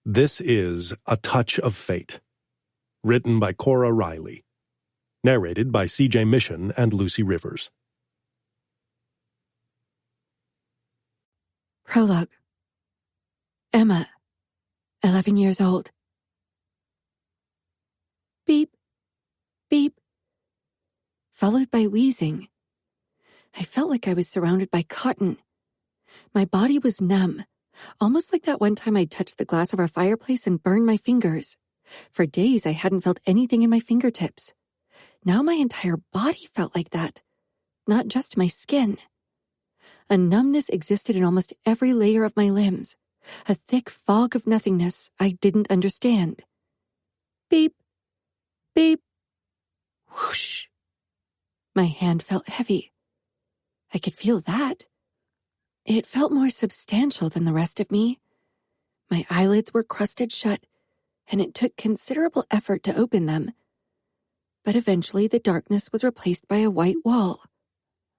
This is A Touch of Fate, written by Cora Reilly, narrated by C.J. Mission and Lucy Rivers. Prologue. Emma, 11 years old. Beep, beep, followed by wheezing. I felt like I was surrounded by cotton. My body was numb, almost like that one time I touched the glass of our fireplace and burned my fingers. For days I hadn't felt anything in my fingertips. Now my entire body felt like that, not just my skin. A numbness existed in almost every layer of my limbs, a thick fog of nothingness I didn't understand. Beep, beep, whoosh. My hand felt heavy. I could feel that. It felt more substantial than the rest of me. My eyelids were crusted shut, and it took considerable effort to open them. But eventually the darkness was replaced by a white wall.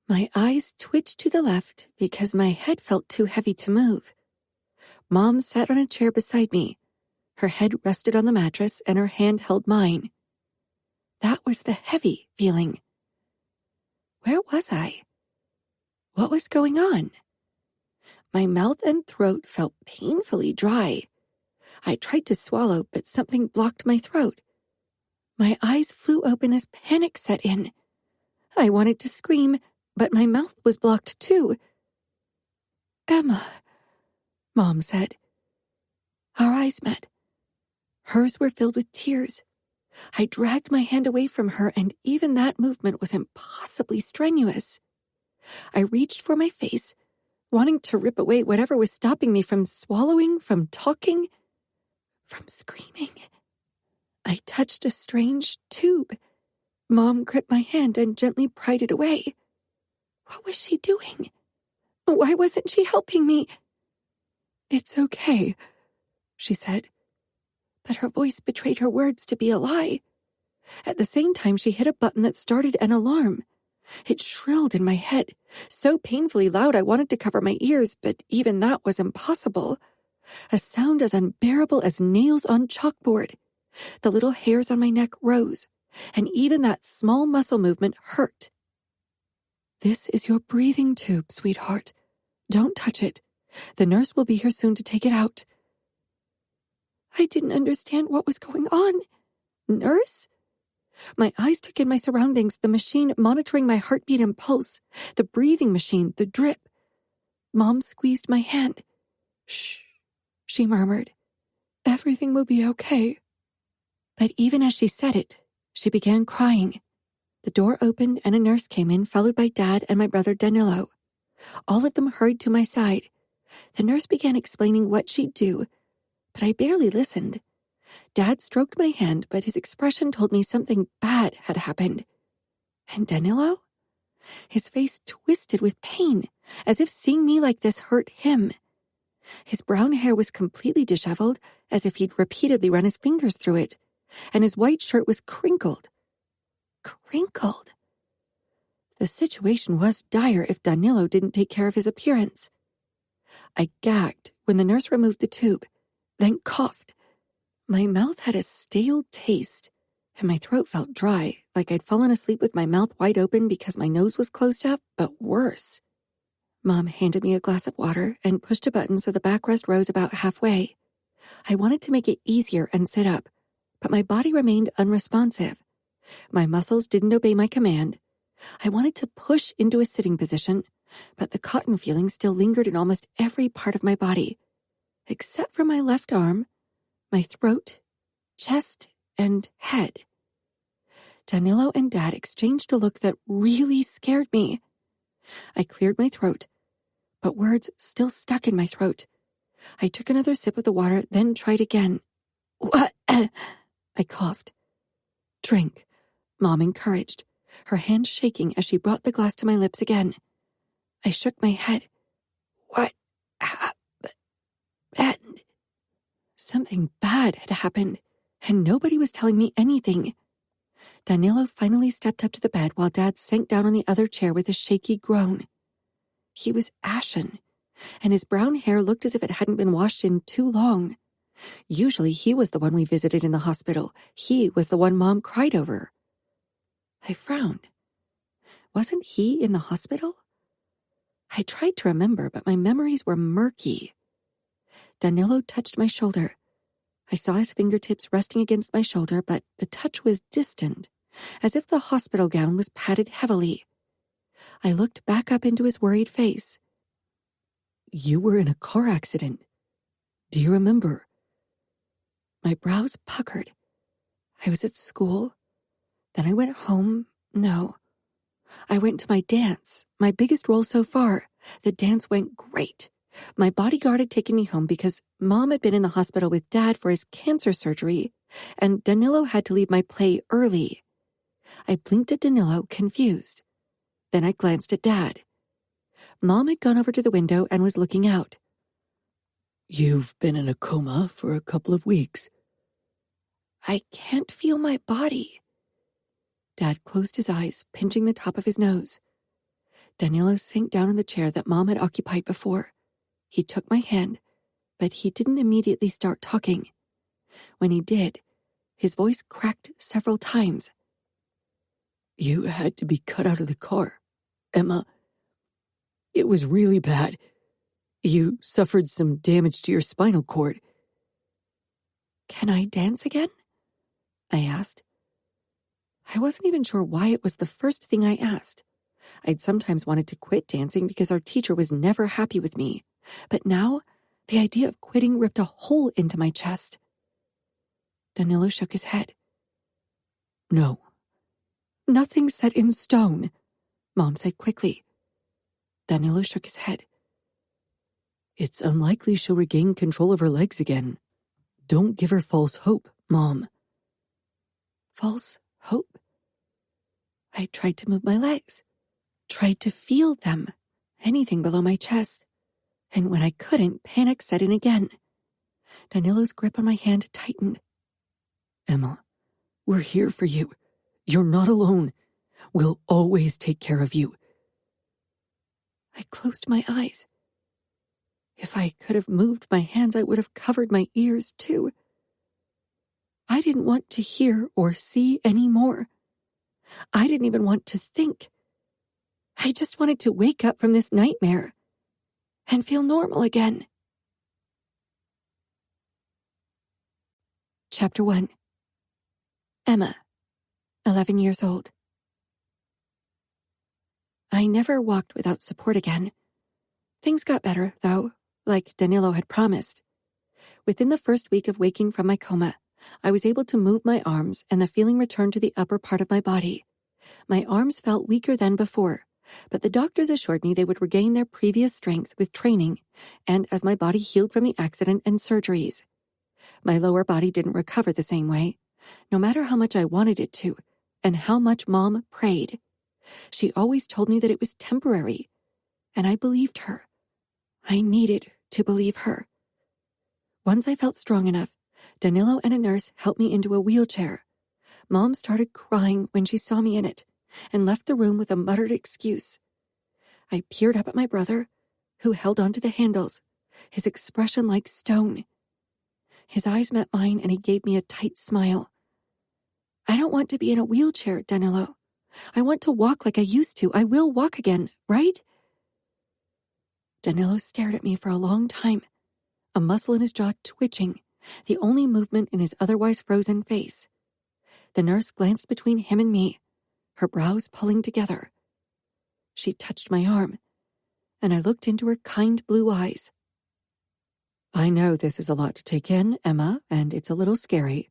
My eyes twitched to the left because my head felt too heavy to move. Mom sat on a chair beside me. Her head rested on the mattress and her hand held mine. That was the heavy feeling. Where was I? What was going on? My mouth and throat felt painfully dry. I tried to swallow, but something blocked my throat. My eyes flew open as panic set in. I wanted to scream, but my mouth was blocked too. "Emma," Mom said. Our eyes met. Hers were filled with tears. I dragged my hand away from her, and even that movement was impossibly strenuous. I reached for my face, wanting to rip away whatever was stopping me from swallowing, from talking, from screaming. I touched a strange tube. Mom gripped my hand and gently pried it away. What was she doing? Why wasn't she helping me? "It's okay," she said. But her voice betrayed her words to be a lie. At the same time, she hit a button that started an alarm. It shrilled in my head, so painfully loud I wanted to cover my ears, but even that was impossible. A sound as unbearable as nails on chalkboard. The little hairs on my neck rose, and even that small muscle movement hurt. "This is your breathing tube, sweetheart. Don't touch it. The nurse will be here soon to take it out." I didn't understand what was going on. Nurse? My eyes took in my surroundings, the machine monitoring my heartbeat and pulse, the breathing machine, the drip. Mom squeezed my hand. "Shh," she murmured. "Everything will be okay." But even as she said it, she began crying. The door opened and a nurse came in, followed by Dad and my brother Danilo. All of them hurried to my side. The nurse began explaining what she'd do, but I barely listened. Dad stroked my hand, but his expression told me something bad had happened. And Danilo? His face twisted with pain, as if seeing me like this hurt him. His brown hair was completely disheveled, as if he'd repeatedly run his fingers through it, and his white shirt was crinkled. Crinkled. The situation was dire if Danilo didn't take care of his appearance. I gagged when the nurse removed the tube, then coughed. My mouth had a stale taste, and my throat felt dry, like I'd fallen asleep with my mouth wide open because my nose was closed up, but worse. Mom handed me a glass of water and pushed a button so the backrest rose about halfway. I wanted to make it easier and sit up, but my body remained unresponsive. My muscles didn't obey my command. I wanted to push into a sitting position, but the cotton feeling still lingered in almost every part of my body, except for my left arm, my throat, chest, and head. Danilo and Dad exchanged a look that really scared me. I cleared my throat, but words still stuck in my throat. I took another sip of the water, then tried again. "What?" I coughed. "Drink," Mom encouraged, her hand shaking as she brought the glass to my lips again. I shook my head. "What happened?" Something bad had happened, and nobody was telling me anything. Danilo finally stepped up to the bed while Dad sank down on the other chair with a shaky groan. He was ashen, and his brown hair looked as if it hadn't been washed in too long. Usually he was the one we visited in the hospital. He was the one Mom cried over. I frowned. Wasn't he in the hospital? I tried to remember, but my memories were murky. Danilo touched my shoulder. I saw his fingertips resting against my shoulder, but the touch was distant, as if the hospital gown was padded heavily. I looked back up into his worried face. You were in a car accident. Do you remember? My brows puckered. I was at school. Then I went home. No. I went to my dance, my biggest role so far. The dance went great. My bodyguard had taken me home because Mom had been in the hospital with Dad for his cancer surgery, and Danilo had to leave my play early. I blinked at Danilo, confused. Then I glanced at Dad. Mom had gone over to the window and was looking out. You've been in a coma for a couple of weeks. I can't feel my body. Dad closed his eyes, pinching the top of his nose. Danilo sank down in the chair that Mom had occupied before. He took my hand, but he didn't immediately start talking. When he did, his voice cracked several times. You had to be cut out of the car, Emma. It was really bad. You suffered some damage to your spinal cord. Can I dance again? I asked. I wasn't even sure why it was the first thing I asked. I'd sometimes wanted to quit dancing because our teacher was never happy with me. But now, the idea of quitting ripped a hole into my chest. Danilo shook his head. No. Nothing's set in stone, Mom said quickly. Danilo shook his head. It's unlikely she'll regain control of her legs again. Don't give her false hope, Mom. False hope? I tried to move my legs, tried to feel them, anything below my chest. And when I couldn't, panic set in again. Danilo's grip on my hand tightened. Emma, we're here for you. You're not alone. We'll always take care of you. I closed my eyes. If I could have moved my hands, I would have covered my ears too. I didn't want to hear or see anymore. I didn't even want to think. I just wanted to wake up from this nightmare and feel normal again. Chapter 1. Emma, 11 years old. I never walked without support again. Things got better, though, like Danilo had promised. Within the first week of waking from my coma, I was able to move my arms and the feeling returned to the upper part of my body. My arms felt weaker than before, but the doctors assured me they would regain their previous strength with training and as my body healed from the accident and surgeries. My lower body didn't recover the same way, no matter how much I wanted it to and how much Mom prayed. She always told me that it was temporary, and I believed her. I needed to believe her. Once I felt strong enough, Danilo and a nurse helped me into a wheelchair. Mom started crying when she saw me in it and left the room with a muttered excuse. I peered up at my brother, who held onto the handles, his expression like stone. His eyes met mine and he gave me a tight smile. I don't want to be in a wheelchair, Danilo. I want to walk like I used to. I will walk again, right? Danilo stared at me for a long time, a muscle in his jaw twitching, the only movement in his otherwise frozen face. The nurse glanced between him and me, her brows pulling together. She touched my arm, and I looked into her kind blue eyes. I know this is a lot to take in, Emma, and it's a little scary,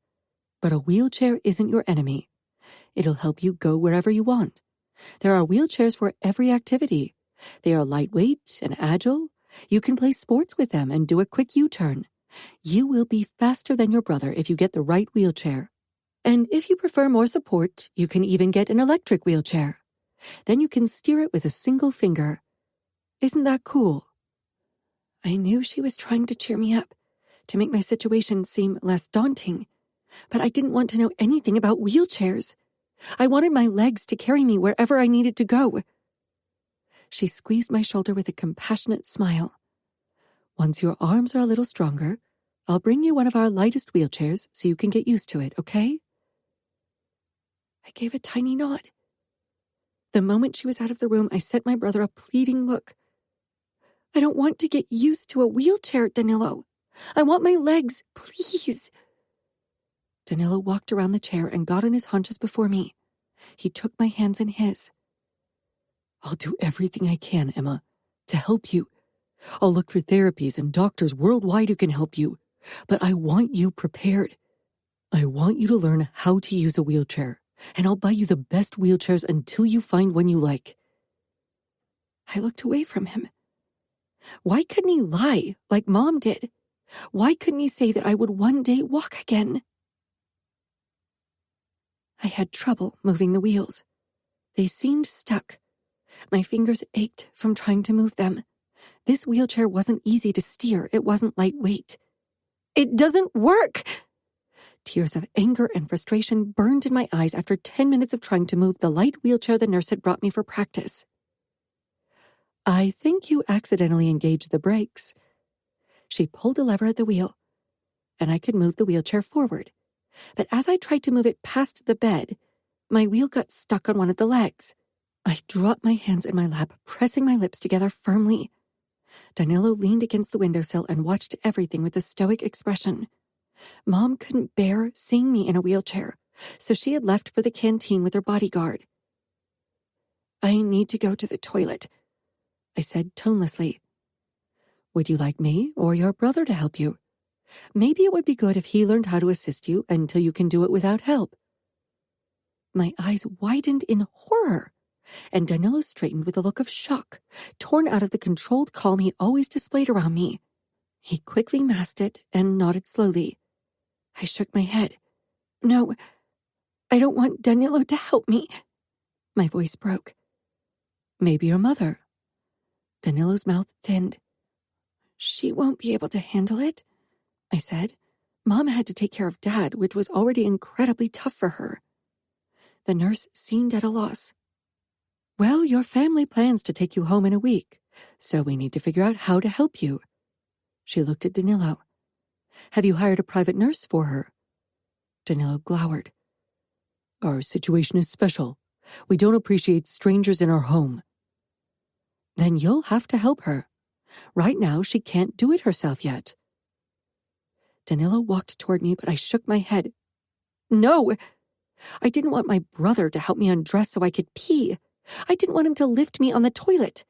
but a wheelchair isn't your enemy. It'll help you go wherever you want. There are wheelchairs for every activity. They are lightweight and agile. You can play sports with them and do a quick U-turn. You will be faster than your brother if you get the right wheelchair. And if you prefer more support, you can even get an electric wheelchair. Then you can steer it with a single finger. Isn't that cool? I knew she was trying to cheer me up, to make my situation seem less daunting, but I didn't want to know anything about wheelchairs. I wanted my legs to carry me wherever I needed to go. She squeezed my shoulder with a compassionate smile. Once your arms are a little stronger, I'll bring you one of our lightest wheelchairs so you can get used to it, okay? I gave a tiny nod. The moment she was out of the room, I sent my brother a pleading look. I don't want to get used to a wheelchair, Danilo. I want my legs, please. Danilo walked around the chair and got on his haunches before me. He took my hands in his. I'll do everything I can, Emma, to help you. I'll look for therapies and doctors worldwide who can help you. But I want you prepared. I want you to learn how to use a wheelchair, and I'll buy you the best wheelchairs until you find one you like. I looked away from him. Why couldn't he lie like Mom did? Why couldn't he say that I would one day walk again? I had trouble moving the wheels. They seemed stuck. My fingers ached from trying to move them. This wheelchair wasn't easy to steer. It wasn't lightweight. It doesn't work! Tears of anger and frustration burned in my eyes after 10 minutes of trying to move the light wheelchair the nurse had brought me for practice. I think you accidentally engaged the brakes. She pulled a lever at the wheel, and I could move the wheelchair forward. But as I tried to move it past the bed, my wheel got stuck on one of the legs. I dropped my hands in my lap, pressing my lips together firmly. Danilo leaned against the windowsill and watched everything with a stoic expression. Mom couldn't bear seeing me in a wheelchair, so she had left for the canteen with her bodyguard. I need to go to the toilet, I said tonelessly. Would you like me or your brother to help you? Maybe it would be good if he learned how to assist you until you can do it without help. My eyes widened in horror, and Danilo straightened with a look of shock, torn out of the controlled calm he always displayed around me. He quickly masked it and nodded slowly. I shook my head. No, I don't want Danilo to help me. My voice broke. Maybe your mother. Danilo's mouth thinned. She won't be able to handle it, I said. Mom had to take care of Dad, which was already incredibly tough for her. The nurse seemed at a loss. Well, your family plans to take you home in a week, so we need to figure out how to help you. She looked at Danilo. Have you hired a private nurse for her? Danilo glowered. Our situation is special. We don't appreciate strangers in our home. Then you'll have to help her. Right now, she can't do it herself yet. Danilo walked toward me, but I shook my head. No! I didn't want my brother to help me undress so I could pee. I didn't want him to lift me on the toilet.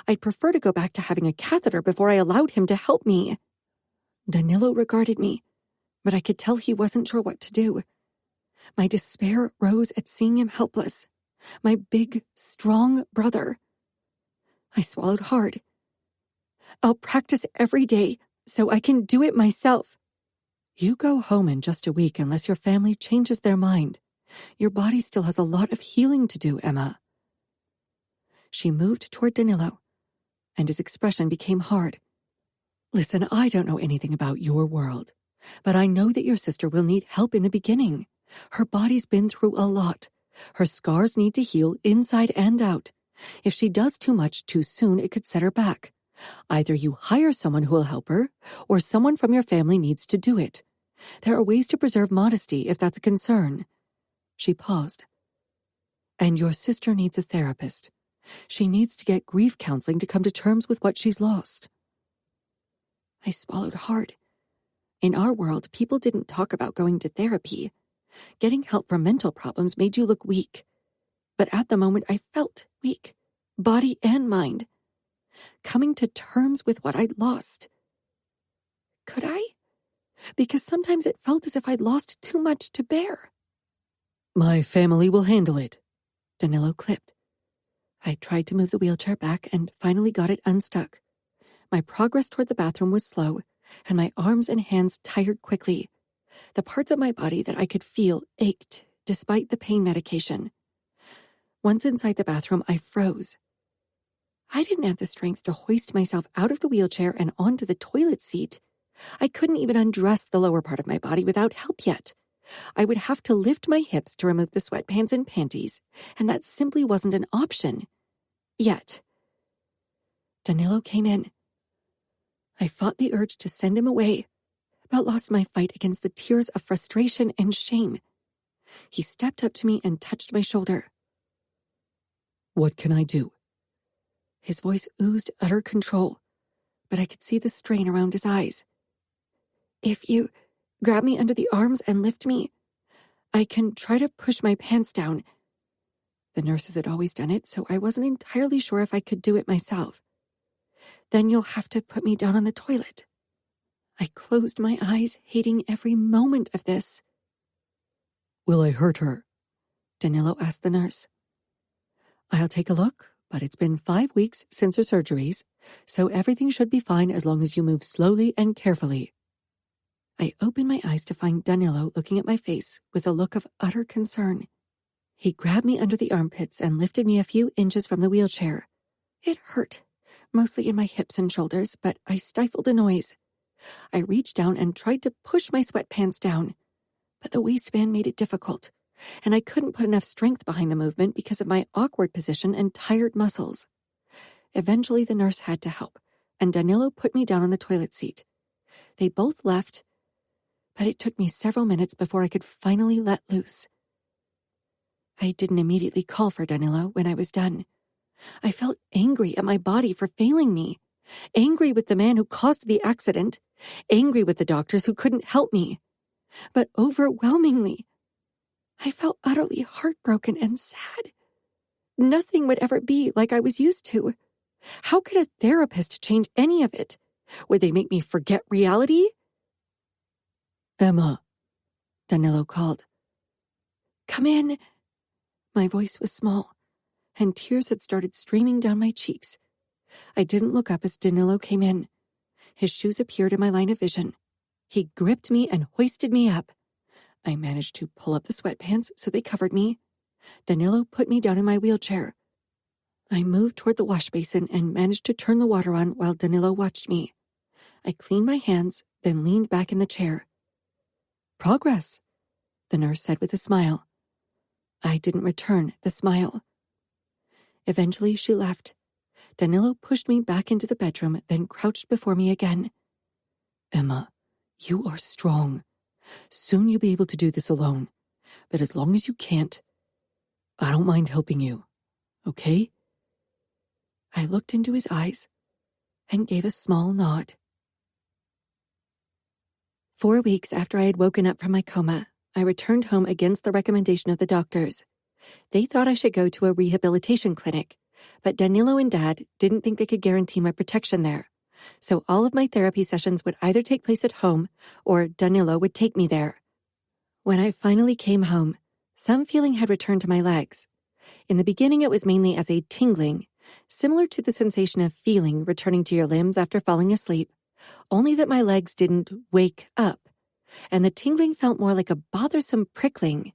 I'd prefer to go back to having a catheter before I allowed him to help me. Danilo regarded me, but I could tell he wasn't sure what to do. My despair rose at seeing him helpless. My big, strong brother. I swallowed hard. I'll practice every day so I can do it myself. You go home in just a week unless your family changes their mind. Your body still has a lot of healing to do, Emma. She moved toward Danilo, and his expression became hard. Listen, I don't know anything about your world, but I know that your sister will need help in the beginning. Her body's been through a lot. Her scars need to heal inside and out. If she does too much too soon, it could set her back. Either you hire someone who will help her, or someone from your family needs to do it. There are ways to preserve modesty if that's a concern. She paused. And your sister needs a therapist. She needs to get grief counseling to come to terms with what she's lost. I swallowed hard. In our world, people didn't talk about going to therapy. Getting help for mental problems made you look weak. But at the moment, I felt weak, body and mind. Coming to terms with what I'd lost. Could I? Because sometimes it felt as if I'd lost too much to bear. My family will handle it, Danilo clipped. I tried to move the wheelchair back and finally got it unstuck. My progress toward the bathroom was slow, and my arms and hands tired quickly. The parts of my body that I could feel ached, despite the pain medication. Once inside the bathroom, I froze. I didn't have the strength to hoist myself out of the wheelchair and onto the toilet seat. I couldn't even undress the lower part of my body without help yet. I would have to lift my hips to remove the sweatpants and panties, and that simply wasn't an option. Yet. Danilo came in. I fought the urge to send him away, about lost my fight against the tears of frustration and shame. He stepped up to me and touched my shoulder. "What can I do?" His voice oozed utter control, but I could see the strain around his eyes. "If you grab me under the arms and lift me, I can try to push my pants down." The nurses had always done it, so I wasn't entirely sure if I could do it myself. "Then you'll have to put me down on the toilet." I closed my eyes, hating every moment of this. "Will I hurt her?" Danilo asked the nurse. "I'll take a look, but it's been 5 weeks since her surgeries, so everything should be fine as long as you move slowly and carefully." I opened my eyes to find Danilo looking at my face with a look of utter concern. He grabbed me under the armpits and lifted me a few inches from the wheelchair. It hurt, mostly in my hips and shoulders, but I stifled a noise. I reached down and tried to push my sweatpants down, but the waistband made it difficult, and I couldn't put enough strength behind the movement because of my awkward position and tired muscles. Eventually, the nurse had to help, and Danilo put me down on the toilet seat. They both left, but it took me several minutes before I could finally let loose. I didn't immediately call for Danilo when I was done. I felt angry at my body for failing me, angry with the man who caused the accident, angry with the doctors who couldn't help me. But overwhelmingly, I felt utterly heartbroken and sad. Nothing would ever be like I was used to. How could a therapist change any of it? Would they make me forget reality? "Emma," Danilo called. "Come in." My voice was small, and tears had started streaming down my cheeks. I didn't look up as Danilo came in. His shoes appeared in my line of vision. He gripped me and hoisted me up. I managed to pull up the sweatpants so they covered me. Danilo put me down in my wheelchair. I moved toward the wash basin and managed to turn the water on while Danilo watched me. I cleaned my hands, then leaned back in the chair. "Progress," the nurse said with a smile. I didn't return the smile. Eventually, she left. Danilo pushed me back into the bedroom, then crouched before me again. "Emma, you are strong. Soon you'll be able to do this alone. But as long as you can't, I don't mind helping you. Okay?" I looked into his eyes and gave a small nod. 4 weeks after I had woken up from my coma, I returned home against the recommendation of the doctors. They thought I should go to a rehabilitation clinic, but Danilo and Dad didn't think they could guarantee my protection there. So all of my therapy sessions would either take place at home or Danilo would take me there. When I finally came home, some feeling had returned to my legs. In the beginning, it was mainly as a tingling, similar to the sensation of feeling returning to your limbs after falling asleep, only that my legs didn't wake up, and the tingling felt more like a bothersome prickling.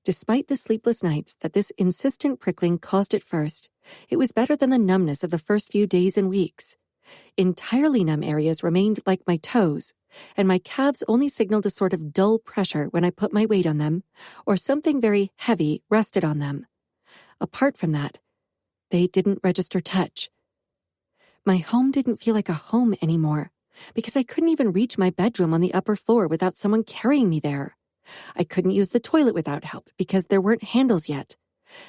Despite the sleepless nights that this insistent prickling caused at first, it was better than the numbness of the first few days and weeks. Entirely numb areas remained like my toes, and my calves only signaled a sort of dull pressure when I put my weight on them, or something very heavy rested on them. Apart from that, they didn't register touch. My home didn't feel like a home anymore, because I couldn't even reach my bedroom on the upper floor without someone carrying me there. I couldn't use the toilet without help because there weren't handles yet.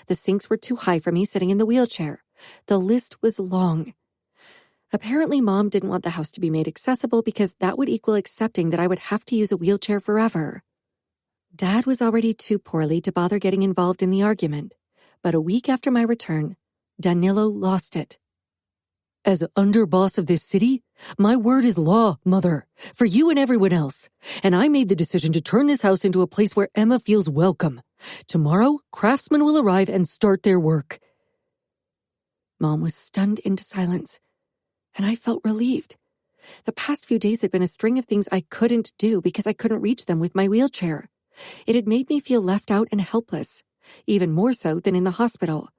The sinks were too high for me sitting in the wheelchair. The list was long. Apparently, Mom didn't want the house to be made accessible because that would equal accepting that I would have to use a wheelchair forever. Dad was already too poorly to bother getting involved in the argument, but a week after my return, Danilo lost it. "As underboss of this city, my word is law, Mother, for you and everyone else. And I made the decision to turn this house into a place where Emma feels welcome. Tomorrow, craftsmen will arrive and start their work." Mom was stunned into silence, and I felt relieved. The past few days had been a string of things I couldn't do because I couldn't reach them with my wheelchair. It had made me feel left out and helpless, even more so than in the hospital.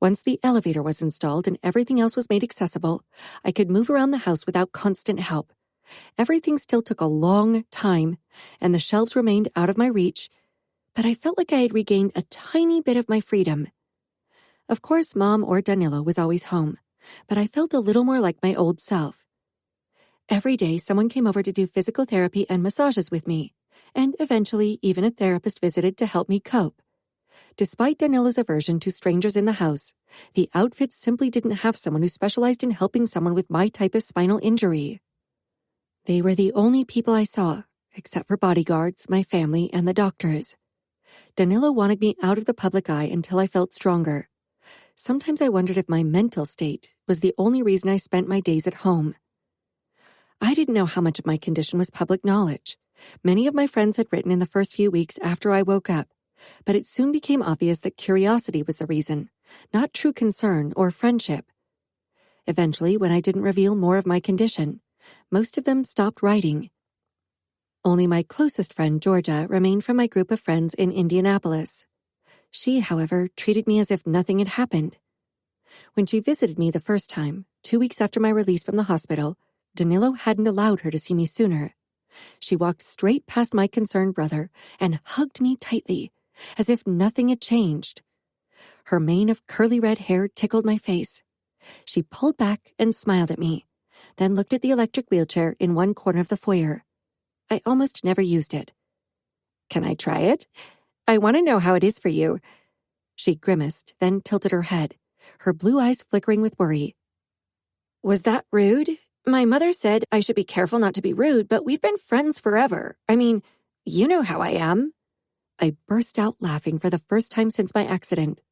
Once the elevator was installed and everything else was made accessible, I could move around the house without constant help. Everything still took a long time, and the shelves remained out of my reach, but I felt like I had regained a tiny bit of my freedom. Of course, Mom or Danilo was always home, but I felt a little more like my old self. Every day, someone came over to do physical therapy and massages with me, and eventually even a therapist visited to help me cope. Despite Danila's aversion to strangers in the house, the outfit simply didn't have someone who specialized in helping someone with my type of spinal injury. They were the only people I saw, except for bodyguards, my family, and the doctors. Danilo wanted me out of the public eye until I felt stronger. Sometimes I wondered if my mental state was the only reason I spent my days at home. I didn't know how much of my condition was public knowledge. Many of my friends had written in the first few weeks after I woke up, but it soon became obvious that curiosity was the reason, not true concern or friendship. Eventually, when I didn't reveal more of my condition, most of them stopped writing. Only my closest friend, Georgia, remained from my group of friends in Indianapolis. She, however, treated me as if nothing had happened. When she visited me the first time, 2 weeks after my release from the hospital, Danilo hadn't allowed her to see me sooner. She walked straight past my concerned brother and hugged me tightly, as if nothing had changed. Her mane of curly red hair tickled my face. She pulled back and smiled at me, then looked at the electric wheelchair in one corner of the foyer. I almost never used it. "Can I try it? I want to know how it is for you." She grimaced, then tilted her head, her blue eyes flickering with worry. "Was that rude? My mother said I should be careful not to be rude, but we've been friends forever. I mean, you know how I am." I burst out laughing for the first time since my accident.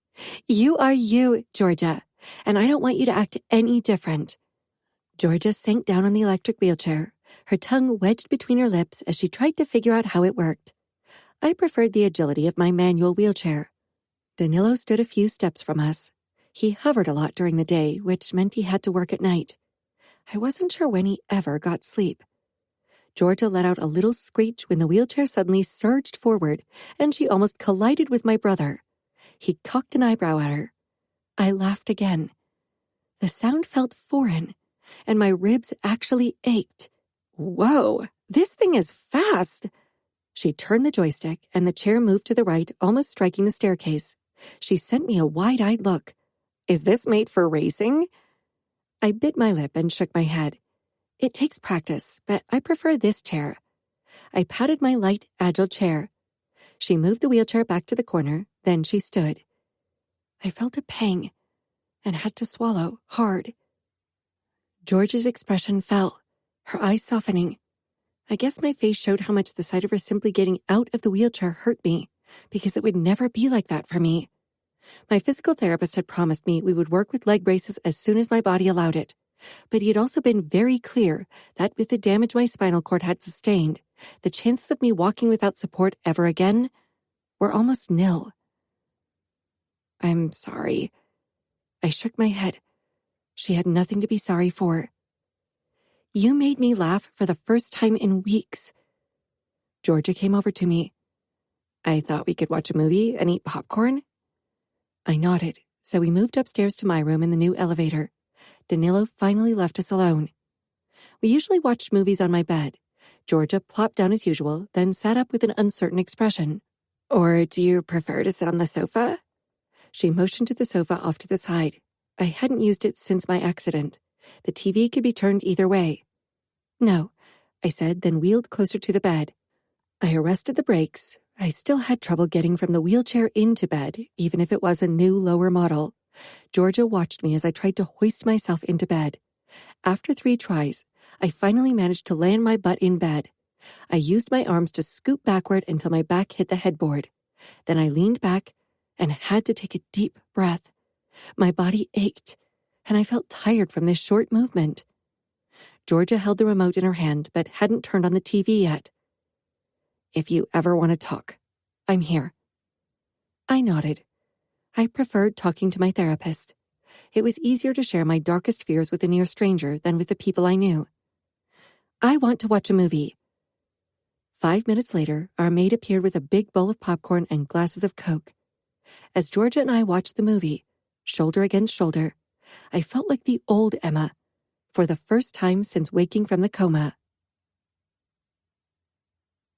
"You are you, Georgia, and I don't want you to act any different." Georgia sank down on the electric wheelchair, her tongue wedged between her lips as she tried to figure out how it worked. I preferred the agility of my manual wheelchair. Danilo stood a few steps from us. He hovered a lot during the day, which meant he had to work at night. I wasn't sure when he ever got sleep. Georgia let out a little screech when the wheelchair suddenly surged forward, and she almost collided with my brother. He cocked an eyebrow at her. I laughed again. The sound felt foreign, and my ribs actually ached. "Whoa, this thing is fast!" She turned the joystick, and the chair moved to the right, almost striking the staircase. She sent me a wide-eyed look. "Is this made for racing?" I bit my lip and shook my head. "It takes practice, but I prefer this chair." I patted my light, agile chair. She moved the wheelchair back to the corner, then she stood. I felt a pang and had to swallow hard. George's expression fell, her eyes softening. I guess my face showed how much the sight of her simply getting out of the wheelchair hurt me, because it would never be like that for me. My physical therapist had promised me we would work with leg braces as soon as my body allowed it, but he had also been very clear that with the damage my spinal cord had sustained, the chances of me walking without support ever again were almost nil. "I'm sorry." I shook my head. She had nothing to be sorry for. "You made me laugh for the first time in weeks." Georgia came over to me. "I thought we could watch a movie and eat popcorn." I nodded, so we moved upstairs to my room in the new elevator. Danilo finally left us alone. We usually watched movies on my bed. Georgia plopped down as usual, then sat up with an uncertain expression. "Or do you prefer to sit on the sofa?" She motioned to the sofa off to the side. I hadn't used it since my accident. The TV could be turned either way. "No," I said, then wheeled closer to the bed. I arrested the brakes. I still had trouble getting from the wheelchair into bed, even if it was a new, lower model. Georgia watched me as I tried to hoist myself into bed. After 3 tries, I finally managed to land my butt in bed. I used my arms to scoop backward until my back hit the headboard. Then I leaned back and had to take a deep breath. My body ached, and I felt tired from this short movement. Georgia held the remote in her hand, but hadn't turned on the TV yet. "If you ever want to talk, I'm here." I nodded. I preferred talking to my therapist. It was easier to share my darkest fears with a near stranger than with the people I knew. "I want to watch a movie." 5 minutes later, our maid appeared with a big bowl of popcorn and glasses of Coke. As Georgia and I watched the movie, shoulder against shoulder, I felt like the old Emma, for the first time since waking from the coma.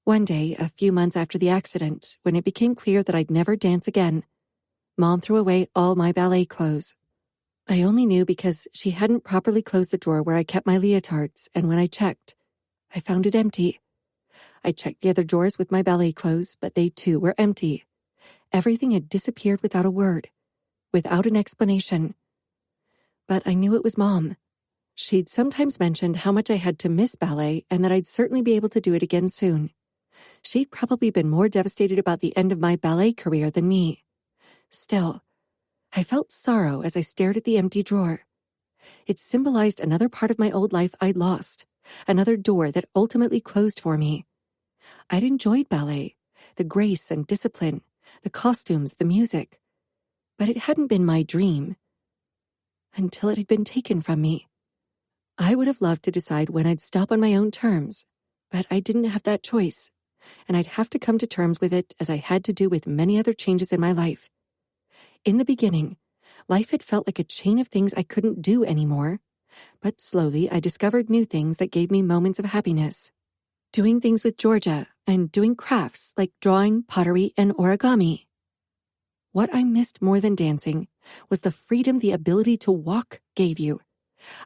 One day, a few months after the accident, when it became clear that I'd never dance again, Mom threw away all my ballet clothes. I only knew because she hadn't properly closed the drawer where I kept my leotards, and when I checked, I found it empty. I checked the other drawers with my ballet clothes, but they too were empty. Everything had disappeared without a word, without an explanation. But I knew it was Mom. She'd sometimes mentioned how much I had to miss ballet and that I'd certainly be able to do it again soon. She'd probably been more devastated about the end of my ballet career than me. Still, I felt sorrow as I stared at the empty drawer. It symbolized another part of my old life I'd lost, another door that ultimately closed for me. I'd enjoyed ballet, the grace and discipline, the costumes, the music. But it hadn't been my dream until it had been taken from me. I would have loved to decide when I'd stop on my own terms, but I didn't have that choice, and I'd have to come to terms with it as I had to do with many other changes in my life. In the beginning, life had felt like a chain of things I couldn't do anymore, but slowly I discovered new things that gave me moments of happiness. Doing things with Georgia and doing crafts like drawing, pottery, and origami. What I missed more than dancing was the freedom the ability to walk gave you.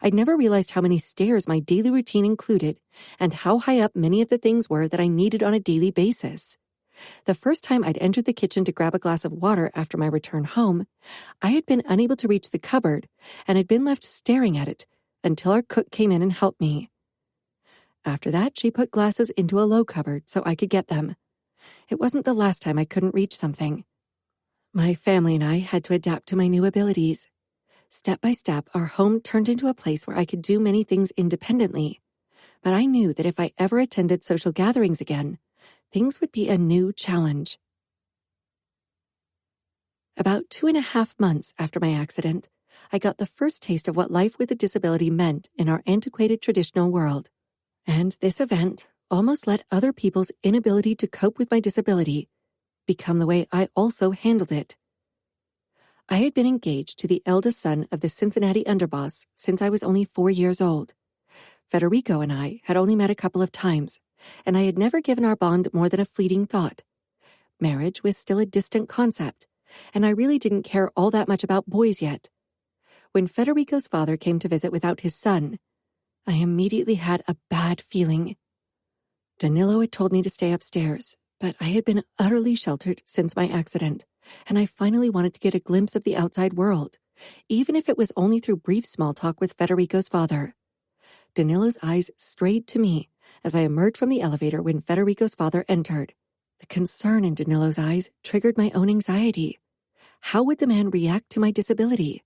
I'd never realized how many stairs my daily routine included and how high up many of the things were that I needed on a daily basis. The first time I'd entered the kitchen to grab a glass of water after my return home, I had been unable to reach the cupboard and had been left staring at it until our cook came in and helped me. After that, she put glasses into a low cupboard so I could get them. It wasn't the last time I couldn't reach something. My family and I had to adapt to my new abilities. Step by step, our home turned into a place where I could do many things independently. But I knew that if I ever attended social gatherings again, things would be a new challenge. About 2.5 months after my accident, I got the first taste of what life with a disability meant in our antiquated traditional world. And this event almost let other people's inability to cope with my disability become the way I also handled it. I had been engaged to the eldest son of the Cincinnati underboss since I was only 4 years old. Federico and I had only met a couple of times, and I had never given our bond more than a fleeting thought. Marriage was still a distant concept, and I really didn't care all that much about boys yet. When Federico's father came to visit without his son, I immediately had a bad feeling. Danilo had told me to stay upstairs, but I had been utterly sheltered since my accident, and I finally wanted to get a glimpse of the outside world, even if it was only through brief small talk with Federico's father. Danilo's eyes strayed to me as I emerged from the elevator when Federico's father entered. The concern in Danilo's eyes triggered my own anxiety. How would the man react to my disability?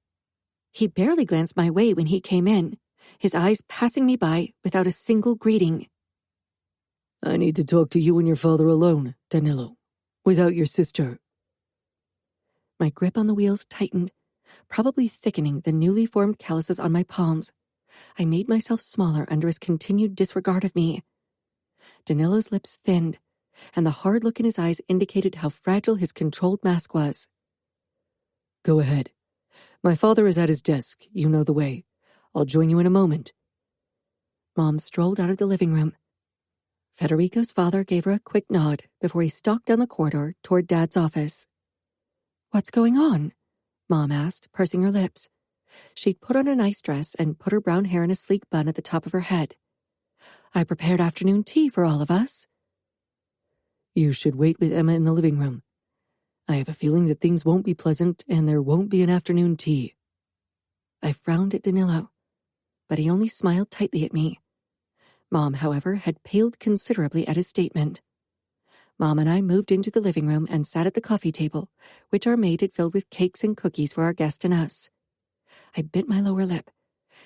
He barely glanced my way when he came in, his eyes passing me by without a single greeting. I need to talk to you and your father alone, Danilo, without your sister. My grip on the wheels tightened, probably thickening the newly formed calluses on my palms. I made myself smaller under his continued disregard of me. Danilo's lips thinned, and the hard look in his eyes indicated how fragile his controlled mask was. Go ahead. My father is at his desk. You know the way. I'll join you in a moment. Mom strolled out of the living room. Federico's father gave her a quick nod before he stalked down the corridor toward Dad's office. What's going on? Mom asked, pursing her lips. She'd put on a nice dress and put her brown hair in a sleek bun at the top of her head. I prepared afternoon tea for all of us. You should wait with Emma in the living room. I have a feeling that things won't be pleasant and there won't be an afternoon tea. I frowned at Danilo, but he only smiled tightly at me. Mom, however, had paled considerably at his statement. Mom and I moved into the living room and sat at the coffee table, which our maid had filled with cakes and cookies for our guest and us. I bit my lower lip,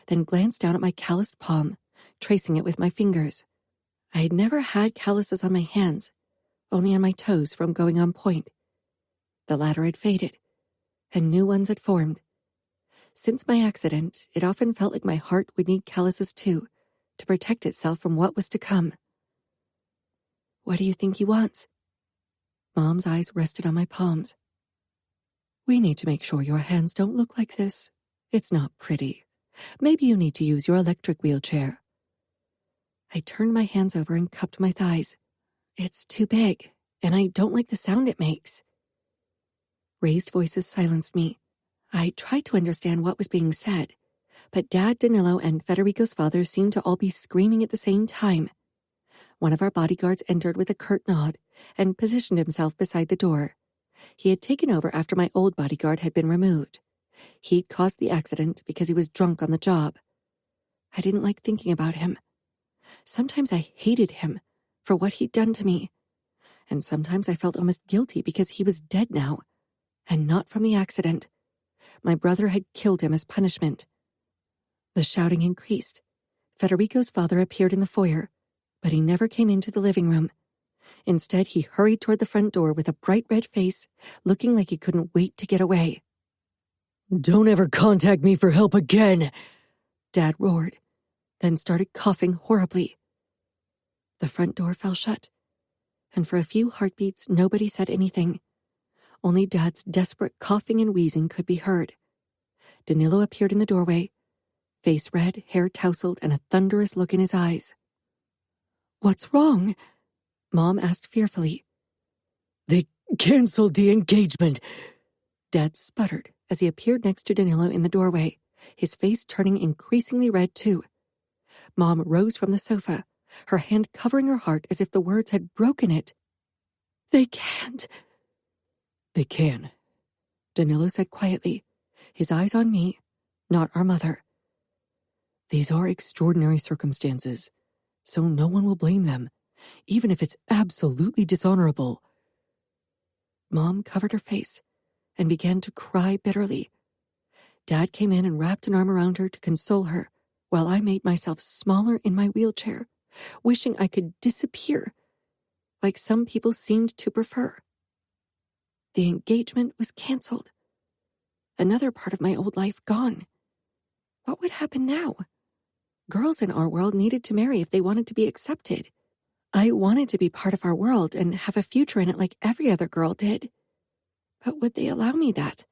then glanced down at my calloused palm, tracing it with my fingers. I had never had calluses on my hands, only on my toes from going on point. The latter had faded, and new ones had formed. Since my accident, it often felt like my heart would need calluses too, to protect itself from what was to come. What do you think he wants? Mom's eyes rested on my palms. We need to make sure your hands don't look like this. It's not pretty. Maybe you need to use your electric wheelchair. I turned my hands over and cupped my thighs. It's too big, and I don't like the sound it makes. Raised voices silenced me. I tried to understand what was being said, but Dad, Danilo, and Federico's father seemed to all be screaming at the same time. One of our bodyguards entered with a curt nod and positioned himself beside the door. He had taken over after my old bodyguard had been removed. He'd caused the accident because he was drunk on the job. I didn't like thinking about him. Sometimes I hated him for what he'd done to me, and sometimes I felt almost guilty because he was dead now, and not from the accident. My brother had killed him as punishment. The shouting increased. Federico's father appeared in the foyer, but he never came into the living room. Instead, he hurried toward the front door with a bright red face, looking like he couldn't wait to get away. "Don't ever contact me for help again," Dad roared, then started coughing horribly. The front door fell shut, and for a few heartbeats, nobody said anything. Only Dad's desperate coughing and wheezing could be heard. Danilo appeared in the doorway, face red, hair tousled, and a thunderous look in his eyes. "What's wrong?" Mom asked fearfully. "They canceled the engagement," Dad sputtered as he appeared next to Danilo in the doorway, his face turning increasingly red too. Mom rose from the sofa, her hand covering her heart as if the words had broken it. "They can't." "They can," Danilo said quietly, his eyes on me, not our mother. "These are extraordinary circumstances, so no one will blame them, even if it's absolutely dishonorable." Mom covered her face and began to cry bitterly. Dad came in and wrapped an arm around her to console her, while I made myself smaller in my wheelchair, wishing I could disappear, like some people seemed to prefer. The engagement was canceled. Another part of my old life gone. What would happen now? Girls in our world needed to marry if they wanted to be accepted. I wanted to be part of our world and have a future in it like every other girl did. But would they allow me that?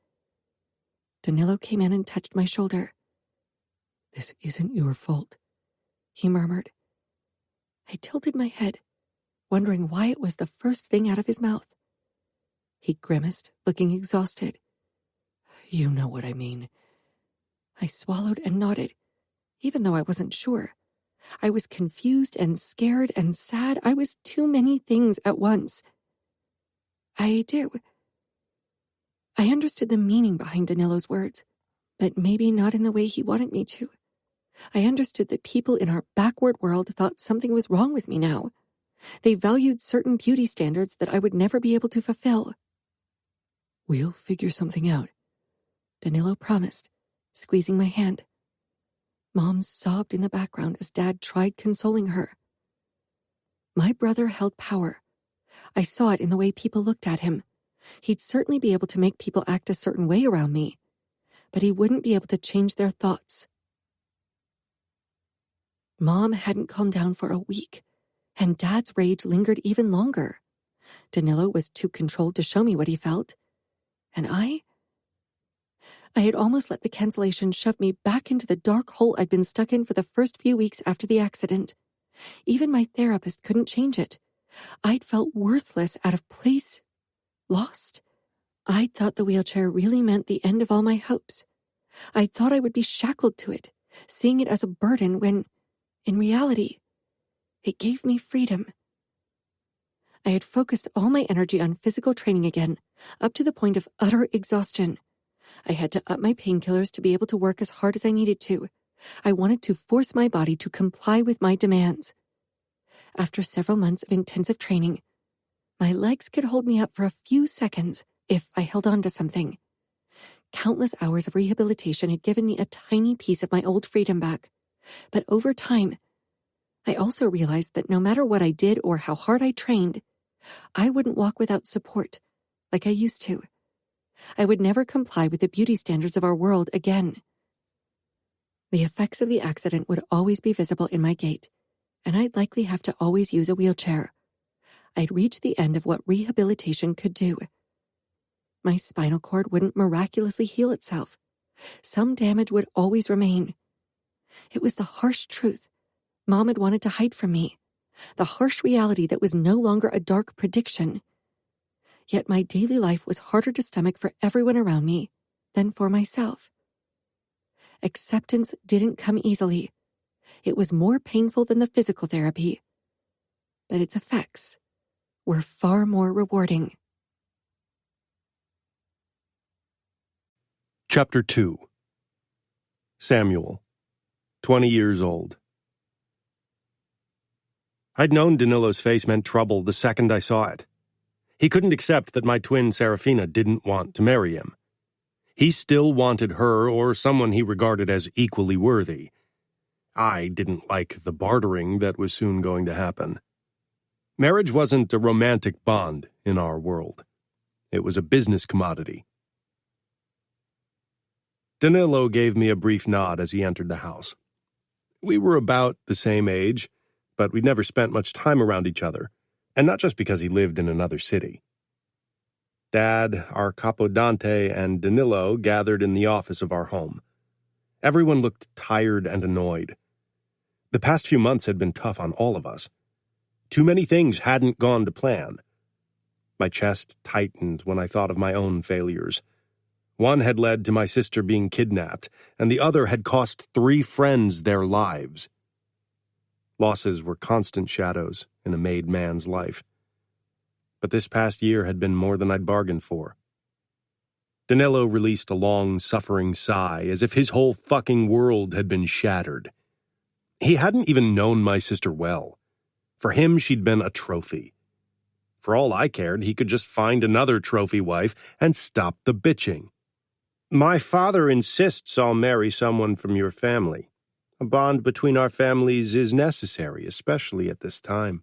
Danilo came in and touched my shoulder. "This isn't your fault," he murmured. I tilted my head, wondering why it was the first thing out of his mouth. He grimaced, looking exhausted. "You know what I mean." I swallowed and nodded, even though I wasn't sure. I was confused and scared and sad. I was too many things at once. I do. I understood the meaning behind Danilo's words, but maybe not in the way he wanted me to. I understood that people in our backward world thought something was wrong with me now. They valued certain beauty standards that I would never be able to fulfill. "We'll figure something out," Danilo promised, squeezing my hand. Mom sobbed in the background as Dad tried consoling her. My brother held power. I saw it in the way people looked at him. He'd certainly be able to make people act a certain way around me, but he wouldn't be able to change their thoughts. Mom hadn't calmed down for a week, and Dad's rage lingered even longer. Danilo was too controlled to show me what he felt. And I had almost let the cancellation shove me back into the dark hole I'd been stuck in for the first few weeks after the accident. Even my therapist couldn't change it. I'd felt worthless, out of place, lost. I'd thought the wheelchair really meant the end of all my hopes. I thought I would be shackled to it, seeing it as a burden when, in reality, it gave me freedom. I had focused all my energy on physical training again, up to the point of utter exhaustion. I had to up my painkillers to be able to work as hard as I needed to. I wanted to force my body to comply with my demands. After several months of intensive training, my legs could hold me up for a few seconds if I held on to something. Countless hours of rehabilitation had given me a tiny piece of my old freedom back. But over time, I also realized that no matter what I did or how hard I trained, I wouldn't walk without support like I used to. I would never comply with the beauty standards of our world again. The effects of the accident would always be visible in my gait, and I'd likely have to always use a wheelchair. I'd reached the end of what rehabilitation could do. My spinal cord wouldn't miraculously heal itself. Some damage would always remain. It was the harsh truth Mom had wanted to hide from me, the harsh reality that was no longer a dark prediction. Yet my daily life was harder to stomach for everyone around me, then for myself. Acceptance didn't come easily. It was more painful than the physical therapy, but its effects were far more rewarding. Chapter 2. Samuel, 20 years old. I'd known Danilo's face meant trouble the second I saw it. He couldn't accept that my twin Serafina didn't want to marry him. He still wanted her or someone he regarded as equally worthy. I didn't like the bartering that was soon going to happen. Marriage wasn't a romantic bond in our world. It was a business commodity. Danilo gave me a brief nod as he entered the house. We were about the same age, but we'd never spent much time around each other, and not just because he lived in another city. Dad, our capo Dante, and Danilo gathered in the office of our home. Everyone looked tired and annoyed. The past few months had been tough on all of us. Too many things hadn't gone to plan. My chest tightened when I thought of my own failures. One had led to my sister being kidnapped, and the other had cost 3 friends their lives. Losses were constant shadows in a made man's life. But this past year had been more than I'd bargained for. Danilo released a long, suffering sigh, as if his whole fucking world had been shattered. He hadn't even known my sister well. For him, she'd been a trophy. For all I cared, he could just find another trophy wife and stop the bitching. My father insists I'll marry someone from your family. A bond between our families is necessary, especially at this time.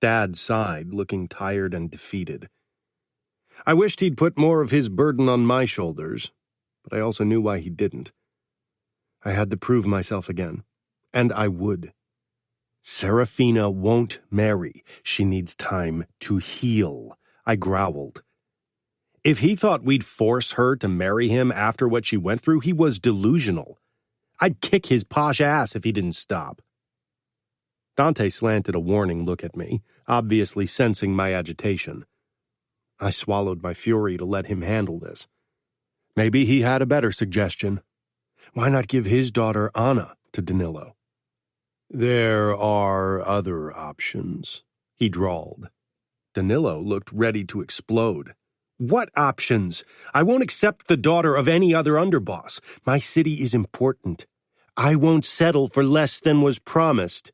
Dad sighed, looking tired and defeated. I wished he'd put more of his burden on my shoulders, but I also knew why he didn't. I had to prove myself again, and I would. Serafina won't marry. She needs time to heal, I growled. If he thought we'd force her to marry him after what she went through, he was delusional. I'd kick his posh ass if he didn't stop. Dante slanted a warning look at me, obviously sensing my agitation. I swallowed my fury to let him handle this. Maybe he had a better suggestion. Why not give his daughter Anna to Danilo? There are other options, he drawled. Danilo looked ready to explode. What options? I won't accept the daughter of any other underboss. My city is important. I won't settle for less than was promised.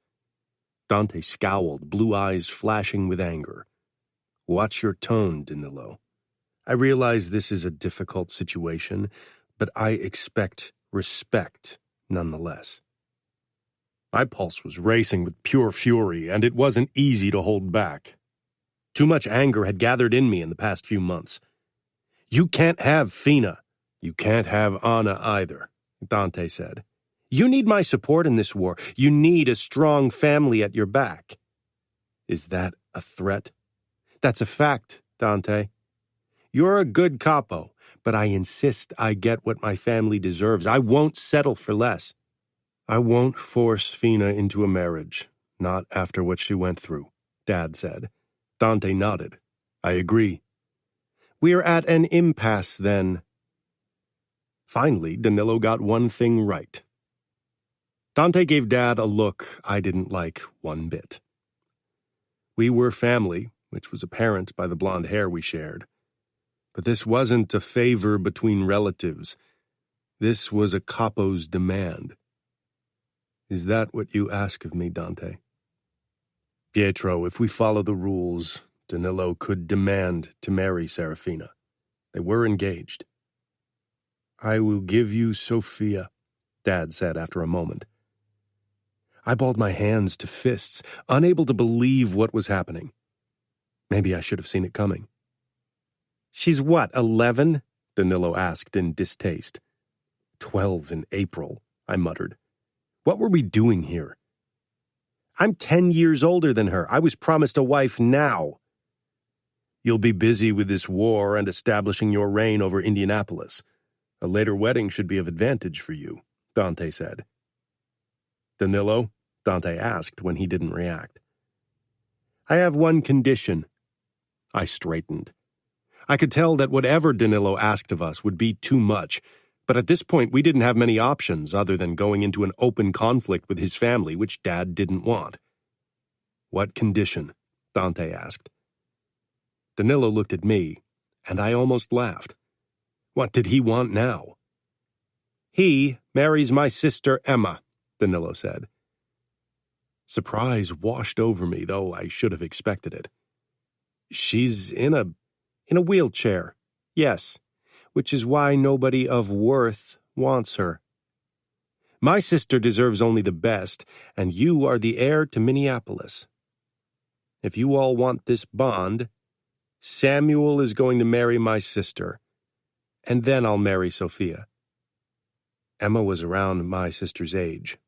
Dante scowled, blue eyes flashing with anger. Watch your tone, Danilo. I realize this is a difficult situation, but I expect respect nonetheless. My pulse was racing with pure fury, and it wasn't easy to hold back. Too much anger had gathered in me in the past few months. You can't have Fina. You can't have Anna either, Dante said. You need my support in this war. You need a strong family at your back. Is that a threat? That's a fact, Dante. You're a good capo, but I insist I get what my family deserves. I won't settle for less. I won't force Fina into a marriage, not after what she went through, Dad said. Dante nodded. I agree. We're at an impasse, then. Finally, Danilo got one thing right. Dante gave Dad a look I didn't like one bit. We were family, which was apparent by the blonde hair we shared. But this wasn't a favor between relatives. This was a capo's demand. Is that what you ask of me, Dante? Pietro, if we follow the rules, Danilo could demand to marry Serafina. They were engaged. I will give you Sophia, Dad said after a moment. I balled my hands to fists, unable to believe what was happening. Maybe I should have seen it coming. She's what, 11? Danilo asked in distaste. 12 in April, I muttered. What were we doing here? I'm 10 years older than her. I was promised a wife now. You'll be busy with this war and establishing your reign over Indianapolis. A later wedding should be of advantage for you, Dante said. Danilo? Dante asked when he didn't react. I have one condition. I straightened. I could tell that whatever Danilo asked of us would be too much, but at this point we didn't have many options other than going into an open conflict with his family, which Dad didn't want. "What condition?" Dante asked. Danilo looked at me, and I almost laughed. What did he want now? "He marries my sister Emma," Danilo said. Surprise washed over me, though I should have expected it. "She's in a wheelchair, yes, which is why nobody of worth wants her. My sister deserves only the best, and you are the heir to Minneapolis. If you all want this bond, Samuel is going to marry my sister, and then I'll marry Sophia." Emma was around my sister's age.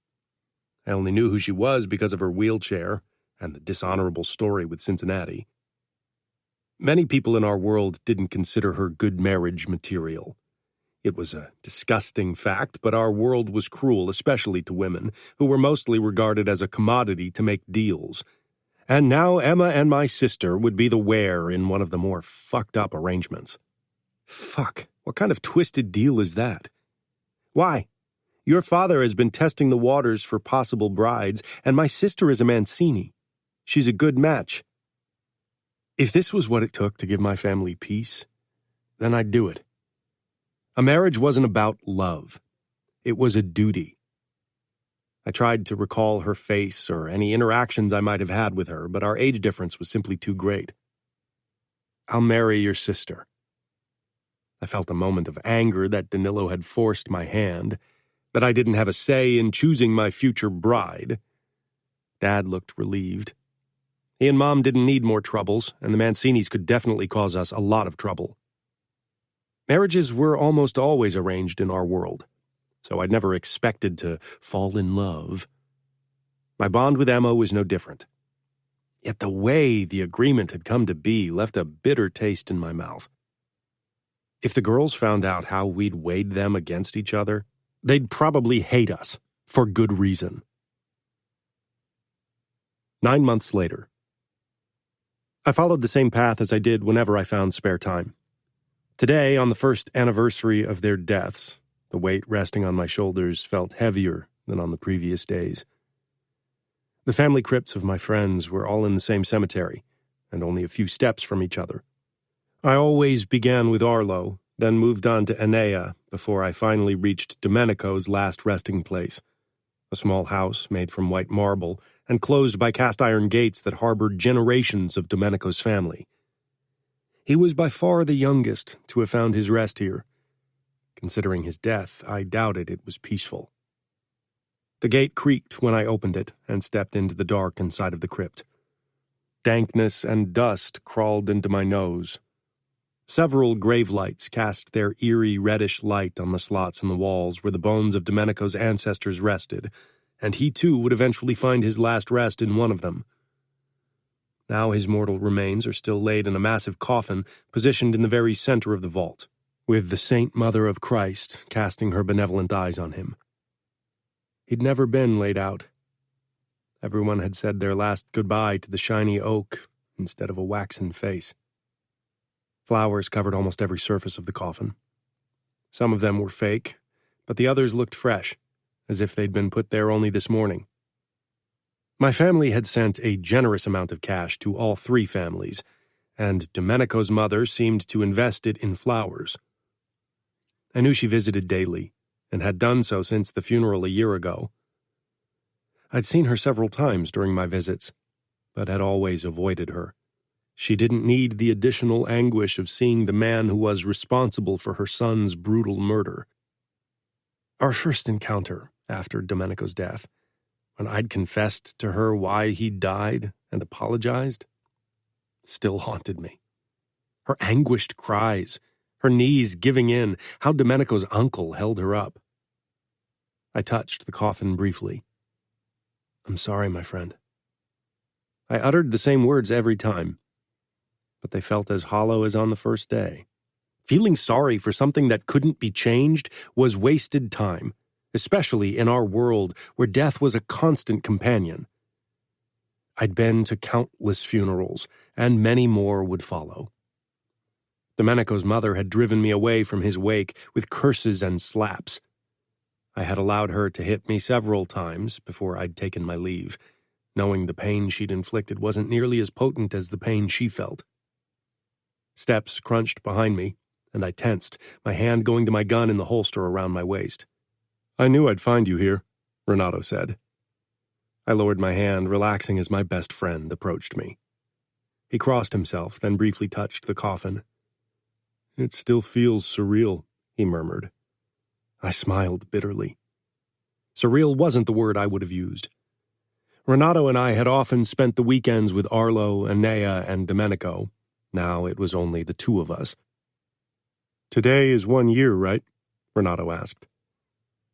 I only knew who she was because of her wheelchair and the dishonorable story with Cincinnati. Many people in our world didn't consider her good marriage material. It was a disgusting fact, but our world was cruel, especially to women, who were mostly regarded as a commodity to make deals. And now Emma and my sister would be the ware in one of the more fucked up arrangements. Fuck, what kind of twisted deal is that? Why? Your father has been testing the waters for possible brides, and my sister is a Mancini. She's a good match. If this was what it took to give my family peace, then I'd do it. A marriage wasn't about love. It was a duty. I tried to recall her face or any interactions I might have had with her, but our age difference was simply too great. "I'll marry your sister." I felt a moment of anger that Danilo had forced my hand, that I didn't have a say in choosing my future bride. Dad looked relieved. He and Mom didn't need more troubles, and the Mancinis could definitely cause us a lot of trouble. Marriages were almost always arranged in our world, so I'd never expected to fall in love. My bond with Emma was no different. Yet the way the agreement had come to be left a bitter taste in my mouth. If the girls found out how we'd weighed them against each other, they'd probably hate us, for good reason. 9 months later. I followed the same path as I did whenever I found spare time. Today, on the first anniversary of their deaths, the weight resting on my shoulders felt heavier than on the previous days. The family crypts of my friends were all in the same cemetery, and only a few steps from each other. I always began with Arlo, then moved on to Enea before I finally reached Domenico's last resting place, a small house made from white marble and closed by cast-iron gates that harbored generations of Domenico's family. He was by far the youngest to have found his rest here. Considering his death, I doubted it was peaceful. The gate creaked when I opened it and stepped into the dark inside of the crypt. Dankness and dust crawled into my nose. Several grave lights cast their eerie reddish light on the slots in the walls where the bones of Domenico's ancestors rested, and he too would eventually find his last rest in one of them. Now his mortal remains are still laid in a massive coffin positioned in the very center of the vault, with the Saint Mother of Christ casting her benevolent eyes on him. He'd never been laid out. Everyone had said their last goodbye to the shiny oak instead of a waxen face. Flowers covered almost every surface of the coffin. Some of them were fake, but the others looked fresh, as if they'd been put there only this morning. My family had sent a generous amount of cash to all three families, and Domenico's mother seemed to invest it in flowers. I knew she visited daily, and had done so since the funeral a year ago. I'd seen her several times during my visits, but had always avoided her. She didn't need the additional anguish of seeing the man who was responsible for her son's brutal murder. Our first encounter after Domenico's death, when I'd confessed to her why he'd died and apologized, still haunted me. Her anguished cries, her knees giving in, how Domenico's uncle held her up. I touched the coffin briefly. "I'm sorry, my friend." I uttered the same words every time, but they felt as hollow as on the first day. Feeling sorry for something that couldn't be changed was wasted time, especially in our world where death was a constant companion. I'd been to countless funerals, and many more would follow. Domenico's mother had driven me away from his wake with curses and slaps. I had allowed her to hit me several times before I'd taken my leave, knowing the pain she'd inflicted wasn't nearly as potent as the pain she felt. Steps crunched behind me, and I tensed, my hand going to my gun in the holster around my waist. "I knew I'd find you here," Renato said. I lowered my hand, relaxing as my best friend approached me. He crossed himself, then briefly touched the coffin. "It still feels surreal," he murmured. I smiled bitterly. Surreal wasn't the word I would have used. Renato and I had often spent the weekends with Arlo, Anea, and Domenico. Now it was only the two of us. "Today is 1 year, right?" Renato asked.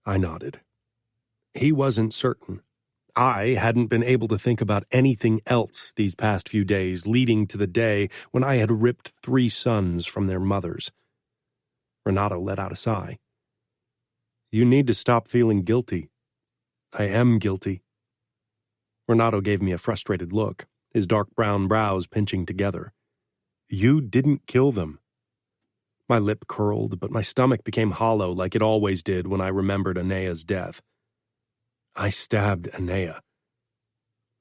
I nodded. He wasn't certain. I hadn't been able to think about anything else these past few days, leading to the day when I had ripped 3 sons from their mothers. Renato let out a sigh. "You need to stop feeling guilty." "I am guilty." Renato gave me a frustrated look, his dark brown brows pinching together. "You didn't kill them." My lip curled, but my stomach became hollow like it always did when I remembered Anea's death. "I stabbed Anea."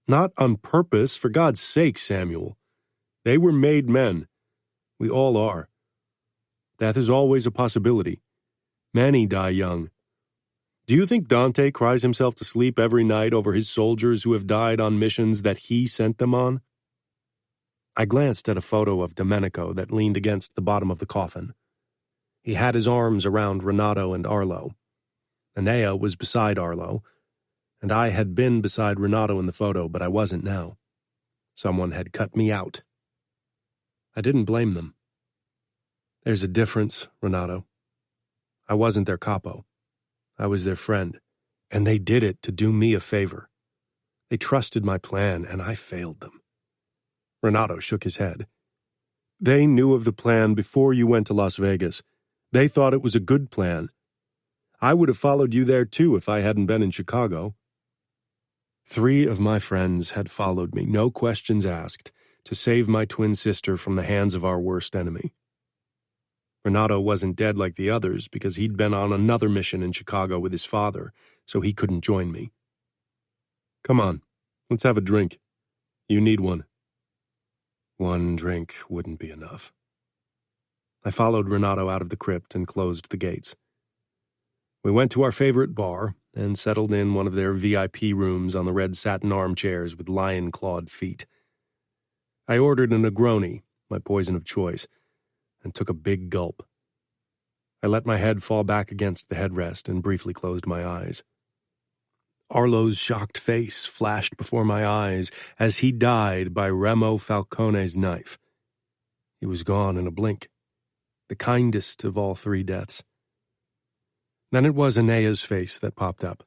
"Not on purpose, for God's sake, Samuel. They were made men. We all are. Death is always a possibility. Many die young. Do you think Dante cries himself to sleep every night over his soldiers who have died on missions that he sent them on?" I glanced at a photo of Domenico that leaned against the bottom of the coffin. He had his arms around Renato and Arlo. Anea was beside Arlo, and I had been beside Renato in the photo, but I wasn't now. Someone had cut me out. I didn't blame them. "There's a difference, Renato. I wasn't their capo. I was their friend, and they did it to do me a favor. They trusted my plan, and I failed them." Renato shook his head. "They knew of the plan before you went to Las Vegas. They thought it was a good plan. I would have followed you there too if I hadn't been in Chicago." 3 of my friends had followed me, no questions asked, to save my twin sister from the hands of our worst enemy. Renato wasn't dead like the others because he'd been on another mission in Chicago with his father, so he couldn't join me. "Come on, let's have a drink. You need one." 1 drink wouldn't be enough. I followed Renato out of the crypt and closed the gates. We went to our favorite bar and settled in one of their VIP rooms on the red satin armchairs with lion-clawed feet. I ordered a Negroni, my poison of choice, and took a big gulp. I let my head fall back against the headrest and briefly closed my eyes. Arlo's shocked face flashed before my eyes as he died by Remo Falcone's knife. He was gone in a blink, the kindest of all 3 deaths. Then it was Anea's face that popped up.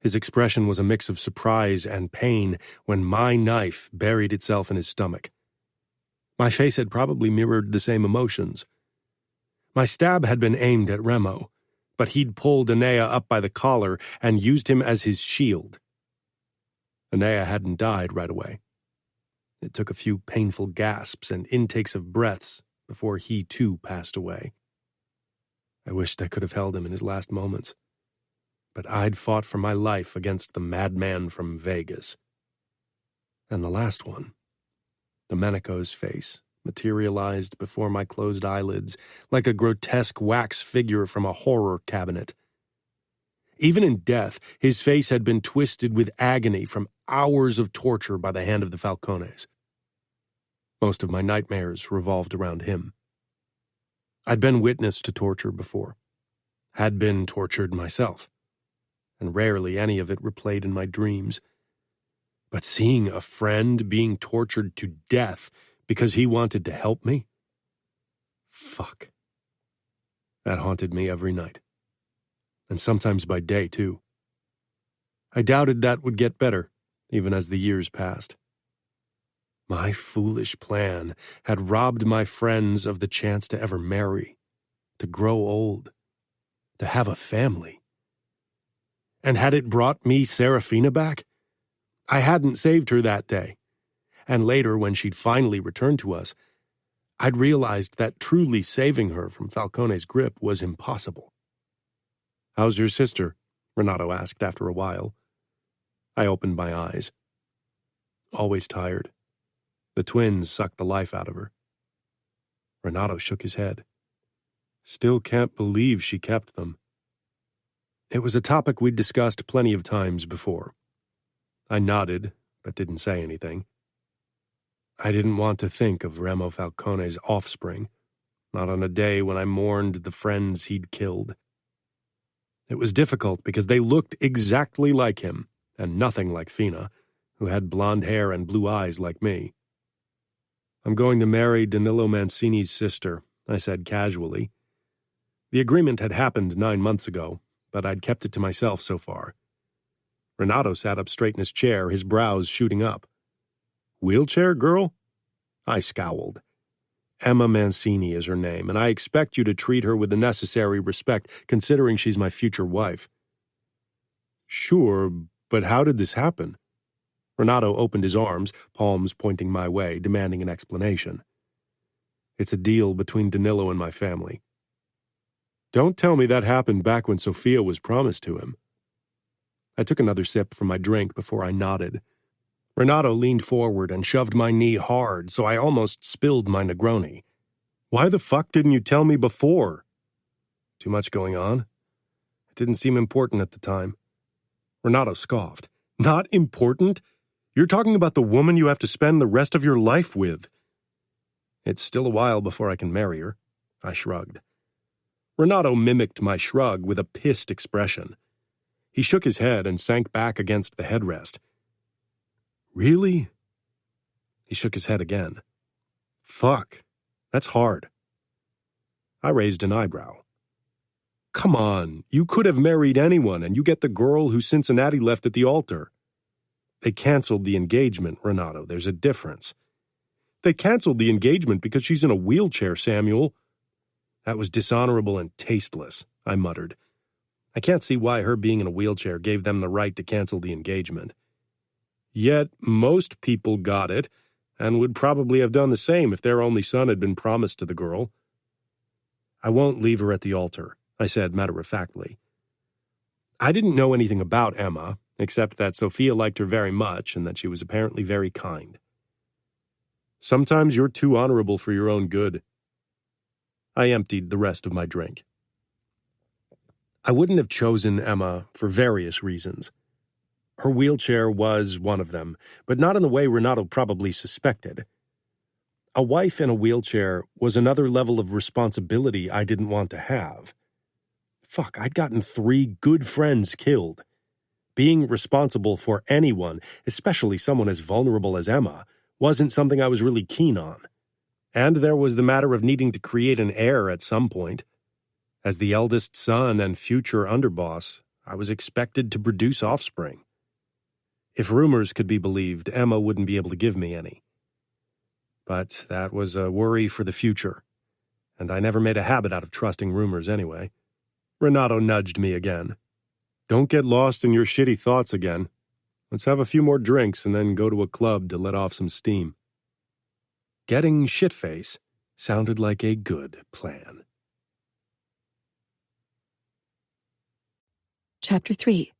His expression was a mix of surprise and pain when my knife buried itself in his stomach. My face had probably mirrored the same emotions. My stab had been aimed at Remo, but he'd pulled Anea up by the collar and used him as his shield. Anea hadn't died right away. It took a few painful gasps and intakes of breaths before he too passed away. I wished I could have held him in his last moments, but I'd fought for my life against the madman from Vegas. And the last one, Domenico's face, materialized before my closed eyelids like a grotesque wax figure from a horror cabinet. Even in death, his face had been twisted with agony from hours of torture by the hand of the Falcones. Most of my nightmares revolved around him. I'd been witness to torture before, had been tortured myself, and rarely any of it replayed in my dreams. But seeing a friend being tortured to death because he wanted to help me? Fuck. That haunted me every night. And sometimes by day, too. I doubted that would get better, even as the years passed. My foolish plan had robbed my friends of the chance to ever marry, to grow old, to have a family. And had it brought me Serafina back? I hadn't saved her that day, and later when she'd finally returned to us, I'd realized that truly saving her from Falcone's grip was impossible. "How's your sister?" Renato asked after a while. I opened my eyes. "Always tired. The twins sucked the life out of her." Renato shook his head. "Still can't believe she kept them." It was a topic we'd discussed plenty of times before. I nodded, but didn't say anything. I didn't want to think of Remo Falcone's offspring, not on a day when I mourned the friends he'd killed. It was difficult because they looked exactly like him, and nothing like Fina, who had blonde hair and blue eyes like me. "I'm going to marry Danilo Mancini's sister," I said casually. The agreement had happened 9 months ago, but I'd kept it to myself so far. Renato sat up straight in his chair, his brows shooting up. "Wheelchair girl?" I scowled. "Emma Mancini is her name, and I expect you to treat her with the necessary respect, considering she's my future wife." "Sure, but how did this happen?" Renato opened his arms, palms pointing my way, demanding an explanation. "It's a deal between Danilo and my family." "Don't tell me that happened back when Sofia was promised to him." I took another sip from my drink before I nodded. Renato leaned forward and shoved my knee hard, so I almost spilled my Negroni. "Why the fuck didn't you tell me before?" "Too much going on. It didn't seem important at the time." Renato scoffed. "Not important? You're talking about the woman you have to spend the rest of your life with." "It's still a while before I can marry her." I shrugged. Renato mimicked my shrug with a pissed expression. He shook his head and sank back against the headrest. "Really?" He shook his head again. "Fuck, that's hard." I raised an eyebrow. "Come on, you could have married anyone, and you get the girl who Cincinnati left at the altar." "They canceled the engagement, Renato. There's a difference." "They canceled the engagement because she's in a wheelchair, Samuel." "That was dishonorable and tasteless," I muttered. I can't see why her being in a wheelchair gave them the right to cancel the engagement. Yet most people got it, and would probably have done the same if their only son had been promised to the girl. "I won't leave her at the altar," I said matter-of-factly. I didn't know anything about Emma, except that Sophia liked her very much and that she was apparently very kind. "Sometimes you're too honorable for your own good." I emptied the rest of my drink. I wouldn't have chosen Emma for various reasons. Her wheelchair was one of them, but not in the way Renato probably suspected. A wife in a wheelchair was another level of responsibility I didn't want to have. Fuck, I'd gotten 3 good friends killed. Being responsible for anyone, especially someone as vulnerable as Emma, wasn't something I was really keen on. And there was the matter of needing to create an heir at some point. As the eldest son and future underboss, I was expected to produce offspring. If rumors could be believed, Emma wouldn't be able to give me any. But that was a worry for the future, and I never made a habit out of trusting rumors anyway. Renato nudged me again. "Don't get lost in your shitty thoughts again. Let's have a few more drinks and then go to a club to let off some steam." Getting shitface sounded like a good plan. Chapter 3.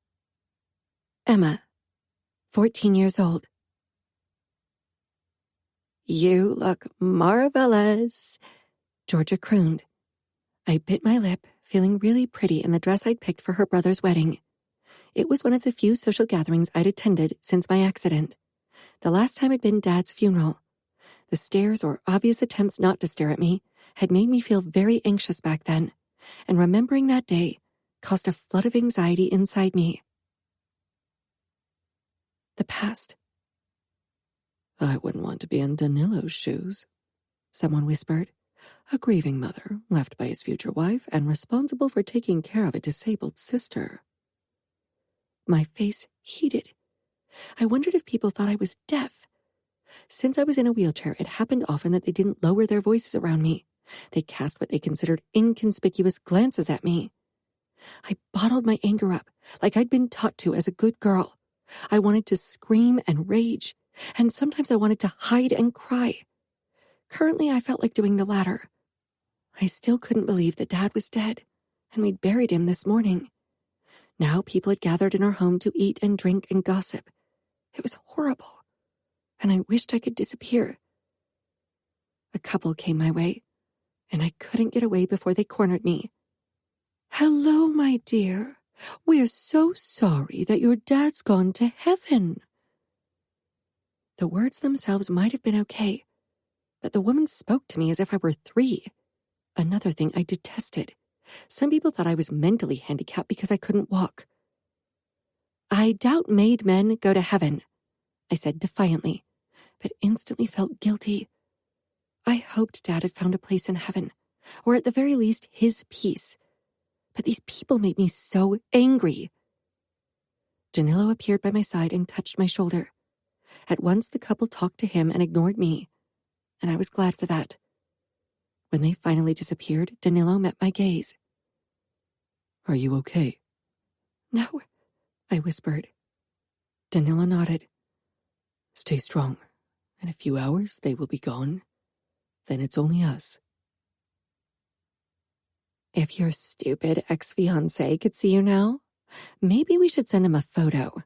Emma, 14 years old. "You look marvelous," Georgia crooned. I bit my lip, feeling really pretty in the dress I'd picked for her brother's wedding. It was one of the few social gatherings I'd attended since my accident. The last time had been Dad's funeral. The stares or obvious attempts not to stare at me had made me feel very anxious back then, and remembering that day caused a flood of anxiety inside me. The past. "I wouldn't want to be in Danilo's shoes," someone whispered. "A grieving mother, left by his future wife, and responsible for taking care of a disabled sister." My face heated. I wondered if people thought I was deaf. Since I was in a wheelchair, it happened often that they didn't lower their voices around me. They cast what they considered inconspicuous glances at me. I bottled my anger up, like I'd been taught to as a good girl. I wanted to scream and rage, and sometimes I wanted to hide and cry. Currently, I felt like doing the latter. I still couldn't believe that Dad was dead, and we'd buried him this morning. Now people had gathered in our home to eat and drink and gossip. It was horrible, and I wished I could disappear. A couple came my way, and I couldn't get away before they cornered me. "Hello, my dear. We're so sorry that your dad's gone to heaven." The words themselves might have been okay, but the woman spoke to me as if I were 3. Another thing I detested. Some people thought I was mentally handicapped because I couldn't walk. "I doubt made men go to heaven," I said defiantly, but instantly felt guilty. I hoped Dad had found a place in heaven, or at the very least his peace. But these people made me so angry. Danilo appeared by my side and touched my shoulder. At once the couple talked to him and ignored me, and I was glad for that. When they finally disappeared, Danilo met my gaze. Are you okay? "No," I whispered. Danilo nodded. Stay strong. In a few hours, they will be gone. Then it's only us. "If your stupid ex-fiancé could see you now, maybe we should send him a photo."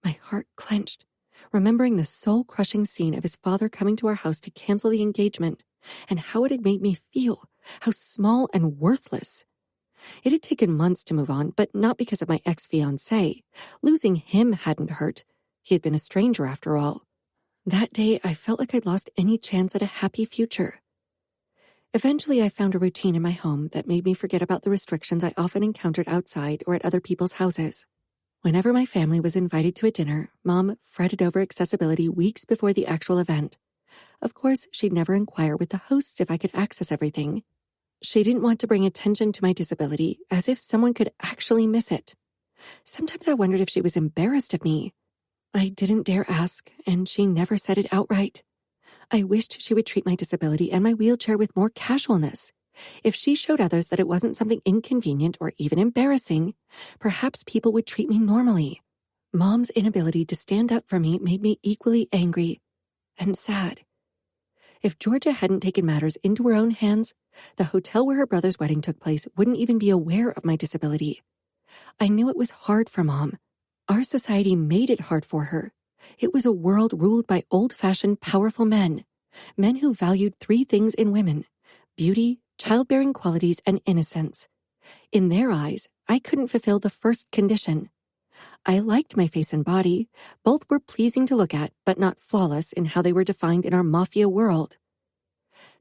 My heart clenched, remembering the soul-crushing scene of his father coming to our house to cancel the engagement, and how it had made me feel, how small and worthless. It had taken months to move on, but not because of my ex-fiancé. Losing him hadn't hurt. He had been a stranger after all. That day, I felt like I'd lost any chance at a happy future. Eventually, I found a routine in my home that made me forget about the restrictions I often encountered outside or at other people's houses. Whenever my family was invited to a dinner, Mom fretted over accessibility weeks before the actual event. Of course, she'd never inquire with the hosts if I could access everything. She didn't want to bring attention to my disability, as if someone could actually miss it. Sometimes I wondered if she was embarrassed of me. I didn't dare ask, and she never said it outright. I wished she would treat my disability and my wheelchair with more casualness. If she showed others that it wasn't something inconvenient or even embarrassing, perhaps people would treat me normally. Mom's inability to stand up for me made me equally angry and sad. If Georgia hadn't taken matters into her own hands, the hotel where her brother's wedding took place wouldn't even be aware of my disability. I knew it was hard for Mom. Our society made it hard for her. It was a world ruled by old-fashioned, powerful men. Men who valued 3 things in women: beauty, childbearing qualities, and innocence. In their eyes, I couldn't fulfill the first condition. I liked my face and body. Both were pleasing to look at, but not flawless in how they were defined in our Mafia world.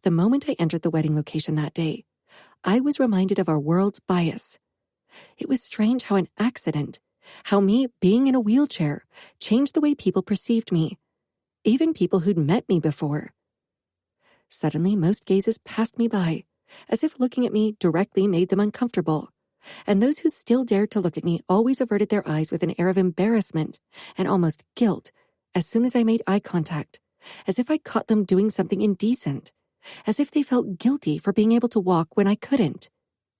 The moment I entered the wedding location that day, I was reminded of our world's bias. It was strange how an accident, how me being in a wheelchair, changed the way people perceived me, even people who'd met me before. Suddenly, most gazes passed me by, as if looking at me directly made them uncomfortable, and those who still dared to look at me always averted their eyes with an air of embarrassment and almost guilt as soon as I made eye contact, as if I caught them doing something indecent, as if they felt guilty for being able to walk when I couldn't.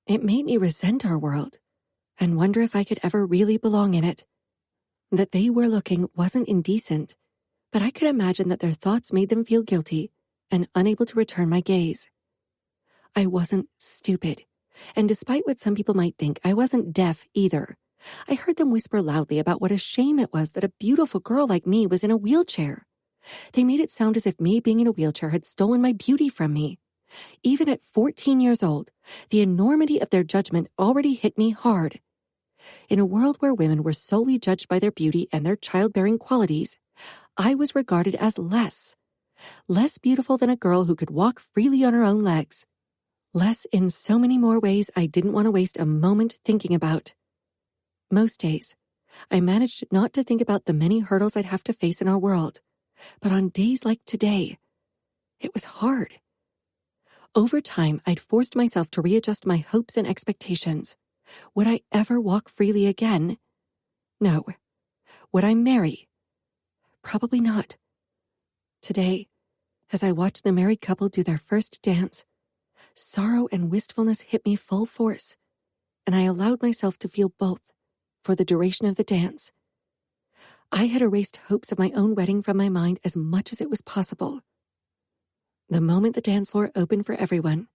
It made me resent our world and wonder if I could ever really belong in it. That they were looking wasn't indecent, but I could imagine that their thoughts made them feel guilty and unable to return my gaze. I wasn't stupid, and despite what some people might think, I wasn't deaf either. I heard them whisper loudly about what a shame it was that a beautiful girl like me was in a wheelchair. They made it sound as if me being in a wheelchair had stolen my beauty from me. Even at 14 years old, the enormity of their judgment already hit me hard. In a world where women were solely judged by their beauty and their childbearing qualities, I was regarded as less beautiful than a girl who could walk freely on her own legs. Less in so many more ways I didn't want to waste a moment thinking about. Most days, I managed not to think about the many hurdles I'd have to face in our world, but on days like today, it was hard. Over time, I'd forced myself to readjust my hopes and expectations. Would I ever walk freely again? No. Would I marry? Probably not. Today, as I watched the married couple do their first dance, sorrow and wistfulness hit me full force, and I allowed myself to feel both for the duration of the dance. I had erased hopes of my own wedding from my mind as much as it was possible. The moment the dance floor opened for everyone,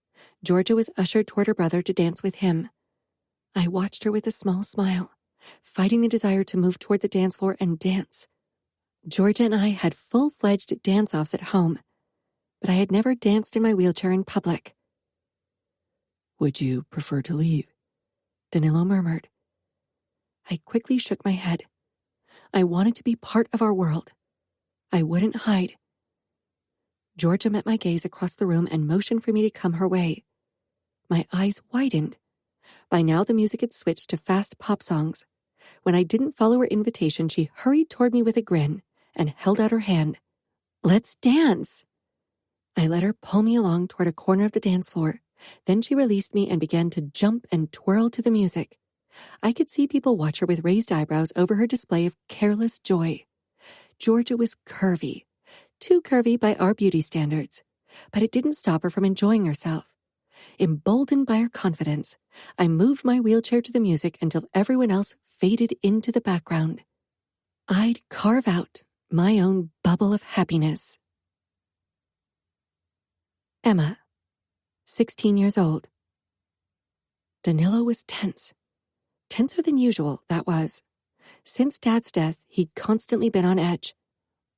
Georgia was ushered toward her brother to dance with him. I watched her with a small smile, fighting the desire to move toward the dance floor and dance. Georgia and I had full-fledged dance-offs at home, but I had never danced in my wheelchair in public. Would you prefer to leave? Danilo murmured. I quickly shook my head. I wanted to be part of our world. I wouldn't hide. Georgia met my gaze across the room and motioned for me to come her way. My eyes widened. By now the music had switched to fast pop songs. When I didn't follow her invitation, she hurried toward me with a grin and held out her hand. Let's dance! I let her pull me along toward a corner of the dance floor. Then she released me and began to jump and twirl to the music. I could see people watch her with raised eyebrows over her display of careless joy. Georgia was curvy, too curvy by our beauty standards, but it didn't stop her from enjoying herself. Emboldened by her confidence, I moved my wheelchair to the music until everyone else faded into the background. I'd carve out my own bubble of happiness. Emma, 16 years old. Danilo was tense. Tenser than usual, that was. Since Dad's death, he'd constantly been on edge.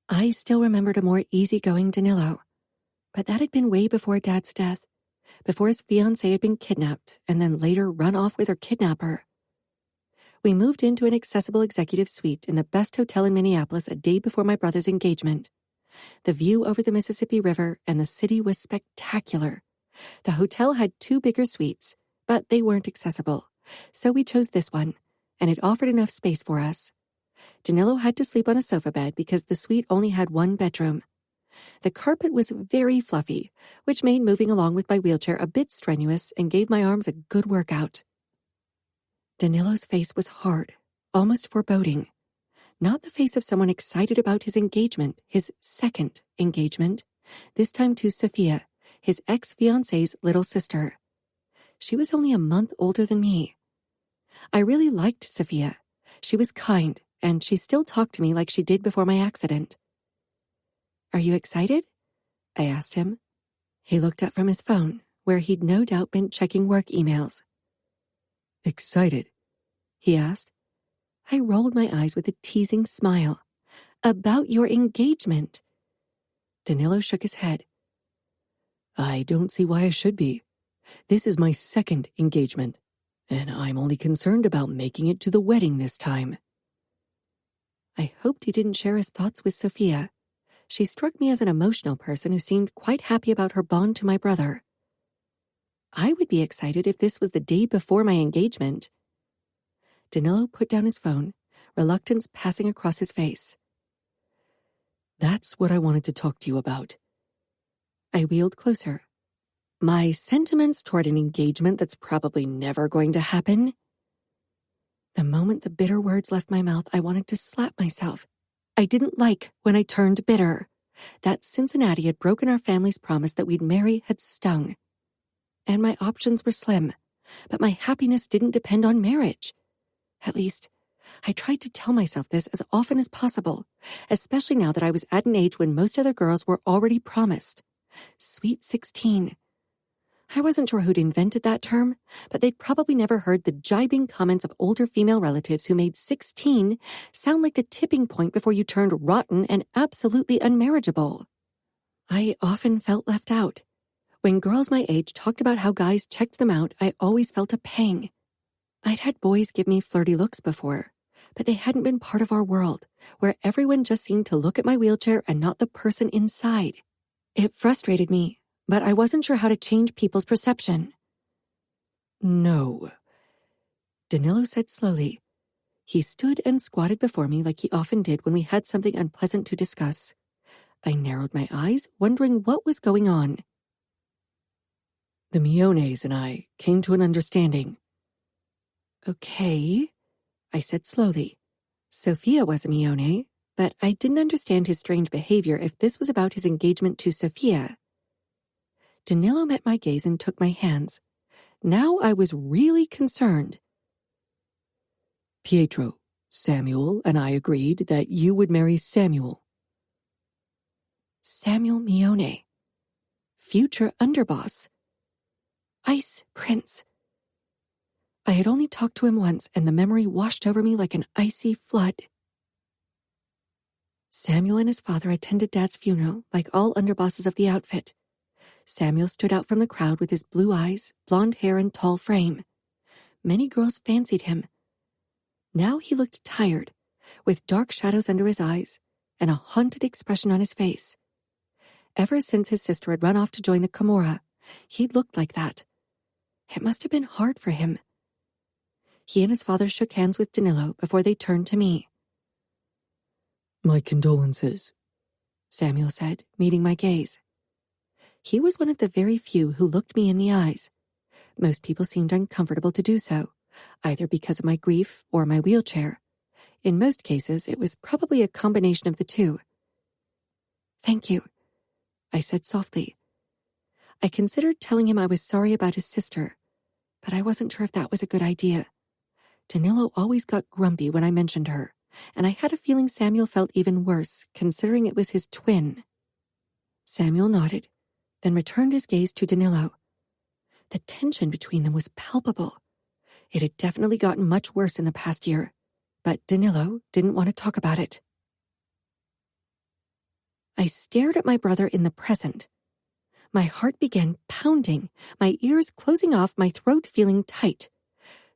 I still remembered a more easygoing Danilo, but that had been way before Dad's death, before his fiancée had been kidnapped and then later run off with her kidnapper. We moved into an accessible executive suite in the best hotel in Minneapolis a day before my brother's engagement. The view over the Mississippi River and the city was spectacular. The hotel had 2 bigger suites, but they weren't accessible, so we chose this one, and it offered enough space for us. Danilo had to sleep on a sofa bed because the suite only had 1 bedroom. The carpet was very fluffy, which made moving along with my wheelchair a bit strenuous and gave my arms a good workout. Danilo's face was hard, almost foreboding. Not the face of someone excited about his engagement, his second engagement, this time to Sophia, his ex-fiancée's little sister. She was only a month older than me. I really liked Sophia. She was kind, and she still talked to me like she did before my accident. Are you excited? I asked him. He looked up from his phone, where he'd no doubt been checking work emails. Excited? He asked. I rolled my eyes with a teasing smile. About your engagement. Danilo shook his head. I don't see why I should be. This is my second engagement, and I'm only concerned about making it to the wedding this time. I hoped he didn't share his thoughts with Sophia. She struck me as an emotional person who seemed quite happy about her bond to my brother. I would be excited if this was the day before my engagement. Danilo put down his phone, reluctance passing across his face. That's what I wanted to talk to you about. I wheeled closer. My sentiments toward an engagement that's probably never going to happen? The moment the bitter words left my mouth, I wanted to slap myself. I didn't like when I turned bitter. That Cincinnati had broken our family's promise that we'd marry had stung. And my options were slim, but my happiness didn't depend on marriage. At least, I tried to tell myself this as often as possible, especially now that I was at an age when most other girls were already promised. Sweet 16. I wasn't sure who'd invented that term, but they'd probably never heard the jibing comments of older female relatives who made 16 sound like the tipping point before you turned rotten and absolutely unmarriageable. I often felt left out. When girls my age talked about how guys checked them out, I always felt a pang. I'd had boys give me flirty looks before, but they hadn't been part of our world, where everyone just seemed to look at my wheelchair and not the person inside. It frustrated me, but I wasn't sure how to change people's perception. No, Danilo said slowly. He stood and squatted before me like he often did when we had something unpleasant to discuss. I narrowed my eyes, wondering what was going on. The Miones and I came to an understanding. Okay, I said slowly. Sophia was a Mione, but I didn't understand his strange behavior if this was about his engagement to Sophia. Danilo met my gaze and took my hands. Now I was really concerned. Pietro, Samuel, and I agreed that you would marry Samuel. Samuel Mione. future underboss. Ice Prince. I had only talked to him once, and the memory washed over me like an icy flood. Samuel and his father attended Dad's funeral like all underbosses of the outfit. Samuel stood out from the crowd with his blue eyes, blonde hair, and tall frame. Many girls fancied him. Now he looked tired, with dark shadows under his eyes and a haunted expression on his face. Ever since his sister had run off to join the Camorra, he'd looked like that. It must have been hard for him. He and his father shook hands with Danilo before they turned to me. My condolences, Samuel said, meeting my gaze. He was one of the very few who looked me in the eyes. Most people seemed uncomfortable to do so, either because of my grief or my wheelchair. In most cases, it was probably a combination of the two. Thank you, I said softly. I considered telling him I was sorry about his sister, but I wasn't sure if that was a good idea. Danilo always got grumpy when I mentioned her, and I had a feeling Samuel felt even worse, considering it was his twin. Samuel nodded, then returned his gaze to Danilo. The tension between them was palpable. It had definitely gotten much worse in the past year, but Danilo didn't want to talk about it. I stared at my brother in the present. My heart began pounding, my ears closing off, my throat feeling tight.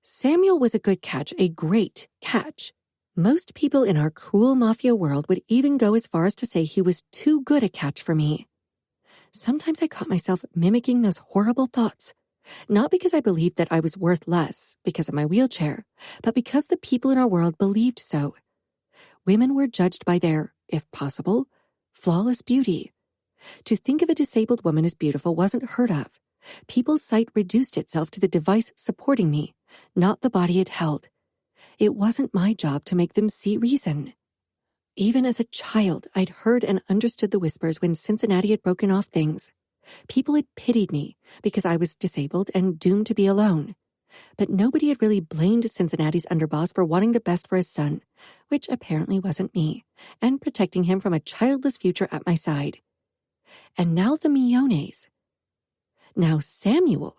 Samuel was a good catch, a great catch. Most people in our cruel Mafia world would even go as far as to say he was too good a catch for me. Sometimes I caught myself mimicking those horrible thoughts, not because I believed that I was worth less because of my wheelchair, but because the people in our world believed so. Women were judged by their, if possible, flawless beauty. To think of a disabled woman as beautiful wasn't heard of. People's sight reduced itself to the device supporting me, not the body it held. It wasn't my job to make them see reason. Even as a child, I'd heard and understood the whispers when Cincinnati had broken off things. People had pitied me because I was disabled and doomed to be alone. But nobody had really blamed Cincinnati's underboss for wanting the best for his son, which apparently wasn't me, and protecting him from a childless future at my side. And now the Miones. Now Samuel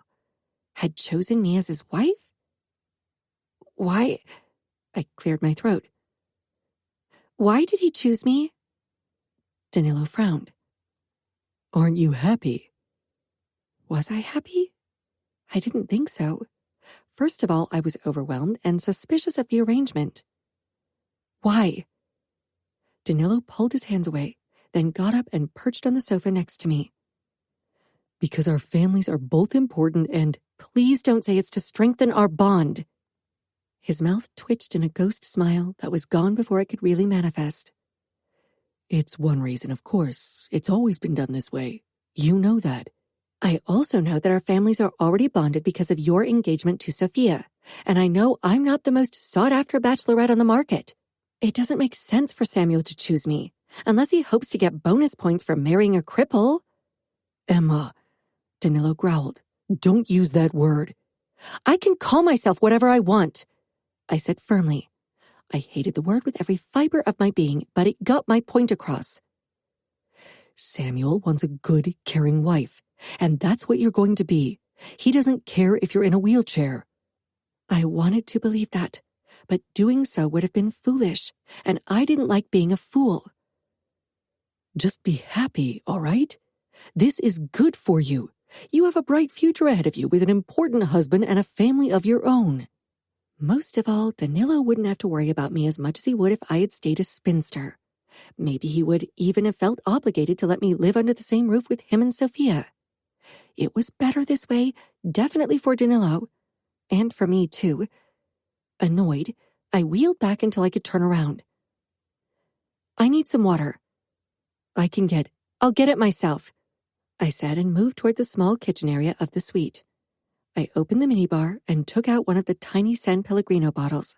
had chosen me as his wife? Why? I cleared my throat. Why did he choose me? Danilo frowned. Aren't you happy? Was I happy? I didn't think so. First of all, I was overwhelmed and suspicious of the arrangement. Why? Danilo pulled his hands away, then got up and perched on the sofa next to me. Because our families are both important and please don't say it's to strengthen our bond. His mouth twitched in a ghost smile that was gone before it could really manifest. It's one reason, of course. It's always been done this way. You know that. I also know that our families are already bonded because of your engagement to Sophia, and I know I'm not the most sought-after bachelorette on the market. It doesn't make sense for Samuel to choose me, unless he hopes to get bonus points for marrying a cripple. Emma, Danilo growled. Don't use that word. I can call myself whatever I want, I said firmly. I hated the word with every fiber of my being, but it got my point across. Samuel wants a good, caring wife, and that's what you're going to be. He doesn't care if you're in a wheelchair. I wanted to believe that, but doing so would have been foolish, and I didn't like being a fool. Just be happy, all right? This is good for you. You have a bright future ahead of you with an important husband and a family of your own. Most of all, Danilo wouldn't have to worry about me as much as he would if I had stayed a spinster. Maybe he would even have felt obligated to let me live under the same roof with him and Sophia. It was better this way, definitely for Danilo, and for me too. Annoyed, I wheeled back until I could turn around. I need some water. I'll get it myself, I said and moved toward the small kitchen area of the suite. I opened the minibar and took out one of the tiny San Pellegrino bottles.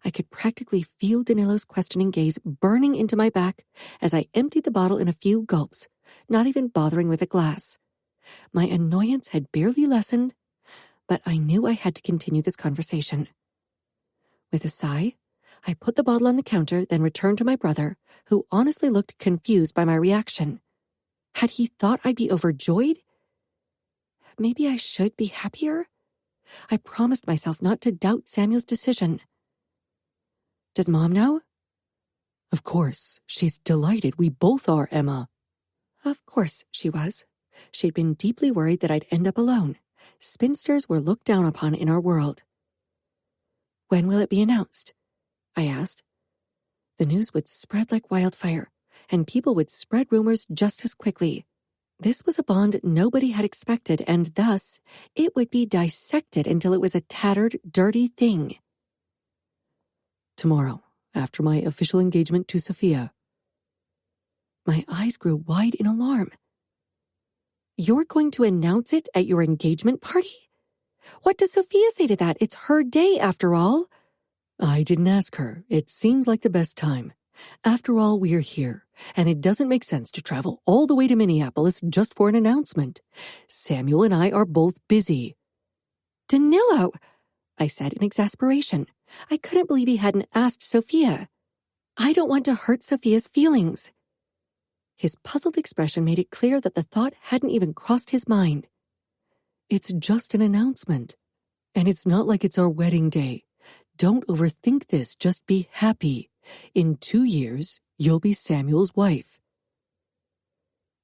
I could practically feel Danilo's questioning gaze burning into my back as I emptied the bottle in a few gulps, not even bothering with a glass. My annoyance had barely lessened, but I knew I had to continue this conversation. With a sigh, I put the bottle on the counter, then returned to my brother, who honestly looked confused by my reaction. Had he thought I'd be overjoyed? Maybe I should be happier? I promised myself not to doubt Samuel's decision. Does Mom know? Of course, she's delighted. We both are, Emma. Of course she was. She'd been deeply worried that I'd end up alone. Spinsters were looked down upon in our world. When will it be announced? I asked. The news would spread like wildfire, and people would spread rumors just as quickly. This was a bond nobody had expected, and thus it would be dissected until it was a tattered, dirty thing. Tomorrow, after my official engagement to Sophia. My eyes grew wide in alarm. You're going to announce it at your engagement party? What does Sophia say to that? It's her day, after all. I didn't ask her. It seems like the best time. After all, we're here, and it doesn't make sense to travel all the way to Minneapolis just for an announcement. Samuel and I are both busy. Danilo, I said in exasperation. I couldn't believe he hadn't asked Sophia. I don't want to hurt Sophia's feelings. His puzzled expression made it clear that the thought hadn't even crossed his mind. It's just an announcement. And it's not like it's our wedding day. Don't overthink this. Just be happy. In 2 years, you'll be Samuel's wife.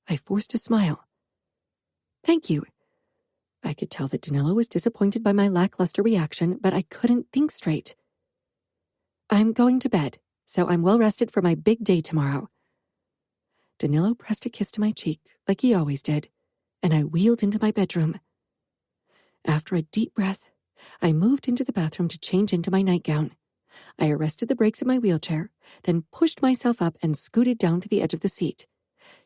I forced a smile. Thank you. I could tell that Danilo was disappointed by my lackluster reaction, but I couldn't think straight. I'm going to bed, so I'm well rested for my big day tomorrow. Danilo pressed a kiss to my cheek, like he always did, and I wheeled into my bedroom. After a deep breath, I moved into the bathroom to change into my nightgown. I arrested the brakes of my wheelchair, then pushed myself up and scooted down to the edge of the seat.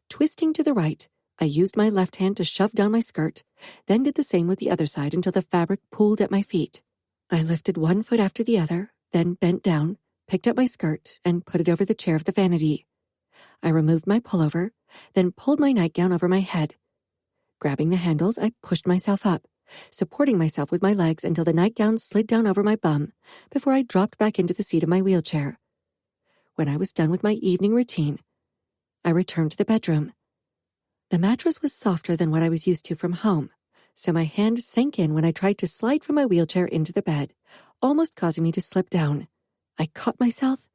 Twisting to the right, I used my left hand to shove down my skirt, then did the same with the other side until the fabric pooled at my feet. I lifted one foot after the other, then bent down, picked up my skirt, and put it over the chair of the vanity. I removed my pullover, then pulled my nightgown over my head. Grabbing the handles, I pushed myself up, supporting myself with my legs until the nightgown slid down over my bum before I dropped back into the seat of my wheelchair. When I was done with my evening routine, I returned to the bedroom. The mattress was softer than what I was used to from home, so my hand sank in when I tried to slide from my wheelchair into the bed, almost causing me to slip down. I caught myself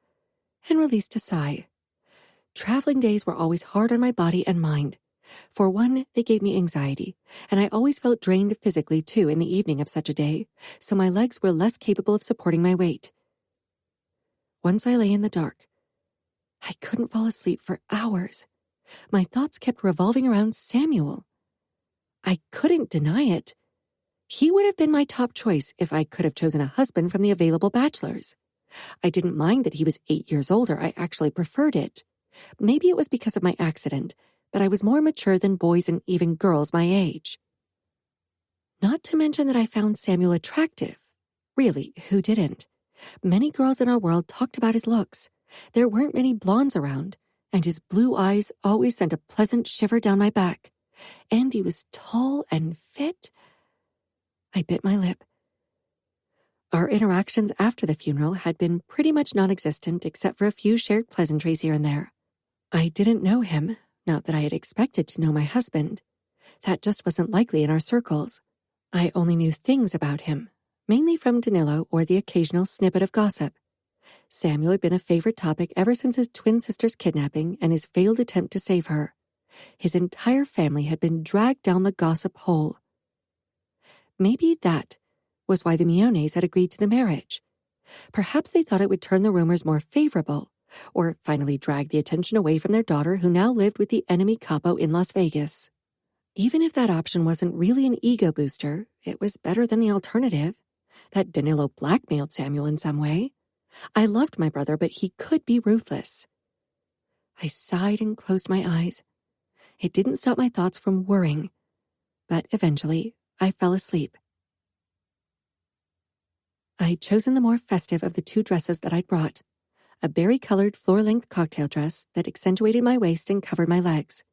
and released a sigh. Traveling days were always hard on my body and mind. For one, they gave me anxiety, and I always felt drained physically, too, in the evening of such a day, so my legs were less capable of supporting my weight. Once I lay in the dark, I couldn't fall asleep for hours. My thoughts kept revolving around Samuel. I couldn't deny it. He would have been my top choice if I could have chosen a husband from the available bachelors. I didn't mind that he was 8 years older. I actually preferred it. Maybe it was because of my accident, but I was more mature than boys and even girls my age. Not to mention that I found Samuel attractive. Really, who didn't? Many girls in our world talked about his looks. There weren't many blondes around, and his blue eyes always sent a pleasant shiver down my back. And he was tall and fit. I bit my lip. Our interactions after the funeral had been pretty much non-existent except for a few shared pleasantries here and there. I didn't know him, not that I had expected to know my husband. That just wasn't likely in our circles. I only knew things about him, mainly from Danilo or the occasional snippet of gossip. Samuel had been a favorite topic ever since his twin sister's kidnapping and his failed attempt to save her. His entire family had been dragged down the gossip hole. Maybe that was why the Miones had agreed to the marriage. Perhaps they thought it would turn the rumors more favorable, or finally drag the attention away from their daughter who now lived with the enemy capo in Las Vegas. Even if that option wasn't really an ego booster, it was better than the alternative, that Danilo blackmailed Samuel in some way. I loved my brother, but he could be ruthless. I sighed and closed my eyes. It didn't stop my thoughts from worrying, but eventually I fell asleep. I'd chosen the more festive of the 2 dresses that I'd brought, a berry-colored floor-length cocktail dress that accentuated my waist and covered my legs.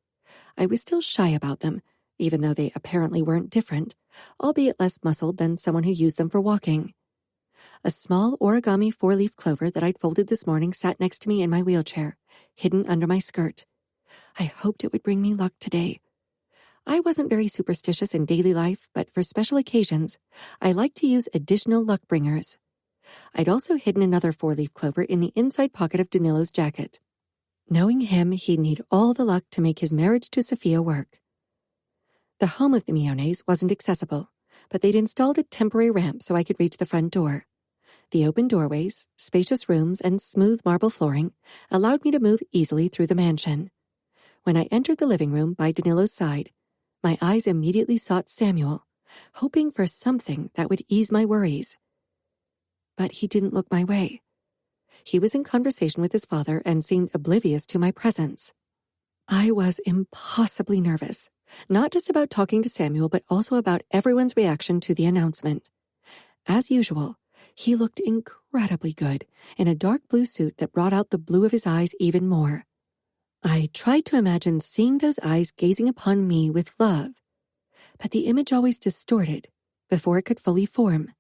I was still shy about them, even though they apparently weren't different, albeit less muscled than someone who used them for walking. A small origami 4-leaf clover that I'd folded this morning sat next to me in my wheelchair, hidden under my skirt. I hoped it would bring me luck today. I wasn't very superstitious in daily life, but for special occasions, I liked to use additional luck bringers. I'd also hidden another 4-leaf clover in the inside pocket of Danilo's jacket. Knowing him, he'd need all the luck to make his marriage to Sophia work. The home of the Miones wasn't accessible, but they'd installed a temporary ramp so I could reach the front door. The open doorways, spacious rooms, and smooth marble flooring allowed me to move easily through the mansion. When I entered the living room by Danilo's side, my eyes immediately sought Samuel, hoping for something that would ease my worries. But he didn't look my way. He was in conversation with his father and seemed oblivious to my presence. I was impossibly nervous, not just about talking to Samuel, but also about everyone's reaction to the announcement. As usual, he looked incredibly good in a dark blue suit that brought out the blue of his eyes even more. I tried to imagine seeing those eyes gazing upon me with love, but the image always distorted before it could fully form.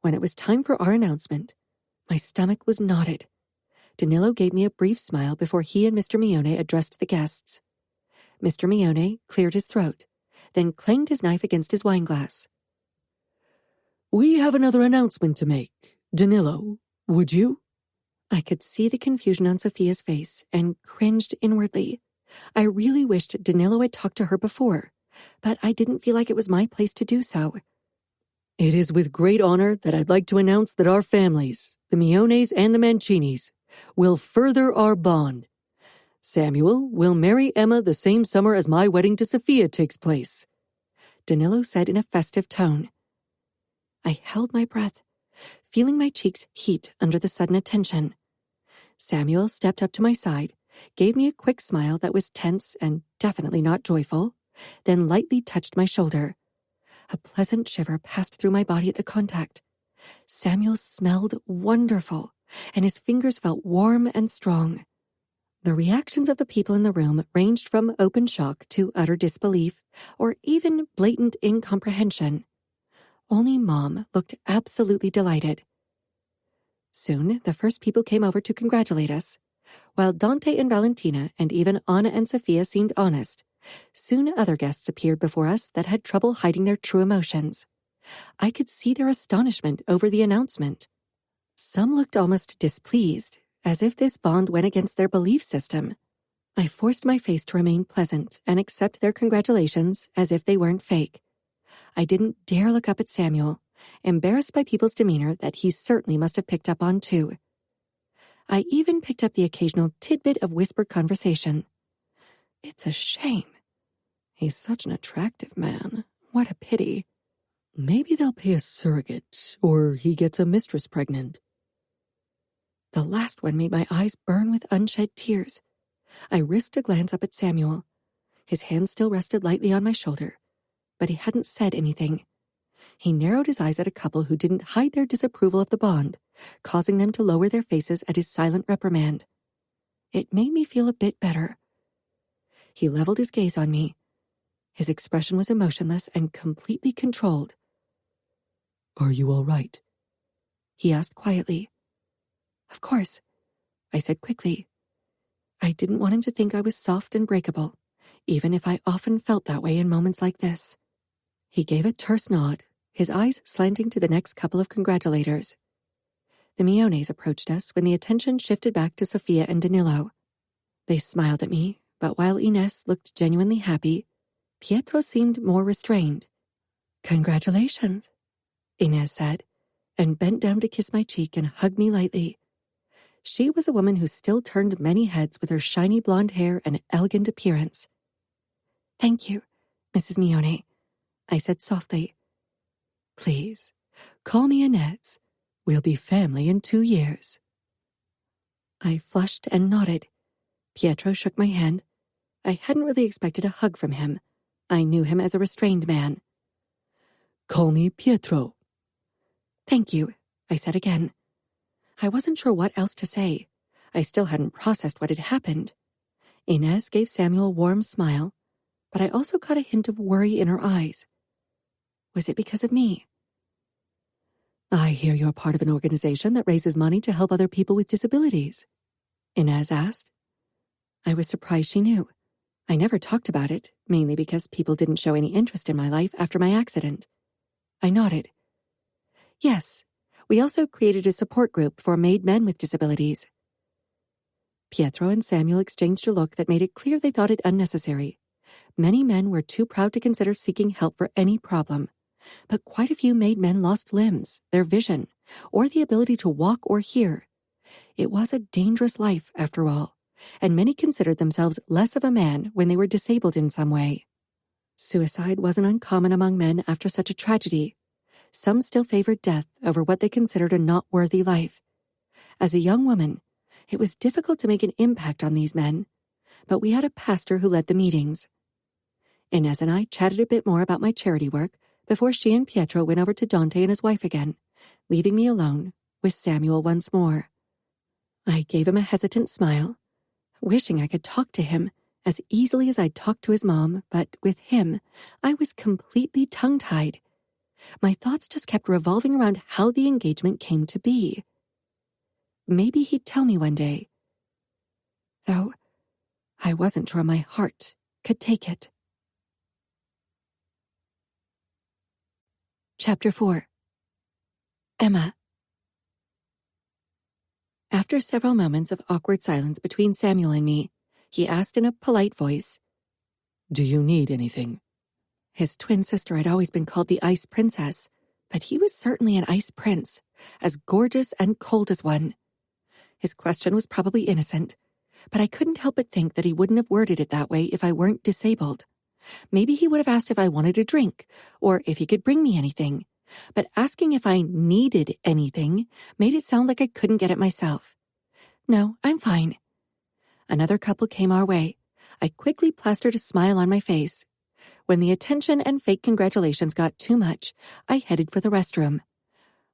When it was time for our announcement, my stomach was knotted. Danilo gave me a brief smile before he and Mr. Mione addressed the guests. Mr. Mione cleared his throat, then clanged his knife against his wineglass. We have another announcement to make. Danilo, would you? I could see the confusion on Sophia's face and cringed inwardly. I really wished Danilo had talked to her before, but I didn't feel like it was my place to do so. It is with great honor that I'd like to announce that our families, the Miones and the Mancinis, will further our bond. Samuel will marry Emma the same summer as my wedding to Sophia takes place, Danilo said in a festive tone. I held my breath, feeling my cheeks heat under the sudden attention. Samuel stepped up to my side, gave me a quick smile that was tense and definitely not joyful, then lightly touched my shoulder. A pleasant shiver passed through my body at the contact. Samuel smelled wonderful, and his fingers felt warm and strong. The reactions of the people in the room ranged from open shock to utter disbelief, or even blatant incomprehension. Only Mom looked absolutely delighted. Soon, the first people came over to congratulate us. While Dante and Valentina and even Anna and Sophia seemed honest, soon other guests appeared before us that had trouble hiding their true emotions. I could see their astonishment over the announcement. Some looked almost displeased, as if this bond went against their belief system. I forced my face to remain pleasant and accept their congratulations as if they weren't fake. I didn't dare look up at Samuel, embarrassed by people's demeanor that he certainly must have picked up on too. I even picked up the occasional tidbit of whispered conversation. It's a shame. He's such an attractive man. What a pity. Maybe they'll pay a surrogate, or he gets a mistress pregnant. The last one made my eyes burn with unshed tears. I risked a glance up at Samuel. His hand still rested lightly on my shoulder, but he hadn't said anything. He narrowed his eyes at a couple who didn't hide their disapproval of the bond, causing them to lower their faces at his silent reprimand. It made me feel a bit better. He leveled his gaze on me. His expression was emotionless and completely controlled. Are you all right? He asked quietly. Of course, I said quickly. I didn't want him to think I was soft and breakable, even if I often felt that way in moments like this. He gave a terse nod, his eyes slanting to the next couple of congratulators. The Miones approached us when the attention shifted back to Sophia and Danilo. They smiled at me, but while Ines looked genuinely happy, Pietro seemed more restrained. Congratulations, Ines said, and bent down to kiss my cheek and hug me lightly. She was a woman who still turned many heads with her shiny blonde hair and elegant appearance. Thank you, Mrs. Mione, I said softly. Please, call me Inez. We'll be family in 2 years. I flushed and nodded. Pietro shook my hand. I hadn't really expected a hug from him. I knew him as a restrained man. Call me Pietro. Thank you, I said again. I wasn't sure what else to say. I still hadn't processed what had happened. Inez gave Samuel a warm smile, but I also caught a hint of worry in her eyes. Was it because of me? I hear you're part of an organization that raises money to help other people with disabilities, Inez asked. I was surprised she knew. I never talked about it, mainly because people didn't show any interest in my life after my accident. I nodded. Yes, we also created a support group for made men with disabilities. Pietro and Samuel exchanged a look that made it clear they thought it unnecessary. Many men were too proud to consider seeking help for any problem, but quite a few made men lost limbs, their vision, or the ability to walk or hear. It was a dangerous life, after all, and many considered themselves less of a man when they were disabled in some way. Suicide wasn't uncommon among men after such a tragedy. Some still favored death over what they considered a not worthy life. As a young woman, it was difficult to make an impact on these men, but we had a pastor who led the meetings. Inez and I chatted a bit more about my charity work before she and Pietro went over to Dante and his wife again, leaving me alone with Samuel once more. I gave him a hesitant smile, wishing I could talk to him as easily as I'd talked to his mom, but with him, I was completely tongue-tied. My thoughts just kept revolving around how the engagement came to be. Maybe he'd tell me one day. Though, I wasn't sure my heart could take it. Chapter 4. Emma. After several moments of awkward silence between Samuel and me, he asked in a polite voice, Do you need anything? His twin sister had always been called the Ice Princess, but he was certainly an ice prince, as gorgeous and cold as one. His question was probably innocent, but I couldn't help but think that he wouldn't have worded it that way if I weren't disabled. Maybe he would have asked if I wanted a drink, or if he could bring me anything, but asking if I needed anything made it sound like I couldn't get it myself. No, I'm fine. Another couple came our way. I quickly plastered a smile on my face. When the attention and fake congratulations got too much, I headed for the restroom.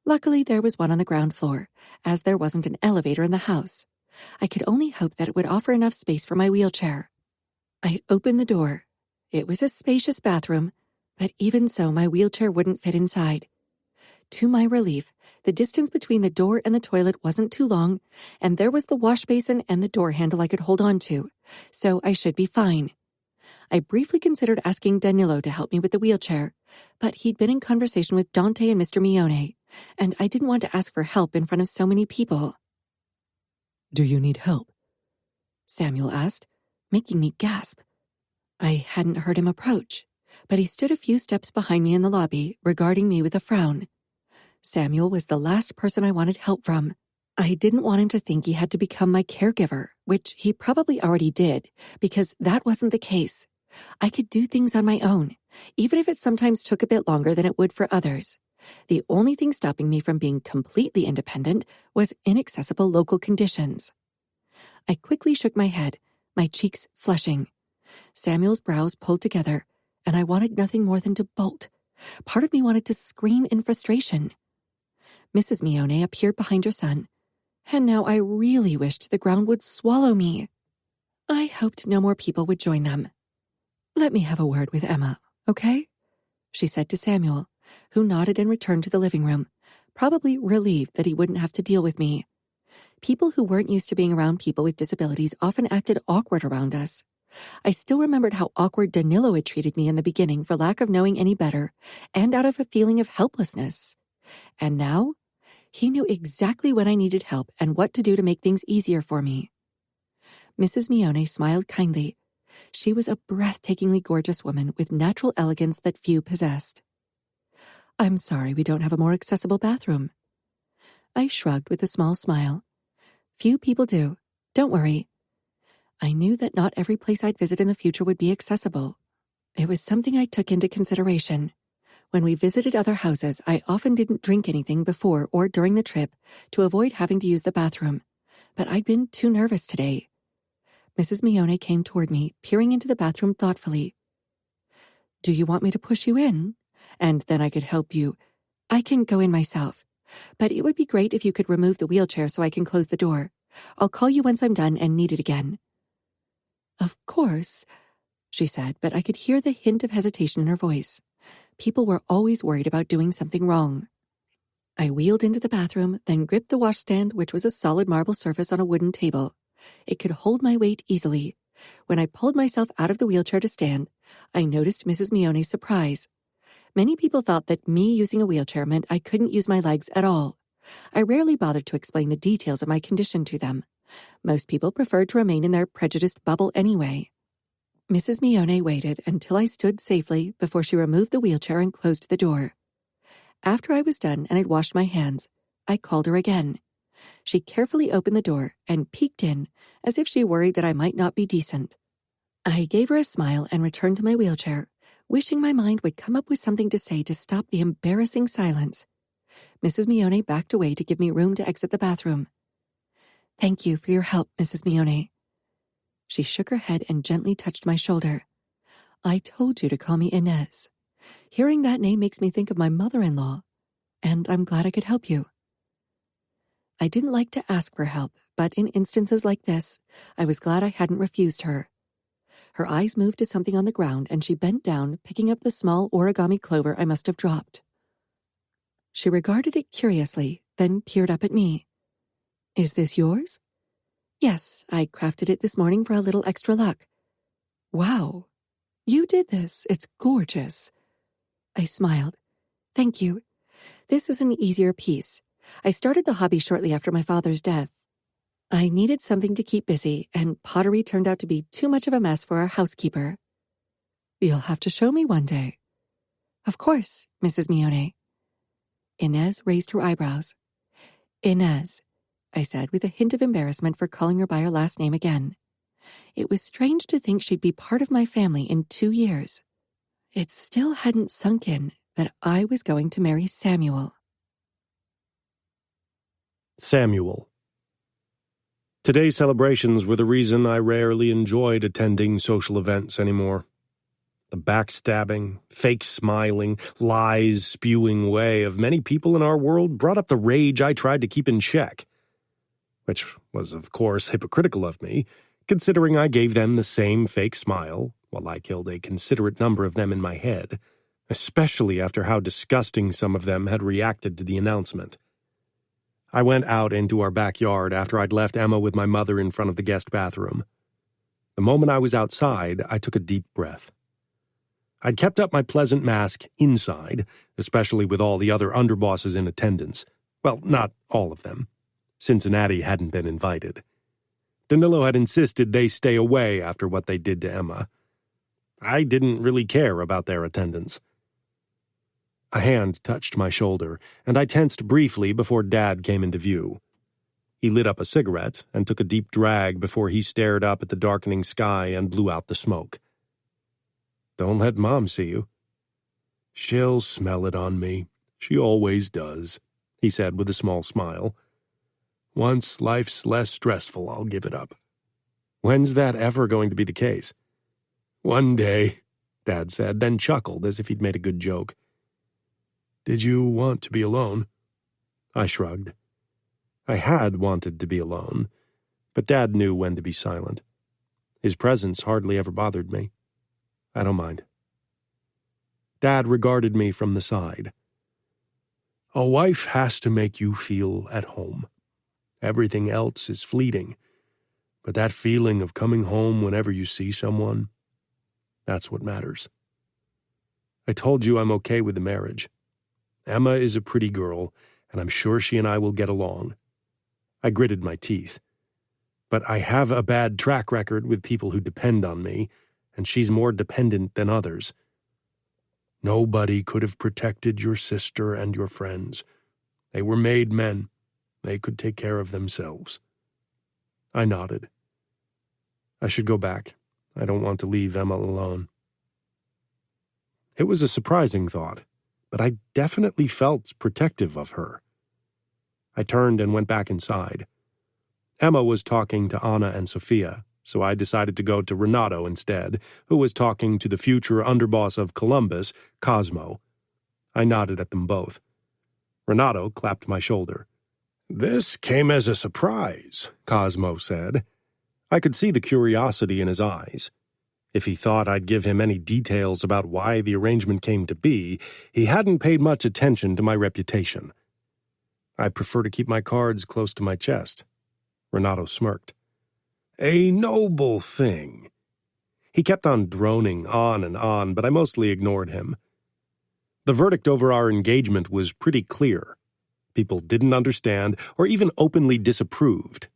Luckily, there was one on the ground floor, as there wasn't an elevator in the house. I could only hope that it would offer enough space for my wheelchair. I opened the door. It was a spacious bathroom, but even so, my wheelchair wouldn't fit inside. To my relief, the distance between the door and the toilet wasn't too long, and there was the wash basin and the door handle I could hold on to, so I should be fine. I briefly considered asking Danilo to help me with the wheelchair, but he'd been in conversation with Dante and Mr. Mione, and I didn't want to ask for help in front of so many people. Do you need help? Samuel asked, making me gasp. I hadn't heard him approach, but he stood a few steps behind me in the lobby, regarding me with a frown. Samuel was the last person I wanted help from. I didn't want him to think he had to become my caregiver, which he probably already did, because that wasn't the case. I could do things on my own, even if it sometimes took a bit longer than it would for others. The only thing stopping me from being completely independent was inaccessible local conditions. I quickly shook my head, my cheeks flushing. Samuel's brows pulled together, and I wanted nothing more than to bolt. Part of me wanted to scream in frustration. Mrs. Mione appeared behind her son, and now I really wished the ground would swallow me. I hoped no more people would join them. Let me have a word with Emma, okay? She said to Samuel, who nodded and returned to the living room, probably relieved that he wouldn't have to deal with me. People who weren't used to being around people with disabilities often acted awkward around us. I still remembered how awkward Danilo had treated me in the beginning for lack of knowing any better, and out of a feeling of helplessness. And now, he knew exactly when I needed help and what to do to make things easier for me. Mrs. Mione smiled kindly. She was a breathtakingly gorgeous woman with natural elegance that few possessed. I'm sorry we don't have a more accessible bathroom. I shrugged with a small smile. Few people do. Don't worry. I knew that not every place I'd visit in the future would be accessible. It was something I took into consideration. When we visited other houses, I often didn't drink anything before or during the trip to avoid having to use the bathroom, but I'd been too nervous today. Mrs. Mione came toward me, peering into the bathroom thoughtfully. Do you want me to push you in? And then I could help you. I can go in myself, but it would be great if you could remove the wheelchair so I can close the door. I'll call you once I'm done and need it again. Of course, she said, but I could hear the hint of hesitation in her voice. People were always worried about doing something wrong. I wheeled into the bathroom, then gripped the washstand, which was a solid marble surface on a wooden table. It could hold my weight easily. When I pulled myself out of the wheelchair to stand, I noticed Mrs. Mione's surprise. Many people thought that me using a wheelchair meant I couldn't use my legs at all. I rarely bothered to explain the details of my condition to them. Most people preferred to remain in their prejudiced bubble anyway. Mrs. Mione waited until I stood safely before she removed the wheelchair and closed the door. After I was done and had washed my hands, I called her again. She carefully opened the door and peeked in, as if she worried that I might not be decent. I gave her a smile and returned to my wheelchair, wishing my mind would come up with something to say to stop the embarrassing silence. Mrs. Mione backed away to give me room to exit the bathroom. "Thank you for your help, Mrs. Mione." She shook her head and gently touched my shoulder. "I told you to call me Inez. Hearing that name makes me think of my mother-in-law, and I'm glad I could help you." I didn't like to ask for help, but in instances like this, I was glad I hadn't refused her. Her eyes moved to something on the ground, and she bent down, picking up the small origami clover I must have dropped. She regarded it curiously, then peered up at me. "Is this yours?" "Yes, I crafted it this morning for a little extra luck." "Wow, you did this. It's gorgeous." I smiled. "Thank you. This is an easier piece. I started the hobby shortly after my father's death. I needed something to keep busy, and pottery turned out to be too much of a mess for our housekeeper." "You'll have to show me one day." "Of course, Mrs. Mione." Inez raised her eyebrows. "Inez," I said with a hint of embarrassment for calling her by her last name again. It was strange to think she'd be part of my family in 2 years. It still hadn't sunk in that I was going to marry Samuel. Samuel. Today's celebrations were the reason I rarely enjoyed attending social events anymore. The backstabbing, fake smiling, lies spewing way of many people in our world brought up the rage I tried to keep in check, which was, of course, hypocritical of me, considering I gave them the same fake smile while I killed a considerate number of them in my head, especially after how disgusting some of them had reacted to the announcement. I went out into our backyard after I'd left Emma with my mother in front of the guest bathroom. The moment I was outside, I took a deep breath. I'd kept up my pleasant mask inside, especially with all the other underbosses in attendance. Well, not all of them. Cincinnati hadn't been invited. Danilo had insisted they stay away after what they did to Emma. I didn't really care about their attendance. A hand touched my shoulder, and I tensed briefly before Dad came into view. He lit up a cigarette and took a deep drag before he stared up at the darkening sky and blew out the smoke. "Don't let Mom see you." "She'll smell it on me. She always does," he said with a small smile. "Once life's less stressful, I'll give it up." "When's that ever going to be the case?" "One day," Dad said, then chuckled as if he'd made a good joke. "Did you want to be alone?" I shrugged. I had wanted to be alone, but Dad knew when to be silent. His presence hardly ever bothered me. "I don't mind." Dad regarded me from the side. "A wife has to make you feel at home. Everything else is fleeting, but that feeling of coming home whenever you see someone, that's what matters. I told you I'm okay with the marriage. Emma is a pretty girl, and I'm sure she and I will get along." I gritted my teeth. "But I have a bad track record with people who depend on me, and she's more dependent than others." "Nobody could have protected your sister and your friends. They were made men. They could take care of themselves." I nodded. "I should go back. I don't want to leave Emma alone." It was a surprising thought, but I definitely felt protective of her. I turned and went back inside. Emma was talking to Anna and Sophia, so I decided to go to Renato instead, who was talking to the future underboss of Columbus, Cosmo. I nodded at them both. Renato clapped my shoulder. "This came as a surprise," Cosmo said. I could see the curiosity in his eyes. If he thought I'd give him any details about why the arrangement came to be, he hadn't paid much attention to my reputation. "I prefer to keep my cards close to my chest." Renato smirked. A noble thing. He kept on droning on, but I mostly ignored him. The verdict over our engagement was pretty clear. People didn't understand or even openly disapproved.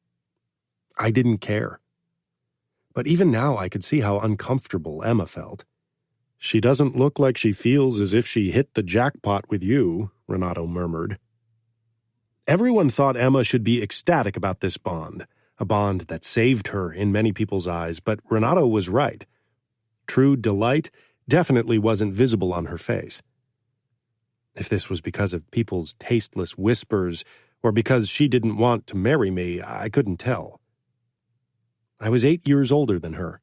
I didn't care. But even now I could see how uncomfortable Emma felt. "She doesn't look like she feels as if she hit the jackpot with you," Renato murmured. Everyone thought Emma should be ecstatic about this bond, a bond that saved her in many people's eyes, but Renato was right. True delight definitely wasn't visible on her face. If this was because of people's tasteless whispers or because she didn't want to marry me, I couldn't tell. I was 8 years older than her.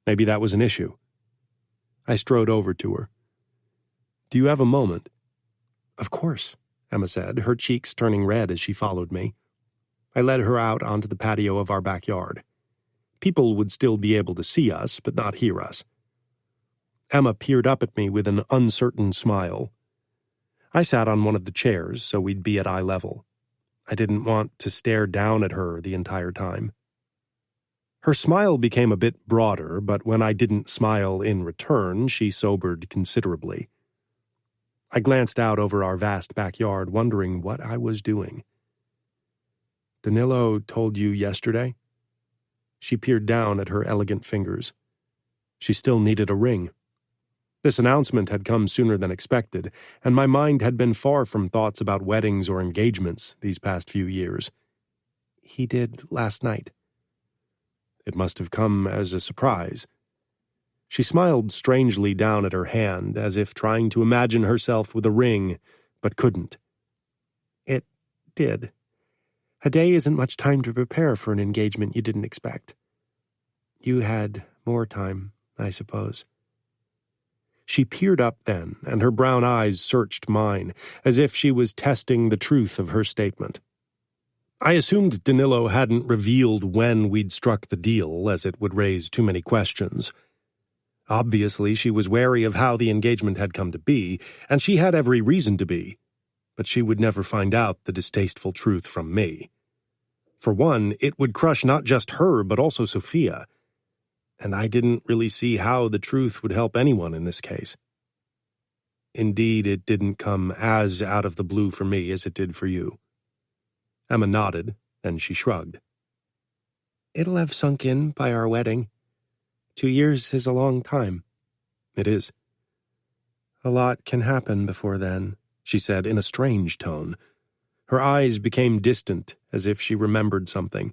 Maybe that was an issue. I strode over to her. "Do you have a moment?" "Of course," Emma said, her cheeks turning red as she followed me. I led her out onto the patio of our backyard. People would still be able to see us, but not hear us. Emma peered up at me with an uncertain smile. I sat on one of the chairs so we'd be at eye level. I didn't want to stare down at her the entire time. Her smile became a bit broader, but when I didn't smile in return, she sobered considerably. I glanced out over our vast backyard, wondering what I was doing. "Danilo told you yesterday?" She peered down at her elegant fingers. She still needed a ring. This announcement had come sooner than expected, and my mind had been far from thoughts about weddings or engagements these past few years. "He did last night." It must have come as a surprise. She smiled strangely down at her hand, as if trying to imagine herself with a ring, but couldn't. "It did. A day isn't much time to prepare for an engagement you didn't expect. You had more time, I suppose." She peered up then, and her brown eyes searched mine, as if she was testing the truth of her statement. I assumed Danilo hadn't revealed when we'd struck the deal, as it would raise too many questions. Obviously, she was wary of how the engagement had come to be, and she had every reason to be, but she would never find out the distasteful truth from me. For one, it would crush not just her, but also Sophia, and I didn't really see how the truth would help anyone in this case. Indeed, it didn't come as out of the blue for me as it did for you. Emma nodded, then she shrugged. "It'll have sunk in by our wedding. 2 years is a long time." "It is." "A lot can happen before then," she said in a strange tone. Her eyes became distant, as if she remembered something.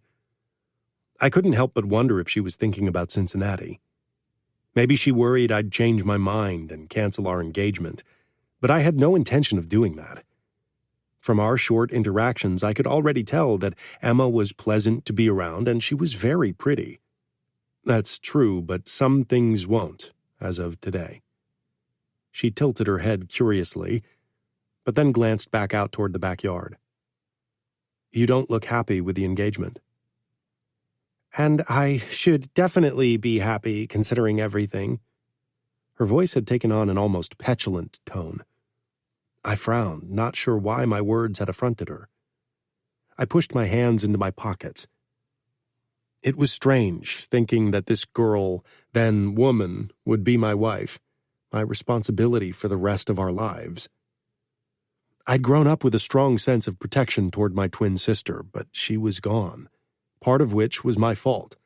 I couldn't help but wonder if she was thinking about Cincinnati. Maybe she worried I'd change my mind and cancel our engagement, but I had no intention of doing that. From our short interactions, I could already tell that Emma was pleasant to be around and she was very pretty. That's true, but some things won't, as of today. She tilted her head curiously, but then glanced back out toward the backyard. "You don't look happy with the engagement." "And I should definitely be happy, considering everything." Her voice had taken on an almost petulant tone. I frowned, not sure why my words had affronted her. I pushed my hands into my pockets. It was strange, thinking that this girl, then woman, would be my wife, my responsibility for the rest of our lives. I'd grown up with a strong sense of protection toward my twin sister, but she was gone, part of which was my fault.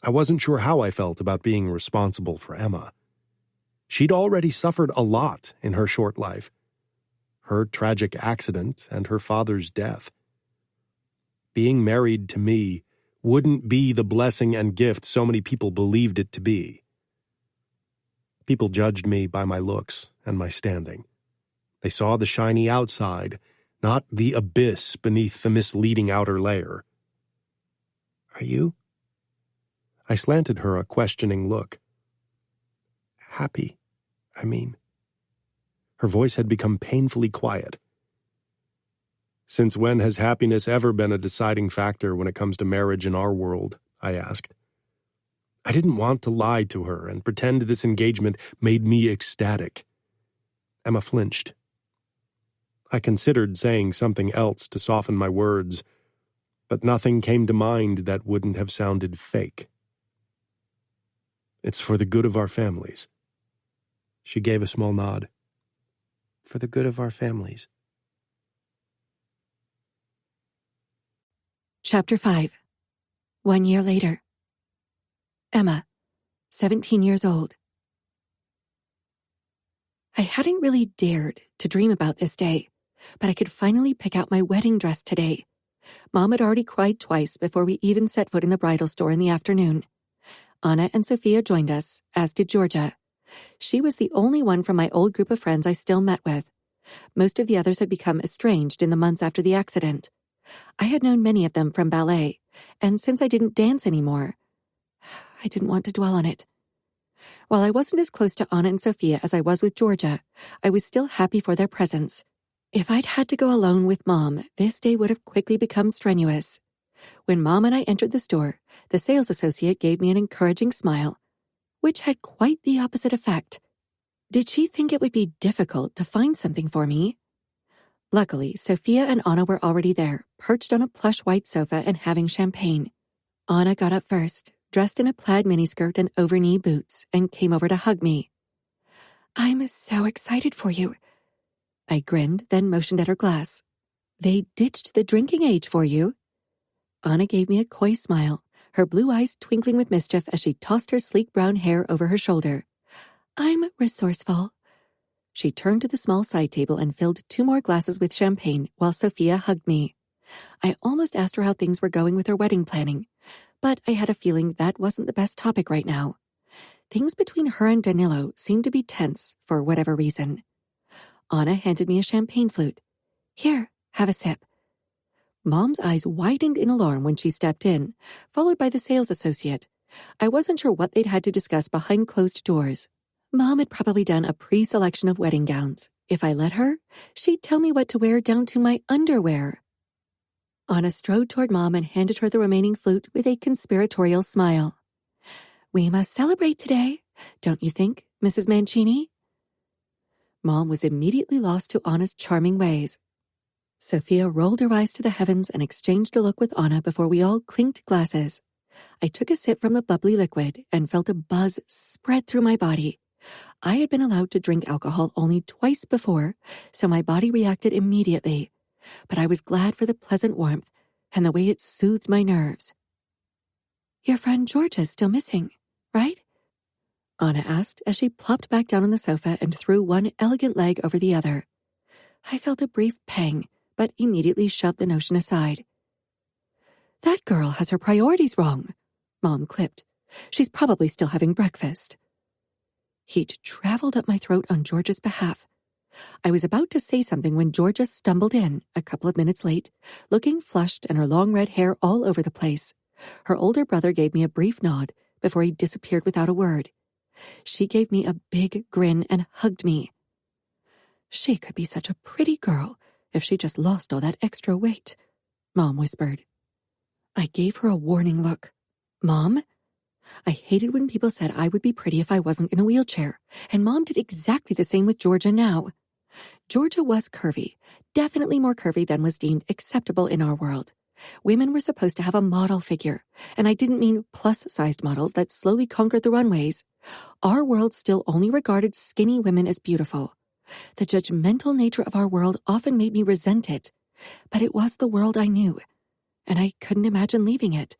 I wasn't sure how I felt about being responsible for Emma. She'd already suffered a lot in her short life. Her tragic accident and her father's death. Being married to me wouldn't be the blessing and gift so many people believed it to be. People judged me by my looks and my standing. They saw the shiny outside, not the abyss beneath the misleading outer layer. "Are you?" I slanted her a questioning look. "Happy, I mean." Her voice had become painfully quiet. "Since when has happiness ever been a deciding factor when it comes to marriage in our world?" I asked. I didn't want to lie to her and pretend this engagement made me ecstatic. Emma flinched. I considered saying something else to soften my words, but nothing came to mind that wouldn't have sounded fake. It's for the good of our families. She gave a small nod. For the good of our families. Chapter 5. 1 year later. Emma, 17 years old. I hadn't really dared to dream about this day, but I could finally pick out my wedding dress today. Mom had already cried twice before we even set foot in the bridal store in the afternoon. Anna and Sophia joined us, as did Georgia. She was the only one from my old group of friends I still met with. Most of the others had become estranged in the months after the accident. I had known many of them from ballet, and since I didn't dance anymore, I didn't want to dwell on it. While I wasn't as close to Anna and Sophia as I was with Georgia, I was still happy for their presence. If I'd had to go alone with Mom, this day would have quickly become strenuous. When Mom and I entered the store, the sales associate gave me an encouraging smile, which had quite the opposite effect. Did she think it would be difficult to find something for me? Luckily, Sophia and Anna were already there, perched on a plush white sofa and having champagne. Anna got up first, dressed in a plaid miniskirt and over-knee boots, and came over to hug me. "I'm so excited for you." I grinned, then motioned at her glass. "They ditched the drinking age for you." Anna gave me a coy smile, her blue eyes twinkling with mischief as she tossed her sleek brown hair over her shoulder. "I'm resourceful." She turned to the small side table and filled 2 more glasses with champagne while Sophia hugged me. I almost asked her how things were going with her wedding planning, but I had a feeling that wasn't the best topic right now. Things between her and Danilo seemed to be tense for whatever reason. Anna handed me a champagne flute. "Here, have a sip." Mom's eyes widened in alarm when she stepped in, followed by the sales associate. I wasn't sure what they'd had to discuss behind closed doors. Mom had probably done a pre-selection of wedding gowns. If I let her, she'd tell me what to wear down to my underwear. Anna strode toward Mom and handed her the remaining flute with a conspiratorial smile. "We must celebrate today, don't you think, Mrs. Mancini?" Mom was immediately lost to Anna's charming ways. Sophia rolled her eyes to the heavens and exchanged a look with Anna before we all clinked glasses. I took a sip from the bubbly liquid and felt a buzz spread through my body. I had been allowed to drink alcohol only twice before, so my body reacted immediately. But I was glad for the pleasant warmth and the way it soothed my nerves. "Your friend Georgia's still missing, right?" Anna asked as she plopped back down on the sofa and threw one elegant leg over the other. I felt a brief pang, but immediately shoved the notion aside. "That girl has her priorities wrong," Mom clipped. "She's probably still having breakfast." Heat traveled up my throat on Georgia's behalf. I was about to say something when Georgia stumbled in, a couple of minutes late, looking flushed and her long red hair all over the place. Her older brother gave me a brief nod before he disappeared without a word. She gave me a big grin and hugged me. "She could be such a pretty girl if she just lost all that extra weight," Mom whispered. I gave her a warning look. "Mom?" I hated when people said I would be pretty if I wasn't in a wheelchair, and Mom did exactly the same with Georgia now. Georgia was curvy, definitely more curvy than was deemed acceptable in our world. Women were supposed to have a model figure, and I didn't mean plus-sized models that slowly conquered the runways. Our world still only regarded skinny women as beautiful. The judgmental nature of our world often made me resent it, but it was the world I knew, and I couldn't imagine leaving it.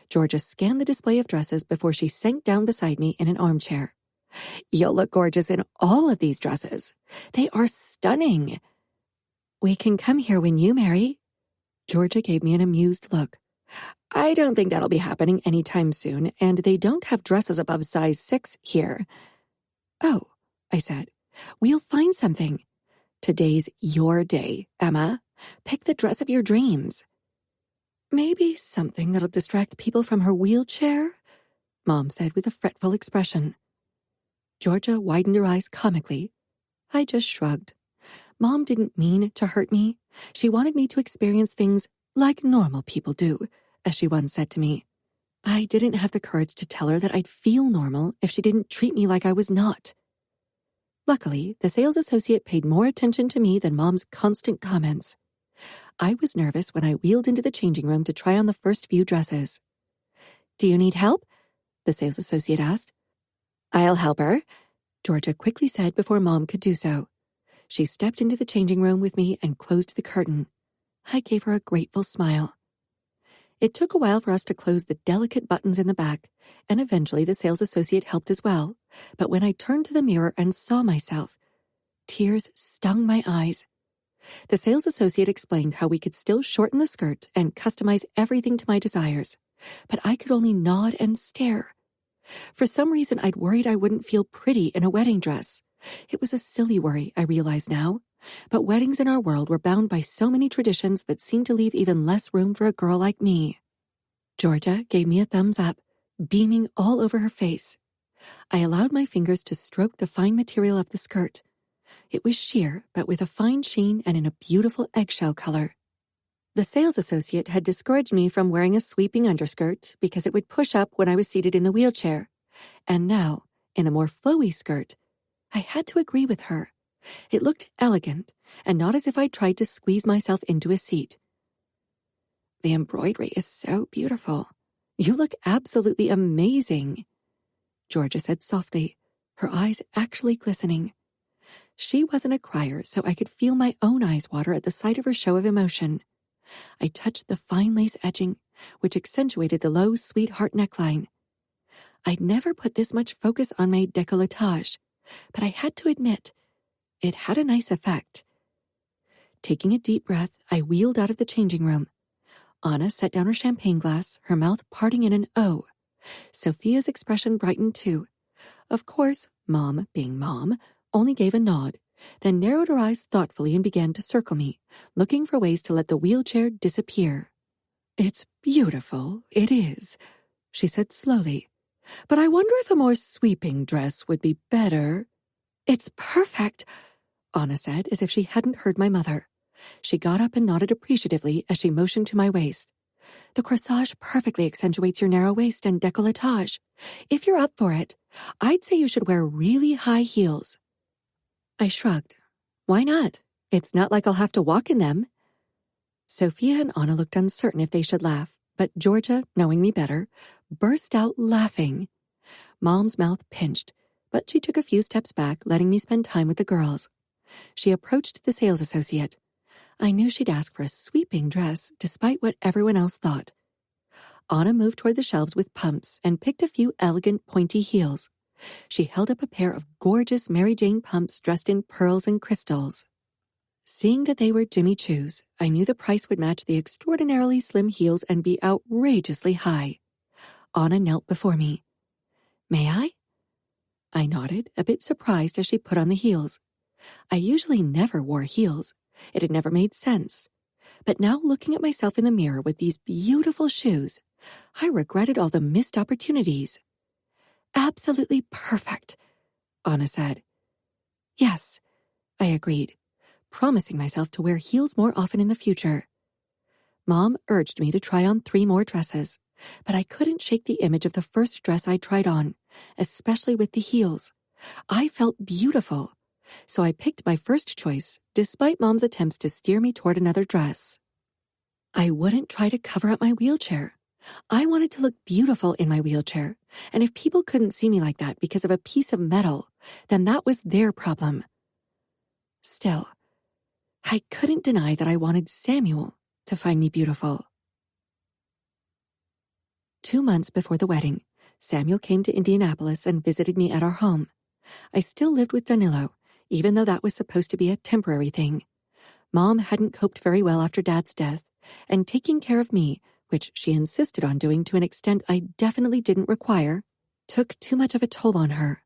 Georgia scanned the display of dresses before she sank down beside me in an armchair. "You'll look gorgeous in all of these dresses. They are stunning." "We can come here when you marry." Georgia gave me an amused look. "I don't think that'll be happening anytime soon, and they don't have dresses above size 6 here." "Oh," I said, "we'll find something. Today's your day, Emma. Pick the dress of your dreams." "Maybe something that'll distract people from her wheelchair," Mom said with a fretful expression. Georgia widened her eyes comically. I just shrugged. Mom didn't mean to hurt me. She wanted me to experience things like normal people do, as she once said to me. I didn't have the courage to tell her that I'd feel normal if she didn't treat me like I was not. Luckily, the sales associate paid more attention to me than Mom's constant comments. I was nervous when I wheeled into the changing room to try on the first few dresses. "Do you need help?" the sales associate asked. "I'll help her," Georgia quickly said before Mom could do so. She stepped into the changing room with me and closed the curtain. I gave her a grateful smile. It took a while for us to close the delicate buttons in the back, and eventually the sales associate helped as well. But when I turned to the mirror and saw myself, tears stung my eyes. The sales associate explained how we could still shorten the skirt and customize everything to my desires, but I could only nod and stare. For some reason, I'd worried I wouldn't feel pretty in a wedding dress. It was a silly worry, I realize now, but weddings in our world were bound by so many traditions that seemed to leave even less room for a girl like me. Georgia gave me a thumbs up, beaming all over her face. I allowed my fingers to stroke the fine material of the skirt. It was sheer, but with a fine sheen and in a beautiful eggshell color. The sales associate had discouraged me from wearing a sweeping underskirt because it would push up when I was seated in the wheelchair. And now, in a more flowy skirt, I had to agree with her. It looked elegant, and not as if I tried to squeeze myself into a seat. "The embroidery is so beautiful. You look absolutely amazing," Georgia said softly, her eyes actually glistening. She wasn't a crier, so I could feel my own eyes water at the sight of her show of emotion. I touched the fine lace edging, which accentuated the low, sweetheart neckline. I'd never put this much focus on my décolletage, but I had to admit, it had a nice effect. Taking a deep breath, I wheeled out of the changing room. Anna set down her champagne glass, her mouth parting in an O. Sophia's expression brightened too. Of course, Mom, being Mom, only gave a nod, then narrowed her eyes thoughtfully and began to circle me, looking for ways to let the wheelchair disappear. "It's beautiful, it is," she said slowly. "But I wonder if a more sweeping dress would be better." "It's perfect," Anna said, as if she hadn't heard my mother. She got up and nodded appreciatively as she motioned to my waist. "The corsage perfectly accentuates your narrow waist and décolletage. If you're up for it, I'd say you should wear really high heels." I shrugged. "Why not? It's not like I'll have to walk in them." Sophia and Anna looked uncertain if they should laugh, but Georgia, knowing me better, burst out laughing. Mom's mouth pinched, but she took a few steps back, letting me spend time with the girls. She approached the sales associate. I knew she'd ask for a sweeping dress, despite what everyone else thought. Anna moved toward the shelves with pumps and picked a few elegant, pointy heels. She held up a pair of gorgeous Mary Jane pumps dressed in pearls and crystals. Seeing that they were Jimmy Choo's, I knew the price would match the extraordinarily slim heels and be outrageously high. Anna knelt before me. "May I?" I nodded, a bit surprised as she put on the heels. I usually never wore heels. It had never made sense. But now looking at myself in the mirror with these beautiful shoes, I regretted all the missed opportunities. "Absolutely perfect," Anna said. "Yes," I agreed, promising myself to wear heels more often in the future. Mom urged me to try on 3 more dresses, but I couldn't shake the image of the first dress I tried on, especially with the heels. I felt beautiful, so I picked my first choice, despite Mom's attempts to steer me toward another dress. I wouldn't try to cover up my wheelchair. I wanted to look beautiful in my wheelchair, and if people couldn't see me like that because of a piece of metal, then that was their problem. Still, I couldn't deny that I wanted Samuel to find me beautiful. 2 months before the wedding, Samuel came to Indianapolis and visited me at our home. I still lived with Danilo, even though that was supposed to be a temporary thing. Mom hadn't coped very well after Dad's death, and taking care of me, which she insisted on doing to an extent I definitely didn't require, took too much of a toll on her.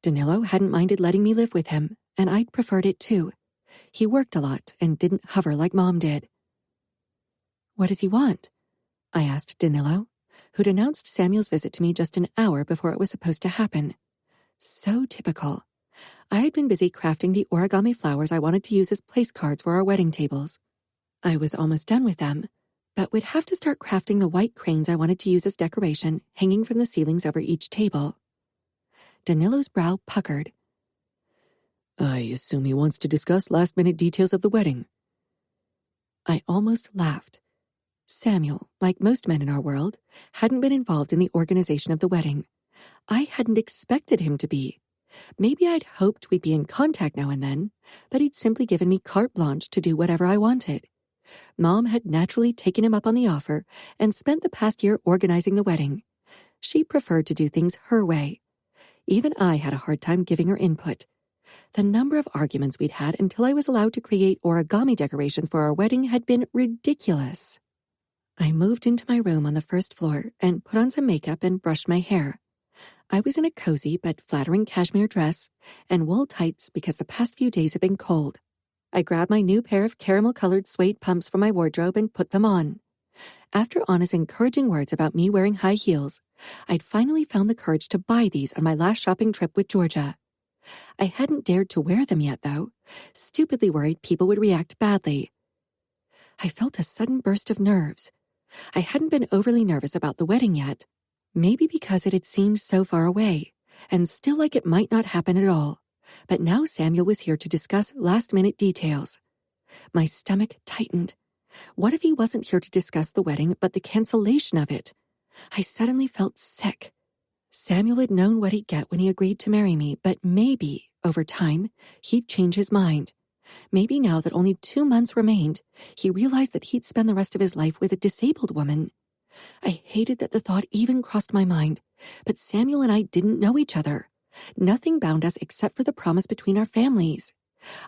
Danilo hadn't minded letting me live with him, and I'd preferred it too. He worked a lot and didn't hover like Mom did. "What does he want?" I asked Danilo, who'd announced Samuel's visit to me just an hour before it was supposed to happen. So typical. I had been busy crafting the origami flowers I wanted to use as place cards for our wedding tables. I was almost done with them, but would have to start crafting the white cranes I wanted to use as decoration, hanging from the ceilings over each table. Danilo's brow puckered. "I assume he wants to discuss last-minute details of the wedding." I almost laughed. Samuel, like most men in our world, hadn't been involved in the organization of the wedding. I hadn't expected him to be. Maybe I'd hoped we'd be in contact now and then, but he'd simply given me carte blanche to do whatever I wanted. Mom had naturally taken him up on the offer and spent the past year organizing the wedding. She preferred to do things her way. Even I had a hard time giving her input. The number of arguments we'd had until I was allowed to create origami decorations for our wedding had been ridiculous. I moved into my room on the first floor and put on some makeup and brushed my hair. I was in a cozy but flattering cashmere dress and wool tights because the past few days had been cold. I grabbed my new pair of caramel-colored suede pumps from my wardrobe and put them on. After Anna's encouraging words about me wearing high heels, I'd finally found the courage to buy these on my last shopping trip with Georgia. I hadn't dared to wear them yet, though, stupidly worried people would react badly. I felt a sudden burst of nerves. I hadn't been overly nervous about the wedding yet, maybe because it had seemed so far away, and still like it might not happen at all. But now Samuel was here to discuss last-minute details. My stomach tightened. What if he wasn't here to discuss the wedding but the cancellation of it? I suddenly felt sick. Samuel had known what he'd get when he agreed to marry me, but maybe, over time, he'd change his mind. Maybe now that only 2 months remained, he realized that he'd spend the rest of his life with a disabled woman. I hated that the thought even crossed my mind, but Samuel and I didn't know each other. Nothing bound us except for the promise between our families.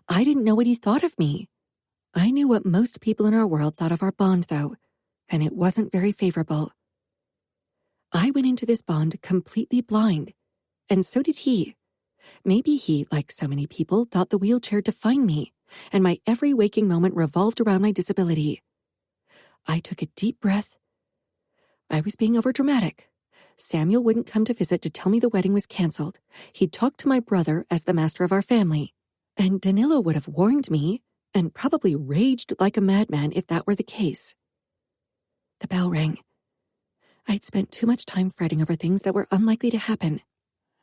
I didn't know what he thought of me. I knew what most people in our world thought of our bond, though, and it wasn't very favorable. I went into this bond completely blind, and so did he. Maybe he, like so many people, thought the wheelchair defined me, and my every waking moment revolved around my disability. I took a deep breath. I was being overdramatic. Samuel wouldn't come to visit to tell me the wedding was canceled. He'd talked to my brother as the master of our family, and Danilo would have warned me, and probably raged like a madman if that were the case. The bell rang. I'd spent too much time fretting over things that were unlikely to happen.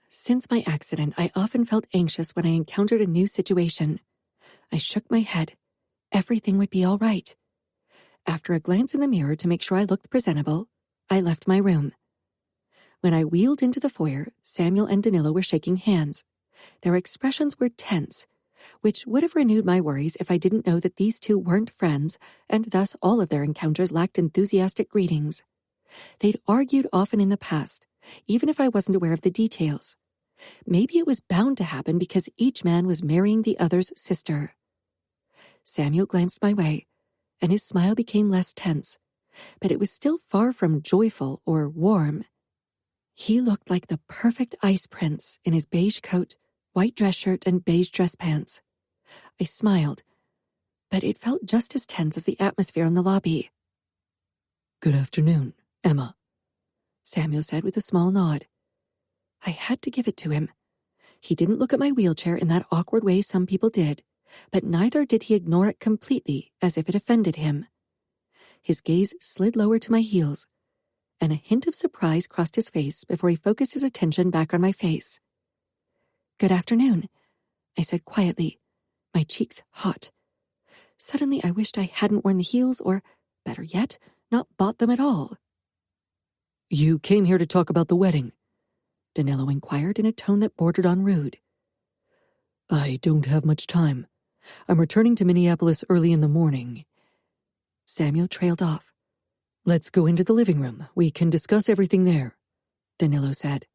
Since my accident, I often felt anxious when I encountered a new situation. I shook my head. Everything would be all right. After a glance in the mirror to make sure I looked presentable, I left my room. When I wheeled into the foyer, Samuel and Danilo were shaking hands. Their expressions were tense, which would have renewed my worries if I didn't know that these two weren't friends, and thus all of their encounters lacked enthusiastic greetings. They'd argued often in the past, even if I wasn't aware of the details. Maybe it was bound to happen because each man was marrying the other's sister. Samuel glanced my way, and his smile became less tense, but it was still far from joyful or warm. He looked like the perfect ice prince in his beige coat, white dress shirt, and beige dress pants. I smiled, but it felt just as tense as the atmosphere in the lobby. Good afternoon, Emma, Samuel said with a small nod. I had to give it to him. He didn't look at my wheelchair in that awkward way some people did, but neither did he ignore it completely as if it offended him. His gaze slid lower to my heels, and a hint of surprise crossed his face before he focused his attention back on my face. Good afternoon, I said quietly, my cheeks hot. Suddenly I wished I hadn't worn the heels or, better yet, not bought them at all. You came here to talk about the wedding? Danilo inquired in a tone that bordered on rude. I don't have much time. I'm returning to Minneapolis early in the morning. Samuel trailed off. Let's go into the living room. We can discuss everything there, Danilo said.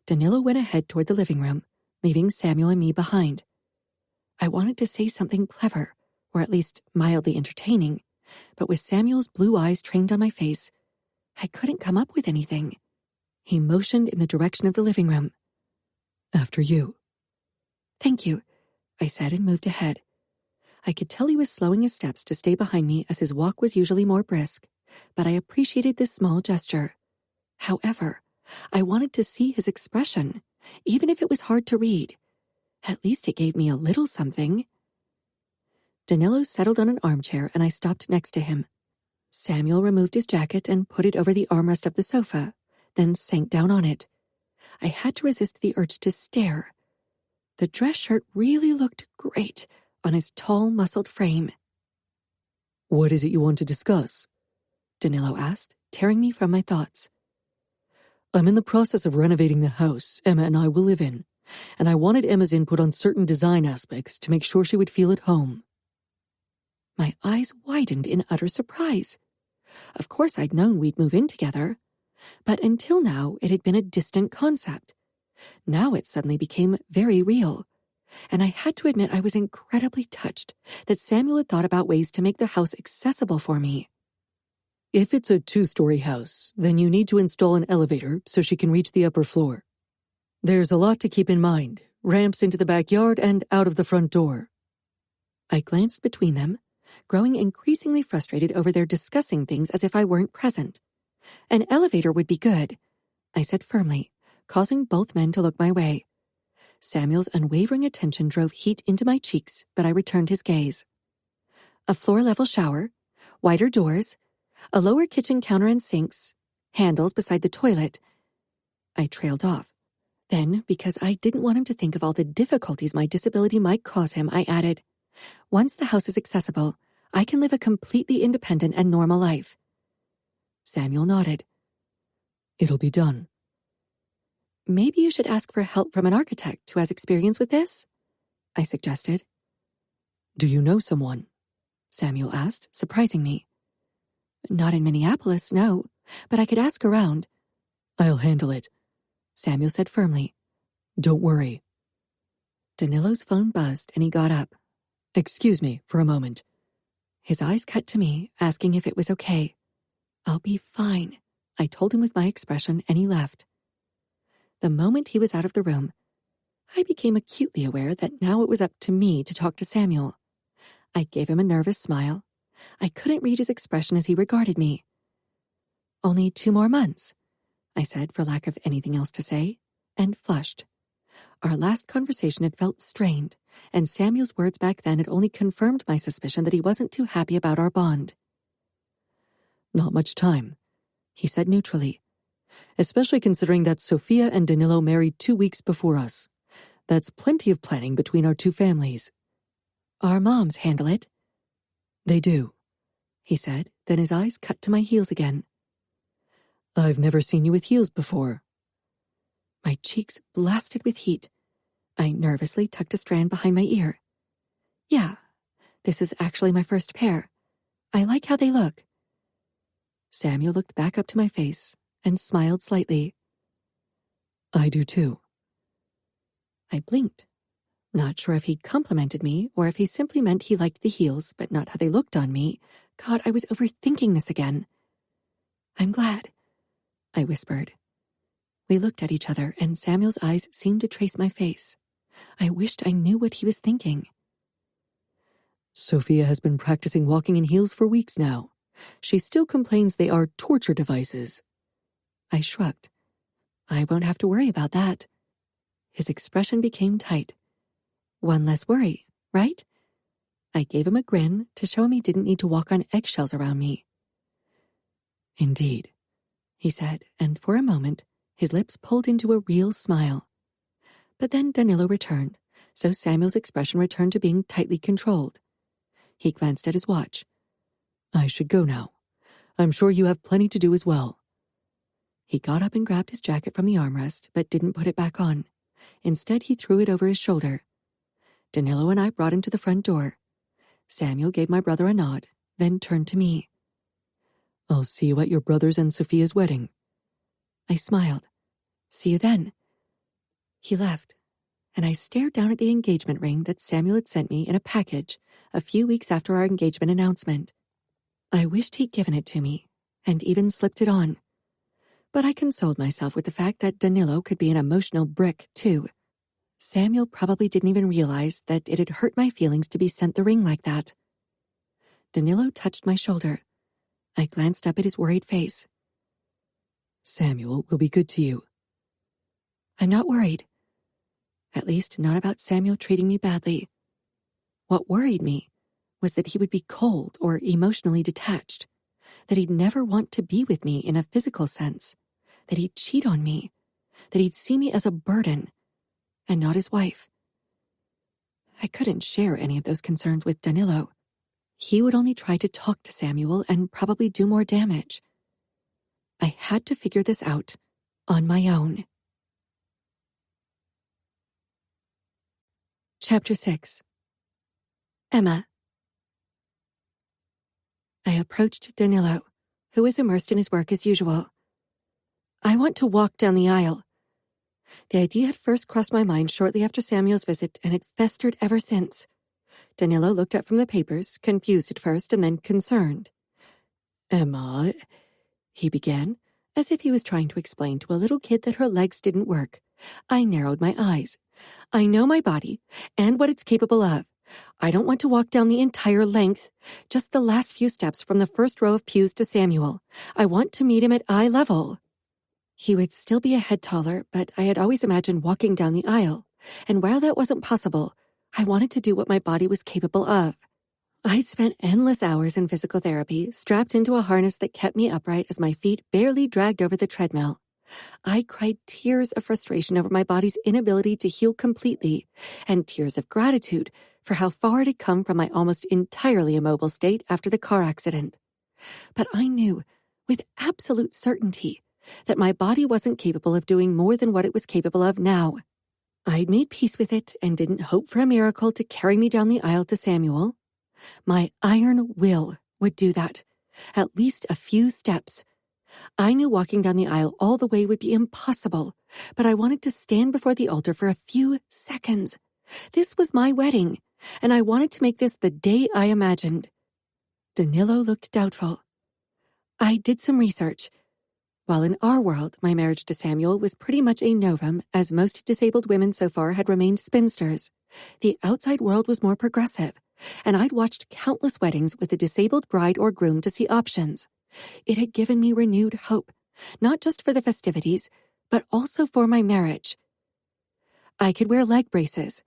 Danilo went ahead toward the living room, leaving Samuel and me behind. I wanted to say something clever, or at least mildly entertaining, but with Samuel's blue eyes trained on my face, I couldn't come up with anything. He motioned in the direction of the living room. After you. Thank you, I said and moved ahead. I could tell he was slowing his steps to stay behind me as his walk was usually more brisk, but I appreciated this small gesture. However, I wanted to see his expression, even if it was hard to read. At least it gave me a little something. Danilo settled on an armchair and I stopped next to him. Samuel removed his jacket and put it over the armrest of the sofa, then sank down on it. I had to resist the urge to stare. The dress shirt really looked great on his tall, muscled frame. What is it you want to discuss? Danilo asked, tearing me from my thoughts. I'm in the process of renovating the house Emma and I will live in, and I wanted Emma's input on certain design aspects to make sure she would feel at home. My eyes widened in utter surprise. Of course I'd known we'd move in together, but until now it had been a distant concept. Now it suddenly became very real, and I had to admit I was incredibly touched that Samuel had thought about ways to make the house accessible for me. If it's a 2-story house, then you need to install an elevator so she can reach the upper floor. There's a lot to keep in mind, ramps into the backyard and out of the front door. I glanced between them, growing increasingly frustrated over their discussing things as if I weren't present. An elevator would be good, I said firmly, causing both men to look my way. Samuel's unwavering attention drove heat into my cheeks, but I returned his gaze. A floor-level shower, wider doors, a lower kitchen counter and sinks, handles beside the toilet. I trailed off. Then, because I didn't want him to think of all the difficulties my disability might cause him, I added, once the house is accessible, I can live a completely independent and normal life. Samuel nodded. It'll be done. Maybe you should ask for help from an architect who has experience with this, I suggested. Do you know someone? Samuel asked, surprising me. Not in Minneapolis, no, but I could ask around. I'll handle it, Samuel said firmly. Don't worry. Danilo's phone buzzed and he got up. Excuse me for a moment. His eyes cut to me, asking if it was okay. I'll be fine, I told him with my expression, and he left. The moment he was out of the room, I became acutely aware that now it was up to me to talk to Samuel. I gave him a nervous smile. I couldn't read his expression as he regarded me. Only 2 more months, I said for lack of anything else to say, and flushed. Our last conversation had felt strained, and Samuel's words back then had only confirmed my suspicion that he wasn't too happy about our bond. Not much time, he said neutrally, especially considering that Sophia and Danilo married 2 weeks before us. That's plenty of planning between our 2 families. Our moms handle it. They do, he said, then his eyes cut to my heels again. I've never seen you with heels before. My cheeks blasted with heat. I nervously tucked a strand behind my ear. Yeah, this is actually my first pair. I like how they look. Samuel looked back up to my face and smiled slightly. I do too. I blinked, not sure if he complimented me or if he simply meant he liked the heels but not how they looked on me. God, I was overthinking this again. I'm glad, I whispered. We looked at each other and Samuel's eyes seemed to trace my face. I wished I knew what he was thinking. Sophia has been practicing walking in heels for weeks now. She still complains they are torture devices. I shrugged. I won't have to worry about that. His expression became tight. One less worry, right? I gave him a grin to show him he didn't need to walk on eggshells around me. Indeed, he said, and for a moment, his lips pulled into a real smile. But then Danilo returned, so Samuel's expression returned to being tightly controlled. He glanced at his watch. I should go now. I'm sure you have plenty to do as well. He got up and grabbed his jacket from the armrest, but didn't put it back on. Instead, he threw it over his shoulder. Danilo and I brought him to the front door. Samuel gave my brother a nod, then turned to me. I'll see you at your brother's and Sophia's wedding. I smiled. See you then. He left, and I stared down at the engagement ring that Samuel had sent me in a package a few weeks after our engagement announcement. I wished he'd given it to me, and even slipped it on. But I consoled myself with the fact that Danilo could be an emotional brick, too. Samuel probably didn't even realize that it had hurt my feelings to be sent the ring like that. Danilo touched my shoulder. I glanced up at his worried face. Samuel will be good to you. I'm not worried. At least not about Samuel treating me badly. What worried me was that he would be cold or emotionally detached, that he'd never want to be with me in a physical sense, that he'd cheat on me, that he'd see me as a burden and not his wife. I couldn't share any of those concerns with Danilo. he would only try to talk to Samuel and probably do more damage. I had to figure this out on my own. Chapter 6. Emma. I approached Danilo, who was immersed in his work as usual. I want to walk down the aisle. The idea had first crossed my mind shortly after Samuel's visit, and it festered ever since. Danilo looked up from the papers, confused at first and then concerned. "Emma," he began, as if he was trying to explain to a little kid that her legs didn't work. I narrowed my eyes. I know my body and what it's capable of. I don't want to walk down the entire length, just the last few steps from the first row of pews to Samuel. I want to meet him at eye level. He would still be a head taller, but I had always imagined walking down the aisle, and while that wasn't possible, I wanted to do what my body was capable of. I'd spent endless hours in physical therapy, strapped into a harness that kept me upright as my feet barely dragged over the treadmill. I cried tears of frustration over my body's inability to heal completely, and tears of gratitude for how far it had come from my almost entirely immobile state after the car accident. But I knew, with absolute certainty, that my body wasn't capable of doing more than what it was capable of now. I'd made peace with it and didn't hope for a miracle to carry me down the aisle to Samuel. My iron will would do that, at least a few steps. I knew walking down the aisle all the way would be impossible, but I wanted to stand before the altar for a few seconds. This was my wedding, and I wanted to make this the day I imagined. Danilo looked doubtful. I did some research. While in our world, my marriage to Samuel was pretty much a novum, as most disabled women so far had remained spinsters, the outside world was more progressive, and I'd watched countless weddings with a disabled bride or groom to see options. It had given me renewed hope, not just for the festivities, but also for my marriage. I could wear leg braces,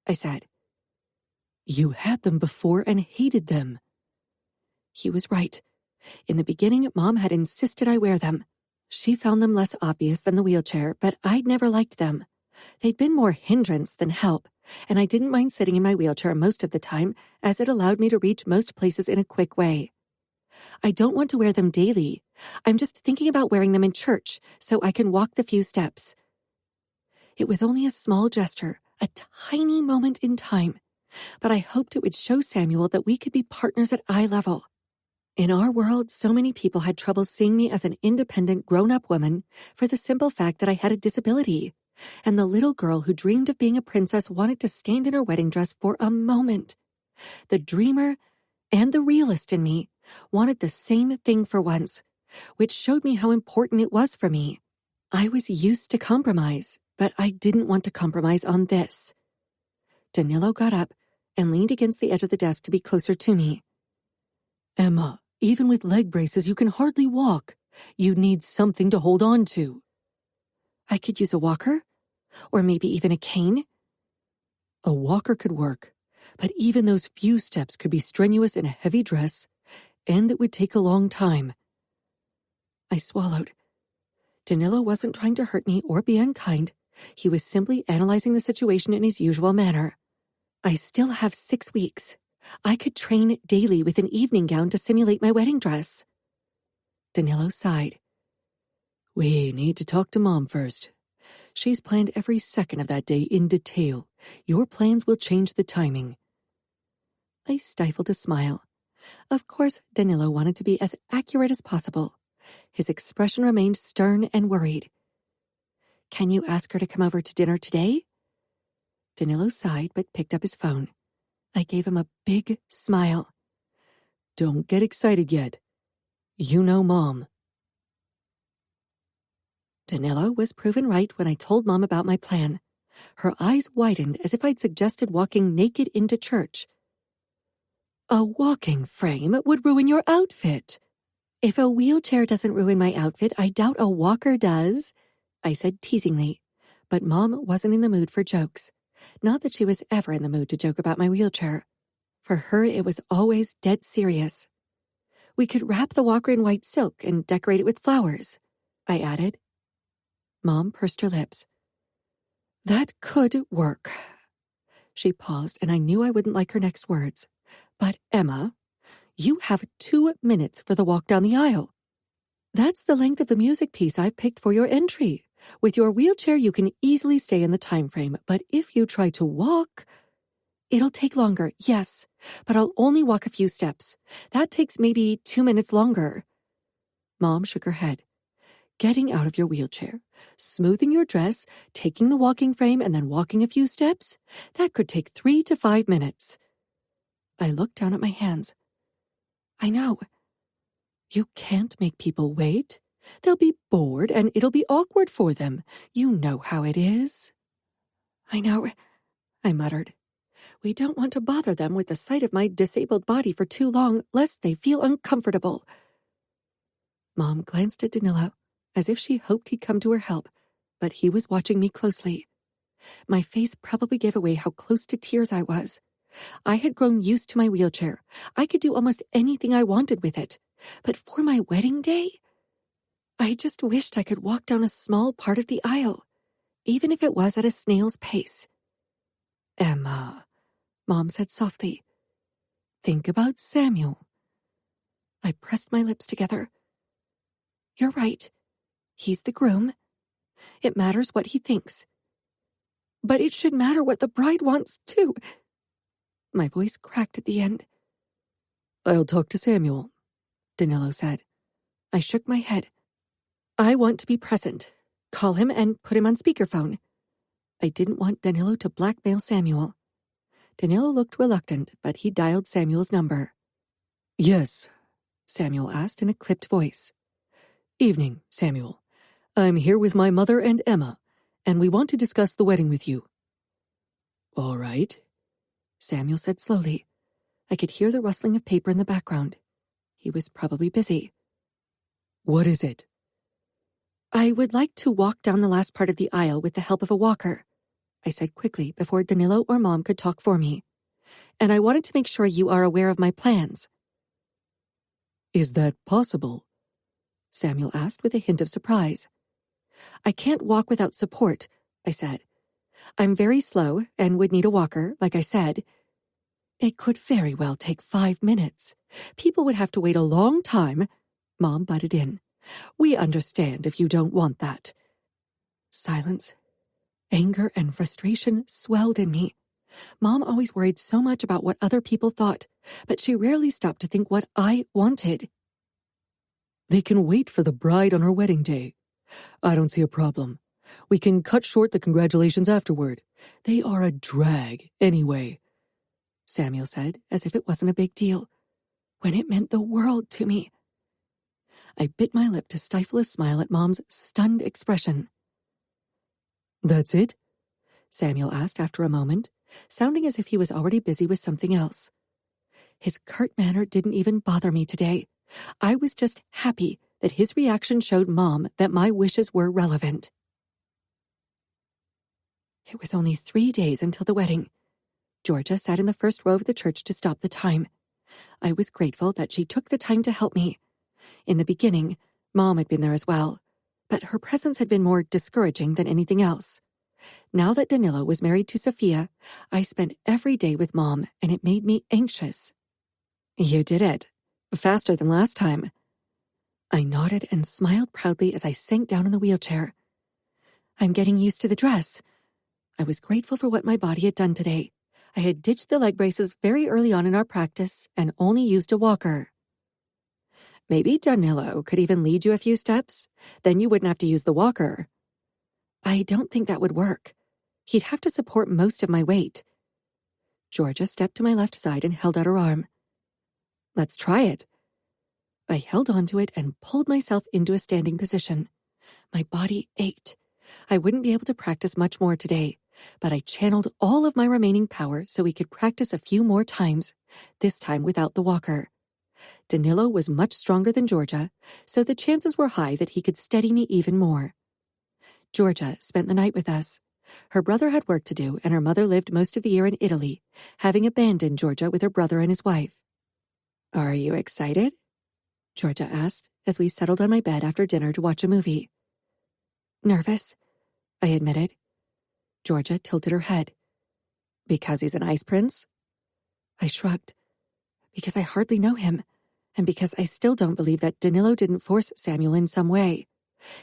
I said. You had them before and hated them. He was right. In the beginning, Mom had insisted I wear them. She found them less obvious than the wheelchair, but I'd never liked them. They'd been more hindrance than help, and I didn't mind sitting in my wheelchair most of the time, as it allowed me to reach most places in a quick way. I don't want to wear them daily. I'm just thinking about wearing them in church, so I can walk the few steps. It was only a small gesture, a tiny moment in time, but I hoped it would show Samuel that we could be partners at eye level. In our world, so many people had trouble seeing me as an independent, grown-up woman for the simple fact that I had a disability, and the little girl who dreamed of being a princess wanted to stand in her wedding dress for a moment. The dreamer and the realist in me wanted the same thing for once, which showed me how important it was for me. I was used to compromise, but I didn't want to compromise on this. Danilo got up and leaned against the edge of the desk to be closer to me. Emma, even with leg braces, you can hardly walk. You need something to hold on to. I could use a walker, or maybe even a cane. A walker could work, but even those few steps could be strenuous in a heavy dress, and it would take a long time. I swallowed. Danilo wasn't trying to hurt me or be unkind. He was simply analyzing the situation in his usual manner. I still have 6 weeks. I could train daily with an evening gown to simulate my wedding dress. Danilo sighed. We need to talk to Mom first. She's planned every second of that day in detail. Your plans will change the timing. I stifled a smile. Of course, Danilo wanted to be as accurate as possible. His expression remained stern and worried. Can you ask her to come over to dinner today? Danilo sighed but picked up his phone. I gave him a big smile. Don't get excited yet. You know Mom. Danilo was proven right when I told Mom about my plan. Her eyes widened as if I'd suggested walking naked into church. A walking frame would ruin your outfit. If a wheelchair doesn't ruin my outfit, I doubt a walker does, I said teasingly. But Mom wasn't in the mood for jokes. Not that she was ever in the mood to joke about my wheelchair. For her, it was always dead serious. We could wrap the walker in white silk and decorate it with flowers, I added. Mom pursed her lips. That could work. She paused, and I knew I wouldn't like her next words. But Emma, You have 2 minutes for the walk down the aisle. That's the length of the music piece I've picked for your entry. With your wheelchair, you can easily stay in the time frame, but if you try to walk, it'll take longer, yes, but I'll only walk a few steps. That takes maybe 2 minutes longer. Mom shook her head. Getting out of your wheelchair, smoothing your dress, taking the walking frame, and then walking a few steps, that could take 3 to 5 minutes. I looked down at my hands. I know. You can't make people wait. They'll be bored and it'll be awkward for them. You know how it is. I know, I muttered. We don't want to bother them with the sight of my disabled body for too long, lest they feel uncomfortable. Mom glanced at Danilo, as if she hoped he'd come to her help, but he was watching me closely. My face probably gave away how close to tears I was. I had grown used to my wheelchair. I could do almost anything I wanted with it. But for my wedding day, I just wished I could walk down a small part of the aisle, even if it was at a snail's pace. Emma, Mom said softly, think about Samuel. I pressed my lips together. You're right. He's the groom. It matters what he thinks. But it should matter what the bride wants, too. My voice cracked at the end. I'll talk to Samuel, Danilo said. I shook my head. I want to be present. Call him and put him on speakerphone. I didn't want Danilo to blackmail Samuel. Danilo looked reluctant, but he dialed Samuel's number. Yes, Samuel asked in a clipped voice. Evening, Samuel. I'm here with my mother and Emma, and we want to discuss the wedding with you. All right, Samuel said slowly. I could hear the rustling of paper in the background. He was probably busy. What is it? I would like to walk down the last part of the aisle with the help of a walker, I said quickly before Danilo or Mom could talk for me. And I wanted to make sure you are aware of my plans. Is that possible? Samuel asked with a hint of surprise. I can't walk without support, I said. I'm very slow and would need a walker, like I said. It could very well take 5 minutes. People would have to wait a long time. Mom butted in. We understand if you don't want that. Silence. Anger and frustration swelled in me. Mom always worried so much about what other people thought, but she rarely stopped to think what I wanted. They can wait for the bride on her wedding day. I don't see a problem. We can cut short the congratulations afterward. They are a drag, anyway, Samuel said, as if it wasn't a big deal, when it meant the world to me. I bit my lip to stifle a smile at Mom's stunned expression. That's it? Samuel asked after a moment, sounding as if he was already busy with something else. His curt manner didn't even bother me today. I was just happy that his reaction showed Mom that my wishes were relevant. It was only 3 days until the wedding. Georgia sat in the first row of the church to stop the time. I was grateful that she took the time to help me. In the beginning, Mom had been there as well, but her presence had been more discouraging than anything else. Now that Danilo was married to Sophia, I spent every day with Mom, and it made me anxious. You did it. Faster than last time. I nodded and smiled proudly as I sank down in the wheelchair. I'm getting used to the dress. I was grateful for what my body had done today. I had ditched the leg braces very early on in our practice and only used a walker. Maybe Danilo could even lead you a few steps. Then you wouldn't have to use the walker. I don't think that would work. He'd have to support most of my weight. Georgia stepped to my left side and held out her arm. Let's try it. I held onto it and pulled myself into a standing position. My body ached. I wouldn't be able to practice much more today, but I channeled all of my remaining power so we could practice a few more times, this time without the walker. Danilo was much stronger than Georgia, so the chances were high that he could steady me even more. Georgia spent the night with us. Her brother had work to do, and her mother lived most of the year in Italy, having abandoned Georgia with her brother and his wife. Are you excited? Georgia asked as we settled on my bed after dinner to watch a movie. Nervous, I admitted. Georgia tilted her head. Because he's an ice prince? I shrugged. because I hardly know him, and because I still don't believe that Danilo didn't force Samuel in some way.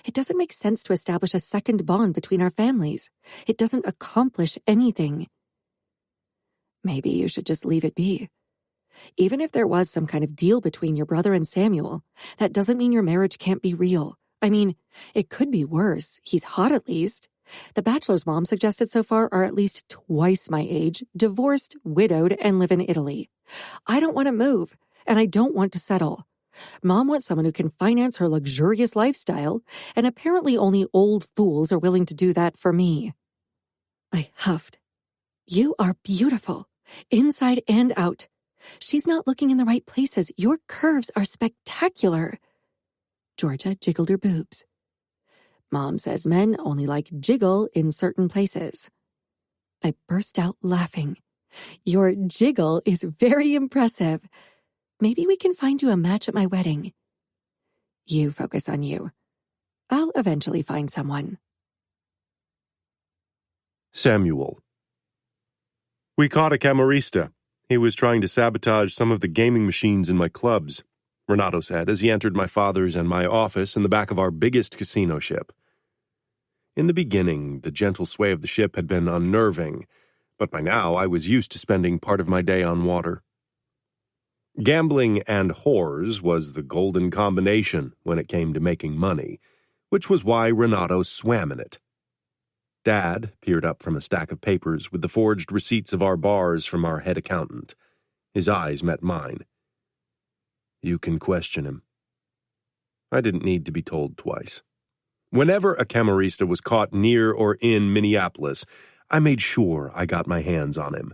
It doesn't make sense to establish a second bond between our families. It doesn't accomplish anything. Maybe you should just leave it be. Even if there was some kind of deal between your brother and Samuel, that doesn't mean your marriage can't be real. I mean, it could be worse. He's hot at least. The bachelor's mom suggested so far are at least twice my age, divorced, widowed, and live in Italy. I don't want to move, and I don't want to settle. Mom wants someone who can finance her luxurious lifestyle, and apparently only old fools are willing to do that for me. I huffed. You are beautiful, inside and out. She's not looking in the right places. Your curves are spectacular. Georgia jiggled her boobs. Mom says men only like jiggle in certain places. I burst out laughing. Your jiggle is very impressive. Maybe we can find you a match at my wedding. You focus on you. I'll eventually find someone. Samuel. We caught a camarista. He was trying to sabotage some of the gaming machines in my clubs, Renato said as he entered my father's and my office in the back of our biggest casino ship. In the beginning, the gentle sway of the ship had been unnerving, but by now I was used to spending part of my day on water. Gambling and whores was the golden combination when it came to making money, which was why Renato swam in it. Dad peered up from a stack of papers with the forged receipts of our bars from our head accountant. His eyes met mine. You can question him. I didn't need to be told twice. Whenever a camarista was caught near or in Minneapolis, I made sure I got my hands on him.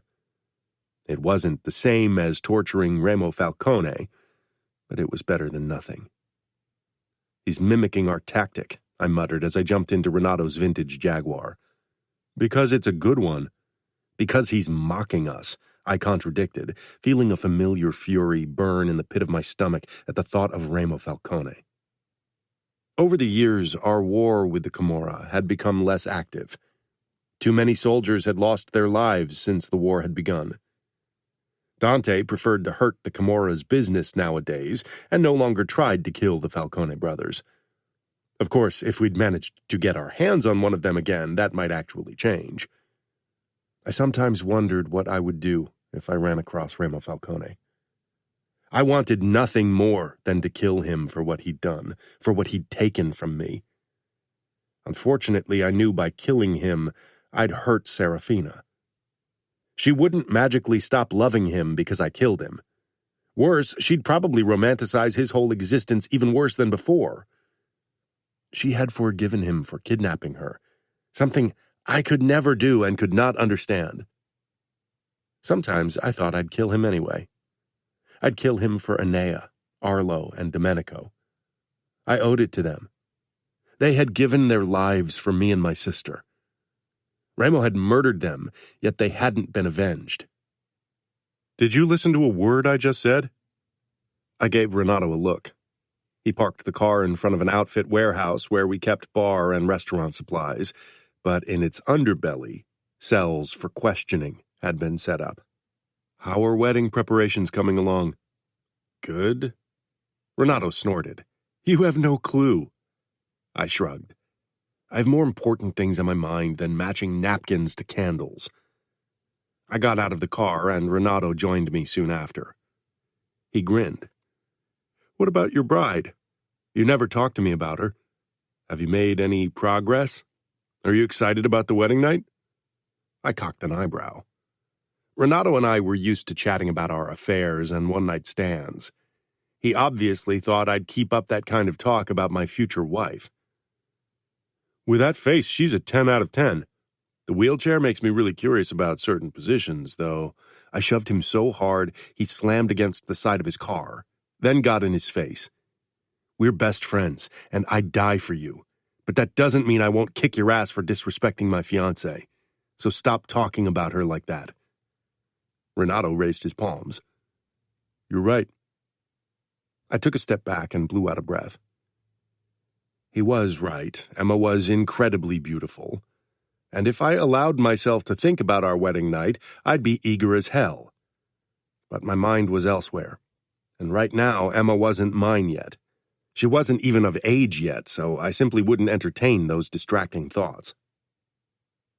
It wasn't the same as torturing Remo Falcone, but it was better than nothing. He's mimicking our tactic, I muttered as I jumped into Renato's vintage Jaguar. Because it's a good one. Because he's mocking us, I contradicted, feeling a familiar fury burn in the pit of my stomach at the thought of Remo Falcone. Over the years, our war with the Camorra had become less active. Too many soldiers had lost their lives since the war had begun. Dante preferred to hurt the Camorra's business nowadays and no longer tried to kill the Falcone brothers. Of course, if we'd managed to get our hands on one of them again, that might actually change. I sometimes wondered what I would do if I ran across Remo Falcone. I wanted nothing more than to kill him for what he'd done, for what he'd taken from me. Unfortunately, I knew by killing him, I'd hurt Serafina. She wouldn't magically stop loving him because I killed him. Worse, she'd probably romanticize his whole existence even worse than before. She had forgiven him for kidnapping her, something I could never do and could not understand. Sometimes I thought I'd kill him anyway. I'd kill him for Enea, Arlo, and Domenico. I owed it to them. They had given their lives for me and my sister. Remo had murdered them, yet they hadn't been avenged. Did you listen to a word I just said? I gave Renato a look. He parked the car in front of an outfit warehouse where we kept bar and restaurant supplies, but in its underbelly, cells for questioning had been set up. How are wedding preparations coming along? Good. Renato snorted. You have no clue. I shrugged. I have more important things on my mind than matching napkins to candles. I got out of the car and Renato joined me soon after. He grinned. What about your bride? You never talked to me about her. Have you made any progress? Are you excited about the wedding night? I cocked an eyebrow. Renato and I were used to chatting about our affairs and one-night stands. He obviously thought I'd keep up that kind of talk about my future wife. With that face, she's a 10 out of 10. The wheelchair makes me really curious about certain positions, though. I shoved him so hard, he slammed against the side of his car, then got in his face. We're best friends, and I'd die for you. But that doesn't mean I won't kick your ass for disrespecting my fiancée. So stop talking about her like that. Renato raised his palms. You're right. I took a step back and blew out a breath. He was right. Emma was incredibly beautiful. And if I allowed myself to think about our wedding night, I'd be eager as hell. But my mind was elsewhere, and right now Emma wasn't mine yet. She wasn't even of age yet, so I simply wouldn't entertain those distracting thoughts.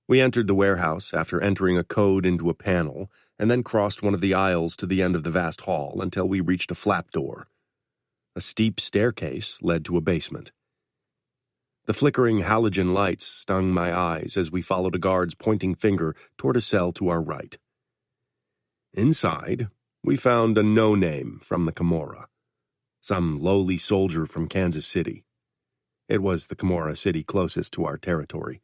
We entered the warehouse after entering a code into a panel, and then crossed one of the aisles to the end of the vast hall until we reached a flap door. A steep staircase led to a basement. The flickering halogen lights stung my eyes as we followed a guard's pointing finger toward a cell to our right. Inside, we found a no-name from the Camorra, some lowly soldier from Kansas City. It was the Camorra city closest to our territory.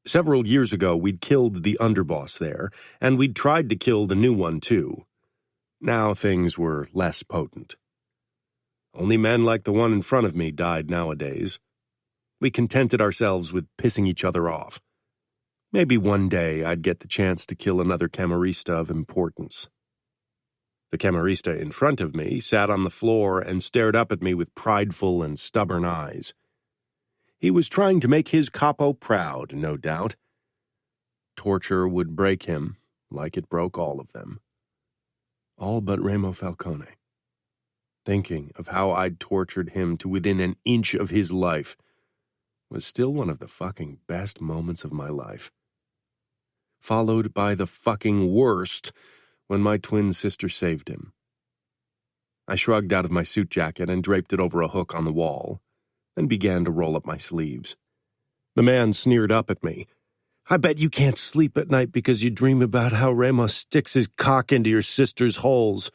Several years ago, we'd killed the underboss there, and we'd tried to kill the new one, too. Now things were less potent. Only men like the one in front of me died nowadays. We contented ourselves with pissing each other off. Maybe one day I'd get the chance to kill another Camarista of importance. The Camarista in front of me sat on the floor and stared up at me with prideful and stubborn eyes. He was trying to make his capo proud, no doubt. Torture would break him, like it broke all of them. All but Remo Falcone. Thinking of how I'd tortured him to within an inch of his life was still one of the fucking best moments of my life. Followed by the fucking worst when my twin sister saved him. I shrugged out of my suit jacket and draped it over a hook on the wall, then began to roll up my sleeves. The man sneered up at me. "I bet you can't sleep at night because you dream about how Remo sticks his cock into your sister's holes."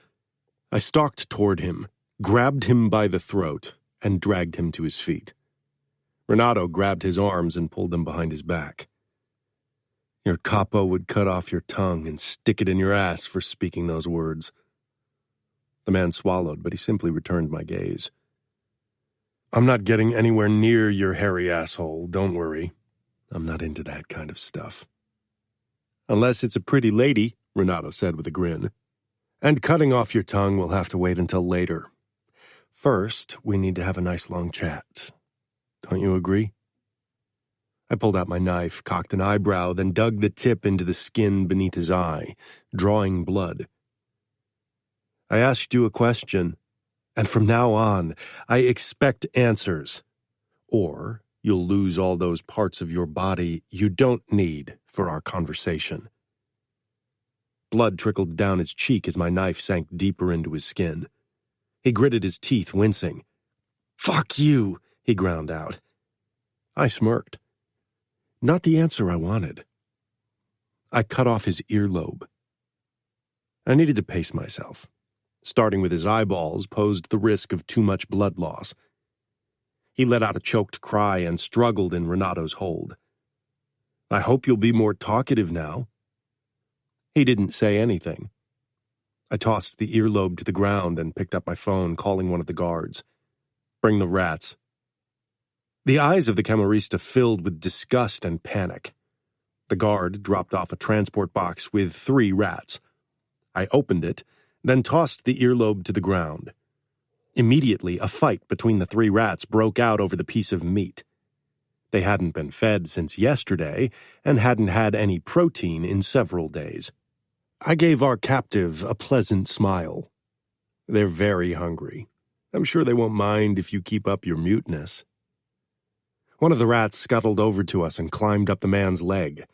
I stalked toward him, grabbed him by the throat, and dragged him to his feet. Renato grabbed his arms and pulled them behind his back. "Your capo would cut off your tongue and stick it in your ass for speaking those words." The man swallowed, but he simply returned my gaze. "I'm not getting anywhere near your hairy asshole, don't worry. I'm not into that kind of stuff." "Unless it's a pretty lady," Renato said with a grin. "And cutting off your tongue will have to wait until later. First, we need to have a nice long chat. Don't you agree?" I pulled out my knife, cocked an eyebrow, then dug the tip into the skin beneath his eye, drawing blood. "I asked you a question, and from now on, I expect answers. Or you'll lose all those parts of your body you don't need for our conversation." Blood trickled down his cheek as my knife sank deeper into his skin. He gritted his teeth, wincing. "Fuck you," he ground out. I smirked. Not the answer I wanted. I cut off his earlobe. I needed to pace myself. Starting with his eyeballs posed the risk of too much blood loss. He let out a choked cry and struggled in Renato's hold. "I hope you'll be more talkative now." He didn't say anything. I tossed the earlobe to the ground and picked up my phone, calling one of the guards. "Bring the rats." The eyes of the Camarista filled with disgust and panic. The guard dropped off a transport box with 3 rats. I opened it, then tossed the earlobe to the ground. Immediately, a fight between the 3 rats broke out over the piece of meat. They hadn't been fed since yesterday and hadn't had any protein in several days. I gave our captive a pleasant smile. "They're very hungry. I'm sure they won't mind if you keep up your muteness." One of the rats scuttled over to us and climbed up the man's leg.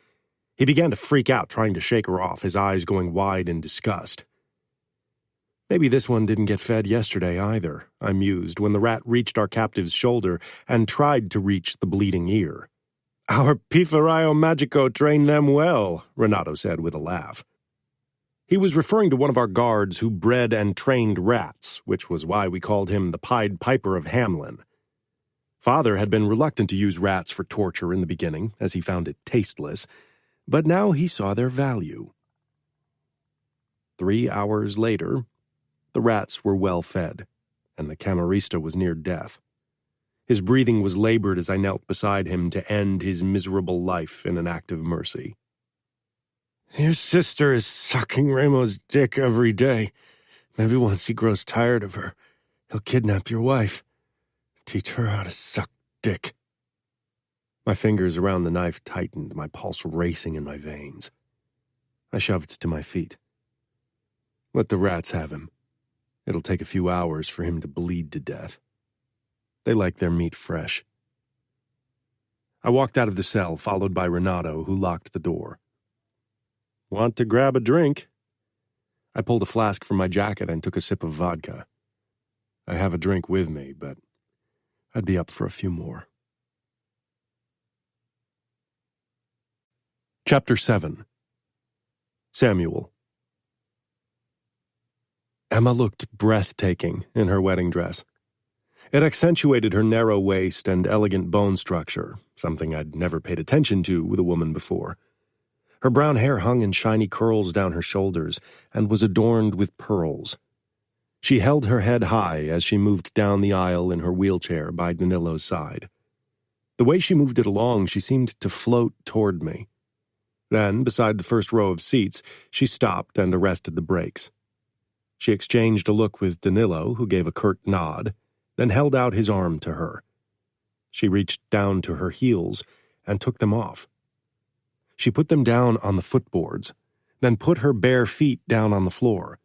He began to freak out, trying to shake her off, his eyes going wide in disgust. Maybe this one didn't get fed yesterday either, I mused, when the rat reached our captive's shoulder and tried to reach the bleeding ear. "Our Piferaio Magico trained them well," Renato said with a laugh. He was referring to one of our guards who bred and trained rats, which was why we called him the Pied Piper of Hamlin. Father had been reluctant to use rats for torture in the beginning, as he found it tasteless, but now he saw their value. 3 hours later, the rats were well fed, and the Camarista was near death. His breathing was labored as I knelt beside him to end his miserable life in an act of mercy. "Your sister is sucking Remo's dick every day. Maybe once he grows tired of her, he'll kidnap your wife. Teach her how to suck dick." My fingers around the knife tightened, my pulse racing in my veins. I shoved to my feet. Let the rats have him. It'll take a few hours for him to bleed to death. They like their meat fresh. I walked out of the cell, followed by Renato, who locked the door. Want to grab a drink? I pulled a flask from my jacket and took a sip of vodka. I have a drink with me, but I'd be up for a few more. Chapter 7. Samuel. Emma looked breathtaking in her wedding dress. It accentuated her narrow waist and elegant bone structure, something I'd never paid attention to with a woman before. Her brown hair hung in shiny curls down her shoulders and was adorned with pearls. She held her head high as she moved down the aisle in her wheelchair by Danilo's side. The way she moved it along, she seemed to float toward me. Then, beside the first row of seats, she stopped and arrested the brakes. She exchanged a look with Danilo, who gave a curt nod, then held out his arm to her. She reached down to her heels and took them off. She put them down on the footboards, then put her bare feet down on the floor.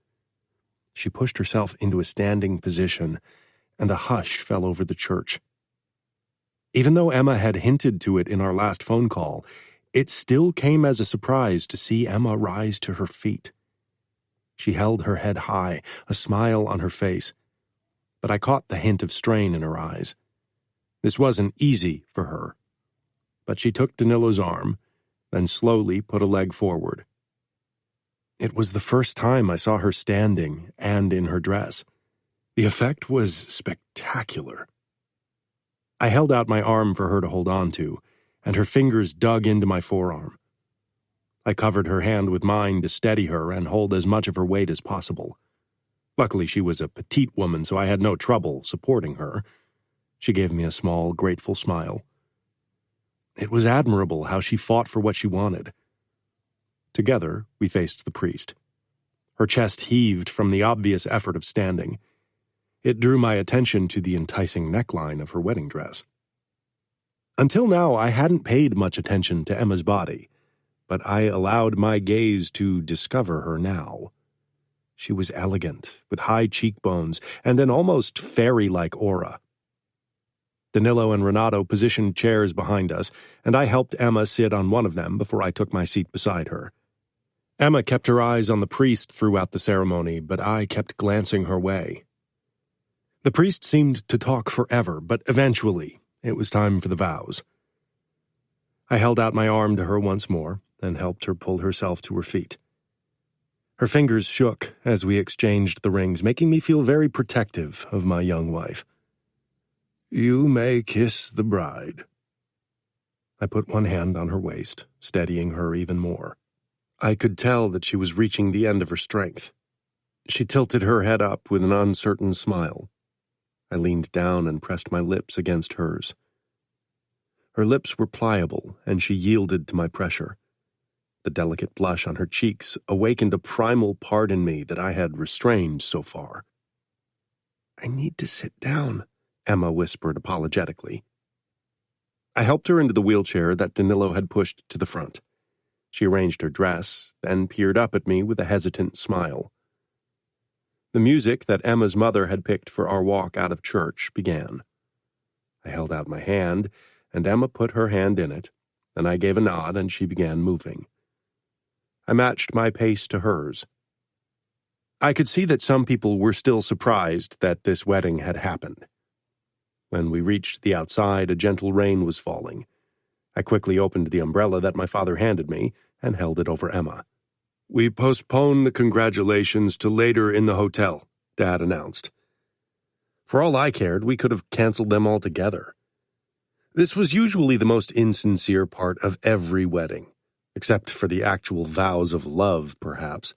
She pushed herself into a standing position, and a hush fell over the church. Even though Emma had hinted to it in our last phone call, it still came as a surprise to see Emma rise to her feet. She held her head high, a smile on her face, but I caught the hint of strain in her eyes. This wasn't easy for her, but she took Danilo's arm, then slowly put a leg forward. It was the first time I saw her standing and in her dress. The effect was spectacular. I held out my arm for her to hold on to, and her fingers dug into my forearm. I covered her hand with mine to steady her and hold as much of her weight as possible. Luckily, she was a petite woman, so I had no trouble supporting her. She gave me a small, grateful smile. It was admirable how she fought for what she wanted. Together, we faced the priest. Her chest heaved from the obvious effort of standing. It drew my attention to the enticing neckline of her wedding dress. Until now, I hadn't paid much attention to Emma's body, but I allowed my gaze to discover her now. She was elegant, with high cheekbones and an almost fairy-like aura. Danilo and Renato positioned chairs behind us, and I helped Emma sit on one of them before I took my seat beside her. Emma kept her eyes on the priest throughout the ceremony, but I kept glancing her way. The priest seemed to talk forever, but eventually it was time for the vows. I held out my arm to her once more and helped her pull herself to her feet. Her fingers shook as we exchanged the rings, making me feel very protective of my young wife. You may kiss the bride. I put one hand on her waist, steadying her even more. I could tell that she was reaching the end of her strength. She tilted her head up with an uncertain smile. I leaned down and pressed my lips against hers. Her lips were pliable, and she yielded to my pressure. The delicate blush on her cheeks awakened a primal part in me that I had restrained so far. I need to sit down, Emma whispered apologetically. I helped her into the wheelchair that Danilo had pushed to the front. She arranged her dress, then peered up at me with a hesitant smile. The music that Emma's mother had picked for our walk out of church began. I held out my hand, and Emma put her hand in it, then I gave a nod and she began moving. I matched my pace to hers. I could see that some people were still surprised that this wedding had happened. When we reached the outside, a gentle rain was falling. I quickly opened the umbrella that my father handed me and held it over Emma. We postponed the congratulations to later in the hotel, Dad announced. For all I cared, we could have canceled them altogether. This was usually the most insincere part of every wedding, except for the actual vows of love, perhaps.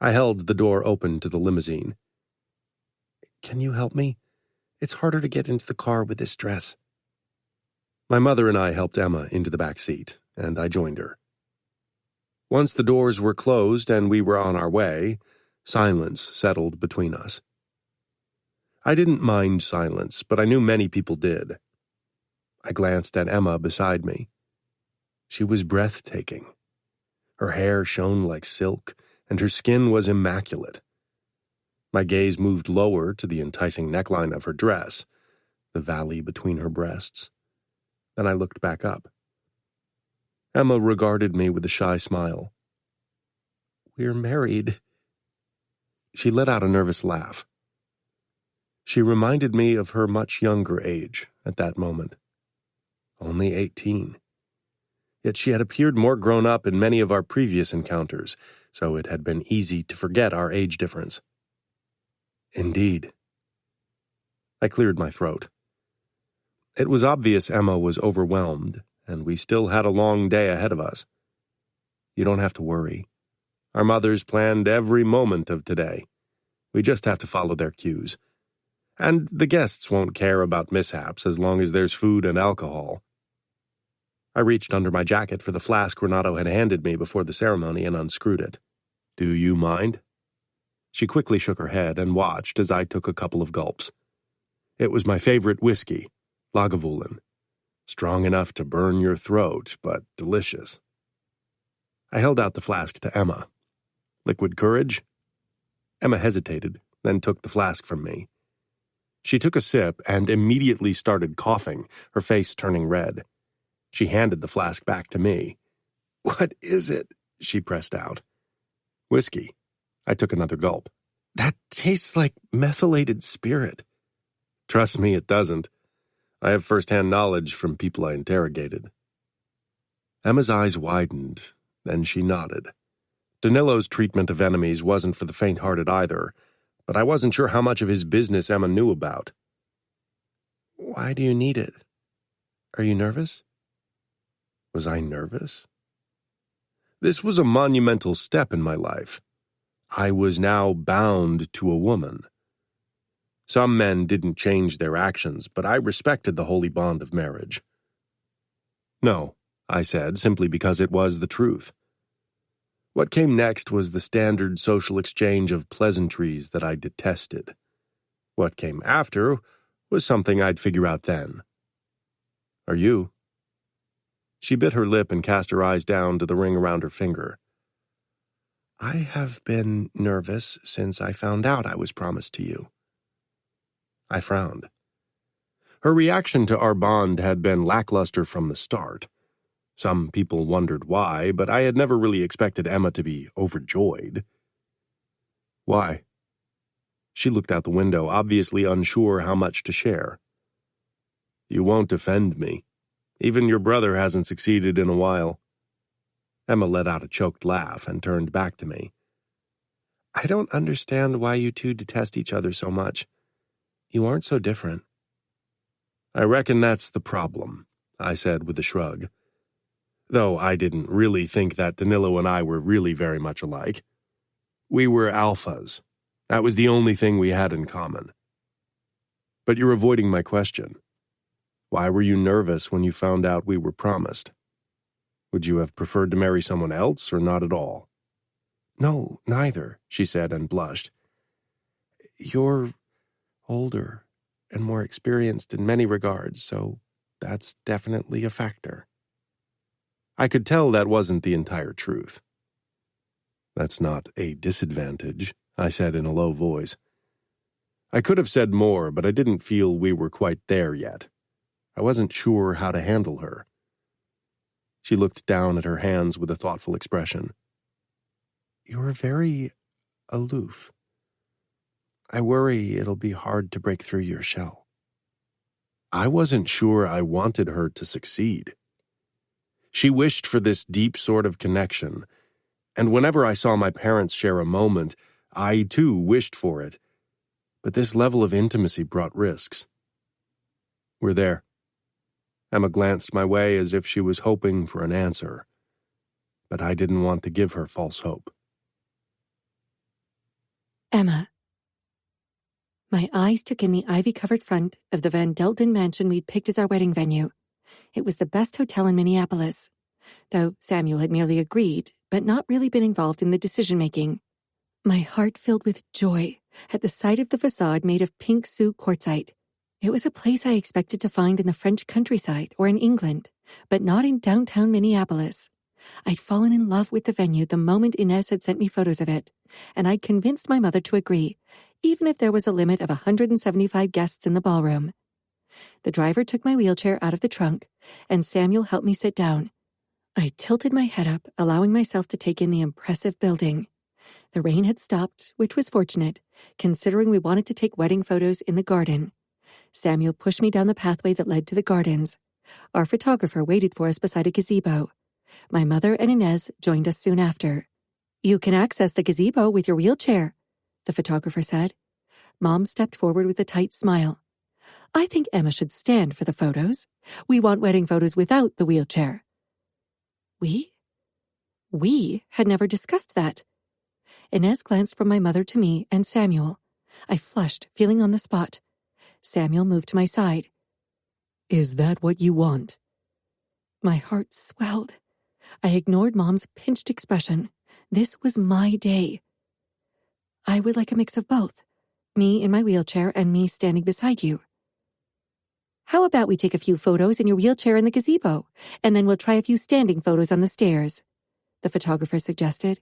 I held the door open to the limousine. Can you help me? It's harder to get into the car with this dress. My mother and I helped Emma into the back seat, and I joined her. Once the doors were closed and we were on our way, silence settled between us. I didn't mind silence, but I knew many people did. I glanced at Emma beside me. She was breathtaking. Her hair shone like silk, and her skin was immaculate. My gaze moved lower to the enticing neckline of her dress, the valley between her breasts. Then I looked back up. Emma regarded me with a shy smile. "We're married." She let out a nervous laugh. She reminded me of her much younger age at that moment. Only 18. Yet she had appeared more grown up in many of our previous encounters, so it had been easy to forget our age difference. Indeed. I cleared my throat. It was obvious Emma was overwhelmed, and we still had a long day ahead of us. You don't have to worry. Our mothers planned every moment of today. We just have to follow their cues. And the guests won't care about mishaps as long as there's food and alcohol. I reached under my jacket for the flask Renato had handed me before the ceremony and unscrewed it. "Do you mind?" She quickly shook her head and watched as I took a couple of gulps. It was my favorite whiskey, Lagavulin. Strong enough to burn your throat, but delicious. I held out the flask to Emma. "Liquid courage?" Emma hesitated, then took the flask from me. She took a sip and immediately started coughing, her face turning red. She handed the flask back to me. "What is it?" she pressed out. "Whiskey." I took another gulp. "That tastes like methylated spirit." "Trust me, it doesn't. I have first-hand knowledge from people I interrogated." Emma's eyes widened, then she nodded. Danilo's treatment of enemies wasn't for the faint-hearted either, but I wasn't sure how much of his business Emma knew about. "Why do you need it? Are you nervous?" Was I nervous? This was a monumental step in my life. I was now bound to a woman. Some men didn't change their actions, but I respected the holy bond of marriage. "No," I said, simply because it was the truth. What came next was the standard social exchange of pleasantries that I detested. What came after was something I'd figure out then. "Are you?" She bit her lip and cast her eyes down to the ring around her finger. "I have been nervous since I found out I was promised to you." I frowned. Her reaction to our bond had been lackluster from the start. Some people wondered why, but I had never really expected Emma to be overjoyed. "Why?" She looked out the window, obviously unsure how much to share. "You won't offend me. Even your brother hasn't succeeded in a while." Emma let out a choked laugh and turned back to me. "I don't understand why you two detest each other so much. You aren't so different." "I reckon that's the problem," I said with a shrug. Though I didn't really think that Danilo and I were really very much alike. We were alphas. That was the only thing we had in common. But you're avoiding my question. Why were you nervous when you found out we were promised? Would you have preferred to marry someone else or not at all?" "No, neither," she said and blushed. "You're older and more experienced in many regards, so that's definitely a factor." I could tell that wasn't the entire truth. "That's not a disadvantage," I said in a low voice. I could have said more, but I didn't feel we were quite there yet. I wasn't sure how to handle her. She looked down at her hands with a thoughtful expression. "You're very aloof. I worry it'll be hard to break through your shell." I wasn't sure I wanted her to succeed. She wished for this deep sort of connection, and whenever I saw my parents share a moment, I too wished for it. But this level of intimacy brought risks. "We're there." Emma glanced my way as if she was hoping for an answer, but I didn't want to give her false hope. Emma. My eyes took in the ivy-covered front of the Van Delton mansion we'd picked as our wedding venue. It was the best hotel in Minneapolis, though Samuel had merely agreed, but not really been involved in the decision-making. My heart filled with joy at the sight of the facade made of pink Sioux quartzite. It was a place I expected to find in the French countryside or in England, but not in downtown Minneapolis. I'd fallen in love with the venue the moment Inez had sent me photos of it, and I'd convinced my mother to agree, even if there was a limit of 175 guests in the ballroom. The driver took my wheelchair out of the trunk, and Samuel helped me sit down. I tilted my head up, allowing myself to take in the impressive building. The rain had stopped, which was fortunate, considering we wanted to take wedding photos in the garden. Samuel pushed me down the pathway that led to the gardens. Our photographer waited for us beside a gazebo. My mother and Inez joined us soon after. "You can access the gazebo with your wheelchair," the photographer said. Mom stepped forward with a tight smile. "I think Emma should stand for the photos. We want wedding photos without the wheelchair." We had never discussed that. Inez glanced from my mother to me and Samuel. I flushed, feeling on the spot. Samuel moved to my side. Is that what you want? My heart swelled. I ignored Mom's pinched expression. This was my day. "I would like a mix of both. Me in my wheelchair and me standing beside you." "How about we take a few photos in your wheelchair in the gazebo, and then we'll try a few standing photos on the stairs," the photographer suggested.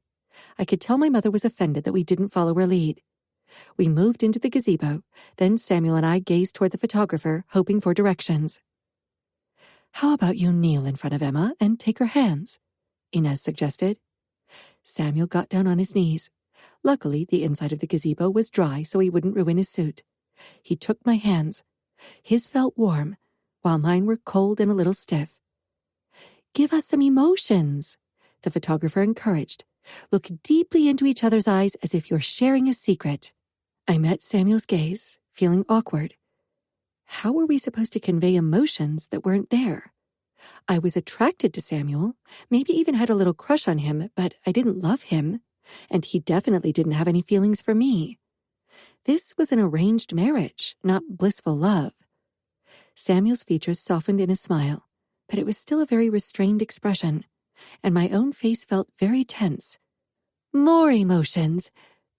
I could tell my mother was offended that we didn't follow her lead. We moved into the gazebo, then Samuel and I gazed toward the photographer, hoping for directions. "How about you kneel in front of Emma and take her hands?" Inez suggested. Samuel got down on his knees. Luckily, the inside of the gazebo was dry so he wouldn't ruin his suit. He took my hands. His felt warm, while mine were cold and a little stiff. "Give us some emotions," the photographer encouraged. "Look deeply into each other's eyes as if you're sharing a secret." I met Samuel's gaze, feeling awkward. How were we supposed to convey emotions that weren't there? I was attracted to Samuel, maybe even had a little crush on him, but I didn't love him, and he definitely didn't have any feelings for me. This was an arranged marriage, not blissful love. Samuel's features softened in a smile, but it was still a very restrained expression, and my own face felt very tense. "More emotions,"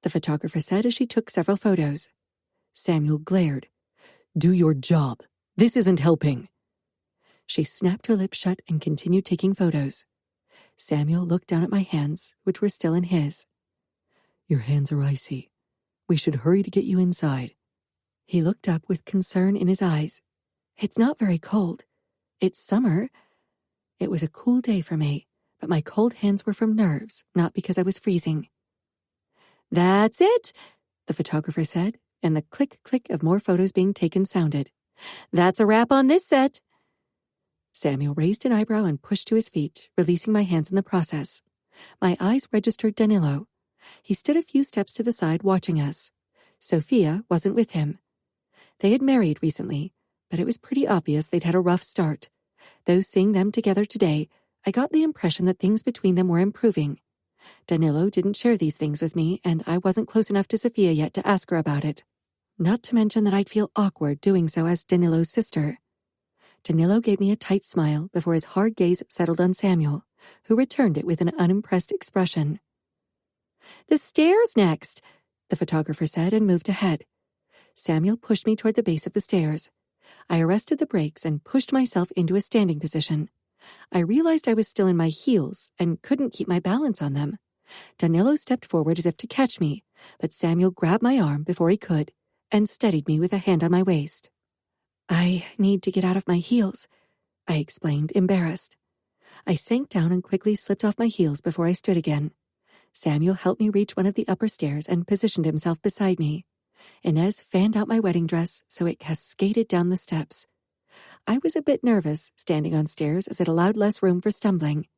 the photographer said as she took several photos. Samuel glared. "Do your job. This isn't helping." She snapped her lips shut and continued taking photos. Samuel looked down at my hands, which were still in his. "Your hands are icy. We should hurry to get you inside." He looked up with concern in his eyes. "It's not very cold. It's summer." It was a cool day for me, but my cold hands were from nerves, not because I was freezing. "That's it," the photographer said, and the click-click of more photos being taken sounded. "That's a wrap on this set." Samuel raised an eyebrow and pushed to his feet, releasing my hands in the process. My eyes registered Danilo. He stood a few steps to the side watching us. Sophia wasn't with him. They had married recently, but it was pretty obvious they'd had a rough start. Though seeing them together today, I got the impression that things between them were improving. Danilo didn't share these things with me, and I wasn't close enough to Sophia yet to ask her about it. Not to mention that I'd feel awkward doing so as Danilo's sister. Danilo gave me a tight smile before his hard gaze settled on Samuel, who returned it with an unimpressed expression. "The stairs next," the photographer said and moved ahead. Samuel pushed me toward the base of the stairs. I arrested the brakes and pushed myself into a standing position. I realized I was still in my heels and couldn't keep my balance on them. Danilo stepped forward as if to catch me, but Samuel grabbed my arm before he could and steadied me with a hand on my waist. "I need to get out of my heels," I explained, embarrassed. I sank down and quickly slipped off my heels before I stood again. Samuel helped me reach one of the upper stairs and positioned himself beside me. Inez fanned out my wedding dress so it cascaded down the steps. I was a bit nervous standing on stairs as it allowed less room for stumbling.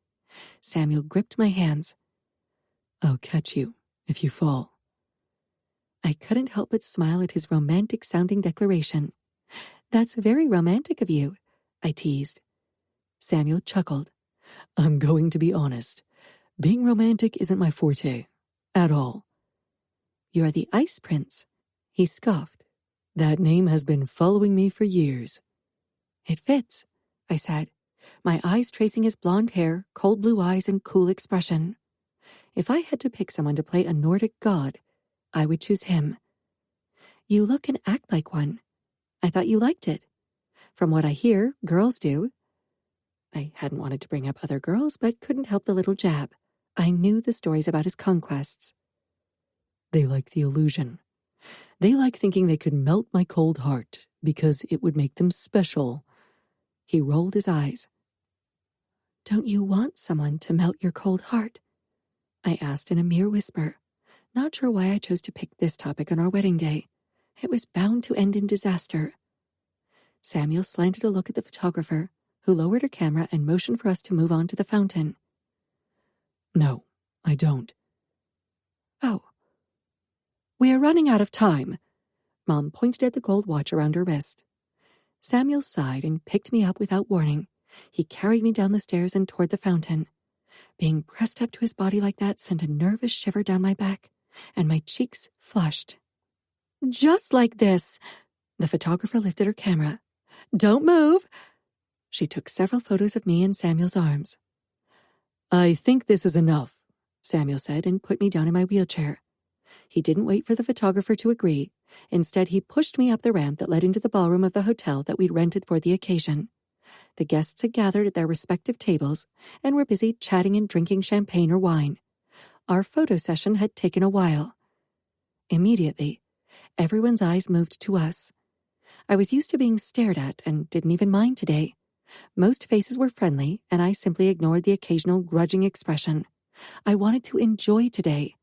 Samuel gripped my hands. "I'll catch you if you fall." I couldn't help but smile at his romantic-sounding declaration. "That's very romantic of you," I teased. Samuel chuckled. "I'm going to be honest. Being romantic isn't my forte. At all." "You're the Ice Prince," he scoffed. "That name has been following me for years." "It fits," I said, my eyes tracing his blonde hair, cold blue eyes, and cool expression. If I had to pick someone to play a Nordic god, I would choose him. "You look and act like one. I thought you liked it. From what I hear, girls do." I hadn't wanted to bring up other girls, but couldn't help the little jab. I knew the stories about his conquests. They like the illusion. They like thinking they could melt my cold heart because it would make them special. He rolled his eyes. Don't you want someone to melt your cold heart? I asked in a mere whisper, not sure why I chose to pick this topic on our wedding day. It was bound to end in disaster. Samuel slanted a look at the photographer, who lowered her camera and motioned for us to move on to the fountain. No, I don't. Oh. We are running out of time. Mom pointed at the gold watch around her wrist. Samuel sighed and picked me up without warning. He carried me down the stairs and toward the fountain. Being pressed up to his body like that sent a nervous shiver down my back, and my cheeks flushed. Just like this. The photographer lifted her camera. Don't move. She took several photos of me in Samuel's arms. I think this is enough, Samuel said and put me down in my wheelchair. He didn't wait for the photographer to agree. Instead, he pushed me up the ramp that led into the ballroom of the hotel that we'd rented for the occasion. The guests had gathered at their respective tables and were busy chatting and drinking champagne or wine. Our photo session had taken a while. Immediately, everyone's eyes moved to us. I was used to being stared at and didn't even mind today. Most faces were friendly, and I simply ignored the occasional grudging expression. I wanted to enjoy today.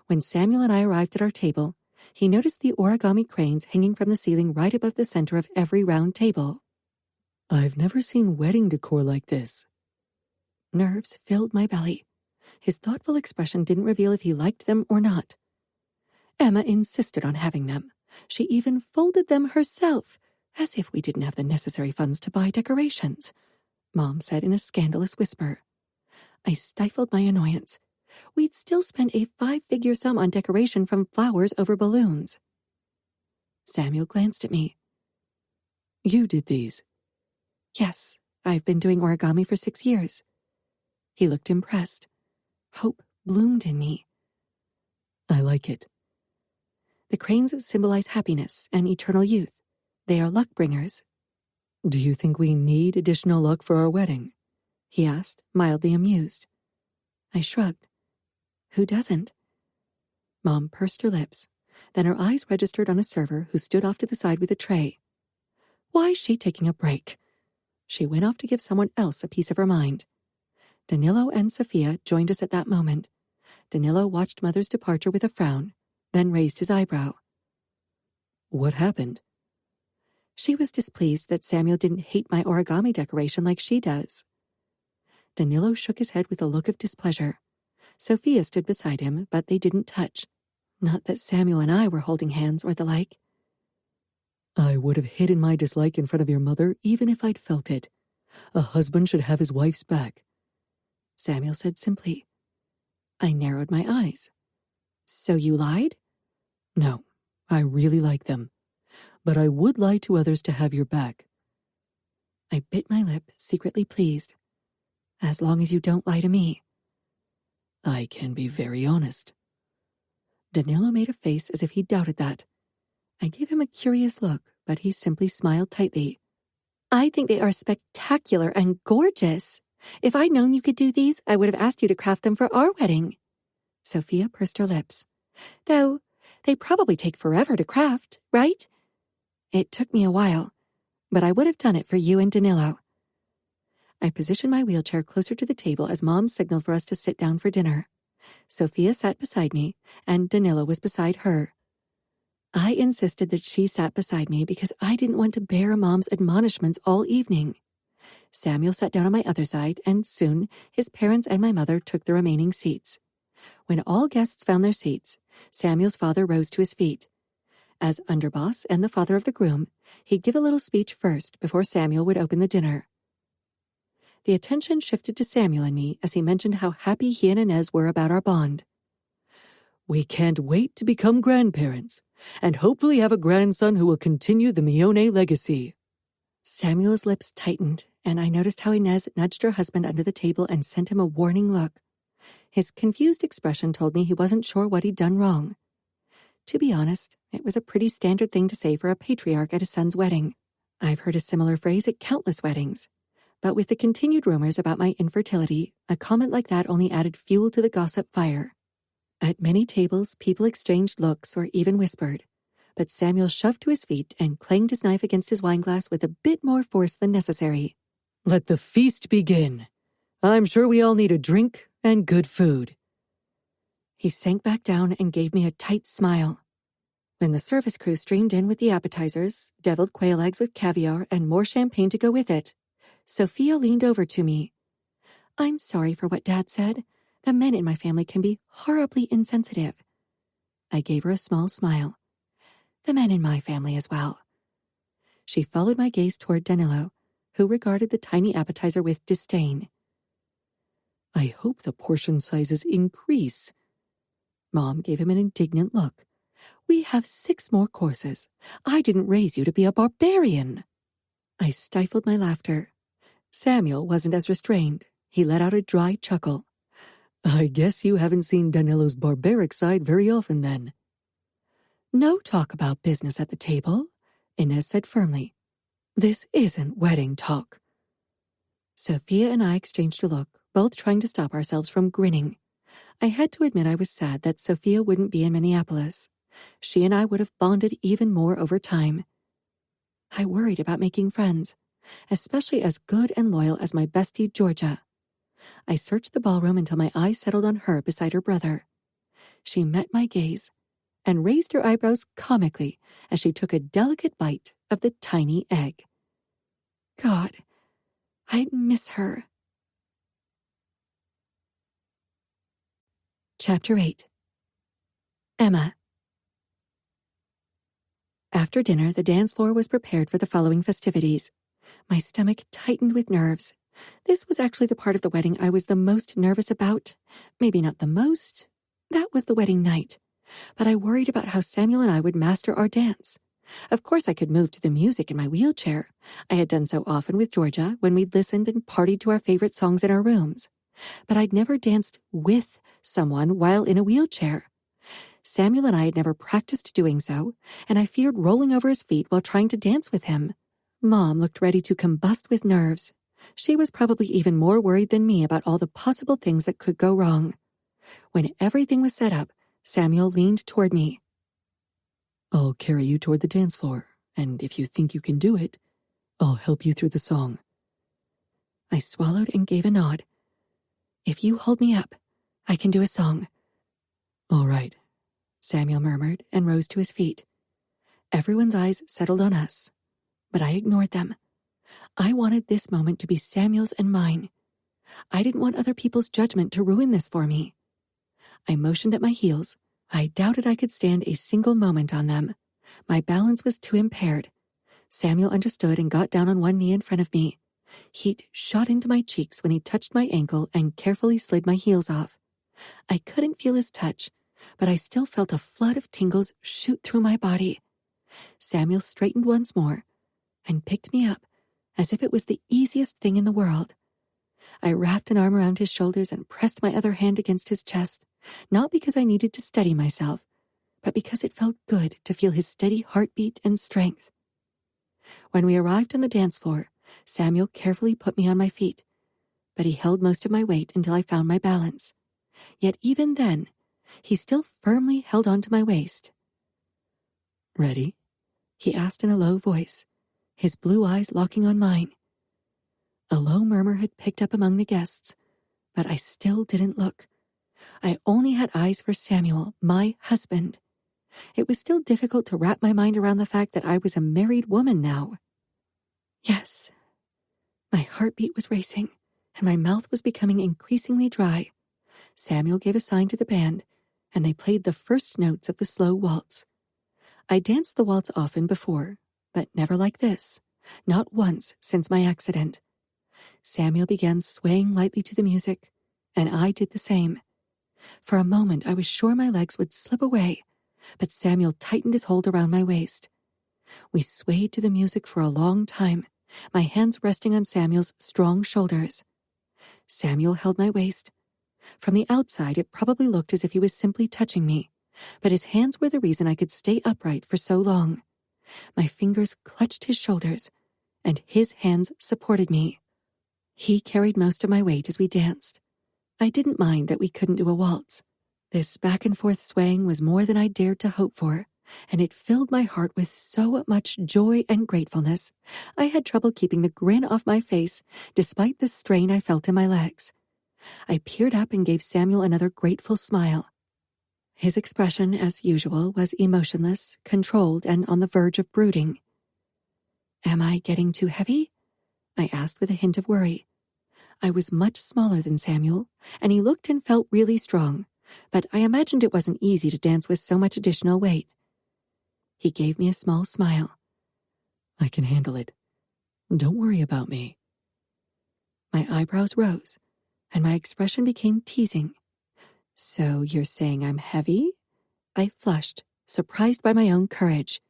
When Samuel and I arrived at our table, he noticed the origami cranes hanging from the ceiling right above the center of every round table. I've never seen wedding decor like this. Nerves filled my belly. His thoughtful expression didn't reveal if he liked them or not. Emma insisted on having them. She even folded them herself, as if we didn't have the necessary funds to buy decorations, Mom said in a scandalous whisper. I stifled my annoyance. We'd still spent a 5-figure sum on decoration from flowers over balloons. Samuel glanced at me. You did these? Yes, I've been doing origami for 6 years. He looked impressed. Hope bloomed in me. I like it. The cranes symbolize happiness and eternal youth. They are luck bringers. Do you think we need additional luck for our wedding? He asked, mildly amused. I shrugged. Who doesn't? Mom pursed her lips. Then her eyes registered on a server who stood off to the side with a tray. Why is she taking a break? She went off to give someone else a piece of her mind. Danilo and Sophia joined us at that moment. Danilo watched Mother's departure with a frown, then raised his eyebrow. What happened? She was displeased that Samuel didn't hate my origami decoration like she does. Danilo shook his head with a look of displeasure. Sophia stood beside him, but they didn't touch. Not that Samuel and I were holding hands or the like. I would have hidden my dislike in front of your mother even if I'd felt it. A husband should have his wife's back, Samuel said simply. I narrowed my eyes. So you lied? No, I really like them. But I would lie to others to have your back. I bit my lip, secretly pleased. As long as you don't lie to me. I can be very honest. Danilo made a face as if he doubted that. I gave him a curious look, but he simply smiled tightly. I think they are spectacular and gorgeous. If I'd known you could do these, I would have asked you to craft them for our wedding. Sophia pursed her lips. Though, they probably take forever to craft, right? It took me a while, but I would have done it for you and Danilo. I positioned my wheelchair closer to the table as Mom signaled for us to sit down for dinner. Sophia sat beside me, and Danilo was beside her. I insisted that she sat beside me because I didn't want to bear Mom's admonishments all evening. Samuel sat down on my other side, and soon his parents and my mother took the remaining seats. When all guests found their seats, Samuel's father rose to his feet. As underboss and the father of the groom, he'd give a little speech first before Samuel would open the dinner. The attention shifted to Samuel and me as he mentioned how happy he and Inez were about our bond. We can't wait to become grandparents, and hopefully have a grandson who will continue the Mione legacy. Samuel's lips tightened, and I noticed how Inez nudged her husband under the table and sent him a warning look. His confused expression told me he wasn't sure what he'd done wrong. To be honest, it was a pretty standard thing to say for a patriarch at a son's wedding. I've heard a similar phrase at countless weddings. But with the continued rumors about my infertility, a comment like that only added fuel to the gossip fire. At many tables, people exchanged looks or even whispered, but Samuel shoved to his feet and clanged his knife against his wineglass with a bit more force than necessary. Let the feast begin. I'm sure we all need a drink and good food. He sank back down and gave me a tight smile. When the service crew streamed in with the appetizers, deviled quail eggs with caviar and more champagne to go with it, Sophia leaned over to me. I'm sorry for what Dad said. The men in my family can be horribly insensitive. I gave her a small smile. The men in my family as well. She followed my gaze toward Danilo, who regarded the tiny appetizer with disdain. I hope the portion sizes increase. Mom gave him an indignant look. We have 6 more courses. I didn't raise you to be a barbarian. I stifled my laughter. Samuel wasn't as restrained. He let out a dry chuckle. I guess you haven't seen Danilo's barbaric side very often then. No talk about business at the table, Inez said firmly. This isn't wedding talk. Sophia and I exchanged a look, both trying to stop ourselves from grinning. I had to admit I was sad that Sophia wouldn't be in Minneapolis. She and I would have bonded even more over time. I worried about making friends, especially as good and loyal as my bestie Georgia. I searched the ballroom until my eyes settled on her beside her brother. She met my gaze and raised her eyebrows comically as she took a delicate bite of the tiny egg. God, I'd miss her. Chapter 8. Emma. After dinner, the dance floor was prepared for the following festivities. My stomach tightened with nerves. This was actually the part of the wedding I was the most nervous about. Maybe not the most. That was the wedding night. But I worried about how Samuel and I would master our dance. Of course I could move to the music in my wheelchair. I had done so often with Georgia when we'd listened and partied to our favorite songs in our rooms. But I'd never danced with someone while in a wheelchair. Samuel and I had never practiced doing so, and I feared rolling over his feet while trying to dance with him. Mom looked ready to combust with nerves. She was probably even more worried than me about all the possible things that could go wrong. When everything was set up, Samuel leaned toward me. I'll carry you toward the dance floor, and if you think you can do it, I'll help you through the song. I swallowed and gave a nod. If you hold me up, I can do a song. All right, Samuel murmured and rose to his feet. Everyone's eyes settled on us, but I ignored them. I wanted this moment to be Samuel's and mine. I didn't want other people's judgment to ruin this for me. I motioned at my heels. I doubted I could stand a single moment on them. My balance was too impaired. Samuel understood and got down on one knee in front of me. Heat shot into my cheeks when he touched my ankle and carefully slid my heels off. I couldn't feel his touch, but I still felt a flood of tingles shoot through my body. Samuel straightened once more and picked me up as if it was the easiest thing in the world. I wrapped an arm around his shoulders and pressed my other hand against his chest, not because I needed to steady myself, but because it felt good to feel his steady heartbeat and strength. When we arrived on the dance floor, Samuel carefully put me on my feet, but he held most of my weight until I found my balance. Yet even then, he still firmly held on to my waist. ready? He asked in a low voice, his blue eyes locking on mine. A low murmur had picked up among the guests, but I still didn't look. I only had eyes for Samuel, my husband. It was still difficult to wrap my mind around the fact that I was a married woman now. Yes. My heartbeat was racing, and my mouth was becoming increasingly dry. Samuel gave a sign to the band, and they played the first notes of the slow waltz. I danced the waltz often before, but never like this, not once since my accident. Samuel began swaying lightly to the music, and I did the same. For a moment I was sure my legs would slip away, but Samuel tightened his hold around my waist. We swayed to the music for a long time, my hands resting on Samuel's strong shoulders. Samuel held my waist. From the outside, it probably looked as if he was simply touching me, but his hands were the reason I could stay upright for so long. My fingers clutched his shoulders, and his hands supported me. He carried most of my weight as we danced. I didn't mind that we couldn't do a waltz. This back and forth swaying was more than I dared to hope for, and it filled my heart with so much joy and gratefulness. I had trouble keeping the grin off my face despite the strain I felt in my legs. I peered up and gave Samuel another grateful smile. His expression, as usual, was emotionless, controlled, and on the verge of brooding. "Am I getting too heavy?" I asked with a hint of worry. I was much smaller than Samuel, and he looked and felt really strong, but I imagined it wasn't easy to dance with so much additional weight. He gave me a small smile. "I can handle it. Don't worry about me." My eyebrows rose, and my expression became teasing. "So you're saying I'm heavy?" I flushed, surprised by my own courage.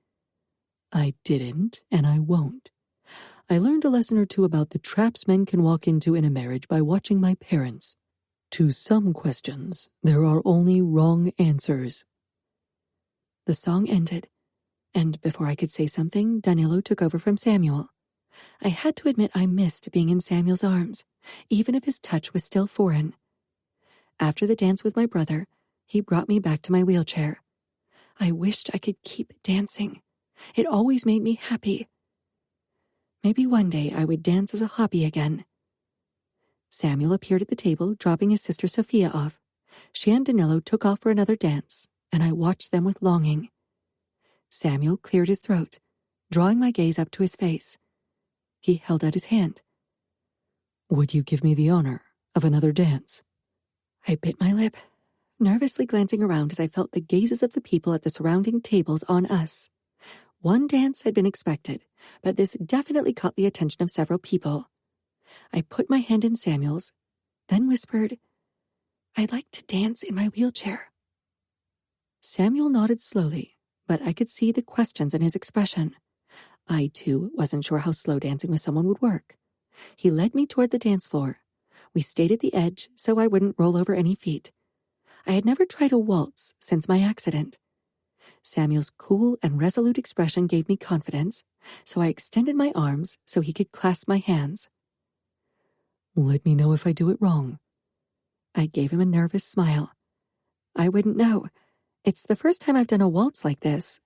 "I didn't, and I won't. I learned a lesson or two about the traps men can walk into in a marriage by watching my parents. To some questions, there are only wrong answers." The song ended, and before I could say something, Danilo took over from Samuel. I had to admit I missed being in Samuel's arms, even if his touch was still foreign. After the dance with my brother, he brought me back to my wheelchair. I wished I could keep dancing. It always made me happy. Maybe one day I would dance as a hobby again. Samuel appeared at the table, dropping his sister Sophia off. She and Danilo took off for another dance, and I watched them with longing. Samuel cleared his throat, drawing my gaze up to his face. He held out his hand. "Would you give me the honor of another dance?" I bit my lip, nervously glancing around as I felt the gazes of the people at the surrounding tables on us. One dance had been expected, but this definitely caught the attention of several people. I put my hand in Samuel's, then whispered, "I'd like to dance in my wheelchair." Samuel nodded slowly, but I could see the questions in his expression. I, too, wasn't sure how slow dancing with someone would work. He led me toward the dance floor. We stayed at the edge so I wouldn't roll over any feet. I had never tried a waltz since my accident. Samuel's cool and resolute expression gave me confidence, so I extended my arms so he could clasp my hands. "Let me know if I do it wrong." I gave him a nervous smile. "I wouldn't know. It's the first time I've done a waltz like this."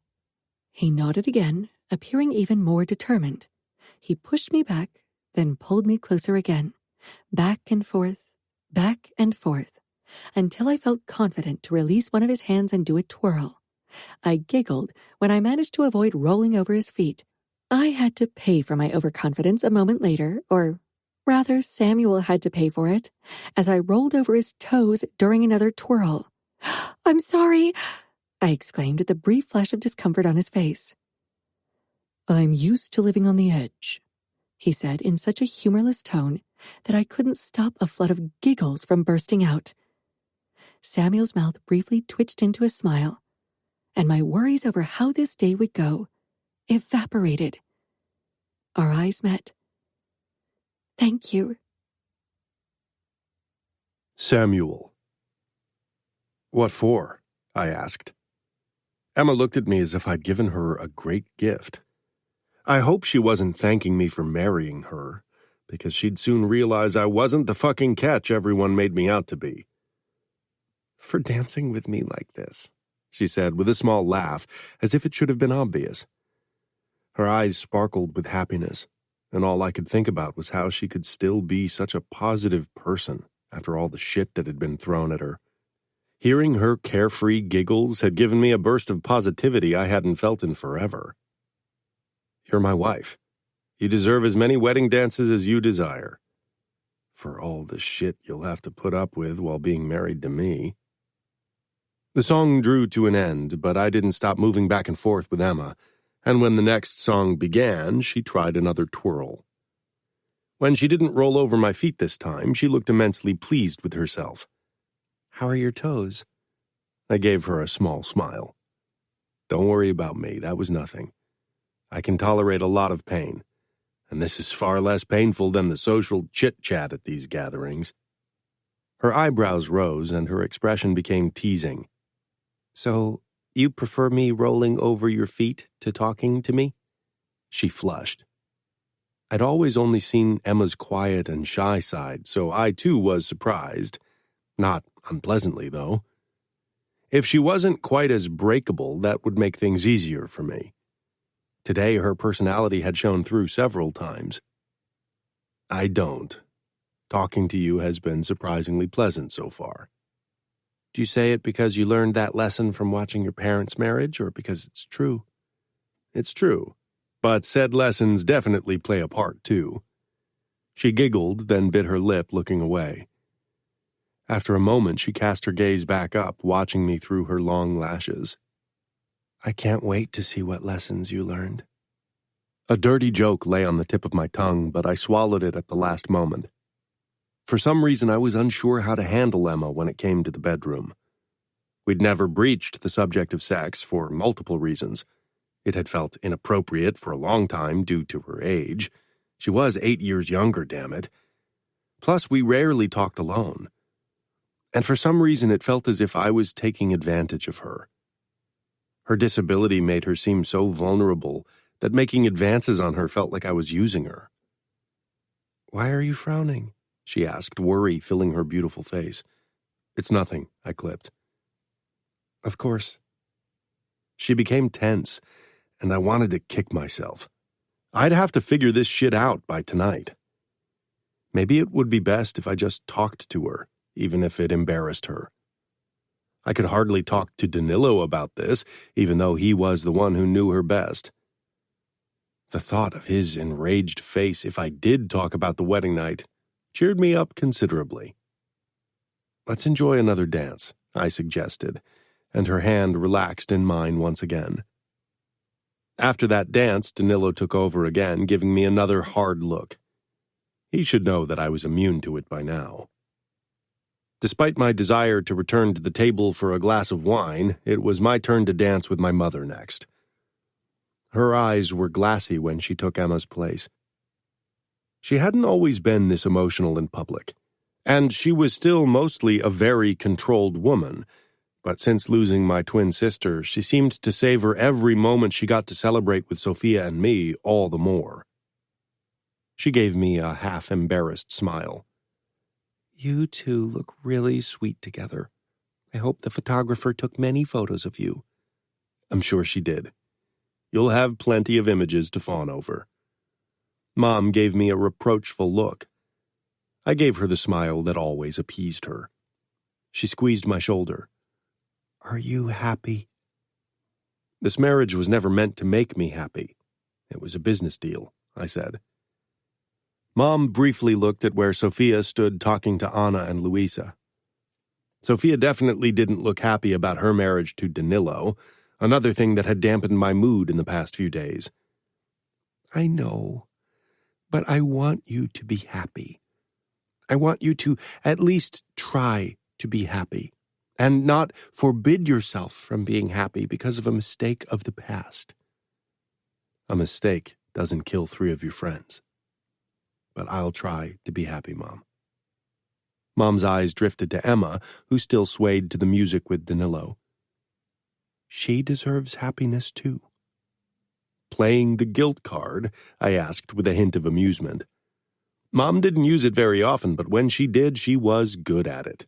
He nodded again, appearing even more determined. He pushed me back, then pulled me closer again, back and forth, until I felt confident to release one of his hands and do a twirl. I giggled when I managed to avoid rolling over his feet. I had to pay for my overconfidence a moment later, or rather Samuel had to pay for it, as I rolled over his toes during another twirl. "I'm sorry," I exclaimed with a brief flash of discomfort on his face. "I'm used to living on the edge," he said in such a humorless tone that I couldn't stop a flood of giggles from bursting out. Samuel's mouth briefly twitched into a smile, and my worries over how this day would go evaporated. Our eyes met. "Thank you." Samuel. "What for?" I asked. Emma looked at me as if I'd given her a great gift. I hope she wasn't thanking me for marrying her, because she'd soon realize I wasn't the fucking catch everyone made me out to be. "For dancing with me like this," she said with a small laugh, as if it should have been obvious. Her eyes sparkled with happiness, and all I could think about was how she could still be such a positive person after all the shit that had been thrown at her. Hearing her carefree giggles had given me a burst of positivity I hadn't felt in forever. "You're my wife. You deserve as many wedding dances as you desire. For all the shit you'll have to put up with while being married to me." The song drew to an end, but I didn't stop moving back and forth with Emma, and when the next song began, she tried another twirl. When she didn't roll over my feet this time, she looked immensely pleased with herself. "How are your toes?" I gave her a small smile. "Don't worry about me, that was nothing. I can tolerate a lot of pain, and this is far less painful than the social chit-chat at these gatherings." Her eyebrows rose and her expression became teasing. "So, you prefer me rolling over your feet to talking to me?" She flushed. I'd always only seen Emma's quiet and shy side, so I too was surprised. Not unpleasantly, though. If she wasn't quite as breakable, that would make things easier for me. Today, her personality had shown through several times. I don't. Talking to you has been surprisingly pleasant so far. Do you say it because you learned that lesson from watching your parents' marriage, or because it's true? It's true, but said lessons definitely play a part, too. She giggled, then bit her lip, looking away. After a moment, she cast her gaze back up, watching me through her long lashes. I can't wait to see what lessons you learned. A dirty joke lay on the tip of my tongue, but I swallowed it at the last moment. For some reason, I was unsure how to handle Emma when it came to the bedroom. We'd never breached the subject of sex for multiple reasons. It had felt inappropriate for a long time due to her age. She was 8 years younger, damn it. Plus, we rarely talked alone. And for some reason, it felt as if I was taking advantage of her. Her disability made her seem so vulnerable that making advances on her felt like I was using her. Why are you frowning? She asked, worry filling her beautiful face. It's nothing, I clipped. Of course. She became tense, and I wanted to kick myself. I'd have to figure this shit out by tonight. Maybe it would be best if I just talked to her, even if it embarrassed her. I could hardly talk to Danilo about this, even though he was the one who knew her best. The thought of his enraged face if I did talk about the wedding night cheered me up considerably. Let's enjoy another dance, I suggested, and her hand relaxed in mine once again. After that dance, Danilo took over again, giving me another hard look. He should know that I was immune to it by now. Despite my desire to return to the table for a glass of wine, it was my turn to dance with my mother next. Her eyes were glassy when she took Emma's place. She hadn't always been this emotional in public, and she was still mostly a very controlled woman, but since losing my twin sister, she seemed to savor every moment she got to celebrate with Sophia and me all the more. She gave me a half-embarrassed smile. You two look really sweet together. I hope the photographer took many photos of you. I'm sure she did. You'll have plenty of images to fawn over. Mom gave me a reproachful look. I gave her the smile that always appeased her. She squeezed my shoulder. Are you happy? This marriage was never meant to make me happy. It was a business deal, I said. Mom briefly looked at where Sophia stood talking to Anna and Luisa. Sophia definitely didn't look happy about her marriage to Danilo, another thing that had dampened my mood in the past few days. I know, but I want you to be happy. I want you to at least try to be happy, and not forbid yourself from being happy because of a mistake of the past. A mistake doesn't kill 3 of your friends. But I'll try to be happy, Mom. Mom's eyes drifted to Emma, who still swayed to the music with Danilo. She deserves happiness, too. Playing the guilt card? I asked with a hint of amusement. Mom didn't use it very often, but when she did, she was good at it.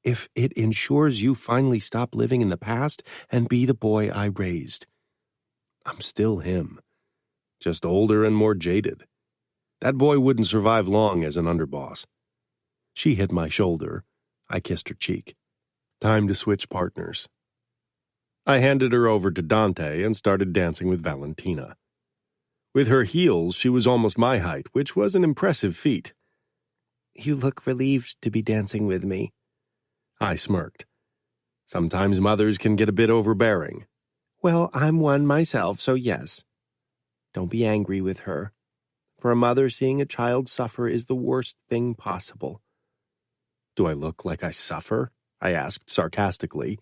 If it ensures you finally stop living in the past and be the boy I raised. I'm still him, just older and more jaded. That boy wouldn't survive long as an underboss. She hit my shoulder. I kissed her cheek. Time to switch partners. I handed her over to Dante and started dancing with Valentina. With her heels, she was almost my height, which was an impressive feat. You look relieved to be dancing with me. I smirked. Sometimes mothers can get a bit overbearing. Well, I'm one myself, so yes. Don't be angry with her. For a mother, seeing a child suffer is the worst thing possible. Do I look like I suffer? I asked sarcastically.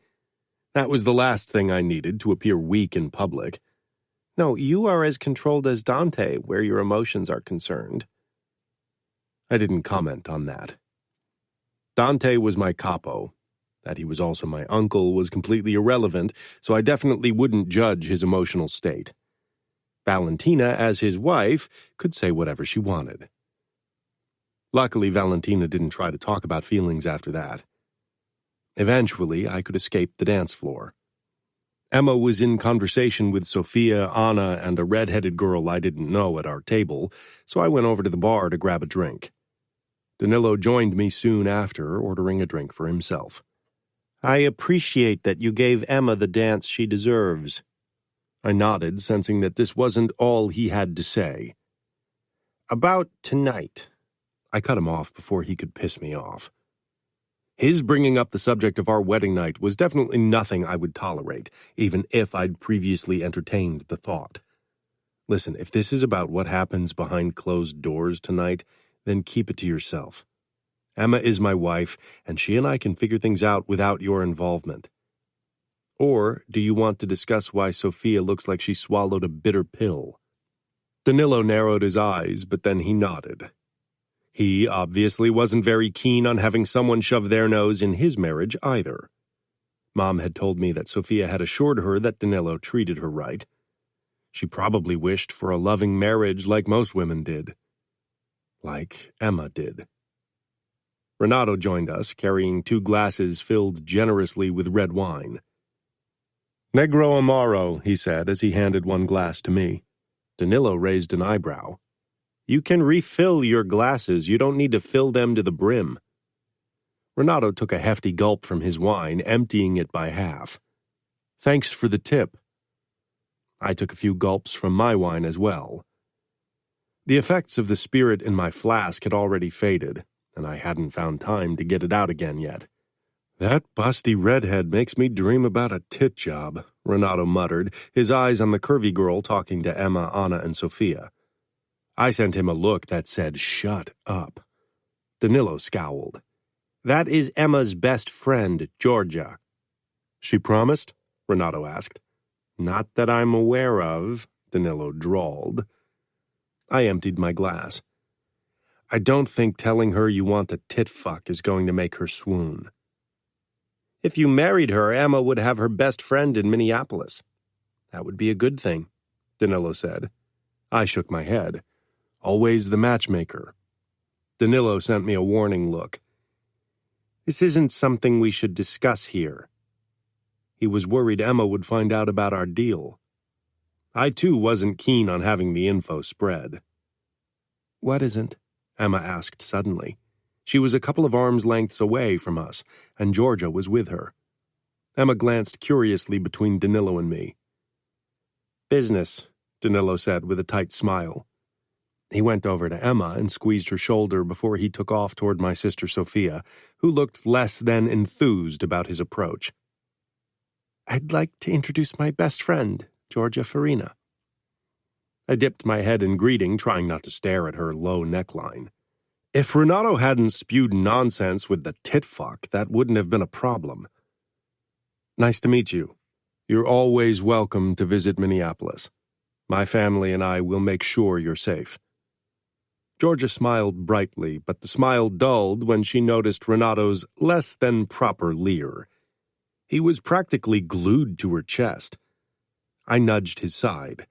That was the last thing I needed to appear weak in public. No, you are as controlled as Dante where your emotions are concerned. I didn't comment on that. Dante was my capo. That he was also my uncle was completely irrelevant, so I definitely wouldn't judge his emotional state. Valentina, as his wife, could say whatever she wanted. Luckily, Valentina didn't try to talk about feelings after that. Eventually, I could escape the dance floor. Emma was in conversation with Sophia, Anna, and a red-headed girl I didn't know at our table, so I went over to the bar to grab a drink. Danilo joined me soon after, ordering a drink for himself. "I appreciate that you gave Emma the dance she deserves." I nodded, sensing that this wasn't all he had to say. "About tonight." I cut him off before he could piss me off. His bringing up the subject of our wedding night was definitely nothing I would tolerate, even if I'd previously entertained the thought. Listen, if this is about what happens behind closed doors tonight, then keep it to yourself. Emma is my wife, and she and I can figure things out without your involvement. Or do you want to discuss why Sophia looks like she swallowed a bitter pill? Danilo narrowed his eyes, but then he nodded. He obviously wasn't very keen on having someone shove their nose in his marriage either. Mom had told me that Sophia had assured her that Danilo treated her right. She probably wished for a loving marriage like most women did. Like Emma did. Renato joined us, carrying 2 glasses filled generously with red wine. "Negro Amaro," he said as he handed one glass to me. Danilo raised an eyebrow. "You can refill your glasses. You don't need to fill them to the brim." Renato took a hefty gulp from his wine, emptying it by half. "Thanks for the tip." I took a few gulps from my wine as well. The effects of the spirit in my flask had already faded, and I hadn't found time to get it out again yet. "That busty redhead makes me dream about a tit job," Renato muttered, his eyes on the curvy girl talking to Emma, Anna, and Sophia. I sent him a look that said, "Shut up." Danilo scowled. "That is Emma's best friend, Georgia." "She promised?" Renato asked. "Not that I'm aware of," Danilo drawled. I emptied my glass. "I don't think telling her you want a tit fuck is going to make her swoon." "If you married her, Emma would have her best friend in Minneapolis." "That would be a good thing," Danilo said. I shook my head. Always the matchmaker. Danilo sent me a warning look. "This isn't something we should discuss here." He was worried Emma would find out about our deal. I, too, wasn't keen on having the info spread. "What isn't?" Emma asked suddenly. She was a couple of arms' lengths away from us, and Georgia was with her. Emma glanced curiously between Danilo and me. "Business," Danilo said with a tight smile. He went over to Emma and squeezed her shoulder before he took off toward my sister Sophia, who looked less than enthused about his approach. "I'd like to introduce my best friend, Georgia Farina." I dipped my head in greeting, trying not to stare at her low neckline. If Renato hadn't spewed nonsense with the tit fuck, that wouldn't have been a problem. "Nice to meet you. You're always welcome to visit Minneapolis. My family and I will make sure you're safe." Georgia smiled brightly, but the smile dulled when she noticed Renato's less-than-proper leer. He was practically glued to her chest. I nudged his side.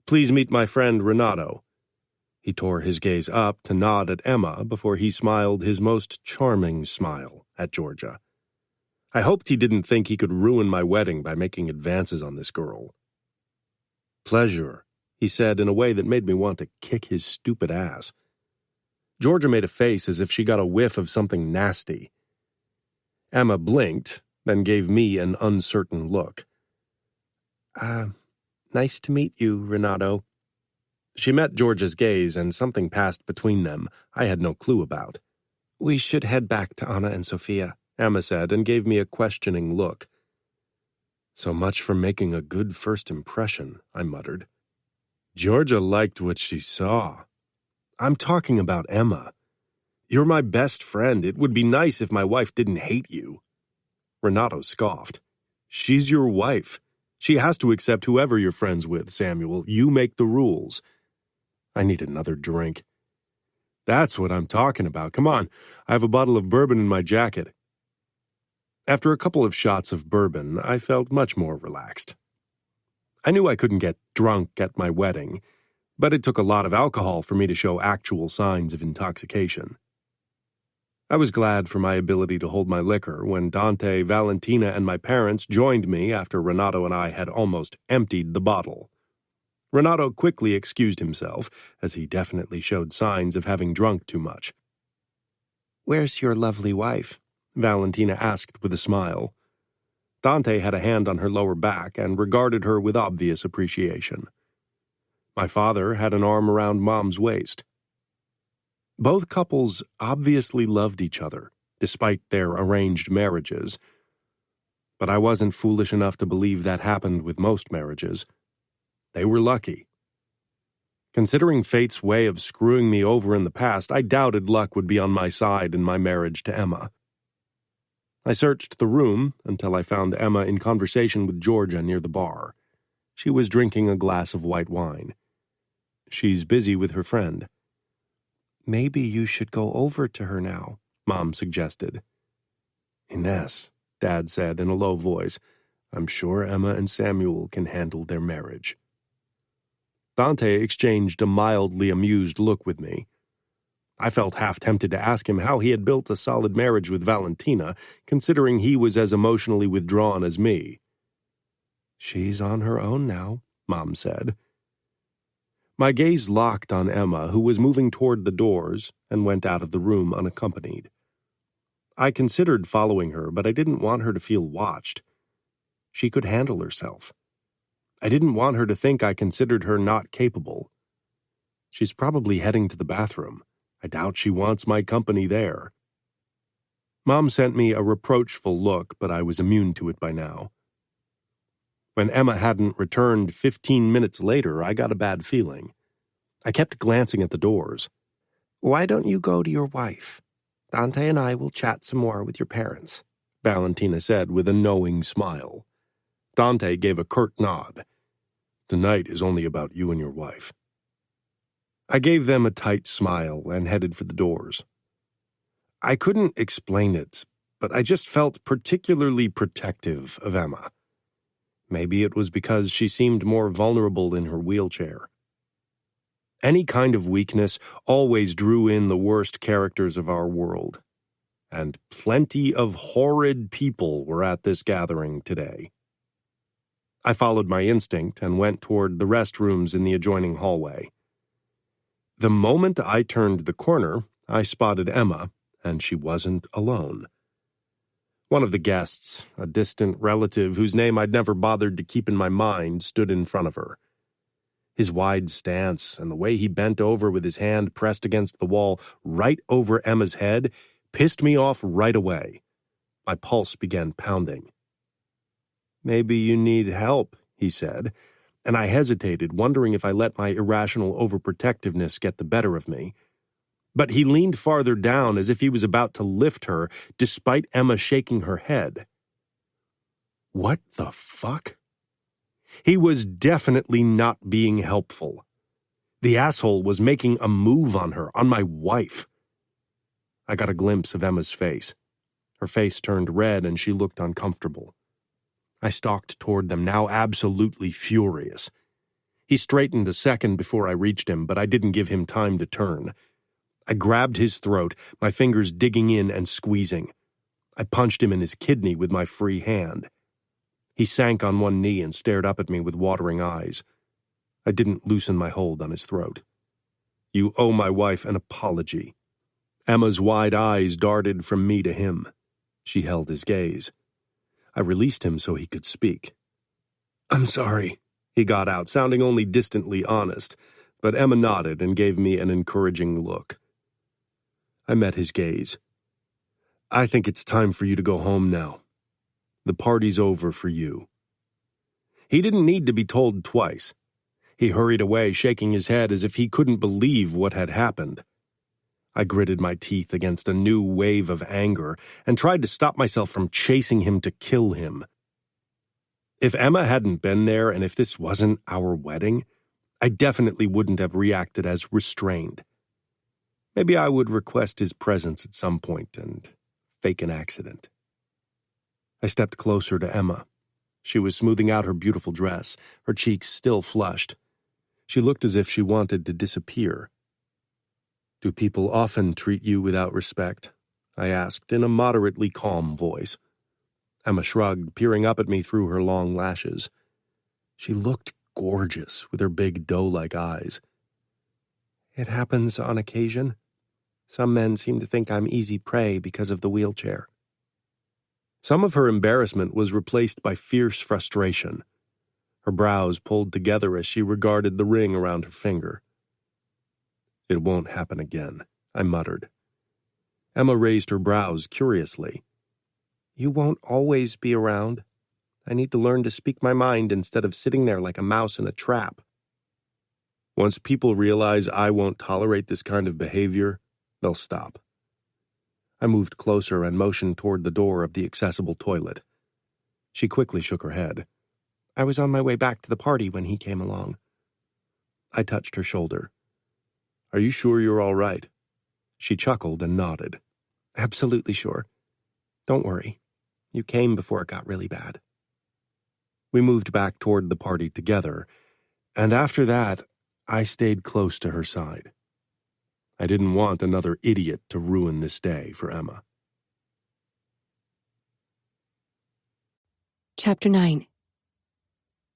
"Please meet my friend Renato." He tore his gaze up to nod at Emma before he smiled his most charming smile at Georgia. I hoped he didn't think he could ruin my wedding by making advances on this girl. "Pleasure," he said in a way that made me want to kick his stupid ass. Georgia made a face as if she got a whiff of something nasty. Emma blinked, then gave me an uncertain look. Nice to meet you, Renato." She met Georgia's gaze, and something passed between them I had no clue about. "We should head back to Anna and Sophia," Emma said, and gave me a questioning look. "So much for making a good first impression," I muttered. Georgia liked what she saw. "I'm talking about Emma. You're my best friend. It would be nice if my wife didn't hate you." Renato scoffed. "She's your wife. She has to accept whoever you're friends with, Samuel. You make the rules." I need another drink. "That's what I'm talking about. Come on, I have a bottle of bourbon in my jacket." After a couple of shots of bourbon, I felt much more relaxed. I knew I couldn't get drunk at my wedding, but it took a lot of alcohol for me to show actual signs of intoxication. I was glad for my ability to hold my liquor when Dante, Valentina, and my parents joined me after Renato and I had almost emptied the bottle. Renato quickly excused himself, as he definitely showed signs of having drunk too much. "Where's your lovely wife?" Valentina asked with a smile. Dante had a hand on her lower back and regarded her with obvious appreciation. My father had an arm around Mom's waist. Both couples obviously loved each other, despite their arranged marriages. But I wasn't foolish enough to believe that happened with most marriages. They were lucky. Considering fate's way of screwing me over in the past, I doubted luck would be on my side in my marriage to Emma. I searched the room until I found Emma in conversation with Georgia near the bar. She was drinking a glass of white wine. "She's busy with her friend." "Maybe you should go over to her now," Mom suggested. "Ines," Dad said in a low voice, "I'm sure Emma and Samuel can handle their marriage." Dante exchanged a mildly amused look with me. I felt half tempted to ask him how he had built a solid marriage with Valentina, considering he was as emotionally withdrawn as me. "She's on her own now," Mom said. My gaze locked on Emma, who was moving toward the doors, and went out of the room unaccompanied. I considered following her, but I didn't want her to feel watched. She could handle herself. I didn't want her to think I considered her not capable. She's probably heading to the bathroom. I doubt she wants my company there. Mom sent me a reproachful look, but I was immune to it by now. When Emma hadn't returned 15 minutes later, I got a bad feeling. I kept glancing at the doors. "Why don't you go to your wife? Dante and I will chat some more with your parents," Valentina said with a knowing smile. Dante gave a curt nod. "Tonight is only about you and your wife." I gave them a tight smile and headed for the doors. I couldn't explain it, but I just felt particularly protective of Emma. Maybe it was because she seemed more vulnerable in her wheelchair. Any kind of weakness always drew in the worst characters of our world, and plenty of horrid people were at this gathering today. I followed my instinct and went toward the restrooms in the adjoining hallway. The moment I turned the corner, I spotted Emma, and she wasn't alone. One of the guests, a distant relative whose name I'd never bothered to keep in my mind, stood in front of her. His wide stance and the way he bent over with his hand pressed against the wall right over Emma's head pissed me off right away. My pulse began pounding. "Maybe you need help," he said, and I hesitated, wondering if I let my irrational overprotectiveness get the better of me. But he leaned farther down as if he was about to lift her, despite Emma shaking her head. What the fuck? He was definitely not being helpful. The asshole was making a move on her, on my wife. I got a glimpse of Emma's face. Her face turned red and she looked uncomfortable. I stalked toward them, now absolutely furious. He straightened a second before I reached him, but I didn't give him time to turn. I grabbed his throat, my fingers digging in and squeezing. I punched him in his kidney with my free hand. He sank on one knee and stared up at me with watering eyes. I didn't loosen my hold on his throat. "You owe my wife an apology." Emma's wide eyes darted from me to him. She held his gaze. I released him so he could speak. "I'm sorry," he got out, sounding only distantly honest, but Emma nodded and gave me an encouraging look. I met his gaze. "I think it's time for you to go home now. The party's over for you." He didn't need to be told twice. He hurried away, shaking his head as if he couldn't believe what had happened. I gritted my teeth against a new wave of anger and tried to stop myself from chasing him to kill him. If Emma hadn't been there and if this wasn't our wedding, I definitely wouldn't have reacted as restrained. Maybe I would request his presence at some point and fake an accident. I stepped closer to Emma. She was smoothing out her beautiful dress, her cheeks still flushed. She looked as if she wanted to disappear. "Do people often treat you without respect?" I asked in a moderately calm voice. Emma shrugged, peering up at me through her long lashes. She looked gorgeous with her big doe-like eyes. "It happens on occasion. Some men seem to think I'm easy prey because of the wheelchair." Some of her embarrassment was replaced by fierce frustration. Her brows pulled together as she regarded the ring around her finger. "It won't happen again," I muttered. Emma raised her brows curiously. "You won't always be around. I need to learn to speak my mind instead of sitting there like a mouse in a trap. Once people realize I won't tolerate this kind of behavior, they'll stop." I moved closer and motioned toward the door of the accessible toilet. She quickly shook her head. "I was on my way back to the party when he came along." I touched her shoulder. "Are you sure you're all right?" She chuckled and nodded. "Absolutely sure. Don't worry. You came before it got really bad." We moved back toward the party together, and after that, I stayed close to her side. I didn't want another idiot to ruin this day for Emma. Chapter 9.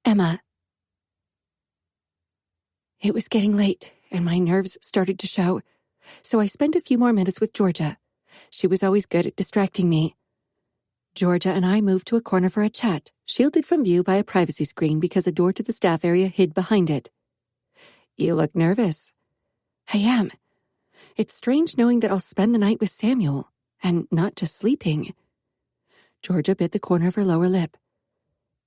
Emma. It was getting late, and my nerves started to show, so I spent a few more minutes with Georgia. She was always good at distracting me. Georgia and I moved to a corner for a chat, shielded from view by a privacy screen because a door to the staff area hid behind it. "You look nervous." "I am. It's strange knowing that I'll spend the night with Samuel, and not just sleeping." Georgia bit the corner of her lower lip.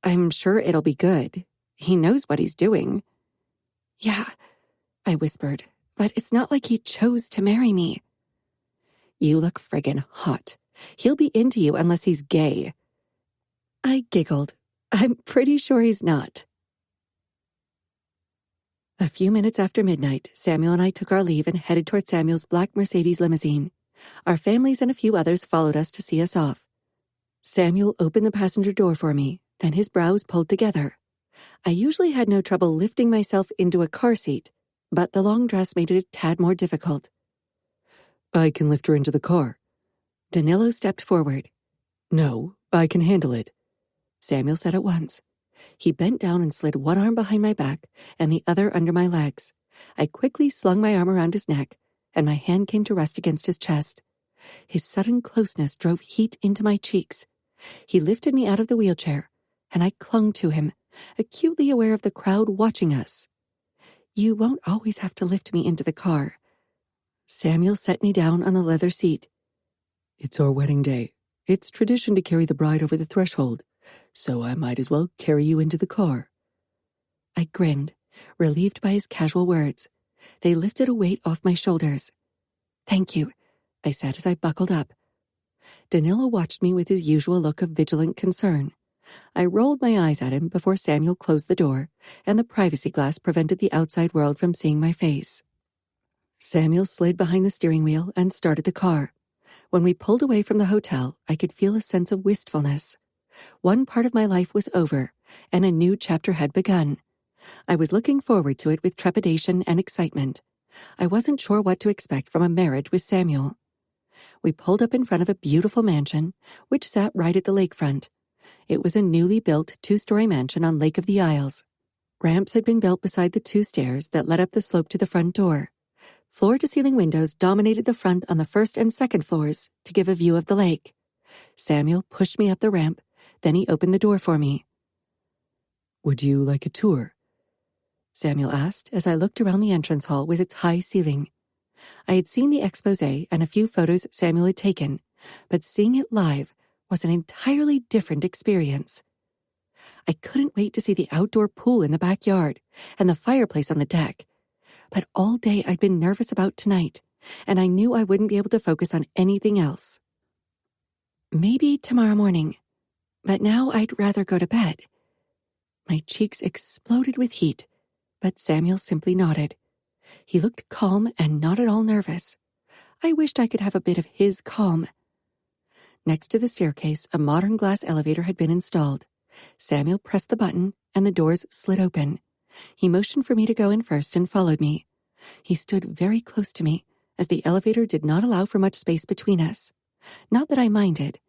"I'm sure it'll be good. He knows what he's doing." "Yeah," I whispered, "but it's not like he chose to marry me." "You look friggin' hot. He'll be into you unless he's gay." I giggled. "I'm pretty sure he's not." A few minutes after midnight, Samuel and I took our leave and headed toward Samuel's black Mercedes limousine. Our families and a few others followed us to see us off. Samuel opened the passenger door for me, then his brows pulled together. I usually had no trouble lifting myself into a car seat, but the long dress made it a tad more difficult. "I can lift her into the car." Danilo stepped forward. "No, I can handle it." Samuel said at once. He bent down and slid one arm behind my back and the other under my legs. I quickly slung my arm around his neck, and my hand came to rest against his chest. His sudden closeness drove heat into my cheeks. He lifted me out of the wheelchair, and I clung to him, acutely aware of the crowd watching us. "You won't always have to lift me into the car." Samuel set me down on the leather seat. "It's our wedding day. It's tradition to carry the bride over the threshold, so I might as well carry you into the car." I grinned, relieved by his casual words. They lifted a weight off my shoulders. "Thank you," I said as I buckled up. Danilo watched me with his usual look of vigilant concern. I rolled my eyes at him before Samuel closed the door, and the privacy glass prevented the outside world from seeing my face. Samuel slid behind the steering wheel and started the car. When we pulled away from the hotel, I could feel a sense of wistfulness. One part of my life was over, and a new chapter had begun. I was looking forward to it with trepidation and excitement. I wasn't sure what to expect from a marriage with Samuel. We pulled up in front of a beautiful mansion, which sat right at the lakefront. It was a newly built 2-story mansion on Lake of the Isles. Ramps had been built beside the 2 stairs that led up the slope to the front door. Floor-to-ceiling windows dominated the front on the 1st and 2nd floors to give a view of the lake. Samuel pushed me up the ramp, then he opened the door for me. "Would you like a tour?" Samuel asked as I looked around the entrance hall with its high ceiling. I had seen the exposé and a few photos Samuel had taken, but seeing it live was an entirely different experience. I couldn't wait to see the outdoor pool in the backyard and the fireplace on the deck. But all day I'd been nervous about tonight, and I knew I wouldn't be able to focus on anything else. "Maybe tomorrow morning, but now I'd rather go to bed." My cheeks exploded with heat, but Samuel simply nodded. He looked calm and not at all nervous. I wished I could have a bit of his calm. Next to the staircase, a modern glass elevator had been installed. Samuel pressed the button, and the doors slid open. He motioned for me to go in first and followed me. He stood very close to me, as the elevator did not allow for much space between us. Not that I minded.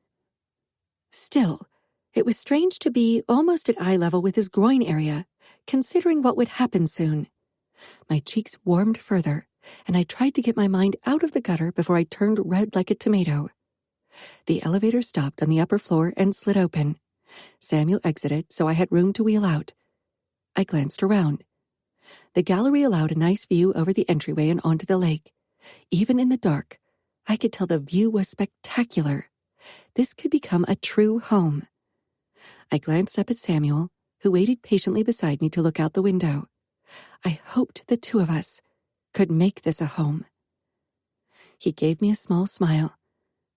Still, it was strange to be almost at eye level with his groin area, considering what would happen soon. My cheeks warmed further, and I tried to get my mind out of the gutter before I turned red like a tomato. The elevator stopped on the upper floor and slid open. Samuel exited, so I had room to wheel out. I glanced around. The gallery allowed a nice view over the entryway and onto the lake. Even in the dark, I could tell the view was spectacular. This could become a true home. I glanced up at Samuel, who waited patiently beside me to look out the window. I hoped the two of us could make this a home. He gave me a small smile,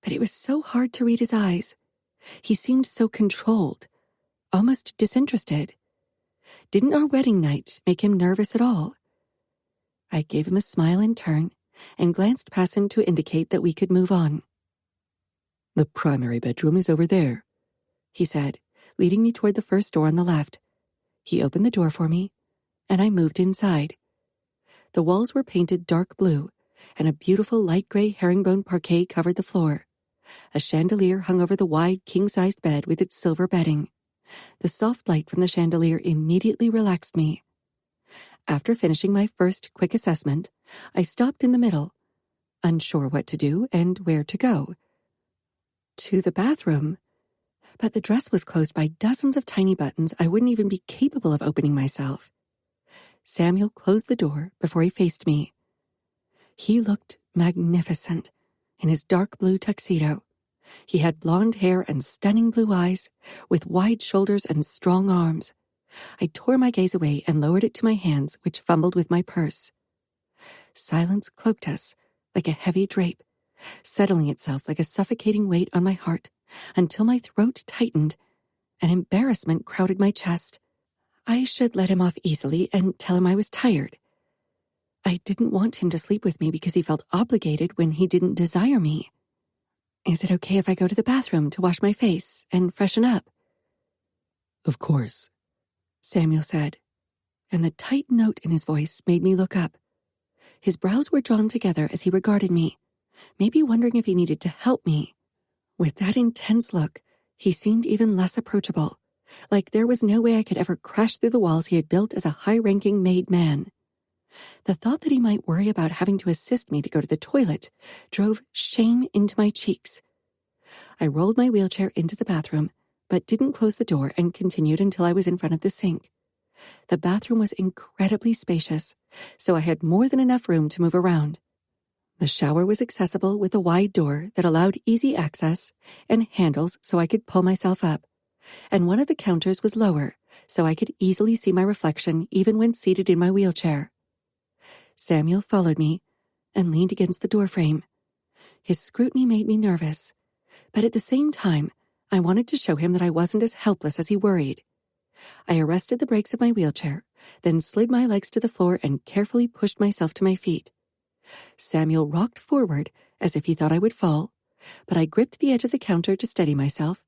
but it was so hard to read his eyes. He seemed so controlled, almost disinterested. Didn't our wedding night make him nervous at all? I gave him a smile in turn and glanced past him to indicate that we could move on. "The primary bedroom is over there," he said, leading me toward the first door on the left. He opened the door for me, and I moved inside. The walls were painted dark blue, and a beautiful light gray herringbone parquet covered the floor. A chandelier hung over the wide king-sized bed with its silver bedding. The soft light from the chandelier immediately relaxed me. After finishing my first quick assessment, I stopped in the middle, unsure what to do and where to go. To the bathroom, but the dress was closed by dozens of tiny buttons I wouldn't even be capable of opening myself. Samuel closed the door before he faced me. He looked magnificent in his dark blue tuxedo. He had blonde hair and stunning blue eyes, with wide shoulders and strong arms. I tore my gaze away and lowered it to my hands, which fumbled with my purse. Silence cloaked us like a heavy drape, settling itself like a suffocating weight on my heart until my throat tightened and embarrassment crowded my chest. I should let him off easily and tell him I was tired. I didn't want him to sleep with me because he felt obligated when he didn't desire me. "Is it okay if I go to the bathroom to wash my face and freshen up?" "Of course," Samuel said, and the tight note in his voice made me look up. His brows were drawn together as he regarded me, maybe wondering if he needed to help me. With that intense look, he seemed even less approachable, like there was no way I could ever crash through the walls he had built as a high-ranking made man. The thought that he might worry about having to assist me to go to the toilet drove shame into my cheeks. I rolled my wheelchair into the bathroom, but didn't close the door and continued until I was in front of the sink. The bathroom was incredibly spacious, so I had more than enough room to move around. The shower was accessible with a wide door that allowed easy access and handles so I could pull myself up, and one of the counters was lower, so I could easily see my reflection even when seated in my wheelchair. Samuel followed me and leaned against the doorframe. His scrutiny made me nervous, but at the same time, I wanted to show him that I wasn't as helpless as he worried. I arrested the brakes of my wheelchair, then slid my legs to the floor and carefully pushed myself to my feet. Samuel rocked forward as if he thought I would fall, but I gripped the edge of the counter to steady myself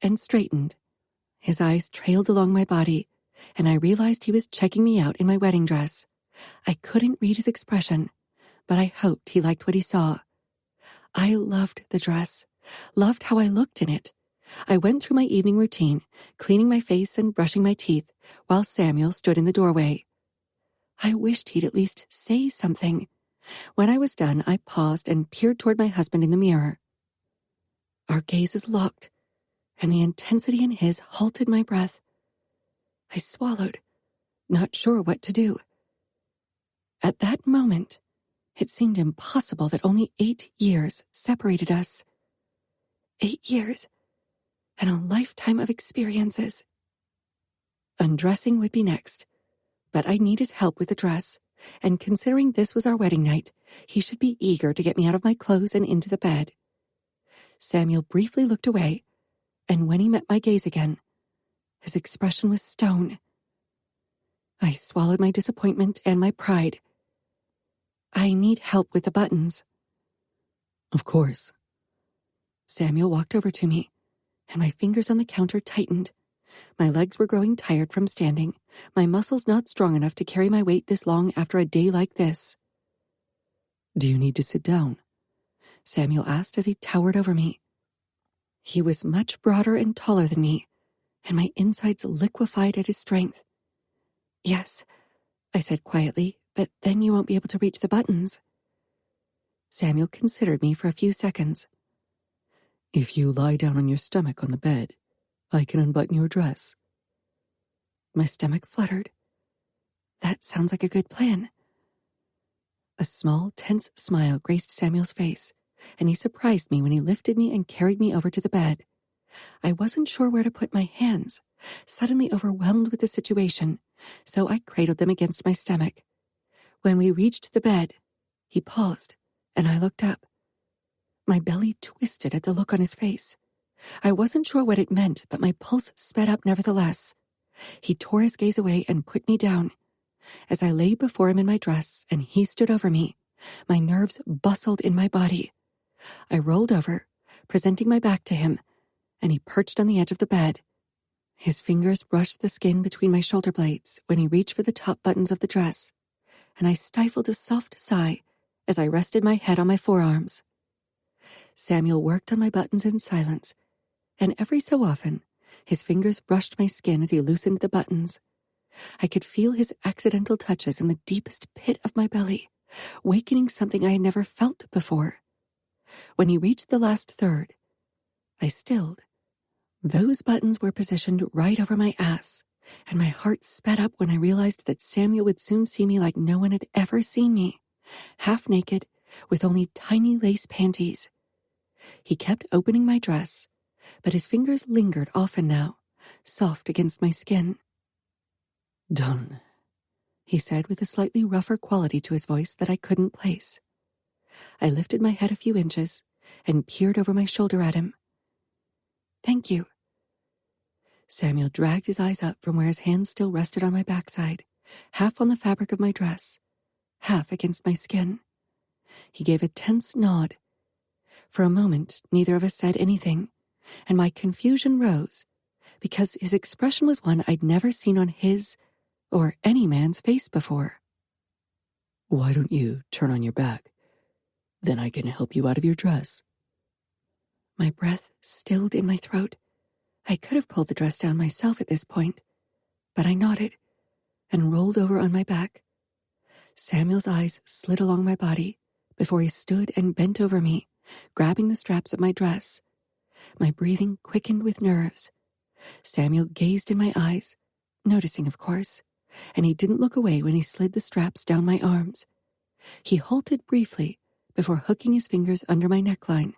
and straightened. His eyes trailed along my body, and I realized he was checking me out in my wedding dress. I couldn't read his expression, but I hoped he liked what he saw. I loved the dress, loved how I looked in it. I went through my evening routine, cleaning my face and brushing my teeth, while Samuel stood in the doorway. I wished he'd at least say something. When I was done, I paused and peered toward my husband in the mirror. Our gazes locked, and the intensity in his halted my breath. I swallowed, not sure what to do. At that moment, it seemed impossible that only 8 years separated us. 8 years, and a lifetime of experiences. Undressing would be next, but I need his help with the dress, and considering this was our wedding night, he should be eager to get me out of my clothes and into the bed. Samuel briefly looked away, and when he met my gaze again, his expression was stone. I swallowed my disappointment and my pride. "I need help with the buttons." "Of course." Samuel walked over to me, and my fingers on the counter tightened. My legs were growing tired from standing, my muscles not strong enough to carry my weight this long after a day like this. Do you need to sit down? Samuel asked as he towered over me. He was much broader and taller than me, and my insides liquefied at his strength. Yes, I said quietly, but then you won't be able to reach the buttons. Samuel considered me for a few seconds. If you lie down on your stomach on the bed, I can unbutton your dress. My stomach fluttered. That sounds like a good plan. A small, tense smile graced Samuel's face, and he surprised me when he lifted me and carried me over to the bed. I wasn't sure where to put my hands, suddenly overwhelmed with the situation, so I cradled them against my stomach. When we reached the bed, he paused, and I looked up. My belly twisted at the look on his face. I wasn't sure what it meant, but my pulse sped up nevertheless. He tore his gaze away and put me down. As I lay before him in my dress and he stood over me, my nerves bustled in my body. I rolled over, presenting my back to him, and he perched on the edge of the bed. His fingers brushed the skin between my shoulder blades when he reached for the top buttons of the dress, and I stifled a soft sigh as I rested my head on my forearms. Samuel worked on my buttons in silence, and every so often, his fingers brushed my skin as he loosened the buttons. I could feel his accidental touches in the deepest pit of my belly, wakening something I had never felt before. When he reached the last third, I stilled. Those buttons were positioned right over my ass, and my heart sped up when I realized that Samuel would soon see me like no one had ever seen me, half naked, with only tiny lace panties. He kept opening my dress, but his fingers lingered often now, soft against my skin. Done, he said with a slightly rougher quality to his voice that I couldn't place. I lifted my head a few inches and peered over my shoulder at him. Thank you. Samuel dragged his eyes up from where his hands still rested on my backside, half on the fabric of my dress, half against my skin. He gave a tense nod. For a moment, neither of us said anything, and my confusion rose, because his expression was one I'd never seen on his or any man's face before. Why don't you turn on your back? Then I can help you out of your dress. My breath stilled in my throat. I could have pulled the dress down myself at this point, but I nodded and rolled over on my back. Samuel's eyes slid along my body before he stood and bent over me, grabbing the straps of my dress. My breathing quickened with nerves. Samuel gazed in my eyes, noticing, of course, and he didn't look away when he slid the straps down my arms. He halted briefly before hooking his fingers under my neckline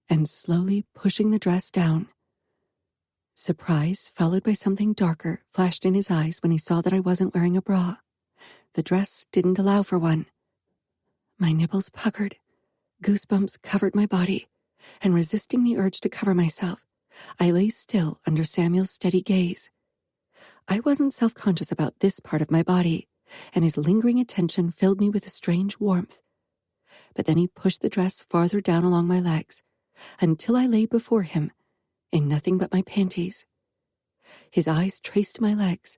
and slowly pushing the dress down. Surprise, followed by something darker, flashed in his eyes when he saw that I wasn't wearing a bra. The dress didn't allow for one. My nipples puckered, goosebumps covered my body, and resisting the urge to cover myself, I lay still under Samuel's steady gaze. I wasn't self-conscious about this part of my body, and his lingering attention filled me with a strange warmth. But then he pushed the dress farther down along my legs, until I lay before him in nothing but my panties. His eyes traced my legs.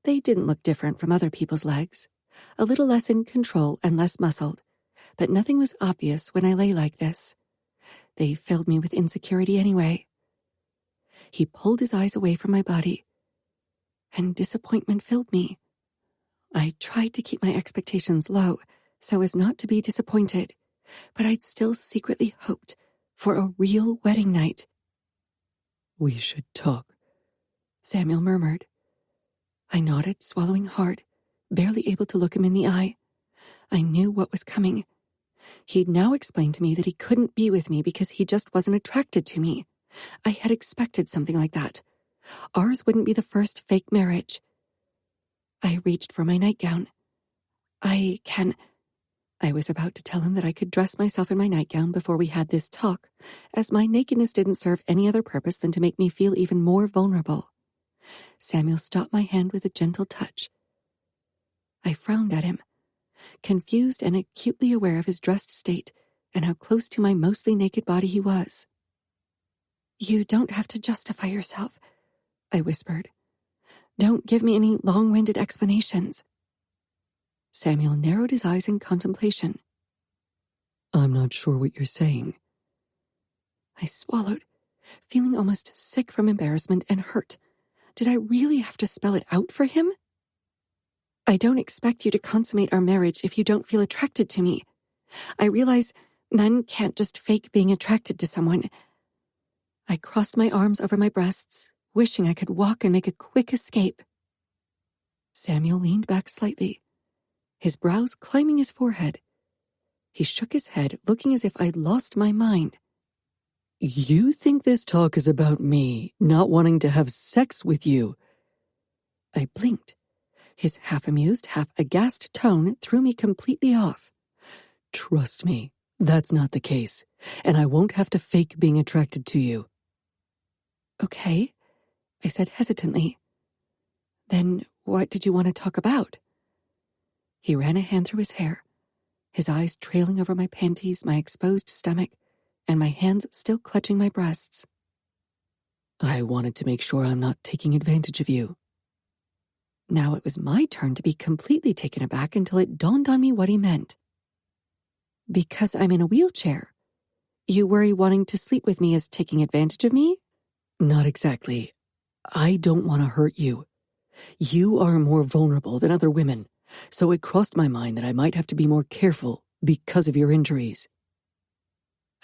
They didn't look different from other people's legs, a little less in control and less muscled, but nothing was obvious when I lay like this. They filled me with insecurity anyway. He pulled his eyes away from my body, and disappointment filled me. I tried to keep my expectations low so as not to be disappointed, but I'd still secretly hoped for a real wedding night. We should talk, Samuel murmured. I nodded, swallowing hard, barely able to look him in the eye. I knew what was coming. He'd now explained to me that he couldn't be with me because he just wasn't attracted to me. I had expected something like that. Ours wouldn't be the first fake marriage. I reached for my nightgown. I was about to tell him that I could dress myself in my nightgown before we had this talk, as my nakedness didn't serve any other purpose than to make me feel even more vulnerable. Samuel stopped my hand with a gentle touch. I frowned at him, confused and acutely aware of his dressed state and how close to my mostly naked body he was. You don't have to justify yourself. I whispered. Don't give me any long-winded explanations. Samuel narrowed his eyes in contemplation. I'm not sure what you're saying. I swallowed, feeling almost sick from embarrassment and hurt. Did I really have to spell it out for him? I don't expect you to consummate our marriage if you don't feel attracted to me. I realize men can't just fake being attracted to someone. I crossed my arms over my breasts, wishing I could walk and make a quick escape. Samuel leaned back slightly, his brows climbing his forehead. He shook his head, looking as if I'd lost my mind. You think this talk is about me not wanting to have sex with you? I blinked. His half-amused, half-aghast tone threw me completely off. Trust me, that's not the case, and I won't have to fake being attracted to you. Okay, I said hesitantly. Then what did you want to talk about? He ran a hand through his hair, his eyes trailing over my panties, my exposed stomach, and my hands still clutching my breasts. I wanted to make sure I'm not taking advantage of you. Now it was my turn to be completely taken aback until it dawned on me what he meant. Because I'm in a wheelchair, you worry wanting to sleep with me is taking advantage of me? Not exactly. I don't want to hurt you. You are more vulnerable than other women, so it crossed my mind that I might have to be more careful because of your injuries.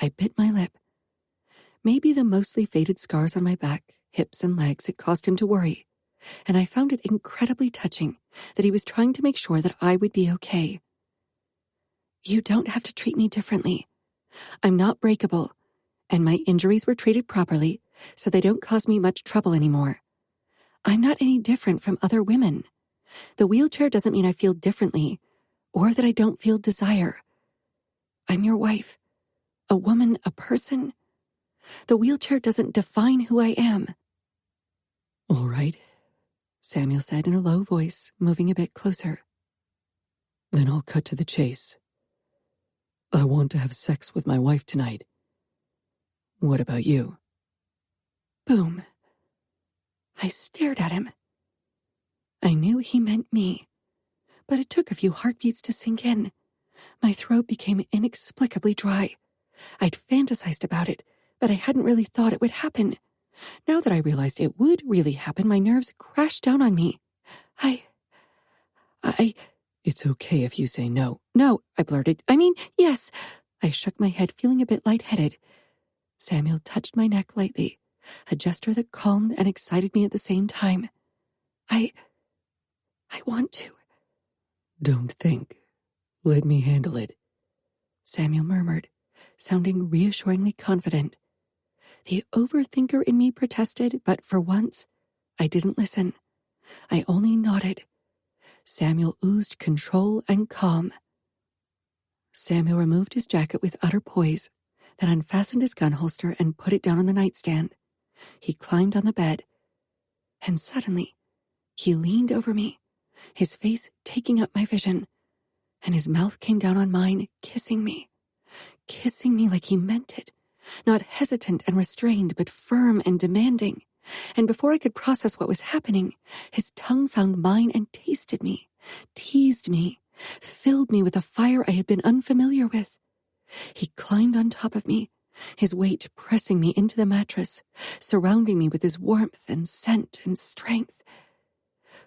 I bit my lip. Maybe the mostly faded scars on my back, hips, and legs had caused him to worry, and I found it incredibly touching that he was trying to make sure that I would be okay. You don't have to treat me differently. I'm not breakable, and my injuries were treated properly, so they don't cause me much trouble anymore. I'm not any different from other women. The wheelchair doesn't mean I feel differently, or that I don't feel desire. I'm your wife, a woman, a person. The wheelchair doesn't define who I am. All right, Samuel said in a low voice, moving a bit closer. Then I'll cut to the chase. I want to have sex with my wife tonight. What about you? Boom. I stared at him. I knew he meant me, but it took a few heartbeats to sink in. My throat became inexplicably dry. I'd fantasized about it, but I hadn't really thought it would happen. Now that I realized it would really happen, my nerves crashed down on me. It's okay if you say no. No, I blurted. I mean, yes. I shook my head, feeling a bit lightheaded. Samuel touched my neck lightly, a gesture that calmed and excited me at the same time. I want to. Don't think. Let me handle it, Samuel murmured, sounding reassuringly confident. The overthinker in me protested, but for once, I didn't listen. I only nodded. Samuel oozed control and calm. Samuel removed his jacket with utter poise, then unfastened his gun holster and put it down on the nightstand. He climbed on the bed, and suddenly, he leaned over me, his face taking up my vision, and his mouth came down on mine, kissing me like he meant it, not hesitant and restrained, but firm and demanding. And before I could process what was happening, his tongue found mine and tasted me, teased me, filled me with a fire I had been unfamiliar with. He climbed on top of me, his weight pressing me into the mattress, surrounding me with his warmth and scent and strength.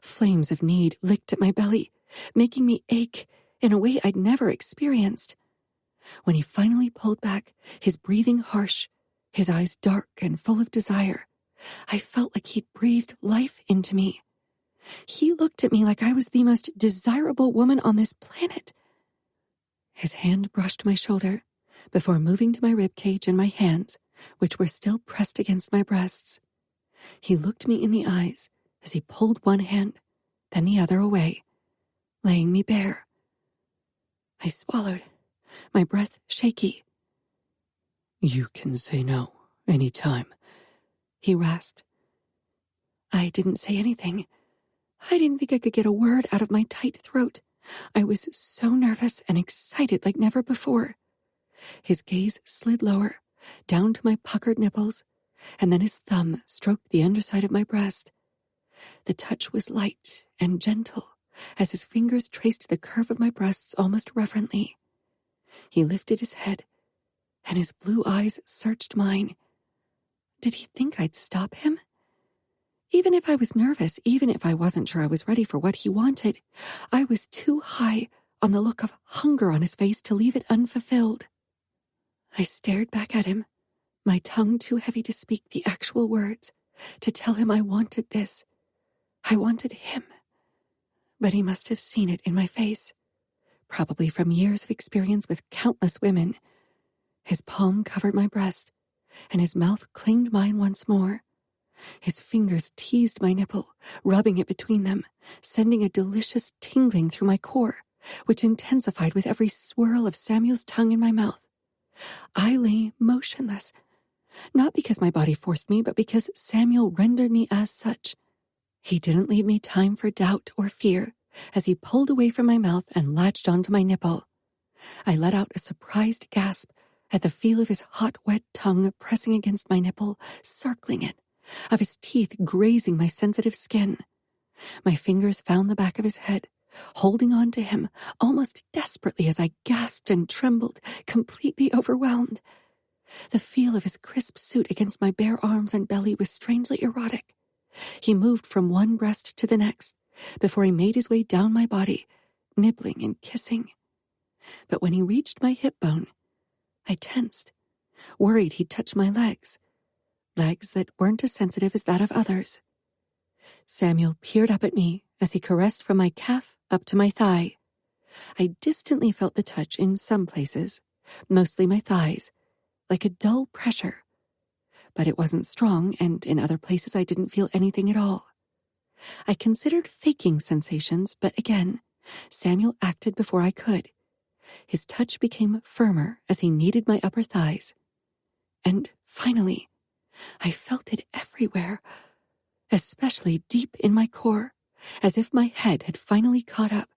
Flames of need licked at my belly, making me ache in a way I'd never experienced. When he finally pulled back, his breathing harsh, his eyes dark and full of desire, I felt like he'd breathed life into me. He looked at me like I was the most desirable woman on this planet. His hand brushed my shoulder before moving to my ribcage and my hands, which were still pressed against my breasts. He looked me in the eyes as he pulled one hand, then the other away, laying me bare. I swallowed, my breath shaky. You can say no anytime, he rasped. I didn't say anything. I didn't think I could get a word out of my tight throat. I was so nervous and excited like never before. His gaze slid lower, down to my puckered nipples, and then his thumb stroked the underside of my breast. The touch was light and gentle as his fingers traced the curve of my breasts almost reverently. He lifted his head, and his blue eyes searched mine. Did he think I'd stop him? Even if I was nervous, even if I wasn't sure I was ready for what he wanted, I was too high on the look of hunger on his face to leave it unfulfilled. I stared back at him, my tongue too heavy to speak the actual words, to tell him I wanted this. I wanted him. But he must have seen it in my face, probably from years of experience with countless women. His palm covered my breast, and his mouth claimed mine once more. His fingers teased my nipple, rubbing it between them, sending a delicious tingling through my core, which intensified with every swirl of Samuel's tongue in my mouth. I lay motionless, not because my body forced me, but because Samuel rendered me as such. He didn't leave me time for doubt or fear as he pulled away from my mouth and latched onto my nipple. I let out a surprised gasp at the feel of his hot, wet tongue pressing against my nipple, circling it, of his teeth grazing my sensitive skin. My fingers found the back of his head, holding on to him almost desperately as I gasped and trembled, completely overwhelmed. The feel of his crisp suit against my bare arms and belly was strangely erotic. He moved from one breast to the next before he made his way down my body, nibbling and kissing. But when he reached my hip bone, I tensed, worried he'd touch my legs that weren't as sensitive as that of others. Samuel peered up at me as he caressed from my calf up to my thigh. I distantly felt the touch in some places, mostly my thighs, like a dull pressure. But it wasn't strong, and in other places I didn't feel anything at all. I considered faking sensations, but again, Samuel acted before I could. His touch became firmer as he kneaded my upper thighs. And finally, I felt it everywhere, especially deep in my core, as if my head had finally caught up.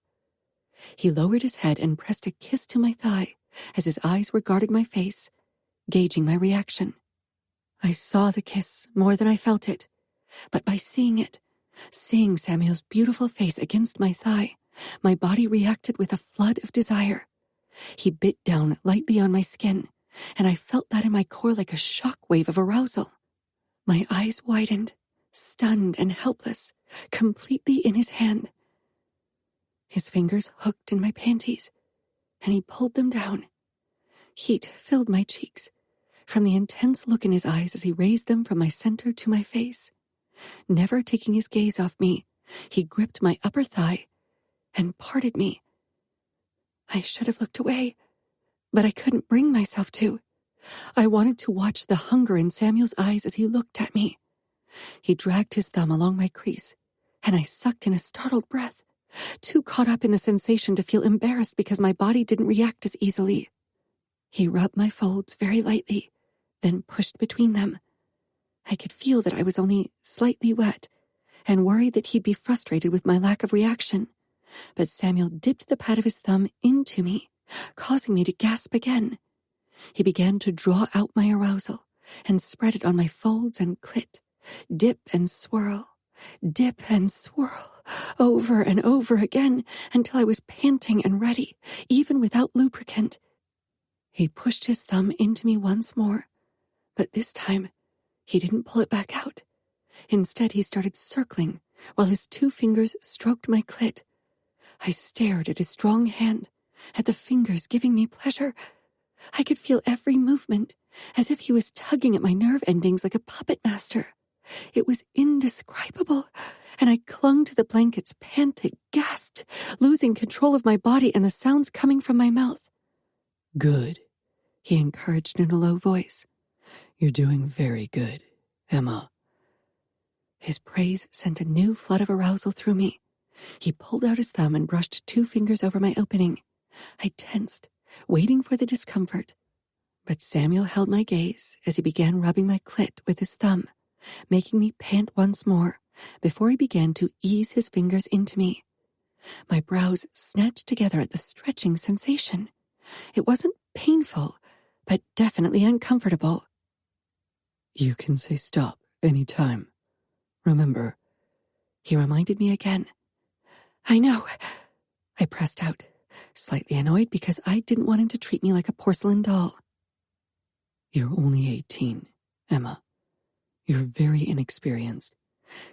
He lowered his head and pressed a kiss to my thigh as his eyes regarded my face, gauging my reaction. I saw the kiss more than I felt it, but by seeing it, seeing Samuel's beautiful face against my thigh, my body reacted with a flood of desire. He bit down lightly on my skin, and I felt that in my core like a shock wave of arousal. My eyes widened, stunned and helpless, completely in his hand. His fingers hooked in my panties, and he pulled them down. Heat filled my cheeks from the intense look in his eyes as he raised them from my center to my face. Never taking his gaze off me, he gripped my upper thigh and parted me. I should have looked away, but I couldn't bring myself to. I wanted to watch the hunger in Samuel's eyes as he looked at me. He dragged his thumb along my crease, and I sucked in a startled breath, too caught up in the sensation to feel embarrassed because my body didn't react as easily. He rubbed my folds very lightly, then pushed between them. I could feel that I was only slightly wet, and worried that he'd be frustrated with my lack of reaction. But Samuel dipped the pad of his thumb into me, causing me to gasp again. He began to draw out my arousal and spread it on my folds and clit, dip and swirl, over and over again until I was panting and ready, even without lubricant. He pushed his thumb into me once more, but this time he didn't pull it back out. Instead, he started circling while his 2 fingers stroked my clit. I stared at his strong hand, at the fingers giving me pleasure. I could feel every movement, as if he was tugging at my nerve endings like a puppet master. It was indescribable, and I clung to the blankets, panted, gasped, losing control of my body and the sounds coming from my mouth. "Good," he encouraged in a low voice. "You're doing very good, Emma." His praise sent a new flood of arousal through me. He pulled out his thumb and brushed 2 fingers over my opening. I tensed, waiting for the discomfort. But Samuel held my gaze as he began rubbing my clit with his thumb, making me pant once more before he began to ease his fingers into me. My brows snatched together at the stretching sensation. It wasn't painful, but definitely uncomfortable. You can say stop anytime. Remember, he reminded me again. I know. I pressed out, slightly annoyed because I didn't want him to treat me like a porcelain doll. You're only 18, Emma. You're very inexperienced,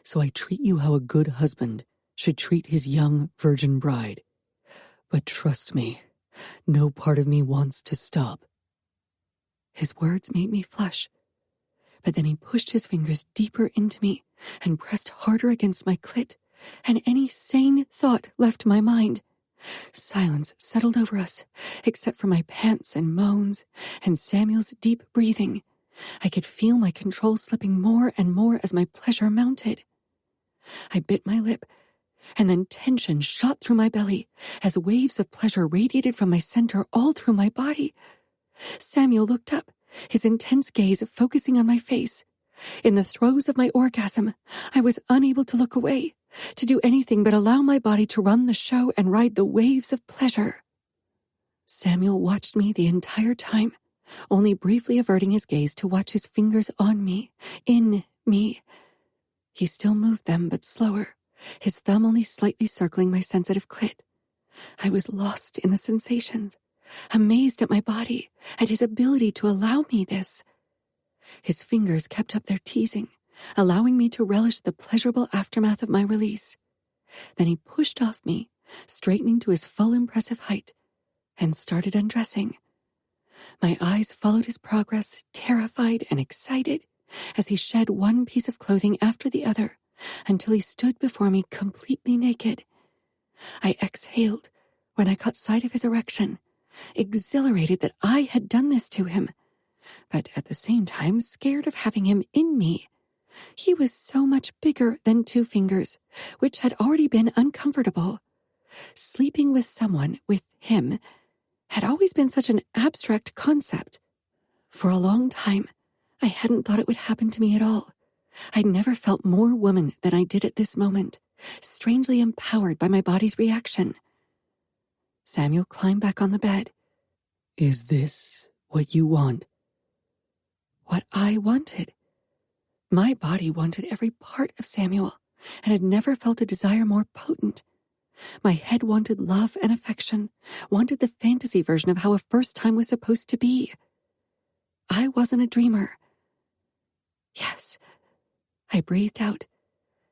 so I treat you how a good husband should treat his young virgin bride. But trust me, no part of me wants to stop. His words made me flush, but then he pushed his fingers deeper into me and pressed harder against my clit, and any sane thought left my mind. Silence settled over us, except for my pants and moans and Samuel's deep breathing. I could feel my control slipping more and more as my pleasure mounted. I bit my lip, and then tension shot through my belly as waves of pleasure radiated from my center all through my body. Samuel looked up, his intense gaze focusing on my face. In the throes of my orgasm, I was unable to look away, to do anything but allow my body to run the show and ride the waves of pleasure. Samuel watched me the entire time, only briefly averting his gaze to watch his fingers on me, in me. He still moved them, but slower, his thumb only slightly circling my sensitive clit. I was lost in the sensations, amazed at my body, at his ability to allow me this. His fingers kept up their teasing, allowing me to relish the pleasurable aftermath of my release. Then he pushed off me, straightening to his full impressive height, and started undressing. My eyes followed his progress, terrified and excited, as he shed one piece of clothing after the other, until he stood before me completely naked. I exhaled when I caught sight of his erection, exhilarated that I had done this to him, but at the same time scared of having him in me. He was so much bigger than 2 fingers, which had already been uncomfortable. Sleeping with someone, with him, had always been such an abstract concept. For a long time, I hadn't thought it would happen to me at all. I'd never felt more woman than I did at this moment, strangely empowered by my body's reaction. Samuel climbed back on the bed. Is this what you want? What I wanted. My body wanted every part of Samuel, and had never felt a desire more potent. My head wanted love and affection, wanted the fantasy version of how a first time was supposed to be. I wasn't a dreamer. Yes, I breathed out,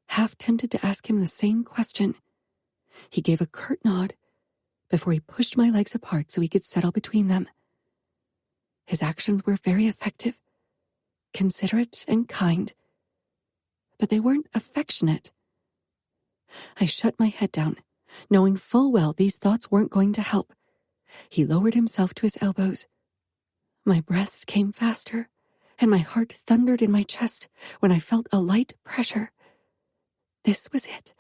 half tempted to ask him the same question. He gave a curt nod before he pushed my legs apart so he could settle between them. His actions were very effective, considerate and kind, but they weren't affectionate. I shut my head down, knowing full well these thoughts weren't going to help. He lowered himself to his elbows. My breaths came faster, and my heart thundered in my chest when I felt a light pressure. This was it.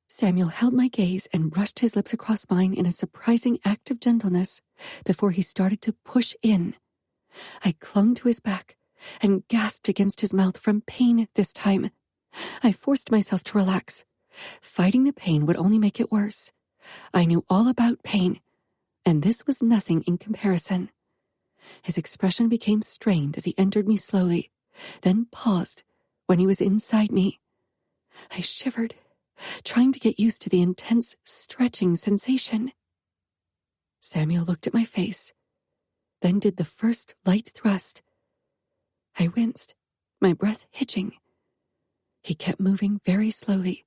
Samuel held my gaze and brushed his lips across mine in a surprising act of gentleness before he started to push in. I clung to his back and gasped against his mouth from pain this time. I forced myself to relax. Fighting the pain would only make it worse. I knew all about pain, and this was nothing in comparison. His expression became strained as he entered me slowly, then paused when he was inside me. I shivered, trying to get used to the intense stretching sensation. Samuel looked at my face, then did the first light thrust. I winced, my breath hitching. He kept moving very slowly,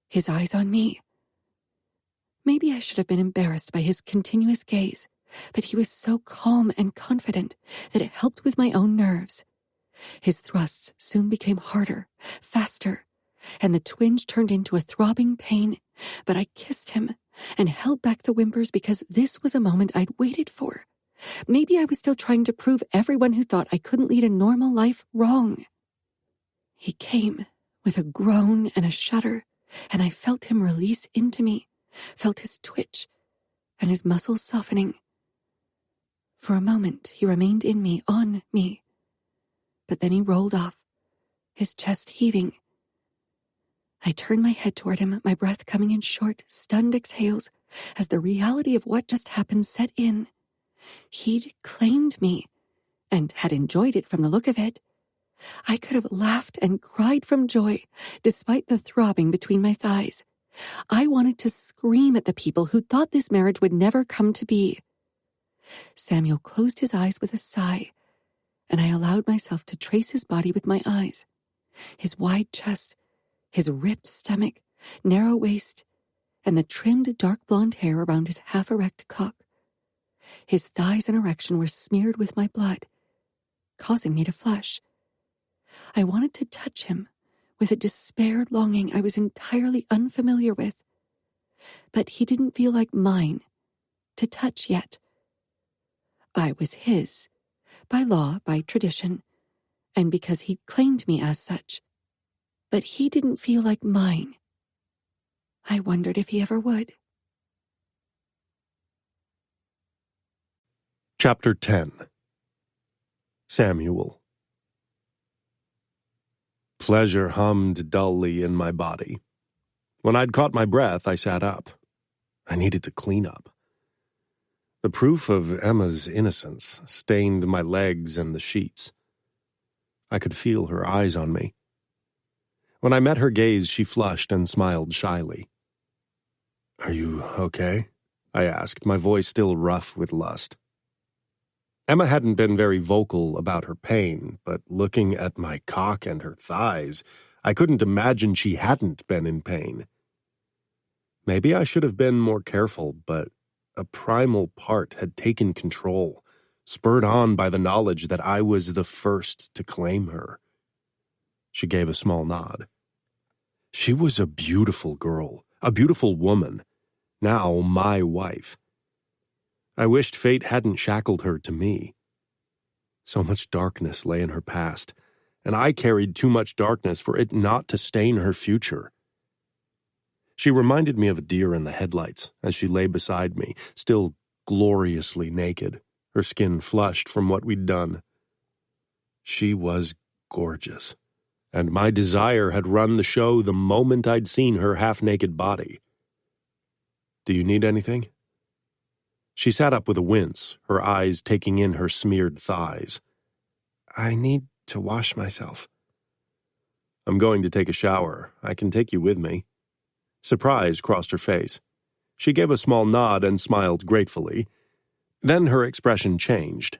his eyes on me. Maybe I should have been embarrassed by his continuous gaze, but he was so calm and confident that it helped with my own nerves. His thrusts soon became harder, faster, and the twinge turned into a throbbing pain, but I kissed him and held back the whimpers because this was a moment I'd waited for. Maybe I was still trying to prove everyone who thought I couldn't lead a normal life wrong. He came with a groan and a shudder, and I felt him release into me, felt his twitch and his muscles softening. For a moment, he remained in me, on me, but then he rolled off, his chest heaving. I turned my head toward him, my breath coming in short, stunned exhales as the reality of what just happened set in. He'd claimed me, and had enjoyed it from the look of it. I could have laughed and cried from joy, despite the throbbing between my thighs. I wanted to scream at the people who thought this marriage would never come to be. Samuel closed his eyes with a sigh, and I allowed myself to trace his body with my eyes. His wide chest, his ripped stomach, narrow waist, and the trimmed dark blonde hair around his half-erect cock. His thighs and erection were smeared with my blood, causing me to flush. I wanted to touch him with a despaired longing I was entirely unfamiliar with. But he didn't feel like mine to touch yet. I was his, by law, by tradition, and because he claimed me as such. But he didn't feel like mine. I wondered if he ever would. Chapter 10. Samuel. Pleasure hummed dully in my body. When I'd caught my breath, I sat up. I needed to clean up. The proof of Emma's innocence stained my legs and the sheets. I could feel her eyes on me. When I met her gaze, she flushed and smiled shyly. "Are you okay?" I asked, my voice still rough with lust. Emma hadn't been very vocal about her pain, but looking at my cock and her thighs, I couldn't imagine she hadn't been in pain. Maybe I should have been more careful, but a primal part had taken control, spurred on by the knowledge that I was the first to claim her. She gave a small nod. She was a beautiful girl, a beautiful woman, now my wife. I wished fate hadn't shackled her to me. So much darkness lay in her past, and I carried too much darkness for it not to stain her future. She reminded me of a deer in the headlights as she lay beside me, still gloriously naked, her skin flushed from what we'd done. She was gorgeous, and my desire had run the show the moment I'd seen her half-naked body. "Do you need anything?" She sat up with a wince, her eyes taking in her smeared thighs. "I need to wash myself." "I'm going to take a shower. I can take you with me." Surprise crossed her face. She gave a small nod and smiled gratefully. Then her expression changed.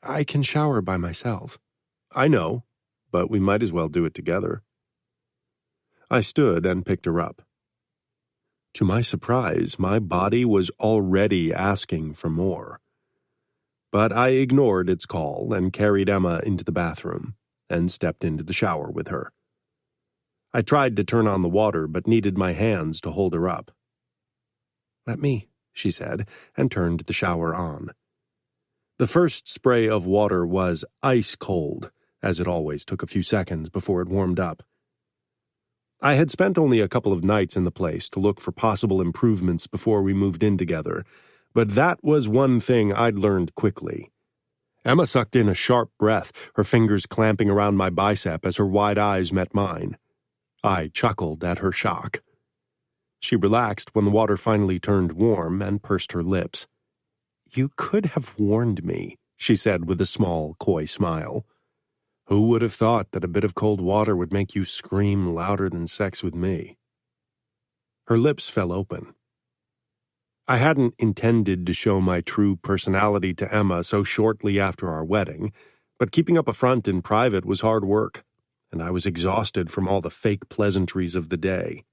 "I can shower by myself." "I know, but we might as well do it together." I stood and picked her up. To my surprise, my body was already asking for more. But I ignored its call and carried Emma into the bathroom and stepped into the shower with her. I tried to turn on the water, but needed my hands to hold her up. "Let me," she said, and turned the shower on. The first spray of water was ice cold, as it always took a few seconds before it warmed up. I had spent only a couple of nights in the place to look for possible improvements before we moved in together, but that was one thing I'd learned quickly. Emma sucked in a sharp breath, her fingers clamping around my bicep as her wide eyes met mine. I chuckled at her shock. She relaxed when the water finally turned warm and pursed her lips. "You could have warned me," she said with a small, coy smile. "Who would have thought that a bit of cold water would make you scream louder than sex with me?" Her lips fell open. I hadn't intended to show my true personality to Emma so shortly after our wedding, but keeping up a front in private was hard work, and I was exhausted from all the fake pleasantries of the day.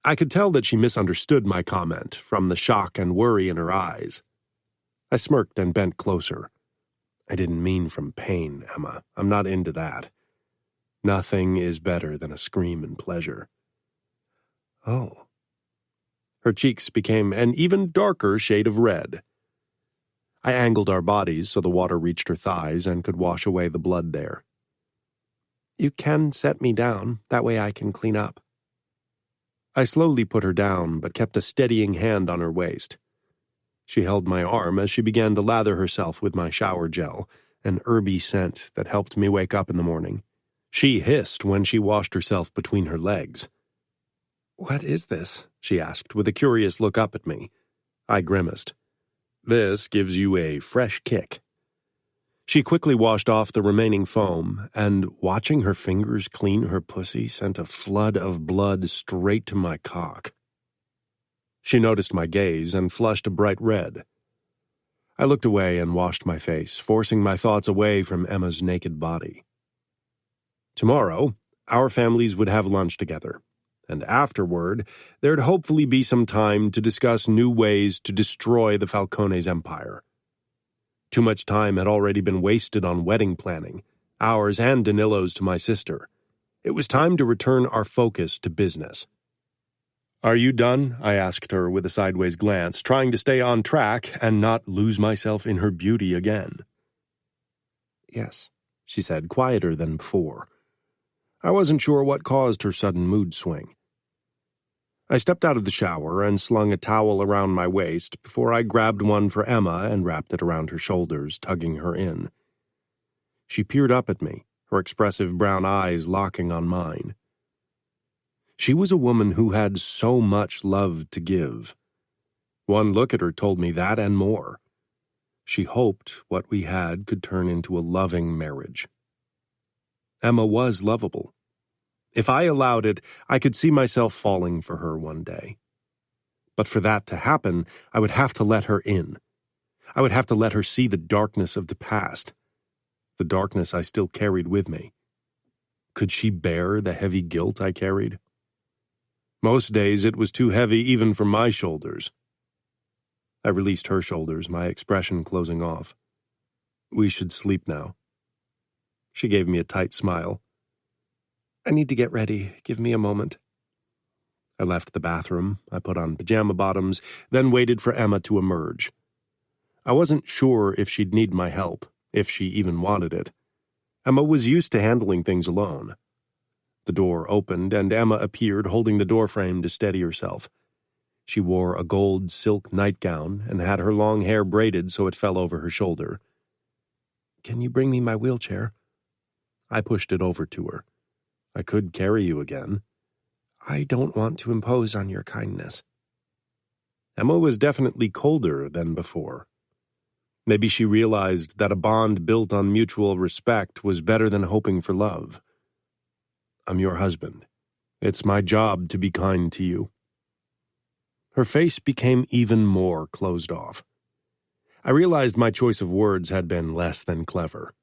I could tell that she misunderstood my comment from the shock and worry in her eyes. I smirked and bent closer. "I didn't mean from pain, Emma. I'm not into that. Nothing is better than a scream in pleasure." "Oh." Her cheeks became an even darker shade of red. I angled our bodies so the water reached her thighs and could wash away the blood there. "You can set me down. That way I can clean up." I slowly put her down, but kept a steadying hand on her waist. She held my arm as she began to lather herself with my shower gel, an herby scent that helped me wake up in the morning. She hissed when she washed herself between her legs. "What is this?" she asked, with a curious look up at me. I grimaced. "This gives you a fresh kick." She quickly washed off the remaining foam, and watching her fingers clean her pussy sent a flood of blood straight to my cock. She noticed my gaze and flushed a bright red. I looked away and washed my face, forcing my thoughts away from Emma's naked body. Tomorrow, our families would have lunch together, and afterward, there'd hopefully be some time to discuss new ways to destroy the Falcones' empire. Too much time had already been wasted on wedding planning, ours and Danilo's to my sister. It was time to return our focus to business. "Are you done?" I asked her with a sideways glance, trying to stay on track and not lose myself in her beauty again. "Yes," she said, quieter than before. I wasn't sure what caused her sudden mood swing. I stepped out of the shower and slung a towel around my waist before I grabbed one for Emma and wrapped it around her shoulders, tugging her in. She peered up at me, her expressive brown eyes locking on mine. She was a woman who had so much love to give. One look at her told me that and more. She hoped what we had could turn into a loving marriage. Emma was lovable. If I allowed it, I could see myself falling for her one day. But for that to happen, I would have to let her in. I would have to let her see the darkness of the past, the darkness I still carried with me. Could she bear the heavy guilt I carried? Most days it was too heavy even for my shoulders. I released her shoulders, my expression closing off. "We should sleep now." She gave me a tight smile. "I need to get ready. Give me a moment." I left the bathroom. I put on pajama bottoms, then waited for Emma to emerge. I wasn't sure if she'd need my help, if she even wanted it. Emma was used to handling things alone. The door opened, and Emma appeared holding the doorframe to steady herself. She wore a gold silk nightgown and had her long hair braided so it fell over her shoulder. "Can you bring me my wheelchair?" I pushed it over to her. "I could carry you again." "I don't want to impose on your kindness." Emma was definitely colder than before. Maybe she realized that a bond built on mutual respect was better than hoping for love. "I'm your husband. It's my job to be kind to you." Her face became even more closed off. I realized my choice of words had been less than clever.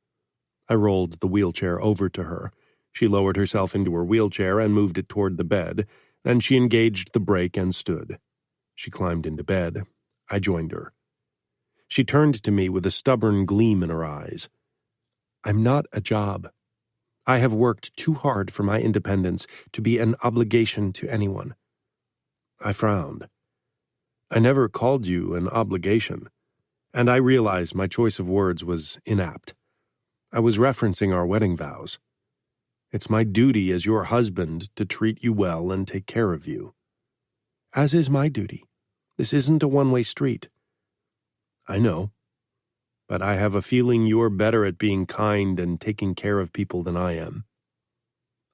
I rolled the wheelchair over to her. She lowered herself into her wheelchair and moved it toward the bed. Then she engaged the brake and stood. She climbed into bed. I joined her. She turned to me with a stubborn gleam in her eyes. "I'm not a job. I have worked too hard for my independence to be an obligation to anyone." I frowned. "I never called you an obligation," and I realized my choice of words was inapt. I was referencing our wedding vows. It's my duty as your husband to treat you well and take care of you. As is my duty. This isn't a one-way street. I know, but I have a feeling you're better at being kind and taking care of people than I am.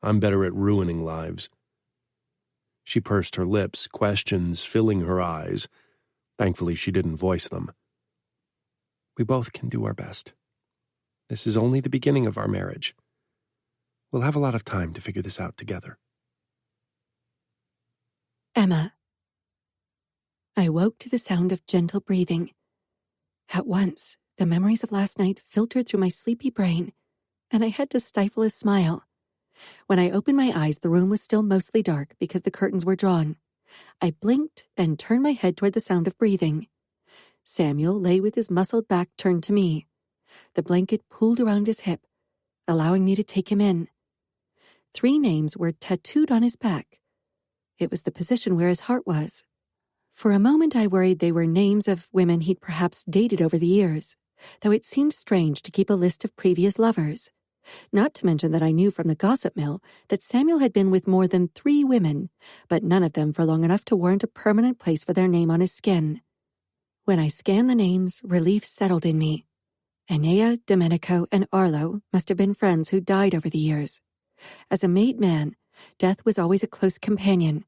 I'm better at ruining lives. She pursed her lips, questions filling her eyes. Thankfully, she didn't voice them. We both can do our best. This is only the beginning of our marriage. We'll have a lot of time to figure this out together. Emma. I woke to the sound of gentle breathing. At once, the memories of last night filtered through my sleepy brain, and I had to stifle a smile. When I opened my eyes, the room was still mostly dark because the curtains were drawn. I blinked and turned my head toward the sound of breathing. Samuel lay with his muscled back turned to me. The blanket pulled around his hip, allowing me to take him in. 3 names were tattooed on his back. It was the position where his heart was. For a moment I worried they were names of women he'd perhaps dated over the years, though it seemed strange to keep a list of previous lovers. Not to mention that I knew from the gossip mill that Samuel had been with more than 3 women, but none of them for long enough to warrant a permanent place for their name on his skin. When I scanned the names, relief settled in me. Enea, Domenico, and Arlo must have been friends who died over the years. As a made man, death was always a close companion.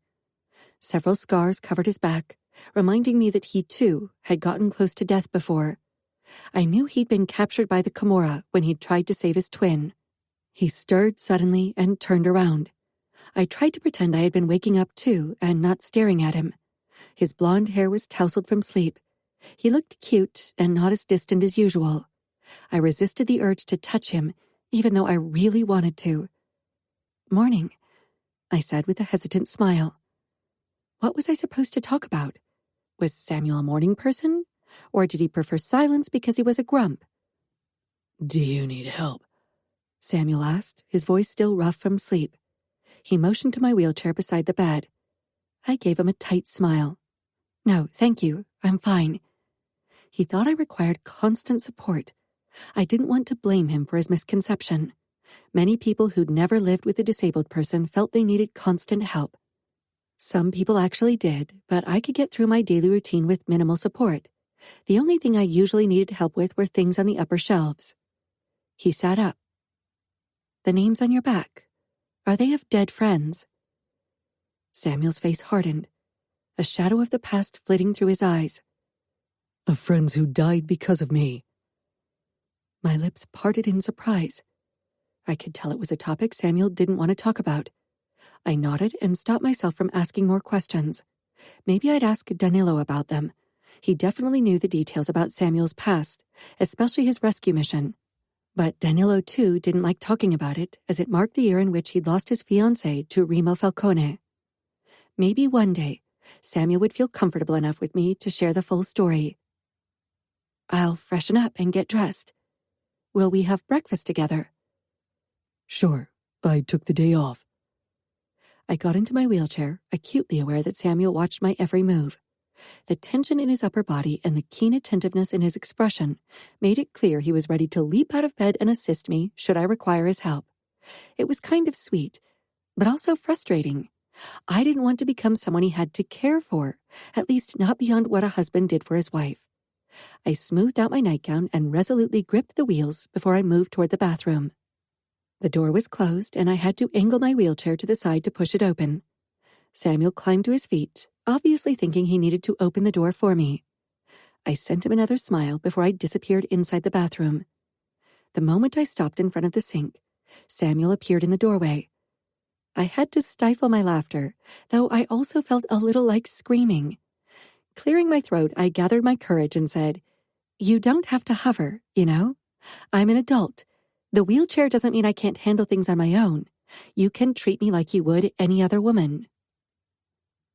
Several scars covered his back, reminding me that he, too, had gotten close to death before. I knew he'd been captured by the Cora when he'd tried to save his twin. He stirred suddenly and turned around. I tried to pretend I had been waking up too and not staring at him. His blonde hair was tousled from sleep. He looked cute and not as distant as usual. I resisted the urge to touch him, even though I really wanted to. "Morning," I said with a hesitant smile. What was I supposed to talk about? Was Samuel a morning person? Or did he prefer silence because he was a grump? Do you need help? Samuel asked, his voice still rough from sleep. He motioned to my wheelchair beside the bed. I gave him a tight smile. "No, thank you. I'm fine." He thought I required constant support. I didn't want to blame him for his misconception. Many people who'd never lived with a disabled person felt they needed constant help. Some people actually did, but I could get through my daily routine with minimal support. The only thing I usually needed help with were things on the upper shelves. He sat up. "The names on your back, are they of dead friends?" Samuel's face hardened, a shadow of the past flitting through his eyes. Of friends who died because of me. My lips parted in surprise. I could tell it was a topic Samuel didn't want to talk about. I nodded and stopped myself from asking more questions. Maybe I'd ask Danilo about them. He definitely knew the details about Samuel's past, especially his rescue mission. But Danilo, too, didn't like talking about it, as it marked the year in which he'd lost his fiancée to Remo Falcone. Maybe one day, Samuel would feel comfortable enough with me to share the full story. "I'll freshen up and get dressed. Will we have breakfast together?" Sure, I took the day off. I got into my wheelchair, acutely aware that Samuel watched my every move. The tension in his upper body and the keen attentiveness in his expression made it clear he was ready to leap out of bed and assist me should I require his help. It was kind of sweet, but also frustrating. I didn't want to become someone he had to care for, at least not beyond what a husband did for his wife. I smoothed out my nightgown and resolutely gripped the wheels before I moved toward the bathroom. The door was closed, and I had to angle my wheelchair to the side to push it open. Samuel climbed to his feet, obviously thinking he needed to open the door for me. I sent him another smile before I disappeared inside the bathroom. The moment I stopped in front of the sink, Samuel appeared in the doorway. I had to stifle my laughter, though I also felt a little like screaming. Clearing my throat, I gathered my courage and said, "You don't have to hover, you know? I'm an adult. The wheelchair doesn't mean I can't handle things on my own. You can treat me like you would any other woman."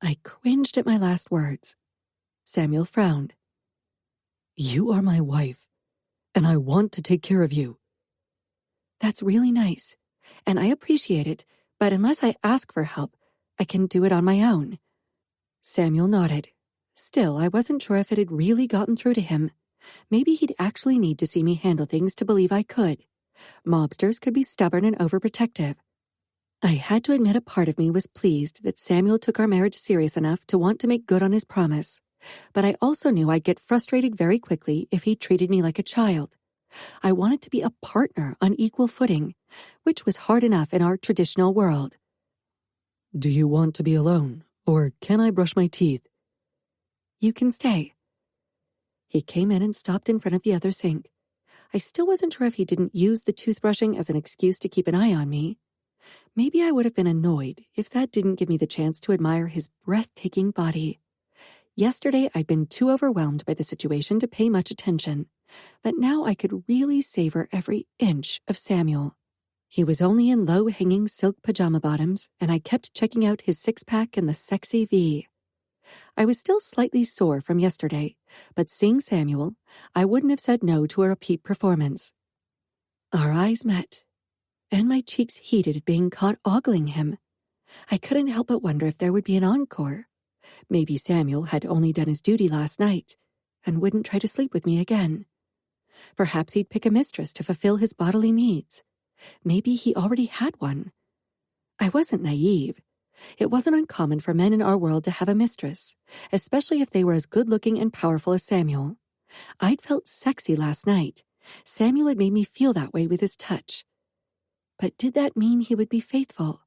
I cringed at my last words. Samuel frowned. You are my wife, and I want to take care of you. "That's really nice, and I appreciate it, but unless I ask for help, I can do it on my own." Samuel nodded. Still, I wasn't sure if it had really gotten through to him. Maybe he'd actually need to see me handle things to believe I could. Mobsters could be stubborn and overprotective. I had to admit a part of me was pleased that Samuel took our marriage serious enough to want to make good on his promise. But I also knew I'd get frustrated very quickly if he treated me like a child. I wanted to be a partner on equal footing, which was hard enough in our traditional world. Do you want to be alone, or can I brush my teeth? "You can stay." He came in and stopped in front of the other sink. I still wasn't sure if he didn't use the toothbrushing as an excuse to keep an eye on me. Maybe I would have been annoyed if that didn't give me the chance to admire his breathtaking body. Yesterday, I'd been too overwhelmed by the situation to pay much attention, but now I could really savor every inch of Samuel. He was only in low-hanging silk pajama bottoms, and I kept checking out his six-pack and the sexy V. I was still slightly sore from yesterday, but seeing Samuel, I wouldn't have said no to a repeat performance. Our eyes met, and my cheeks heated at being caught ogling him. I couldn't help but wonder if there would be an encore. Maybe Samuel had only done his duty last night and wouldn't try to sleep with me again. Perhaps he'd pick a mistress to fulfill his bodily needs. Maybe he already had one. I wasn't naive. It wasn't uncommon for men in our world to have a mistress, especially if they were as good-looking and powerful as Samuel. I'd felt sexy last night. Samuel had made me feel that way with his touch. But did that mean he would be faithful?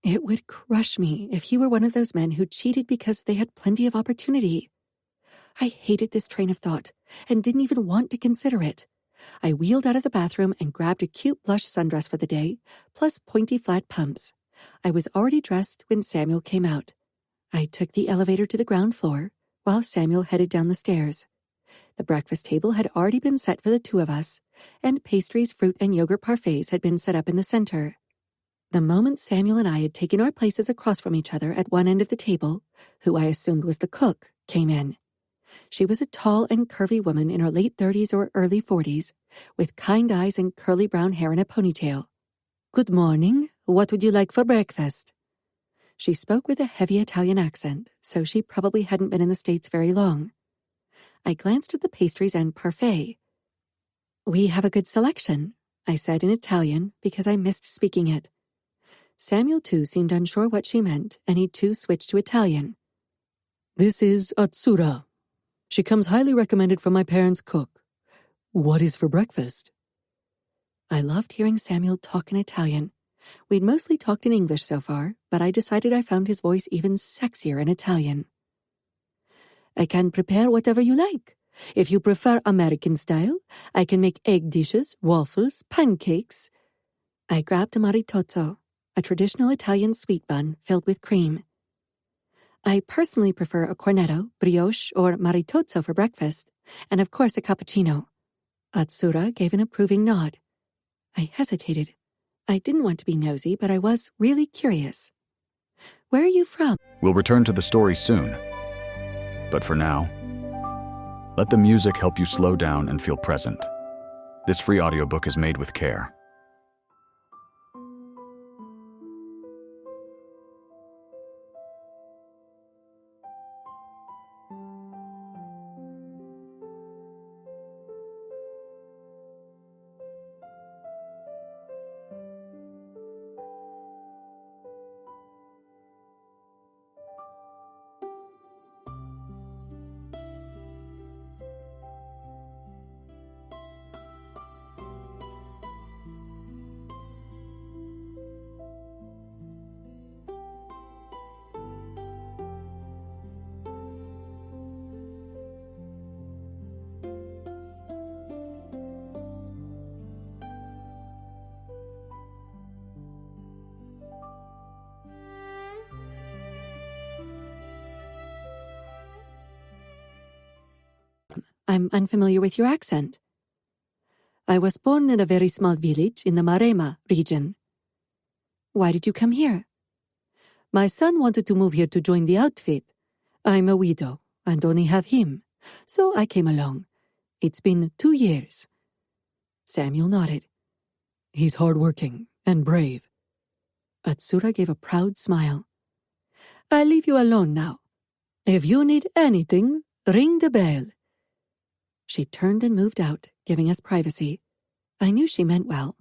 It would crush me if he were one of those men who cheated because they had plenty of opportunity. I hated this train of thought and didn't even want to consider it. I wheeled out of the bathroom and grabbed a cute blush sundress for the day, plus pointy flat pumps. I was already dressed when Samuel came out. I took the elevator to the ground floor, while Samuel headed down the stairs. The breakfast table had already been set for the two of us, and pastries, fruit, and yogurt parfaits had been set up in the center. The moment Samuel and I had taken our places across from each other at one end of the table, who I assumed was the cook, came in. She was a tall and curvy woman in her late 30s or early 40s, with kind eyes and curly brown hair in a ponytail. "Good morning. What would you like for breakfast?" She spoke with a heavy Italian accent, so she probably hadn't been in the States very long. I glanced at the pastries and parfait. "We have a good selection," I said in Italian because I missed speaking it. Samuel, too, seemed unsure what she meant, and he, too, switched to Italian. This is Atsura. She comes highly recommended from my parents' cook. What is for breakfast?" I loved hearing Samuel talk in Italian. We'd mostly talked in English so far, but I decided I found his voice even sexier in Italian. "I can prepare whatever you like. If you prefer American style, I can make egg dishes, waffles, pancakes." I grabbed a maritozzo, a traditional Italian sweet bun filled with cream. I personally prefer a cornetto, brioche, or maritozzo for breakfast, and of course a cappuccino. Atsura gave an approving nod. I hesitated. I didn't want to be nosy, but I was really curious. "Where are you from?" We'll return to the story soon. But for now, let the music help you slow down and feel present. This free audiobook is made with care. I'm unfamiliar with your accent. "I was born in a very small village in the Maremma region." "Why did you come here?" My son wanted to move here to join the outfit. I'm a widow and only have him, so I came along. It's been 2 years. Samuel nodded. He's hardworking and brave. Atsura gave a proud smile. I'll leave you alone now. If you need anything, ring the bell. She turned and moved out, giving us privacy. I knew she meant well.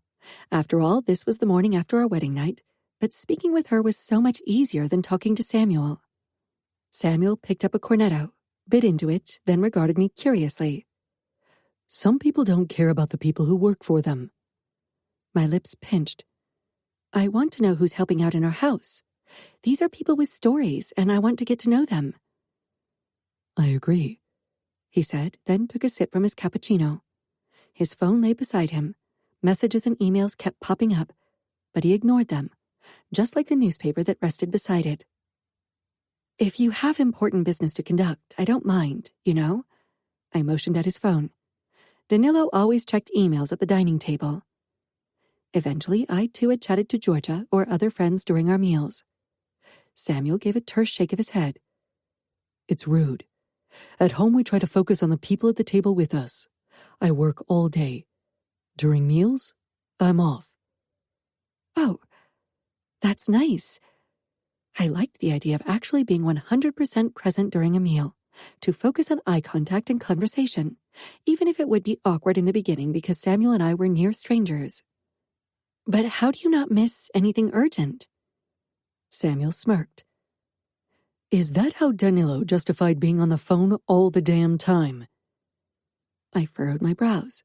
After all, this was the morning after our wedding night, but speaking with her was so much easier than talking to Samuel. Samuel picked up a cornetto, bit into it, then regarded me curiously. Some people don't care about the people who work for them. My lips pinched. I want to know who's helping out in our house. These are people with stories, and I want to get to know them. I agree, he said, then took a sip from his cappuccino. His phone lay beside him. Messages and emails kept popping up, but he ignored them, just like the newspaper that rested beside it. If you have important business to conduct, I don't mind, you know? I motioned at his phone. Danilo always checked emails at the dining table. Eventually, I too had chatted to Georgia or other friends during our meals. Samuel gave a terse shake of his head. It's rude. At home, we try to focus on the people at the table with us. I work all day. During meals, I'm off. Oh, that's nice. I liked the idea of actually being 100% present during a meal, to focus on eye contact and conversation, even if it would be awkward in the beginning because Samuel and I were near strangers. But how do you not miss anything urgent? Samuel smirked. Is that how Danilo justified being on the phone all the damn time? I furrowed my brows.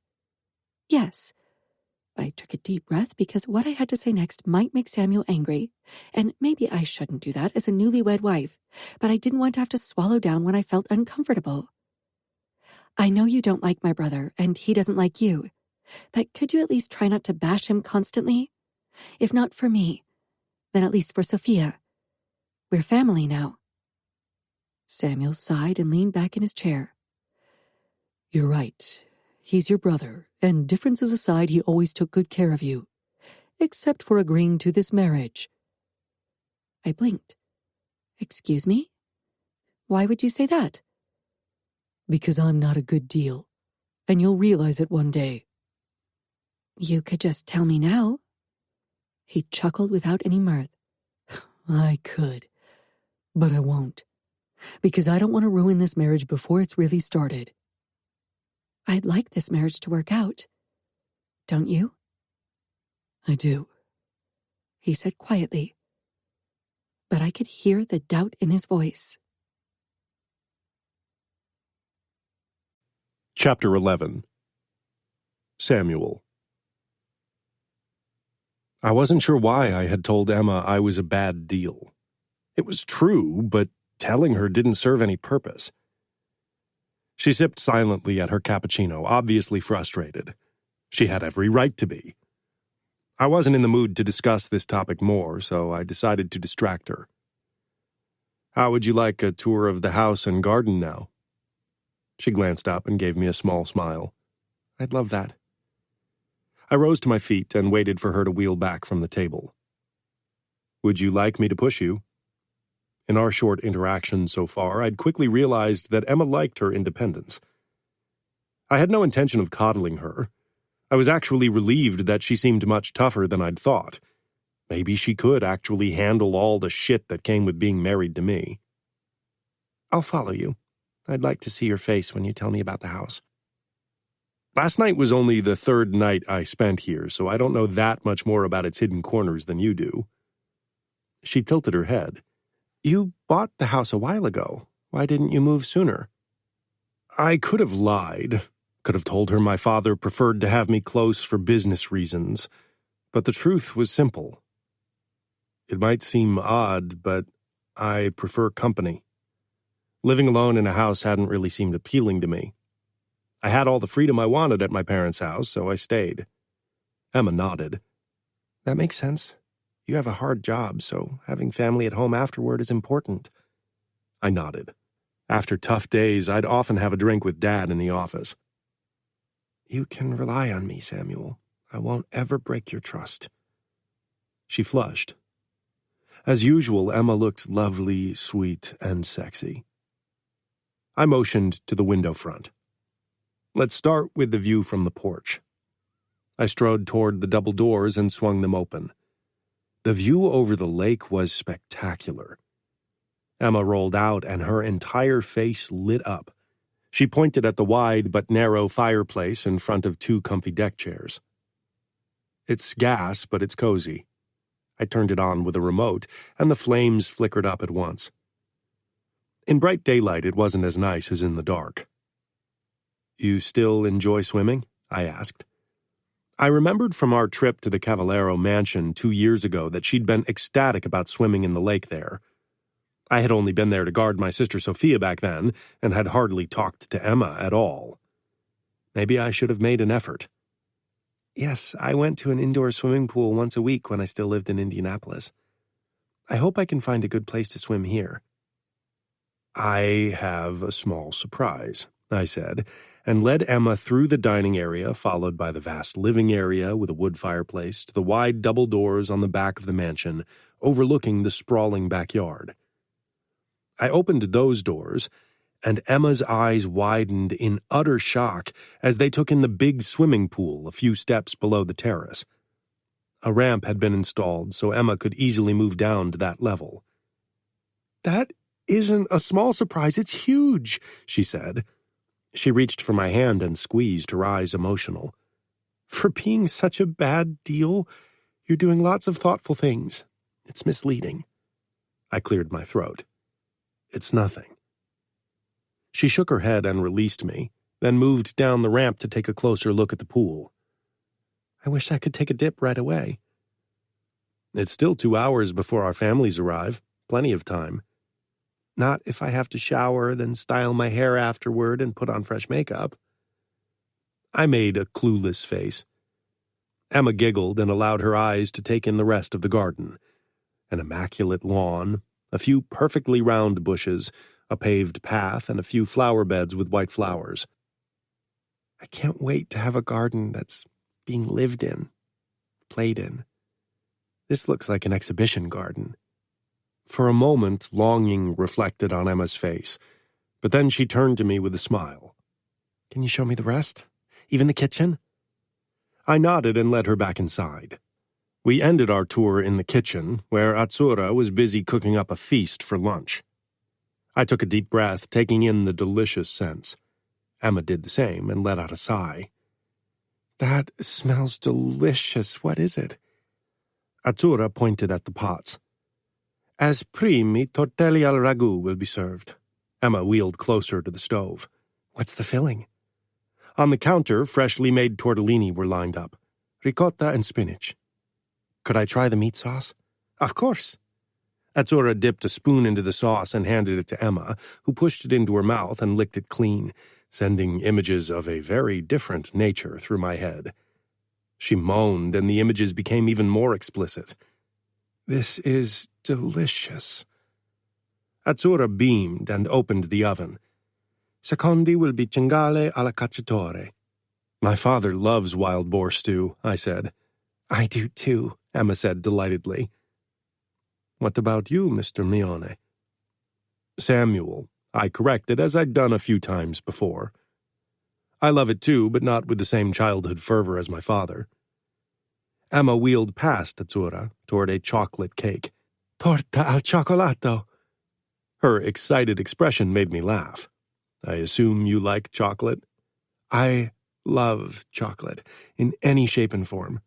Yes. I took a deep breath because what I had to say next might make Samuel angry, and maybe I shouldn't do that as a newlywed wife, but I didn't want to have to swallow down when I felt uncomfortable. I know you don't like my brother, and he doesn't like you. But could you at least try not to bash him constantly? If not for me, then at least for Sophia. We're family now. Samuel sighed and leaned back in his chair. You're right. He's your brother, and differences aside, he always took good care of you. Except for agreeing to this marriage. I blinked. Excuse me? Why would you say that? Because I'm not a good deal, and you'll realize it one day. You could just tell me now. He chuckled without any mirth. I could, but I won't. Because I don't want to ruin this marriage before it's really started. I'd like this marriage to work out. Don't you? I do, he said quietly. But I could hear the doubt in his voice. Chapter 11. Samuel. I wasn't sure why I had told Emma I was a bad deal. It was true, but telling her didn't serve any purpose. She sipped silently at her cappuccino, obviously frustrated. She had every right to be. I wasn't in the mood to discuss this topic more, so I decided to distract her. How would you like a tour of the house and garden now? She glanced up and gave me a small smile. I'd love that. I rose to my feet and waited for her to wheel back from the table. Would you like me to push you? In our short interaction so far, I'd quickly realized that Emma liked her independence. I had no intention of coddling her. I was actually relieved that she seemed much tougher than I'd thought. Maybe she could actually handle all the shit that came with being married to me. I'll follow you. I'd like to see your face when you tell me about the house. Last night was only the third night I spent here, so I don't know that much more about its hidden corners than you do. She tilted her head. You bought the house a while ago. Why didn't you move sooner? I could have lied. Could have told her my father preferred to have me close for business reasons. But the truth was simple. It might seem odd, but I prefer company. Living alone in a house hadn't really seemed appealing to me. I had all the freedom I wanted at my parents' house, so I stayed. Emma nodded. That makes sense. You have a hard job, so having family at home afterward is important. I nodded. After tough days, I'd often have a drink with Dad in the office. You can rely on me, Samuel. I won't ever break your trust. She flushed. As usual, Emma looked lovely, sweet, and sexy. I motioned to the window front. Let's start with the view from the porch. I strode toward the double doors and swung them open. The view over the lake was spectacular. Emma rolled out and her entire face lit up. She pointed at the wide but narrow fireplace in front of two comfy deck chairs. It's gas, but it's cozy. I turned it on with a remote, and the flames flickered up at once. In bright daylight, it wasn't as nice as in the dark. You still enjoy swimming? I asked. I remembered from our trip to the Cavallero mansion 2 years ago that she'd been ecstatic about swimming in the lake there. I had only been there to guard my sister Sophia back then, and had hardly talked to Emma at all. Maybe I should have made an effort. Yes, I went to an indoor swimming pool once a week when I still lived in Indianapolis. I hope I can find a good place to swim here. I have a small surprise, I said, and led Emma through the dining area, followed by the vast living area with a wood fireplace, to the wide double doors on the back of the mansion, overlooking the sprawling backyard. I opened those doors, and Emma's eyes widened in utter shock as they took in the big swimming pool a few steps below the terrace. A ramp had been installed, so Emma could easily move down to that level. That isn't a small surprise, it's huge, she said. She reached for my hand and squeezed, her eyes emotional. For being such a bad deal, you're doing lots of thoughtful things. It's misleading. I cleared my throat. It's nothing. She shook her head and released me, then moved down the ramp to take a closer look at the pool. I wish I could take a dip right away. It's still 2 hours before our families arrive. Plenty of time. Not if I have to shower, then style my hair afterward and put on fresh makeup. I made a clueless face. Emma giggled and allowed her eyes to take in the rest of the garden. An immaculate lawn, a few perfectly round bushes, a paved path, and a few flower beds with white flowers. I can't wait to have a garden that's being lived in, played in. This looks like an exhibition garden. For a moment, longing reflected on Emma's face, but then she turned to me with a smile. Can you show me the rest? Even the kitchen? I nodded and led her back inside. We ended our tour in the kitchen, where Atsura was busy cooking up a feast for lunch. I took a deep breath, taking in the delicious scents. Emma did the same and let out a sigh. That smells delicious. What is it? Atsura pointed at the pots. As primi, tortelli al ragu will be served. Emma wheeled closer to the stove. What's the filling? On the counter, freshly made tortellini were lined up. Ricotta and spinach. Could I try the meat sauce? Of course. Atsura dipped a spoon into the sauce and handed it to Emma, who pushed it into her mouth and licked it clean, sending images of a very different nature through my head. She moaned, and the images became even more explicit. This is delicious. Atsura beamed and opened the oven. Secondi will be cingale alla cacciatore. My father loves wild boar stew, I said. I do too, Emma said delightedly. What about you, Mr. Mione? Samuel, I corrected, as I'd done a few times before. I love it too, but not with the same childhood fervor as my father. Emma wheeled past Atsura toward a chocolate cake. Torta al cioccolato. Her excited expression made me laugh. I assume you like chocolate? I love chocolate, in any shape and form.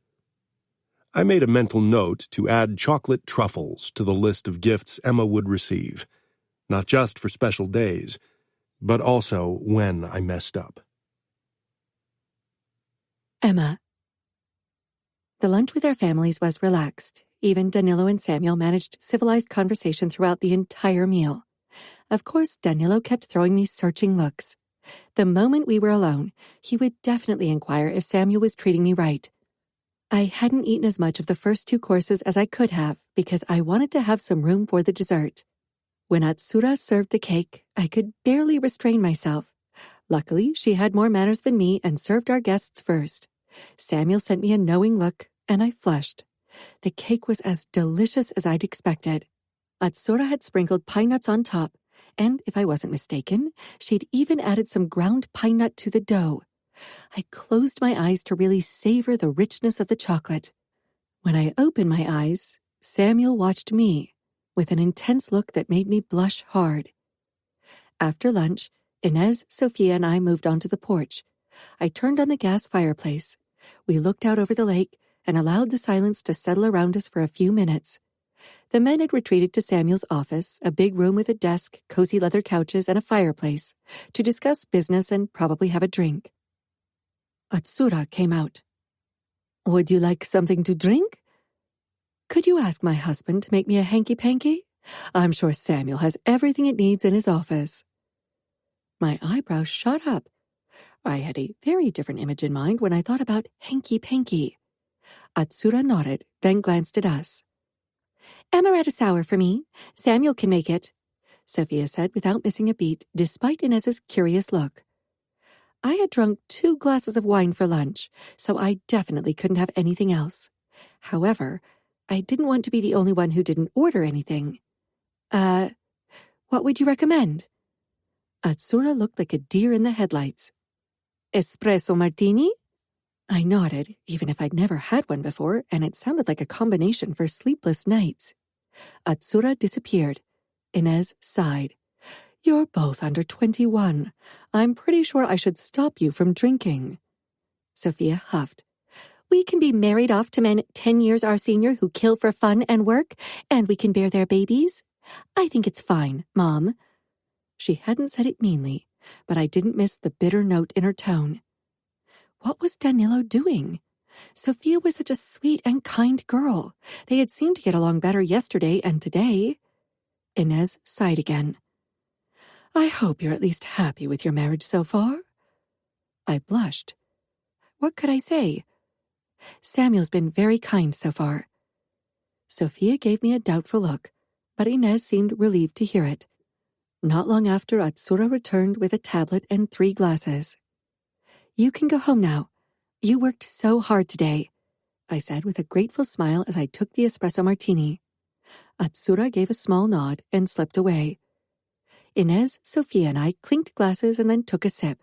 I made a mental note to add chocolate truffles to the list of gifts Emma would receive, not just for special days, but also when I messed up. Emma. The lunch with our families was relaxed. Even Danilo and Samuel managed civilized conversation throughout the entire meal. Of course, Danilo kept throwing me searching looks. The moment we were alone, he would definitely inquire if Samuel was treating me right. I hadn't eaten as much of the first 2 courses as I could have because I wanted to have some room for the dessert. When Atsura served the cake, I could barely restrain myself. Luckily, she had more manners than me and served our guests first. Samuel sent me a knowing look, and I flushed. The cake was as delicious as I'd expected. Atsura had sprinkled pine nuts on top, and if I wasn't mistaken, she'd even added some ground pine nut to the dough. I closed my eyes to really savor the richness of the chocolate. When I opened my eyes, Samuel watched me with an intense look that made me blush hard. After lunch, Inez, Sophia, and I moved onto the porch. I turned on the gas fireplace. We looked out over the lake and allowed the silence to settle around us for a few minutes. The men had retreated to Samuel's office, a big room with a desk, cozy leather couches, and a fireplace, to discuss business and probably have a drink. Atsura came out. Would you like something to drink? Could you ask my husband to make me a hanky-panky? I'm sure Samuel has everything it needs in his office. My eyebrows shot up. I had a very different image in mind when I thought about hanky-panky. Atsura nodded, then glanced at us. Amaretto sour for me. Samuel can make it, Sophia said without missing a beat, despite Inez's curious look. I had drunk 2 glasses of wine for lunch, so I definitely couldn't have anything else. However, I didn't want to be the only one who didn't order anything. What would you recommend? Atsura looked like a deer in the headlights. Espresso martini? I nodded, even if I'd never had one before, and it sounded like a combination for sleepless nights. Atsura disappeared. Inez sighed. You're both under 21. I'm pretty sure I should stop you from drinking. Sophia huffed. We can be married off to men 10 years our senior who kill for fun and work, and we can bear their babies. I think it's fine, Mom. She hadn't said it meanly, but I didn't miss the bitter note in her tone. What was Danilo doing? Sophia was such a sweet and kind girl. They had seemed to get along better yesterday and today. Inez sighed again. I hope you're at least happy with your marriage so far. I blushed. What could I say? Samuel's been very kind so far. Sophia gave me a doubtful look, but Inez seemed relieved to hear it. Not long after, Atsura returned with a tablet and 3 glasses. You can go home now. You worked so hard today, I said with a grateful smile as I took the espresso martini. Atsura gave a small nod and slipped away. Inez, Sophia, and I clinked glasses and then took a sip.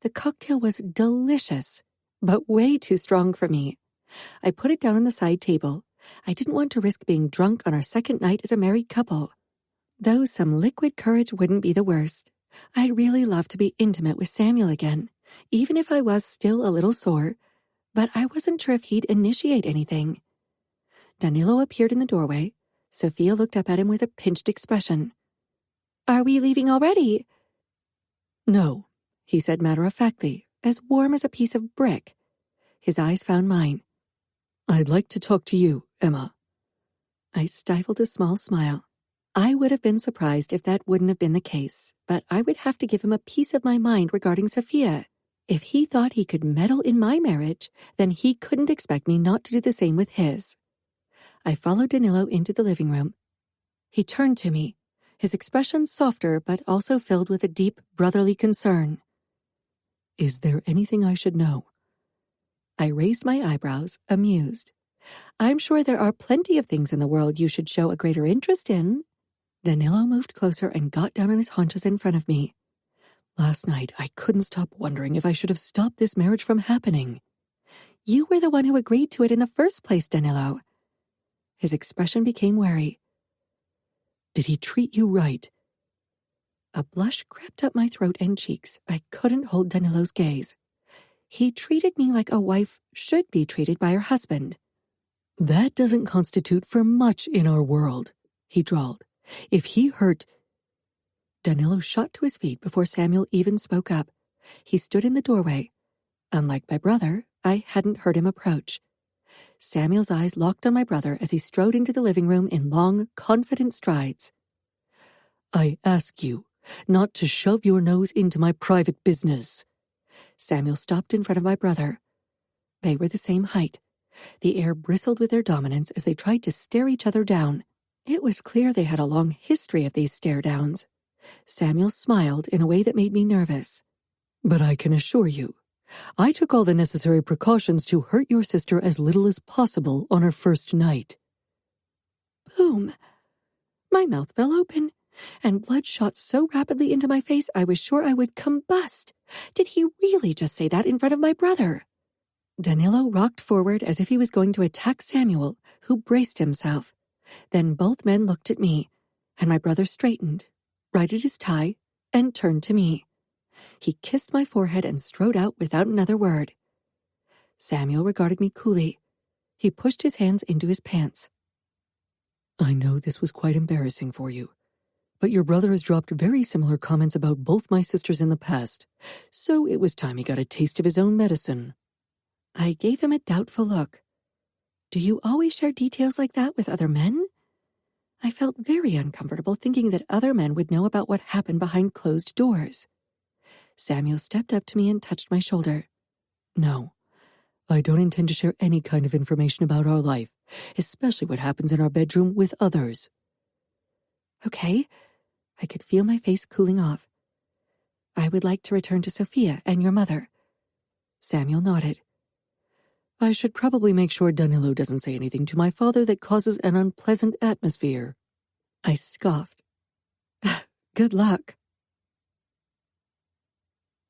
The cocktail was delicious, but way too strong for me. I put it down on the side table. I didn't want to risk being drunk on our second night as a married couple. Though some liquid courage wouldn't be the worst. I'd really love to be intimate with Samuel again, even if I was still a little sore, but I wasn't sure if he'd initiate anything. Danilo appeared in the doorway. Sophia looked up at him with a pinched expression. Are we leaving already? No, he said matter-of-factly, as warm as a piece of brick. His eyes found mine. I'd like to talk to you, Emma. I stifled a small smile. I would have been surprised if that wouldn't have been the case, but I would have to give him a piece of my mind regarding Sophia. If he thought he could meddle in my marriage, then he couldn't expect me not to do the same with his. I followed Danilo into the living room. He turned to me, his expression softer but also filled with a deep brotherly concern. Is there anything I should know? I raised my eyebrows, amused. I'm sure there are plenty of things in the world you should show a greater interest in. Danilo moved closer and got down on his haunches in front of me. Last night, I couldn't stop wondering if I should have stopped this marriage from happening. You were the one who agreed to it in the first place, Danilo. His expression became wary. Did he treat you right? A blush crept up my throat and cheeks. I couldn't hold Danilo's gaze. He treated me like a wife should be treated by her husband. That doesn't constitute for much in our world, he drawled. If he hurt... Danilo shot to his feet before Samuel even spoke up. He stood in the doorway. Unlike my brother, I hadn't heard him approach. Samuel's eyes locked on my brother as he strode into the living room in long, confident strides. I ask you not to shove your nose into my private business. Samuel stopped in front of my brother. They were the same height. The air bristled with their dominance as they tried to stare each other down. It was clear they had a long history of these stare-downs. Samuel smiled in a way that made me nervous. But I can assure you, I took all the necessary precautions to hurt your sister as little as possible on her first night. Boom! My mouth fell open, and blood shot so rapidly into my face I was sure I would combust. Did he really just say that in front of my brother? Danilo rocked forward as if he was going to attack Samuel, who braced himself. Then both men looked at me, and my brother straightened, righted his tie, and turned to me. He kissed my forehead and strode out without another word. Samuel regarded me coolly. He pushed his hands into his pants. I know this was quite embarrassing for you, but your brother has dropped very similar comments about both my sisters in the past, so it was time he got a taste of his own medicine. I gave him a doubtful look. Do you always share details like that with other men? I felt very uncomfortable thinking that other men would know about what happened behind closed doors. Samuel stepped up to me and touched my shoulder. No, I don't intend to share any kind of information about our life, especially what happens in our bedroom with others. Okay, I could feel my face cooling off. I would like to return to Sophia and your mother. Samuel nodded. I should probably make sure Danilo doesn't say anything to my father that causes an unpleasant atmosphere. I scoffed. Good luck.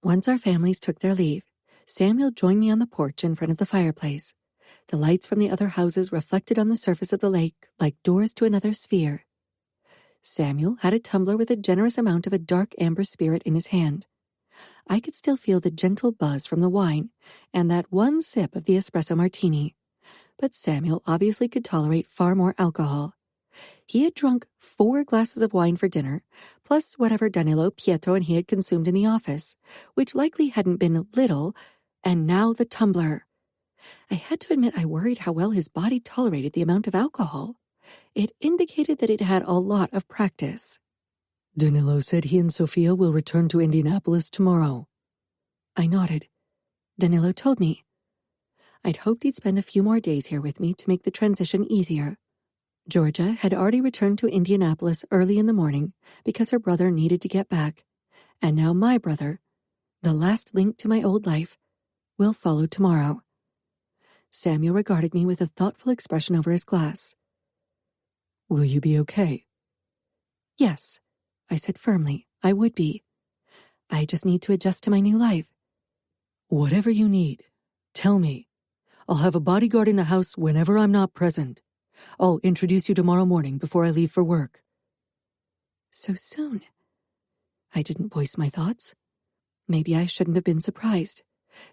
Once our families took their leave, Samuel joined me on the porch in front of the fireplace. The lights from the other houses reflected on the surface of the lake like doors to another sphere. Samuel had a tumbler with a generous amount of a dark amber spirit in his hand. I could still feel the gentle buzz from the wine and that one sip of the espresso martini, but Samuel obviously could tolerate far more alcohol. He had drunk 4 glasses of wine for dinner, plus whatever Danilo, Pietro, and he had consumed in the office, which likely hadn't been little, and now the tumbler. I had to admit I worried how well his body tolerated the amount of alcohol. It indicated that it had a lot of practice. Danilo said he and Sophia will return to Indianapolis tomorrow. I nodded. Danilo told me. I'd hoped he'd spend a few more days here with me to make the transition easier. Georgia had already returned to Indianapolis early in the morning because her brother needed to get back, and now my brother, the last link to my old life, will follow tomorrow. Samuel regarded me with a thoughtful expression over his glass. Will you be okay? Yes, I said firmly, I would be. I just need to adjust to my new life. Whatever you need, tell me. I'll have a bodyguard in the house whenever I'm not present. I'll introduce you tomorrow morning before I leave for work. So soon? I didn't voice my thoughts. Maybe I shouldn't have been surprised.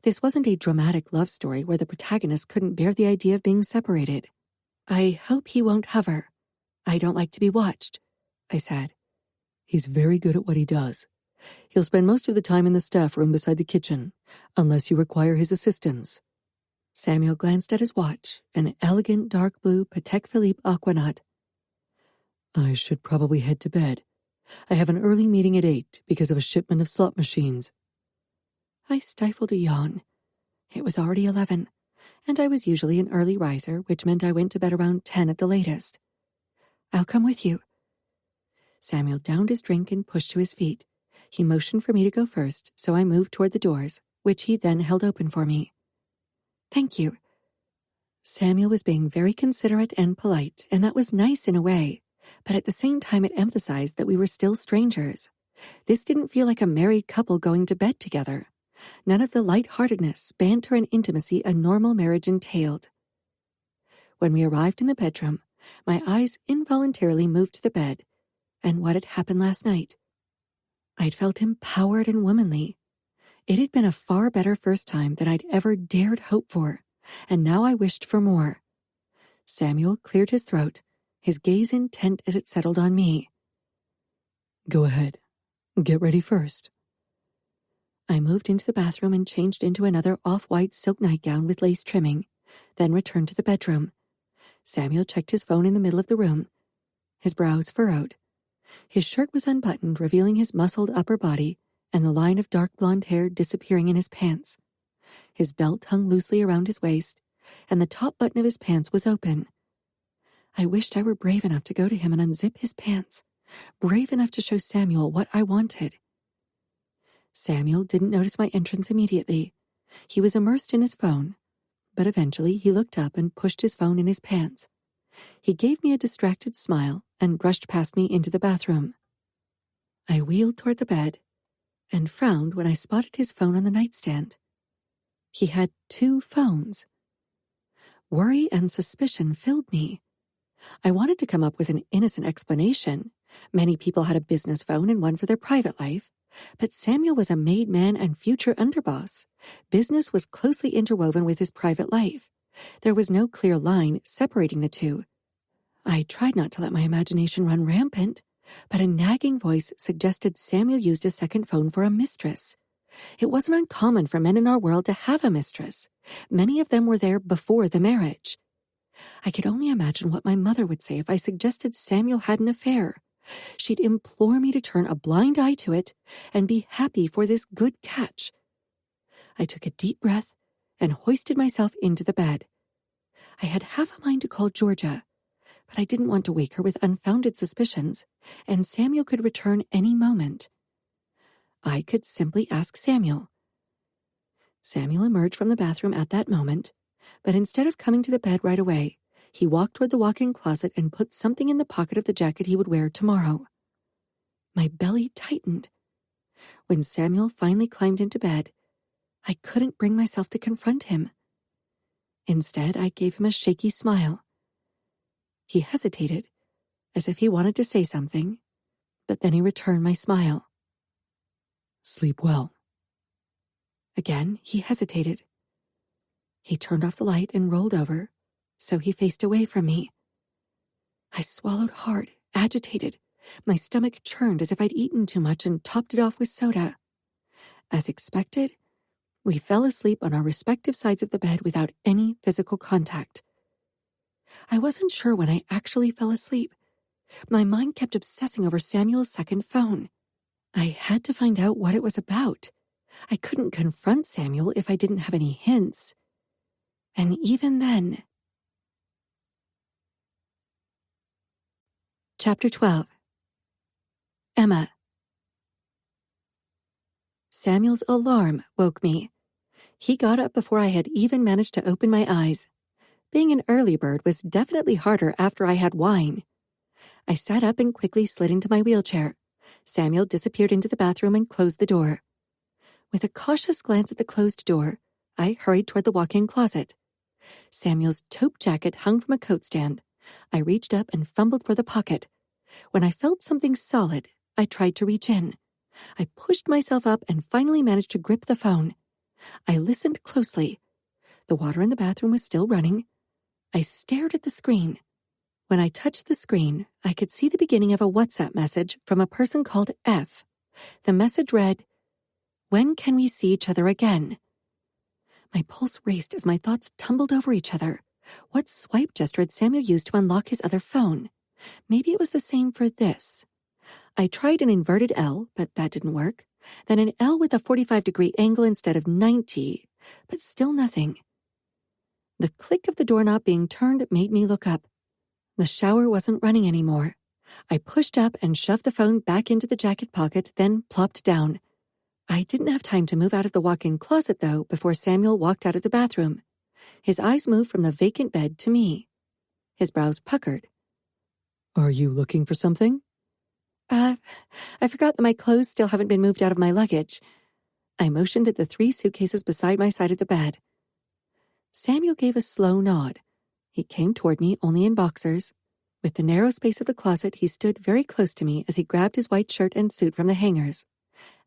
This wasn't a dramatic love story where the protagonist couldn't bear the idea of being separated. I hope he won't hover. I don't like to be watched, I said. He's very good at what he does. He'll spend most of the time in the staff room beside the kitchen, unless you require his assistance. Samuel glanced at his watch, an elegant dark blue Patek Philippe Aquanaut. I should probably head to bed. I have an early meeting at 8 because of a shipment of slot machines. I stifled a yawn. It was already 11, and I was usually an early riser, which meant I went to bed around 10 at the latest. I'll come with you. Samuel downed his drink and pushed to his feet. He motioned for me to go first, so I moved toward the doors, which he then held open for me. Thank you. Samuel was being very considerate and polite, and that was nice in a way, but at the same time it emphasized that we were still strangers. This didn't feel like a married couple going to bed together. None of the lightheartedness, banter, and intimacy a normal marriage entailed. When we arrived in the bedroom, my eyes involuntarily moved to the bed and what had happened last night. I'd felt empowered and womanly. It had been a far better first time than I'd ever dared hope for, and now I wished for more. Samuel cleared his throat, his gaze intent as it settled on me. Go ahead. Get ready first. I moved into the bathroom and changed into another off-white silk nightgown with lace trimming, then returned to the bedroom. Samuel checked his phone in the middle of the room, his brows furrowed. His shirt was unbuttoned, revealing his muscled upper body and the line of dark blonde hair disappearing in his pants. His belt hung loosely around his waist, and the top button of his pants was open. I wished I were brave enough to go to him and unzip his pants, brave enough to show Samuel what I wanted. Samuel didn't notice my entrance immediately. He was immersed in his phone, but eventually he looked up and pushed his phone in his pants. He gave me a distracted smile and brushed past me into the bathroom. I wheeled toward the bed and frowned when I spotted his phone on the nightstand. He had 2 phones. Worry and suspicion filled me. I wanted to come up with an innocent explanation. Many people had a business phone and one for their private life, but Samuel was a made man and future underboss. Business was closely interwoven with his private life. There was no clear line separating the two. I tried not to let my imagination run rampant, but a nagging voice suggested Samuel used a second phone for a mistress. It wasn't uncommon for men in our world to have a mistress. Many of them were there before the marriage. I could only imagine what my mother would say if I suggested Samuel had an affair. She'd implore me to turn a blind eye to it and be happy for this good catch. I took a deep breath and hoisted myself into the bed. I had half a mind to call Georgia, but I didn't want to wake her with unfounded suspicions, and Samuel could return any moment. I could simply ask Samuel. Samuel emerged from the bathroom at that moment, but instead of coming to the bed right away, he walked toward the walk-in closet and put something in the pocket of the jacket he would wear tomorrow. My belly tightened. When Samuel finally climbed into bed, I couldn't bring myself to confront him. Instead, I gave him a shaky smile. He hesitated, as if he wanted to say something, but then he returned my smile. Sleep well. Again, he hesitated. He turned off the light and rolled over, so he faced away from me. I swallowed hard, agitated. My stomach churned as if I'd eaten too much and topped it off with soda. As expected, we fell asleep on our respective sides of the bed without any physical contact. I wasn't sure when I actually fell asleep. My mind kept obsessing over Samuel's second phone. I had to find out what it was about. I couldn't confront Samuel if I didn't have any hints. And even then... Chapter 12. Emma. Samuel's alarm woke me. He got up before I had even managed to open my eyes. Being an early bird was definitely harder after I had wine. I sat up and quickly slid into my wheelchair. Samuel disappeared into the bathroom and closed the door. With a cautious glance at the closed door, I hurried toward the walk-in closet. Samuel's taupe jacket hung from a coat stand. I reached up and fumbled for the pocket. When I felt something solid, I tried to reach in. I pushed myself up and finally managed to grip the phone. I listened closely. The water in the bathroom was still running. I stared at the screen. When I touched the screen, I could see the beginning of a WhatsApp message from a person called F. The message read, "When can we see each other again?" My pulse raced as my thoughts tumbled over each other. What swipe gesture had Samuel used to unlock his other phone? Maybe it was the same for this. I tried an inverted L, but that didn't work. Then an L with a 45-degree angle instead of 90, but still nothing. The click of the doorknob being turned made me look up. The shower wasn't running anymore. I pushed up and shoved the phone back into the jacket pocket, then plopped down. I didn't have time to move out of the walk-in closet, though, before Samuel walked out of the bathroom. His eyes moved from the vacant bed to me. His brows puckered. Are you looking for something? I forgot that my clothes still haven't been moved out of my luggage. I motioned at the 3 suitcases beside my side of the bed. Samuel gave a slow nod. He came toward me only in boxers. With the narrow space of the closet, he stood very close to me as he grabbed his white shirt and suit from the hangers.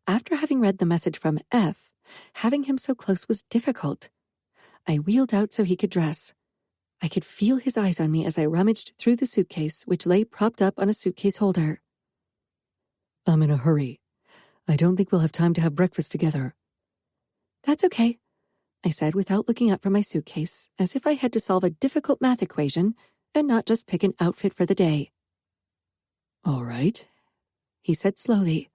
After having read the message from F, having him so close was difficult. I wheeled out so he could dress. I could feel his eyes on me as I rummaged through the suitcase, which lay propped up on a suitcase holder. I'm in a hurry. I don't think we'll have time to have breakfast together. That's okay, I said without looking up from my suitcase, as if I had to solve a difficult math equation and not just pick an outfit for the day. All right, he said slowly.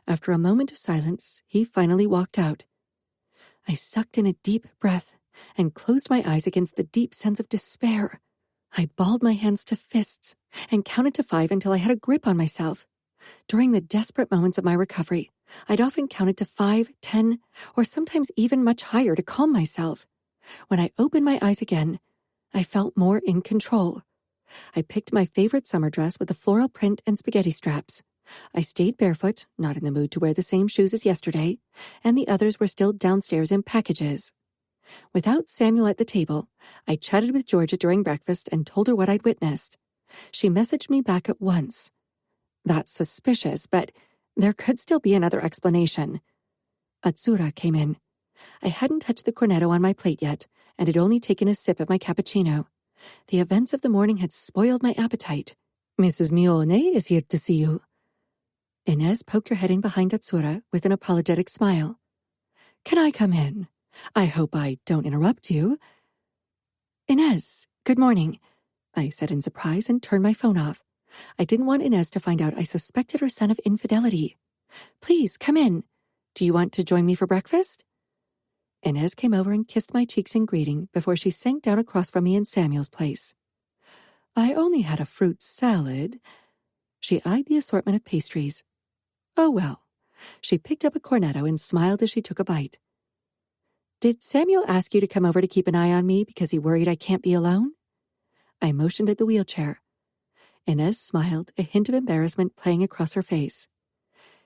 After a moment of silence, he finally walked out. I sucked in a deep breath and closed my eyes against the deep sense of despair. I balled my hands to fists and counted to 5 until I had a grip on myself. During the desperate moments of my recovery, I'd often counted to 5, 10, or sometimes even much higher to calm myself. When I opened my eyes again, I felt more in control. I picked my favorite summer dress with a floral print and spaghetti straps. I stayed barefoot, not in the mood to wear the same shoes as yesterday, and the others were still downstairs in packages. Without Samuel at the table, I chatted with Georgia during breakfast and told her what I'd witnessed. She messaged me back at once. That's suspicious, but there could still be another explanation. Atsura came in. I hadn't touched the cornetto on my plate yet, and had only taken a sip of my cappuccino. The events of the morning had spoiled my appetite. Mrs. Mione is here to see you. Inez poked her head in behind Atsura with an apologetic smile. Can I come in? I hope I don't interrupt you. Inez, good morning, I said in surprise and turned my phone off. I didn't want Inez to find out I suspected her son of infidelity. Please, come in. Do you want to join me for breakfast? Inez came over and kissed my cheeks in greeting before she sank down across from me in Samuel's place. I only had a fruit salad. She eyed the assortment of pastries. Oh well. She picked up a cornetto and smiled as she took a bite. Did Samuel ask you to come over to keep an eye on me because he worried I can't be alone? I motioned at the wheelchair. Inez smiled, a hint of embarrassment playing across her face.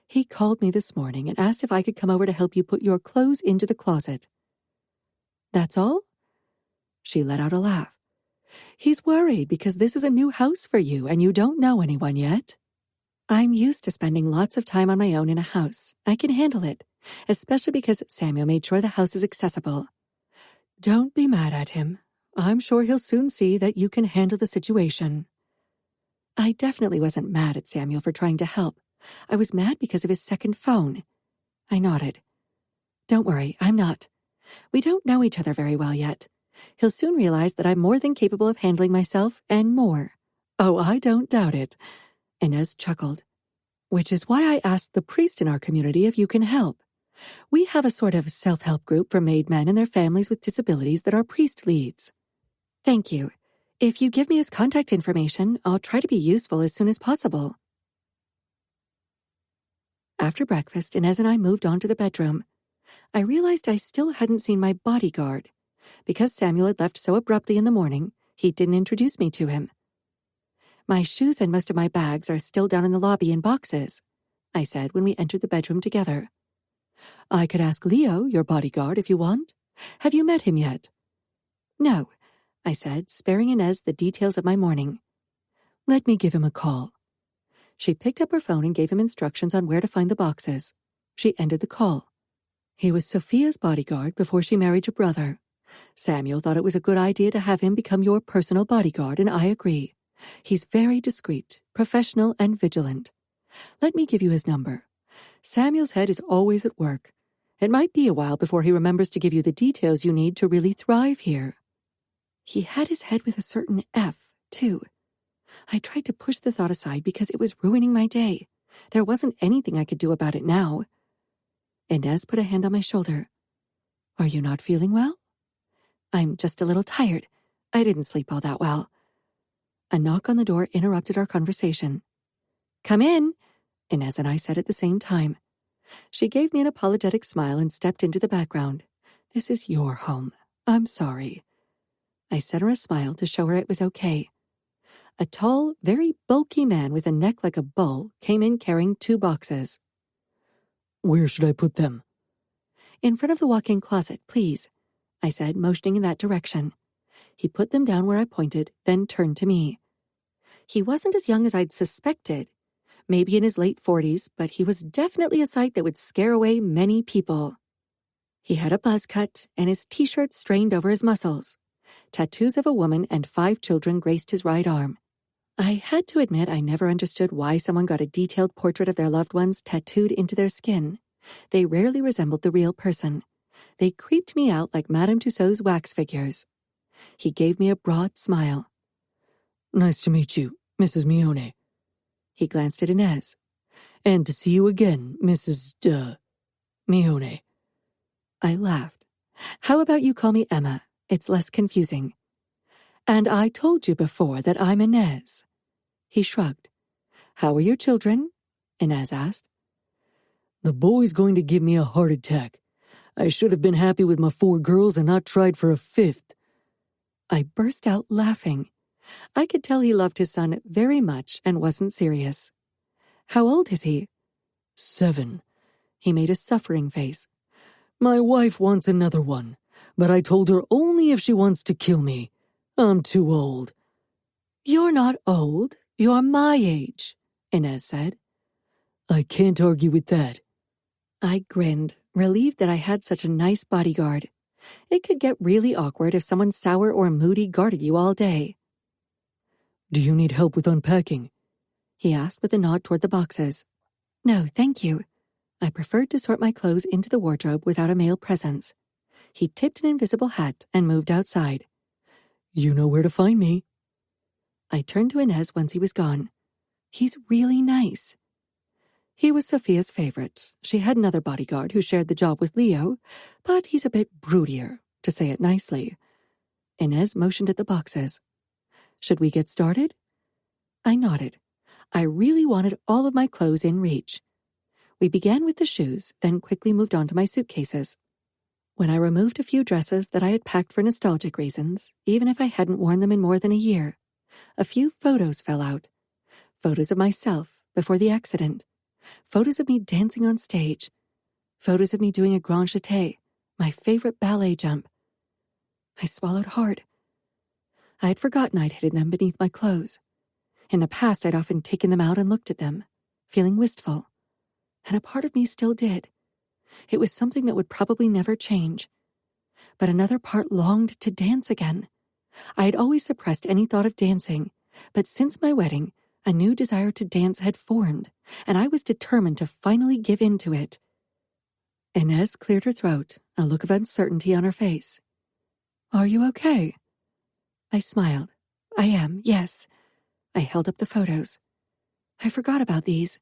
He called me this morning and asked if I could come over to help you put your clothes into the closet. That's all? She let out a laugh. He's worried because this is a new house for you and you don't know anyone yet. I'm used to spending lots of time on my own in a house. I can handle it, especially because Samuel made sure the house is accessible. Don't be mad at him. I'm sure he'll soon see that you can handle the situation. I definitely wasn't mad at Samuel for trying to help. I was mad because of his second phone. I nodded. Don't worry, I'm not. We don't know each other very well yet. He'll soon realize that I'm more than capable of handling myself and more. Oh, I don't doubt it. Inez chuckled. Which is why I asked the priest in our community if you can help. We have a sort of self-help group for made men and their families with disabilities that our priest leads. Thank you. If you give me his contact information, I'll try to be useful as soon as possible. After breakfast, Inez and I moved on to the bedroom. I realized I still hadn't seen my bodyguard. Because Samuel had left so abruptly in the morning, he didn't introduce me to him. My shoes and most of my bags are still down in the lobby in boxes, I said when we entered the bedroom together. I could ask Leo, your bodyguard, if you want. Have you met him yet? No, I said, sparing Inez the details of my morning. Let me give him a call. She picked up her phone and gave him instructions on where to find the boxes. She ended the call. He was Sophia's bodyguard before she married your brother. Samuel thought it was a good idea to have him become your personal bodyguard, and I agree. He's very discreet, professional, and vigilant. Let me give you his number. Samuel's head is always at work. It might be a while before he remembers to give you the details you need to really thrive here. He had his head with a certain F, too. I tried to push the thought aside because it was ruining my day. There wasn't anything I could do about it now. Inez put a hand on my shoulder. Are you not feeling well? I'm just a little tired. I didn't sleep all that well. A knock on the door interrupted our conversation. Come in, Inez and I said at the same time. She gave me an apologetic smile and stepped into the background. This is your home. I'm sorry. I sent her a smile to show her it was okay. A tall, very bulky man with a neck like a bull came in carrying 2 boxes. Where should I put them? In front of the walk-in closet, please, I said, motioning in that direction. He put them down where I pointed, then turned to me. He wasn't as young as I'd suspected, maybe in his late 40s, but he was definitely a sight that would scare away many people. He had a buzz cut, and his t-shirt strained over his muscles. Tattoos of a woman and 5 children graced his right arm. I had to admit I never understood why someone got a detailed portrait of their loved ones tattooed into their skin. They rarely resembled the real person. They creeped me out like Madame Tussauds wax figures. He gave me a broad smile. Nice to meet you, Mrs. Mione. He glanced at Inez. And to see you again, Mrs. Mione. I laughed. How about you call me Emma? It's less confusing. And I told you before that I'm Inez. He shrugged. How are your children? Inez asked. The boy's going to give me a heart attack. I should have been happy with my 4 girls and not tried for a 5th. I burst out laughing. I could tell he loved his son very much and wasn't serious. How old is he? 7. He made a suffering face. My wife wants another one, but I told her only if she wants to kill me. I'm too old. You're not old. You're my age, Inez said. I can't argue with that. I grinned, relieved that I had such a nice bodyguard. It could get really awkward if someone sour or moody guarded you all day. Do you need help with unpacking? He asked with a nod toward the boxes. No, thank you. I preferred to sort my clothes into the wardrobe without a male presence. He tipped an invisible hat and moved outside. You know where to find me. I turned to Inez once he was gone. He's really nice. He was Sophia's favorite. She had another bodyguard who shared the job with Leo, but he's a bit broodier, to say it nicely. Inez motioned at the boxes. Should we get started? I nodded. I really wanted all of my clothes in reach. We began with the shoes, then quickly moved on to my suitcases. When I removed a few dresses that I had packed for nostalgic reasons, even if I hadn't worn them in more than a year, a few photos fell out. Photos of myself before the accident. Photos of me dancing on stage. Photos of me doing a grand jeté, my favorite ballet jump. I swallowed hard. I had forgotten I'd hidden them beneath my clothes. In the past, I'd often taken them out and looked at them, feeling wistful. And a part of me still did. It was something that would probably never change. But another part longed to dance again. I had always suppressed any thought of dancing, but since my wedding, a new desire to dance had formed, and I was determined to finally give in to it. Inez cleared her throat, a look of uncertainty on her face. Are you okay? I smiled. I am, yes. I held up the photos. I forgot about these.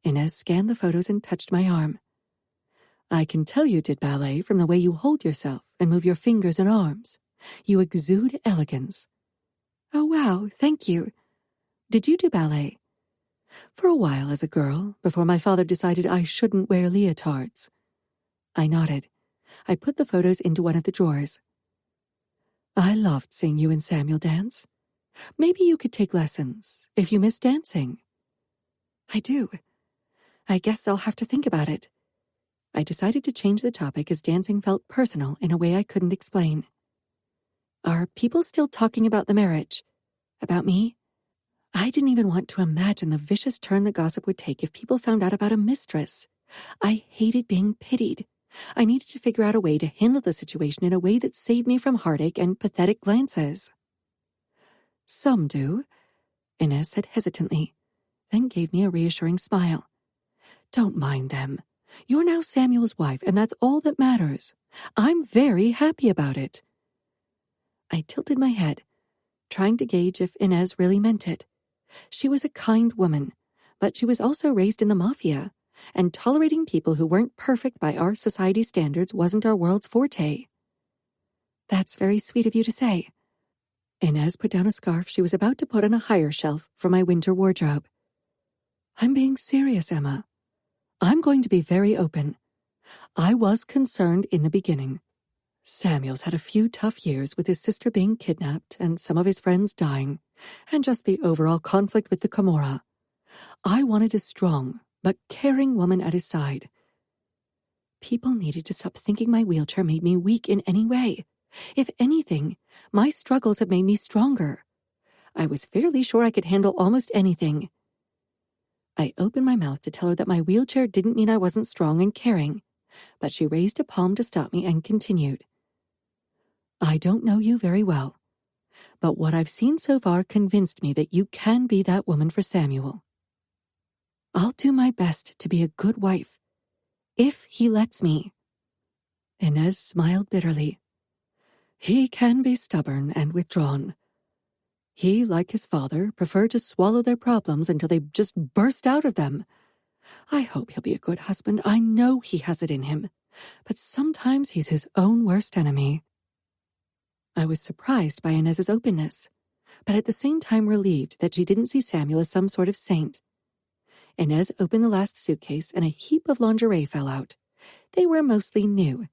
Inez scanned the photos and touched my arm. I can tell you did ballet from the way you hold yourself and move your fingers and arms. You exude elegance. Oh, wow, thank you. Did you do ballet? For a while as a girl, before my father decided I shouldn't wear leotards. I nodded. I put the photos into one of the drawers. I loved seeing you and Samuel dance. Maybe you could take lessons if you miss dancing. I do. I guess I'll have to think about it. I decided to change the topic as dancing felt personal in a way I couldn't explain. Are people still talking about the marriage? About me? I didn't even want to imagine the vicious turn the gossip would take if people found out about a mistress. I hated being pitied. I needed to figure out a way to handle the situation in a way that saved me from heartache and pathetic glances. Some do, Inez said hesitantly, then gave me a reassuring smile. Don't mind them. You're now Samuel's wife, and that's all that matters. I'm very happy about it. I tilted my head, trying to gauge if Inez really meant it. She was a kind woman, but she was also raised in the Mafia, and tolerating people who weren't perfect by our society's standards wasn't our world's forte. That's very sweet of you to say. Inez put down a scarf she was about to put on a higher shelf for my winter wardrobe. I'm being serious, Emma. I'm going to be very open. I was concerned in the beginning. Samuel's had a few tough years with his sister being kidnapped and some of his friends dying, and just the overall conflict with the Camorra. I wanted a strong but caring woman at his side. People needed to stop thinking my wheelchair made me weak in any way. If anything, my struggles have made me stronger. I was fairly sure I could handle almost anything. I opened my mouth to tell her that my wheelchair didn't mean I wasn't strong and caring, but she raised a palm to stop me and continued. I don't know you very well, but what I've seen so far convinced me that you can be that woman for Samuel. I'll do my best to be a good wife, if he lets me. Inez smiled bitterly. He can be stubborn and withdrawn. He, like his father, prefer to swallow their problems until they just burst out of them. I hope he'll be a good husband. I know he has it in him, but sometimes he's his own worst enemy. I was surprised by Inez's openness, but at the same time relieved that she didn't see Samuel as some sort of saint. Inez opened the last suitcase and a heap of lingerie fell out. They were mostly new.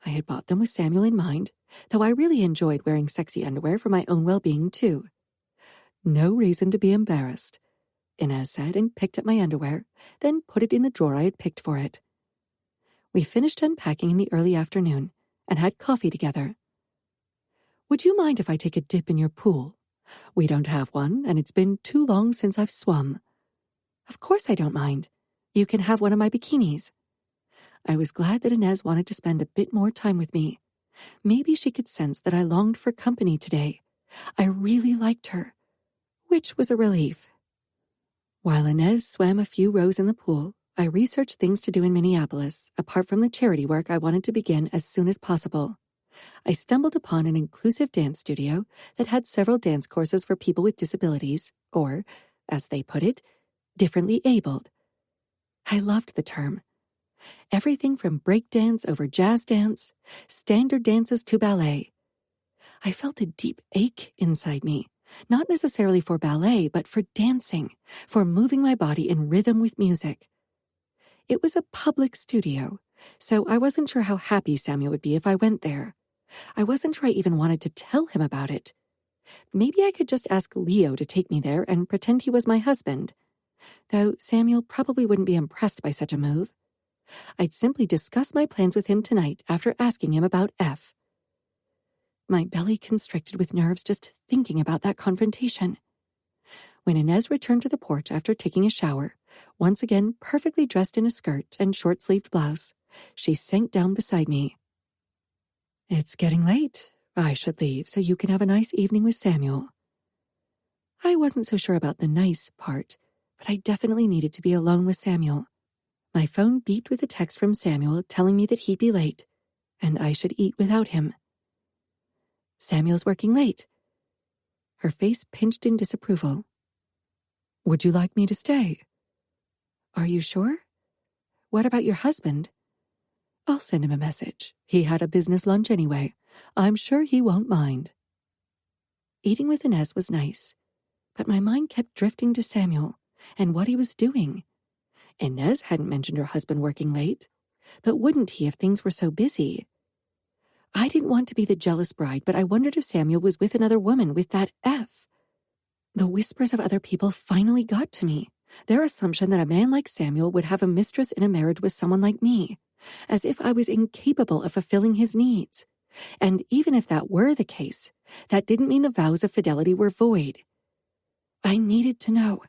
I had bought them with Samuel in mind, though I really enjoyed wearing sexy underwear for my own well-being too. No reason to be embarrassed, Inez said and picked up my underwear, then put it in the drawer I had picked for it. We finished unpacking in the early afternoon and had coffee together. Would you mind if I take a dip in your pool? We don't have one, and it's been too long since I've swum. Of course I don't mind. You can have one of my bikinis. I was glad that Inez wanted to spend a bit more time with me. Maybe she could sense that I longed for company today. I really liked her, which was a relief. While Inez swam a few rows in the pool, I researched things to do in Minneapolis, apart from the charity work I wanted to begin as soon as possible. I stumbled upon an inclusive dance studio that had several dance courses for people with disabilities, or, as they put it, differently abled. I loved the term. Everything from breakdance over jazz dance, standard dances to ballet. I felt a deep ache inside me, not necessarily for ballet, but for dancing, for moving my body in rhythm with music. It was a public studio, so I wasn't sure how happy Samuel would be if I went there. I wasn't sure I even wanted to tell him about it. Maybe I could just ask Leo to take me there and pretend he was my husband, though Samuel probably wouldn't be impressed by such a move. I'd simply discuss my plans with him tonight after asking him about F. My belly constricted with nerves just thinking about that confrontation. When Inez returned to the porch after taking a shower, once again perfectly dressed in a skirt and short-sleeved blouse, she sank down beside me. It's getting late. I should leave so you can have a nice evening with Samuel. I wasn't so sure about the nice part, but I definitely needed to be alone with Samuel. My phone beeped with a text from Samuel telling me that he'd be late, and I should eat without him. Samuel's working late. Her face pinched in disapproval. Would you like me to stay? Are you sure? What about your husband? I'll send him a message. He had a business lunch anyway. I'm sure he won't mind. Eating with Inez was nice, but my mind kept drifting to Samuel and what he was doing. Inez hadn't mentioned her husband working late, but wouldn't he if things were so busy? I didn't want to be the jealous bride, but I wondered if Samuel was with another woman with that F. The whispers of other people finally got to me, their assumption that a man like Samuel would have a mistress in a marriage with someone like me, as if I was incapable of fulfilling his needs. And even if that were the case, that didn't mean the vows of fidelity were void. I needed to know.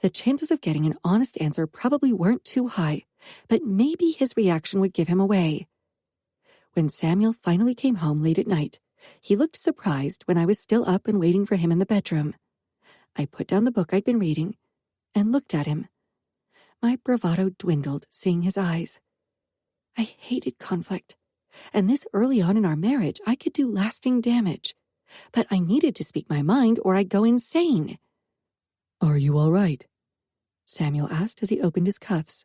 The chances of getting an honest answer probably weren't too high, but maybe his reaction would give him away. When Samuel finally came home late at night, he looked surprised when I was still up and waiting for him in the bedroom. I put down the book I'd been reading and looked at him. My bravado dwindled seeing his eyes. I hated conflict, and this early on in our marriage I could do lasting damage, but I needed to speak my mind or I'd go insane. Are you all right? Samuel asked as he opened his cuffs.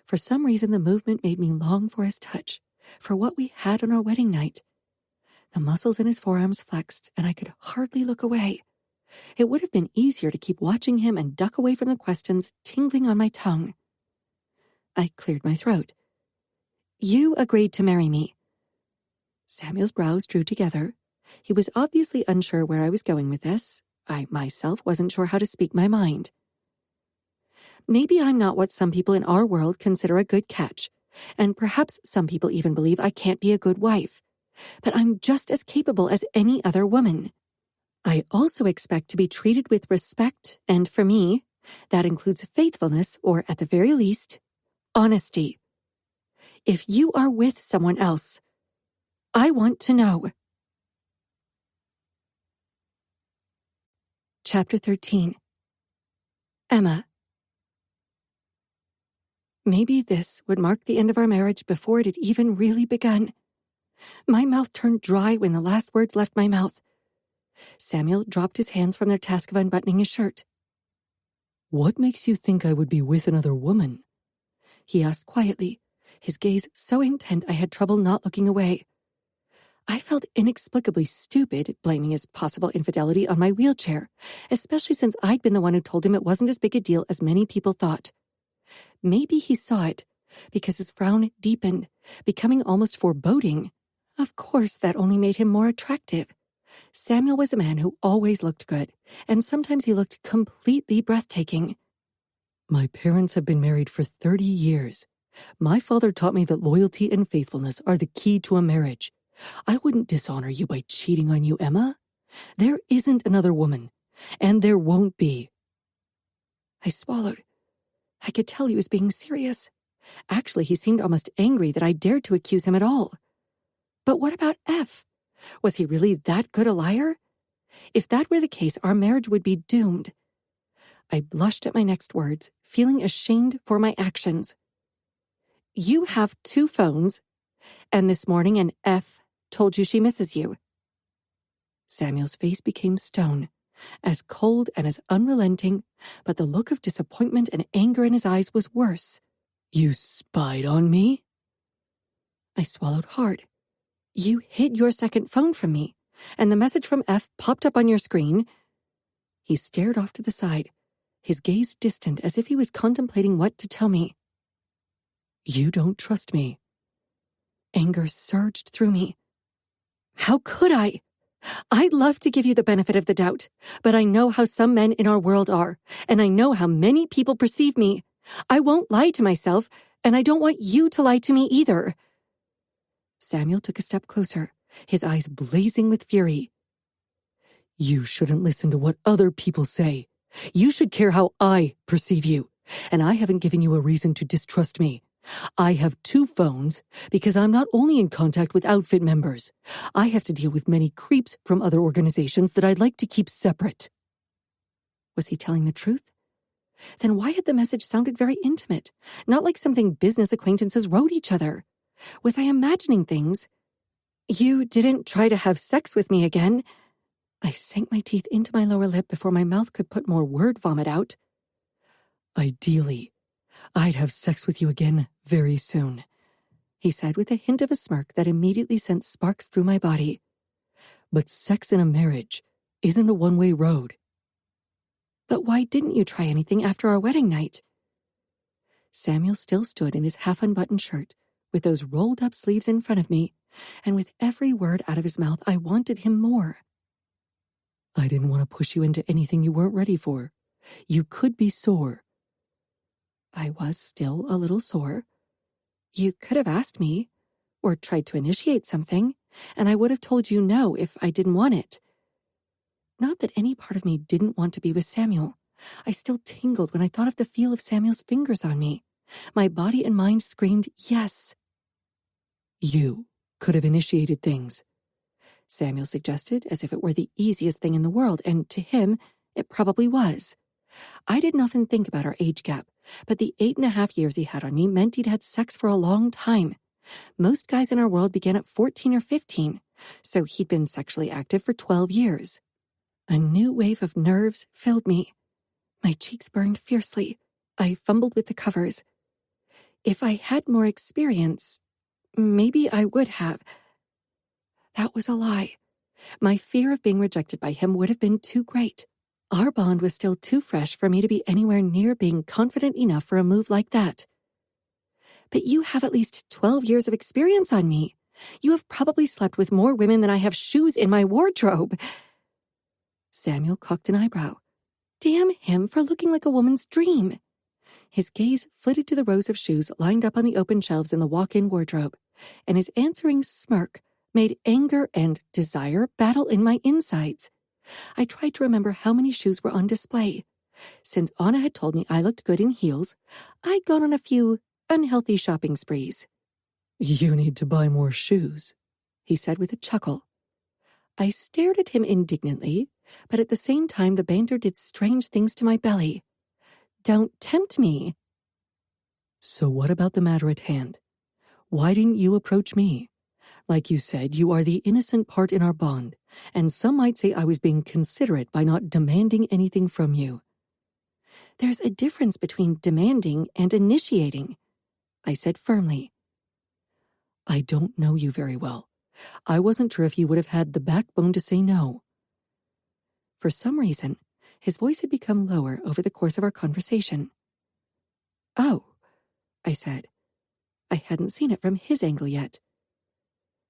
For some reason the movement made me long for his touch, for what we had on our wedding night. The muscles in his forearms flexed, and I could hardly look away. It would have been easier to keep watching him and duck away from the questions tingling on my tongue. I cleared my throat. You agreed to marry me. Samuel's brows drew together. He was obviously unsure where I was going with this. I myself wasn't sure how to speak my mind. Maybe I'm not what some people in our world consider a good catch, and perhaps some people even believe I can't be a good wife. But I'm just as capable as any other woman. I also expect to be treated with respect, and for me, that includes faithfulness or, at the very least, honesty. If you are with someone else, I want to know. Chapter 13. Emma. Maybe this would mark the end of our marriage before it had even really begun. My mouth turned dry when the last words left my mouth. Samuel dropped his hands from their task of unbuttoning his shirt. What makes you think I would be with another woman? He asked quietly, his gaze so intent I had trouble not looking away. I felt inexplicably stupid blaming his possible infidelity on my wheelchair, especially since I'd been the one who told him it wasn't as big a deal as many people thought. Maybe he saw it, because his frown deepened, becoming almost foreboding. Of course, that only made him more attractive. Samuel was a man who always looked good, and sometimes he looked completely breathtaking. My parents have been married for 30 years. My father taught me that loyalty and faithfulness are the key to a marriage. I wouldn't dishonor you by cheating on you, Emma. There isn't another woman, and there won't be. I swallowed. I could tell he was being serious. Actually, he seemed almost angry that I dared to accuse him at all. But what about F? Was he really that good a liar? If that were the case, our marriage would be doomed. I blushed at my next words, feeling ashamed for my actions. You have 2 phones, and this morning an F told you she misses you. Samuel's face became stone, as cold and as unrelenting, but the look of disappointment and anger in his eyes was worse. You spied on me? I swallowed hard. You hid your second phone from me, and the message from F popped up on your screen. He stared off to the side, his gaze distant as if he was contemplating what to tell me. You don't trust me. Anger surged through me. How could I? I'd love to give you the benefit of the doubt, but I know how some men in our world are, and I know how many people perceive me. I won't lie to myself, and I don't want you to lie to me either. Samuel took a step closer, his eyes blazing with fury. You shouldn't listen to what other people say. You should care how I perceive you, and I haven't given you a reason to distrust me. I have 2 phones because I'm not only in contact with outfit members. I have to deal with many creeps from other organizations that I'd like to keep separate. Was he telling the truth? Then why had the message sounded very intimate, not like something business acquaintances wrote each other? Was I imagining things? You didn't try to have sex with me again? I sank my teeth into my lower lip before my mouth could put more word vomit out. Ideally, I'd have sex with you again very soon, he said with a hint of a smirk that immediately sent sparks through my body. But sex in a marriage isn't a one-way road. But why didn't you try anything after our wedding night? Samuel still stood in his half-unbuttoned shirt, with those rolled-up sleeves in front of me, and with every word out of his mouth, I wanted him more. I didn't want to push you into anything you weren't ready for. You could be sore. I was still a little sore. You could have asked me, or tried to initiate something, and I would have told you no if I didn't want it. Not that any part of me didn't want to be with Samuel. I still tingled when I thought of the feel of Samuel's fingers on me. My body and mind screamed yes. You could have initiated things, Samuel suggested, as if it were the easiest thing in the world, and to him, it probably was. I didn't often think about our age gap, but the 8.5 years he had on me meant he'd had sex for a long time. Most guys in our world began at 14 or 15, so he'd been sexually active for 12 years. A new wave of nerves filled me. My cheeks burned fiercely. I fumbled with the covers. If I had more experience, maybe I would have. That was a lie. My fear of being rejected by him would have been too great. Our bond was still too fresh for me to be anywhere near being confident enough for a move like that. But you have at least 12 years of experience on me. You have probably slept with more women than I have shoes in my wardrobe. Samuel cocked an eyebrow. Damn him for looking like a woman's dream. His gaze flitted to the rows of shoes lined up on the open shelves in the walk-in wardrobe, and his answering smirk made anger and desire battle in my insides. I tried to remember how many shoes were on display. Since Anna had told me I looked good in heels, I'd gone on a few unhealthy shopping sprees. You need to buy more shoes, he said with a chuckle. I stared at him indignantly, but at the same time the banter did strange things to my belly. Don't tempt me. So what about the matter at hand? Why didn't you approach me? Like you said, you are the innocent part in our bond, and some might say I was being considerate by not demanding anything from you. There's a difference between demanding and initiating, I said firmly. I don't know you very well. I wasn't sure if you would have had the backbone to say no. For some reason, his voice had become lower over the course of our conversation. Oh, I said. I hadn't seen it from his angle yet.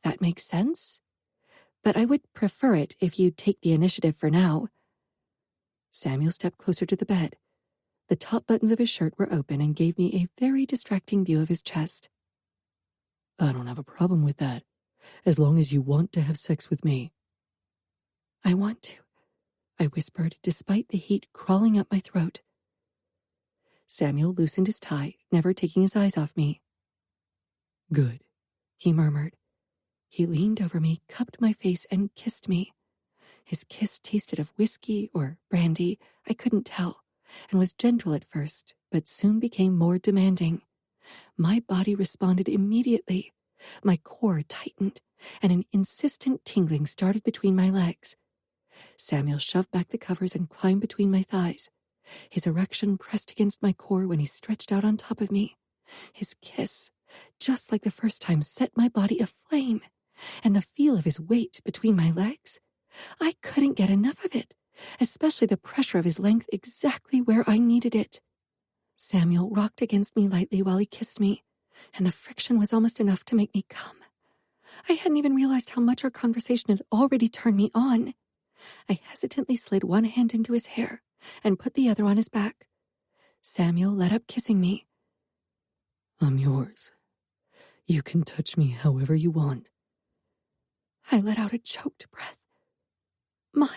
That makes sense, but I would prefer it if you'd take the initiative for now. Samuel stepped closer to the bed. The top buttons of his shirt were open and gave me a very distracting view of his chest. I don't have a problem with that, as long as you want to have sex with me. I want to, I whispered, despite the heat crawling up my throat. Samuel loosened his tie, never taking his eyes off me. Good, he murmured. He leaned over me, cupped my face, and kissed me. His kiss tasted of whiskey or brandy, I couldn't tell, and was gentle at first, but soon became more demanding. My body responded immediately. My core tightened, and an insistent tingling started between my legs. Samuel shoved back the covers and climbed between my thighs. His erection pressed against my core when he stretched out on top of me. His kiss, just like the first time, set my body aflame, and the feel of his weight between my legs. I couldn't get enough of it, especially the pressure of his length exactly where I needed it. Samuel rocked against me lightly while he kissed me, and the friction was almost enough to make me come. I hadn't even realized how much our conversation had already turned me on. I hesitantly slid one hand into his hair and put the other on his back. Samuel let up kissing me. I'm yours. You can touch me however you want. I let out a choked breath. Mine.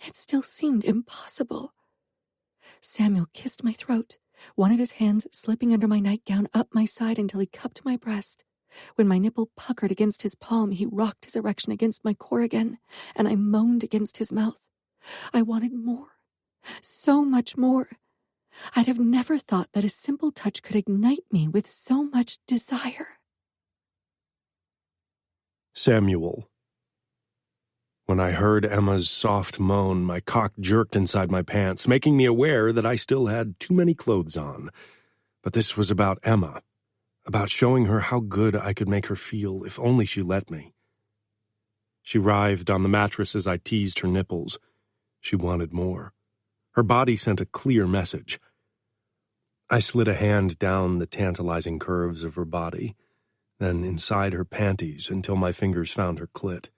It still seemed impossible. Samuel kissed my throat, one of his hands slipping under my nightgown up my side until he cupped my breast. When my nipple puckered against his palm, he rocked his erection against my core again, and I moaned against his mouth. I wanted more. So much more. I'd have never thought that a simple touch could ignite me with so much desire. Samuel. When I heard Emma's soft moan, my cock jerked inside my pants, making me aware that I still had too many clothes on. But this was about Emma, about showing her how good I could make her feel if only she let me. She writhed on the mattress as I teased her nipples. She wanted more. Her body sent a clear message. I slid a hand down the tantalizing curves of her body, then inside her panties until my fingers found her clit.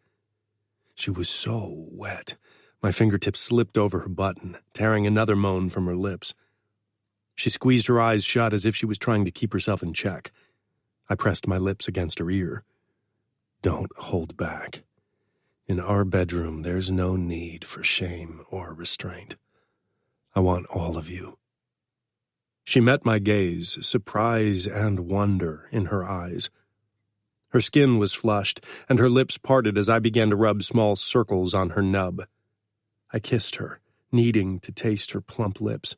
She was so wet. My fingertips slipped over her button, tearing another moan from her lips. She squeezed her eyes shut as if she was trying to keep herself in check. I pressed my lips against her ear. Don't hold back. In our bedroom, there's no need for shame or restraint. I want all of you. She met my gaze, surprise and wonder in her eyes. Her skin was flushed, and her lips parted as I began to rub small circles on her nub. I kissed her, needing to taste her plump lips.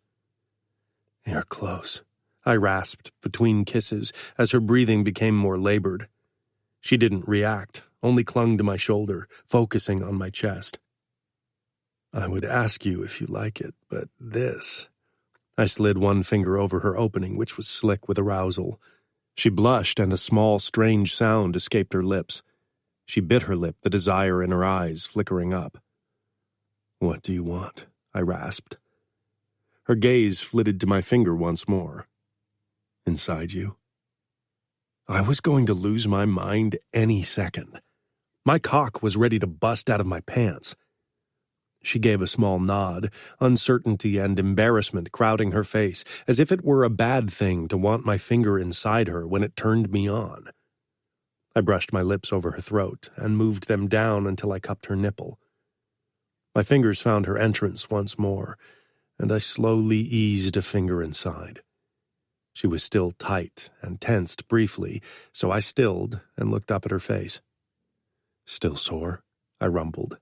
You're close, I rasped between kisses as her breathing became more labored. She didn't react, only clung to my shoulder, focusing on my chest. I would ask you if you like it, but this... I slid one finger over her opening, which was slick with arousal. She blushed, and a small, strange sound escaped her lips. She bit her lip, the desire in her eyes flickering up. What do you want? I rasped. Her gaze flitted to my finger once more. Inside you? I was going to lose my mind any second. My cock was ready to bust out of my pants. She gave a small nod, uncertainty and embarrassment crowding her face, as if it were a bad thing to want my finger inside her when it turned me on. I brushed my lips over her throat and moved them down until I cupped her nipple. My fingers found her entrance once more, and I slowly eased a finger inside. She was still tight and tensed briefly, so I stilled and looked up at her face. Still sore? I rumbled.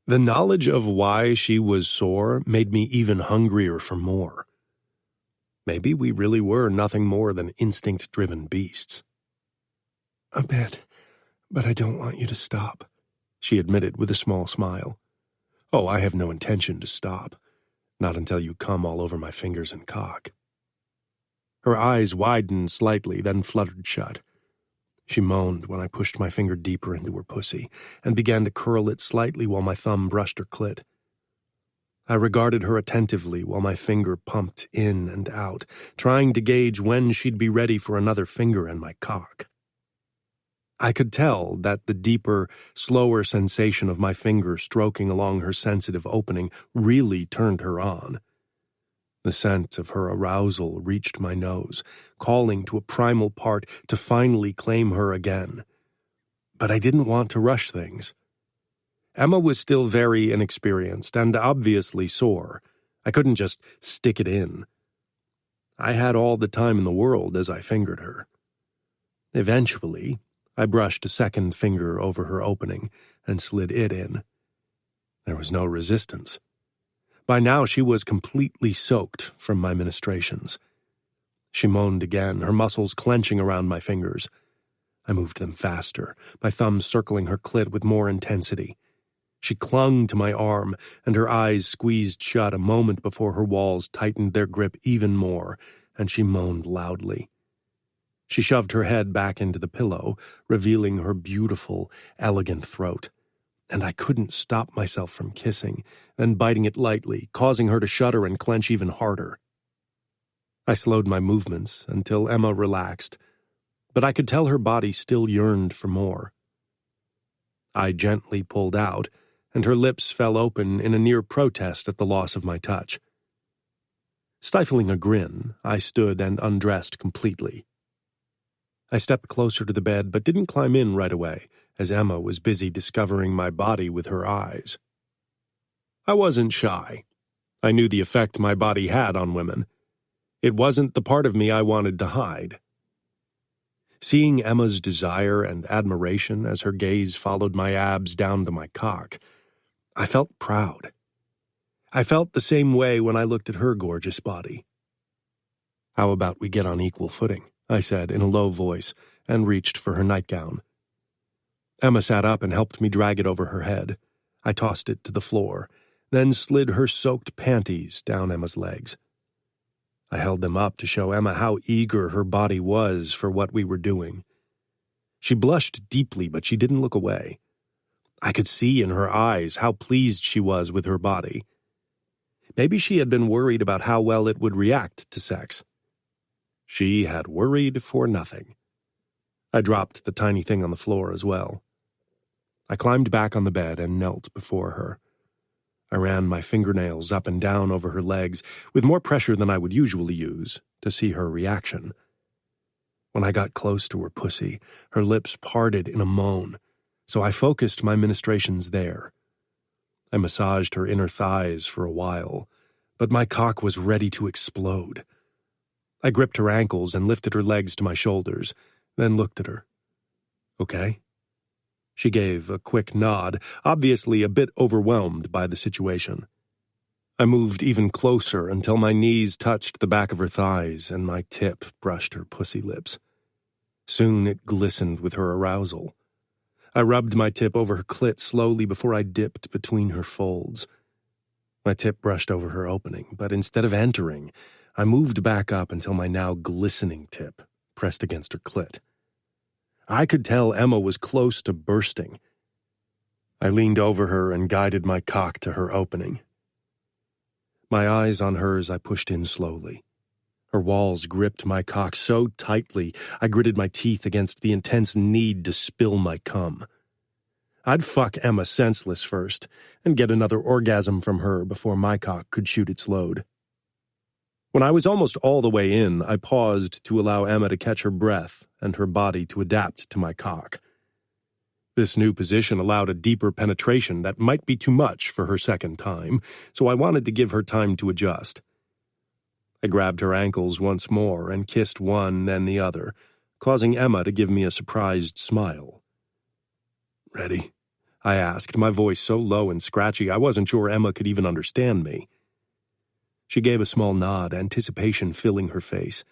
The knowledge of why she was sore made me even hungrier for more. Maybe we really were nothing more than instinct-driven beasts. A bit, but I don't want you to stop, she admitted with a small smile. Oh, I have no intention to stop. Not until you come all over my fingers and cock. Her eyes widened slightly, then fluttered shut. She moaned when I pushed my finger deeper into her pussy and began to curl it slightly while my thumb brushed her clit. I regarded her attentively while my finger pumped in and out, trying to gauge when she'd be ready for another finger and my cock. I could tell that the deeper, slower sensation of my finger stroking along her sensitive opening really turned her on. The scent of her arousal reached my nose, calling to a primal part to finally claim her again. But I didn't want to rush things. Emma was still very inexperienced and obviously sore. I couldn't just stick it in. I had all the time in the world as I fingered her. Eventually, I brushed a second finger over her opening and slid it in. There was no resistance. By now she was completely soaked from my ministrations. She moaned again, her muscles clenching around my fingers. I moved them faster, my thumb circling her clit with more intensity. She clung to my arm, and her eyes squeezed shut a moment before her walls tightened their grip even more, and she moaned loudly. She shoved her head back into the pillow, revealing her beautiful, elegant throat. And I couldn't stop myself from kissing, then biting it lightly, causing her to shudder and clench even harder. I slowed my movements until Emma relaxed, but I could tell her body still yearned for more. I gently pulled out, and her lips fell open in a near protest at the loss of my touch. Stifling a grin, I stood and undressed completely. I stepped closer to the bed but didn't climb in right away, as Emma was busy discovering my body with her eyes. I wasn't shy. I knew the effect my body had on women. It wasn't the part of me I wanted to hide. Seeing Emma's desire and admiration as her gaze followed my abs down to my cock, I felt proud. I felt the same way when I looked at her gorgeous body. How about we get on equal footing? I said in a low voice, and reached for her nightgown. Emma sat up and helped me drag it over her head. I tossed it to the floor, then slid her soaked panties down Emma's legs. I held them up to show Emma how eager her body was for what we were doing. She blushed deeply, but she didn't look away. I could see in her eyes how pleased she was with her body. Maybe she had been worried about how well it would react to sex. She had worried for nothing. I dropped the tiny thing on the floor as well. I climbed back on the bed and knelt before her. I ran my fingernails up and down over her legs with more pressure than I would usually use to see her reaction. When I got close to her pussy, her lips parted in a moan, so I focused my ministrations there. I massaged her inner thighs for a while, but my cock was ready to explode. I gripped her ankles and lifted her legs to my shoulders, then looked at her. Okay? She gave a quick nod, obviously a bit overwhelmed by the situation. I moved even closer until my knees touched the back of her thighs and my tip brushed her pussy lips. Soon it glistened with her arousal. I rubbed my tip over her clit slowly before I dipped between her folds. My tip brushed over her opening, but instead of entering, I moved back up until my now glistening tip pressed against her clit. I could tell Emma was close to bursting. I leaned over her and guided my cock to her opening. My eyes on hers, I pushed in slowly. Her walls gripped my cock so tightly, I gritted my teeth against the intense need to spill my cum. I'd fuck Emma senseless first, and get another orgasm from her before my cock could shoot its load. When I was almost all the way in, I paused to allow Emma to catch her breath and her body to adapt to my cock. This new position allowed a deeper penetration that might be too much for her second time, so I wanted to give her time to adjust. I grabbed her ankles once more and kissed one, then the other, causing Emma to give me a surprised smile. "Ready?" I asked, my voice so low and scratchy I wasn't sure Emma could even understand me. She gave a small nod, anticipation filling her face.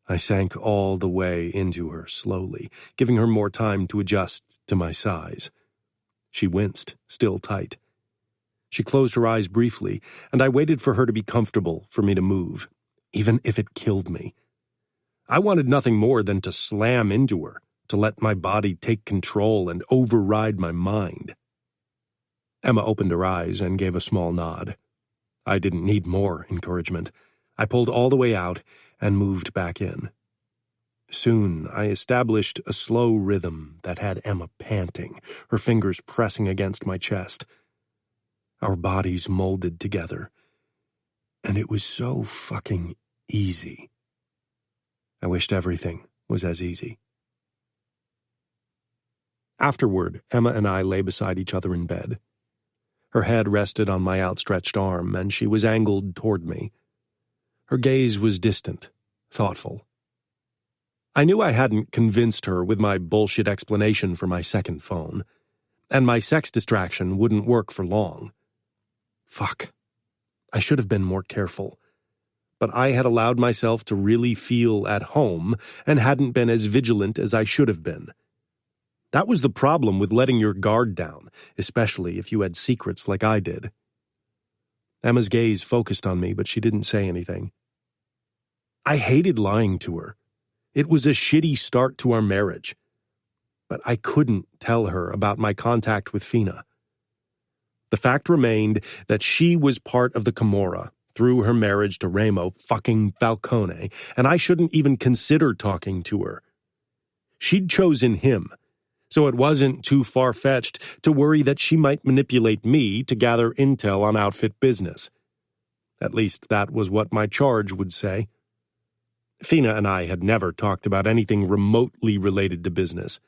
I sank all the way into her slowly, giving her more time to adjust to my size. She winced, still tight. She closed her eyes briefly, and I waited for her to be comfortable for me to move, even if it killed me. I wanted nothing more than to slam into her, to let my body take control and override my mind. Emma opened her eyes and gave a small nod. I didn't need more encouragement. I pulled all the way out and moved back in. Soon I established a slow rhythm that had Emma panting, her fingers pressing against my chest. Our bodies molded together, and it was so fucking easy. I wished everything was as easy. Afterward, Emma and I lay beside each other in bed. Her head rested on my outstretched arm, and she was angled toward me. Her gaze was distant, thoughtful. I knew I hadn't convinced her with my bullshit explanation for my second phone, and my sex distraction wouldn't work for long. Fuck. I should have been more careful. But I had allowed myself to really feel at home and hadn't been as vigilant as I should have been. That was the problem with letting your guard down, especially if you had secrets like I did. Emma's gaze focused on me, but she didn't say anything. I hated lying to her. It was a shitty start to our marriage. But I couldn't tell her about my contact with Fina. The fact remained that she was part of the Camorra through her marriage to Remo fucking Falcone, and I shouldn't even consider talking to her. She'd chosen him, so it wasn't too far-fetched to worry that she might manipulate me to gather intel on outfit business. At least that was what my charge would say. Fina and I had never talked about anything remotely related to business.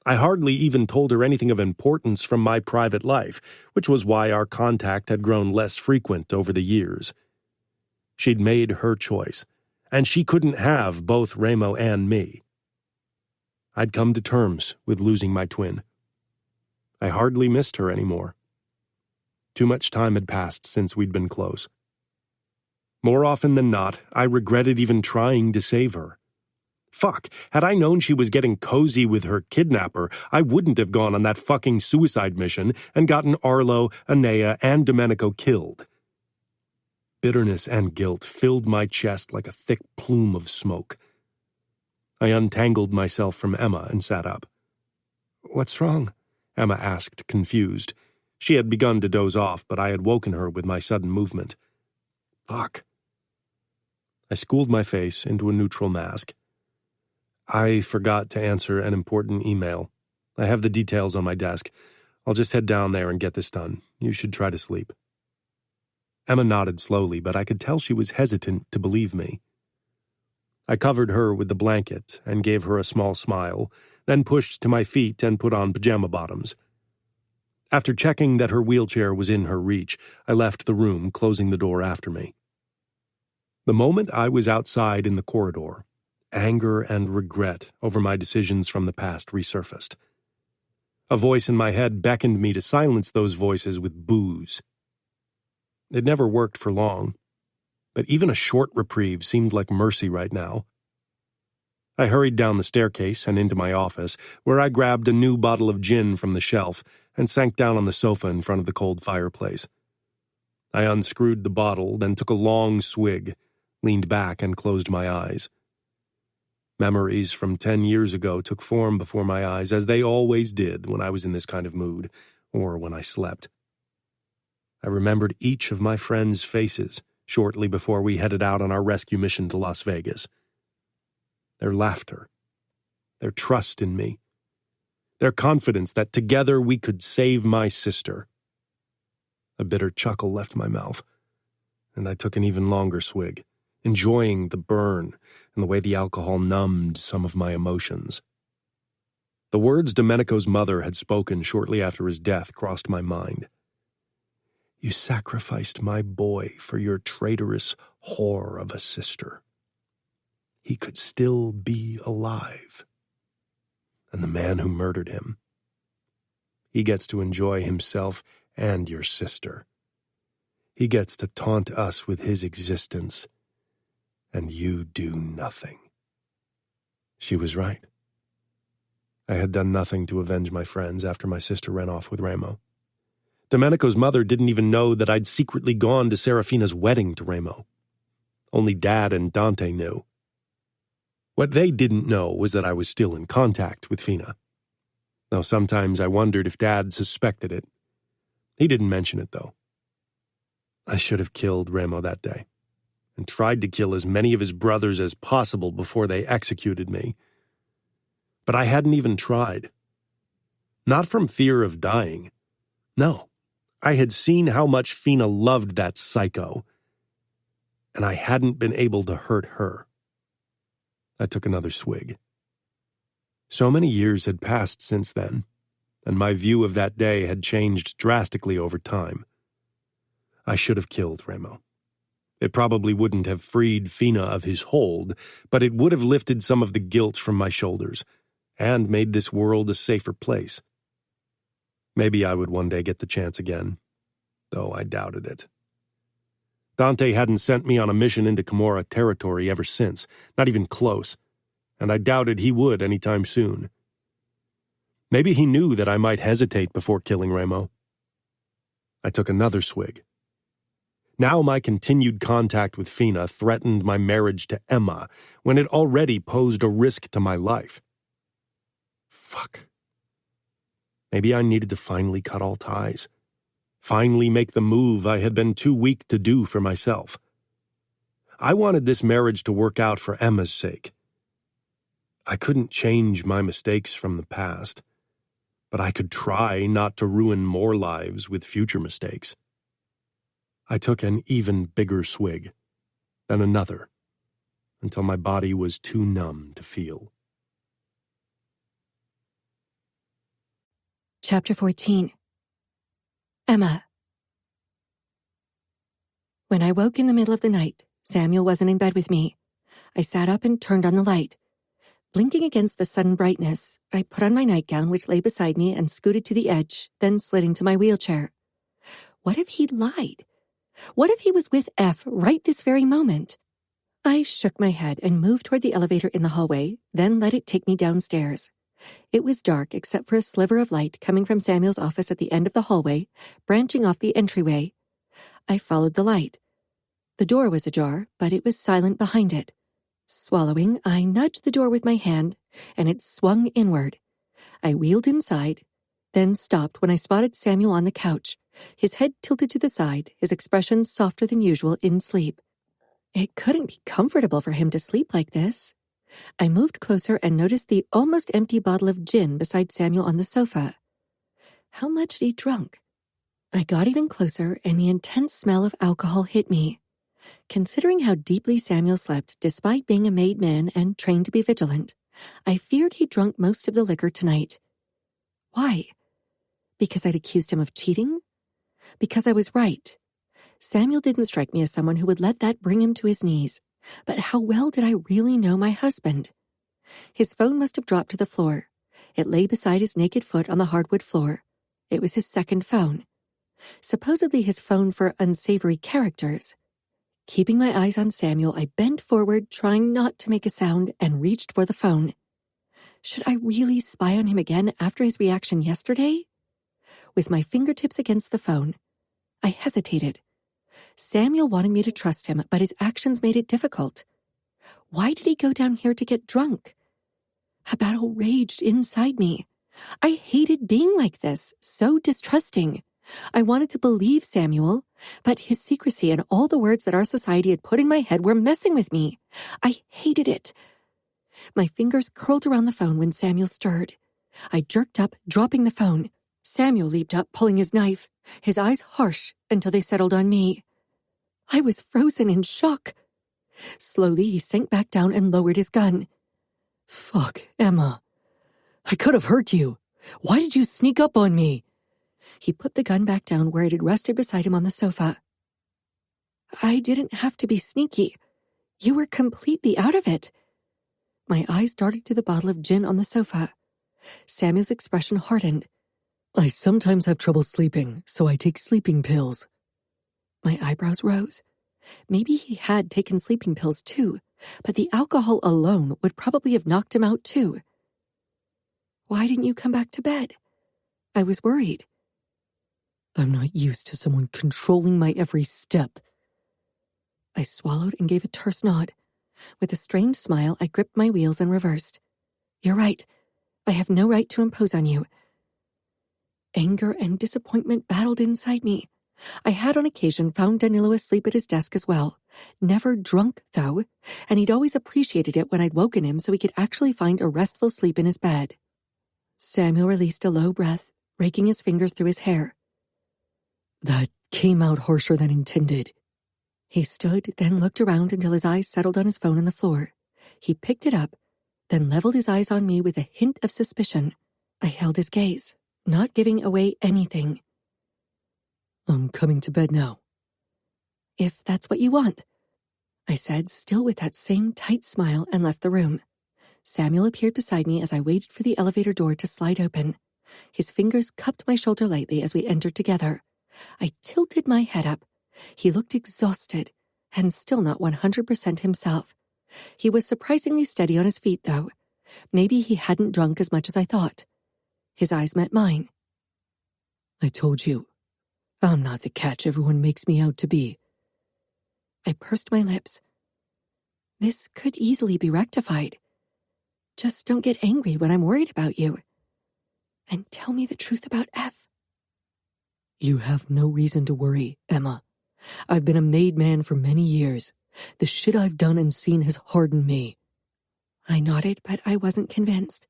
I hardly even told her anything of importance from my private life, which was why our contact had grown less frequent over the years. She'd made her choice, and she couldn't have both Remo and me. I'd come to terms with losing my twin. I hardly missed her anymore. Too much time had passed since we'd been close. More often than not, I regretted even trying to save her. Fuck, had I known she was getting cozy with her kidnapper, I wouldn't have gone on that fucking suicide mission and gotten Arlo, Anea, and Domenico killed. Bitterness and guilt filled my chest like a thick plume of smoke. I untangled myself from Emma and sat up. "What's wrong?" Emma asked, confused. She had begun to doze off, but I had woken her with my sudden movement. Fuck. I schooled my face into a neutral mask. "I forgot to answer an important email. I have the details on my desk. I'll just head down there and get this done. You should try to sleep." Emma nodded slowly, but I could tell she was hesitant to believe me. I covered her with the blanket and gave her a small smile, then pushed to my feet and put on pajama bottoms. After checking that her wheelchair was in her reach, I left the room, closing the door after me. The moment I was outside in the corridor, anger and regret over my decisions from the past resurfaced. A voice in my head beckoned me to silence those voices with booze. It never worked for long, but even a short reprieve seemed like mercy right now. I hurried down the staircase and into my office, where I grabbed a new bottle of gin from the shelf and sank down on the sofa in front of the cold fireplace. I unscrewed the bottle, then took a long swig, leaned back and closed my eyes. Memories from 10 years ago took form before my eyes, as they always did when I was in this kind of mood, or when I slept. I remembered each of my friends' faces shortly before we headed out on our rescue mission to Las Vegas. Their laughter, their trust in me, their confidence that together we could save my sister. A bitter chuckle left my mouth, and I took an even longer swig, enjoying the burn and the way the alcohol numbed some of my emotions. The words Domenico's mother had spoken shortly after his death crossed my mind. "You sacrificed my boy for your traitorous whore of a sister. He could still be alive. And the man who murdered him, he gets to enjoy himself and your sister. He gets to taunt us with his existence, and you do nothing." She was right. I had done nothing to avenge my friends after my sister ran off with Ramo. Domenico's mother didn't even know that I'd secretly gone to Serafina's wedding to Ramo. Only Dad and Dante knew. What they didn't know was that I was still in contact with Fina. Though sometimes I wondered if Dad suspected it. He didn't mention it, though. I should have killed Ramo that day, and tried to kill as many of his brothers as possible before they executed me. But I hadn't even tried. Not from fear of dying. No, I had seen how much Fina loved that psycho, and I hadn't been able to hurt her. I took another swig. So many years had passed since then, and my view of that day had changed drastically over time. I should have killed Ramo. It probably wouldn't have freed Fina of his hold, but it would have lifted some of the guilt from my shoulders, and made this world a safer place. Maybe I would one day get the chance again, though I doubted it. Dante hadn't sent me on a mission into Camorra territory ever since, not even close, and I doubted he would anytime soon. Maybe he knew that I might hesitate before killing Ramo. I took another swig. Now my continued contact with Fina threatened my marriage to Emma, when it already posed a risk to my life. Fuck. Maybe I needed to finally cut all ties. Finally make the move I had been too weak to do for myself. I wanted this marriage to work out for Emma's sake. I couldn't change my mistakes from the past, but I could try not to ruin more lives with future mistakes. I took an even bigger swig, then another, until my body was too numb to feel. Chapter 14. Emma. When I woke in the middle of the night, Samuel wasn't in bed with me. I sat up and turned on the light. Blinking against the sudden brightness, I put on my nightgown, which lay beside me, and scooted to the edge, then slid into my wheelchair. What if he'd lied? What if he was with F right this very moment? I shook my head and moved toward the elevator in the hallway, then let it take me downstairs. It was dark except for a sliver of light coming from Samuel's office at the end of the hallway, branching off the entryway. I followed the light. The door was ajar, but it was silent behind it. Swallowing, I nudged the door with my hand, and it swung inward. I wheeled inside, then stopped when I spotted Samuel on the couch, his head tilted to the side, his expression softer than usual in sleep. It couldn't be comfortable for him to sleep like this. I moved closer and noticed the almost empty bottle of gin beside Samuel on the sofa. How much had he drunk? I got even closer, and the intense smell of alcohol hit me. Considering how deeply Samuel slept despite being a made man and trained to be vigilant, I feared he'd drunk most of the liquor tonight. Why? Because I'd accused him of cheating? Because I was right. Samuel didn't strike me as someone who would let that bring him to his knees. But how well did I really know my husband? His phone must have dropped to the floor. It lay beside his naked foot on the hardwood floor. It was his second phone. Supposedly his phone for unsavory characters. Keeping my eyes on Samuel, I bent forward, trying not to make a sound, and reached for the phone. Should I really spy on him again after his reaction yesterday? With my fingertips against the phone, I hesitated. Samuel wanted me to trust him, but his actions made it difficult. Why did he go down here to get drunk? A battle raged inside me. I hated being like this, so distrusting. I wanted to believe Samuel, but his secrecy and all the words that our society had put in my head were messing with me. I hated it. My fingers curled around the phone when Samuel stirred. I jerked up, dropping the phone. Samuel leaped up, pulling his knife, his eyes harsh until they settled on me. I was frozen in shock. Slowly, he sank back down and lowered his gun. Fuck, Emma. I could have hurt you. Why did you sneak up on me? He put the gun back down where it had rested beside him on the sofa. I didn't have to be sneaky. You were completely out of it. My eyes darted to the bottle of gin on the sofa. Samuel's expression hardened. I sometimes have trouble sleeping, so I take sleeping pills. My eyebrows rose. Maybe he had taken sleeping pills too, but the alcohol alone would probably have knocked him out too. Why didn't you come back to bed? I was worried. I'm not used to someone controlling my every step. I swallowed and gave a terse nod. With a strained smile, I gripped my wheels and reversed. You're right. I have no right to impose on you. Anger and disappointment battled inside me. I had on occasion found Danilo asleep at his desk as well. Never drunk, though, and he'd always appreciated it when I'd woken him so he could actually find a restful sleep in his bed. Samuel released a low breath, raking his fingers through his hair. That came out harsher than intended. He stood, then looked around until his eyes settled on his phone on the floor. He picked it up, then leveled his eyes on me with a hint of suspicion. I held his gaze, not giving away anything. I'm coming to bed now. If that's what you want, I said, still with that same tight smile, and left the room. Samuel appeared beside me as I waited for the elevator door to slide open. His fingers cupped my shoulder lightly as we entered together. I tilted my head up. He looked exhausted and still not 100% himself. He was surprisingly steady on his feet, though. Maybe he hadn't drunk as much as I thought. His eyes met mine. I told you, I'm not the catch everyone makes me out to be. I pursed my lips. This could easily be rectified. Just don't get angry when I'm worried about you. And tell me the truth about F. You have no reason to worry, Emma. I've been a made man for many years. The shit I've done and seen has hardened me. I nodded, but I wasn't convinced.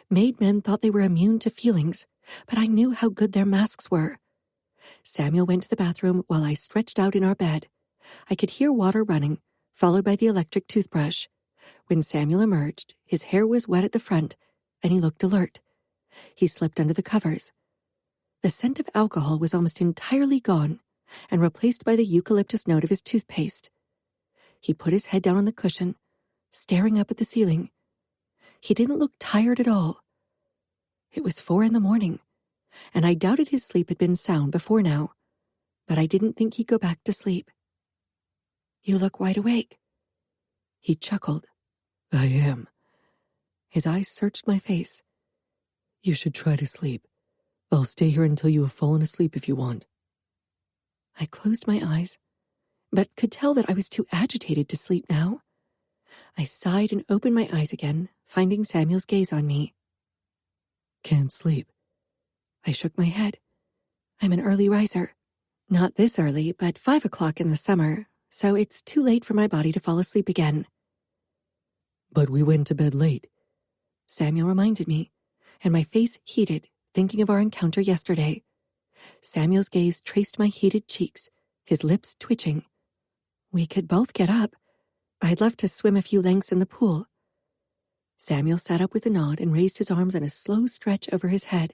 Made men thought they were immune to feelings, but I knew how good their masks were. Samuel went to the bathroom while I stretched out in our bed. I could hear water running, followed by the electric toothbrush. When Samuel emerged, his hair was wet at the front, and he looked alert. He slipped under the covers. The scent of alcohol was almost entirely gone and replaced by the eucalyptus note of his toothpaste. He put his head down on the cushion, staring up at the ceiling. He didn't look tired at all. It was 4 a.m, and I doubted his sleep had been sound before now, but I didn't think he'd go back to sleep. You look wide awake. He chuckled. I am. His eyes searched my face. You should try to sleep. I'll stay here until you have fallen asleep if you want. I closed my eyes, but could tell that I was too agitated to sleep now. I sighed and opened my eyes again, finding Samuel's gaze on me. Can't sleep. I shook my head. I'm an early riser. Not this early, but 5 o'clock in the summer, so it's too late for my body to fall asleep again. But we went to bed late. Samuel reminded me, and my face heated, thinking of our encounter yesterday. Samuel's gaze traced my heated cheeks, his lips twitching. We could both get up. I'd love to swim a few lengths in the pool. Samuel sat up with a nod and raised his arms in a slow stretch over his head.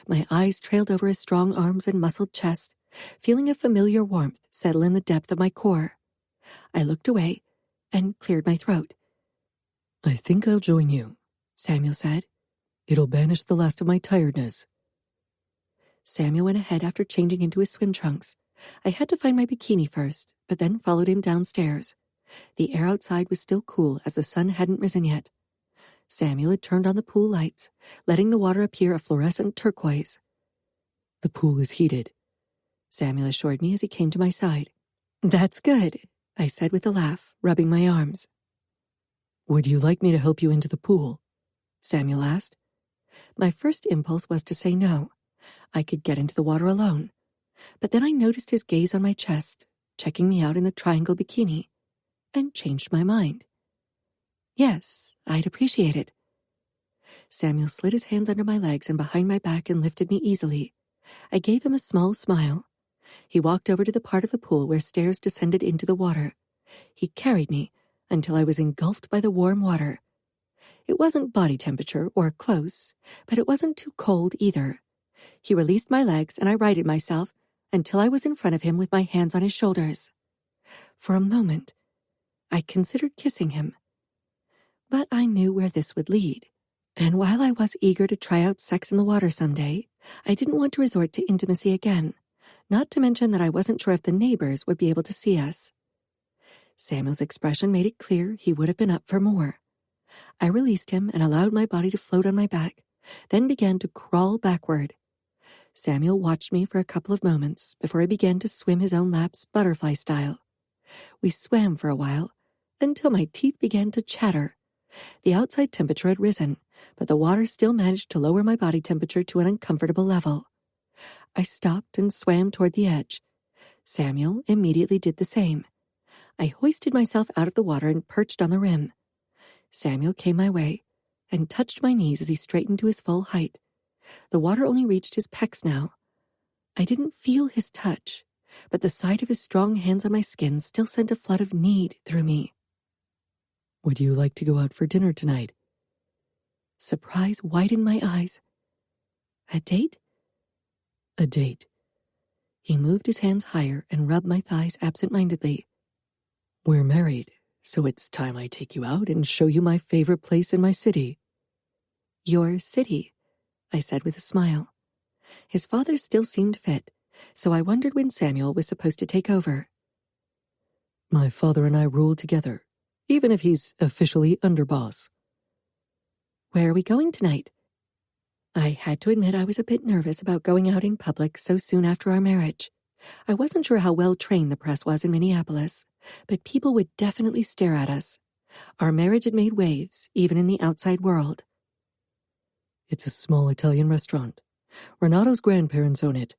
My eyes trailed over his strong arms and muscled chest, feeling a familiar warmth settle in the depth of my core. I looked away and cleared my throat. I think I'll join you, Samuel said. It'll banish the last of my tiredness. Samuel went ahead after changing into his swim trunks. I had to find my bikini first, but then followed him downstairs. The air outside was still cool as the sun hadn't risen yet. Samuel had turned on the pool lights, letting the water appear a fluorescent turquoise. The pool is heated, Samuel assured me as he came to my side. That's good, I said with a laugh, rubbing my arms. Would you like me to help you into the pool? Samuel asked. My first impulse was to say no. I could get into the water alone. But then I noticed his gaze on my chest, checking me out in the triangle bikini, and changed my mind. Yes, I'd appreciate it. Samuel slid his hands under my legs and behind my back and lifted me easily. I gave him a small smile. He walked over to the part of the pool where stairs descended into the water. He carried me until I was engulfed by the warm water. It wasn't body temperature or close, but it wasn't too cold either. He released my legs and I righted myself until I was in front of him with my hands on his shoulders. For a moment, I considered kissing him. But I knew where this would lead. And while I was eager to try out sex in the water someday, I didn't want to resort to intimacy again, not to mention that I wasn't sure if the neighbors would be able to see us. Samuel's expression made it clear he would have been up for more. I released him and allowed my body to float on my back, then began to crawl backward. Samuel watched me for a couple of moments before he began to swim his own laps butterfly style. We swam for a while, until my teeth began to chatter. The outside temperature had risen, but the water still managed to lower my body temperature to an uncomfortable level. I stopped and swam toward the edge. Samuel immediately did the same. I hoisted myself out of the water and perched on the rim. Samuel came my way and touched my knees as he straightened to his full height. The water only reached his pecs now. I didn't feel his touch, but the sight of his strong hands on my skin still sent a flood of need through me. Would you like to go out for dinner tonight? Surprise widened my eyes. A date? A date. He moved his hands higher and rubbed my thighs absent-mindedly. We're married, so it's time I take you out and show you my favorite place in my city. Your city, I said with a smile. His father still seemed fit, so I wondered when Samuel was supposed to take over. My father and I rule together, even if he's officially underboss. Where are we going tonight? I had to admit I was a bit nervous about going out in public so soon after our marriage. I wasn't sure how well trained the press was in Minneapolis, but people would definitely stare at us. Our marriage had made waves, even in the outside world. It's a small Italian restaurant. Renato's grandparents own it.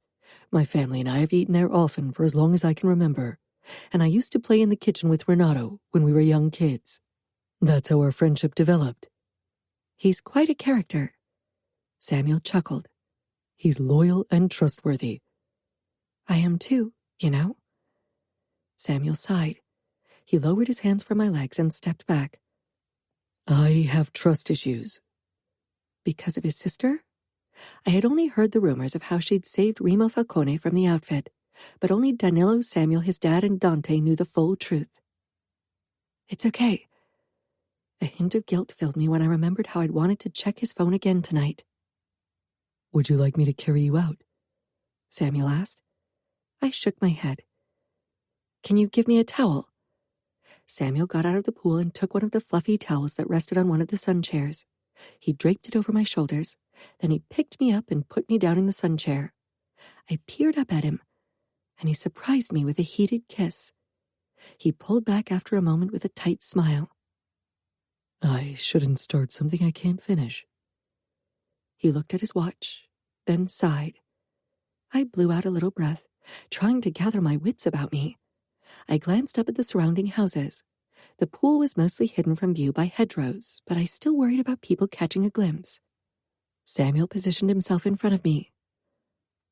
My family and I have eaten there often for as long as I can remember, and I used to play in the kitchen with Renato when we were young kids. That's how our friendship developed. He's quite a character. Samuel chuckled. He's loyal and trustworthy. I am too, you know. Samuel sighed. He lowered his hands from my legs and stepped back. I have trust issues. Because of his sister? I had only heard the rumors of how she'd saved Remo Falcone from the outfit, but only Danilo, Samuel, his dad, and Dante knew the full truth. It's okay. A hint of guilt filled me when I remembered how I'd wanted to check his phone again tonight. Would you like me to carry you out? Samuel asked. I shook my head. Can you give me a towel? Samuel got out of the pool and took one of the fluffy towels that rested on one of the sun chairs. He draped it over my shoulders, then he picked me up and put me down in the sun chair. I peered up at him, and he surprised me with a heated kiss. He pulled back after a moment with a tight smile. I shouldn't start something I can't finish. He looked at his watch, then sighed. I blew out a little breath, trying to gather my wits about me. I glanced up at the surrounding houses. The pool was mostly hidden from view by hedgerows, but I still worried about people catching a glimpse. Samuel positioned himself in front of me.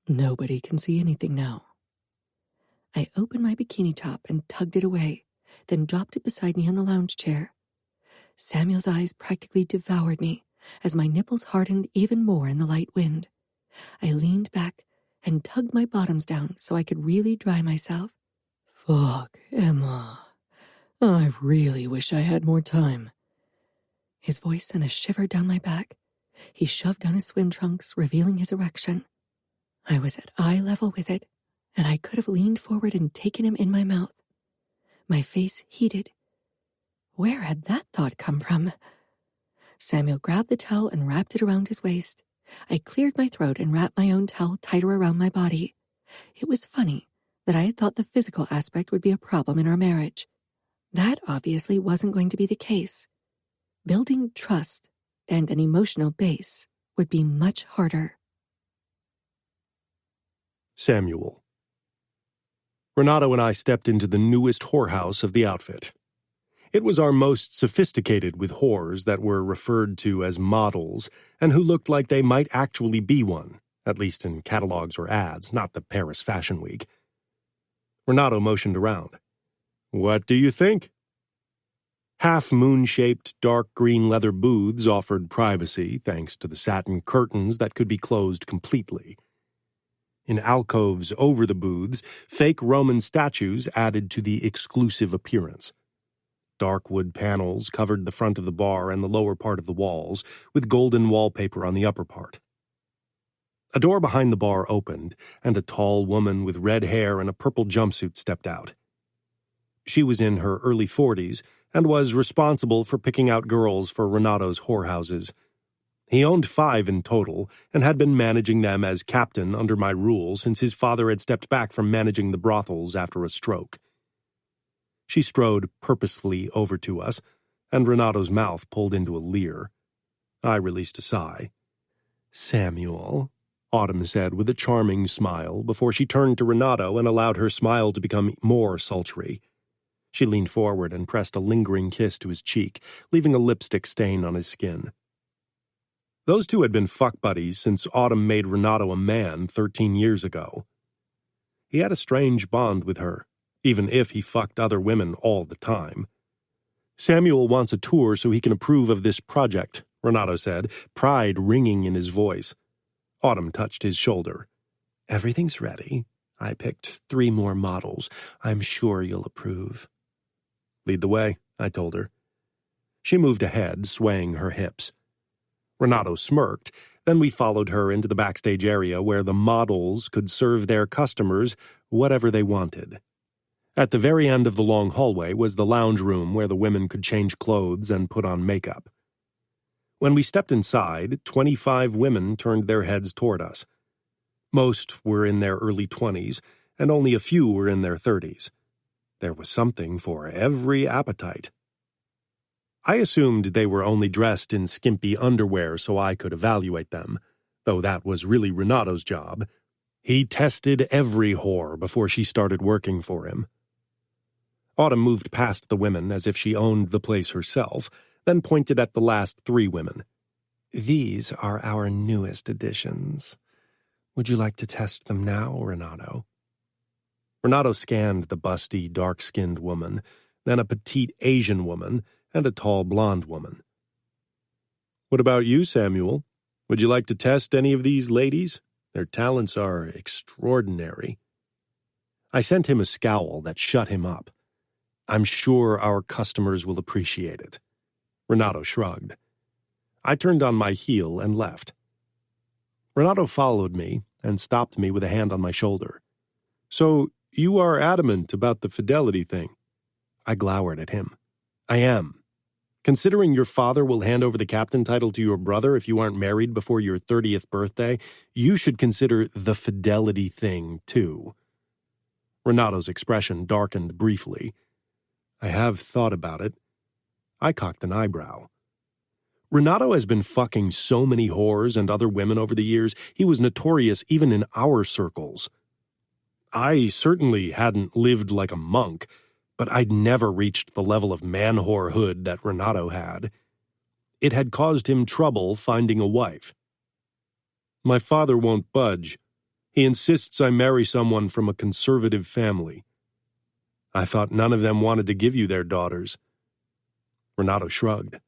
Nobody can see anything now. I opened my bikini top and tugged it away, then dropped it beside me on the lounge chair. Samuel's eyes practically devoured me as my nipples hardened even more in the light wind. I leaned back and tugged my bottoms down so I could really dry myself. Fuck, Emma. I really wish I had more time. His voice sent a shiver down my back. He shoved down his swim trunks, revealing his erection. I was at eye level with it, and I could have leaned forward and taken him in my mouth. My face heated. Where had that thought come from? Samuel grabbed the towel and wrapped it around his waist. I cleared my throat and wrapped my own towel tighter around my body. It was funny that I had thought the physical aspect would be a problem in our marriage. That obviously wasn't going to be the case. Building trust and an emotional base would be much harder. Samuel. Renato and I stepped into the newest whorehouse of the outfit. It was our most sophisticated with whores that were referred to as models and who looked like they might actually be one, at least in catalogs or ads, not the Paris Fashion Week. Renato motioned around. What do you think? Half-moon-shaped dark green leather booths offered privacy thanks to the satin curtains that could be closed completely. In alcoves over the booths, fake Roman statues added to the exclusive appearance. Dark wood panels covered the front of the bar and the lower part of the walls, with golden wallpaper on the upper part. A door behind the bar opened, and a tall woman with red hair and a purple jumpsuit stepped out. She was in her early 40s and was responsible for picking out girls for Renato's whorehouses. He owned 5 in total and had been managing them as captain under my rule since his father had stepped back from managing the brothels after a stroke. She strode purposefully over to us, and Renato's mouth pulled into a leer. I released a sigh. Samuel, Autumn said with a charming smile before she turned to Renato and allowed her smile to become more sultry. She leaned forward and pressed a lingering kiss to his cheek, leaving a lipstick stain on his skin. Those two had been fuck buddies since Autumn made Renato a man 13 years ago. He had a strange bond with her, even if he fucked other women all the time. Samuel wants a tour so he can approve of this project, Renato said, pride ringing in his voice. Autumn touched his shoulder. Everything's ready. I picked 3 more models. I'm sure you'll approve. Lead the way, I told her. She moved ahead, swaying her hips. Renato smirked, then we followed her into the backstage area where the models could serve their customers whatever they wanted. At the very end of the long hallway was the lounge room where the women could change clothes and put on makeup. When we stepped inside, 25 women turned their heads toward us. Most were in their early 20s, and only a few were in their 30s. There was something for every appetite. I assumed they were only dressed in skimpy underwear so I could evaluate them, though that was really Renato's job. He tested every whore before she started working for him. Autumn moved past the women as if she owned the place herself, then pointed at the last 3 women. These are our newest additions. Would you like to test them now, Renato? Renato scanned the busty, dark-skinned woman, then a petite Asian woman, and a tall blonde woman. What about you, Samuel? Would you like to test any of these ladies? Their talents are extraordinary. I sent him a scowl that shut him up. I'm sure our customers will appreciate it. Renato shrugged. I turned on my heel and left. Renato followed me and stopped me with a hand on my shoulder. So you are adamant about the fidelity thing. I glowered at him. I am. Considering your father will hand over the captain title to your brother if you aren't married before your 30th birthday, you should consider the fidelity thing, too. Renato's expression darkened briefly. I have thought about it. I cocked an eyebrow. Renato has been fucking so many whores and other women over the years, he was notorious even in our circles. I certainly hadn't lived like a monk, but I'd never reached the level of man-whorehood that Renato had. It had caused him trouble finding a wife. My father won't budge. He insists I marry someone from a conservative family. I thought none of them wanted to give you their daughters. Renato shrugged.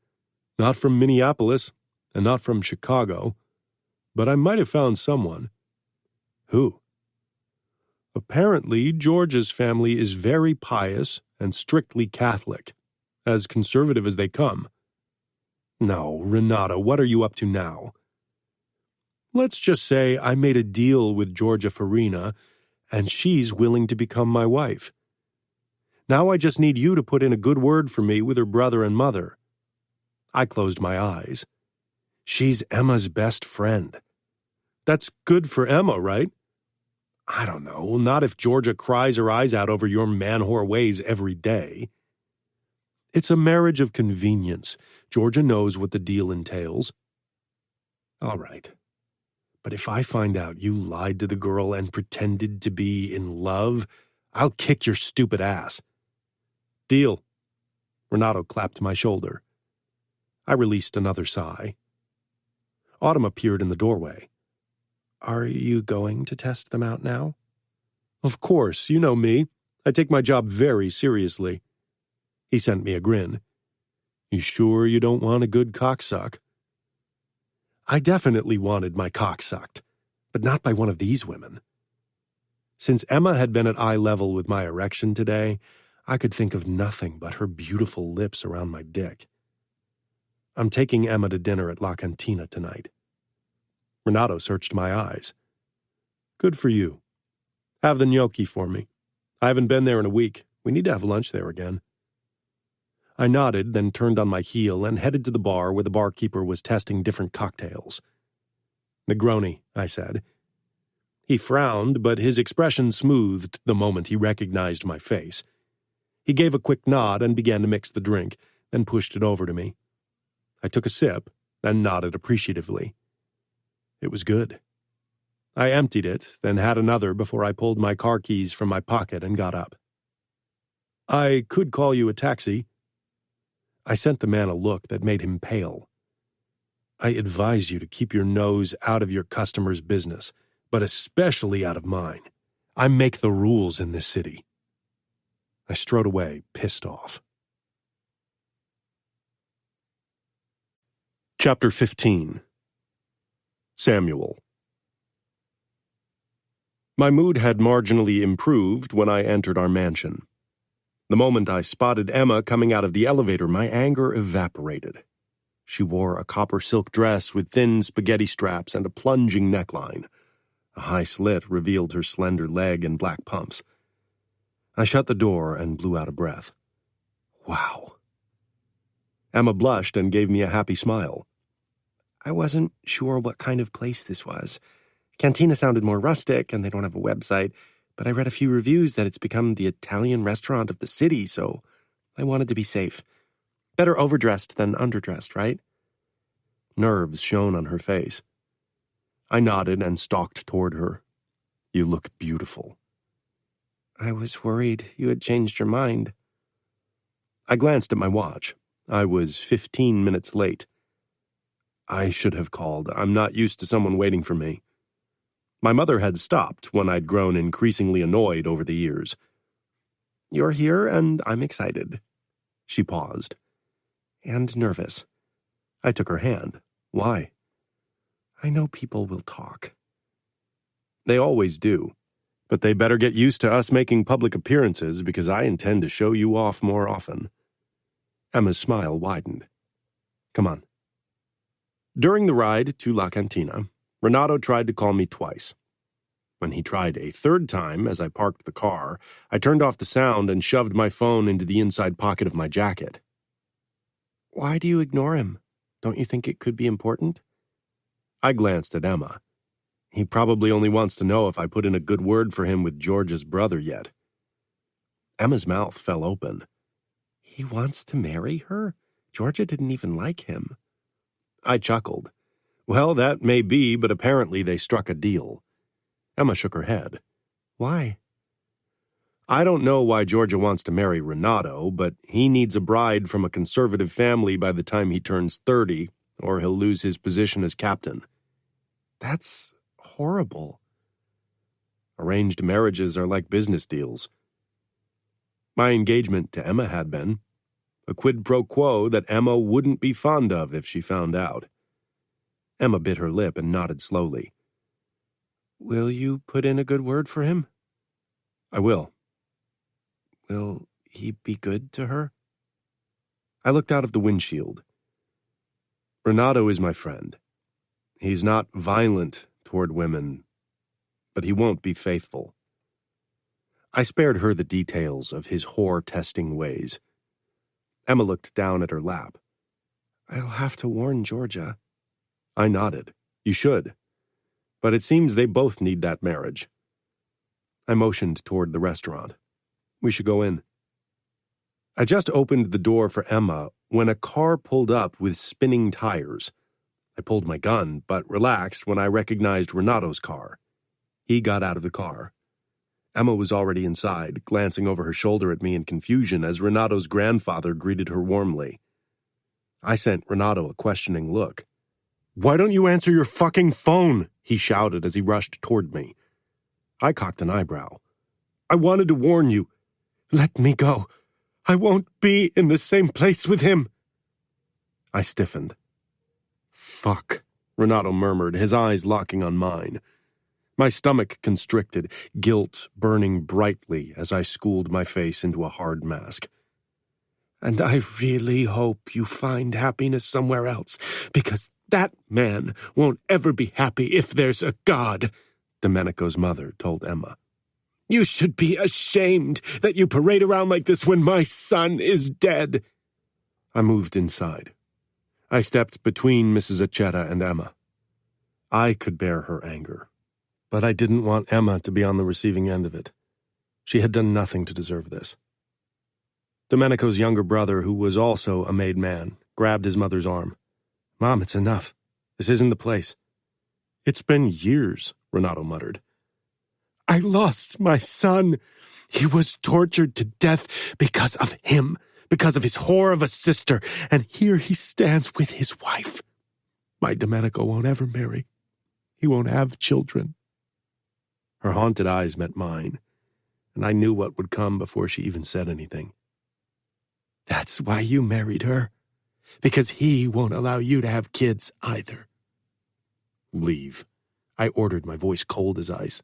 Not from Minneapolis, and not from Chicago, but I might have found someone. Who? Apparently, George's family is very pious and strictly Catholic, as conservative as they come. No, Renato, what are you up to now? Let's just say I made a deal with Georgia Farina, and she's willing to become my wife. Now I just need you to put in a good word for me with her brother and mother. I closed my eyes. She's Emma's best friend. That's good for Emma, right? I don't know, not if Georgia cries her eyes out over your man-whore ways every day. It's a marriage of convenience. Georgia knows what the deal entails. All right. But if I find out you lied to the girl and pretended to be in love, I'll kick your stupid ass. Deal. Renato clapped my shoulder. I released another sigh. Autumn appeared in the doorway. Are you going to test them out now? Of course, you know me. I take my job very seriously. He sent me a grin. You sure you don't want a good cocksuck? I definitely wanted my cock sucked, but not by one of these women. Since Emma had been at eye level with my erection today, I could think of nothing but her beautiful lips around my dick. I'm taking Emma to dinner at La Cantina tonight. Renato searched my eyes. Good for you. Have the gnocchi for me. I haven't been there in a week. We need to have lunch there again. I nodded, then turned on my heel and headed to the bar where the barkeeper was testing different cocktails. Negroni, I said. He frowned, but his expression smoothed the moment he recognized my face. He gave a quick nod and began to mix the drink, then pushed it over to me. I took a sip, then nodded appreciatively. It was good. I emptied it, then had another before I pulled my car keys from my pocket and got up. I could call you a taxi. I sent the man a look that made him pale. I advise you to keep your nose out of your customer's business, but especially out of mine. I make the rules in this city. I strode away, pissed off. Chapter 15. Samuel. My mood had marginally improved when I entered our mansion. The moment I spotted Emma coming out of the elevator, my anger evaporated. She wore a copper silk dress with thin spaghetti straps and a plunging neckline. A high slit revealed her slender leg and black pumps. I shut the door and blew out a breath. Wow. Emma blushed and gave me a happy smile. I wasn't sure what kind of place this was. Cantina sounded more rustic, and they don't have a website, but I read a few reviews that it's become the Italian restaurant of the city, so I wanted to be safe. Better overdressed than underdressed, right? Nerves shone on her face. I nodded and stalked toward her. You look beautiful. I was worried you had changed your mind. I glanced at my watch. I was 15 minutes late. I should have called. I'm not used to someone waiting for me. My mother had stopped when I'd grown increasingly annoyed over the years. You're here, and I'm excited. She paused. And nervous. I took her hand. Why? I know people will talk. They always do. But they better get used to us making public appearances because I intend to show you off more often. Emma's smile widened. Come on. During the ride to La Cantina, Renato tried to call me twice. When he tried a third time as I parked the car, I turned off the sound and shoved my phone into the inside pocket of my jacket. Why do you ignore him? Don't you think it could be important? I glanced at Emma. He probably only wants to know if I put in a good word for him with George's brother yet. Emma's mouth fell open. He wants to marry her? Georgia didn't even like him. I chuckled. Well, that may be, but apparently they struck a deal. Emma shook her head. Why? I don't know why Georgia wants to marry Renato, but he needs a bride from a conservative family by the time he turns 30, or he'll lose his position as captain. That's horrible. Arranged marriages are like business deals. My engagement to Emma had been. A quid pro quo that Emma wouldn't be fond of if she found out. Emma bit her lip and nodded slowly. Will you put in a good word for him? I will. Will he be good to her? I looked out of the windshield. Renato is my friend. He's not violent toward women, but he won't be faithful. I spared her the details of his whore-testing ways. Emma looked down at her lap. I'll have to warn Georgia. I nodded. You should. But it seems they both need that marriage. I motioned toward the restaurant. We should go in. I just opened the door for Emma when a car pulled up with spinning tires. I pulled my gun, but relaxed when I recognized Renato's car. He got out of the car. Emma was already inside, glancing over her shoulder at me in confusion as Renato's grandfather greeted her warmly. I sent Renato a questioning look. Why don't you answer your fucking phone? He shouted as he rushed toward me. I cocked an eyebrow. I wanted to warn you. Let me go. I won't be in the same place with him. I stiffened. Fuck, Renato murmured, his eyes locking on mine. My stomach constricted, guilt burning brightly as I schooled my face into a hard mask. And I really hope you find happiness somewhere else, because that man won't ever be happy if there's a God, Domenico's mother told Emma. You should be ashamed that you parade around like this when my son is dead. I moved inside. I stepped between Mrs. Acetta and Emma. I could bear her anger, but I didn't want Emma to be on the receiving end of it. She had done nothing to deserve this. Domenico's younger brother, who was also a made man, grabbed his mother's arm. Mom, it's enough. This isn't the place. It's been years, Renato muttered. I lost my son. He was tortured to death because of him, because of his whore of a sister, and here he stands with his wife. My Domenico won't ever marry. He won't have children. Her haunted eyes met mine, and I knew what would come before she even said anything. That's why you married her, because he won't allow you to have kids either. Leave, I ordered, my voice cold as ice.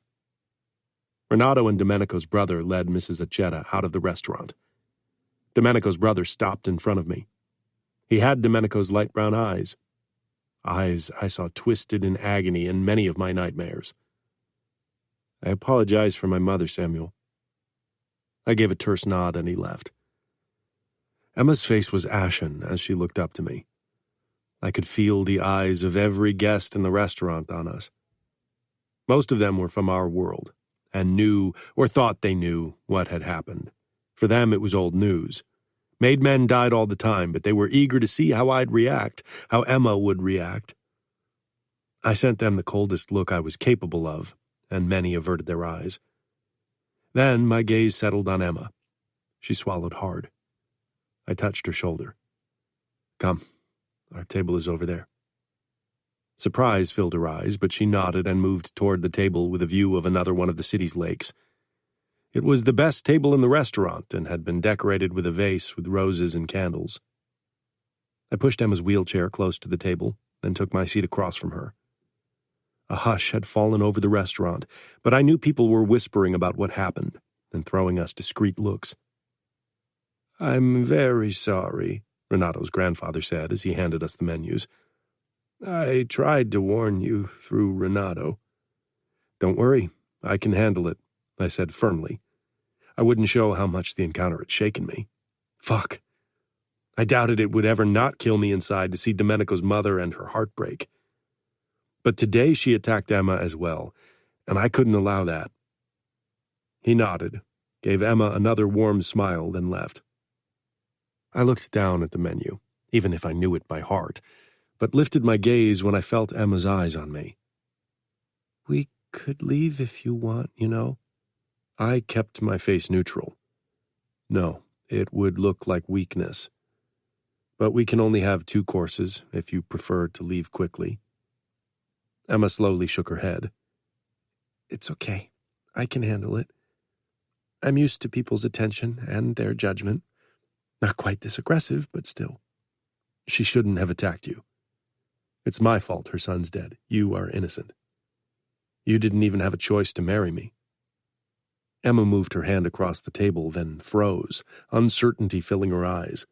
Renato and Domenico's brother led Mrs. Acetta out of the restaurant. Domenico's brother stopped in front of me. He had Domenico's light brown eyes I saw twisted in agony in many of my nightmares. I apologize for my mother, Samuel. I gave a terse nod and he left. Emma's face was ashen as she looked up to me. I could feel the eyes of every guest in the restaurant on us. Most of them were from our world, and knew, or thought they knew, what had happened. For them it was old news. Made men died all the time, but they were eager to see how I'd react, how Emma would react. I sent them the coldest look I was capable of, and many averted their eyes. Then my gaze settled on Emma. She swallowed hard. I touched her shoulder. Come, our table is over there. Surprise filled her eyes, but she nodded and moved toward the table with a view of another one of the city's lakes. It was the best table in the restaurant and had been decorated with a vase with roses and candles. I pushed Emma's wheelchair close to the table, then took my seat across from her. A hush had fallen over the restaurant, but I knew people were whispering about what happened and throwing us discreet looks. I'm very sorry, Renato's grandfather said as he handed us the menus. I tried to warn you through Renato. Don't worry, I can handle it, I said firmly. I wouldn't show how much the encounter had shaken me. Fuck. I doubted it would ever not kill me inside to see Domenico's mother and her heart break. But today she attacked Emma as well, and I couldn't allow that. He nodded, gave Emma another warm smile, then left. I looked down at the menu, even if I knew it by heart, but lifted my gaze when I felt Emma's eyes on me. We could leave if you want, you know. I kept my face neutral. No, it would look like weakness. But we can only have 2 courses if you prefer to leave quickly. Emma slowly shook her head. It's okay. I can handle it. I'm used to people's attention and their judgment. Not quite this aggressive, but still. She shouldn't have attacked you. It's my fault her son's dead. You are innocent. You didn't even have a choice to marry me. Emma moved her hand across the table, then froze, uncertainty filling her eyes.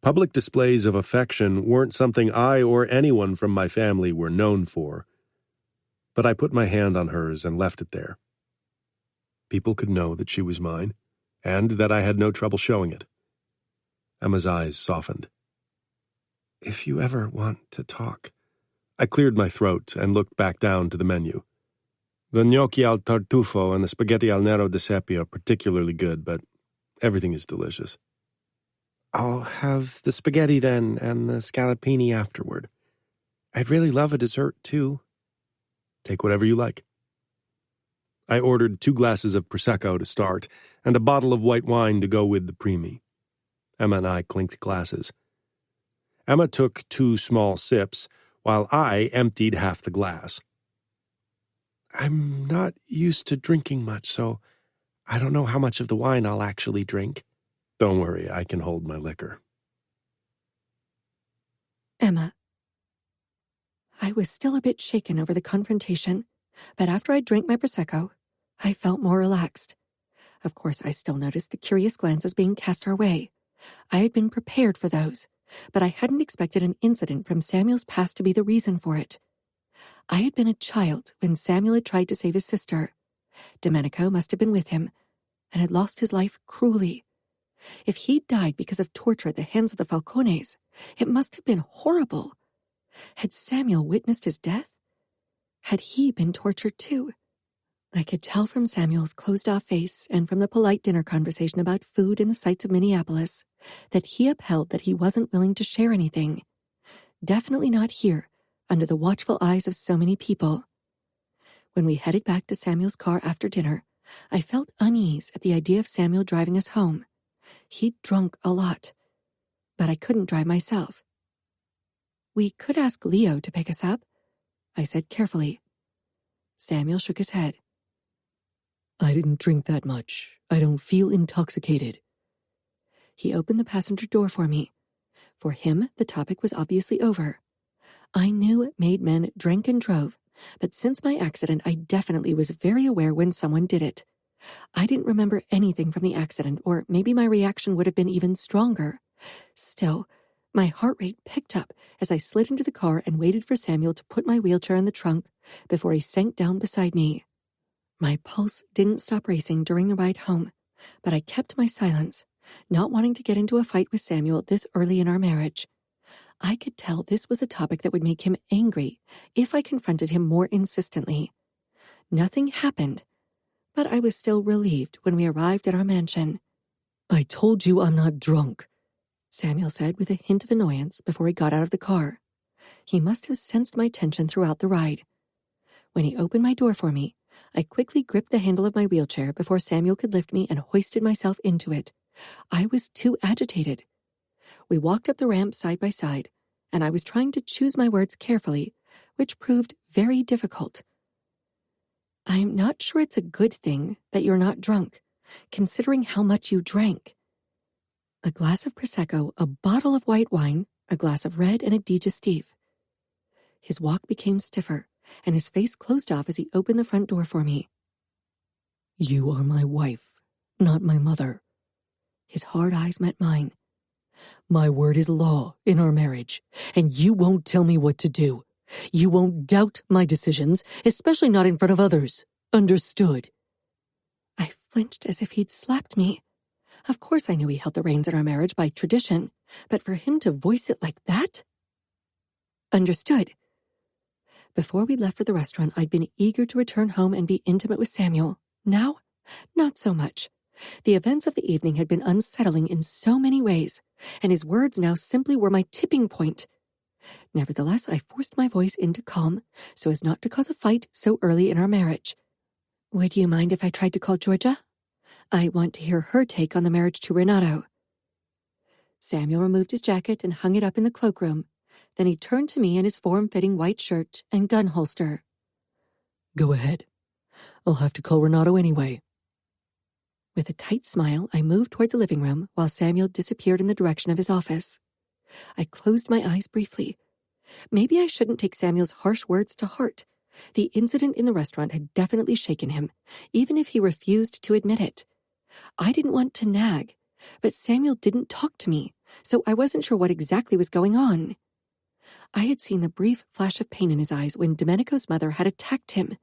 Public displays of affection weren't something I or anyone from my family were known for. But I put my hand on hers and left it there. People could know that she was mine, and that I had no trouble showing it. Emma's eyes softened. If you ever want to talk. I cleared my throat and looked back down to the menu. The gnocchi al tartufo and the spaghetti al nero di seppie are particularly good, but everything is delicious. I'll have the spaghetti then, and the scallopini afterward. I'd really love a dessert, too. Take whatever you like. I ordered 2 glasses of Prosecco to start, and a bottle of white wine to go with the primi. Emma and I clinked glasses. Emma took 2 small sips, while I emptied half the glass. I'm not used to drinking much, so I don't know how much of the wine I'll actually drink. Don't worry, I can hold my liquor. Emma. I was still a bit shaken over the confrontation, but after I drank my Prosecco, I felt more relaxed. Of course, I still noticed the curious glances being cast our way. I had been prepared for those, but I hadn't expected an incident from Samuel's past to be the reason for it. I had been a child when Samuel had tried to save his sister. Domenico must have been with him, and had lost his life cruelly. If he'd died because of torture at the hands of the Falcones, it must have been horrible. Had Samuel witnessed his death? Had he been tortured too? I could tell from Samuel's closed-off face and from the polite dinner conversation about food and the sights of Minneapolis that he upheld that he wasn't willing to share anything. Definitely not here, under the watchful eyes of so many people. When we headed back to Samuel's car after dinner, I felt unease at the idea of Samuel driving us home. He'd drunk a lot, but I couldn't drive myself. We could ask Leo to pick us up, I said carefully. Samuel shook his head. I didn't drink that much. I don't feel intoxicated. He opened the passenger door for me. For him, the topic was obviously over. I knew made men drank and drove, but since my accident, I definitely was very aware when someone did it. I didn't remember anything from the accident, or maybe my reaction would have been even stronger. Still, my heart rate picked up as I slid into the car and waited for Samuel to put my wheelchair in the trunk before he sank down beside me. My pulse didn't stop racing during the ride home, but I kept my silence, not wanting to get into a fight with Samuel this early in our marriage. I could tell this was a topic that would make him angry if I confronted him more insistently. Nothing happened, but I was still relieved when we arrived at our mansion. I told you I'm not drunk, Samuel said with a hint of annoyance before he got out of the car. He must have sensed my tension throughout the ride. When he opened my door for me, I quickly gripped the handle of my wheelchair before Samuel could lift me and hoisted myself into it. I was too agitated. We walked up the ramp side by side, and I was trying to choose my words carefully, which proved very difficult. I'm not sure it's a good thing that you're not drunk, considering how much you drank. A glass of Prosecco, a bottle of white wine, a glass of red, and a digestif. His walk became stiffer, and his face closed off as he opened the front door for me. You are my wife, not my mother. His hard eyes met mine. My word is law in our marriage, and you won't tell me what to do. You won't doubt my decisions, especially not in front of others. Understood. I flinched as if he'd slapped me. Of course I knew he held the reins in our marriage by tradition, but for him to voice it like that? Understood. Before we left for the restaurant, I'd been eager to return home and be intimate with Samuel. Now, not so much. The events of the evening had been unsettling in so many ways, and his words now simply were my tipping point. Nevertheless, I forced my voice into calm so as not to cause a fight so early in our marriage. Would you mind if I tried to call Georgia? I want to hear her take on the marriage to Renato. Samuel removed his jacket and hung it up in the cloakroom. Then he turned to me in his form-fitting white shirt and gun holster. Go ahead. I'll have to call Renato anyway. With a tight smile, I moved toward the living room while Samuel disappeared in the direction of his office. I closed my eyes briefly. Maybe I shouldn't take Samuel's harsh words to heart. The incident in the restaurant had definitely shaken him, even if he refused to admit it. I didn't want to nag, but Samuel didn't talk to me, so I wasn't sure what exactly was going on. I had seen the brief flash of pain in his eyes when Domenico's mother had attacked him.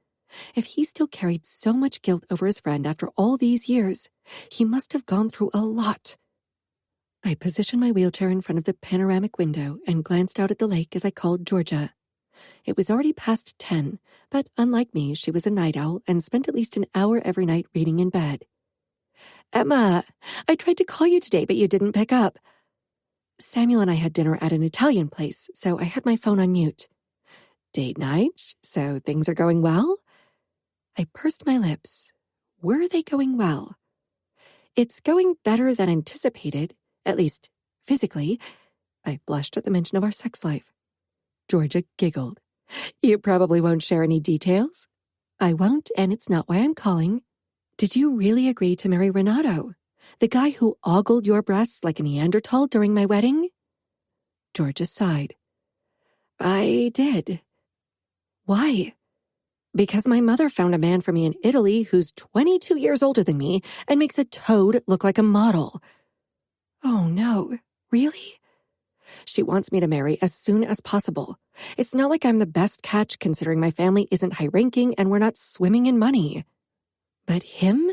If he still carried so much guilt over his friend after all these years, he must have gone through a lot. I positioned my wheelchair in front of the panoramic window and glanced out at the lake as I called Georgia. It was already past 10, but unlike me, she was a night owl and spent at least an hour every night reading in bed. Emma, I tried to call you today, but you didn't pick up. Samuel and I had dinner at an Italian place, so I had my phone on mute. Date night? So things are going well? I pursed my lips. Were they going well? It's going better than anticipated, at least physically. I blushed at the mention of our sex life. Georgia giggled. You probably won't share any details. I won't, and it's not why I'm calling. Did you really agree to marry Renato, the guy who ogled your breasts like a Neanderthal during my wedding? Georgia sighed. I did. Why? Because my mother found a man for me in Italy who's 22 years older than me and makes a toad look like a model. Oh no, really? She wants me to marry as soon as possible. It's not like I'm the best catch considering my family isn't high-ranking and we're not swimming in money. But him?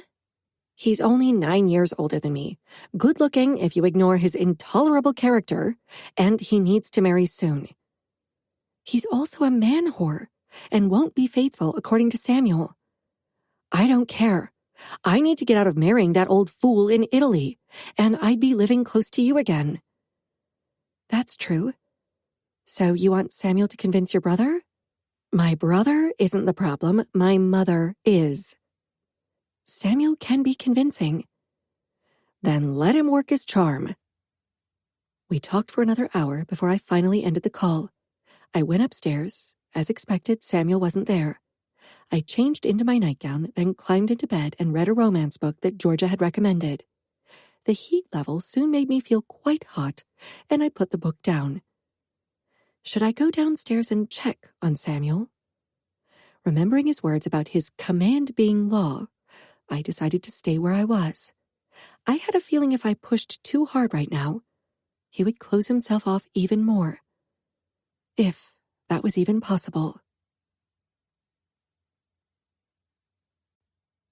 He's only 9 years older than me, good-looking if you ignore his intolerable character, and he needs to marry soon. He's also a man whore and won't be faithful according to Samuel. I don't care. I need to get out of marrying that old fool in Italy, and I'd be living close to you again. That's true. So you want Samuel to convince your brother? My brother isn't the problem. My mother is. Samuel can be convincing. Then let him work his charm. We talked for another hour before I finally ended the call. I went upstairs. As expected, Samuel wasn't there. I changed into my nightgown, then climbed into bed and read a romance book that Georgia had recommended. The heat level soon made me feel quite hot, and I put the book down. Should I go downstairs and check on Samuel? Remembering his words about his command being law, I decided to stay where I was. I had a feeling if I pushed too hard right now, he would close himself off even more. If that was even possible.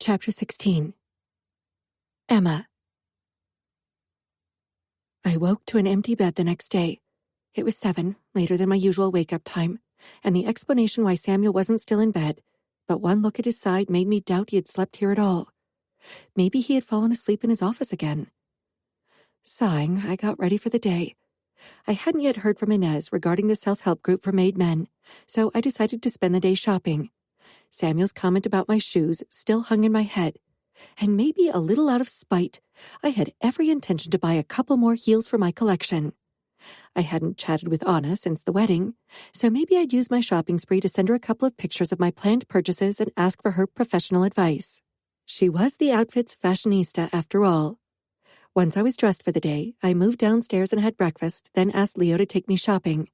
Chapter 16. Emma. I woke to an empty bed the next day. It was 7, later than my usual wake-up time, and the explanation why Samuel wasn't still in bed, but one look at his side made me doubt he had slept here at all. Maybe he had fallen asleep in his office again. Sighing, I got ready for the day. I hadn't yet heard from Inez regarding the self-help group for made men, so I decided to spend the day shopping. Samuel's comment about my shoes still hung in my head, and maybe a little out of spite, I had every intention to buy a couple more heels for my collection. I hadn't chatted with Anna since the wedding, so maybe I'd use my shopping spree to send her a couple of pictures of my planned purchases and ask for her professional advice. She was the outfit's fashionista after all. Once I was dressed for the day, I moved downstairs and had breakfast, then asked Leo to take me shopping.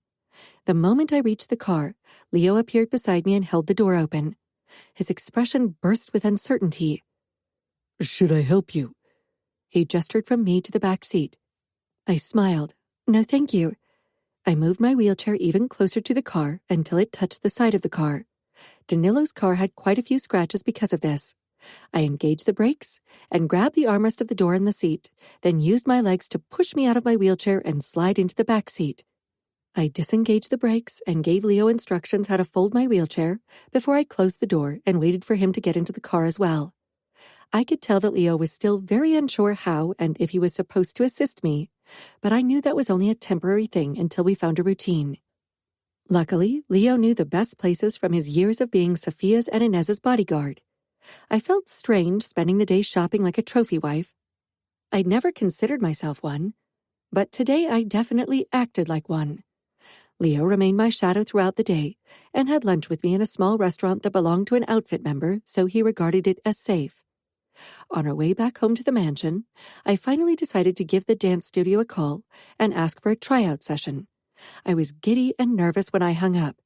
The moment I reached the car, Leo appeared beside me and held the door open. His expression burst with uncertainty. Should I help you? He gestured from me to the back seat. I smiled. No, thank you. I moved my wheelchair even closer to the car until it touched the side of the car. Danilo's car had quite a few scratches because of this. I engaged the brakes and grabbed the armrest of the door in the seat, then used my legs to push me out of my wheelchair and slide into the back seat. I disengaged the brakes and gave Leo instructions how to fold my wheelchair before I closed the door and waited for him to get into the car as well. I could tell that Leo was still very unsure how and if he was supposed to assist me, but I knew that was only a temporary thing until we found a routine. Luckily, Leo knew the best places from his years of being Sophia's and Inez's bodyguard. I felt strange spending the day shopping like a trophy wife. I'd never considered myself one, but today I definitely acted like one. Leo remained my shadow throughout the day and had lunch with me in a small restaurant that belonged to an outfit member, so he regarded it as safe. On our way back home to the mansion, I finally decided to give the dance studio a call and ask for a tryout session. I was giddy and nervous when I hung up.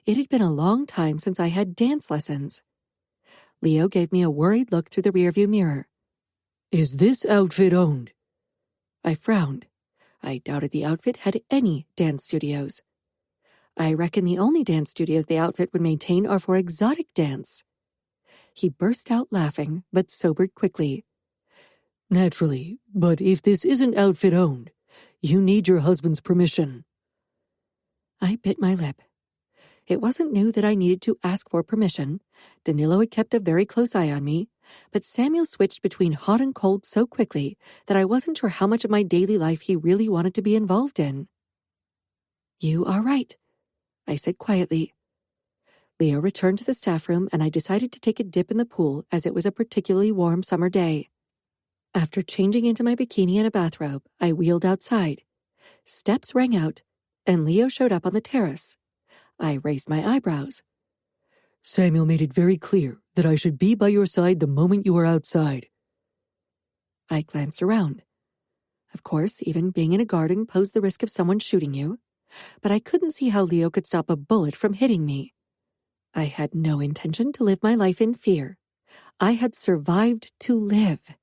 It had been a long time since I had dance lessons. Leo gave me a worried look through the rearview mirror. Is this outfit owned? I frowned. I doubted the outfit had any dance studios. I reckon the only dance studios the outfit would maintain are for exotic dance. He burst out laughing, but sobered quickly. Naturally, but if this isn't outfit owned, you need your husband's permission. I bit my lip. It wasn't new that I needed to ask for permission. Danilo had kept a very close eye on me, but Samuel switched between hot and cold so quickly that I wasn't sure how much of my daily life he really wanted to be involved in. You are right, I said quietly. Leo returned to the staff room and I decided to take a dip in the pool as it was a particularly warm summer day. After changing into my bikini and a bathrobe, I wheeled outside. Steps rang out, and Leo showed up on the terrace. I raised my eyebrows. Samuel made it very clear that I should be by your side the moment you are outside. I glanced around. Of course, even being in a garden posed the risk of someone shooting you, but I couldn't see how Leo could stop a bullet from hitting me. I had no intention to live my life in fear. I had survived to live.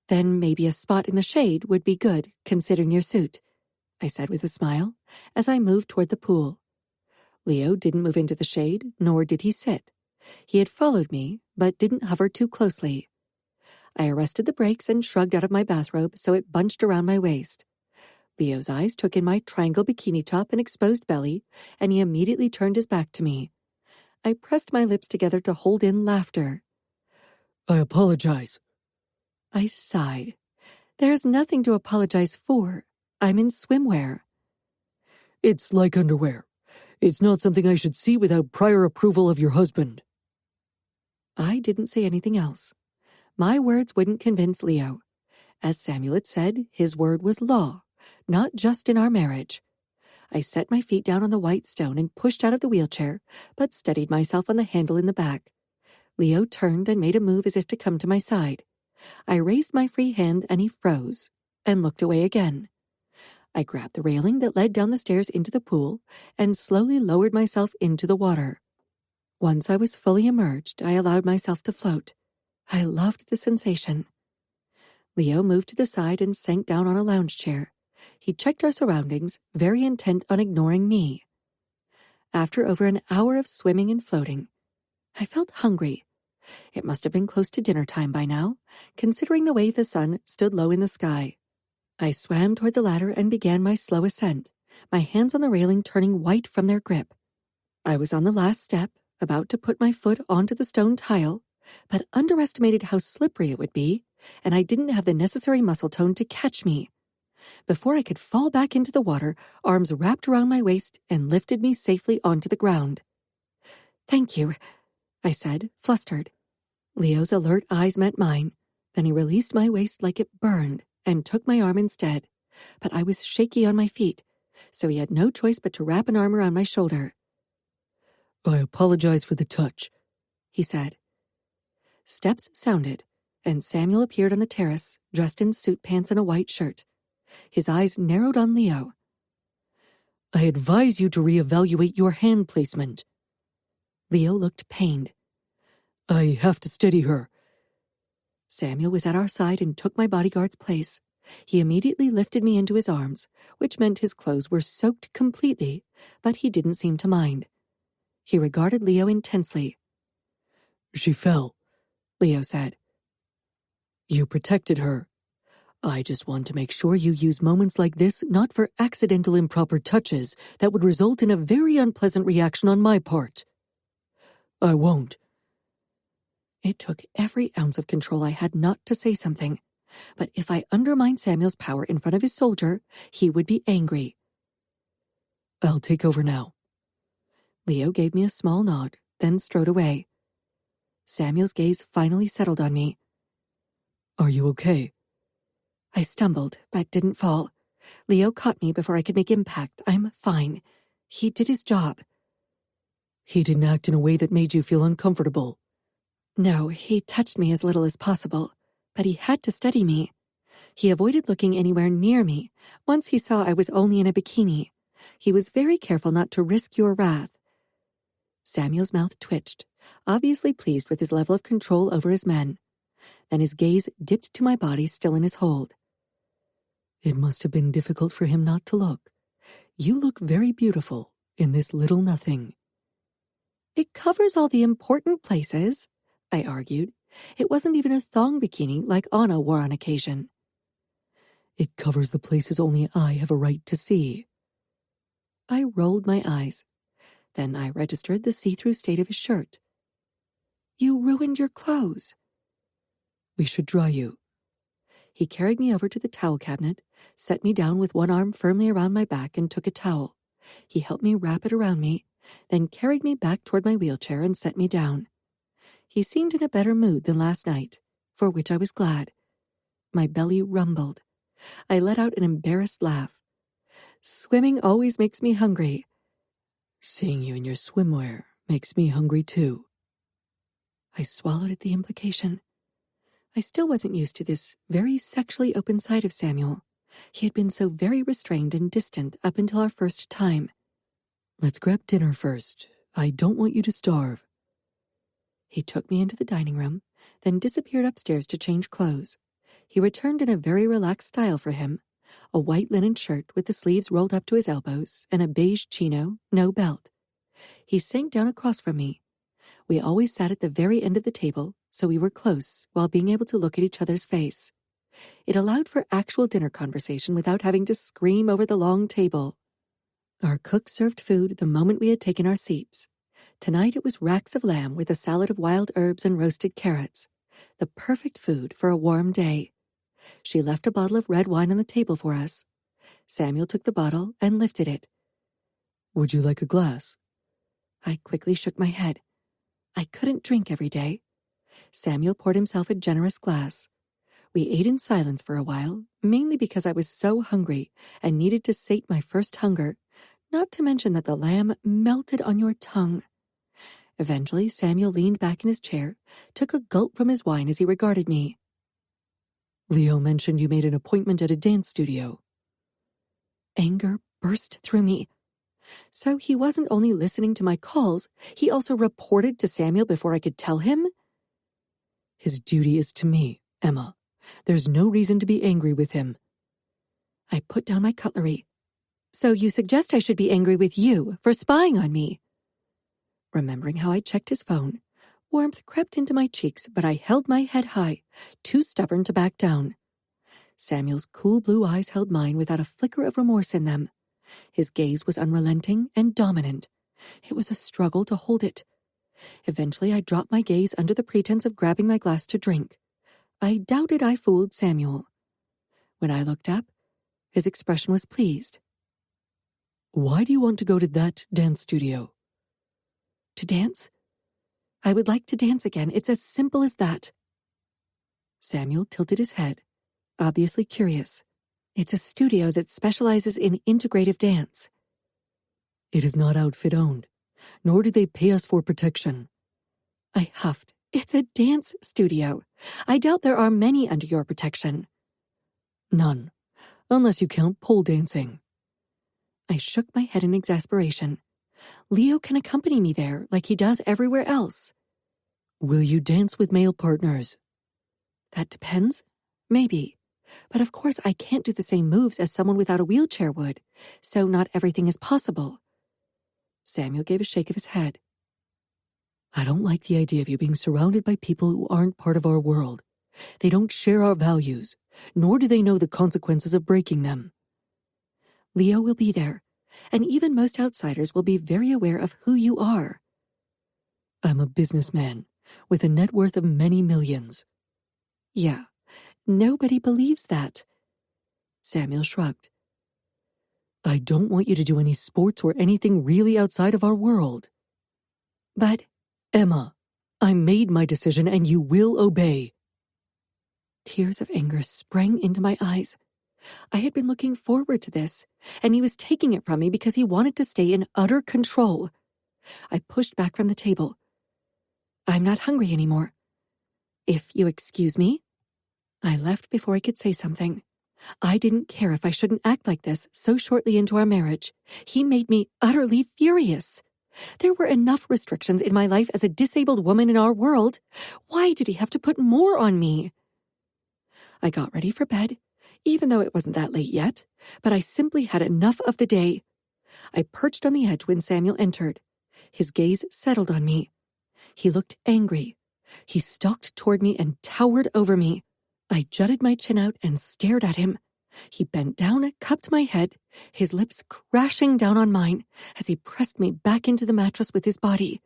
Then maybe a spot in the shade would be good, considering your suit, I said with a smile, as I moved toward the pool. Leo didn't move into the shade, nor did he sit. He had followed me, but didn't hover too closely. I arrested the brakes and shrugged out of my bathrobe so it bunched around my waist. Leo's eyes took in my triangle bikini top and exposed belly, and he immediately turned his back to me. I pressed my lips together to hold in laughter. I apologize. I sighed. There's nothing to apologize for. I'm in swimwear. It's like underwear. It's not something I should see without prior approval of your husband. I didn't say anything else. My words wouldn't convince Leo. As Samuel had said, his word was law, not just in our marriage. I set my feet down on the white stone and pushed out of the wheelchair, but steadied myself on the handle in the back. Leo turned and made a move as if to come to my side. I raised my free hand and he froze, and looked away again. I grabbed the railing that led down the stairs into the pool and slowly lowered myself into the water. Once I was fully immersed, I allowed myself to float. I loved the sensation. Leo moved to the side and sank down on a lounge chair. He checked our surroundings, very intent on ignoring me. After over an hour of swimming and floating, I felt hungry. It must have been close to dinner time by now, considering the way the sun stood low in the sky. I swam toward the ladder and began my slow ascent, my hands on the railing turning white from their grip. I was on the last step, about to put my foot onto the stone tile, but underestimated how slippery it would be, and I didn't have the necessary muscle tone to catch me. Before I could fall back into the water, arms wrapped around my waist and lifted me safely onto the ground. "Thank you," I said, flustered. Leo's alert eyes met mine. Then he released my waist like it burned and took my arm instead. But I was shaky on my feet, so he had no choice but to wrap an arm around my shoulder. I apologize for the touch, he said. Steps sounded, and Samuel appeared on the terrace, dressed in suit pants and a white shirt. His eyes narrowed on Leo. I advise you to reevaluate your hand placement. Leo looked pained. I have to steady her. Samuel was at our side and took my bodyguard's place. He immediately lifted me into his arms, which meant his clothes were soaked completely, but he didn't seem to mind. He regarded Leo intensely. She fell, Leo said. You protected her. I just want to make sure you use moments like this not for accidental improper touches that would result in a very unpleasant reaction on my part. I won't. It took every ounce of control I had not to say something, but if I undermined Samuel's power in front of his soldier, he would be angry. I'll take over now. Leo gave me a small nod, then strode away. Samuel's gaze finally settled on me. Are you okay? I stumbled, but didn't fall. Leo caught me before I could make impact. I'm fine. He did his job. He didn't act in a way that made you feel uncomfortable. No, he touched me as little as possible, but he had to study me. He avoided looking anywhere near me. Once he saw I was only in a bikini. He was very careful not to risk your wrath. Samuel's mouth twitched, obviously pleased with his level of control over his men. Then his gaze dipped to my body still in his hold. It must have been difficult for him not to look. You look very beautiful in this little nothing. It covers all the important places, I argued. It wasn't even a thong bikini like Anna wore on occasion. It covers the places only I have a right to see. I rolled my eyes. Then I registered the see-through state of his shirt. You ruined your clothes. We should dry you. He carried me over to the towel cabinet, set me down with one arm firmly around my back, and took a towel. He helped me wrap it around me, then carried me back toward my wheelchair and set me down. He seemed in a better mood than last night, for which I was glad. My belly rumbled. I let out an embarrassed laugh. Swimming always makes me hungry. Seeing you in your swimwear makes me hungry too. I swallowed at the implication. I still wasn't used to this very sexually open side of Samuel. He had been so very restrained and distant up until our first time. Let's grab dinner first. I don't want you to starve. He took me into the dining room, then disappeared upstairs to change clothes. He returned in a very relaxed style for him, a white linen shirt with the sleeves rolled up to his elbows and a beige chino, no belt. He sank down across from me. We always sat at the very end of the table, so we were close while being able to look at each other's face. It allowed for actual dinner conversation without having to scream over the long table. Our cook served food the moment we had taken our seats. Tonight it was racks of lamb with a salad of wild herbs and roasted carrots. The perfect food for a warm day. She left a bottle of red wine on the table for us. Samuel took the bottle and lifted it. Would you like a glass? I quickly shook my head. I couldn't drink every day. Samuel poured himself a generous glass. We ate in silence for a while, mainly because I was so hungry and needed to sate my first hunger, not to mention that the lamb melted on your tongue. Eventually, Samuel leaned back in his chair, took a gulp from his wine as he regarded me. Leo mentioned you made an appointment at a dance studio. Anger burst through me. So he wasn't only listening to my calls, he also reported to Samuel before I could tell him? His duty is to me, Emma. There's no reason to be angry with him. I put down my cutlery. So you suggest I should be angry with you for spying on me? Remembering how I checked his phone, warmth crept into my cheeks, but I held my head high, too stubborn to back down. Samuel's cool blue eyes held mine without a flicker of remorse in them. His gaze was unrelenting and dominant. It was a struggle to hold it. Eventually, I dropped my gaze under the pretense of grabbing my glass to drink. I doubted I fooled Samuel. When I looked up, his expression was pleased. Why do you want to go to that dance studio? To dance? I would like to dance again. It's as simple as that. Samuel tilted his head, obviously curious. It's a studio that specializes in integrative dance. It is not outfit-owned, nor do they pay us for protection. I huffed. It's a dance studio. I doubt there are many under your protection. None, unless you count pole dancing. I shook my head in exasperation. Leo can accompany me there like he does everywhere else. Will you dance with male partners? That depends. Maybe. But of course I can't do the same moves as someone without a wheelchair would, so not everything is possible. Samuel gave a shake of his head. I don't like the idea of you being surrounded by people who aren't part of our world. They don't share our values, nor do they know the consequences of breaking them. Leo will be there, and even most outsiders will be very aware of who you are. I'm a businessman with a net worth of many millions. Yeah, nobody believes that. Samuel shrugged. I don't want you to do any sports or anything really outside of our world. But, Emma, I made my decision and you will obey. Tears of anger sprang into my eyes. I had been looking forward to this, and he was taking it from me because he wanted to stay in utter control. I pushed back from the table. I'm not hungry anymore. If you excuse me. I left before I could say something. I didn't care if I shouldn't act like this so shortly into our marriage. He made me utterly furious. There were enough restrictions in my life as a disabled woman in our world. Why did he have to put more on me? I got ready for bed, even though it wasn't that late yet, but I simply had enough of the day. I perched on the edge when Samuel entered. His gaze settled on me. He looked angry. He stalked toward me and towered over me. I jutted my chin out and stared at him. He bent down, cupped my head, his lips crashing down on mine as he pressed me back into the mattress with his body.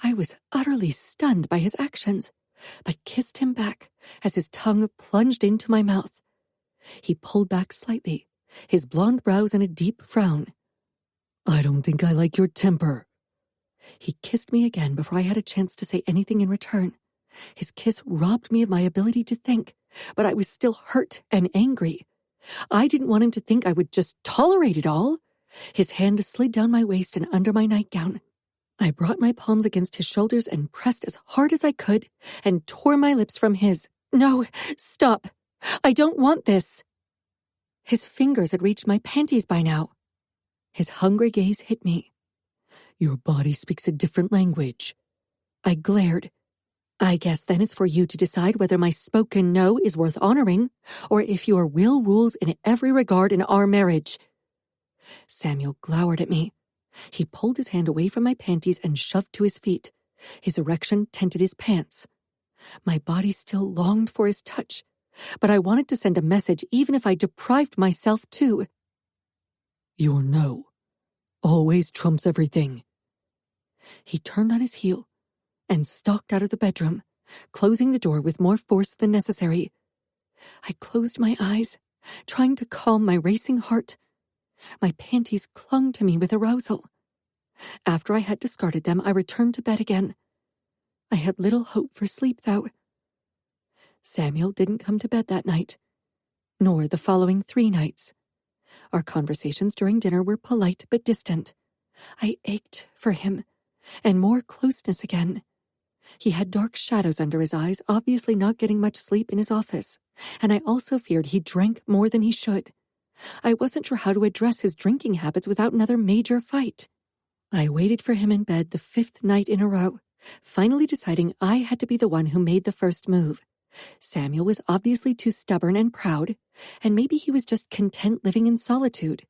I was utterly stunned by his actions, but kissed him back as his tongue plunged into my mouth. He pulled back slightly, his blonde brows in a deep frown. I don't think I like your temper. He kissed me again before I had a chance to say anything in return. His kiss robbed me of my ability to think, but I was still hurt and angry. I didn't want him to think I would just tolerate it all. His hand slid down my waist and under my nightgown. I brought my palms against his shoulders and pressed as hard as I could and tore my lips from his. No, stop. I don't want this. His fingers had reached my panties by now. His hungry gaze hit me. Your body speaks a different language. I glared. I guess then it's for you to decide whether my spoken no is worth honoring, or if your will rules in every regard in our marriage. Samuel glowered at me. He pulled his hand away from my panties and shoved to his feet. His erection tinted his pants. My body still longed for his touch, but I wanted to send a message even if I deprived myself too. Your no always trumps everything. He turned on his heel and stalked out of the bedroom, closing the door with more force than necessary. I closed my eyes, trying to calm my racing heart. My panties clung to me with arousal. After I had discarded them, I returned to bed again. I had little hope for sleep, though. Samuel didn't come to bed that night, nor the following 3 nights. Our conversations during dinner were polite but distant. I ached for him, and more closeness again. He had dark shadows under his eyes, obviously not getting much sleep in his office, and I also feared he drank more than he should. I wasn't sure how to address his drinking habits without another major fight. I waited for him in bed the 5th night in a row, finally deciding I had to be the one who made the first move. Samuel was obviously too stubborn and proud, and maybe he was just content living in solitude.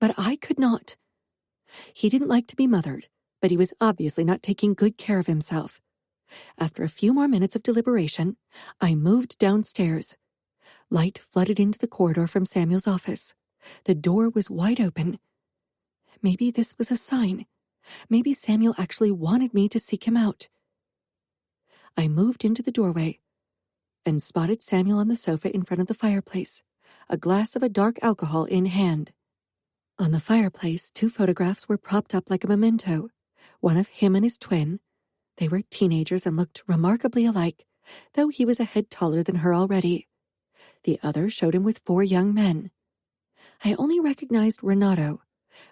But I could not. He didn't like to be mothered, but he was obviously not taking good care of himself. After a few more minutes of deliberation, I moved downstairs. Light flooded into the corridor from Samuel's office. The door was wide open. Maybe this was a sign. Maybe Samuel actually wanted me to seek him out. I moved into the doorway and spotted Samuel on the sofa in front of the fireplace, a glass of a dark alcohol in hand. On the fireplace, 2 photographs were propped up like a memento, one of him and his twin. They were teenagers and looked remarkably alike, though he was a head taller than her already. The other showed him with 4 young men. I only recognized Renato,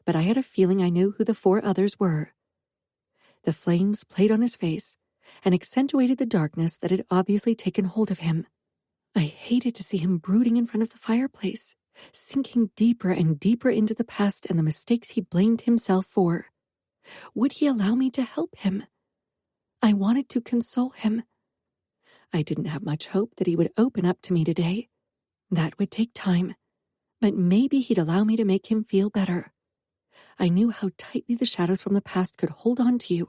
but I had a feeling I knew who the 4 others were. The flames played on his face and accentuated the darkness that had obviously taken hold of him. I hated to see him brooding in front of the fireplace, sinking deeper and deeper into the past and the mistakes he blamed himself for. Would he allow me to help him? I wanted to console him. I didn't have much hope that he would open up to me today. That would take time, but maybe he'd allow me to make him feel better. I knew how tightly the shadows from the past could hold on to you,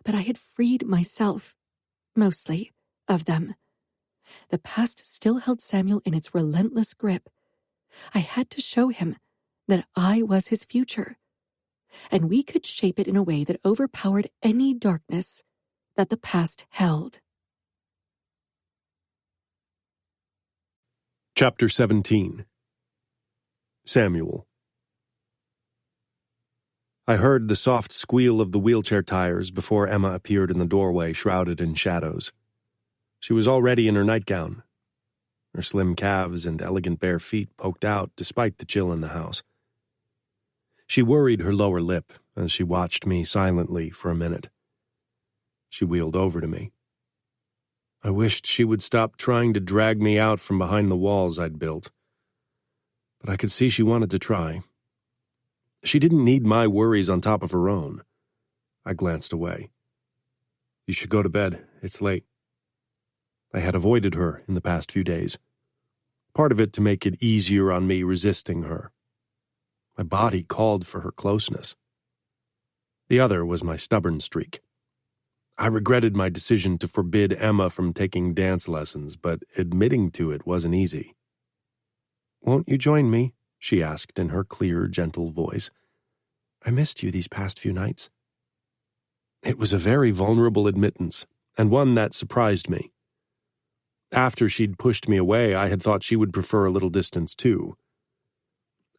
but I had freed myself, mostly, of them. The past still held Samuel in its relentless grip. I had to show him that I was his future, and we could shape it in a way that overpowered any darkness that the past held. Chapter 17. Samuel. I heard the soft squeal of the wheelchair tires before Emma appeared in the doorway, shrouded in shadows. She was already in her nightgown. Her slim calves and elegant bare feet poked out despite the chill in the house. She worried her lower lip as she watched me silently for a minute. She wheeled over to me. I wished she would stop trying to drag me out from behind the walls I'd built. But I could see she wanted to try. She didn't need my worries on top of her own. I glanced away. You should go to bed. It's late. I had avoided her in the past few days. Part of it to make it easier on me resisting her. My body called for her closeness. The other was my stubborn streak. I regretted my decision to forbid Emma from taking dance lessons, but admitting to it wasn't easy. "Won't you join me?" she asked in her clear, gentle voice. "I missed you these past few nights." It was a very vulnerable admittance, and one that surprised me. After she'd pushed me away, I had thought she would prefer a little distance too.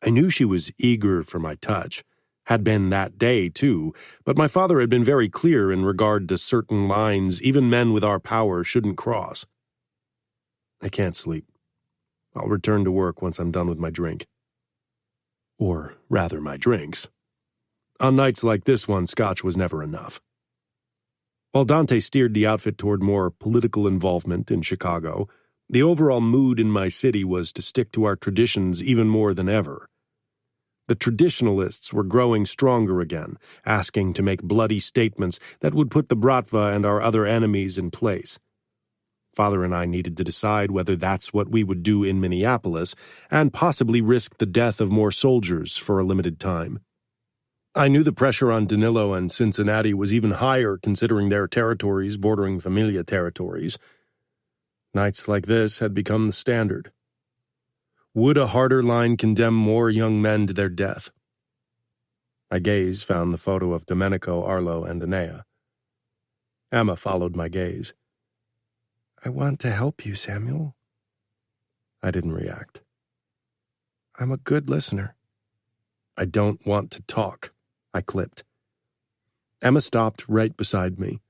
I knew she was eager for my touch, had been that day too, but my father had been very clear in regard to certain lines even men with our power shouldn't cross. I can't sleep. I'll return to work once I'm done with my drink. Or rather, my drinks. On nights like this one, scotch was never enough. While Dante steered the outfit toward more political involvement in Chicago, the overall mood in my city was to stick to our traditions even more than ever. The traditionalists were growing stronger again, asking to make bloody statements that would put the Bratva and our other enemies in place. Father and I needed to decide whether that's what we would do in Minneapolis, and possibly risk the death of more soldiers for a limited time. I knew the pressure on Danilo and Cincinnati was even higher considering their territories bordering Familia territories. Nights like this had become the standard. Would a harder line condemn more young men to their death? My gaze found the photo of Domenico, Arlo, and Enea. Emma followed my gaze. "I want to help you, Samuel." I didn't react. "I'm a good listener." "I don't want to talk," I clipped. Emma stopped right beside me.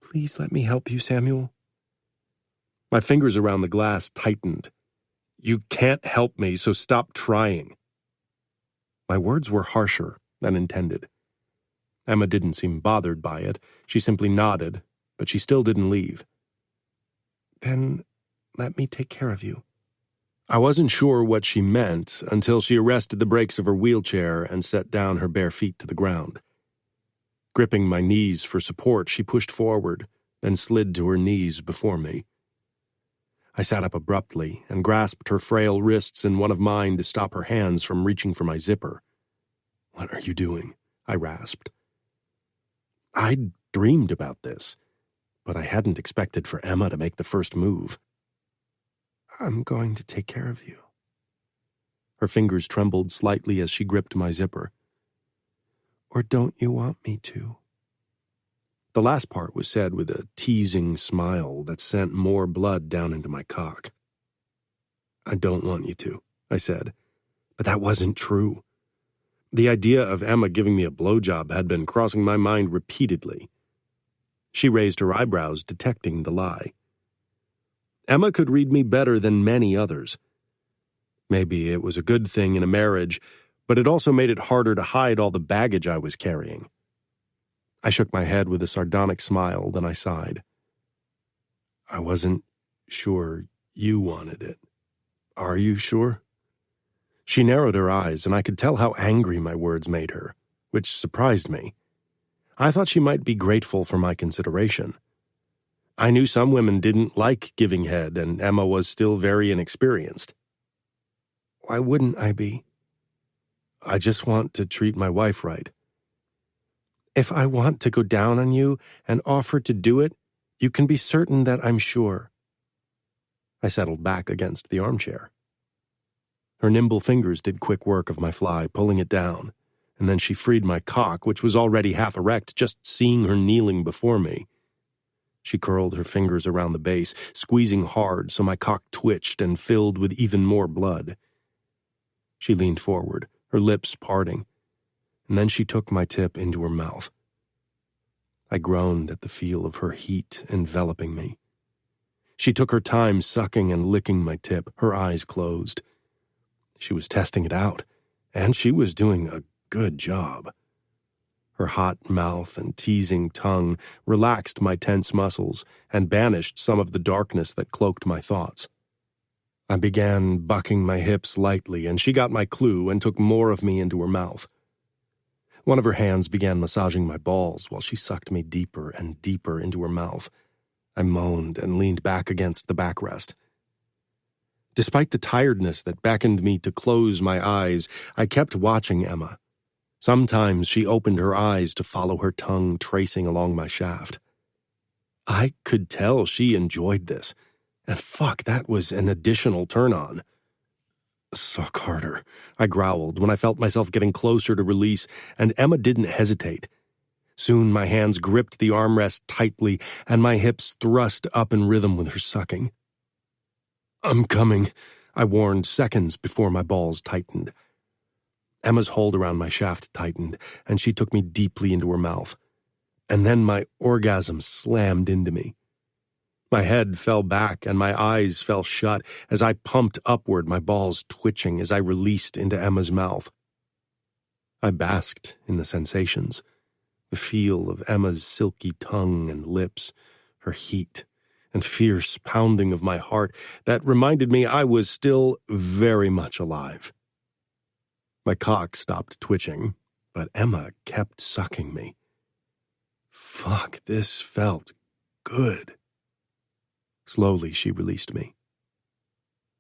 "Please let me help you, Samuel." My fingers around the glass tightened. "You can't help me, so stop trying." My words were harsher than intended. Emma didn't seem bothered by it. She simply nodded, but she still didn't leave. "Then let me take care of you." I wasn't sure what she meant until she arrested the brakes of her wheelchair and set down her bare feet to the ground. Gripping my knees for support, she pushed forward, then slid to her knees before me. I sat up abruptly and grasped her frail wrists in one of mine to stop her hands from reaching for my zipper. "What are you doing?" I rasped. I'd dreamed about this, but I hadn't expected for Emma to make the first move. "I'm going to take care of you." Her fingers trembled slightly as she gripped my zipper. "Or don't you want me to?" The last part was said with a teasing smile that sent more blood down into my cock. "I don't want you to," I said, but that wasn't true. The idea of Emma giving me a blowjob had been crossing my mind repeatedly. She raised her eyebrows, detecting the lie. Emma could read me better than many others. Maybe it was a good thing in a marriage, but it also made it harder to hide all the baggage I was carrying. I shook my head with a sardonic smile, then I sighed. "I wasn't sure you wanted it. Are you sure?" She narrowed her eyes, and I could tell how angry my words made her, which surprised me. I thought she might be grateful for my consideration. I knew some women didn't like giving head, and Emma was still very inexperienced. "Why wouldn't I be?" "I just want to treat my wife right." If I want to go down on you and offer to do it, you can be certain that I'm sure. I settled back against the armchair. Her nimble fingers did quick work of my fly, pulling it down, and then she freed my cock, which was already half erect, just seeing her kneeling before me. She curled her fingers around the base, squeezing hard so my cock twitched and filled with even more blood. She leaned forward, her lips parting, and then she took my tip into her mouth. I groaned at the feel of her heat enveloping me. She took her time sucking and licking my tip, her eyes closed. She was testing it out, and she was doing a good job. Her hot mouth and teasing tongue relaxed my tense muscles and banished some of the darkness that cloaked my thoughts. I began bucking my hips lightly, and she got my clue and took more of me into her mouth. One of her hands began massaging my balls while she sucked me deeper and deeper into her mouth. I moaned and leaned back against the backrest. Despite the tiredness that beckoned me to close my eyes, I kept watching Emma. Sometimes she opened her eyes to follow her tongue tracing along my shaft. I could tell she enjoyed this, and fuck, that was an additional turn-on. Suck harder, I growled when I felt myself getting closer to release, and Emma didn't hesitate. Soon my hands gripped the armrest tightly, and my hips thrust up in rhythm with her sucking. I'm coming, I warned seconds before my balls tightened. Emma's hold around my shaft tightened, and she took me deeply into her mouth. And then my orgasm slammed into me. My head fell back and my eyes fell shut as I pumped upward, my balls twitching as I released into Emma's mouth. I basked in the sensations, the feel of Emma's silky tongue and lips, her heat, and fierce pounding of my heart that reminded me I was still very much alive. My cock stopped twitching, but Emma kept sucking me. Fuck, this felt good. Slowly, she released me.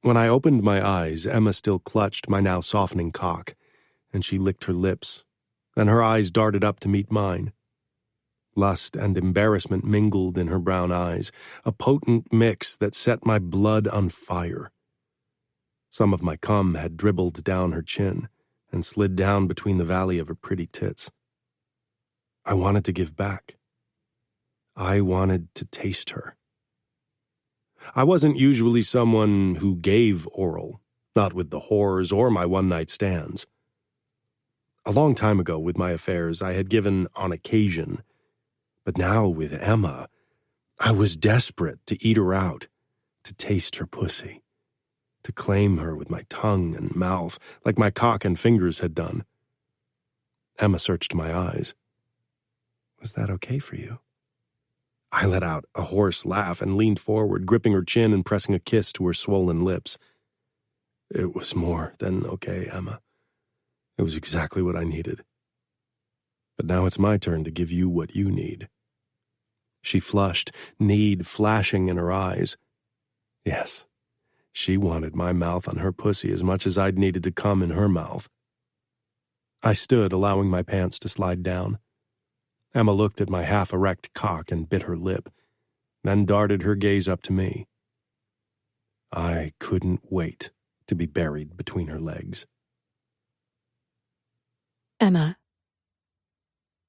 When I opened my eyes, Emma still clutched my now softening cock, and she licked her lips, and her eyes darted up to meet mine. Lust and embarrassment mingled in her brown eyes, a potent mix that set my blood on fire. Some of my cum had dribbled down her chin and slid down between the valley of her pretty tits. I wanted to give back. I wanted to taste her. I wasn't usually someone who gave oral, not with the whores or my one-night stands. A long time ago with my affairs, I had given on occasion, but now with Emma, I was desperate to eat her out, to taste her pussy, to claim her with my tongue and mouth like my cock and fingers had done. Emma searched my eyes. Was that okay for you? I let out a hoarse laugh and leaned forward, gripping her chin and pressing a kiss to her swollen lips. It was more than okay, Emma. It was exactly what I needed. But now it's my turn to give you what you need. She flushed, need flashing in her eyes. Yes, she wanted my mouth on her pussy as much as I'd needed to come in her mouth. I stood, allowing my pants to slide down. Emma looked at my half-erect cock and bit her lip, then darted her gaze up to me. I couldn't wait to be buried between her legs. Emma.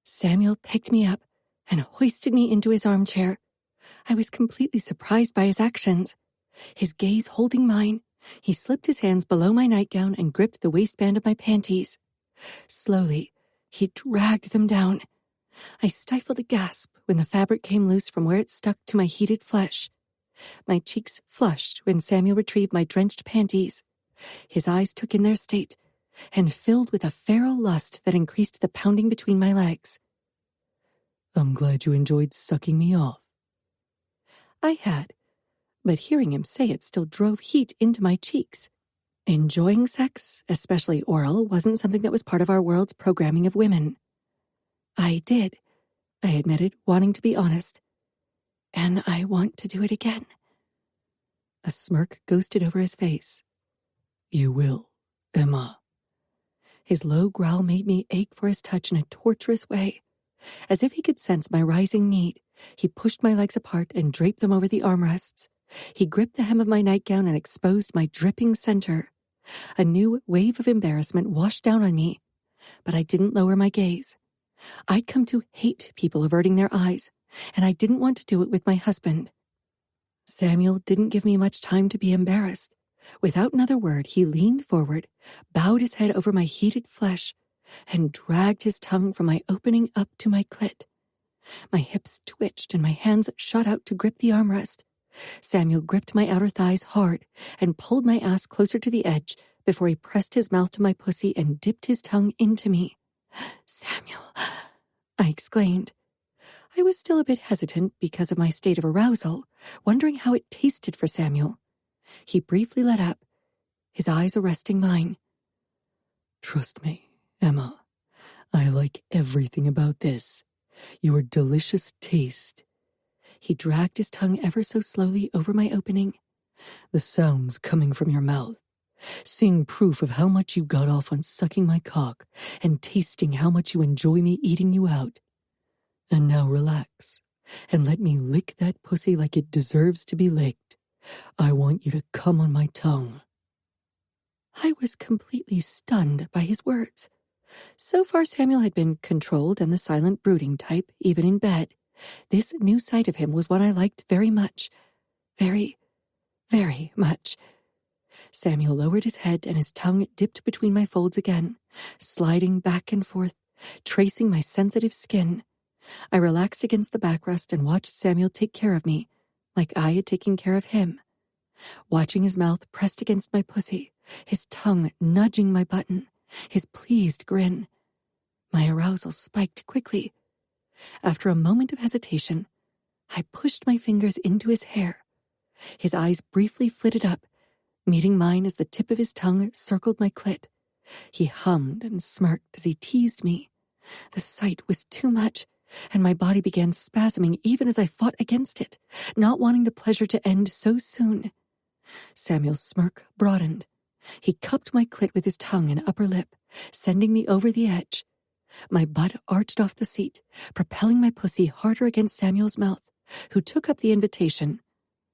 Samuel picked me up and hoisted me into his armchair. I was completely surprised by his actions. His gaze holding mine, he slipped his hands below my nightgown and gripped the waistband of my panties. Slowly, he dragged them down. I stifled a gasp when the fabric came loose from where it stuck to my heated flesh. My cheeks flushed when Samuel retrieved my drenched panties. His eyes took in their state and filled with a feral lust that increased the pounding between my legs. I'm glad you enjoyed sucking me off. I had, but hearing him say it still drove heat into my cheeks. Enjoying sex, especially oral, wasn't something that was part of our world's programming of women. I did, I admitted, wanting to be honest. And I want to do it again. A smirk ghosted over his face. You will, Emma. His low growl made me ache for his touch in a torturous way. As if he could sense my rising need, he pushed my legs apart and draped them over the armrests. He gripped the hem of my nightgown and exposed my dripping center. A new wave of embarrassment washed down on me, but I didn't lower my gaze. I'd come to hate people averting their eyes, and I didn't want to do it with my husband. Samuel didn't give me much time to be embarrassed. Without another word, he leaned forward, bowed his head over my heated flesh, and dragged his tongue from my opening up to my clit. My hips twitched and my hands shot out to grip the armrest. Samuel gripped my outer thighs hard and pulled my ass closer to the edge before he pressed his mouth to my pussy and dipped his tongue into me. "Samuel," I exclaimed. I was still a bit hesitant because of my state of arousal, wondering how it tasted for Samuel. He briefly let up, his eyes arresting mine. "Trust me, Emma. I like everything about this. Your delicious taste." He dragged his tongue ever so slowly over my opening. "The sounds coming from your mouth. Seeing proof of how much you got off on sucking my cock and tasting how much you enjoy me eating you out. And now relax and let me lick that pussy like it deserves to be licked. I want you to come on my tongue." I was completely stunned by his words. So far, Samuel had been controlled and the silent brooding type, even in bed. This new side of him was one I liked very much. Very, very much. Samuel lowered his head and his tongue dipped between my folds again, sliding back and forth, tracing my sensitive skin. I relaxed against the backrest and watched Samuel take care of me, like I had taken care of him. Watching his mouth pressed against my pussy, his tongue nudging my button, his pleased grin. My arousal spiked quickly. After a moment of hesitation, I pushed my fingers into his hair. His eyes briefly flitted up, meeting mine as the tip of his tongue circled my clit. He hummed and smirked as he teased me. The sight was too much, and my body began spasming even as I fought against it, not wanting the pleasure to end so soon. Samuel's smirk broadened. He cupped my clit with his tongue and upper lip, sending me over the edge. My butt arched off the seat, propelling my pussy harder against Samuel's mouth, who took up the invitation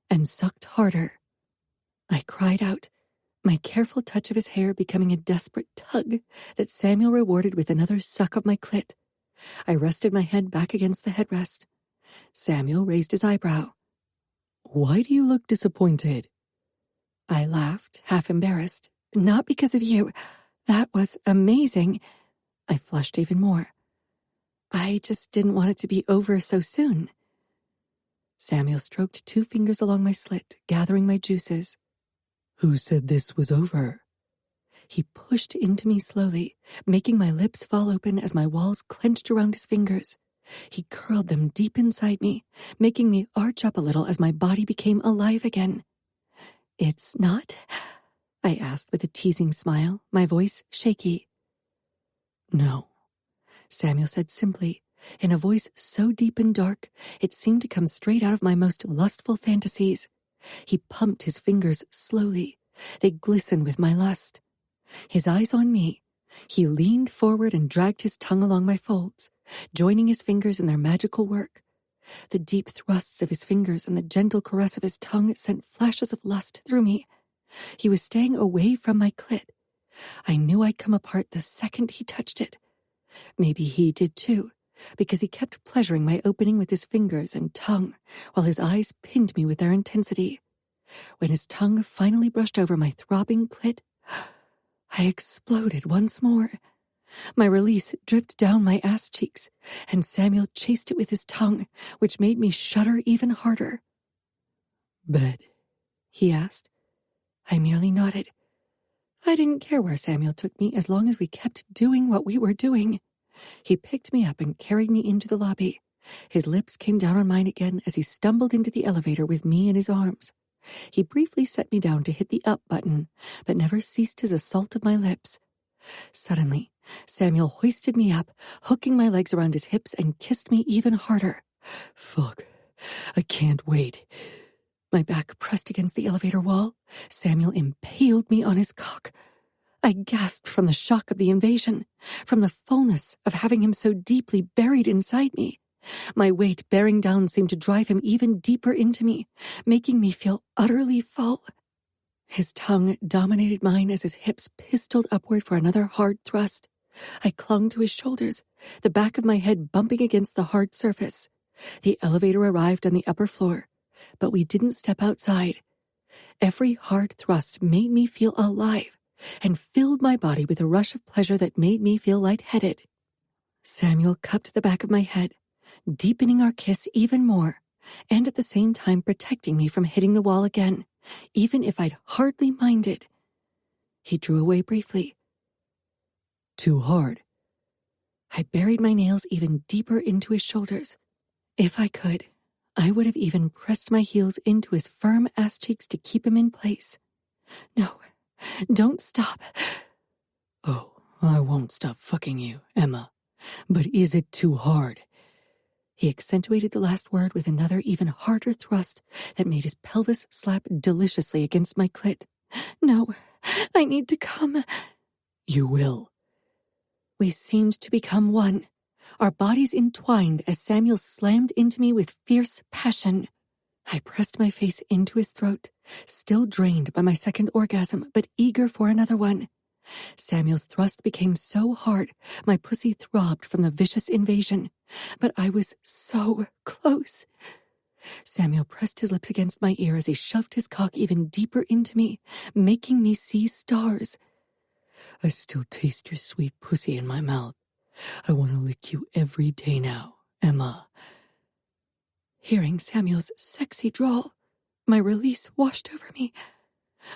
and sucked harder. I cried out, my careful touch of his hair becoming a desperate tug that Samuel rewarded with another suck of my clit. I rested my head back against the headrest. Samuel raised his eyebrow. "Why do you look disappointed?" I laughed, half embarrassed. "Not because of you. That was amazing." I flushed even more. "I just didn't want it to be over so soon." Samuel stroked 2 fingers along my slit, gathering my juices. "Who said this was over?" He pushed into me slowly, making my lips fall open as my walls clenched around his fingers. He curled them deep inside me, making me arch up a little as my body became alive again. "It's not?" I asked with a teasing smile, my voice shaky. "No," Samuel said simply, in a voice so deep and dark it seemed to come straight out of my most lustful fantasies. He pumped his fingers slowly. They glistened with my lust. His eyes on me, he leaned forward and dragged his tongue along my folds, joining his fingers in their magical work. The deep thrusts of his fingers and the gentle caress of his tongue sent flashes of lust through me. He was staying away from my clit. I knew I'd come apart the second he touched it. Maybe he did too, because he kept pleasuring my opening with his fingers and tongue, while his eyes pinned me with their intensity. When his tongue finally brushed over my throbbing clit, I exploded once more. My release dripped down my ass cheeks, and Samuel chased it with his tongue, which made me shudder even harder. "Bed?" he asked. I merely nodded. I didn't care where Samuel took me as long as we kept doing what we were doing. He picked me up and carried me into the lobby. His lips came down on mine again as he stumbled into the elevator with me in his arms. He briefly set me down to hit the up button, but never ceased his assault of my lips. Suddenly, Samuel hoisted me up, hooking my legs around his hips and kissed me even harder. "Fuck, I can't wait." My back pressed against the elevator wall. Samuel impaled me on his cock. I gasped from the shock of the invasion, from the fullness of having him so deeply buried inside me. My weight bearing down seemed to drive him even deeper into me, making me feel utterly full. His tongue dominated mine as his hips pistoled upward for another hard thrust. I clung to his shoulders, the back of my head bumping against the hard surface. The elevator arrived on the upper floor, but we didn't step outside. Every hard thrust made me feel alive and filled my body with a rush of pleasure that made me feel lightheaded. Samuel cupped the back of my head, deepening our kiss even more, and at the same time protecting me from hitting the wall again, even if I'd hardly minded. He drew away briefly. Too hard. I buried my nails even deeper into his shoulders. If I could, I would have even pressed my heels into his firm ass cheeks to keep him in place. No, don't stop. Oh, I won't stop fucking you, Emma. But is it too hard? He accentuated the last word with another even harder thrust that made his pelvis slap deliciously against my clit. No, I need to come. You will. We seemed to become one, our bodies entwined as Samuel slammed into me with fierce passion. I pressed my face into his throat, still drained by my second orgasm, but eager for another one. Samuel's thrust became so hard, my pussy throbbed from the vicious invasion, but I was so close. Samuel pressed his lips against my ear as he shoved his cock even deeper into me, making me see stars. I still taste your sweet pussy in my mouth. I want to lick you every day now, Emma. Hearing Samuel's sexy drawl, my release washed over me.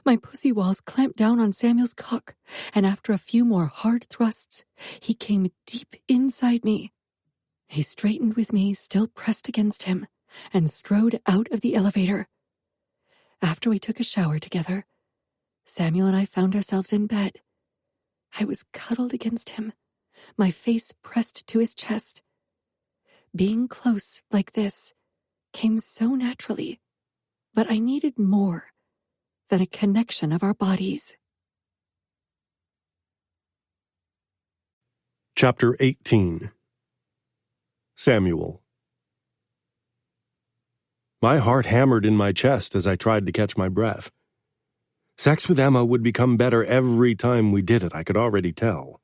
My pussy walls clamped down on Samuel's cock, and after a few more hard thrusts, he came deep inside me. He straightened with me, still pressed against him, and strode out of the elevator. After we took a shower together, Samuel and I found ourselves in bed. I was cuddled against him, my face pressed to his chest. Being close like this came so naturally, but I needed more than a connection of our bodies. Chapter 18. Samuel. My heart hammered in my chest as I tried to catch my breath. Sex with Emma would become better every time we did it, I could already tell.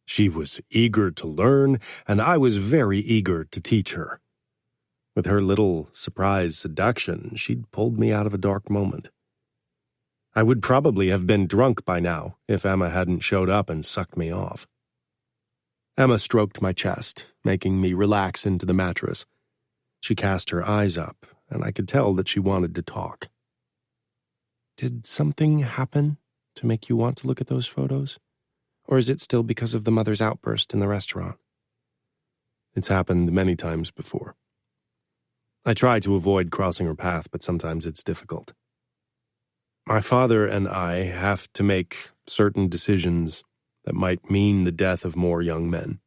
She was eager to learn, and I was very eager to teach her. With her little surprise seduction, she'd pulled me out of a dark moment. I would probably have been drunk by now if Emma hadn't showed up and sucked me off. Emma stroked my chest, making me relax into the mattress. She cast her eyes up, and I could tell that she wanted to talk. Did something happen to make you want to look at those photos? Or is it still because of the mother's outburst in the restaurant? It's happened many times before. I try to avoid crossing her path, but sometimes it's difficult. My father and I have to make certain decisions that might mean the death of more young men.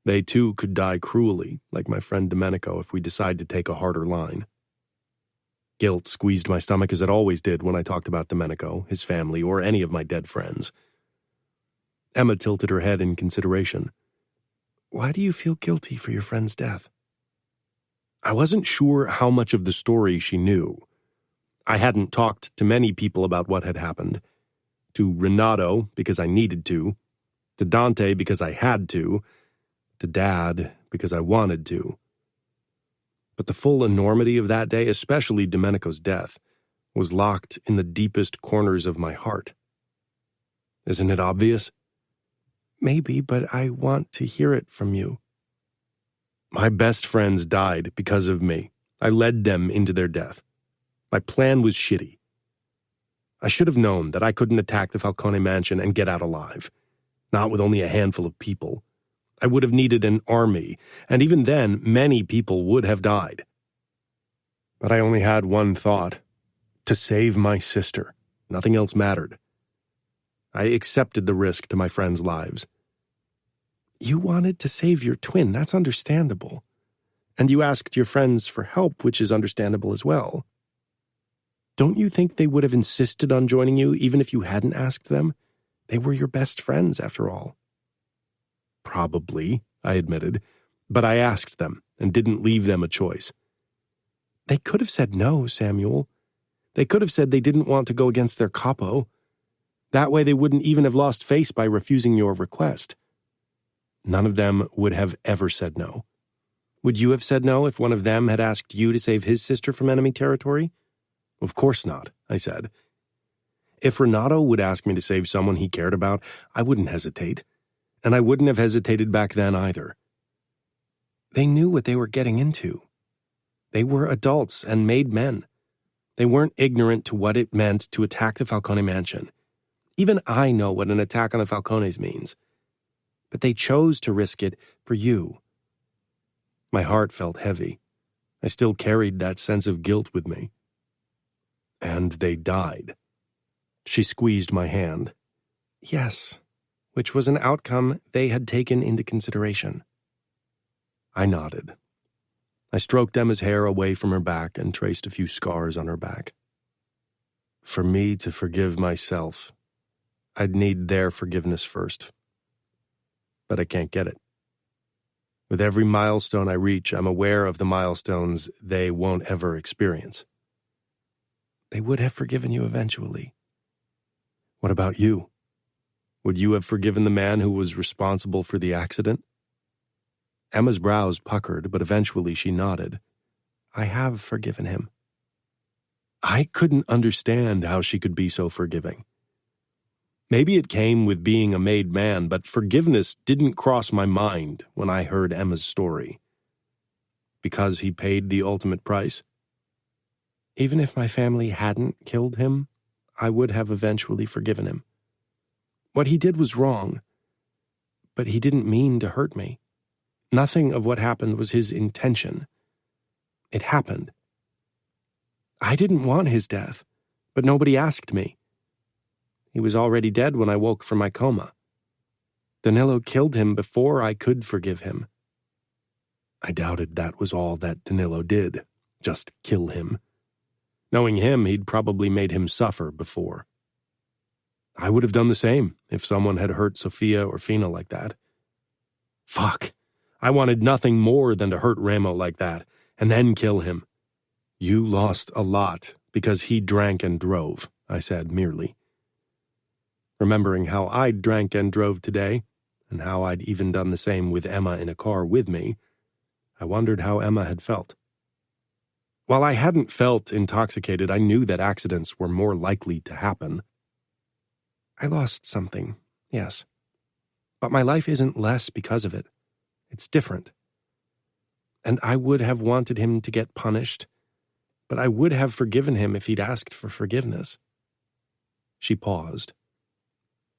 They too could die cruelly, like my friend Domenico, if we decide to take a harder line. Guilt squeezed my stomach as it always did when I talked about Domenico, his family, or any of my dead friends. Emma tilted her head in consideration. Why do you feel guilty for your friend's death? I wasn't sure how much of the story she knew. I hadn't talked to many people about what had happened. To Renato, because I needed to Dante, because I had to Dad, because I wanted to. But the full enormity of that day, especially Domenico's death, was locked in the deepest corners of my heart. Isn't it obvious? Maybe, but I want to hear it from you. My best friends died because of me. I led them into their death. My plan was shitty. I should have known that I couldn't attack the Falcone mansion and get out alive. Not with only a handful of people. I would have needed an army, and even then, many people would have died. But I only had one thought: to save my sister. Nothing else mattered. I accepted the risk to my friends' lives. You wanted to save your twin, that's understandable. And you asked your friends for help, which is understandable as well. Don't you think they would have insisted on joining you even if you hadn't asked them? They were your best friends, after all. Probably, I admitted, but I asked them and didn't leave them a choice. They could have said no, Samuel. They could have said they didn't want to go against their capo. That way they wouldn't even have lost face by refusing your request. None of them would have ever said no. Would you have said no if one of them had asked you to save his sister from enemy territory? Of course not, I said. If Renato would ask me to save someone he cared about, I wouldn't hesitate. And I wouldn't have hesitated back then either. They knew what they were getting into. They were adults and made men. They weren't ignorant to what it meant to attack the Falcone mansion. Even I know what an attack on the Falcones means. But they chose to risk it for you. My heart felt heavy. I still carried that sense of guilt with me. And they died. She squeezed my hand. Yes, which was an outcome they had taken into consideration. I nodded. I stroked Emma's hair away from her back and traced a few scars on her back. For me to forgive myself, I'd need their forgiveness first. But I can't get it. With every milestone I reach, I'm aware of the milestones they won't ever experience. They would have forgiven you eventually. What about you? Would you have forgiven the man who was responsible for the accident? Emma's brows puckered, but eventually she nodded. I have forgiven him. I couldn't understand how she could be so forgiving. Maybe it came with being a made man, but forgiveness didn't cross my mind when I heard Emma's story. Because he paid the ultimate price? Even if my family hadn't killed him, I would have eventually forgiven him. What he did was wrong, but he didn't mean to hurt me. Nothing of what happened was his intention. It happened. I didn't want his death, but nobody asked me. He was already dead when I woke from my coma. Danilo killed him before I could forgive him. I doubted that was all that Danilo did, just kill him. Knowing him, he'd probably made him suffer before. I would have done the same if someone had hurt Sophia or Fina like that. Fuck. I wanted nothing more than to hurt Ramo like that, and then kill him. You lost a lot because he drank and drove, I said merely. Remembering how I'd drank and drove today, and how I'd even done the same with Emma in a car with me, I wondered how Emma had felt. While I hadn't felt intoxicated, I knew that accidents were more likely to happen. I lost something, yes. But my life isn't less because of it. It's different. And I would have wanted him to get punished, but I would have forgiven him if he'd asked for forgiveness. She paused.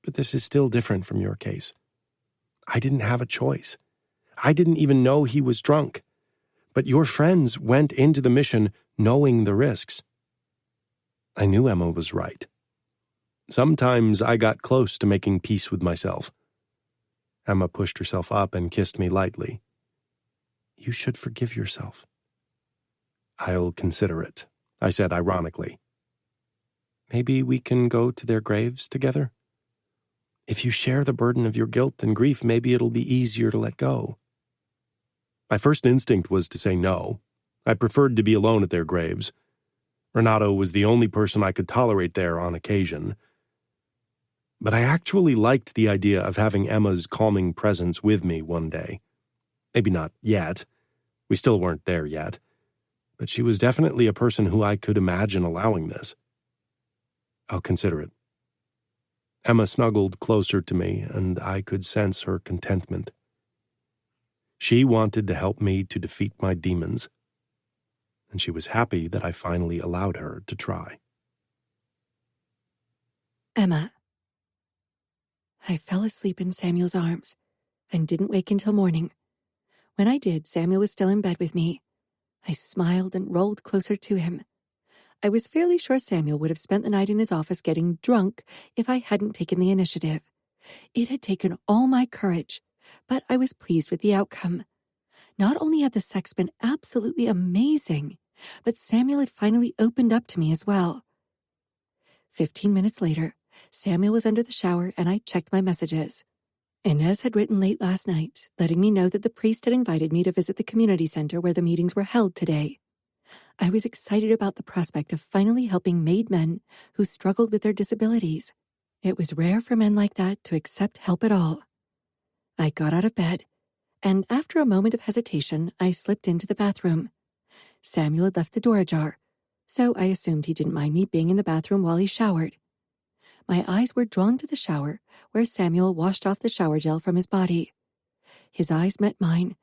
But this is still different from your case. I didn't have a choice. I didn't even know he was drunk. But your friends went into the mission knowing the risks. I knew Emma was right. Sometimes I got close to making peace with myself. Emma pushed herself up and kissed me lightly. You should forgive yourself. I'll consider it, I said ironically. Maybe we can go to their graves together? If you share the burden of your guilt and grief, maybe it'll be easier to let go. My first instinct was to say no. I preferred to be alone at their graves. Renato was the only person I could tolerate there on occasion. But I actually liked the idea of having Emma's calming presence with me one day. Maybe not yet. We still weren't there yet. But she was definitely a person who I could imagine allowing this. I'll consider it. Emma snuggled closer to me, and I could sense her contentment. She wanted to help me to defeat my demons, and she was happy that I finally allowed her to try. Emma. I fell asleep in Samuel's arms and didn't wake until morning. When I did, Samuel was still in bed with me. I smiled and rolled closer to him. I was fairly sure Samuel would have spent the night in his office getting drunk if I hadn't taken the initiative. It had taken all my courage, but I was pleased with the outcome. Not only had the sex been absolutely amazing, but Samuel had finally opened up to me as well. 15 minutes later, Samuel was under the shower, and I checked my messages. Inez had written late last night, letting me know that the priest had invited me to visit the community center where the meetings were held today. I was excited about the prospect of finally helping made men who struggled with their disabilities. It was rare for men like that to accept help at all. I got out of bed, and after a moment of hesitation, I slipped into the bathroom. Samuel had left the door ajar, so I assumed he didn't mind me being in the bathroom while he showered. My eyes were drawn to the shower, where Samuel washed off the shower gel from his body. His eyes met mine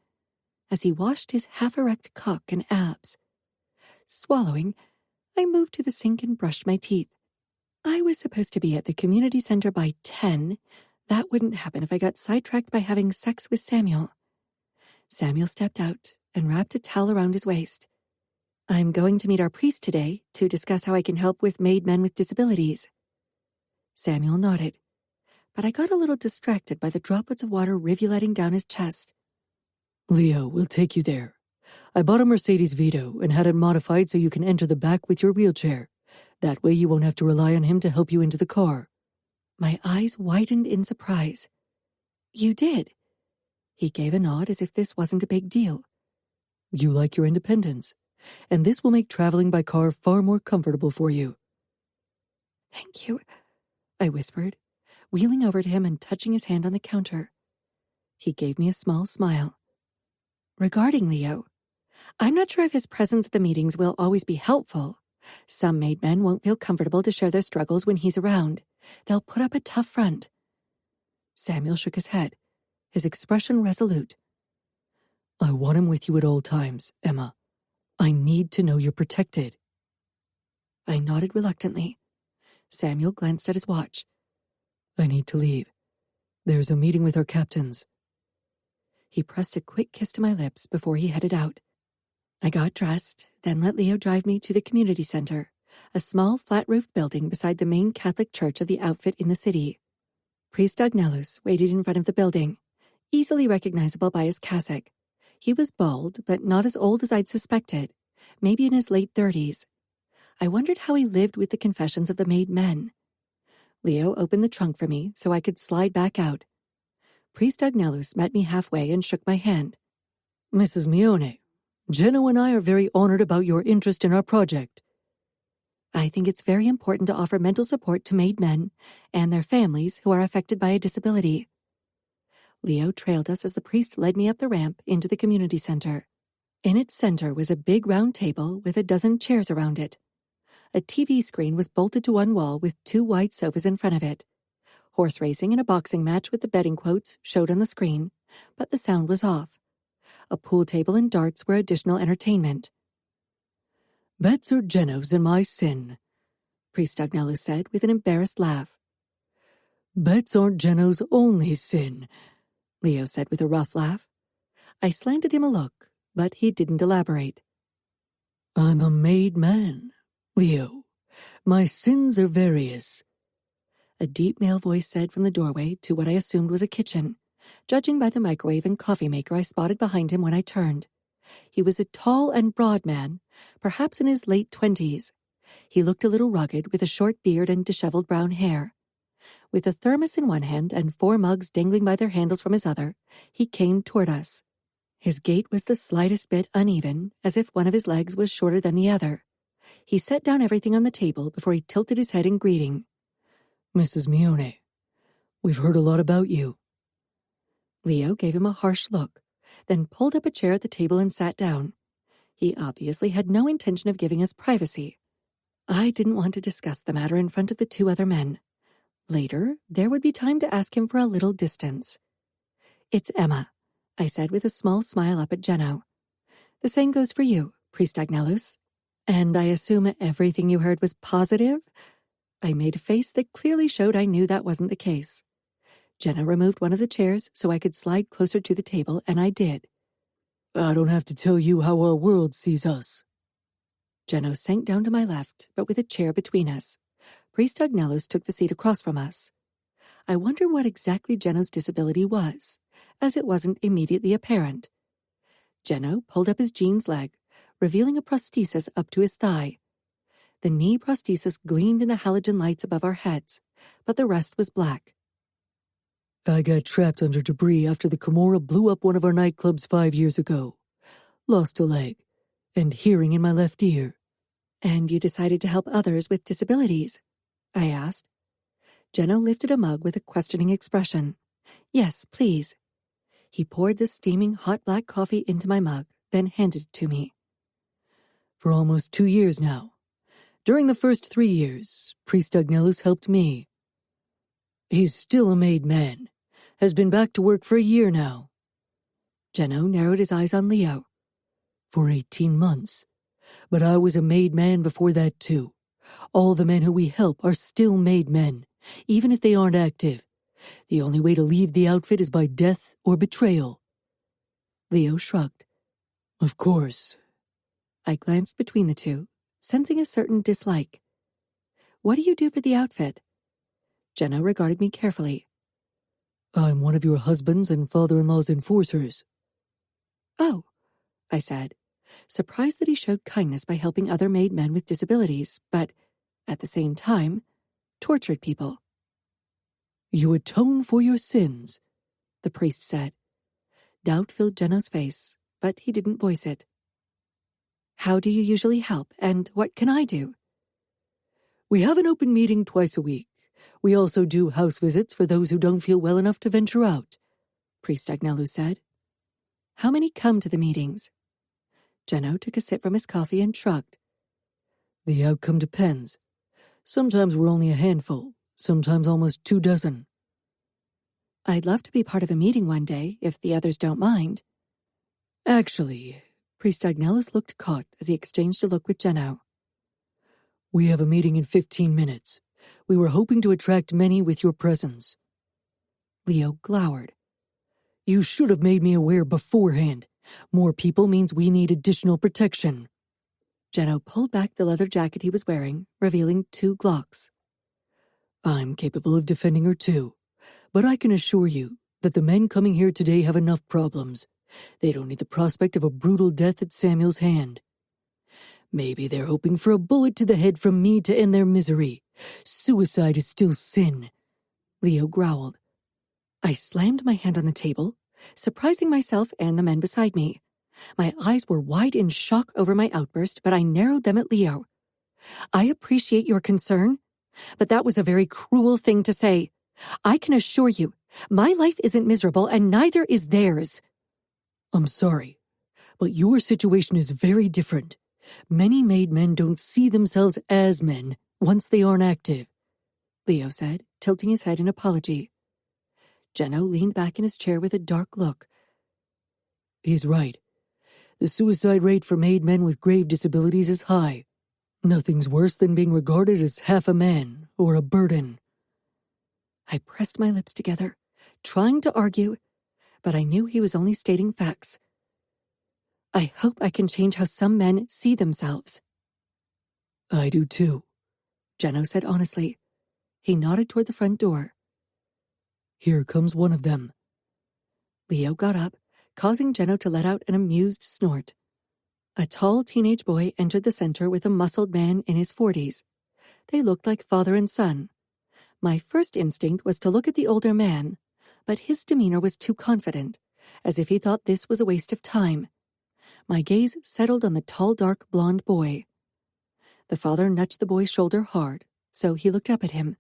as he washed his half-erect cock and abs. Swallowing, I moved to the sink and brushed my teeth. I was supposed to be at the community center by 10. That wouldn't happen if I got sidetracked by having sex with Samuel. Samuel stepped out and wrapped a towel around his waist. I'm going to meet our priest today to discuss how I can help with made men with disabilities. Samuel nodded, but I got a little distracted by the droplets of water rivuletting down his chest. Leo, we'll take you there. I bought a Mercedes Vito and had it modified so you can enter the back with your wheelchair. That way you won't have to rely on him to help you into the car. My eyes widened in surprise. You did? He gave a nod as if this wasn't a big deal. You like your independence, and this will make traveling by car far more comfortable for you. Thank you, I whispered, wheeling over to him and touching his hand on the counter. He gave me a small smile. Regarding Leo, I'm not sure if his presence at the meetings will always be helpful. Some made men won't feel comfortable to share their struggles when he's around. They'll put up a tough front. Samuel shook his head, his expression resolute. I want him with you at all times, Emma. I need to know you're protected. I nodded reluctantly. Samuel glanced at his watch. I need to leave. There's a meeting with our captains. He pressed a quick kiss to my lips before he headed out. I got dressed, then let Leo drive me to the community center, a small flat-roofed building beside the main Catholic church of the outfit in the city. Priest Agnellus waited in front of the building, easily recognizable by his cassock. He was bald, but not as old as I'd suspected, maybe in his late 30s. I wondered how he lived with the confessions of the made men. Leo opened the trunk for me so I could slide back out. Priest Agnellus met me halfway and shook my hand. Mrs. Mione, Jenno and I are very honored about your interest in our project. I think it's very important to offer mental support to made men and their families who are affected by a disability. Leo trailed us as the priest led me up the ramp into the community center. In its center was a big round table with a dozen chairs around it. A TV screen was bolted to one wall with 2 wide sofas in front of it. Horse racing and a boxing match with the betting quotes showed on the screen, but the sound was off. A pool table and darts were additional entertainment. Bets are Jenno's and my sin, Priest Agnellus said with an embarrassed laugh. Bets aren't Jenno's only sin, Leo said with a rough laugh. I slanted him a look, but he didn't elaborate. I'm a made man, Leo. My sins are various. A deep male voice said from the doorway to what I assumed was a kitchen, judging by the microwave and coffee maker I spotted behind him when I turned. He was a tall and broad man, perhaps in his late 20s. He looked a little rugged with a short beard and disheveled brown hair. With a thermos in one hand and 4 mugs dangling by their handles from his other, he came toward us. His gait was the slightest bit uneven, as if one of his legs was shorter than the other. He set down everything on the table before he tilted his head in greeting. Mrs. Mione, we've heard a lot about you. Leo gave him a harsh look, then pulled up a chair at the table and sat down. He obviously had no intention of giving us privacy. I didn't want to discuss the matter in front of the 2 other men. Later, there would be time to ask him for a little distance. It's Emma, I said with a small smile up at Jenno. The same goes for you, Priest Agnellus. And I assume everything you heard was positive? I made a face that clearly showed I knew that wasn't the case. Jenna removed one of the chairs so I could slide closer to the table, and I did. I don't have to tell you how our world sees us. Jenno sank down to my left, but with a chair between us. Priest Agnellus took the seat across from us. I wondered what exactly Jenno's disability was, as it wasn't immediately apparent. Jenno pulled up his jeans leg, revealing a prosthesis up to his thigh. The knee prosthesis gleamed in the halogen lights above our heads, but the rest was black. I got trapped under debris after the Cora blew up one of our nightclubs 5 years ago. Lost a leg and hearing in my left ear. And you decided to help others with disabilities? I asked. Jenno lifted a mug with a questioning expression. Yes, please. He poured the steaming hot black coffee into my mug, then handed it to me. For almost 2 years now. During the first 3 years, Priest Agnellus helped me. He's still a made man. Has been back to work for a year now. Jenno narrowed his eyes on Leo. For 18 months. But I was a made man before that too. All the men who we help are still made men, even if they aren't active. The only way to leave the outfit is by death or betrayal. Leo shrugged. Of course. I glanced between the two, sensing a certain dislike. What do you do for the outfit? Jenno regarded me carefully. I'm one of your husband's and father-in-law's enforcers. Oh, I said, surprised that he showed kindness by helping other made men with disabilities, but, at the same time, tortured people. You atone for your sins, the priest said. Doubt filled Jenno's face, but he didn't voice it. How do you usually help, and what can I do? We have an open meeting twice a week. We also do house visits for those who don't feel well enough to venture out, Priest Agnellus said. How many come to the meetings? Jenno took a sip from his coffee and shrugged. The outcome depends. Sometimes we're only a handful, sometimes almost 2 dozen. I'd love to be part of a meeting one day, if the others don't mind. Actually, Priest Agnellus looked caught as he exchanged a look with Jenno. We have a meeting in 15 minutes. We were hoping to attract many with your presence. Leo glowered. You should have made me aware beforehand. More people means we need additional protection. Jenno pulled back the leather jacket he was wearing, revealing 2 Glocks. I'm capable of defending her too, but I can assure you that the men coming here today have enough problems. They don't need the prospect of a brutal death at Samuel's hand. Maybe they're hoping for a bullet to the head from me to end their misery. Suicide is still sin. Leo growled. I slammed my hand on the table, surprising myself and the men beside me. My eyes were wide in shock over my outburst, but I narrowed them at Leo. I appreciate your concern, but that was a very cruel thing to say. I can assure you, my life isn't miserable and neither is theirs. I'm sorry, but your situation is very different. Many made men don't see themselves as men once they aren't active, Leo said, tilting his head in apology. Jenno leaned back in his chair with a dark look. He's right. The suicide rate for made men with grave disabilities is high. Nothing's worse than being regarded as half a man or a burden. I pressed my lips together, trying to argue, but I knew he was only stating facts. I hope I can change how some men see themselves. I do too, Jenno said honestly. He nodded toward the front door. Here comes one of them. Leo got up, causing Jenno to let out an amused snort. A tall teenage boy entered the center with a muscled man in his 40s. They looked like father and son. My first instinct was to look at the older man, but his demeanor was too confident, as if he thought this was a waste of time. My gaze settled on the tall, dark, blonde boy. The father nudged the boy's shoulder hard, so he looked up at him.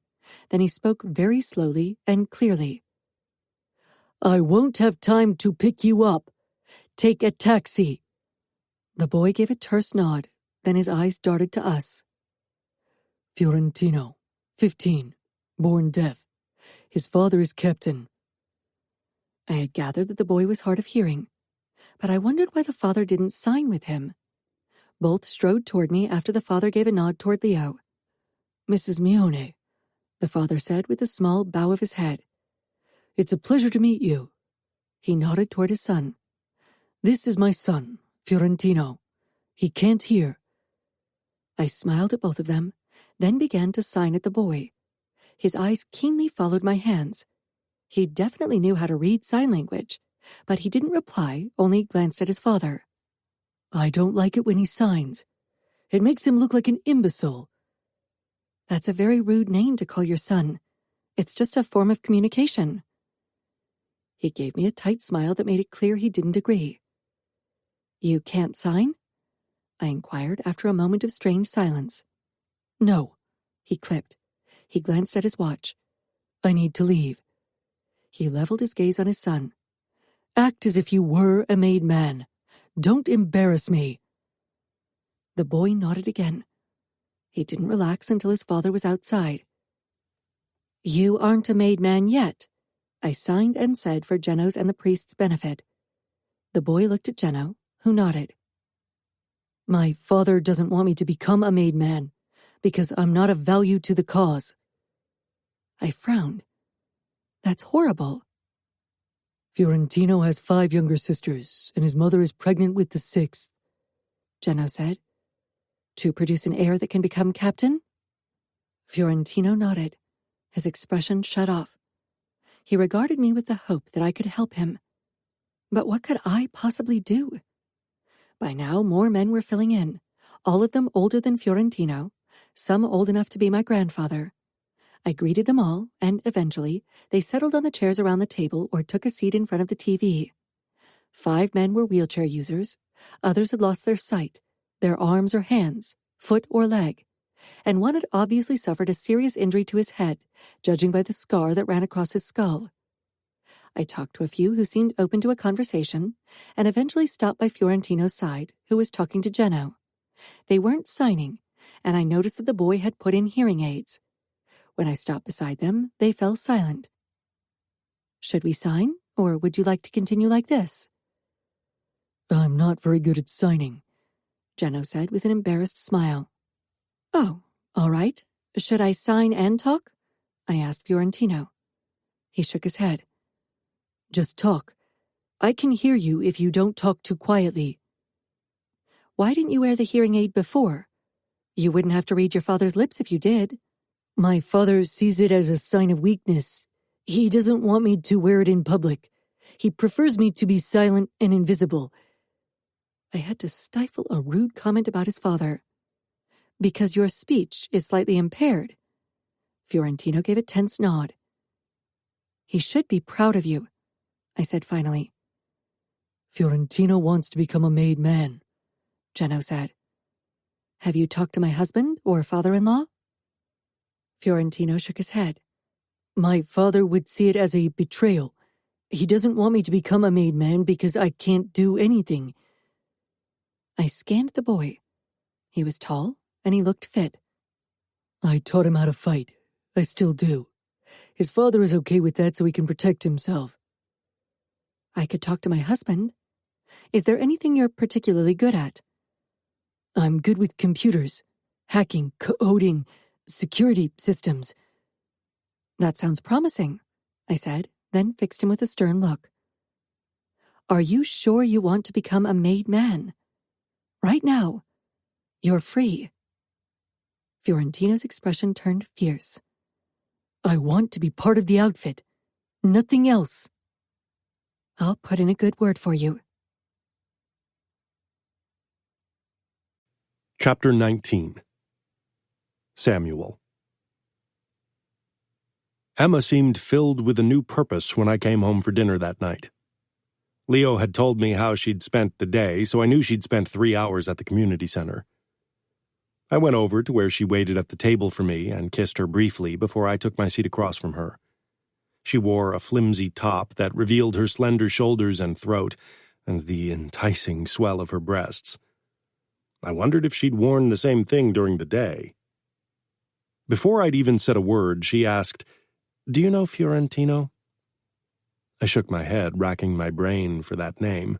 Then he spoke very slowly and clearly. I won't have time to pick you up. Take a taxi. The boy gave a terse nod, then his eyes darted to us. Fiorentino, 15, born deaf. His father is captain. I had gathered that the boy was hard of hearing, but I wondered why the father didn't sign with him. Both strode toward me after the father gave a nod toward Leo. Mrs. Mione, the father said with a small bow of his head. It's a pleasure to meet you. He nodded toward his son. This is my son, Fiorentino. He can't hear. I smiled at both of them, then began to sign at the boy. His eyes keenly followed my hands. He definitely knew how to read sign language, but he didn't reply, only glanced at his father. I don't like it when he signs. It makes him look like an imbecile. That's a very rude name to call your son, It's just a form of communication. He gave me a tight smile that made it clear he didn't agree. You can't sign? I inquired after a moment of strange silence. No, he clipped. He glanced at his watch. I need to leave. He leveled his gaze on his son. Act as if you were a made man. Don't embarrass me. The boy nodded again. He didn't relax until his father was outside. You aren't a made man yet, I signed and said for Geno's and the priest's benefit. The boy looked at Geno, who nodded. My father doesn't want me to become a made man, because I'm not of value to the cause. I frowned. That's horrible. Fiorentino has 5 younger sisters, and his mother is pregnant with the 6th, Geno said. To produce an heir that can become captain? Fiorentino nodded, his expression shut off. He regarded me with the hope that I could help him. But what could I possibly do? By now, more men were filling in, all of them older than Fiorentino, some old enough to be my grandfather. I greeted them all, and eventually, they settled on the chairs around the table or took a seat in front of the TV. 5 men were wheelchair users, others had lost their sight, their arms or hands, foot or leg, and one had obviously suffered a serious injury to his head, judging by the scar that ran across his skull. I talked to a few who seemed open to a conversation, and eventually stopped by Fiorentino's side, who was talking to Geno. They weren't signing, and I noticed that the boy had put in hearing aids. When I stopped beside them, they fell silent. Should we sign, or would you like to continue like this? I'm not very good at signing, Geno said with an embarrassed smile. Oh, all right. Should I sign and talk? I asked Fiorentino. He shook his head. Just talk. I can hear you if you don't talk too quietly. Why didn't you wear the hearing aid before? You wouldn't have to read your father's lips if you did. My father sees it as a sign of weakness. He doesn't want me to wear it in public. He prefers me to be silent and invisible. I had to stifle a rude comment about his father. Because your speech is slightly impaired. Fiorentino gave a tense nod. He should be proud of you, I said finally. Fiorentino wants to become a made man, Geno said. Have you talked to my husband or father-in-law? Fiorentino shook his head. My father would see it as a betrayal. He doesn't want me to become a made man because I can't do anything. I scanned the boy. He was tall, and he looked fit. I taught him how to fight. I still do. His father is okay with that so he can protect himself. I could talk to my husband. Is there anything you're particularly good at? I'm good with computers, hacking, coding, security systems. That sounds promising, I said, then fixed him with a stern look. Are you sure you want to become a made man? Right now, you're free. Fiorentino's expression turned fierce. I want to be part of the outfit. Nothing else. I'll put in a good word for you. Chapter 19. Samuel. Emma seemed filled with a new purpose when I came home for dinner that night. Leo had told me how she'd spent the day, so I knew she'd spent 3 hours at the community center. I went over to where she waited at the table for me and kissed her briefly before I took my seat across from her. She wore a flimsy top that revealed her slender shoulders and throat, and the enticing swell of her breasts. I wondered if she'd worn the same thing during the day. Before I'd even said a word, she asked, "Do you know Fiorentino?" I shook my head, racking my brain for that name.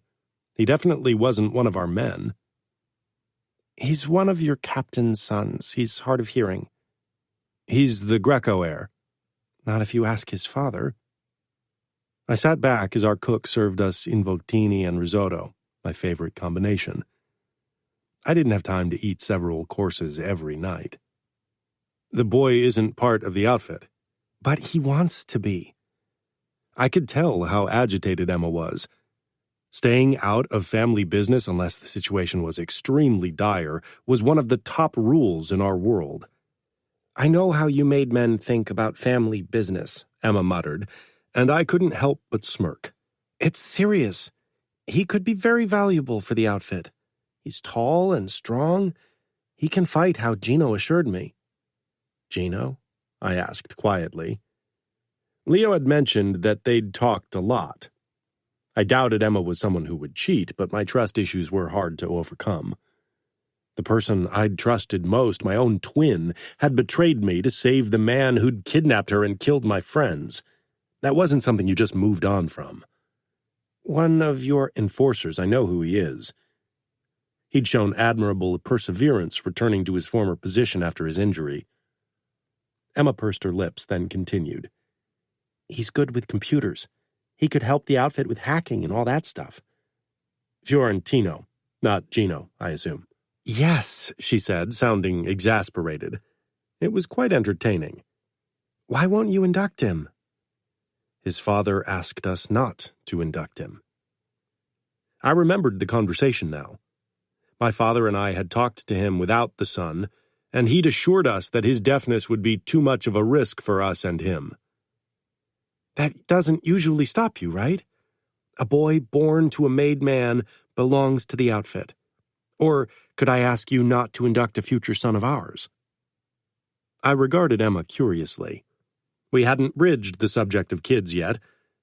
He definitely wasn't one of our men. "He's one of your captain's sons. He's hard of hearing." "He's the Greco heir." "Not if you ask his father." I sat back as our cook served us involtini and risotto, my favorite combination. I didn't have time to eat several courses every night. "The boy isn't part of the outfit." "But he wants to be." I could tell how agitated Emma was. Staying out of family business unless the situation was extremely dire was one of the top rules in our world. I know how you made men think about family business, Emma muttered, and I couldn't help but smirk. It's serious. He could be very valuable for the outfit. He's tall and strong. He can fight, how Gino assured me. Gino? I asked quietly. Leo had mentioned that they'd talked a lot. I doubted Emma was someone who would cheat, but my trust issues were hard to overcome. The person I'd trusted most, my own twin, had betrayed me to save the man who'd kidnapped her and killed my friends. That wasn't something you just moved on from. One of your enforcers, I know who he is. He'd shown admirable perseverance returning to his former position after his injury. Emma pursed her lips, then continued. He's good with computers. He could help the outfit with hacking and all that stuff. Fiorentino, not Gino, I assume. Yes, she said, sounding exasperated. It was quite entertaining. Why won't you induct him? His father asked us not to induct him. I remembered the conversation now. My father and I had talked to him without the son, and he'd assured us that his deafness would be too much of a risk for us and him. That doesn't usually stop you, right? A boy born to a made man belongs to the outfit. Or could I ask you not to induct a future son of ours? I regarded Emma curiously. We hadn't bridged the subject of kids yet,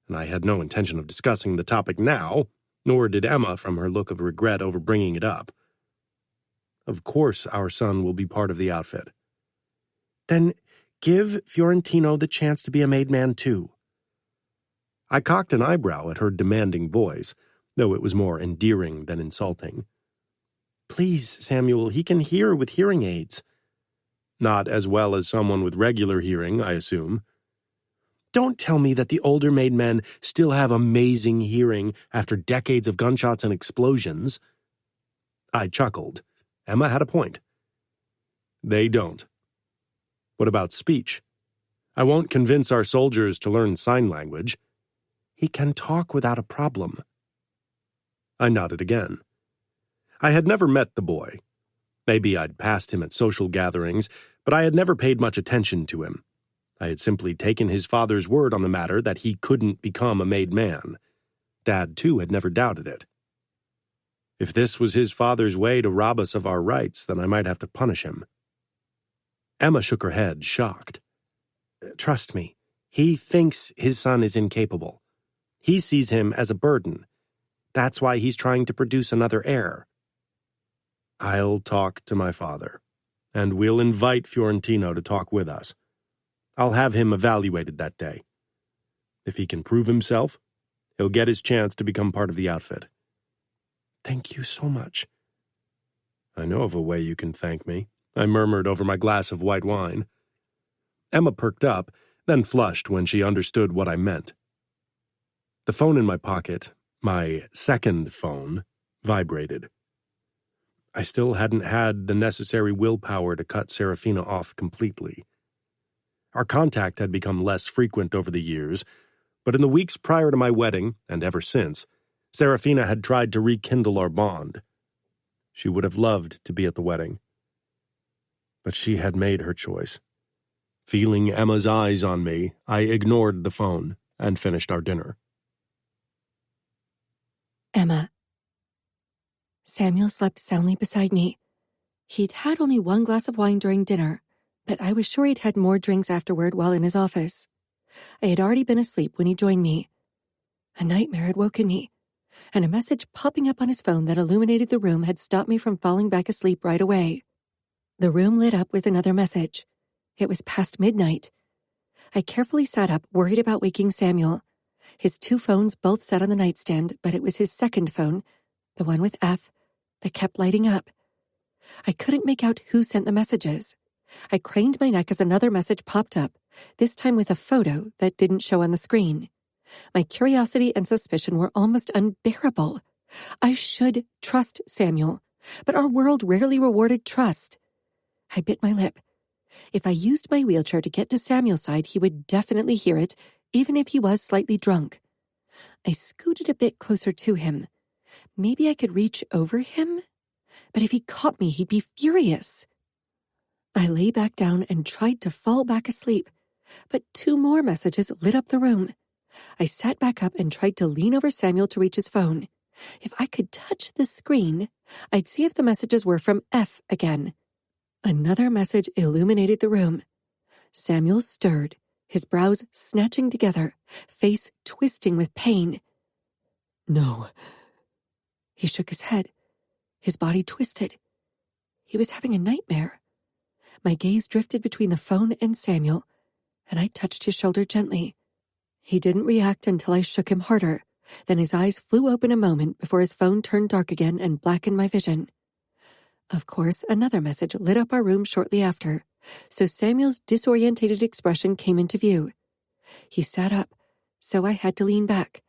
and I had no intention of discussing the topic now, nor did Emma from her look of regret over bringing it up. Of course our son will be part of the outfit. Then give Fiorentino the chance to be a made man too. I cocked an eyebrow at her demanding voice, though it was more endearing than insulting. Please, Samuel, he can hear with hearing aids. Not as well as someone with regular hearing, I assume. Don't tell me that the older made men still have amazing hearing after decades of gunshots and explosions. I chuckled. Emma had a point. They don't. What about speech? I won't convince our soldiers to learn sign language. He can talk without a problem. I nodded again. I had never met the boy. Maybe I'd passed him at social gatherings, but I had never paid much attention to him. I had simply taken his father's word on the matter that he couldn't become a made man. Dad, too, had never doubted it. If this was his father's way to rob us of our rights, then I might have to punish him. Emma shook her head, shocked. Trust me, he thinks his son is incapable. He sees him as a burden. That's why he's trying to produce another heir. I'll talk to my father, and we'll invite Fiorentino to talk with us. I'll have him evaluated that day. If he can prove himself, he'll get his chance to become part of the outfit. Thank you so much. I know of a way you can thank me, I murmured over my glass of white wine. Emma perked up, then flushed when she understood what I meant. The phone in my pocket, my second phone, vibrated. I still hadn't had the necessary willpower to cut Serafina off completely. Our contact had become less frequent over the years, but in the weeks prior to my wedding, and ever since, Serafina had tried to rekindle our bond. She would have loved to be at the wedding. But she had made her choice. Feeling Emma's eyes on me, I ignored the phone and finished our dinner. Emma. Samuel slept soundly beside me. He'd had only one glass of wine during dinner, but I was sure he'd had more drinks afterward while in his office. I had already been asleep when he joined me. A nightmare had woken me, and a message popping up on his phone that illuminated the room had stopped me from falling back asleep right away. The room lit up with another message. It was past midnight. I carefully sat up, worried about waking Samuel. His two phones both sat on the nightstand, but it was his second phone, the one with F, that kept lighting up. I couldn't make out who sent the messages. I craned my neck as another message popped up, this time with a photo that didn't show on the screen. My curiosity and suspicion were almost unbearable. I should trust Samuel, but our world rarely rewarded trust. I bit my lip. If I used my wheelchair to get to Samuel's side, he would definitely hear it, even if he was slightly drunk. I scooted a bit closer to him. Maybe I could reach over him? But if he caught me, he'd be furious. I lay back down and tried to fall back asleep, but 2 more messages lit up the room. I sat back up and tried to lean over Samuel to reach his phone. If I could touch the screen, I'd see if the messages were from F again. Another message illuminated the room. Samuel stirred, his brows snatching together, face twisting with pain. No. He shook his head. His body twisted. He was having a nightmare. My gaze drifted between the phone and Samuel, and I touched his shoulder gently. He didn't react until I shook him harder. Then his eyes flew open a moment before his phone turned dark again and blackened my vision. Of course, another message lit up our room shortly after, so Samuel's disorientated expression came into view. He sat up, so I had to lean back.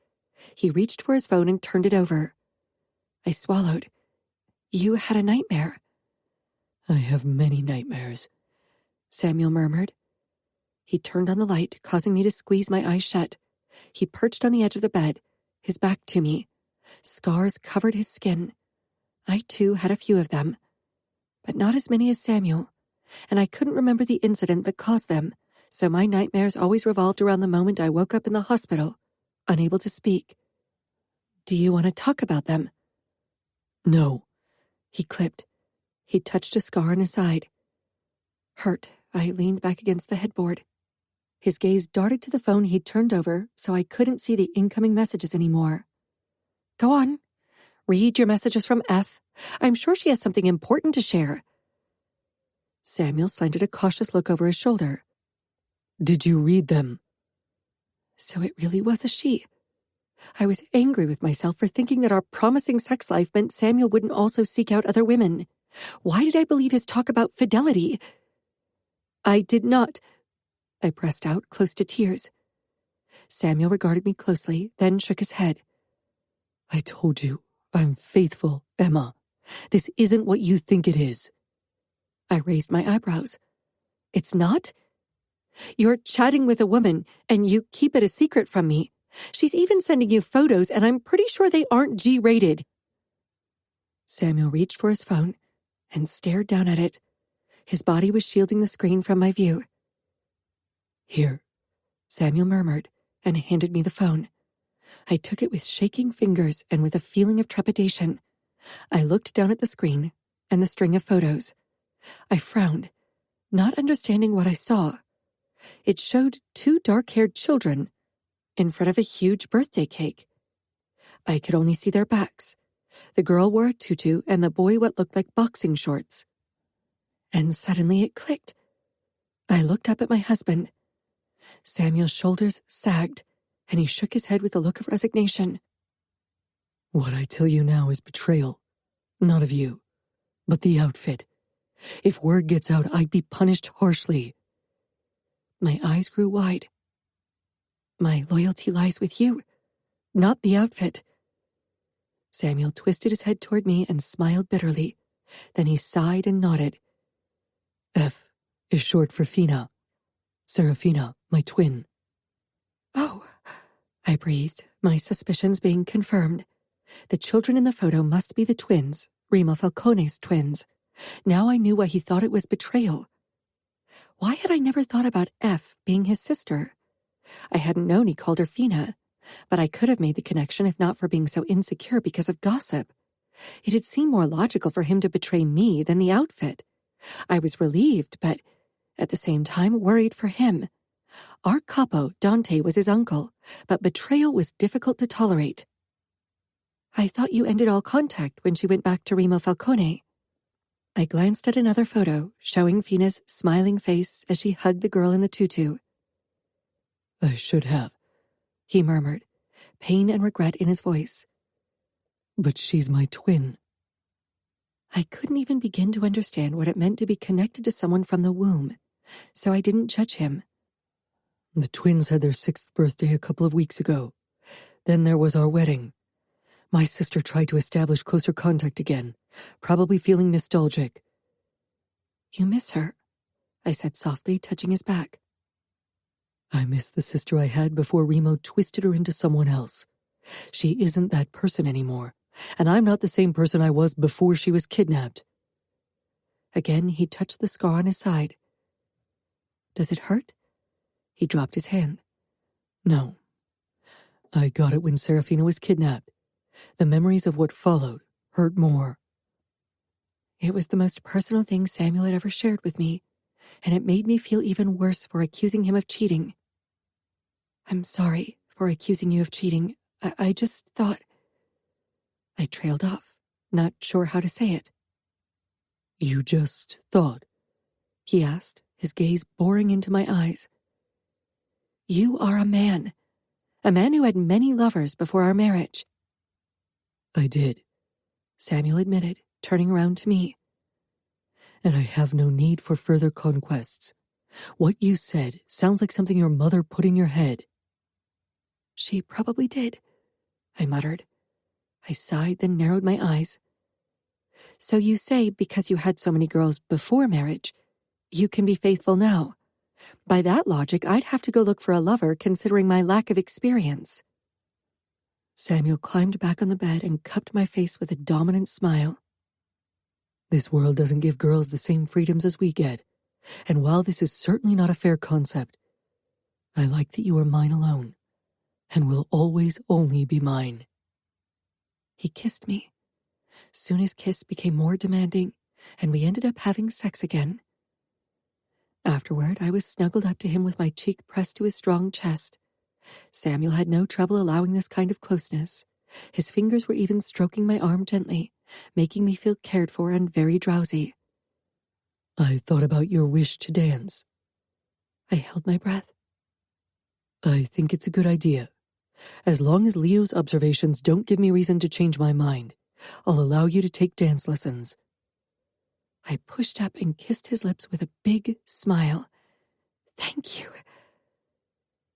He reached for his phone and turned it over. I swallowed. You had a nightmare. I have many nightmares, Samuel murmured. He turned on the light, causing me to squeeze my eyes shut. He perched on the edge of the bed, his back to me. Scars covered his skin. I, too, had a few of them, but not as many as Samuel, and I couldn't remember the incident that caused them, so my nightmares always revolved around the moment I woke up in the hospital, unable to speak. Do you want to talk about them? No. He clipped. He touched a scar on his side. Hurt, I leaned back against the headboard. His gaze darted to the phone he'd turned over, so I couldn't see the incoming messages anymore. Go on. Read your messages from F. I'm sure she has something important to share. Samuel slanted a cautious look over his shoulder. Did you read them? So it really was a she. I was angry with myself for thinking that our promising sex life meant Samuel wouldn't also seek out other women. Why did I believe his talk about fidelity? I did not. I pressed out, close to tears. Samuel regarded me closely, then shook his head. I told you, I'm faithful, Emma. This isn't what you think it is. I raised my eyebrows. It's not? You're chatting with a woman, and you keep it a secret from me. She's even sending you photos, and I'm pretty sure they aren't G-rated. Samuel reached for his phone and stared down at it. His body was shielding the screen from my view. Here, Samuel murmured and handed me the phone. I took it with shaking fingers and with a feeling of trepidation. I looked down at the screen and the string of photos. I frowned, not understanding what I saw. It showed 2 dark-haired children in front of a huge birthday cake. I could only see their backs. The girl wore a tutu and the boy what looked like boxing shorts. And suddenly it clicked. I looked up at my husband. Samuel's shoulders sagged, and he shook his head with a look of resignation. What I tell you now is betrayal. Not of you, but the outfit. If word gets out, I'd be punished harshly. My eyes grew wide. My loyalty lies with you, not the outfit. Samuel twisted his head toward me and smiled bitterly. Then he sighed and nodded. F is short for Fina. Serafina, my twin. Oh, I breathed, my suspicions being confirmed. The children in the photo must be the twins, Remo Falcone's twins. Now I knew why he thought it was betrayal. Why had I never thought about F being his sister? I hadn't known he called her Fina, but I could have made the connection if not for being so insecure because of gossip. It had seemed more logical for him to betray me than the outfit. I was relieved, but at the same time worried for him. Our capo, Dante, was his uncle, but betrayal was difficult to tolerate. I thought you ended all contact when she went back to Remo Falcone. I glanced at another photo, showing Fina's smiling face as she hugged the girl in the tutu. I should have, he murmured, pain and regret in his voice. But she's my twin. I couldn't even begin to understand what it meant to be connected to someone from the womb, so I didn't judge him. The twins had their 6th birthday a couple of weeks ago. Then there was our wedding. My sister tried to establish closer contact again, probably feeling nostalgic. You miss her, I said softly, touching his back. I miss the sister I had before Remo twisted her into someone else. She isn't that person anymore, and I'm not the same person I was before she was kidnapped. Again, he touched the scar on his side. Does it hurt? He dropped his hand. No. I got it when Serafina was kidnapped. The memories of what followed hurt more. It was the most personal thing Samuel had ever shared with me, and it made me feel even worse for accusing him of cheating. I'm sorry for accusing you of cheating. I just thought... I trailed off, not sure how to say it. You just thought? He asked, his gaze boring into my eyes. You are a man who had many lovers before our marriage. I did, Samuel admitted, turning around to me. And I have no need for further conquests. What you said sounds like something your mother put in your head. She probably did, I muttered. I sighed, then narrowed my eyes. So you say because you had so many girls before marriage, you can be faithful now. By that logic, I'd have to go look for a lover considering my lack of experience. Samuel climbed back on the bed and cupped my face with a dominant smile. This world doesn't give girls the same freedoms as we get, and while this is certainly not a fair concept, I like that you are mine alone, and will always only be mine. He kissed me. Soon his kiss became more demanding, and we ended up having sex again. Afterward, I was snuggled up to him with my cheek pressed to his strong chest. Samuel had no trouble allowing this kind of closeness. His fingers were even stroking my arm gently, making me feel cared for and very drowsy. I thought about your wish to dance. I held my breath. I think it's a good idea. As long as Leo's observations don't give me reason to change my mind, I'll allow you to take dance lessons. I pushed up and kissed his lips with a big smile. Thank you.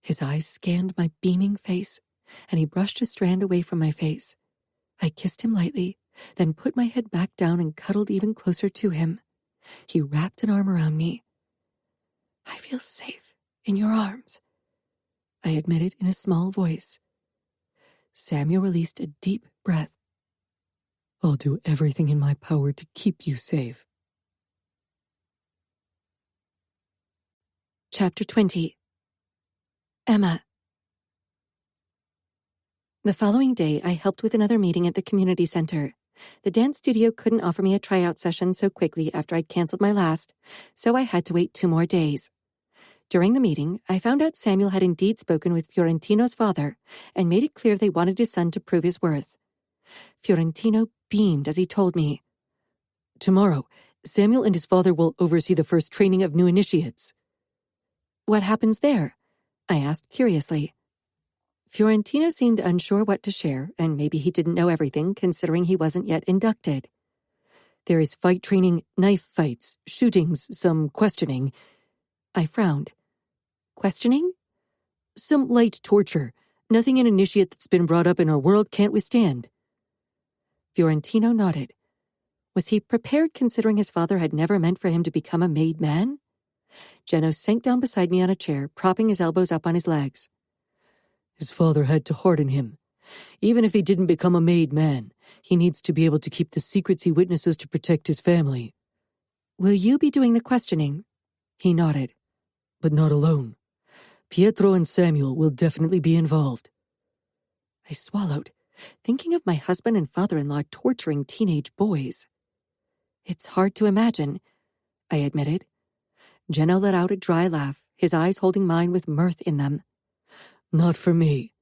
His eyes scanned my beaming face, and he brushed a strand away from my face. I kissed him lightly, then put my head back down and cuddled even closer to him. He wrapped an arm around me. I feel safe in your arms, I admitted in a small voice. Samuel released a deep breath. I'll do everything in my power to keep you safe. Chapter 20. Emma. The following day, I helped with another meeting at the community center. The dance studio couldn't offer me a tryout session so quickly after I'd canceled my last, so I had to wait 2 more days. During the meeting, I found out Samuel had indeed spoken with Fiorentino's father and made it clear they wanted his son to prove his worth. Fiorentino beamed as he told me, Tomorrow, Samuel and his father will oversee the first training of new initiates. What happens there? I asked curiously. Fiorentino seemed unsure what to share, and maybe he didn't know everything considering he wasn't yet inducted. There is fight training, knife fights, shootings, some questioning. I frowned. Questioning? Some light torture. Nothing an initiate that's been brought up in our world can't withstand. Fiorentino nodded. Was he prepared considering his father had never meant for him to become a made man? Geno sank down beside me on a chair, propping his elbows up on his legs. His father had to harden him. Even if he didn't become a made man, he needs to be able to keep the secrets he witnesses to protect his family. Will you be doing the questioning? He nodded. But not alone. Pietro and Samuel will definitely be involved. I swallowed, thinking of my husband and father-in-law torturing teenage boys. It's hard to imagine, I admitted. Geno let out a dry laugh, his eyes holding mine with mirth in them. Not for me.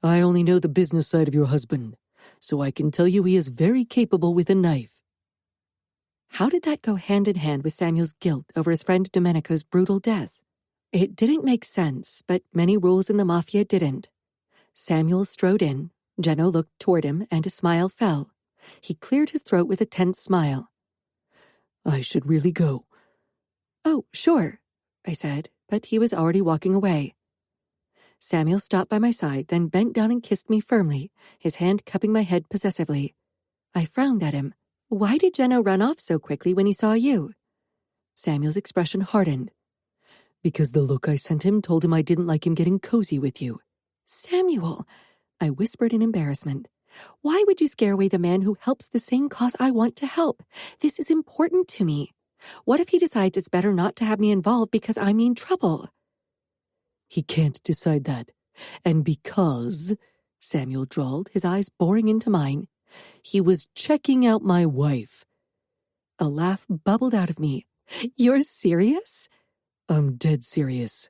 I only know the business side of your husband, so I can tell you he is very capable with a knife. How did that go hand in hand with Samuel's guilt over his friend Domenico's brutal death? It didn't make sense, but many rules in the Mafia didn't. Samuel strode in, Geno looked toward him, and his smile fell. He cleared his throat with a tense smile. I should really go. Oh, sure, I said, but he was already walking away. Samuel stopped by my side, then bent down and kissed me firmly, his hand cupping my head possessively. I frowned at him. Why did Geno run off so quickly when he saw you? Samuel's expression hardened. Because the look I sent him told him I didn't like him getting cozy with you. Samuel, I whispered in embarrassment. Why would you scare away the man who helps the same cause I want to help? This is important to me. What if he decides it's better not to have me involved because I mean trouble? He can't decide that. And because, Samuel drawled, his eyes boring into mine, he was checking out my wife. A laugh bubbled out of me. You're serious? I'm dead serious.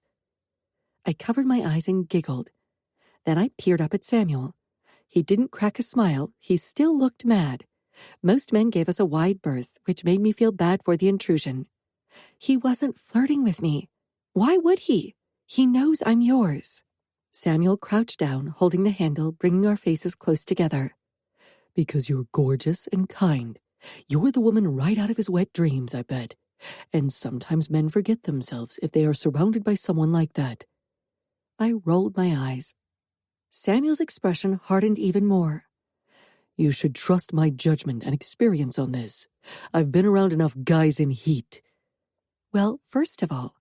I covered my eyes and giggled. Then I peered up at Samuel. He didn't crack a smile. He still looked mad. Most men gave us a wide berth, which made me feel bad for the intrusion. He wasn't flirting with me. Why would he? He knows I'm yours. Samuel crouched down, holding the handle, bringing our faces close together. Because you're gorgeous and kind. You're the woman right out of his wet dreams, I bet. And sometimes men forget themselves if they are surrounded by someone like that. I rolled my eyes. Samuel's expression hardened even more. You should trust my judgment and experience on this. I've been around enough guys in heat. Well, first of all,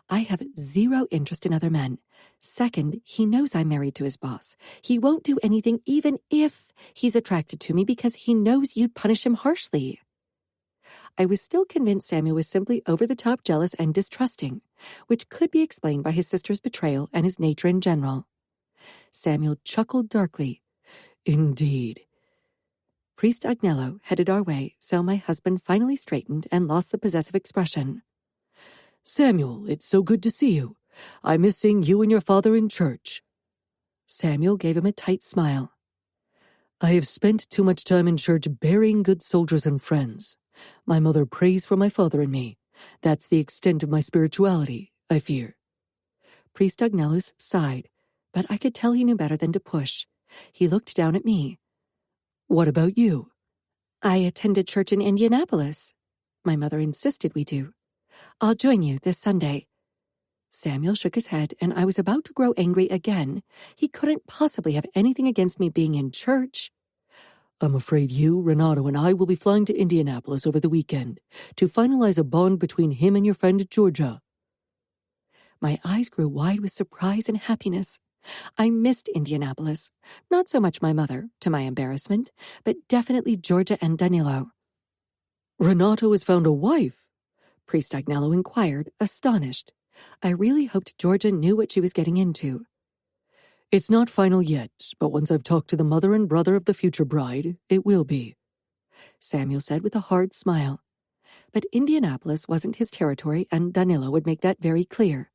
I have zero interest in other men. Second, he knows I'm married to his boss. He won't do anything even if he's attracted to me because he knows you'd punish him harshly. I was still convinced Samuel was simply over-the-top jealous and distrusting, which could be explained by his sister's betrayal and his nature in general. Samuel chuckled darkly. Indeed. Priest Agnello headed our way, so my husband finally straightened and lost the possessive expression. Samuel, it's so good to see you. I miss seeing you and your father in church. Samuel gave him a tight smile. I have spent too much time in church burying good soldiers and friends. My mother prays for my father and me. That's the extent of my spirituality, I fear. Priest Agnellus sighed, but I could tell he knew better than to push. He looked down at me. What about you? I attended church in Indianapolis. My mother insisted we do. I'll join you this Sunday. Samuel shook his head, and I was about to grow angry again. He couldn't possibly have anything against me being in church. I'm afraid you, Renato, and I will be flying to Indianapolis over the weekend to finalize a bond between him and your friend Georgia. My eyes grew wide with surprise and happiness. I missed Indianapolis. Not so much my mother, to my embarrassment, but definitely Georgia and Danilo. Renato has found a wife? Priest Agnello inquired, astonished. I really hoped Georgia knew what she was getting into. It's not final yet, but once I've talked to the mother and brother of the future bride, it will be, Samuel said with a hard smile. But Indianapolis wasn't his territory, and Danilo would make that very clear.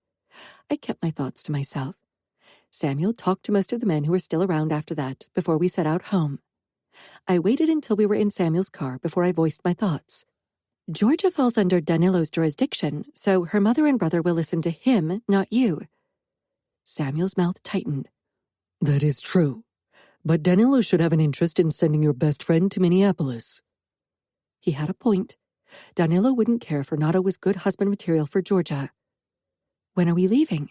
I kept my thoughts to myself. Samuel talked to most of the men who were still around after that, before we set out home. I waited until we were in Samuel's car before I voiced my thoughts. Georgia falls under Danilo's jurisdiction, so her mother and brother will listen to him, not you. Samuel's mouth tightened. That is true. But Danilo should have an interest in sending your best friend to Minneapolis. He had a point. Danilo wouldn't care if Renato was good husband material for Georgia. When are we leaving?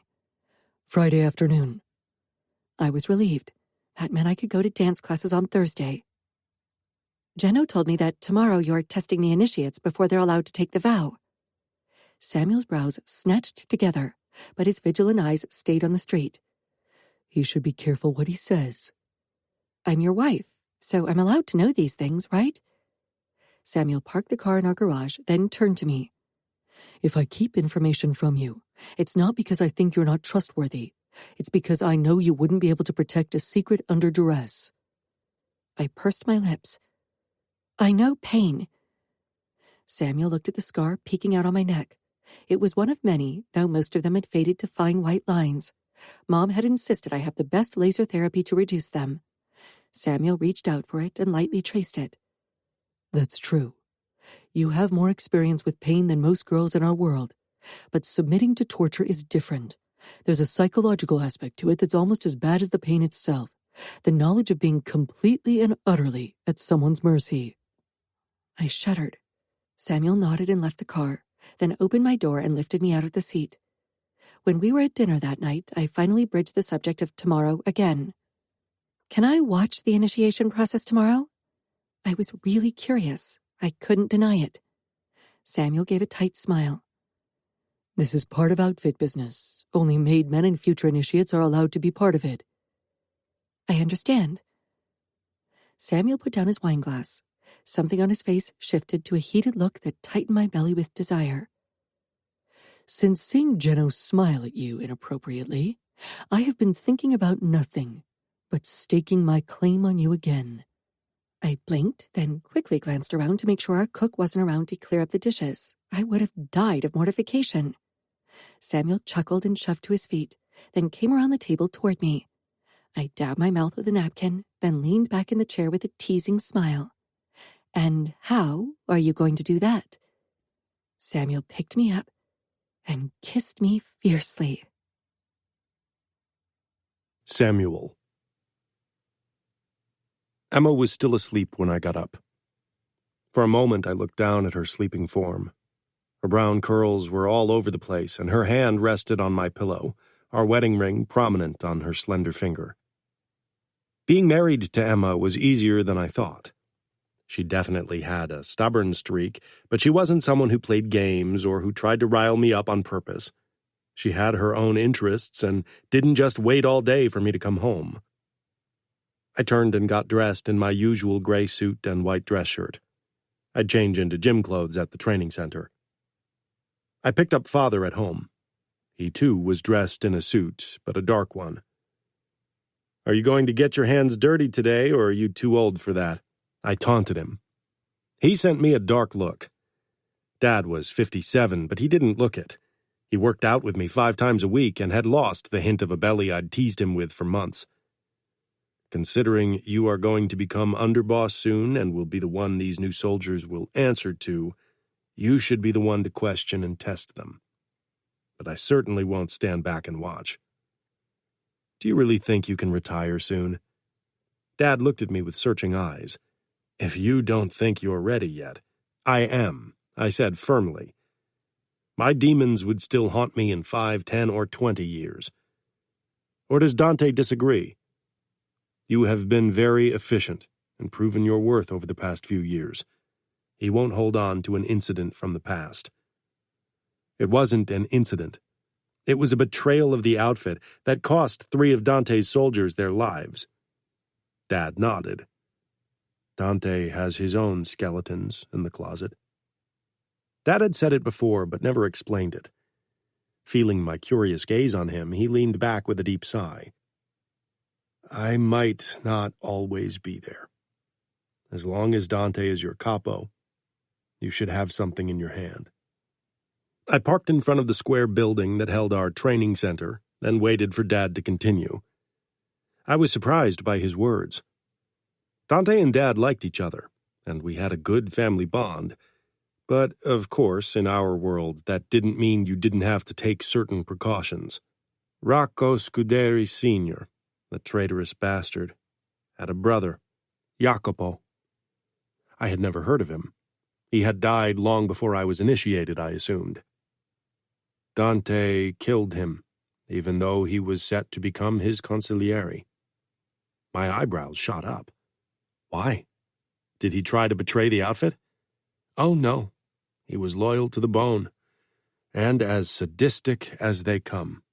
Friday afternoon. I was relieved. That meant I could go to dance classes on Thursday. Jenno told me that tomorrow you're testing the initiates before they're allowed to take the vow. Samuel's brows snatched together, but his vigilant eyes stayed on the street. He should be careful what he says. I'm your wife, so I'm allowed to know these things, right? Samuel parked the car in our garage, then turned to me. If I keep information from you, it's not because I think you're not trustworthy. It's because I know you wouldn't be able to protect a secret under duress. I pursed my lips. I know pain. Samuel looked at the scar peeking out on my neck. It was one of many, though most of them had faded to fine white lines. Mom had insisted I have the best laser therapy to reduce them. Samuel reached out for it and lightly traced it. That's true. You have more experience with pain than most girls in our world. But submitting to torture is different. There's a psychological aspect to it that's almost as bad as the pain itself. The knowledge of being completely and utterly at someone's mercy. I shuddered. Samuel nodded and left the car, then opened my door and lifted me out of the seat. When we were at dinner that night, I finally bridged the subject of tomorrow again. Can I watch the initiation process tomorrow? I was really curious. I couldn't deny it. Samuel gave a tight smile. This is part of outfit business. Only made men and future initiates are allowed to be part of it. I understand. Samuel put down his wine glass. Something on his face shifted to a heated look that tightened my belly with desire. Since seeing Jeno smile at you inappropriately, I have been thinking about nothing but staking my claim on you again. I blinked, then quickly glanced around to make sure our cook wasn't around to clear up the dishes. I would have died of mortification. Samuel chuckled and shoved to his feet, then came around the table toward me. I dabbed my mouth with a napkin, then leaned back in the chair with a teasing smile. "And how are you going to do that?" Samuel picked me up and kissed me fiercely. Samuel. Emma was still asleep when I got up. For a moment I looked down at her sleeping form. Her brown curls were all over the place, and her hand rested on my pillow, our wedding ring prominent on her slender finger. Being married to Emma was easier than I thought. She definitely had a stubborn streak, but she wasn't someone who played games or who tried to rile me up on purpose. She had her own interests and didn't just wait all day for me to come home. I turned and got dressed in my usual gray suit and white dress shirt. I'd change into gym clothes at the training center. I picked up Father at home. He too was dressed in a suit, but a dark one. "Are you going to get your hands dirty today, or are you too old for that?" I taunted him. He sent me a dark look. Dad was 57, but he didn't look it. He worked out with me 5 times a week and had lost the hint of a belly I'd teased him with for months. "Considering you are going to become underboss soon and will be the one these new soldiers will answer to, you should be the one to question and test them. But I certainly won't stand back and watch." "Do you really think you can retire soon?" Dad looked at me with searching eyes. "If you don't think you're ready yet." "I am," I said firmly. "My demons would still haunt me in 5, 10, or 20 years. Or does Dante disagree? You have been very efficient and proven your worth over the past few years. He won't hold on to an incident from the past." It wasn't an incident. It was a betrayal of the outfit that cost 3 of Dante's soldiers their lives. Dad nodded. "Dante has his own skeletons in the closet." Dad had said it before, but never explained it. Feeling my curious gaze on him, he leaned back with a deep sigh. "I might not always be there. As long as Dante is your capo, you should have something in your hand." I parked in front of the square building that held our training center, then waited for Dad to continue. I was surprised by his words. Dante and Dad liked each other, and we had a good family bond. But, of course, in our world, that didn't mean you didn't have to take certain precautions. Rocco Scuderi Sr., the traitorous bastard, had a brother, Jacopo. I had never heard of him. He had died long before I was initiated, I assumed. Dante killed him, even though he was set to become his consigliere. My eyebrows shot up. Why? Did he try to betray the outfit? Oh, no. He was loyal to the bone, and as sadistic as they come.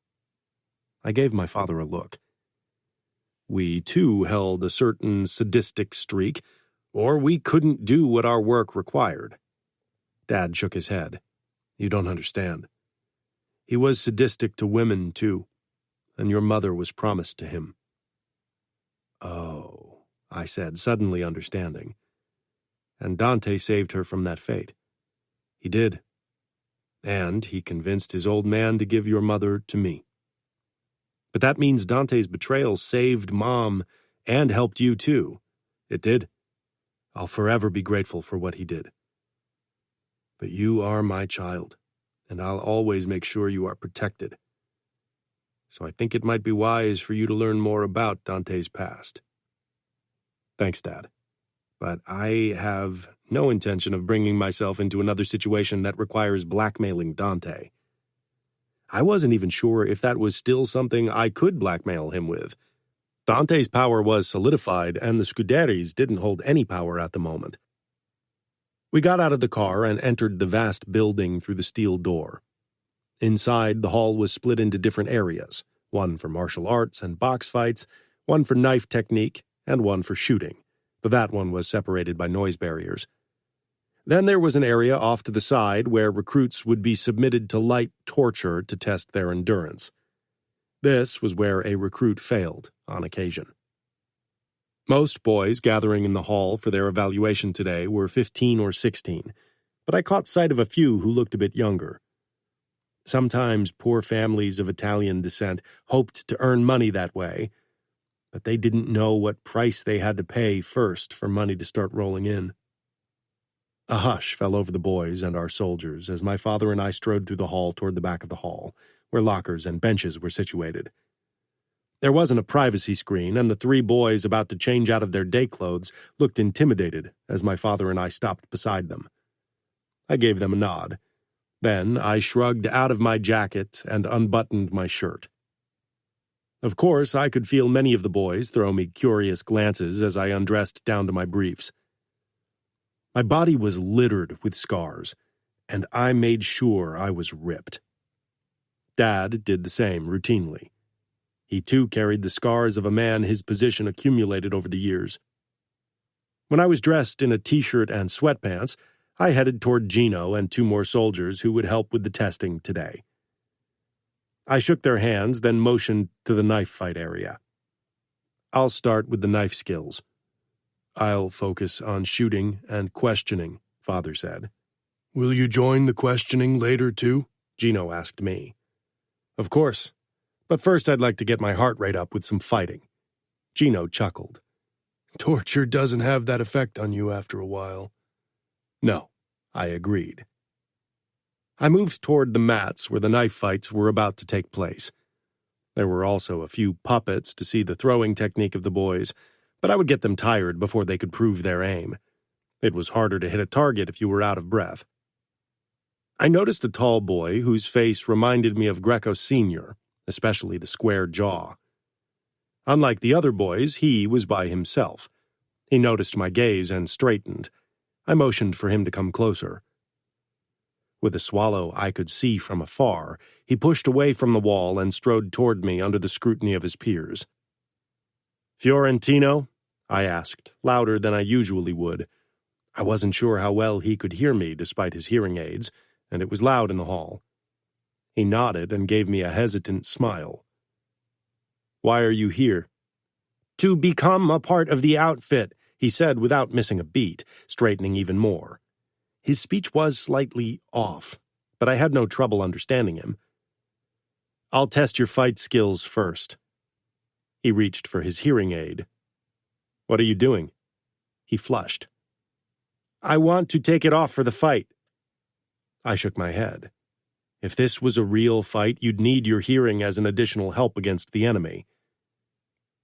I gave my father a look. We, too, held a certain sadistic streak, or we couldn't do what our work required. Dad shook his head. You don't understand. He was sadistic to women, too, and your mother was promised to him. Oh, I said, suddenly understanding. And Dante saved her from that fate. He did. And he convinced his old man to give your mother to me. But that means Dante's betrayal saved Mom and helped you, too. It did. I'll forever be grateful for what he did. But you are my child, and I'll always make sure you are protected. So I think it might be wise for you to learn more about Dante's past. Thanks, Dad. But I have no intention of bringing myself into another situation that requires blackmailing Dante. I wasn't even sure if that was still something I could blackmail him with. Dante's power was solidified, and the Scuderis didn't hold any power at the moment. We got out of the car and entered the vast building through the steel door. Inside, the hall was split into different areas, one for martial arts and box fights, one for knife technique, and one for shooting, though that one was separated by noise barriers. Then there was an area off to the side where recruits would be submitted to light torture to test their endurance. This was where a recruit failed on occasion. Most boys gathering in the hall for their evaluation today were 15 or 16, but I caught sight of a few who looked a bit younger. Sometimes poor families of Italian descent hoped to earn money that way, but they didn't know what price they had to pay first for money to start rolling in. A hush fell over the boys and our soldiers as my father and I strode through the hall toward the back of the hall, where lockers and benches were situated. There wasn't a privacy screen, and the three boys about to change out of their day clothes looked intimidated as my father and I stopped beside them. I gave them a nod. Then I shrugged out of my jacket and unbuttoned my shirt. Of course, I could feel many of the boys throw me curious glances as I undressed down to my briefs. My body was littered with scars, and I made sure I was ripped. Dad did the same routinely. He too carried the scars of a man his position accumulated over the years. When I was dressed in a t-shirt and sweatpants, I headed toward Gino and two more soldiers who would help with the testing today. I shook their hands, then motioned to the knife fight area. I'll start with the knife skills. I'll focus on shooting and questioning, Father said. Will you join the questioning later, too? Gino asked me. Of course, but first I'd like to get my heart rate up with some fighting. Gino chuckled. Torture doesn't have that effect on you after a while. No, I agreed. I moved toward the mats where the knife fights were about to take place. There were also a few puppets to see the throwing technique of the boys, but I would get them tired before they could prove their aim. It was harder to hit a target if you were out of breath. I noticed a tall boy whose face reminded me of Greco Sr., especially the square jaw. Unlike the other boys, he was by himself. He noticed my gaze and straightened. I motioned for him to come closer. With a swallow I could see from afar, he pushed away from the wall and strode toward me under the scrutiny of his peers. Fiorentino? I asked, louder than I usually would. I wasn't sure how well he could hear me despite his hearing aids, and it was loud in the hall. He nodded and gave me a hesitant smile. Why are you here? To become a part of the outfit, he said without missing a beat, straightening even more. His speech was slightly off, but I had no trouble understanding him. I'll test your fight skills first. He reached for his hearing aid. What are you doing? He flushed. I want to take it off for the fight. I shook my head. If this was a real fight, you'd need your hearing as an additional help against the enemy.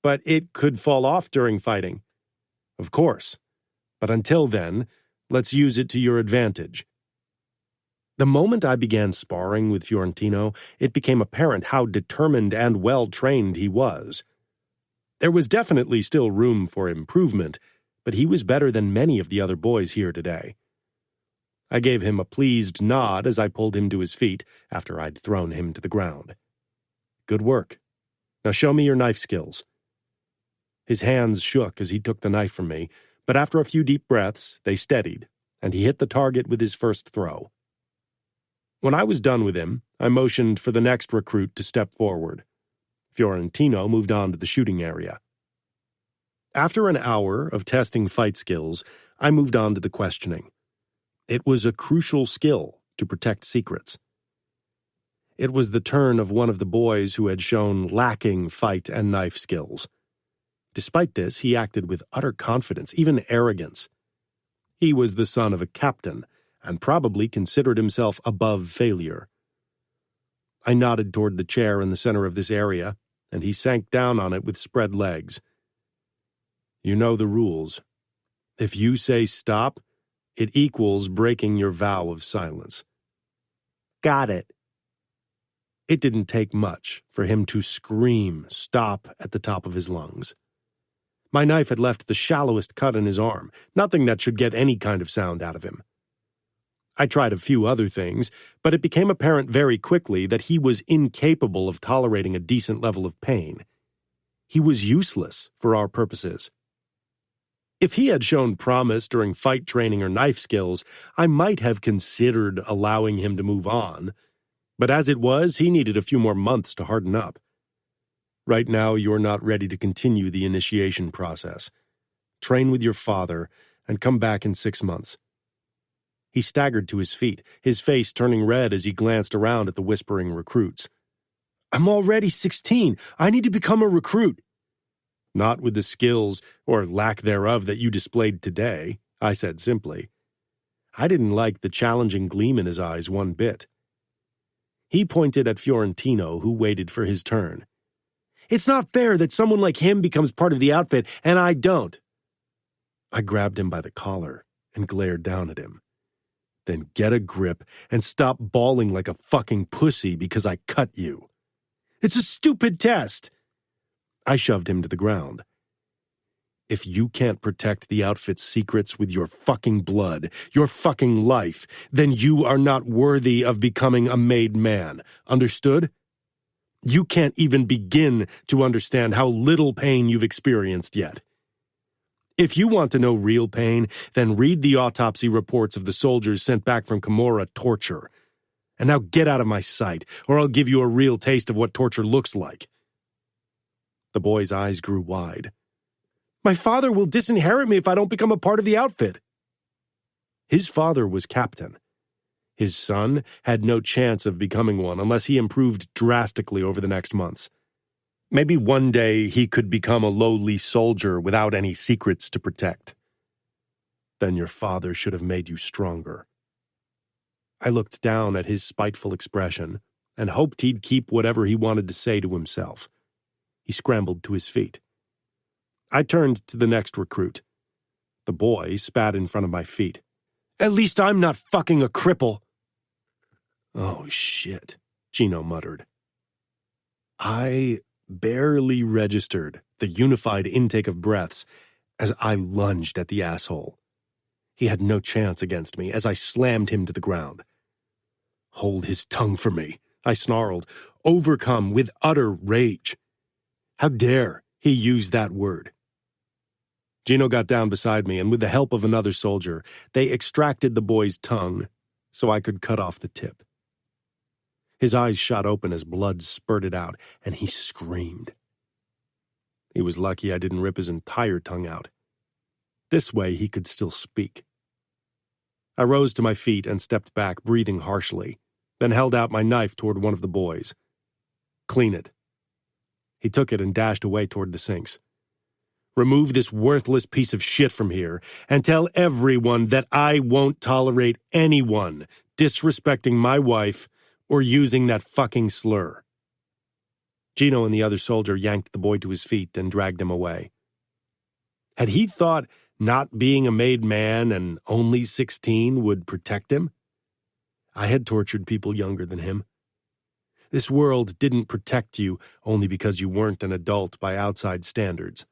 But it could fall off during fighting. Of course. But until then, let's use it to your advantage. The moment I began sparring with Fiorentino, it became apparent how determined and well-trained he was. There was definitely still room for improvement, but he was better than many of the other boys here today. I gave him a pleased nod as I pulled him to his feet after I'd thrown him to the ground. Good work. Now show me your knife skills. His hands shook as he took the knife from me, but after a few deep breaths, they steadied, and he hit the target with his first throw. When I was done with him, I motioned for the next recruit to step forward. Fiorentino moved on to the shooting area. After an hour of testing fight skills, I moved on to the questioning. It was a crucial skill to protect secrets. It was the turn of one of the boys who had shown lacking fight and knife skills. Despite this, he acted with utter confidence, even arrogance. He was the son of a captain, and probably considered himself above failure. I nodded toward the chair in the center of this area, and he sank down on it with spread legs. You know the rules. If you say stop, it equals breaking your vow of silence. Got it. It didn't take much for him to scream stop at the top of his lungs. My knife had left the shallowest cut in his arm, nothing that should get any kind of sound out of him. I tried a few other things, but it became apparent very quickly that he was incapable of tolerating a decent level of pain. He was useless for our purposes. If he had shown promise during fight training or knife skills, I might have considered allowing him to move on. But as it was, he needed a few more months to harden up. Right now, you're not ready to continue the initiation process. Train with your father and come back in 6 months. He staggered to his feet, his face turning red as he glanced around at the whispering recruits. I'm already 16. I need to become a recruit. Not with the skills, or lack thereof, that you displayed today, I said simply. I didn't like the challenging gleam in his eyes one bit. He pointed at Fiorentino, who waited for his turn. It's not fair that someone like him becomes part of the outfit, and I don't. I grabbed him by the collar and glared down at him. Then get a grip and stop bawling like a fucking pussy because I cut you. It's a stupid test. I shoved him to the ground. If you can't protect the outfit's secrets with your fucking blood, your fucking life, then you are not worthy of becoming a made man. Understood? You can't even begin to understand how little pain you've experienced yet. If you want to know real pain, then read the autopsy reports of the soldiers sent back from Cora torture. And now get out of my sight, or I'll give you a real taste of what torture looks like. The boy's eyes grew wide. My father will disinherit me if I don't become a part of the outfit. His father was captain. His son had no chance of becoming one unless he improved drastically over the next months. Maybe one day he could become a lowly soldier without any secrets to protect. Then your father should have made you stronger. I looked down at his spiteful expression and hoped he'd keep whatever he wanted to say to himself. He scrambled to his feet. I turned to the next recruit. The boy spat in front of my feet. At least I'm not fucking a cripple. Oh, shit, Gino muttered. I barely registered the unified intake of breaths as I lunged at the asshole. He had no chance against me as I slammed him to the ground. Hold his tongue for me, I snarled, overcome with utter rage. How dare he use that word? Gino got down beside me, and with the help of another soldier, they extracted the boy's tongue so I could cut off the tip. His eyes shot open as blood spurted out, and he screamed. He was lucky I didn't rip his entire tongue out. This way he could still speak. I rose to my feet and stepped back, breathing harshly, then held out my knife toward one of the boys. Clean it. He took it and dashed away toward the sinks. Remove this worthless piece of shit from here and tell everyone that I won't tolerate anyone disrespecting my wife or using that fucking slur. Gino and the other soldier yanked the boy to his feet and dragged him away. Had he thought not being a made man and only 16 would protect him? I had tortured people younger than him. This world didn't protect you only because you weren't an adult by outside standards.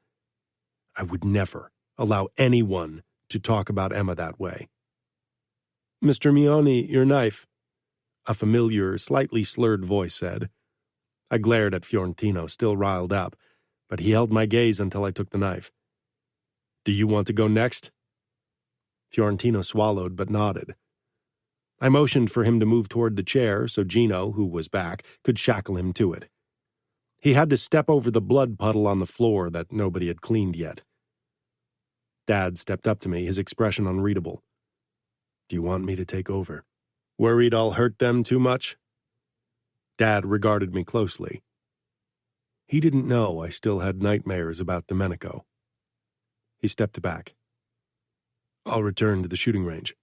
I would never allow anyone to talk about Emma that way. Mr. Mioni, your knife, a familiar, slightly slurred voice said. I glared at Fiorentino, still riled up, but he held my gaze until I took the knife. Do you want to go next? Fiorentino swallowed but nodded. I motioned for him to move toward the chair so Gino, who was back, could shackle him to it. He had to step over the blood puddle on the floor that nobody had cleaned yet. Dad stepped up to me, his expression unreadable. Do you want me to take over? Worried I'll hurt them too much? Dad regarded me closely. He didn't know I still had nightmares about Domenico. He stepped back. I'll return to the shooting range.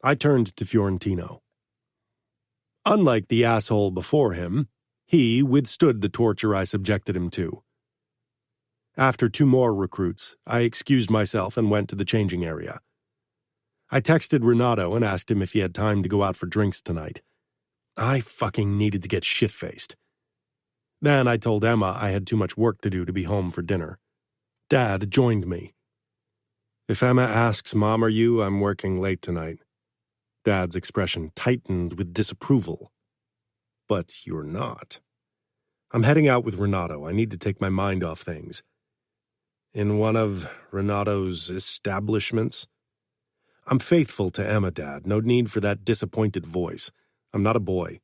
I turned to Fiorentino. Unlike the asshole before him, he withstood the torture I subjected him to. After 2 more recruits, I excused myself and went to the changing area. I texted Renato and asked him if he had time to go out for drinks tonight. I fucking needed to get shit-faced. Then I told Emma I had too much work to do to be home for dinner. Dad joined me. If Emma asks Mom or you, I'm working late tonight. Dad's expression tightened with disapproval. But you're not. I'm heading out with Renato. I need to take my mind off things. In one of Renato's establishments? I'm faithful to Emma, Dad. No need for that disappointed voice. I'm not a boy.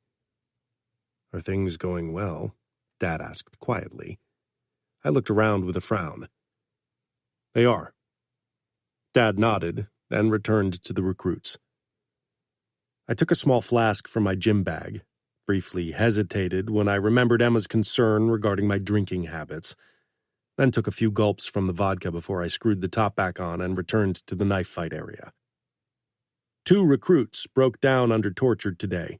Are things going well? Dad asked quietly. I looked around with a frown. They are. Dad nodded, then returned to the recruits. I took a small flask from my gym bag, briefly hesitated when I remembered Emma's concern regarding my drinking habits, then took a few gulps from the vodka before I screwed the top back on and returned to the knife fight area. 2 recruits broke down under torture today,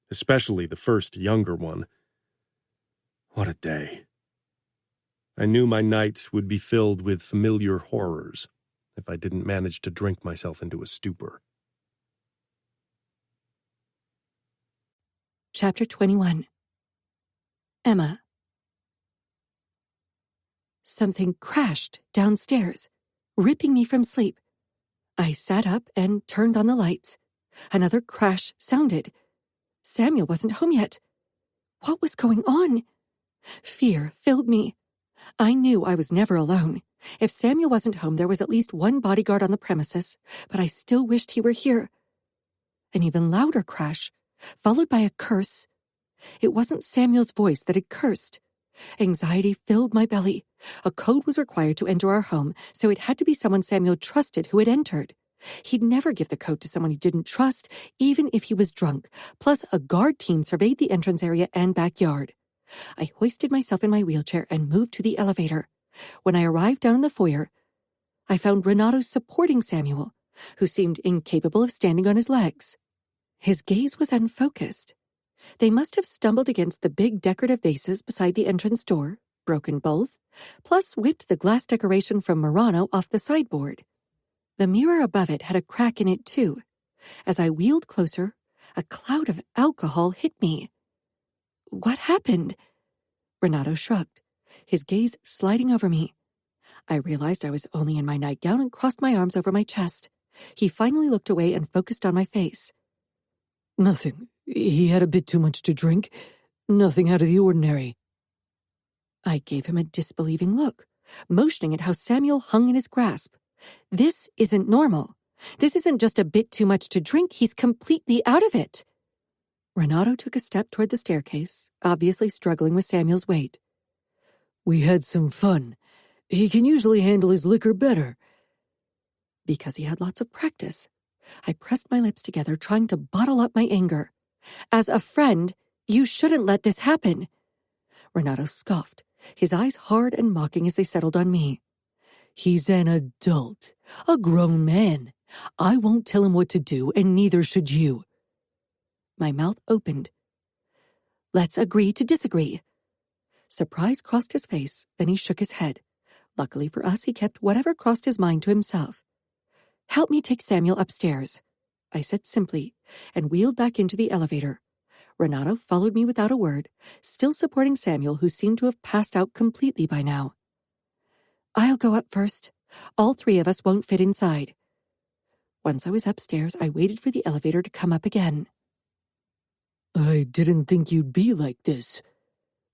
especially the first younger one. What a day. I knew my night would be filled with familiar horrors if I didn't manage to drink myself into a stupor. Chapter 21. Emma. Something crashed downstairs, ripping me from sleep. I sat up and turned on the lights. Another crash sounded. Samuel wasn't home yet. What was going on? Fear filled me. I knew I was never alone. If Samuel wasn't home, there was at least one bodyguard on the premises, but I still wished he were here. An even louder crash, followed by a curse. It wasn't Samuel's voice that had cursed. Anxiety filled my belly. A code was required to enter our home, so it had to be someone Samuel trusted who had entered. He'd never give the code to someone he didn't trust, even if he was drunk. Plus, a guard team surveyed the entrance area and backyard. I hoisted myself in my wheelchair and moved to the elevator. When I arrived down in the foyer, I found Renato supporting Samuel, who seemed incapable of standing on his legs. His gaze was unfocused. They must have stumbled against the big decorative vases beside the entrance door, broken both, plus whipped the glass decoration from Murano off the sideboard. The mirror above it had a crack in it, too. As I wheeled closer, a cloud of alcohol hit me. What happened? Renato shrugged, his gaze sliding over me. I realized I was only in my nightgown and crossed my arms over my chest. He finally looked away and focused on my face. Nothing. He had a bit too much to drink. Nothing out of the ordinary. I gave him a disbelieving look, motioning at how Samuel hung in his grasp. This isn't normal. This isn't just a bit too much to drink. He's completely out of it. Renato took a step toward the staircase, obviously struggling with Samuel's weight. We had some fun. He can usually handle his liquor better. Because he had lots of practice. I pressed my lips together, trying to bottle up my anger. As a friend, you shouldn't let this happen. Renato scoffed, his eyes hard and mocking as they settled on me. He's an adult, a grown man. I won't tell him what to do, and neither should you. My mouth opened. Let's agree to disagree. Surprise crossed his face, then he shook his head. Luckily for us, he kept whatever crossed his mind to himself. Help me take Samuel upstairs, I said simply, and wheeled back into the elevator. Renato followed me without a word, still supporting Samuel, who seemed to have passed out completely by now. I'll go up first. All 3 of us won't fit inside. Once I was upstairs, I waited for the elevator to come up again. I didn't think you'd be like this,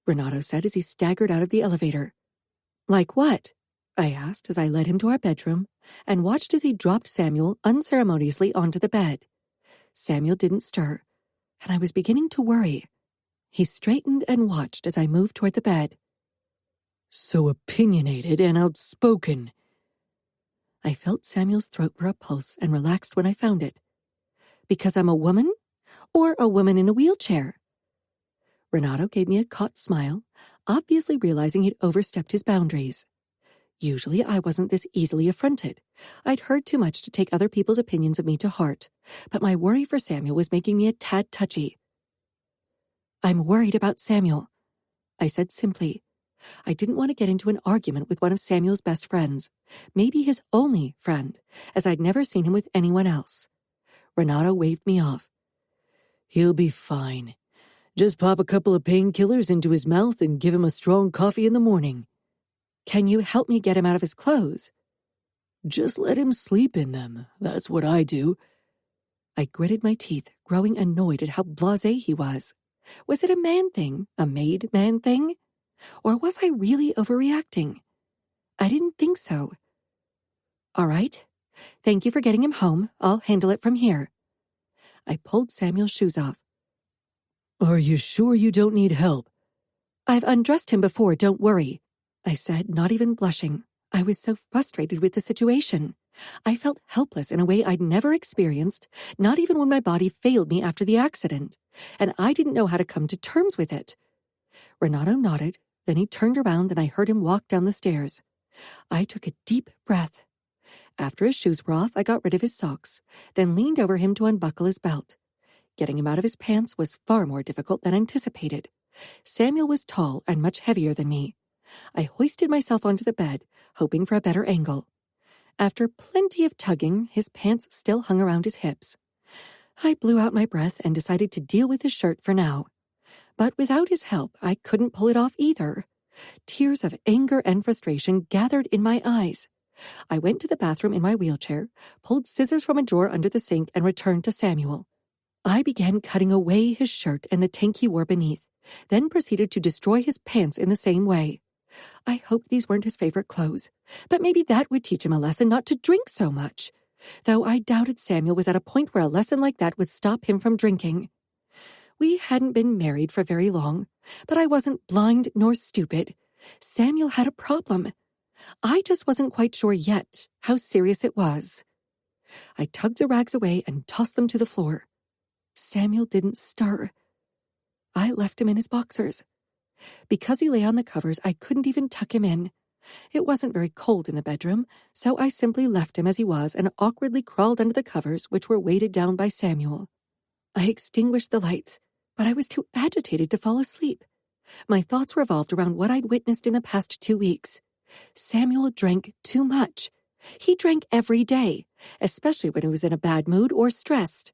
Renato said as he staggered out of the elevator. Like what? I asked as I led him to our bedroom and watched as he dropped Samuel unceremoniously onto the bed. Samuel didn't stir, and I was beginning to worry. He straightened and watched as I moved toward the bed. So opinionated and outspoken. I felt Samuel's throat for a pulse and relaxed when I found it. Because I'm a woman? Or a woman in a wheelchair? Renato gave me a caught smile, obviously realizing he'd overstepped his boundaries. Usually I wasn't this easily affronted. I'd heard too much to take other people's opinions of me to heart, but my worry for Samuel was making me a tad touchy. I'm worried about Samuel, I said simply. I didn't want to get into an argument with one of Samuel's best friends, maybe his only friend, as I'd never seen him with anyone else. Renato waved me off. He'll be fine. Just pop a couple of painkillers into his mouth and give him a strong coffee in the morning. Can you help me get him out of his clothes? Just let him sleep in them. That's what I do. I gritted my teeth, growing annoyed at how blasé he was. Was it a man thing, a made man thing? Or was I really overreacting? I didn't think so. All right. Thank you for getting him home. I'll handle it from here. I pulled Samuel's shoes off. Are you sure you don't need help? I've undressed him before, don't worry, I said, not even blushing. I was so frustrated with the situation. I felt helpless in a way I'd never experienced, not even when my body failed me after the accident, and I didn't know how to come to terms with it. Renato nodded, then he turned around and I heard him walk down the stairs. I took a deep breath. After his shoes were off, I got rid of his socks, then leaned over him to unbuckle his belt. Getting him out of his pants was far more difficult than anticipated. Samuel was tall and much heavier than me. I hoisted myself onto the bed, hoping for a better angle. After plenty of tugging, his pants still hung around his hips. I blew out my breath and decided to deal with his shirt for now. But without his help, I couldn't pull it off either. Tears of anger and frustration gathered in my eyes. I went to the bathroom in my wheelchair, pulled scissors from a drawer under the sink, and returned to Samuel. I began cutting away his shirt and the tank he wore beneath, then proceeded to destroy his pants in the same way. I hoped these weren't his favorite clothes, but maybe that would teach him a lesson not to drink so much, though I doubted Samuel was at a point where a lesson like that would stop him from drinking. We hadn't been married for very long, but I wasn't blind nor stupid. Samuel had a problem. I just wasn't quite sure yet how serious it was. I tugged the rags away and tossed them to the floor. Samuel didn't stir. I left him in his boxers. Because he lay on the covers, I couldn't even tuck him in. It wasn't very cold in the bedroom, so I simply left him as he was and awkwardly crawled under the covers, which were weighted down by Samuel. I extinguished the lights, but I was too agitated to fall asleep. My thoughts revolved around what I'd witnessed in the past 2 weeks. Samuel drank too much. He drank every day, especially when he was in a bad mood or stressed.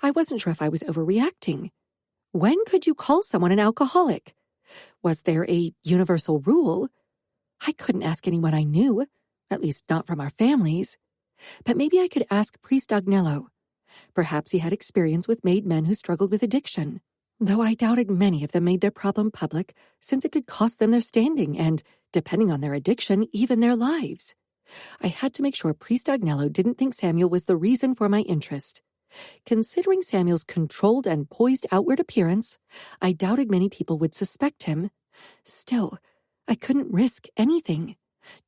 I wasn't sure if I was overreacting. When could you call someone an alcoholic? Was there a universal rule? I couldn't ask anyone I knew, at least not from our families. But maybe I could ask Priest Agnello. Perhaps he had experience with made men who struggled with addiction, though I doubted many of them made their problem public, since it could cost them their standing and, depending on their addiction, even their lives. I had to make sure Priest Agnello didn't think Samuel was the reason for my interest. Considering Samuel's controlled and poised outward appearance, I doubted many people would suspect him. Still, I couldn't risk anything.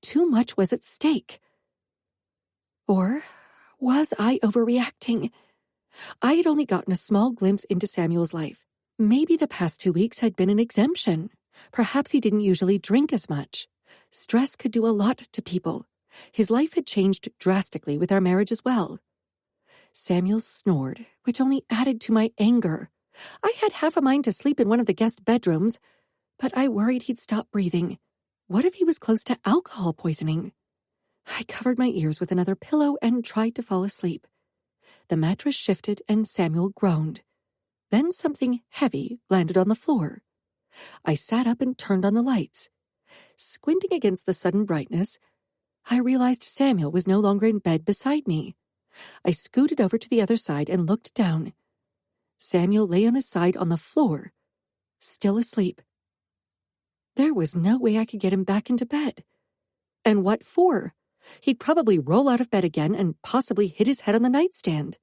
Too much was at stake. Or was I overreacting? I had only gotten a small glimpse into Samuel's life. Maybe the past 2 weeks had been an exemption. Perhaps he didn't usually drink as much. Stress could do a lot to people. His life had changed drastically with our marriage as well. Samuel snored, which only added to my anger. I had half a mind to sleep in one of the guest bedrooms, but I worried he'd stop breathing. What if he was close to alcohol poisoning? I covered my ears with another pillow and tried to fall asleep. The mattress shifted and Samuel groaned. Then something heavy landed on the floor. I sat up and turned on the lights. Squinting against the sudden brightness, I realized Samuel was no longer in bed beside me. I scooted over to the other side and looked down. Samuel lay on his side on the floor, still asleep. There was no way I could get him back into bed. And what for? He'd probably roll out of bed again and possibly hit his head on the nightstand.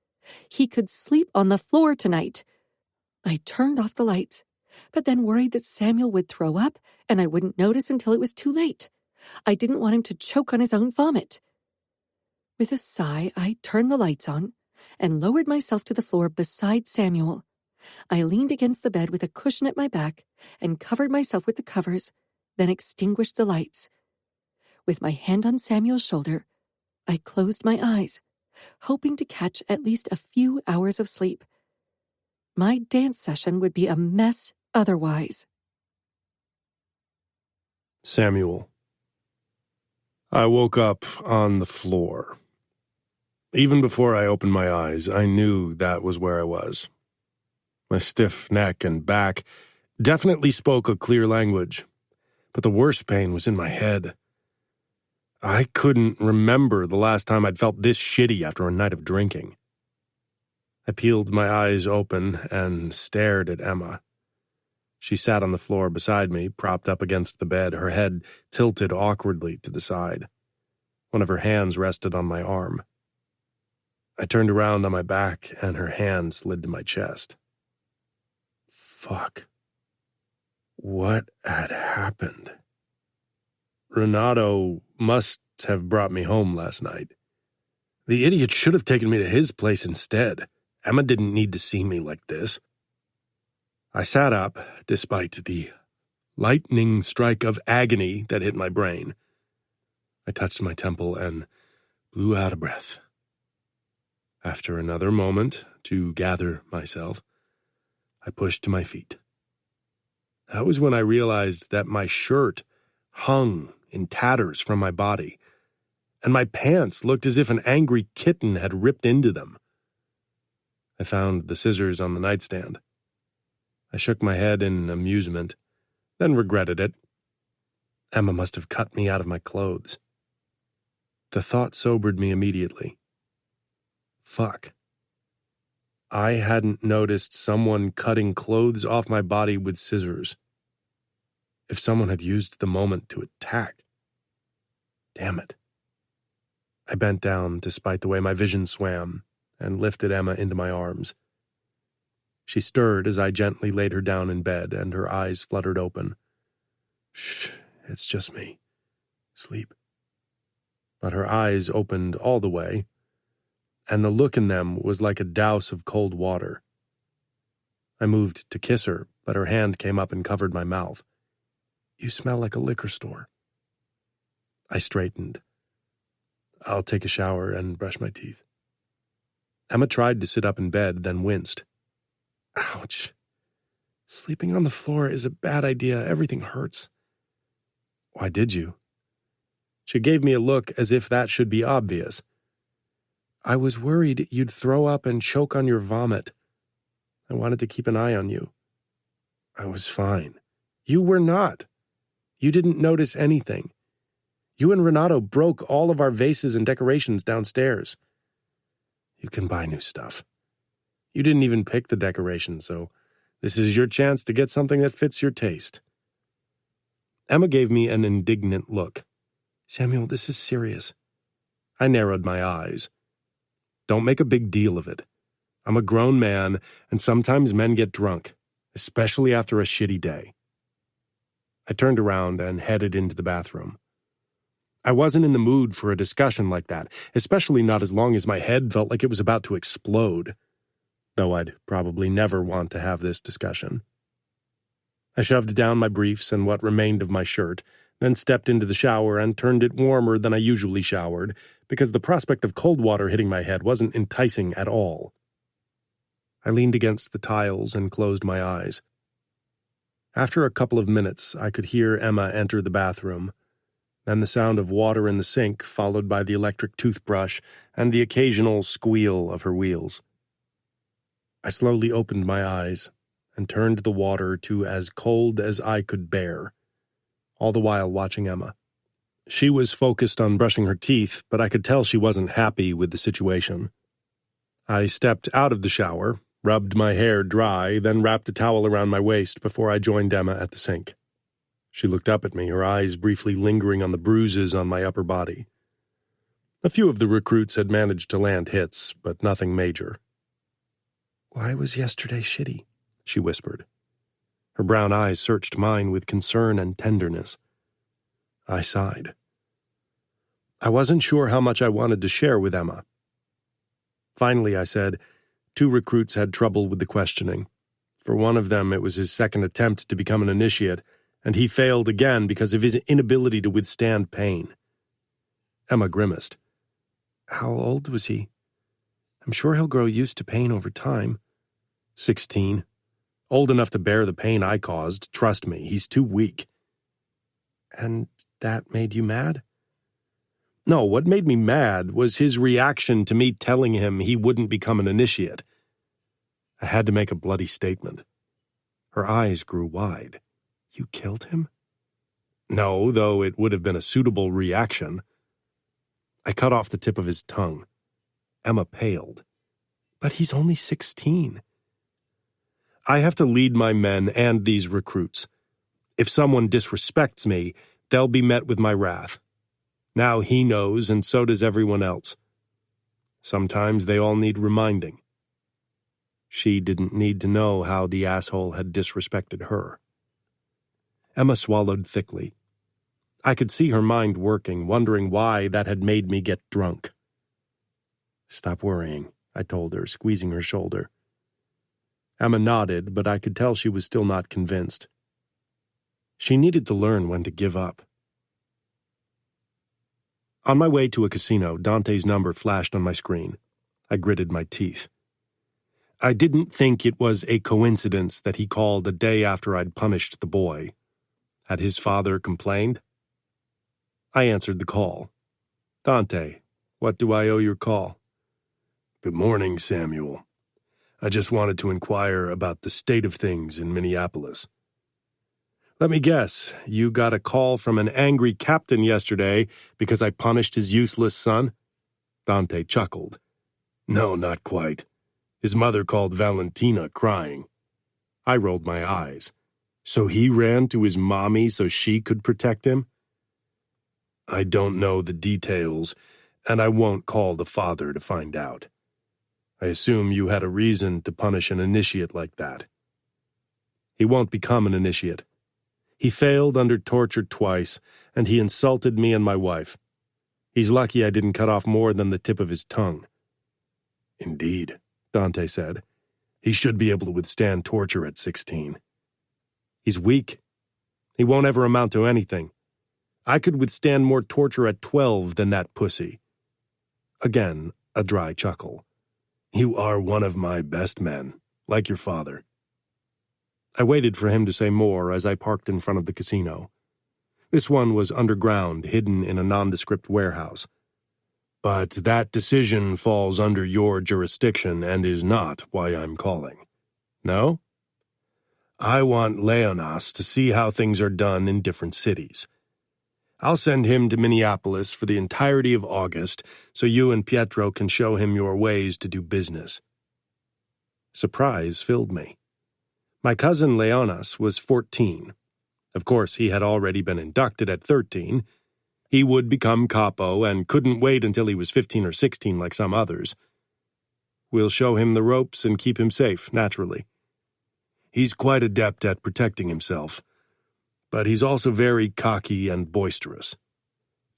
He could sleep on the floor tonight. I turned off the lights, but then worried that Samuel would throw up and I wouldn't notice until it was too late. I didn't want him to choke on his own vomit. With a sigh, I turned the lights on and lowered myself to the floor beside Samuel. I leaned against the bed with a cushion at my back and covered myself with the covers, then extinguished the lights. With my hand on Samuel's shoulder, I closed my eyes, hoping to catch at least a few hours of sleep. My dance session would be a mess otherwise. Samuel. I woke up on the floor. Even before I opened my eyes, I knew that was where I was. My stiff neck and back definitely spoke a clear language, but the worst pain was in my head. I couldn't remember the last time I'd felt this shitty after a night of drinking. I peeled my eyes open and stared at Emma. She sat on the floor beside me, propped up against the bed, her head tilted awkwardly to the side. One of her hands rested on my arm. I turned around on my back, and her hand slid to my chest. Fuck. What had happened? Renato must have brought me home last night. The idiot should have taken me to his place instead. Emma didn't need to see me like this. I sat up, despite the lightning strike of agony that hit my brain. I touched my temple and blew out a breath. After another moment to gather myself, I pushed to my feet. That was when I realized that my shirt hung in tatters from my body, and my pants looked as if an angry kitten had ripped into them. I found the scissors on the nightstand. I shook my head in amusement, then regretted it. Emma must have cut me out of my clothes. The thought sobered me immediately. Fuck. I hadn't noticed someone cutting clothes off my body with scissors. If someone had used the moment to attack. Damn it. I bent down despite the way my vision swam and lifted Emma into my arms. She stirred as I gently laid her down in bed, and her eyes fluttered open. Shh, it's just me. Sleep. But her eyes opened all the way, and the look in them was like a douse of cold water. I moved to kiss her, but her hand came up and covered my mouth. You smell like a liquor store. I straightened. I'll take a shower and brush my teeth. Emma tried to sit up in bed, then winced. Ouch. Sleeping on the floor is a bad idea. Everything hurts. Why did you? She gave me a look as if that should be obvious. I was worried you'd throw up and choke on your vomit. I wanted to keep an eye on you. I was fine. You were not. You didn't notice anything. You and Renato broke all of our vases and decorations downstairs. You can buy new stuff. You didn't even pick the decoration, so this is your chance to get something that fits your taste. Emma gave me an indignant look. Samuel, this is serious. I narrowed my eyes. Don't make a big deal of it. I'm a grown man, and sometimes men get drunk, especially after a shitty day. I turned around and headed into the bathroom. I wasn't in the mood for a discussion like that, especially not as long as my head felt like it was about to explode, though I'd probably never want to have this discussion. I shoved down my briefs and what remained of my shirt, then stepped into the shower and turned it warmer than I usually showered, because the prospect of cold water hitting my head wasn't enticing at all. I leaned against the tiles and closed my eyes. After a couple of minutes, I could hear Emma enter the bathroom, then the sound of water in the sink, followed by the electric toothbrush and the occasional squeal of her wheels. I slowly opened my eyes and turned the water to as cold as I could bear, all the while watching Emma. She was focused on brushing her teeth, but I could tell she wasn't happy with the situation. I stepped out of the shower, rubbed my hair dry, then wrapped a towel around my waist before I joined Emma at the sink. She looked up at me, her eyes briefly lingering on the bruises on my upper body. A few of the recruits had managed to land hits, but nothing major. Why was yesterday shitty? She whispered. Her brown eyes searched mine with concern and tenderness. I sighed. I wasn't sure how much I wanted to share with Emma. Finally, I said, 2 recruits had trouble with the questioning. For one of them, it was his second attempt to become an initiate, and he failed again because of his inability to withstand pain. Emma grimaced. How old was he? I'm sure he'll grow used to pain over time. 16. Old enough to bear the pain I caused. Trust me, he's too weak. And that made you mad? No, what made me mad was his reaction to me telling him he wouldn't become an initiate. I had to make a bloody statement. Her eyes grew wide. You killed him? No, though it would have been a suitable reaction. I cut off the tip of his tongue. Emma paled. But he's only 16. I have to lead my men and these recruits. If someone disrespects me, they'll be met with my wrath. Now he knows, and so does everyone else. Sometimes they all need reminding. She didn't need to know how the asshole had disrespected her. Emma swallowed thickly. I could see her mind working, wondering why that had made me get drunk. "Stop worrying," I told her, squeezing her shoulder. Emma nodded, but I could tell she was still not convinced. She needed to learn when to give up. On my way to a casino, Dante's number flashed on my screen. I gritted my teeth. I didn't think it was a coincidence that he called a day after I'd punished the boy. Had his father complained? I answered the call. "Dante, what do I owe your call?" "Good morning, Samuel. I just wanted to inquire about the state of things in Minneapolis." "Let me guess, you got a call from an angry captain yesterday because I punished his useless son?" Dante chuckled. "No, not quite. His mother called Valentina crying." I rolled my eyes. "So he ran to his mommy so she could protect him?" "I don't know the details, and I won't call the father to find out. I assume you had a reason to punish an initiate like that." "He won't become an initiate. He failed under torture twice, and he insulted me and my wife. He's lucky I didn't cut off more than the tip of his tongue." "Indeed," Dante said. "He should be able to withstand torture at 16. "He's weak. He won't ever amount to anything. I could withstand more torture at 12 than that pussy." Again, a dry chuckle. "You are one of my best men, like your father." I waited for him to say more as I parked in front of the casino. This one was underground, hidden in a nondescript warehouse. "But that decision falls under your jurisdiction and is not why I'm calling." "No?" "I want Leonas to see how things are done in different cities. I'll send him to Minneapolis for the entirety of August so you and Pietro can show him your ways to do business." Surprise filled me. My cousin Leonas was 14. Of course, he had already been inducted at 13. He would become capo and couldn't wait until he was 15 or 16 like some others. We'll show him the ropes and keep him safe, naturally. He's quite adept at protecting himself, but he's also very cocky and boisterous.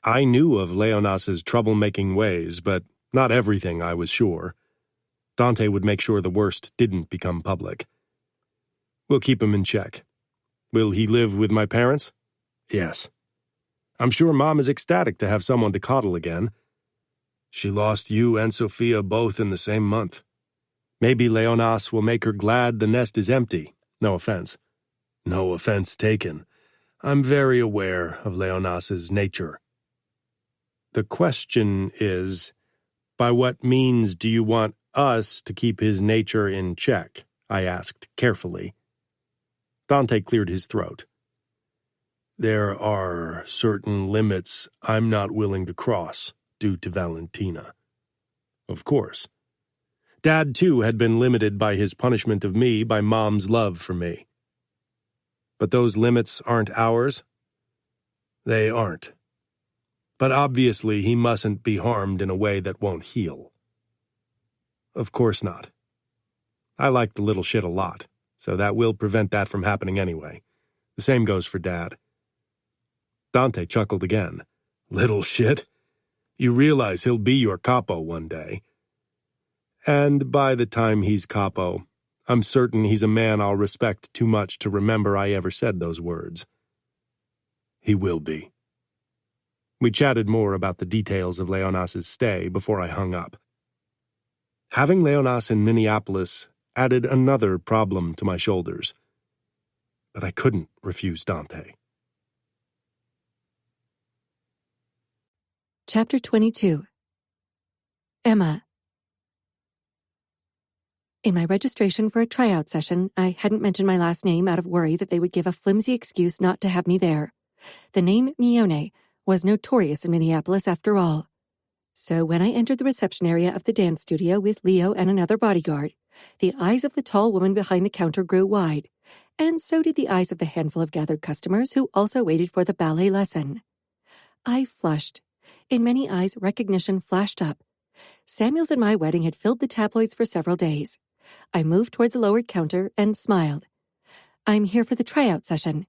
I knew of Leonas's troublemaking ways, but not everything, I was sure. Dante would make sure the worst didn't become public. We'll keep him in check. Will he live with my parents? Yes. I'm sure Mom is ecstatic to have someone to coddle again. She lost you and Sophia both in the same month. Maybe Leonas will make her glad the nest is empty. No offense. No offense taken. I'm very aware of Leonas's nature. The question is, by what means do you want us to keep his nature in check? I asked carefully. Dante cleared his throat. There are certain limits I'm not willing to cross due to Valentina. Of course. Dad, too, had been limited by his punishment of me by Mom's love for me. But those limits aren't ours? They aren't. But obviously he mustn't be harmed in a way that won't heal. Of course not. I like the little shit a lot, so that will prevent that from happening anyway. The same goes for Dad. Dante chuckled again. Little shit? You realize he'll be your capo one day. And by the time he's capo, I'm certain he's a man I'll respect too much to remember I ever said those words. He will be. We chatted more about the details of Leonas's stay before I hung up. Having Leonas in Minneapolis added another problem to my shoulders. But I couldn't refuse Dante. Chapter 22. Emma. In my registration for a tryout session, I hadn't mentioned my last name out of worry that they would give a flimsy excuse not to have me there. The name Mione was notorious in Minneapolis after all. So when I entered the reception area of the dance studio with Leo and another bodyguard, The eyes of the tall woman behind the counter grew wide, and so did the eyes of the handful of gathered customers who also waited for the ballet lesson. I flushed. In many eyes, recognition flashed up. Samuel's and my wedding had filled the tabloids for several days. I moved toward the lowered counter and smiled. I'm here for the tryout session.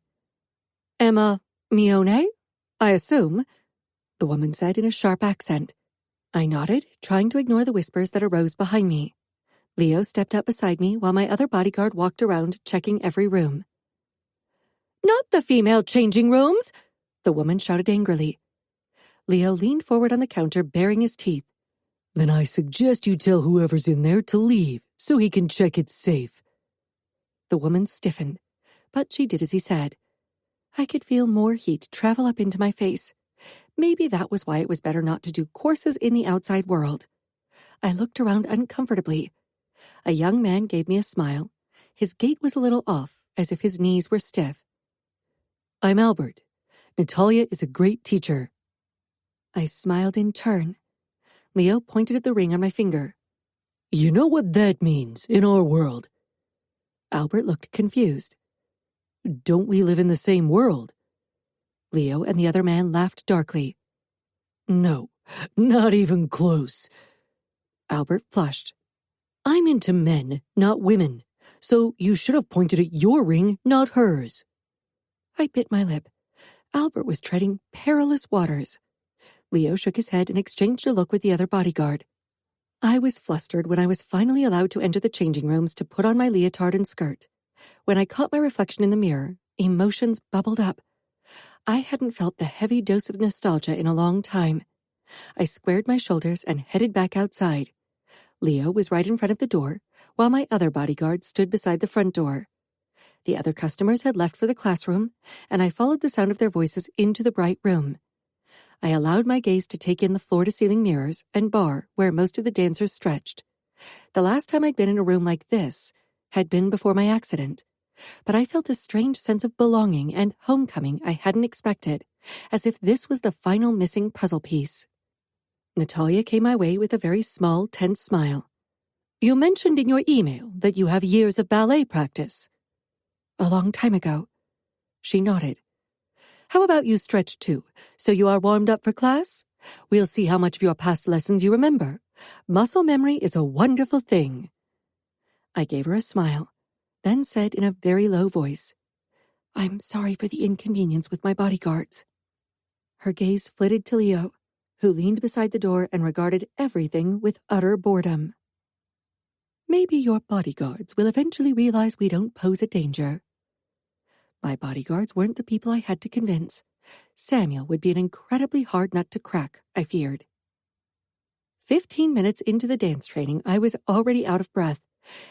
Emma Mione, I assume, the woman said in a sharp accent. I nodded, trying to ignore the whispers that arose behind me. Leo stepped up beside me while my other bodyguard walked around, checking every room. Not the female changing rooms, the woman shouted angrily. Leo leaned forward on the counter, baring his teeth. Then I suggest you tell whoever's in there to leave so he can check it's safe. The woman stiffened, but she did as he said. I could feel more heat travel up into my face. Maybe that was why it was better not to do courses in the outside world. I looked around uncomfortably. A young man gave me a smile. His gait was a little off, as if his knees were stiff. I'm Albert. Natalia is a great teacher. I smiled in turn. Leo pointed at the ring on my finger. You know what that means in our world? Albert looked confused. Don't we live in the same world? Leo and the other man laughed darkly. No, not even close. Albert flushed. I'm into men, not women, so you should have pointed at your ring, not hers. I bit my lip. Albert was treading perilous waters. Leo shook his head and exchanged a look with the other bodyguard. I was flustered when I was finally allowed to enter the changing rooms to put on my leotard and skirt. When I caught my reflection in the mirror, emotions bubbled up. I hadn't felt the heavy dose of nostalgia in a long time. I squared my shoulders and headed back outside. Leo was right in front of the door, while my other bodyguard stood beside the front door. The other customers had left for the classroom, and I followed the sound of their voices into the bright room. I allowed my gaze to take in the floor-to-ceiling mirrors and bar where most of the dancers stretched. The last time I'd been in a room like this had been before my accident, but I felt a strange sense of belonging and homecoming I hadn't expected, as if this was the final missing puzzle piece. Natalia came my way with a very small, tense smile. You mentioned in your email that you have years of ballet practice. A long time ago. She nodded. How about you stretch too, so you are warmed up for class? We'll see how much of your past lessons you remember. Muscle memory is a wonderful thing. I gave her a smile, then said in a very low voice, I'm sorry for the inconvenience with my bodyguards. Her gaze flitted to Leo, who leaned beside the door and regarded everything with utter boredom. Maybe your bodyguards will eventually realize we don't pose a danger. My bodyguards weren't the people I had to convince. Samuel would be an incredibly hard nut to crack, I feared. 15 minutes into the dance training, I was already out of breath,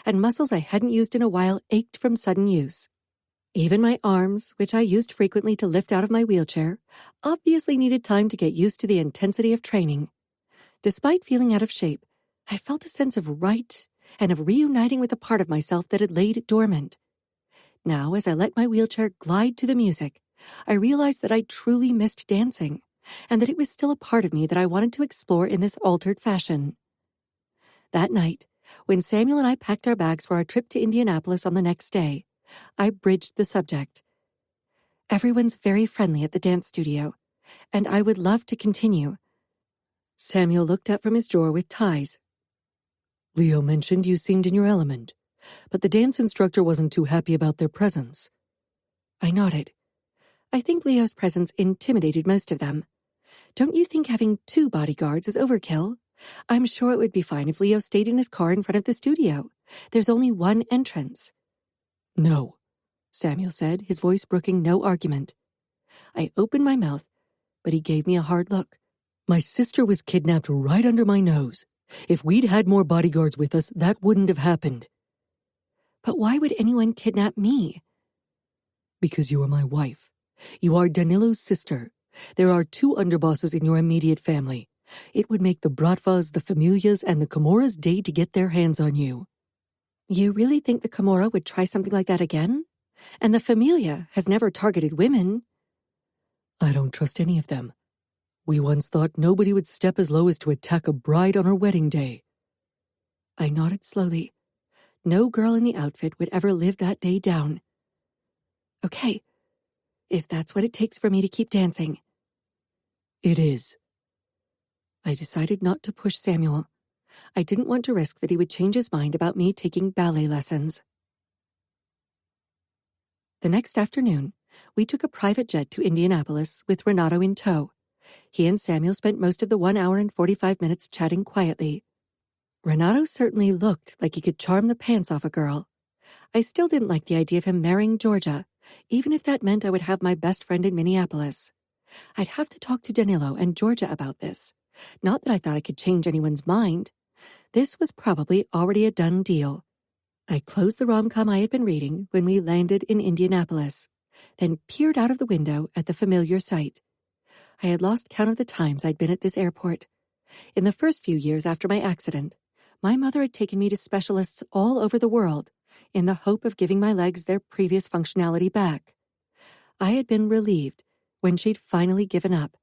and muscles I hadn't used in a while ached from sudden use. Even my arms, which I used frequently to lift out of my wheelchair, obviously needed time to get used to the intensity of training. Despite feeling out of shape, I felt a sense of right and of reuniting with a part of myself that had laid dormant. Now, as I let my wheelchair glide to the music, I realized that I truly missed dancing, and that it was still a part of me that I wanted to explore in this altered fashion. That night, when Samuel and I packed our bags for our trip to Indianapolis on the next day, I bridged the subject. Everyone's very friendly at the dance studio, and I would love to continue. Samuel looked up from his drawer with ties. Leo mentioned you seemed in your element, but the dance instructor wasn't too happy about their presence. I nodded. I think Leo's presence intimidated most of them. Don't you think having 2 bodyguards is overkill? I'm sure it would be fine if Leo stayed in his car in front of the studio. There's only one entrance. No, Samuel said, his voice brooking no argument. I opened my mouth, but he gave me a hard look. My sister was kidnapped right under my nose. If we'd had more bodyguards with us, that wouldn't have happened. But why would anyone kidnap me? Because you are my wife. You are Danilo's sister. There are 2 underbosses in your immediate family. It would make the Bratvas, the Familias, and the Comoras day to get their hands on you. You really think the Comora would try something like that again? And the Familia has never targeted women. I don't trust any of them. We once thought nobody would step as low as to attack a bride on her wedding day. I nodded slowly. No girl in the outfit would ever live that day down. Okay, if that's what it takes for me to keep dancing. It is. I decided not to push Samuel. I didn't want to risk that he would change his mind about me taking ballet lessons. The next afternoon, we took a private jet to Indianapolis with Renato in tow. He and Samuel spent most of the 1 hour and 45 minutes chatting quietly. Renato certainly looked like he could charm the pants off a girl. I still didn't like the idea of him marrying Georgia, even if that meant I would have my best friend in Minneapolis. I'd have to talk to Danilo and Georgia about this. Not that I thought I could change anyone's mind. This was probably already a done deal. I closed the rom-com I had been reading when we landed in Indianapolis, then peered out of the window at the familiar sight. I had lost count of the times I'd been at this airport. In the first few years after my accident, my mother had taken me to specialists all over the world in the hope of giving my legs their previous functionality back. I had been relieved when she'd finally given up.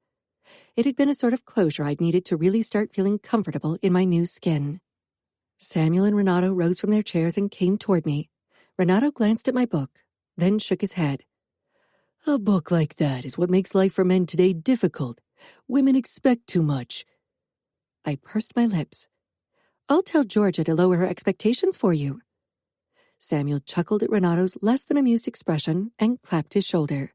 It had been a sort of closure I'd needed to really start feeling comfortable in my new skin. Samuel and Renato rose from their chairs and came toward me. Renato glanced at my book, then shook his head. A book like that is what makes life for men today difficult. Women expect too much. I pursed my lips. I'll tell Georgia to lower her expectations for you. Samuel chuckled at Renato's less than amused expression and clapped his shoulder.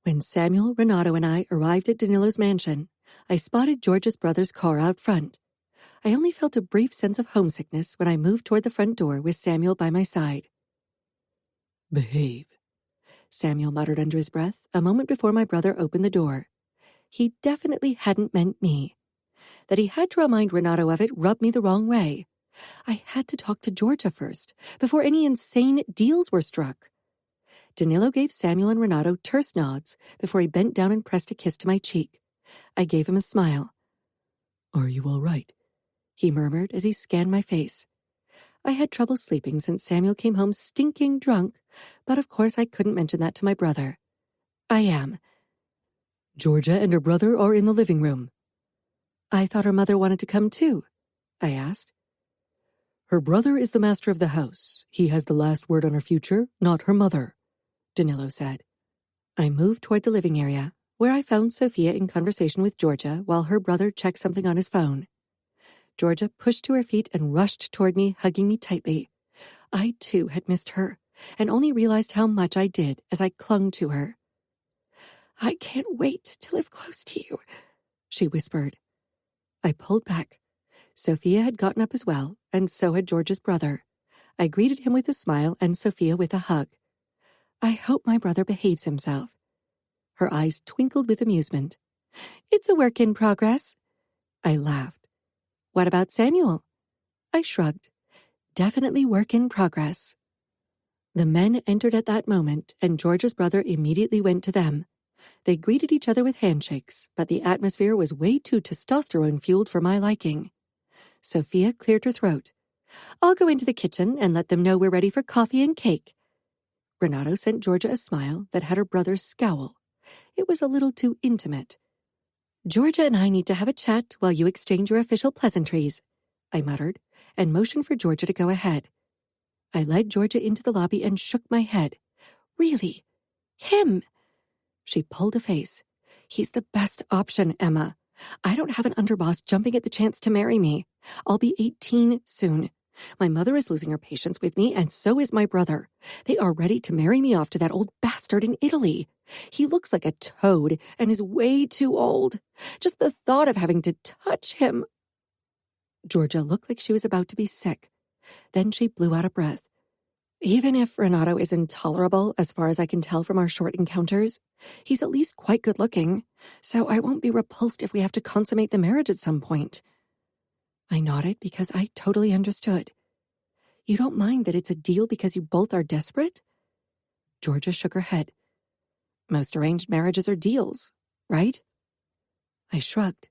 When Samuel, Renato, and I arrived at Danilo's mansion, I spotted Georgia's brother's car out front. I only felt a brief sense of homesickness when I moved toward the front door with Samuel by my side. Behave, Samuel muttered under his breath a moment before my brother opened the door. He definitely hadn't meant me. That he had to remind Renato of it rubbed me the wrong way. I had to talk to Georgia first, before any insane deals were struck. Danilo gave Samuel and Renato terse nods before he bent down and pressed a kiss to my cheek. I gave him a smile. Are you all right? He murmured as he scanned my face. I had trouble sleeping since Samuel came home stinking drunk, but of course I couldn't mention that to my brother. I am. Georgia and her brother are in the living room. I thought her mother wanted to come too, I asked. Her brother is the master of the house. He has the last word on her future, not her mother, Danilo said. I moved toward the living area, where I found Sophia in conversation with Georgia while her brother checked something on his phone. Georgia pushed to her feet and rushed toward me, hugging me tightly. I, too, had missed her, and only realized how much I did as I clung to her. I can't wait to live close to you, she whispered. I pulled back. Sophia had gotten up as well, and so had George's brother. I greeted him with a smile and Sophia with a hug. I hope my brother behaves himself. Her eyes twinkled with amusement. It's a work in progress. I laughed. What about Samuel? I shrugged. Definitely work in progress. The men entered at that moment, and George's brother immediately went to them. They greeted each other with handshakes, but the atmosphere was way too testosterone-fueled for my liking. Sophia cleared her throat. I'll go into the kitchen and let them know we're ready for coffee and cake. Renato sent Georgia a smile that had her brother scowl. It was a little too intimate. Georgia and I need to have a chat while you exchange your official pleasantries, I muttered, and motioned for Georgia to go ahead. I led Georgia into the lobby and shook my head. Really? Him? She pulled a face. He's the best option, Emma. I don't have an underboss jumping at the chance to marry me. I'll be 18 soon. My mother is losing her patience with me, and so is my brother. They are ready to marry me off to that old bastard in Italy. He looks like a toad and is way too old. Just the thought of having to touch him. Georgia looked like she was about to be sick. Then she blew out a breath. Even if Renato is intolerable, as far as I can tell from our short encounters, he's at least quite good-looking, so I won't be repulsed if we have to consummate the marriage at some point. I nodded because I totally understood. You don't mind that it's a deal because you both are desperate? Georgia shook her head. Most arranged marriages are deals, right? I shrugged.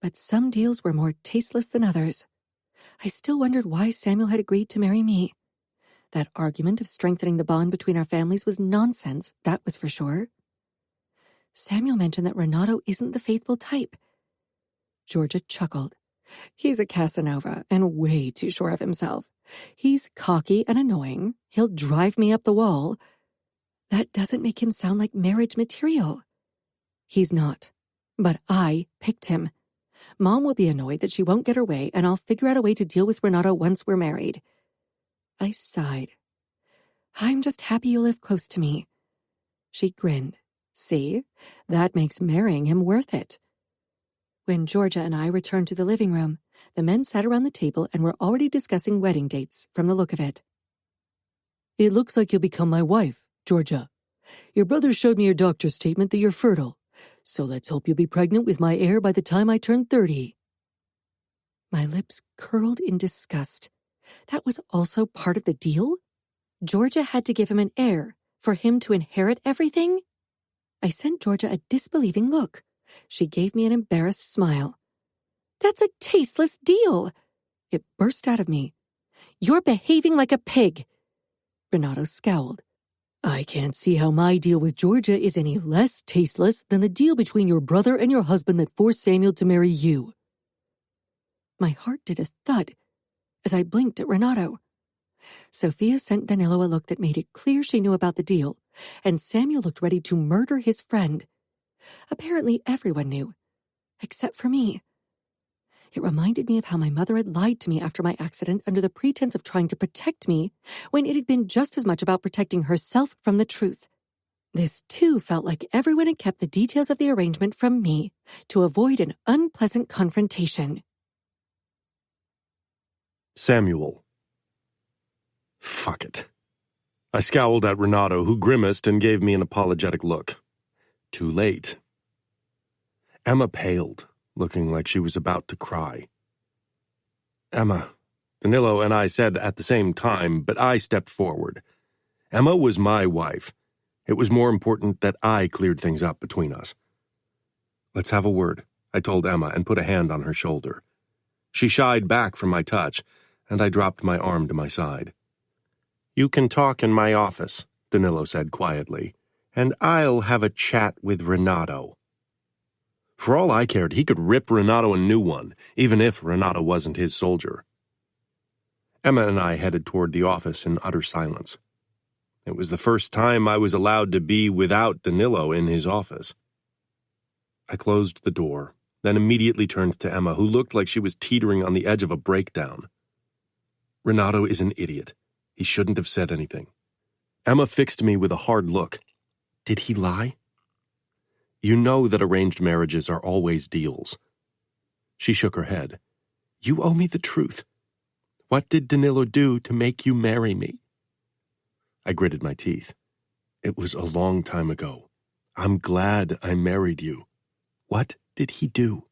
But some deals were more tasteless than others. I still wondered why Samuel had agreed to marry me. That argument of strengthening the bond between our families was nonsense, that was for sure. Samuel mentioned that Renato isn't the faithful type. Georgia chuckled. He's a Casanova and way too sure of himself. He's cocky and annoying. He'll drive me up the wall. That doesn't make him sound like marriage material. He's not. But I picked him. Mom will be annoyed that she won't get her way, and I'll figure out a way to deal with Renato once we're married. I sighed. I'm just happy you live close to me. She grinned. See? That makes marrying him worth it. When Georgia and I returned to the living room, the men sat around the table and were already discussing wedding dates from the look of it. It looks like you'll become my wife, Georgia. Your brother showed me your doctor's statement that you're fertile, so let's hope you'll be pregnant with my heir by the time I turn 30. My lips curled in disgust. That was also part of the deal? Georgia had to give him an heir for him to inherit everything? I sent Georgia a disbelieving look. She gave me an embarrassed smile. That's a tasteless deal. It burst out of me. You're behaving like a pig. Renato scowled. I can't see how my deal with Georgia is any less tasteless than the deal between your brother and your husband that forced Samuel to marry you. My heart did a thud as I blinked at Renato. Sophia sent Danilo a look that made it clear she knew about the deal, and Samuel looked ready to murder his friend. Apparently everyone knew, except for me. It reminded me of how my mother had lied to me after my accident under the pretense of trying to protect me, when it had been just as much about protecting herself from the truth. This, too, felt like everyone had kept the details of the arrangement from me to avoid an unpleasant confrontation. Samuel. Fuck it. I scowled at Renato, who grimaced and gave me an apologetic look. Too late. Emma paled, looking like she was about to cry. Emma, Danilo and I said at the same time, but I stepped forward. Emma was my wife. It was more important that I cleared things up between us. Let's have a word, I told Emma and put a hand on her shoulder. She shied back from my touch, and I dropped my arm to my side. You can talk in my office, Danilo said quietly, and I'll have a chat with Renato. For all I cared, he could rip Renato a new one, even if Renato wasn't his soldier. Emma and I headed toward the office in utter silence. It was the first time I was allowed to be without Danilo in his office. I closed the door, then immediately turned to Emma, who looked like she was teetering on the edge of a breakdown. Renato is an idiot. He shouldn't have said anything. Emma fixed me with a hard look. Did he lie? You know that arranged marriages are always deals. She shook her head. You owe me the truth. What did Danilo do to make you marry me? I gritted my teeth. It was a long time ago. I'm glad I married you. What did he do?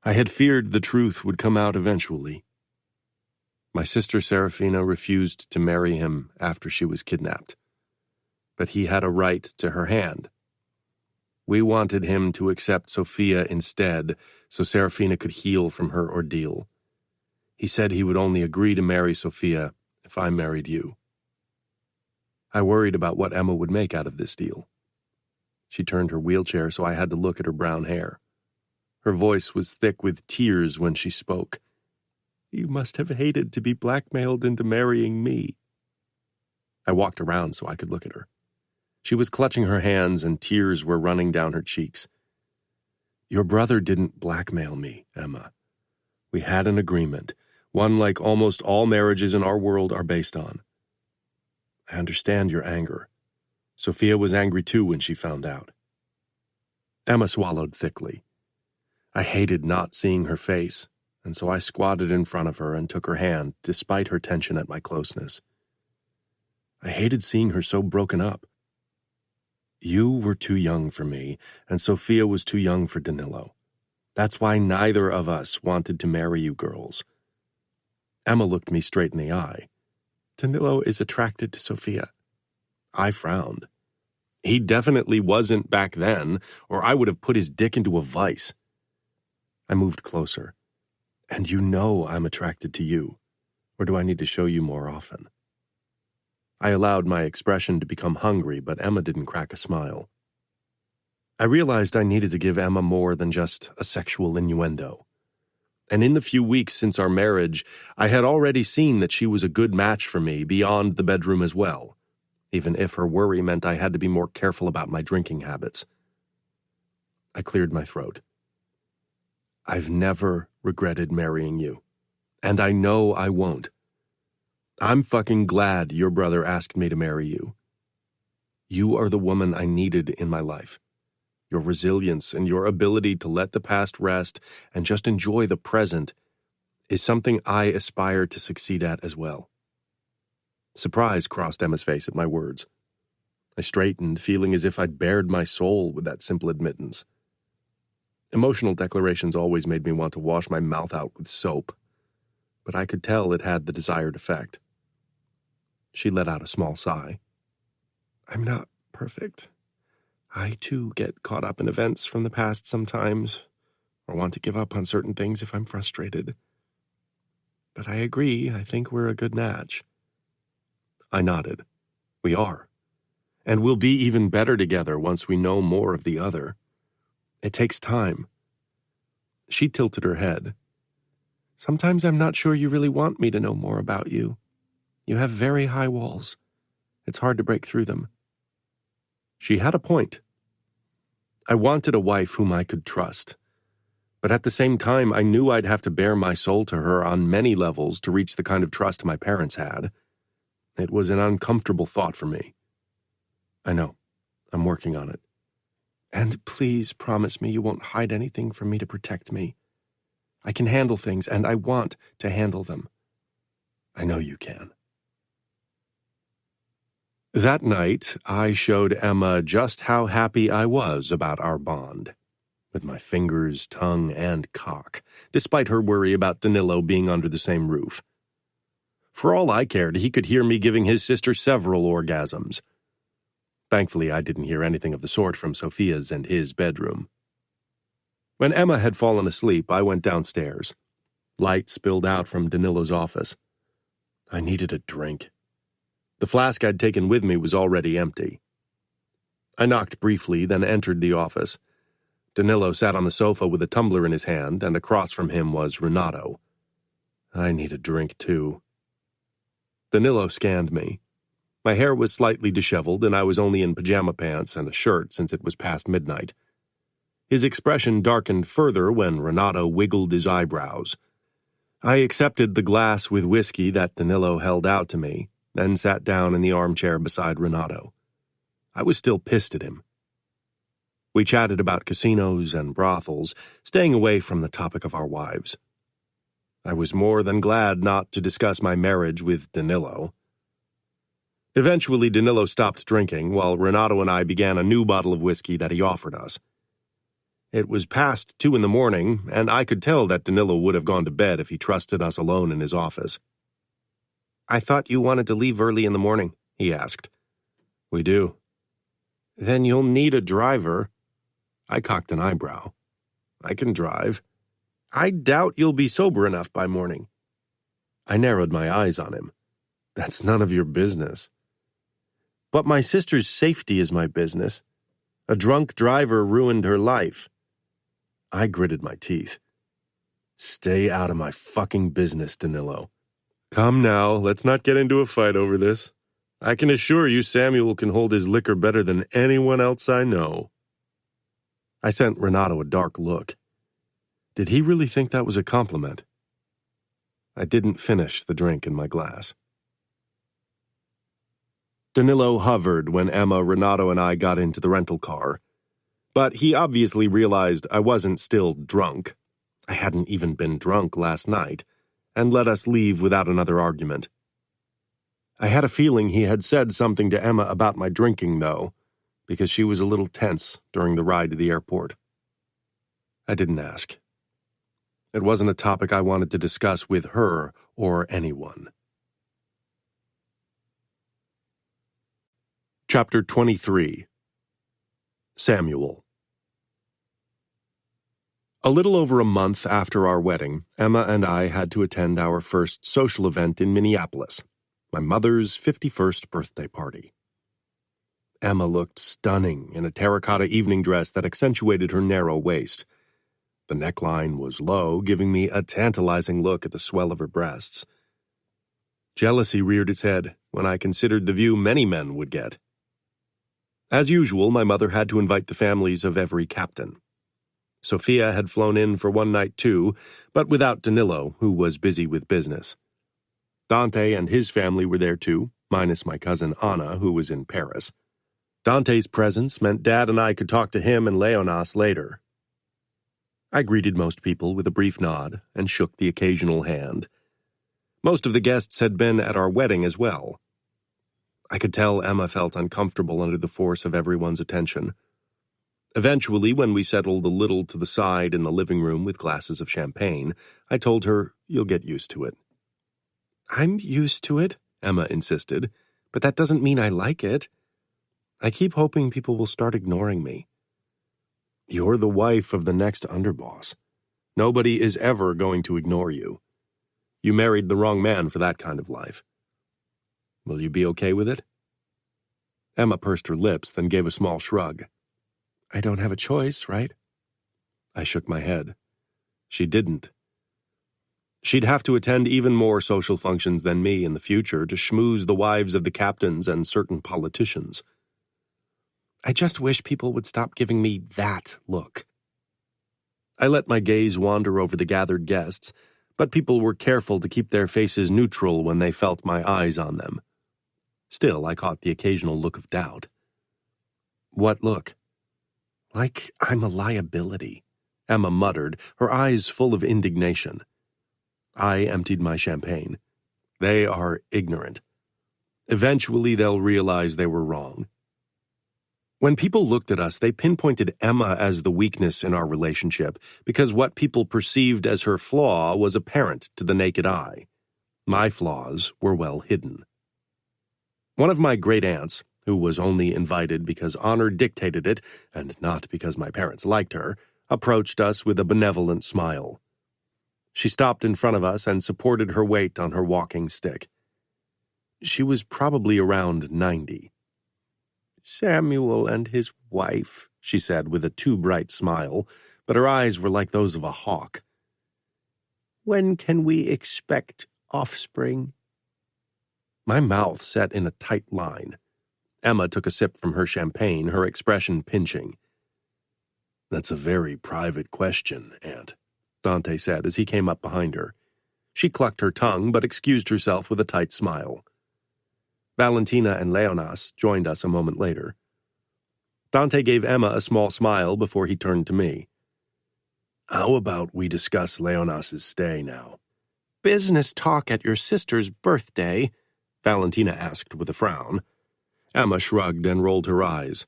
I had feared the truth would come out eventually. My sister Serafina refused to marry him after she was kidnapped. But he had a right to her hand. We wanted him to accept Sophia instead, so Serafina could heal from her ordeal. He said he would only agree to marry Sophia if I married you. I worried about what Emma would make out of this deal. She turned her wheelchair, so I had to look at her brown hair. Her voice was thick with tears when she spoke. You must have hated to be blackmailed into marrying me. I walked around so I could look at her. She was clutching her hands and tears were running down her cheeks. Your brother didn't blackmail me, Emma. We had an agreement, one like almost all marriages in our world are based on. I understand your anger. Sophia was angry too when she found out. Emma swallowed thickly. I hated not seeing her face, and so I squatted in front of her and took her hand, despite her tension at my closeness. I hated seeing her so broken up. You were too young for me, and Sophia was too young for Danilo. That's why neither of us wanted to marry you girls. Emma looked me straight in the eye. Danilo is attracted to Sophia. I frowned. He definitely wasn't back then, or I would have put his dick into a vice. I moved closer. And you know I'm attracted to you, or do I need to show you more often? I allowed my expression to become hungry, but Emma didn't crack a smile. I realized I needed to give Emma more than just a sexual innuendo. And in the few weeks since our marriage, I had already seen that she was a good match for me beyond the bedroom as well, even if her worry meant I had to be more careful about my drinking habits. I cleared my throat. I've never regretted marrying you, and I know I won't. I'm fucking glad your brother asked me to marry you. You are the woman I needed in my life. Your resilience and your ability to let the past rest and just enjoy the present is something I aspire to succeed at as well. Surprise crossed Emma's face at my words. I straightened, feeling as if I'd bared my soul with that simple admittance. Emotional declarations always made me want to wash my mouth out with soap, but I could tell it had the desired effect. She let out a small sigh. I'm not perfect. I, too, get caught up in events from the past sometimes, or want to give up on certain things if I'm frustrated. But I agree, I think we're a good match. I nodded. We are. And we'll be even better together once we know more of the other. It takes time. She tilted her head. Sometimes I'm not sure you really want me to know more about you. You have very high walls. It's hard to break through them. She had a point. I wanted a wife whom I could trust, but at the same time I knew I'd have to bare my soul to her on many levels to reach the kind of trust my parents had. It was an uncomfortable thought for me. I know. I'm working on it. And please promise me you won't hide anything from me to protect me. I can handle things, and I want to handle them. I know you can. That night, I showed Emma just how happy I was about our bond, with my fingers, tongue, and cock, despite her worry about Danilo being under the same roof. For all I cared, he could hear me giving his sister several orgasms. Thankfully, I didn't hear anything of the sort from Sophia's and his bedroom. When Emma had fallen asleep, I went downstairs. Light spilled out from Danilo's office. I needed a drink. The flask I'd taken with me was already empty. I knocked briefly, then entered the office. Danilo sat on the sofa with a tumbler in his hand, and across from him was Renato. I need a drink, too. Danilo scanned me. My hair was slightly disheveled, and I was only in pajama pants and a shirt since it was past midnight. His expression darkened further when Renato wiggled his eyebrows. I accepted the glass with whiskey that Danilo held out to me, then sat down in the armchair beside Renato. I was still pissed at him. We chatted about casinos and brothels, staying away from the topic of our wives. I was more than glad not to discuss my marriage with Danilo. Eventually, Danilo stopped drinking, while Renato and I began a new bottle of whiskey that he offered us. It was past 2 a.m, and I could tell that Danilo would have gone to bed if he trusted us alone in his office. I thought you wanted to leave early in the morning, he asked. We do. Then you'll need a driver. I cocked an eyebrow. I can drive. I doubt you'll be sober enough by morning. I narrowed my eyes on him. That's none of your business. But my sister's safety is my business. A drunk driver ruined her life. I gritted my teeth. Stay out of my fucking business, Danilo. Come now, let's not get into a fight over this. I can assure you Samuel can hold his liquor better than anyone else I know. I sent Renato a dark look. Did he really think that was a compliment? I didn't finish the drink in my glass. Danilo hovered when Emma, Renato, and I got into the rental car. But he obviously realized I wasn't still drunk. I hadn't even been drunk last night, and let us leave without another argument. I had a feeling he had said something to Emma about my drinking, though, because she was a little tense during the ride to the airport. I didn't ask. It wasn't a topic I wanted to discuss with her or anyone. Chapter 23. Samuel. A little over a month after our wedding, Emma and I had to attend our first social event in Minneapolis, my mother's 51st birthday party. Emma looked stunning in a terracotta evening dress that accentuated her narrow waist. The neckline was low, giving me a tantalizing look at the swell of her breasts. Jealousy reared its head when I considered the view many men would get. As usual, my mother had to invite the families of every captain. Sophia had flown in for one night too, but without Danilo, who was busy with business. Dante and his family were there too, minus my cousin Anna, who was in Paris. Dante's presence meant Dad and I could talk to him and Leonas later. I greeted most people with a brief nod and shook the occasional hand. Most of the guests had been at our wedding as well. I could tell Emma felt uncomfortable under the force of everyone's attention. Eventually, when we settled a little to the side in the living room with glasses of champagne, I told her, "You'll get used to it." "I'm used to it," Emma insisted, "but that doesn't mean I like it. I keep hoping people will start ignoring me." "You're the wife of the next underboss. Nobody is ever going to ignore you. You married the wrong man for that kind of life. Will you be okay with it?" Emma pursed her lips, then gave a small shrug. "I don't have a choice, right?" I shook my head. She didn't. She'd have to attend even more social functions than me in the future to schmooze the wives of the captains and certain politicians. I just wish people would stop giving me that look. I let my gaze wander over the gathered guests, but people were careful to keep their faces neutral when they felt my eyes on them. Still, I caught the occasional look of doubt. "What look?" "Like I'm a liability," Emma muttered, her eyes full of indignation. I emptied my champagne. They are ignorant. Eventually, they'll realize they were wrong. When people looked at us, they pinpointed Emma as the weakness in our relationship because what people perceived as her flaw was apparent to the naked eye. My flaws were well hidden. One of my great-aunts, who was only invited because honor dictated it and not because my parents liked her, approached us with a benevolent smile. She stopped in front of us and supported her weight on her walking stick. She was probably around 90. "Samuel and his wife," she said with a too bright smile, but her eyes were like those of a hawk. "When can we expect offspring?" My mouth set in a tight line. Emma took a sip from her champagne, her expression pinching. "That's a very private question, Aunt," Dante said as he came up behind her. She clucked her tongue but excused herself with a tight smile. Valentina and Leonas joined us a moment later. Dante gave Emma a small smile before he turned to me. "How about we discuss Leonas's stay now?" "Business talk at your sister's birthday?" Valentina asked with a frown. Emma shrugged and rolled her eyes.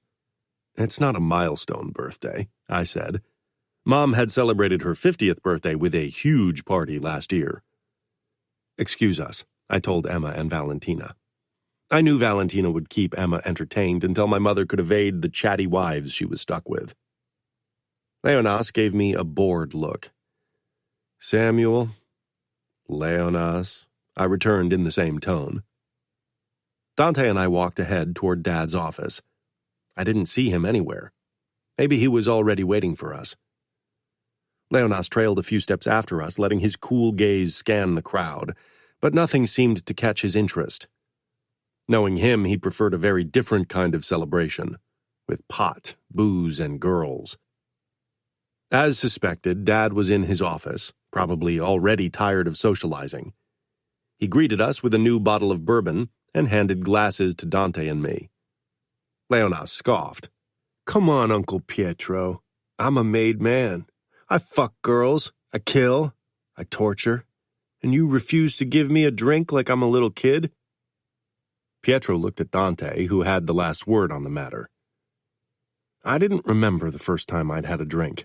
"It's not a milestone birthday," I said. Mom had celebrated her 50th birthday with a huge party last year. "Excuse us," I told Emma and Valentina. I knew Valentina would keep Emma entertained until my mother could evade the chatty wives she was stuck with. Leonas gave me a bored look. "Samuel, Leonas," I returned in the same tone. Dante and I walked ahead toward Dad's office. I didn't see him anywhere. Maybe he was already waiting for us. Leonas trailed a few steps after us, letting his cool gaze scan the crowd, but nothing seemed to catch his interest. Knowing him, he preferred a very different kind of celebration, with pot, booze, and girls. As suspected, Dad was in his office, probably already tired of socializing. He greeted us with a new bottle of bourbon and handed glasses to Dante and me. Leonas scoffed. "Come on, Uncle Pietro. I'm a made man. I fuck girls, I kill, I torture, and you refuse to give me a drink like I'm a little kid?" Pietro looked at Dante, who had the last word on the matter. I didn't remember the first time I'd had a drink.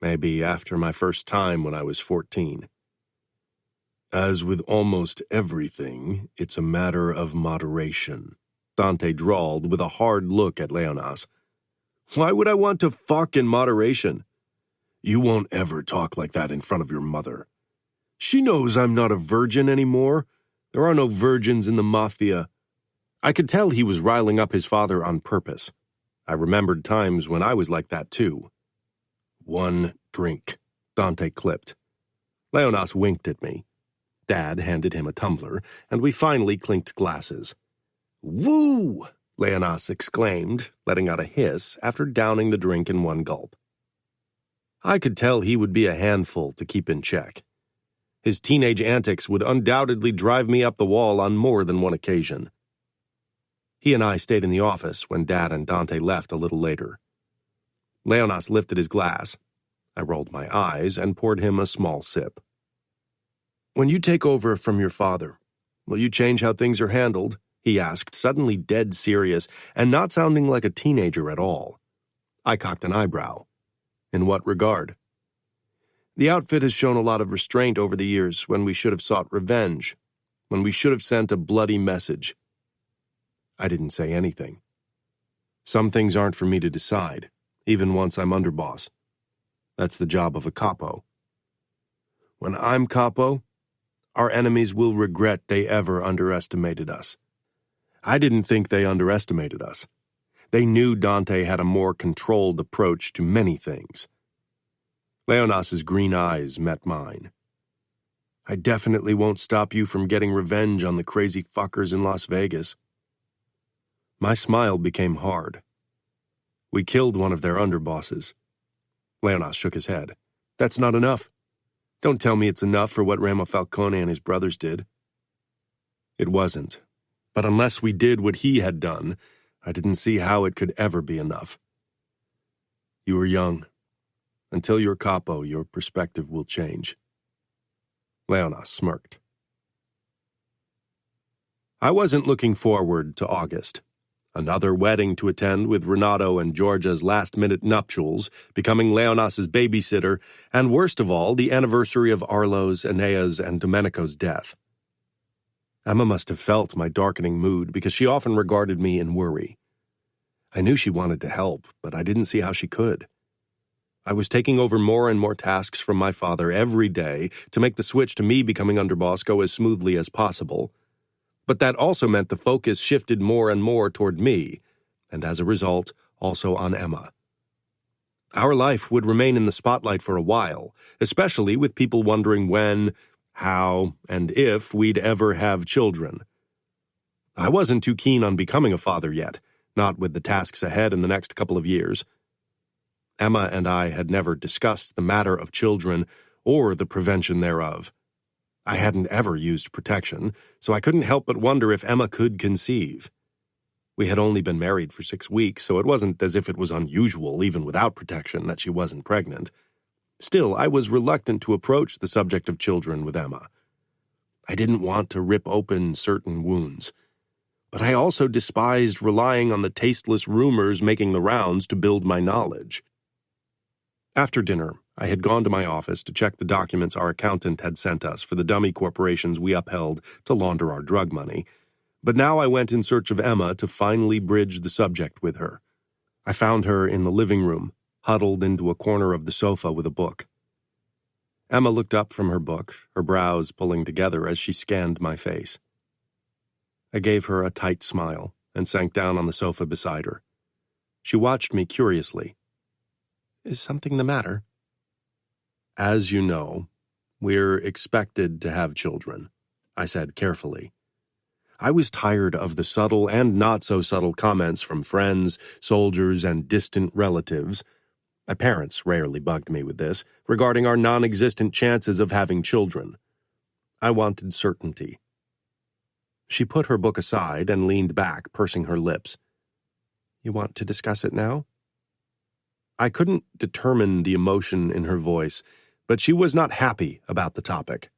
Maybe after my first time when I was 14. "As with almost everything, it's a matter of moderation," Dante drawled with a hard look at Leonas. "Why would I want to fuck in moderation?" "You won't ever talk like that in front of your mother. She knows I'm not a virgin anymore. There are no virgins in the Mafia." I could tell he was riling up his father on purpose. I remembered times when I was like that too. "One drink," Dante clipped. Leonas winked at me. Dad handed him a tumbler, and we finally clinked glasses. "Woo!" Leonas exclaimed, letting out a hiss after downing the drink in one gulp. I could tell he would be a handful to keep in check. His teenage antics would undoubtedly drive me up the wall on more than one occasion. He and I stayed in the office when Dad and Dante left a little later. Leonas lifted his glass. I rolled my eyes and poured him a small sip. "When you take over from your father, will you change how things are handled?" he asked, suddenly dead serious and not sounding like a teenager at all. I cocked an eyebrow. "In what regard?" "The outfit has shown a lot of restraint over the years when we should have sought revenge, when we should have sent a bloody message." I didn't say anything. Some things aren't for me to decide, even once I'm underboss. That's the job of a capo. When I'm capo, our enemies will regret they ever underestimated us. I didn't think they underestimated us. They knew Dante had a more controlled approach to many things. Leonas's green eyes met mine. "I definitely won't stop you from getting revenge on the crazy fuckers in Las Vegas." My smile became hard. "We killed one of their underbosses." Leonas shook his head. "That's not enough. Don't tell me it's enough for what Ramo Falcone and his brothers did." It wasn't. But unless we did what he had done, I didn't see how it could ever be enough. "You are young. Until you're capo, your perspective will change." Leonas smirked. I wasn't looking forward to August. Another wedding to attend with Renato and Georgia's last-minute nuptials, becoming Leonas's babysitter, and worst of all, the anniversary of Arlo's, Enea's, and Domenico's death. Emma must have felt my darkening mood because she often regarded me in worry. I knew she wanted to help, but I didn't see how she could. I was taking over more and more tasks from my father every day to make the switch to me becoming underboss go as smoothly as possible. But that also meant the focus shifted more and more toward me, and as a result, also on Emma. Our life would remain in the spotlight for a while, especially with people wondering when, how, and if we'd ever have children. I wasn't too keen on becoming a father yet, not with the tasks ahead in the next couple of years. Emma and I had never discussed the matter of children or the prevention thereof. I hadn't ever used protection, so I couldn't help but wonder if Emma could conceive. We had only been married for 6 weeks, so it wasn't as if it was unusual, even without protection, that she wasn't pregnant. Still, I was reluctant to approach the subject of children with Emma. I didn't want to rip open certain wounds, but I also despised relying on the tasteless rumors making the rounds to build my knowledge. After dinner, I had gone to my office to check the documents our accountant had sent us for the dummy corporations we upheld to launder our drug money, but now I went in search of Emma to finally bridge the subject with her. I found her in the living room, huddled into a corner of the sofa with a book. Emma looked up from her book, her brows pulling together as she scanned my face. I gave her a tight smile and sank down on the sofa beside her. She watched me curiously. "Is something the matter?" "As you know, we're expected to have children," I said carefully. I was tired of the subtle and not-so-subtle comments from friends, soldiers, and distant relatives. My parents rarely bugged me with this, regarding our non-existent chances of having children. I wanted certainty. She put her book aside and leaned back, pursing her lips. "You want to discuss it now?" I couldn't determine the emotion in her voice, but she was not happy about the topic.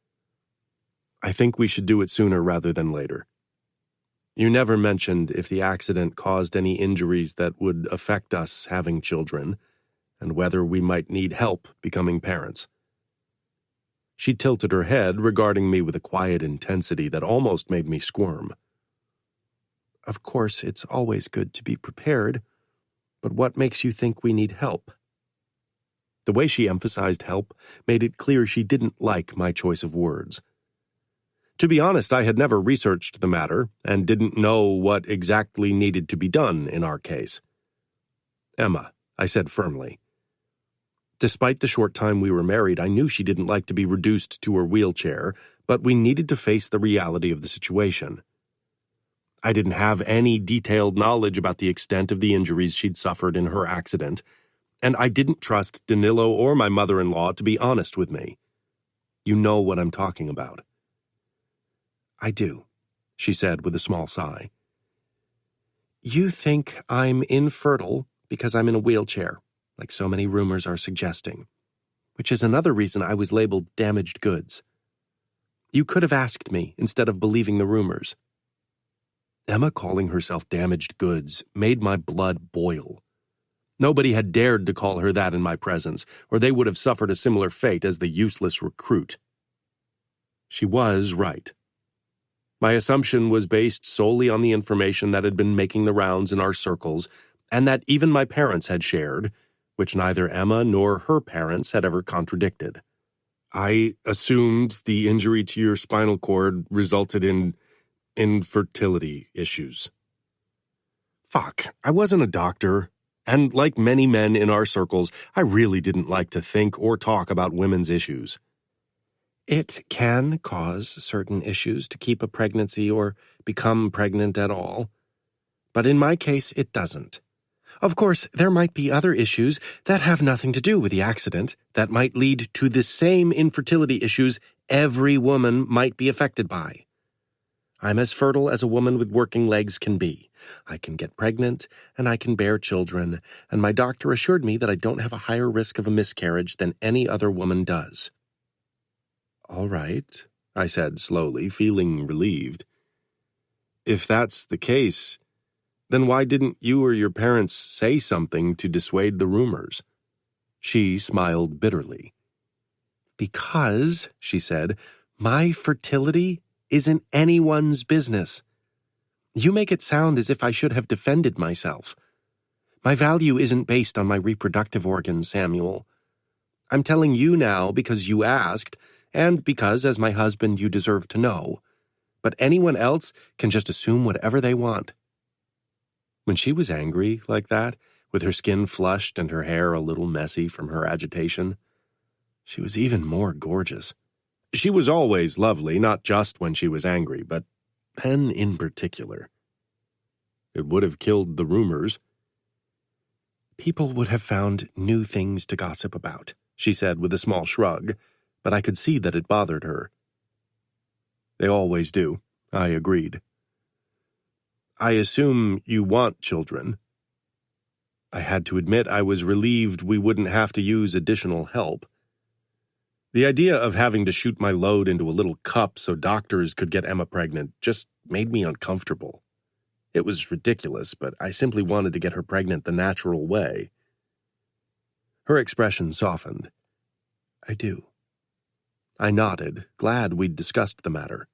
"I think we should do it sooner rather than later. You never mentioned if the accident caused any injuries that would affect us having children, and whether we might need help becoming parents." She tilted her head, regarding me with a quiet intensity that almost made me squirm. "Of course, it's always good to be prepared, but what makes you think we need help?" The way she emphasized help made it clear she didn't like my choice of words. To be honest, I had never researched the matter and didn't know what exactly needed to be done in our case. "Emma," I said firmly, Despite the short time we were married, I knew she didn't like to be reduced to her wheelchair, but we needed to face the reality of the situation. I didn't have any detailed knowledge about the extent of the injuries she'd suffered in her accident, and I didn't trust Danilo or my mother-in-law to be honest with me. You know what I'm talking about. I do, she said with a small sigh. You think I'm infertile because I'm in a wheelchair, like so many rumors are suggesting, which is another reason I was labeled damaged goods. You could have asked me instead of believing the rumors. Emma calling herself damaged goods made my blood boil. Nobody had dared to call her that in my presence, or they would have suffered a similar fate as the useless recruit. She was right. My assumption was based solely on the information that had been making the rounds in our circles, and that even my parents had shared, which neither Emma nor her parents had ever contradicted. I assumed the injury to your spinal cord resulted in infertility issues. Fuck, I wasn't a doctor, and like many men in our circles, I really didn't like to think or talk about women's issues. It can cause certain issues to keep a pregnancy or become pregnant at all, but in my case, it doesn't. Of course, there might be other issues that have nothing to do with the accident that might lead to the same infertility issues every woman might be affected by. I'm as fertile as a woman with working legs can be. I can get pregnant, and I can bear children, and my doctor assured me that I don't have a higher risk of a miscarriage than any other woman does. All right, I said slowly, feeling relieved. If that's the case, then why didn't you or your parents say something to dissuade the rumors? She smiled bitterly. Because, she said, my fertility isn't anyone's business. You make it sound as if I should have defended myself. My value isn't based on my reproductive organs, Samuel. I'm telling you now because you asked, and because, as my husband, you deserve to know. But anyone else can just assume whatever they want. When she was angry like that, with her skin flushed and her hair a little messy from her agitation, she was even more gorgeous. She was always lovely, not just when she was angry, but then in particular. It would have killed the rumors. People would have found new things to gossip about, she said with a small shrug, but I could see that it bothered her. They always do, I agreed. I assume you want children. I had to admit I was relieved we wouldn't have to use additional help. The idea of having to shoot my load into a little cup so doctors could get Emma pregnant just made me uncomfortable. It was ridiculous, but I simply wanted to get her pregnant the natural way. Her expression softened. I do. I nodded, glad we'd discussed the matter.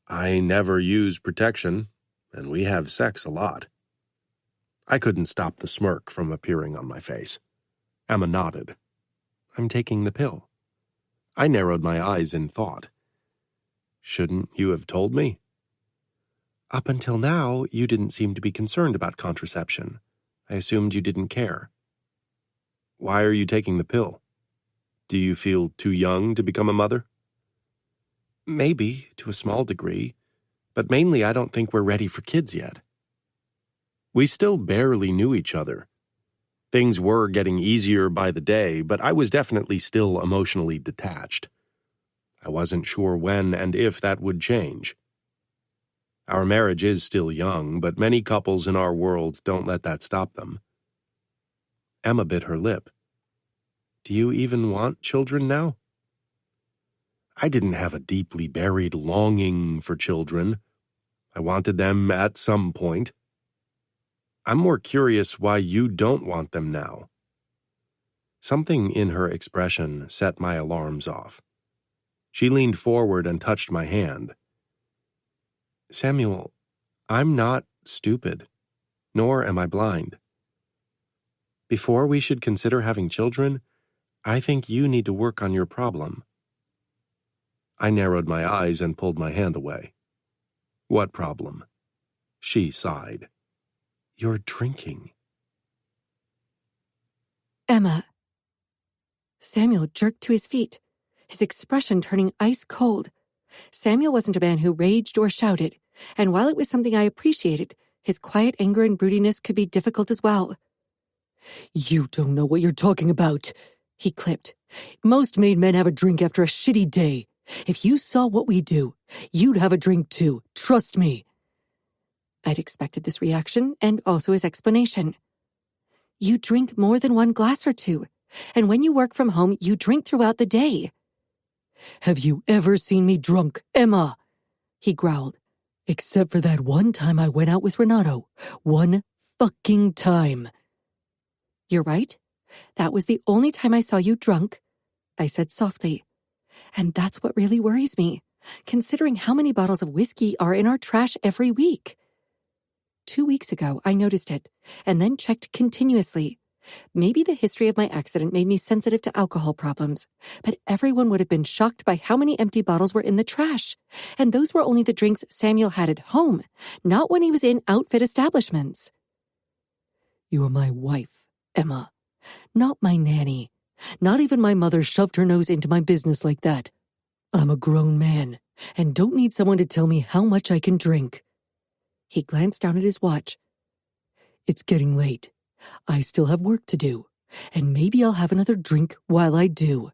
I never use protection, and we have sex a lot. I couldn't stop the smirk from appearing on my face. Emma nodded. I'm taking the pill. I narrowed my eyes in thought. Shouldn't you have told me? Up until now, you didn't seem to be concerned about contraception. I assumed you didn't care. Why are you taking the pill? Do you feel too young to become a mother? Maybe, to a small degree, but mainly I don't think we're ready for kids yet. We still barely knew each other. Things were getting easier by the day, but I was definitely still emotionally detached. I wasn't sure when and if that would change. Our marriage is still young, but many couples in our world don't let that stop them. Emma bit her lip. Do you even want children now? I didn't have a deeply buried longing for children. I wanted them at some point. I'm more curious why you don't want them now. Something in her expression set my alarms off. She leaned forward and touched my hand. Samuel, I'm not stupid, nor am I blind. Before we should consider having children, I think you need to work on your problem. I narrowed my eyes and pulled my hand away. What problem? She sighed. You're drinking. Emma, Samuel jerked to his feet, his expression turning ice cold. Samuel wasn't a man who raged or shouted, and while it was something I appreciated, his quiet anger and broodiness could be difficult as well. You don't know what you're talking about, he clipped. Most made men have a drink after a shitty day. If you saw what we do, you'd have a drink too, trust me. I'd expected this reaction and also his explanation. You drink more than one glass or two, and when you work from home, you drink throughout the day. Have you ever seen me drunk, Emma? He growled. Except for that one time I went out with Renato. One fucking time. You're right. That was the only time I saw you drunk, I said softly. And that's what really worries me, considering how many bottles of whiskey are in our trash every week. 2 weeks ago, I noticed it, and then checked continuously. Maybe the history of my accident made me sensitive to alcohol problems, but everyone would have been shocked by how many empty bottles were in the trash. And those were only the drinks Samuel had at home, not when he was in outfit establishments. You're my wife, Emma. Not my nanny. Not even my mother shoved her nose into my business like that. I'm a grown man, and don't need someone to tell me how much I can drink. He glanced down at his watch. It's getting late. I still have work to do, and maybe I'll have another drink while I do.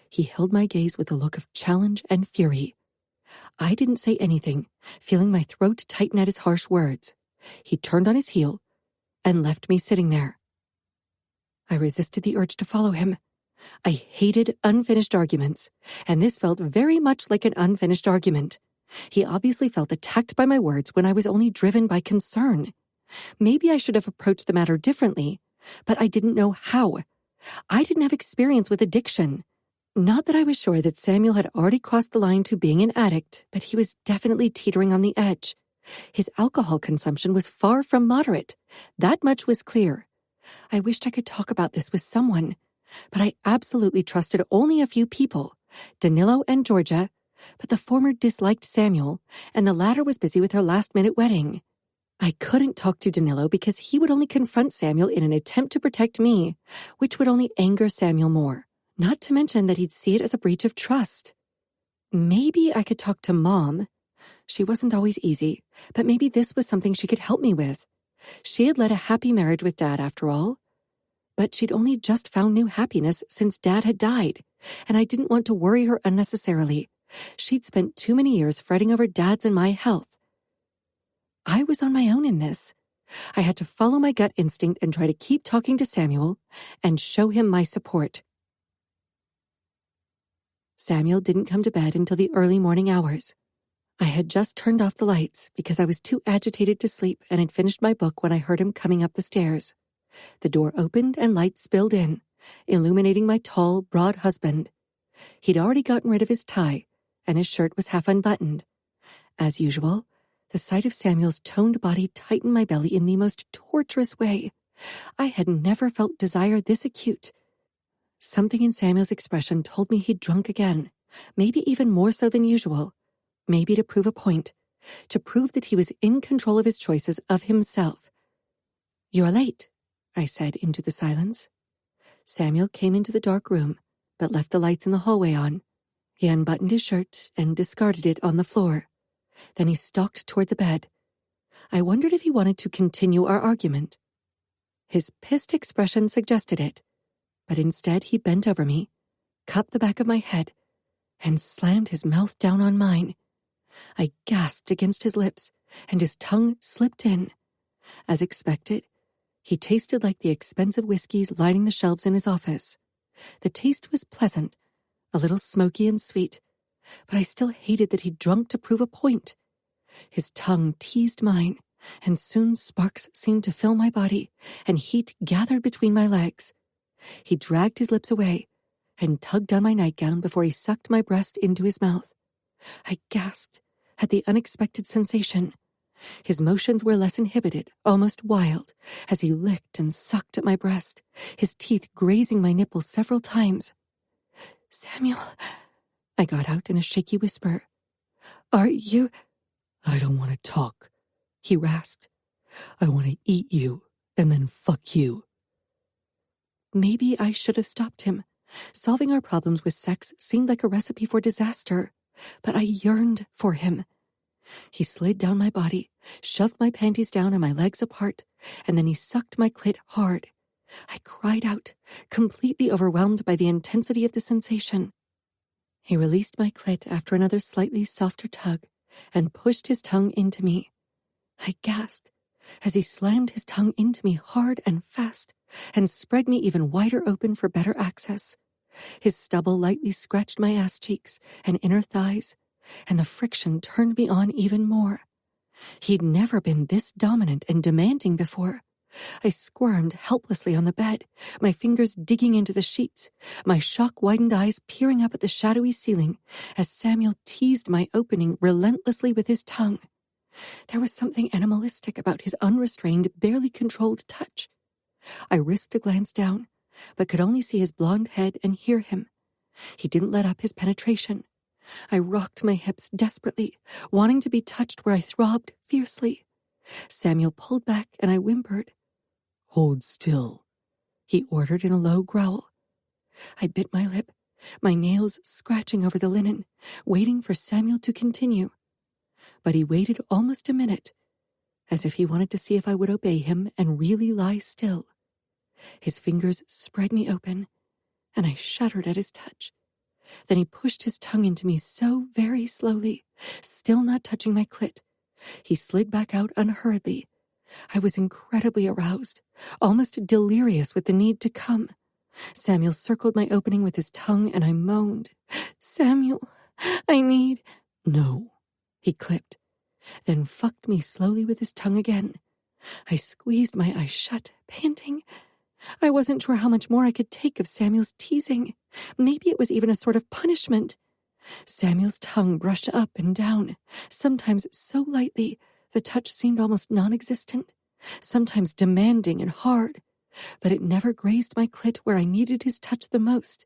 He held my gaze with a look of challenge and fury. I didn't say anything, feeling my throat tighten at his harsh words. He turned on his heel and left me sitting there. I resisted the urge to follow him. I hated unfinished arguments, and this felt very much like an unfinished argument. He obviously felt attacked by my words when I was only driven by concern. Maybe I should have approached the matter differently, but I didn't know how. I didn't have experience with addiction. Not that I was sure that Samuel had already crossed the line to being an addict, but he was definitely teetering on the edge. His alcohol consumption was far from moderate. That much was clear. I wished I could talk about this with someone, but I absolutely trusted only a few people, Danilo and Georgia, but the former disliked Samuel, and the latter was busy with her last-minute wedding. I couldn't talk to Danilo because he would only confront Samuel in an attempt to protect me, which would only anger Samuel more, not to mention that he'd see it as a breach of trust. Maybe I could talk to Mom. She wasn't always easy, but maybe this was something she could help me with. She had led a happy marriage with Dad, after all. But she'd only just found new happiness since Dad had died, and I didn't want to worry her unnecessarily. She'd spent too many years fretting over Dad's and my health. I was on my own in this. I had to follow my gut instinct and try to keep talking to Samuel and show him my support. Samuel didn't come to bed until the early morning hours. I had just turned off the lights because I was too agitated to sleep and had finished my book when I heard him coming up the stairs. The door opened and light spilled in, illuminating my tall, broad husband. He'd already gotten rid of his tie, and his shirt was half unbuttoned. As usual, the sight of Samuel's toned body tightened my belly in the most torturous way. I had never felt desire this acute. Something in Samuel's expression told me he'd drunk again, maybe even more so than usual, maybe to prove a point, to prove that he was in control of his choices of himself. "You're late," I said into the silence. Samuel came into the dark room, but left the lights in the hallway on. He unbuttoned his shirt and discarded it on the floor. Then he stalked toward the bed. I wondered if he wanted to continue our argument. His pissed expression suggested it, but instead he bent over me, cupped the back of my head, and slammed his mouth down on mine. I gasped against his lips, and his tongue slipped in. As expected, he tasted like the expensive whiskeys lining the shelves in his office. The taste was pleasant, a little smoky and sweet, but I still hated that he'd drunk to prove a point. His tongue teased mine, and soon sparks seemed to fill my body, and heat gathered between my legs. He dragged his lips away and tugged on my nightgown before he sucked my breast into his mouth. I gasped at the unexpected sensation. His motions were less inhibited, almost wild, as he licked and sucked at my breast, his teeth grazing my nipple several times. "Samuel," I got out in a shaky whisper. "Are you—" "I don't want to talk," he rasped. "I want to eat you and then fuck you." Maybe I should have stopped him, Solving our problems with sex seemed like a recipe for disaster, but I yearned for him. He slid down my body, shoved my panties down and my legs apart, and then he sucked my clit hard. I cried out, completely overwhelmed by the intensity of the sensation. He released my clit after another slightly softer tug and pushed his tongue into me. I gasped as he slammed his tongue into me hard and fast and spread me even wider open for better access. His stubble lightly scratched my ass cheeks and inner thighs, and the friction turned me on even more. He'd never been this dominant and demanding before. I squirmed helplessly on the bed, my fingers digging into the sheets, my shock-widened eyes peering up at the shadowy ceiling as Samuel teased my opening relentlessly with his tongue. There was something animalistic about his unrestrained, barely controlled touch. I risked a glance down, but could only see his blonde head and hear him. He didn't let up his penetration. I rocked my hips desperately, wanting to be touched where I throbbed fiercely. Samuel pulled back and I whimpered. "Hold still," he ordered in a low growl. I bit my lip, my nails scratching over the linen, waiting for Samuel to continue. But he waited almost a minute, as if he wanted to see if I would obey him and really lie still. His fingers spread me open, and I shuddered at his touch. Then he pushed his tongue into me so very slowly, still not touching my clit. He slid back out unhurriedly. I was incredibly aroused, almost delirious with the need to come. Samuel circled my opening with his tongue, and I moaned. "Samuel, I need—" "No," he clipped, then fucked me slowly with his tongue again. I squeezed my eyes shut, panting. I wasn't sure how much more I could take of Samuel's teasing. Maybe it was even a sort of punishment. Samuel's tongue brushed up and down, sometimes so lightly the touch seemed almost non-existent, sometimes demanding and hard, but it never grazed my clit where I needed his touch the most.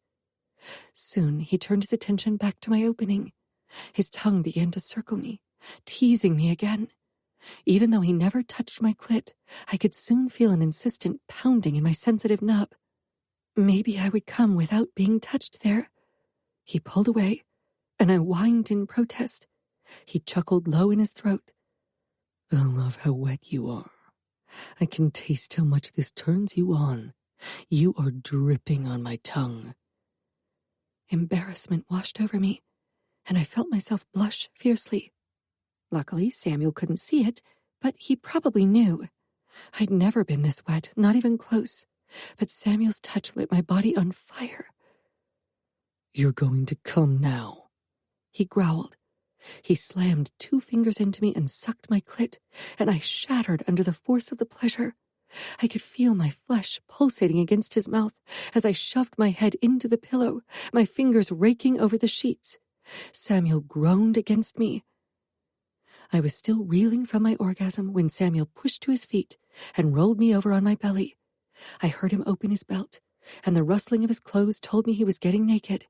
Soon he turned his attention back to my opening. His tongue began to circle me, teasing me again. Even though he never touched my clit, I could soon feel an insistent pounding in my sensitive nub. Maybe I would come without being touched there. He pulled away, and I whined in protest. He chuckled low in his throat. "I love how wet you are. I can taste how much this turns you on. You are dripping on my tongue." Embarrassment washed over me, and I felt myself blush fiercely. Luckily, Samuel couldn't see it, but he probably knew. I'd never been this wet, not even close, but Samuel's touch lit my body on fire. "You're going to come now," he growled. He slammed 2 fingers into me and sucked my clit, and I shattered under the force of the pleasure. I could feel my flesh pulsating against his mouth as I shoved my head into the pillow, my fingers raking over the sheets. Samuel groaned against me. I was still reeling from my orgasm when Samuel pushed to his feet and rolled me over on my belly. I heard him open his belt, and the rustling of his clothes told me he was getting naked.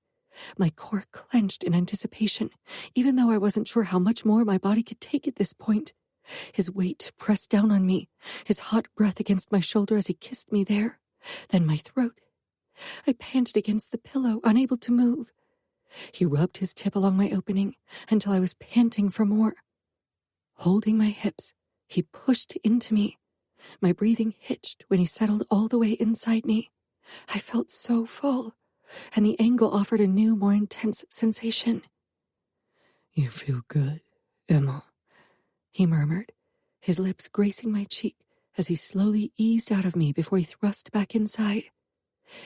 My core clenched in anticipation, even though I wasn't sure how much more my body could take at this point. His weight pressed down on me, his hot breath against my shoulder as he kissed me there, then my throat. I panted against the pillow, unable to move. He rubbed his tip along my opening until I was panting for more. Holding my hips, he pushed into me. My breathing hitched when he settled all the way inside me. I felt so full, and the angle offered a new, more intense sensation. "You feel good, Emma," he murmured, his lips gracing my cheek as he slowly eased out of me before he thrust back inside.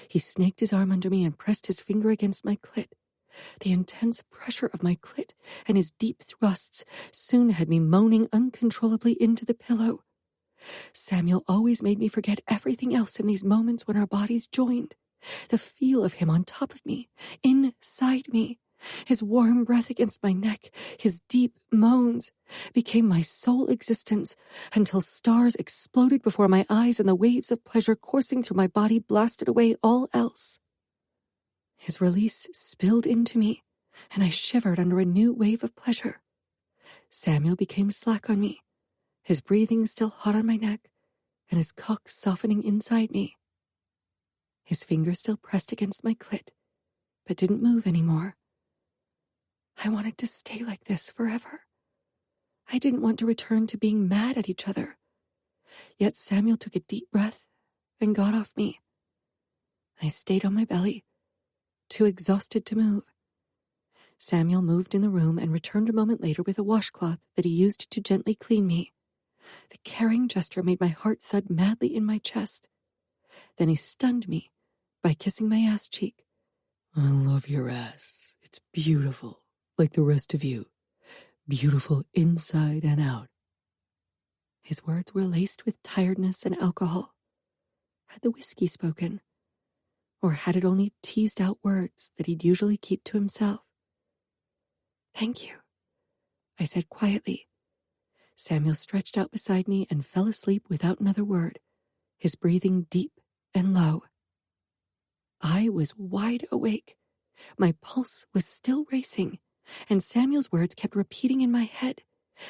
He snaked his arm under me and pressed his finger against my clit. The intense pressure of my clit and his deep thrusts soon had me moaning uncontrollably into the pillow. Samuel always made me forget everything else in these moments when our bodies joined. The feel of him on top of me, inside me, his warm breath against my neck, his deep moans, became my sole existence until stars exploded before my eyes and the waves of pleasure coursing through my body blasted away all else. His release spilled into me, and I shivered under a new wave of pleasure. Samuel became slack on me, his breathing still hot on my neck, and his cock softening inside me. His finger still pressed against my clit, but didn't move anymore. I wanted to stay like this forever. I didn't want to return to being mad at each other. Yet Samuel took a deep breath and got off me. I stayed on my belly, too exhausted to move. Samuel moved in the room and returned a moment later with a washcloth that he used to gently clean me. The caring gesture made my heart thud madly in my chest. Then he stunned me by kissing my ass cheek. I love your ass. It's beautiful, like the rest of you. Beautiful inside and out. His words were laced with tiredness and alcohol. Had the whiskey spoken? Or had it only teased out words that he'd usually keep to himself? Thank you, I said quietly. Samuel stretched out beside me and fell asleep without another word, his breathing deep and low. I was wide awake. My pulse was still racing, and Samuel's words kept repeating in my head.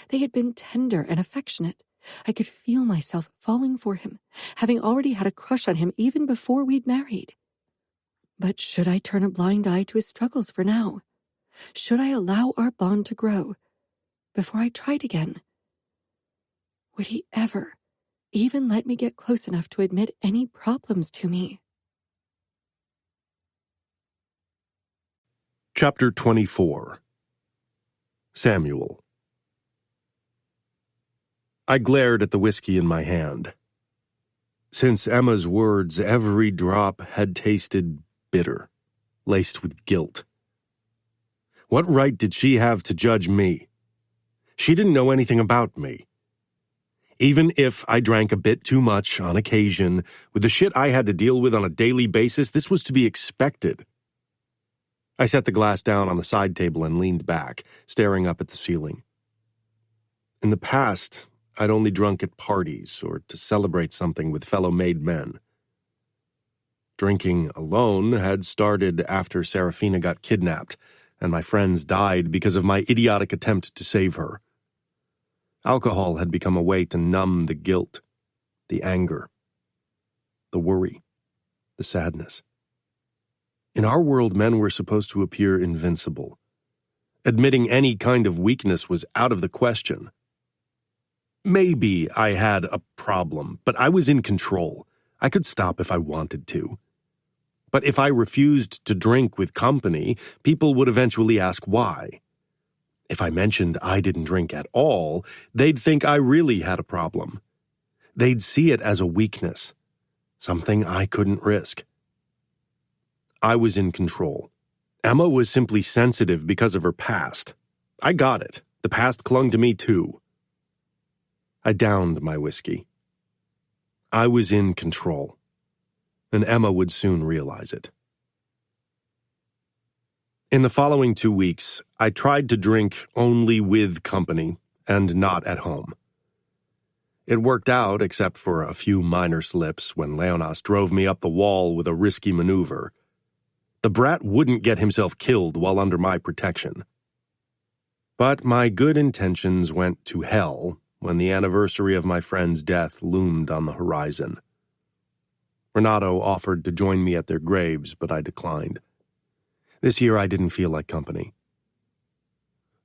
They had been tender and affectionate. I could feel myself falling for him, having already had a crush on him even before we'd married. But should I turn a blind eye to his struggles for now? Should I allow our bond to grow before I tried again? Would he ever even let me get close enough to admit any problems to me? Chapter 24. Samuel. I glared at the whiskey in my hand. Since Emma's words, every drop had tasted bitter, laced with guilt. What right did she have to judge me? She didn't know anything about me. Even if I drank a bit too much on occasion, with the shit I had to deal with on a daily basis, this was to be expected. I set the glass down on the side table and leaned back, staring up at the ceiling. In the past, I'd only drunk at parties or to celebrate something with fellow made men. Drinking alone had started after Serafina got kidnapped, and my friends died because of my idiotic attempt to save her. Alcohol had become a way to numb the guilt, the anger, the worry, the sadness. In our world, men were supposed to appear invincible. Admitting any kind of weakness was out of the question. Maybe I had a problem, but I was in control. I could stop if I wanted to. But if I refused to drink with company, people would eventually ask why. If I mentioned I didn't drink at all, they'd think I really had a problem. They'd see it as a weakness, something I couldn't risk. I was in control. Emma was simply sensitive because of her past. I got it. The past clung to me too. I downed my whiskey. I was in control, and Emma would soon realize it. In the following 2 weeks, I tried to drink only with company and not at home. It worked out except for a few minor slips when Leonas drove me up the wall with a risky maneuver. The brat wouldn't get himself killed while under my protection. But my good intentions went to hell when the anniversary of my friend's death loomed on the horizon. Renato offered to join me at their graves, but I declined. This year I didn't feel like company.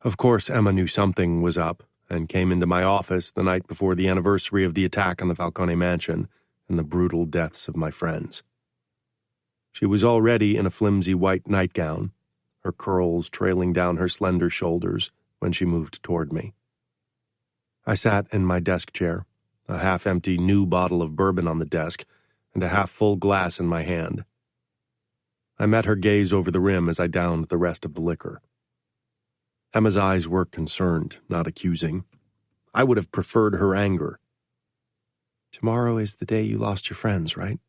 Of course, Emma knew something was up and came into my office the night before the anniversary of the attack on the Falcone mansion and the brutal deaths of my friends. She was already in a flimsy white nightgown, her curls trailing down her slender shoulders when she moved toward me. I sat in my desk chair, a half-empty new bottle of bourbon on the desk and a half-full glass in my hand. I met her gaze over the rim as I downed the rest of the liquor. Emma's eyes were concerned, not accusing. I would have preferred her anger. "Tomorrow is the day you lost your friends, right?"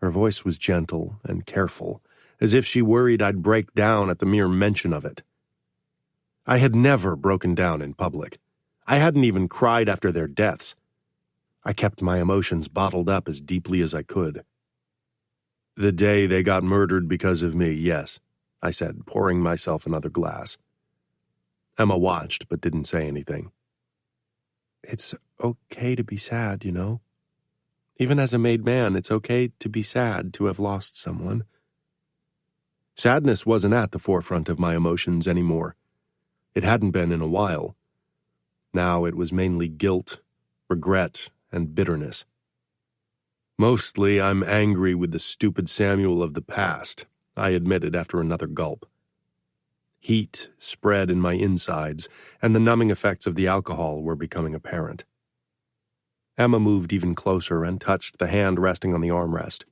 Her voice was gentle and careful, as if she worried I'd break down at the mere mention of it. I had never broken down in public. I hadn't even cried after their deaths. I kept my emotions bottled up as deeply as I could. "The day they got murdered because of me, yes," I said, pouring myself another glass. Emma watched but didn't say anything. "It's okay to be sad, you know." Even as a made man, it's okay to be sad to have lost someone. Sadness wasn't at the forefront of my emotions anymore. It hadn't been in a while. Now it was mainly guilt, regret, and bitterness. Mostly I'm angry with the stupid Samuel of the past, I admitted after another gulp. Heat spread in my insides, and the numbing effects of the alcohol were becoming apparent. Emma moved even closer and touched the hand resting on the armrest.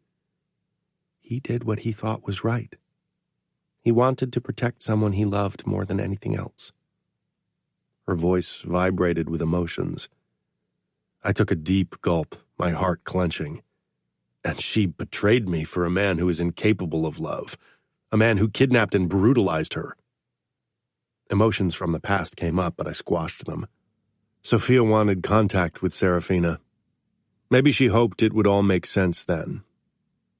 He did what he thought was right. He wanted to protect someone he loved more than anything else. Her voice vibrated with emotions. I took a deep gulp, my heart clenching. And she betrayed me for a man who is incapable of love, a man who kidnapped and brutalized her. Emotions from the past came up, but I squashed them. Sophia wanted contact with Serafina. Maybe she hoped it would all make sense then.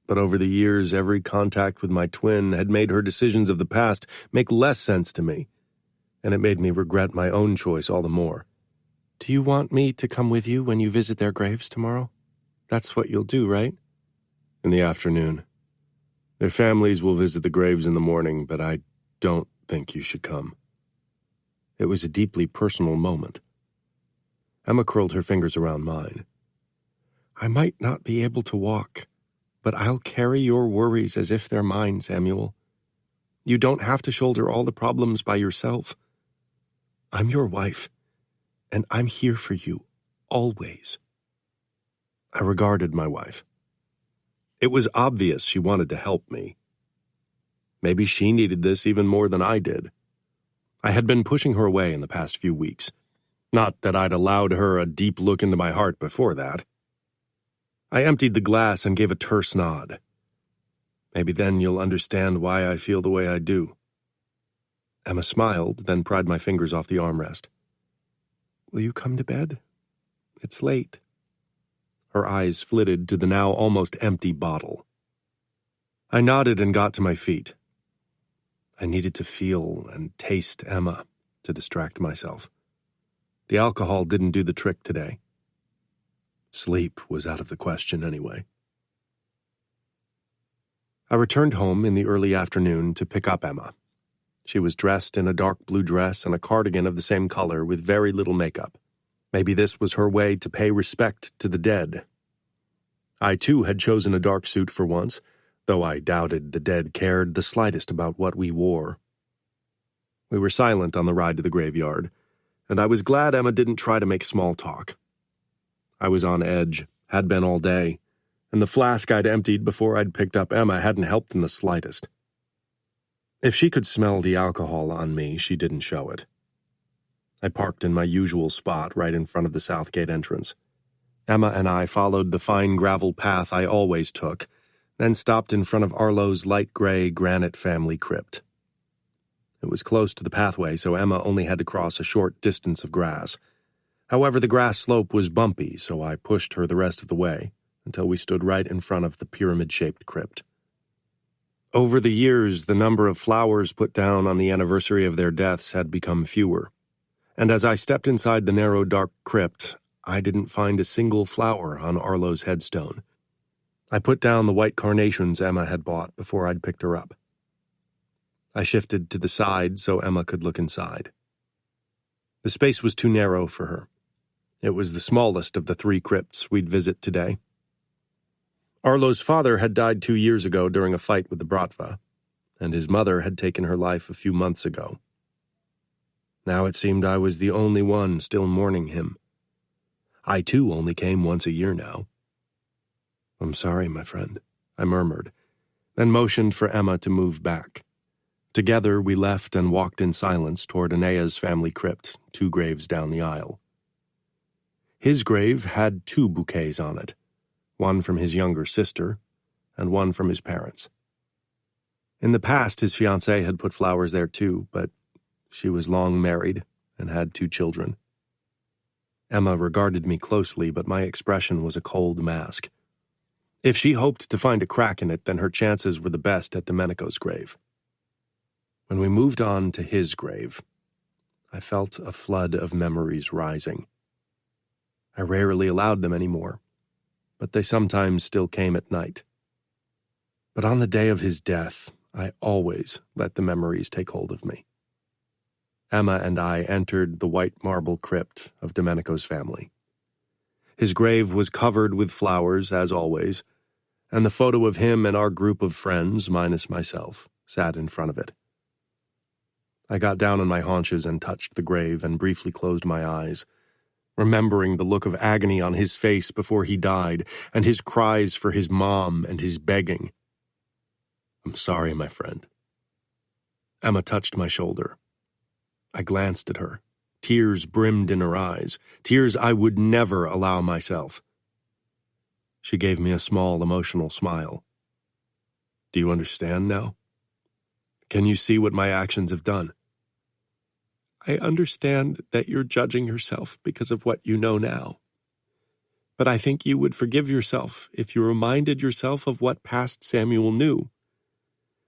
But over the years, every contact with my twin had made her decisions of the past make less sense to me, and it made me regret my own choice all the more. Do you want me to come with you when you visit their graves tomorrow? That's what you'll do, right? In the afternoon. Their families will visit the graves in the morning, but I don't think you should come. It was a deeply personal moment. Emma curled her fingers around mine. I might not be able to walk, but I'll carry your worries as if they're mine, Samuel. You don't have to shoulder all the problems by yourself. I'm your wife, and I'm here for you, always. I regarded my wife. It was obvious she wanted to help me. Maybe she needed this even more than I did. I had been pushing her away in the past few weeks. Not that I'd allowed her a deep look into my heart before that. I emptied the glass and gave a terse nod. Maybe then you'll understand why I feel the way I do. Emma smiled, then pried my fingers off the armrest. Will you come to bed? It's late. Her eyes flitted to the now almost empty bottle. I nodded and got to my feet. I needed to feel and taste Emma to distract myself. The alcohol didn't do the trick today. Sleep was out of the question anyway. I returned home in the early afternoon to pick up Emma. She was dressed in a dark blue dress and a cardigan of the same color with very little makeup. Maybe this was her way to pay respect to the dead. I, too, had chosen a dark suit for once, though I doubted the dead cared the slightest about what we wore. We were silent on the ride to the graveyard, and I was glad Emma didn't try to make small talk. I was on edge, had been all day, and the flask I'd emptied before I'd picked up Emma hadn't helped in the slightest. If she could smell the alcohol on me, she didn't show it. I parked in my usual spot right in front of the south gate entrance. Emma and I followed the fine gravel path I always took, then stopped in front of Arlo's light gray granite family crypt. It was close to the pathway, so Emma only had to cross a short distance of grass. However, the grass slope was bumpy, so I pushed her the rest of the way until we stood right in front of the pyramid-shaped crypt. Over the years, the number of flowers put down on the anniversary of their deaths had become fewer, and as I stepped inside the narrow, dark crypt, I didn't find a single flower on Arlo's headstone. I put down the white carnations Emma had bought before I'd picked her up. I shifted to the side so Emma could look inside. The space was too narrow for her. It was the smallest of the 3 crypts we'd visit today. Arlo's father had died 2 years ago during a fight with the Bratva, and his mother had taken her life a few months ago. Now it seemed I was the only one still mourning him. I, too, only came once a year now. I'm sorry, my friend, I murmured, then motioned for Emma to move back. Together we left and walked in silence toward Aenea's family crypt, 2 graves down the aisle. His grave had 2 bouquets on it, one from his younger sister and one from his parents. In the past, his fiancée had put flowers there too, but she was long married and had 2 children. Emma regarded me closely, but my expression was a cold mask. If she hoped to find a crack in it, then her chances were the best at Domenico's grave. When we moved on to his grave, I felt a flood of memories rising. I rarely allowed them anymore, but they sometimes still came at night. But on the day of his death, I always let the memories take hold of me. Emma and I entered the white marble crypt of Domenico's family. His grave was covered with flowers, as always, and the photo of him and our group of friends, minus myself, sat in front of it. I got down on my haunches and touched the grave and briefly closed my eyes, remembering the look of agony on his face before he died and his cries for his mom and his begging. "I'm sorry, my friend." Emma touched my shoulder. I glanced at her. Tears brimmed in her eyes, tears I would never allow myself. She gave me a small, emotional smile. "Do you understand now? Can you see what my actions have done?" "I understand that you're judging yourself because of what you know now. But I think you would forgive yourself if you reminded yourself of what past Samuel knew.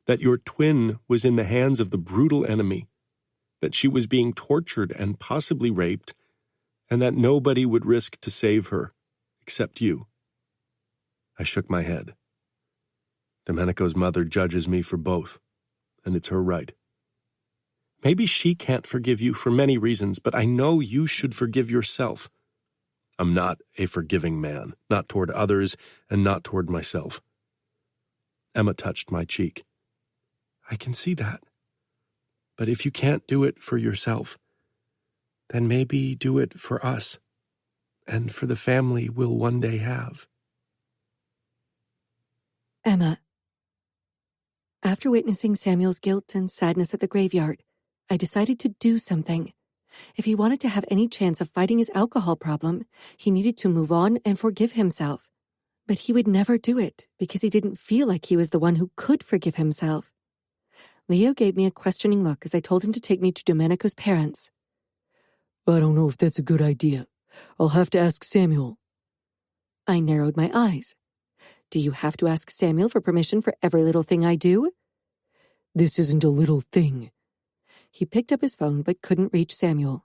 That your twin was in the hands of the brutal enemy, that she was being tortured and possibly raped, and that nobody would risk to save her, except you." I shook my head. Domenico's mother judges me for both, and it's her right. Maybe she can't forgive you for many reasons, but I know you should forgive yourself. I'm not a forgiving man, not toward others and not toward myself. Emma touched my cheek. "I can see that. But if you can't do it for yourself, then maybe do it for us, and for the family we'll one day have." Emma. After witnessing Samuel's guilt and sadness at the graveyard, I decided to do something. If he wanted to have any chance of fighting his alcohol problem, he needed to move on and forgive himself. But he would never do it because he didn't feel like he was the one who could forgive himself. Leo gave me a questioning look as I told him to take me to Domenico's parents. "I don't know if that's a good idea. I'll have to ask Samuel." I narrowed my eyes. "Do you have to ask Samuel for permission for every little thing I do?" "This isn't a little thing." He picked up his phone but couldn't reach Samuel.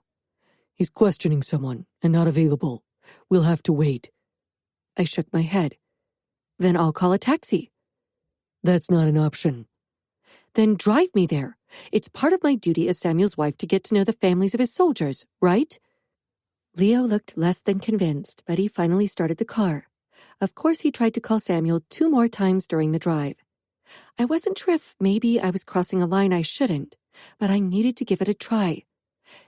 "He's questioning someone and not available. We'll have to wait." I shook my head. "Then I'll call a taxi." "That's not an option." "Then drive me there. It's part of my duty as Samuel's wife to get to know the families of his soldiers, right?" Leo looked less than convinced, but he finally started the car. Of course, he tried to call Samuel 2 more times during the drive. I wasn't sure if maybe I was crossing a line I shouldn't, but I needed to give it a try.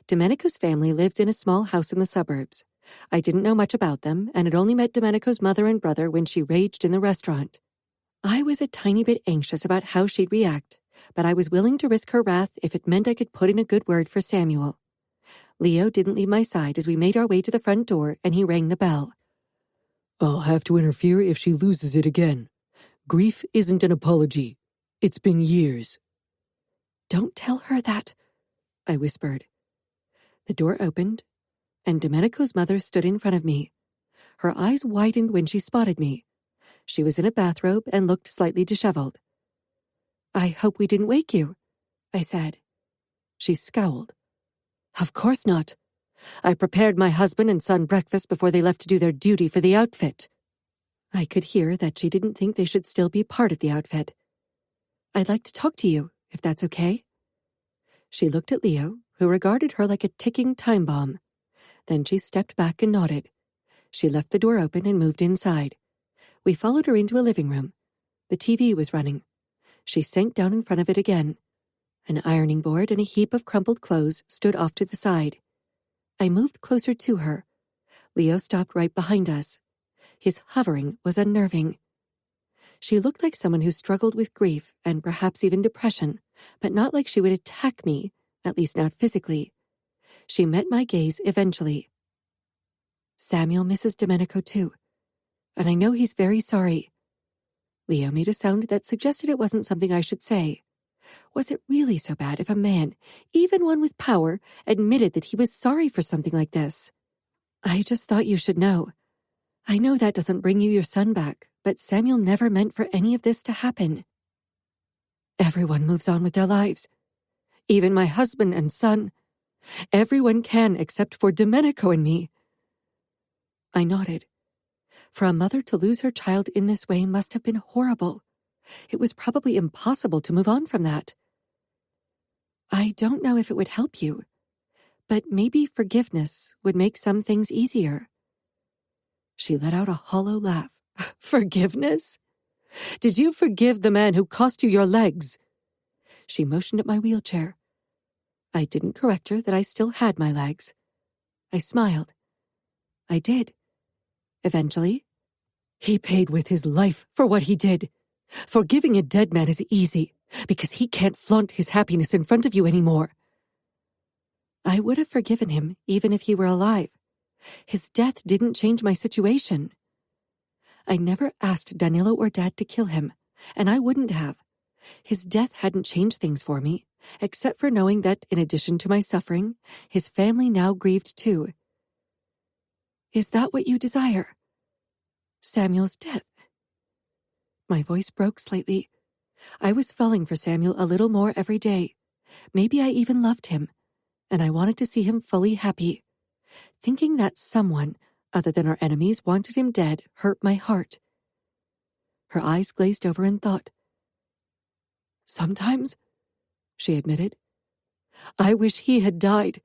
Domenico's family lived in a small house in the suburbs. I didn't know much about them, and had only met Domenico's mother and brother when she raged in the restaurant. I was a tiny bit anxious about how she'd react, but I was willing to risk her wrath if it meant I could put in a good word for Samuel. Leo didn't leave my side as we made our way to the front door, and he rang the bell. "I'll have to interfere if she loses it again. Grief isn't an apology. It's been years." "Don't tell her that," I whispered. The door opened, and Domenico's mother stood in front of me. Her eyes widened when she spotted me. She was in a bathrobe and looked slightly disheveled. "I hope we didn't wake you," I said. She scowled. "Of course not. I prepared my husband and son breakfast before they left to do their duty for the outfit." I could hear that she didn't think they should still be part of the outfit. "I'd like to talk to you, if that's okay." She looked at Leo, who regarded her like a ticking time bomb. Then she stepped back and nodded. She left the door open and moved inside. We followed her into a living room. The TV was running. She sank down in front of it again. An ironing board and a heap of crumpled clothes stood off to the side. I moved closer to her. Leo stopped right behind us. His hovering was unnerving. She looked like someone who struggled with grief and perhaps even depression, but not like she would attack me, at least not physically. She met my gaze eventually. "Samuel misses Domenico too, and I know he's very sorry." Leo made a sound that suggested it wasn't something I should say. Was it really so bad if a man, even one with power, admitted that he was sorry for something like this? "I just thought you should know. I know that doesn't bring you your son back, but Samuel never meant for any of this to happen. Everyone moves on with their lives. Even my husband and son. Everyone can except for Domenico and me." I nodded. For a mother to lose her child in this way must have been horrible. It was probably impossible to move on from that. I don't know if it would help you, but maybe forgiveness would make some things easier. She let out a hollow laugh. Forgiveness? Did you forgive the man who cost you your legs? She motioned at my wheelchair. I didn't correct her that I still had my legs. I smiled. I did. Eventually. He paid with his life for what he did. Forgiving a dead man is easy, because he can't flaunt his happiness in front of you anymore. I would have forgiven him even if he were alive. His death didn't change my situation. I never asked Danilo or Dad to kill him, and I wouldn't have. His death hadn't changed things for me, except for knowing that, in addition to my suffering, his family now grieved too. Is that what you desire? Samuel's death? My voice broke slightly. I was falling for Samuel a little more every day. Maybe I even loved him, and I wanted to see him fully happy. Thinking that someone, other than our enemies, wanted him dead hurt my heart. Her eyes glazed over in thought. Sometimes, she admitted, I wish he had died,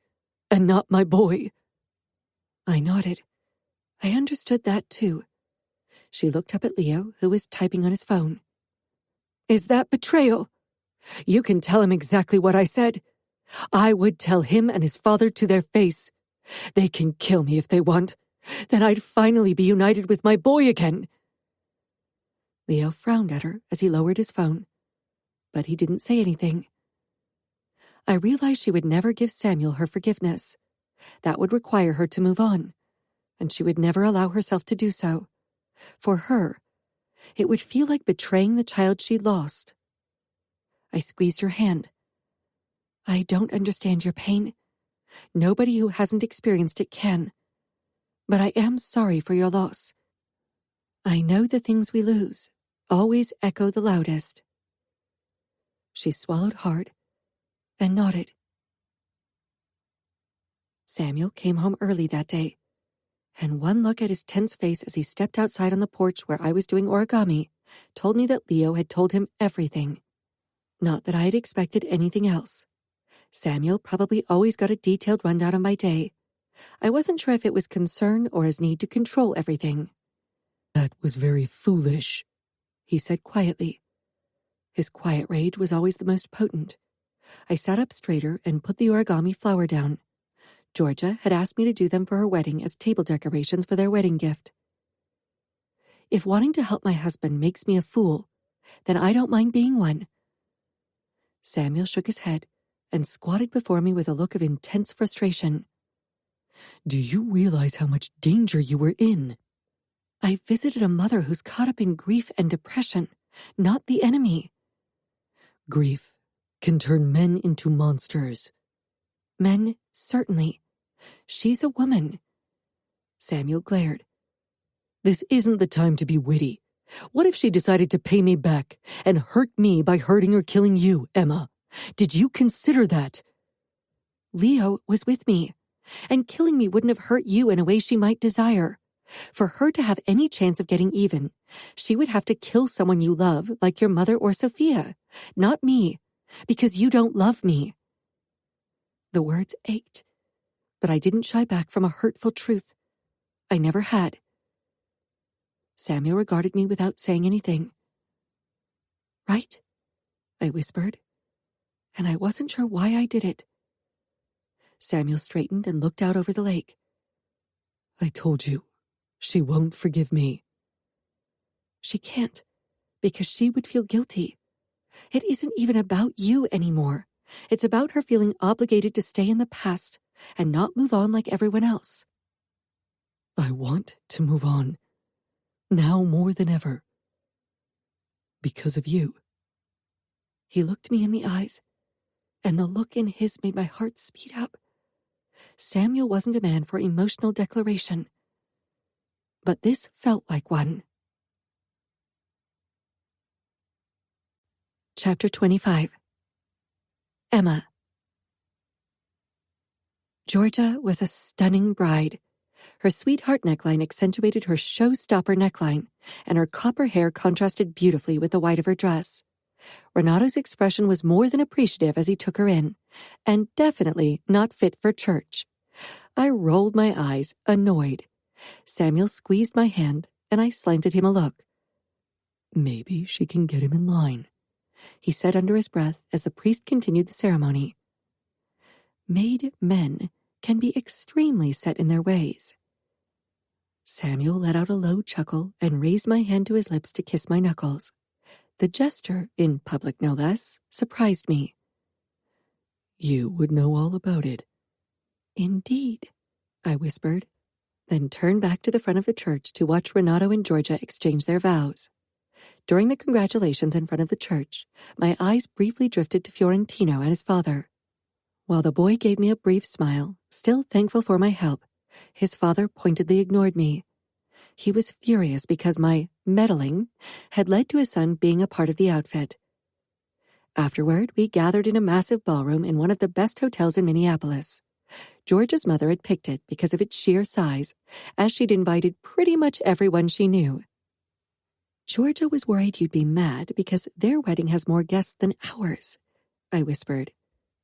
and not my boy. I nodded. I understood that too. She looked up at Leo, who was typing on his phone. Is that betrayal? You can tell him exactly what I said. I would tell him and his father to their face. They can kill me if they want. Then I'd finally be united with my boy again. Leo frowned at her as he lowered his phone, but he didn't say anything. I realized she would never give Samuel her forgiveness. That would require her to move on, and she would never allow herself to do so. For her, it would feel like betraying the child she lost. I squeezed her hand. I don't understand your pain. Nobody who hasn't experienced it can. But I am sorry for your loss. I know the things we lose always echo the loudest. She swallowed hard and nodded. Samuel came home early that day, and one look at his tense face as he stepped outside on the porch where I was doing origami told me that Leo had told him everything. Not that I had expected anything else. Samuel probably always got a detailed rundown of my day. I wasn't sure if it was concern or his need to control everything. That was very foolish, he said quietly. His quiet rage was always the most potent. I sat up straighter and put the origami flower down. Georgia had asked me to do them for her wedding as table decorations for their wedding gift. If wanting to help my husband makes me a fool, then I don't mind being one. Samuel shook his head and squatted before me with a look of intense frustration. Do you realize how much danger you were in? I visited a mother who's caught up in grief and depression, not the enemy. Grief can turn men into monsters. Men, certainly. She's a woman. Samuel glared. This isn't the time to be witty. What if she decided to pay me back and hurt me by hurting or killing you, Emma? Did you consider that? Leo was with me, and killing me wouldn't have hurt you in a way she might desire. For her to have any chance of getting even, she would have to kill someone you love, like your mother or Sophia, not me, because you don't love me. The words ached, but I didn't shy back from a hurtful truth. I never had. Samuel regarded me without saying anything. Right? I whispered, and I wasn't sure why I did it. Samuel straightened and looked out over the lake. I told you, she won't forgive me. She can't, because she would feel guilty. It isn't even about you anymore. It's about her feeling obligated to stay in the past and not move on like everyone else. I want to move on, now more than ever, because of you. He looked me in the eyes, and the look in his made my heart speed up. Samuel wasn't a man for emotional declaration, but this felt like one. Chapter 25. Emma. Georgia was a stunning bride. Her sweetheart neckline accentuated her showstopper neckline, and her copper hair contrasted beautifully with the white of her dress. Renato's expression was more than appreciative as he took her in, and definitely not fit for church. I rolled my eyes, annoyed. Samuel squeezed my hand, and I slanted him a look. Maybe she can get him in line, he said under his breath as the priest continued the ceremony. Made men can be extremely set in their ways. Samuel let out a low chuckle and raised my hand to his lips to kiss my knuckles. The gesture, in public no less, surprised me. You would know all about it. Indeed, I whispered, then turned back to the front of the church to watch Renato and Georgia exchange their vows. During the congratulations in front of the church, my eyes briefly drifted to Fiorentino and his father. While the boy gave me a brief smile, still thankful for my help, his father pointedly ignored me. He was furious because my meddling had led to his son being a part of the outfit. Afterward, we gathered in a massive ballroom in one of the best hotels in Minneapolis. Georgia's mother had picked it because of its sheer size, as she'd invited pretty much everyone she knew. Georgia was worried you'd be mad because their wedding has more guests than ours, I whispered.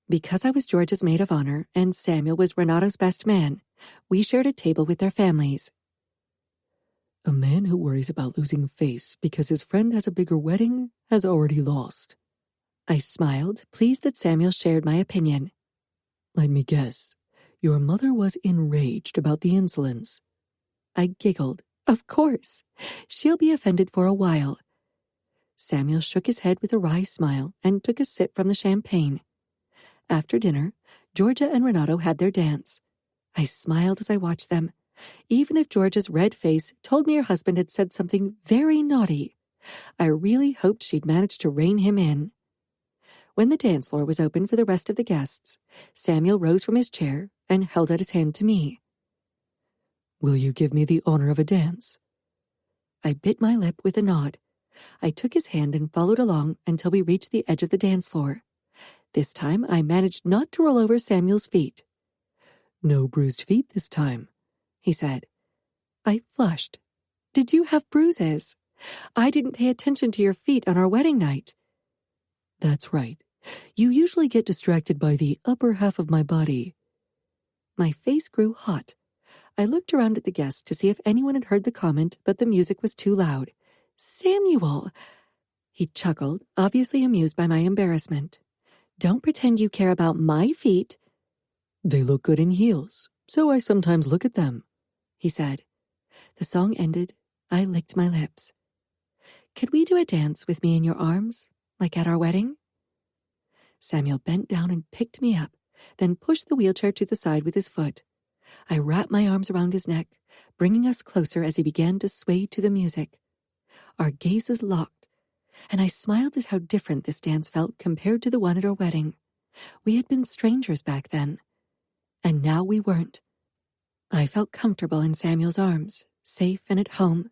Because I was Georgia's maid of honor and Samuel was Renato's best man, we shared a table with their families. A man who worries about losing face because his friend has a bigger wedding has already lost. I smiled, pleased that Samuel shared my opinion. Let me guess. Your mother was enraged about the insolence. I giggled. Of course. She'll be offended for a while. Samuel shook his head with a wry smile and took a sip from the champagne. After dinner, Georgia and Renato had their dance. I smiled as I watched them, even if Georgia's red face told me her husband had said something very naughty. I really hoped she'd managed to rein him in. When the dance floor was open for the rest of the guests, Samuel rose from his chair and held out his hand to me. Will you give me the honor of a dance? I bit my lip with a nod. I took his hand and followed along until we reached the edge of the dance floor. This time I managed not to roll over Samuel's feet. No bruised feet this time, he said. I flushed. Did you have bruises? I didn't pay attention to your feet on our wedding night. That's right. You usually get distracted by the upper half of my body. My face grew hot. I looked around at the guests to see if anyone had heard the comment, but the music was too loud. Samuel! He chuckled, obviously amused by my embarrassment. Don't pretend you care about my feet. They look good in heels, so I sometimes look at them, he said. The song ended. I licked my lips. Could we do a dance with me in your arms, like at our wedding? Samuel bent down and picked me up, then pushed the wheelchair to the side with his foot. I wrapped my arms around his neck, bringing us closer as he began to sway to the music. Our gazes locked, and I smiled at how different this dance felt compared to the one at our wedding. We had been strangers back then, and now we weren't. I felt comfortable in Samuel's arms, safe and at home,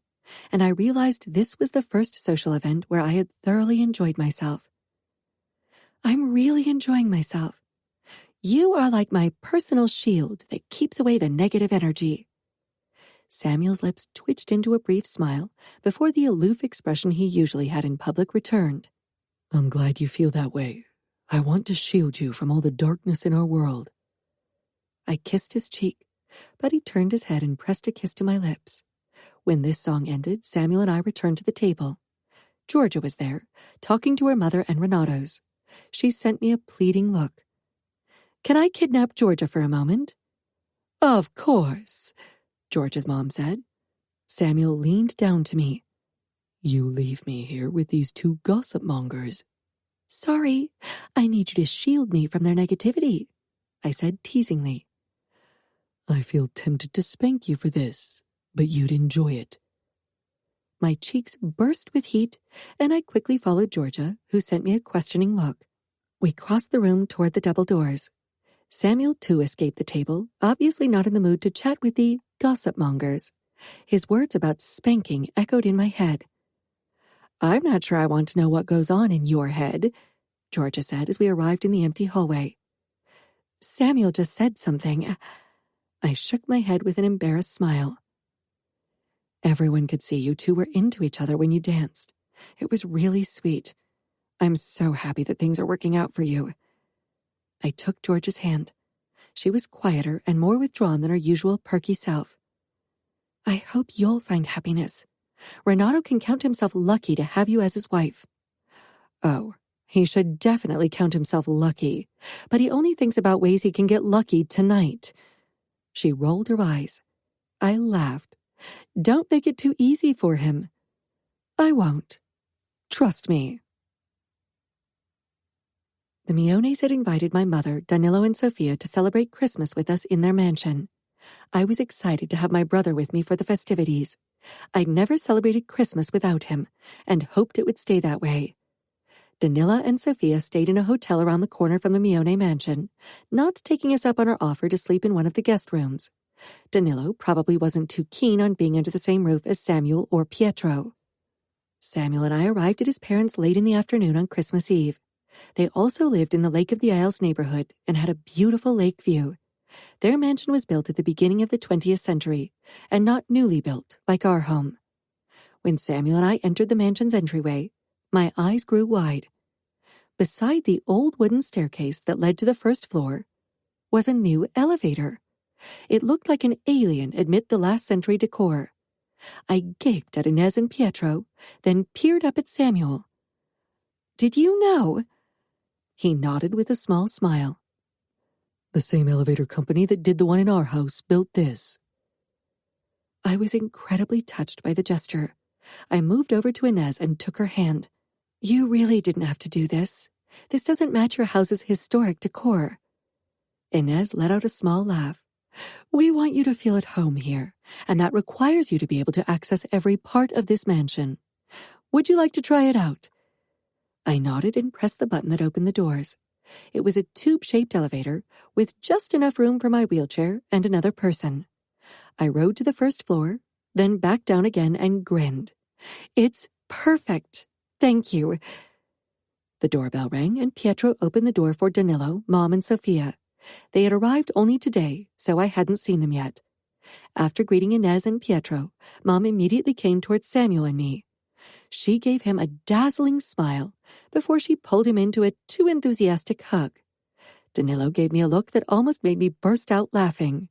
and I realized this was the first social event where I had thoroughly enjoyed myself. I'm really enjoying myself. You are like my personal shield that keeps away the negative energy. Samuel's lips twitched into a brief smile before the aloof expression he usually had in public returned. I'm glad you feel that way. I want to shield you from all the darkness in our world. I kissed his cheek, but he turned his head and pressed a kiss to my lips. When this song ended, Samuel and I returned to the table. Georgia was there, talking to her mother and Renato's. She sent me a pleading look. Can I kidnap Georgia for a moment? Of course, Georgia's mom said. Samuel leaned down to me. You leave me here with these two gossip mongers. Sorry, I need you to shield me from their negativity, I said teasingly. I feel tempted to spank you for this, but you'd enjoy it. My cheeks burst with heat, and I quickly followed Georgia, who sent me a questioning look. We crossed the room toward the double doors. Samuel, too, escaped the table, obviously not in the mood to chat with the gossip mongers. His words about spanking echoed in my head. I'm not sure I want to know what goes on in your head, Georgia said as we arrived in the empty hallway. Samuel just said something. I shook my head with an embarrassed smile. Everyone could see you two were into each other when you danced. It was really sweet. I'm so happy that things are working out for you. I took George's hand. She was quieter and more withdrawn than her usual perky self. I hope you'll find happiness. Renato can count himself lucky to have you as his wife. Oh, he should definitely count himself lucky, but he only thinks about ways he can get lucky tonight. She rolled her eyes. I laughed. Don't make it too easy for him. I won't. Trust me. The Miones had invited my mother, Danilo, and Sophia to celebrate Christmas with us in their mansion. I was excited to have my brother with me for the festivities. I'd never celebrated Christmas without him, and hoped it would stay that way. Danila and Sophia stayed in a hotel around the corner from the Mione mansion, not taking us up on our offer to sleep in one of the guest rooms. Danilo probably wasn't too keen on being under the same roof as Samuel or Pietro. Samuel and I arrived at his parents' late in the afternoon on Christmas Eve. They also lived in the Lake of the Isles neighborhood and had a beautiful lake view. Their mansion was built at the beginning of the 20th century, and not newly built like our home. When Samuel and I entered the mansion's entryway, my eyes grew wide. Beside the old wooden staircase that led to the first floor was a new elevator. It looked like an alien amid the last century decor. I gaped at Inez and Pietro, then peered up at Samuel. Did you know? He nodded with a small smile. The same elevator company that did the one in our house built this. I was incredibly touched by the gesture. I moved over to Inez and took her hand. You really didn't have to do this. This doesn't match your house's historic decor. Inez let out a small laugh. We want you to feel at home here, and that requires you to be able to access every part of this mansion. Would you like to try it out? I nodded and pressed the button that opened the doors. It was a tube-shaped elevator with just enough room for my wheelchair and another person. I rode to the first floor, then back down again and grinned. It's perfect. Thank you. The doorbell rang and Pietro opened the door for Danilo, Mom, and Sophia. They had arrived only today, so I hadn't seen them yet. After greeting Inez and Pietro, Mom immediately came towards Samuel and me. She gave him a dazzling smile before she pulled him into a too enthusiastic hug. Danilo gave me a look that almost made me burst out laughing.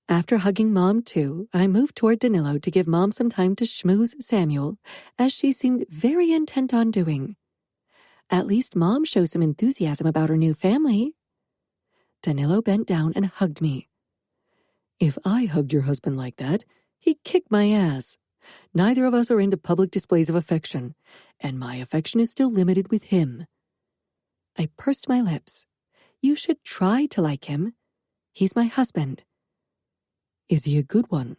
After hugging Mom too, I moved toward Danilo to give Mom some time to schmooze Samuel, as she seemed very intent on doing. At least Mom shows some enthusiasm about her new family. Danilo bent down and hugged me. If I hugged your husband like that, he'd kick my ass. Neither of us are into public displays of affection, and my affection is still limited with him. I pursed my lips. You should try to like him. He's my husband. Is he a good one?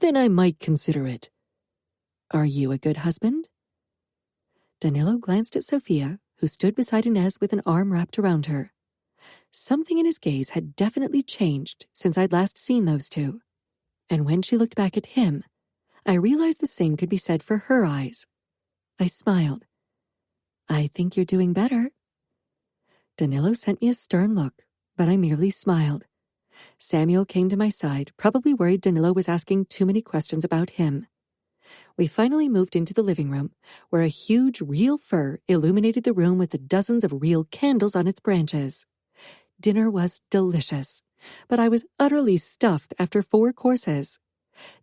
Then I might consider it. Are you a good husband? Danilo glanced at Sophia, who stood beside Inez with an arm wrapped around her. Something in his gaze had definitely changed since I'd last seen those two. And when she looked back at him, I realized the same could be said for her eyes. I smiled. I think you're doing better. Danilo sent me a stern look, but I merely smiled. Samuel came to my side, probably worried Danilo was asking too many questions about him. We finally moved into the living room, where a huge real fir illuminated the room with the dozens of real candles on its branches. Dinner was delicious, but I was utterly stuffed after 4 courses.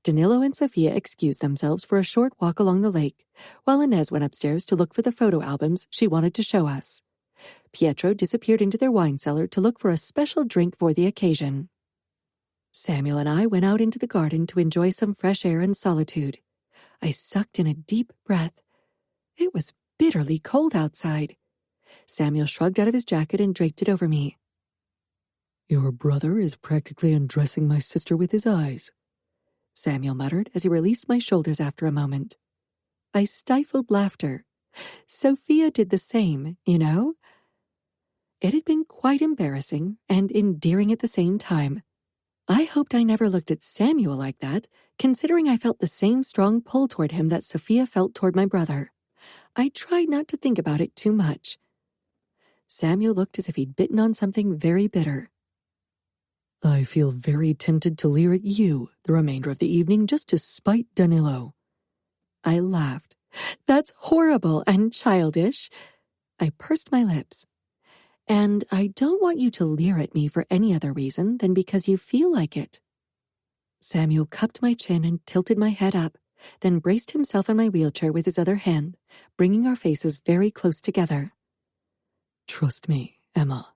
Danilo and Sophia excused themselves for a short walk along the lake, while Inez went upstairs to look for the photo albums she wanted to show us. Pietro disappeared into their wine cellar to look for a special drink for the occasion. Samuel and I went out into the garden to enjoy some fresh air and solitude. I sucked in a deep breath. It was bitterly cold outside. Samuel shrugged out of his jacket and draped it over me. Your brother is practically undressing my sister with his eyes, Samuel muttered as he released my shoulders after a moment. I stifled laughter. Sophia did the same, you know? It had been quite embarrassing and endearing at the same time. I hoped I never looked at Samuel like that, considering I felt the same strong pull toward him that Sophia felt toward my brother. I tried not to think about it too much. Samuel looked as if he'd bitten on something very bitter. I feel very tempted to leer at you the remainder of the evening just to spite Danilo. I laughed. That's horrible and childish. I pursed my lips. And I don't want you to leer at me for any other reason than because you feel like it. Samuel cupped my chin and tilted my head up, then braced himself on my wheelchair with his other hand, bringing our faces very close together. Trust me, Emma.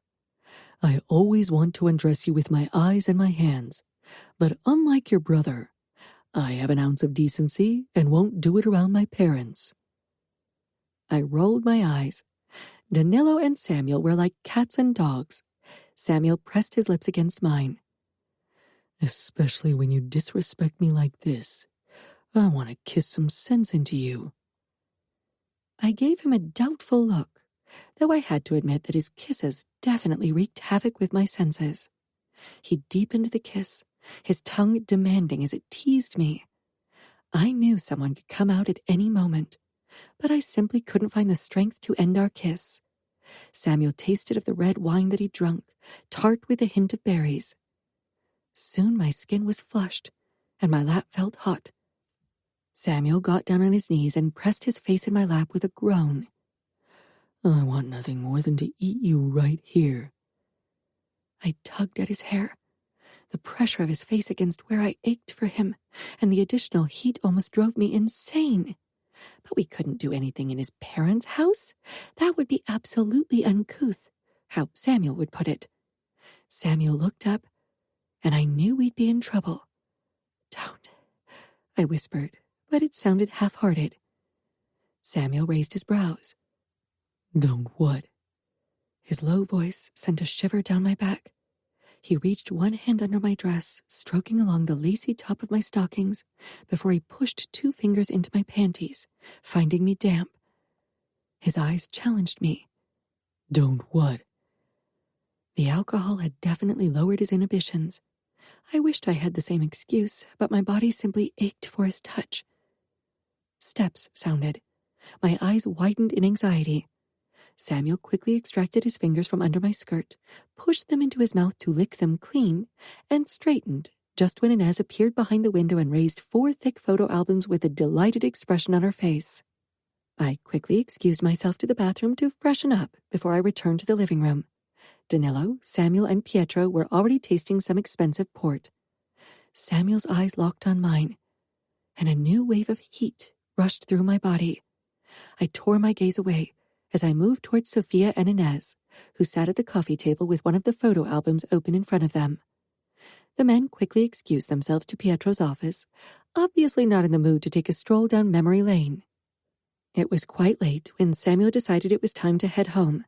I always want to undress you with my eyes and my hands, but unlike your brother, I have an ounce of decency and won't do it around my parents. I rolled my eyes. Danilo and Samuel were like cats and dogs. Samuel pressed his lips against mine. Especially when you disrespect me like this. I want to kiss some sense into you. I gave him a doubtful look, though I had to admit that his kisses definitely wreaked havoc with my senses. He deepened the kiss, his tongue demanding as it teased me. I knew someone could come out at any moment, but I simply couldn't find the strength to end our kiss. Samuel tasted of the red wine that he drunk, tart with a hint of berries. Soon my skin was flushed, and my lap felt hot. Samuel got down on his knees and pressed his face in my lap with a groan. I want nothing more than to eat you right here. I tugged at his hair. The pressure of his face against where I ached for him, and the additional heat almost drove me insane. But we couldn't do anything in his parents' house. That would be absolutely uncouth, how Samuel would put it. Samuel looked up, and I knew we'd be in trouble. Don't, I whispered, but it sounded half-hearted. Samuel raised his brows. Don't what? His low voice sent a shiver down my back. He reached one hand under my dress, stroking along the lacy top of my stockings, before he pushed 2 fingers into my panties, finding me damp. His eyes challenged me. Don't what? The alcohol had definitely lowered his inhibitions. I wished I had the same excuse, but my body simply ached for his touch. Steps sounded. My eyes widened in anxiety. Samuel quickly extracted his fingers from under my skirt, pushed them into his mouth to lick them clean, and straightened just when Inez appeared behind the window and raised 4 thick photo albums with a delighted expression on her face. I quickly excused myself to the bathroom to freshen up before I returned to the living room. Danilo, Samuel, and Pietro were already tasting some expensive port. Samuel's eyes locked on mine, and a new wave of heat rushed through my body. I tore my gaze away as I moved towards Sophia and Inez, who sat at the coffee table with one of the photo albums open in front of them. The men quickly excused themselves to Pietro's office, obviously not in the mood to take a stroll down memory lane. It was quite late when Samuel decided it was time to head home,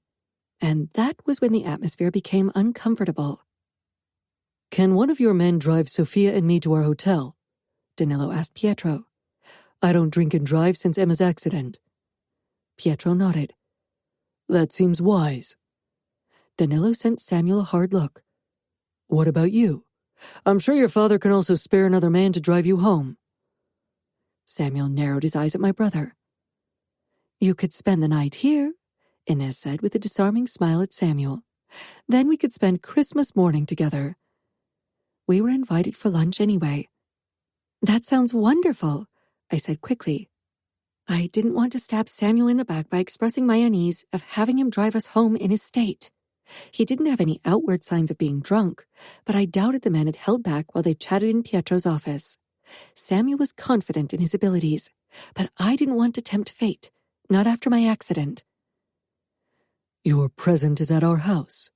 and that was when the atmosphere became uncomfortable. Can one of your men drive Sophia and me to our hotel? Danilo asked Pietro. I don't drink and drive since Emma's accident. Pietro nodded. That seems wise. Danilo sent Samuel a hard look. What about you? I'm sure your father can also spare another man to drive you home. Samuel narrowed his eyes at my brother. You could spend the night here, Inez said with a disarming smile at Samuel. Then we could spend Christmas morning together. We were invited for lunch anyway. That sounds wonderful, I said quickly. I didn't want to stab Samuel in the back by expressing my unease of having him drive us home in his state. He didn't have any outward signs of being drunk, but I doubted the men had held back while they chatted in Pietro's office. Samuel was confident in his abilities, but I didn't want to tempt fate, not after my accident. Your present is at our house,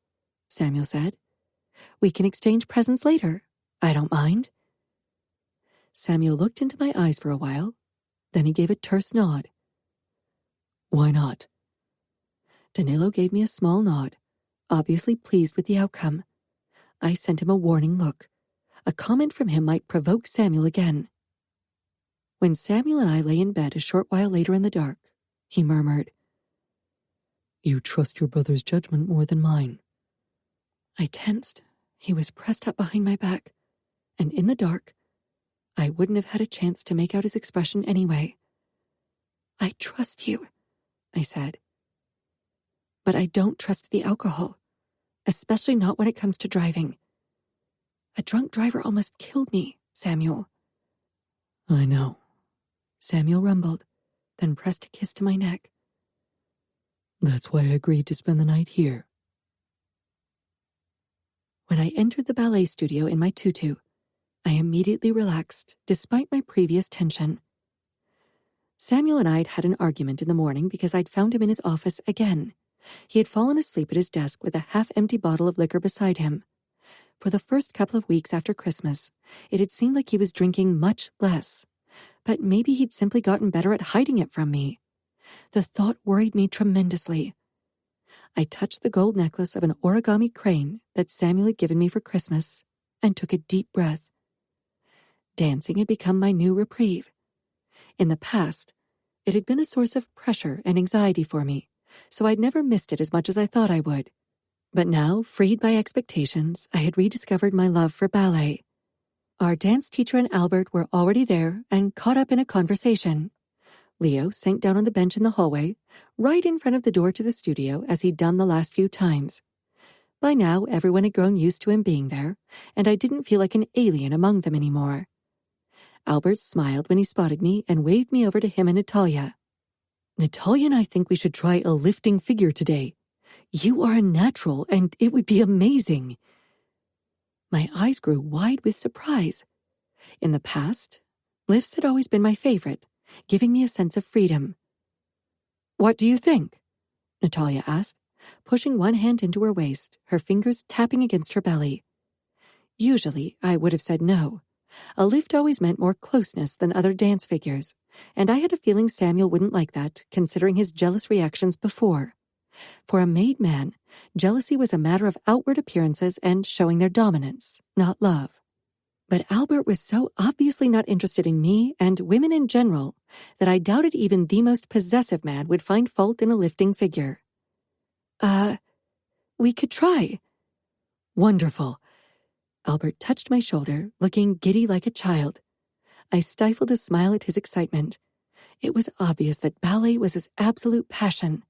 Samuel said. We can exchange presents later. I don't mind. Samuel looked into my eyes for a while. Then he gave a terse nod. Why not? Danilo gave me a small nod, obviously pleased with the outcome. I sent him a warning look. A comment from him might provoke Samuel again. When Samuel and I lay in bed a short while later in the dark, he murmured, You trust your brother's judgment more than mine. I tensed. He was pressed up behind my back, and in the dark, I wouldn't have had a chance to make out his expression anyway. I trust you, I said. But I don't trust the alcohol, especially not when it comes to driving. A drunk driver almost killed me, Samuel. I know. Samuel rumbled, then pressed a kiss to my neck. That's why I agreed to spend the night here. When I entered the ballet studio in my tutu, I immediately relaxed, despite my previous tension. Samuel and I'd had an argument in the morning because I'd found him in his office again. He had fallen asleep at his desk with a half-empty bottle of liquor beside him. For the first couple of weeks after Christmas, it had seemed like he was drinking much less. But maybe he'd simply gotten better at hiding it from me. The thought worried me tremendously. I touched the gold necklace of an origami crane that Samuel had given me for Christmas and took a deep breath. Dancing had become my new reprieve. In the past, it had been a source of pressure and anxiety for me, so I'd never missed it as much as I thought I would. But now, freed by expectations, I had rediscovered my love for ballet. Our dance teacher and Albert were already there and caught up in a conversation. Leo sank down on the bench in the hallway, right in front of the door to the studio as he'd done the last few times. By now, everyone had grown used to him being there, and I didn't feel like an alien among them anymore. Albert smiled when he spotted me and waved me over to him and Natalia. Natalia and I think we should try a lifting figure today. You are a natural, and it would be amazing. My eyes grew wide with surprise. In the past, lifts had always been my favorite, giving me a sense of freedom. What do you think? Natalia asked, pushing one hand into her waist, her fingers tapping against her belly. Usually, I would have said no. A lift always meant more closeness than other dance figures, and I had a feeling Samuel wouldn't like that, considering his jealous reactions before. For a made man, jealousy was a matter of outward appearances and showing their dominance, not love. But Albert was so obviously not interested in me and women in general that I doubted even the most possessive man would find fault in a lifting figure. We could try. Wonderful. Albert touched my shoulder, looking giddy like a child. I stifled a smile at his excitement. It was obvious that ballet was his absolute passion.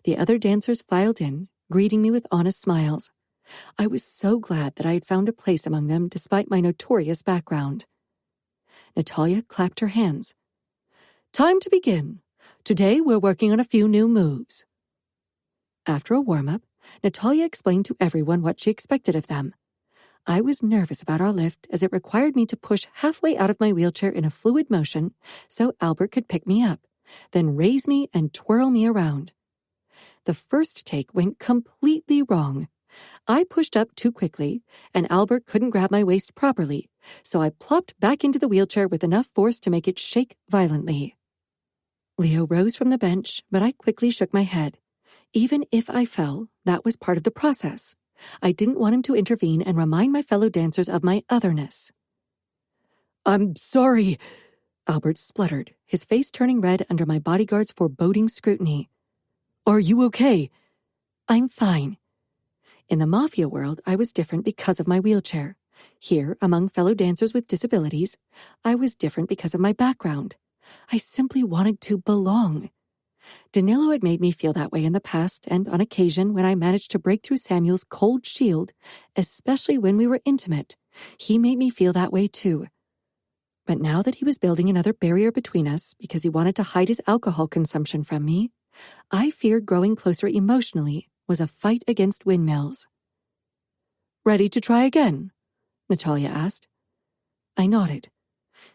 The other dancers filed in, greeting me with honest smiles. I was so glad that I had found a place among them despite my notorious background. Natalia clapped her hands. Time to begin. Today we're working on a few new moves. After a warm-up, Natalia explained to everyone what she expected of them. I was nervous about our lift as it required me to push halfway out of my wheelchair in a fluid motion so Albert could pick me up, then raise me and twirl me around. The first take went completely wrong. I pushed up too quickly, and Albert couldn't grab my waist properly, so I plopped back into the wheelchair with enough force to make it shake violently. Leo rose from the bench, but I quickly shook my head. Even if I fell, that was part of the process. I didn't want him to intervene and remind my fellow dancers of my otherness. I'm sorry, Albert spluttered, his face turning red under my bodyguard's foreboding scrutiny. Are you okay? I'm fine. In the Mafia world, I was different because of my wheelchair. Here, among fellow dancers with disabilities, I was different because of my background. I simply wanted to belong. Danilo had made me feel that way in the past, and on occasion when I managed to break through Samuel's cold shield, especially when we were intimate, he made me feel that way too. But now that he was building another barrier between us because he wanted to hide his alcohol consumption from me, I feared growing closer emotionally was a fight against windmills. Ready to try again? Natalia asked. I nodded.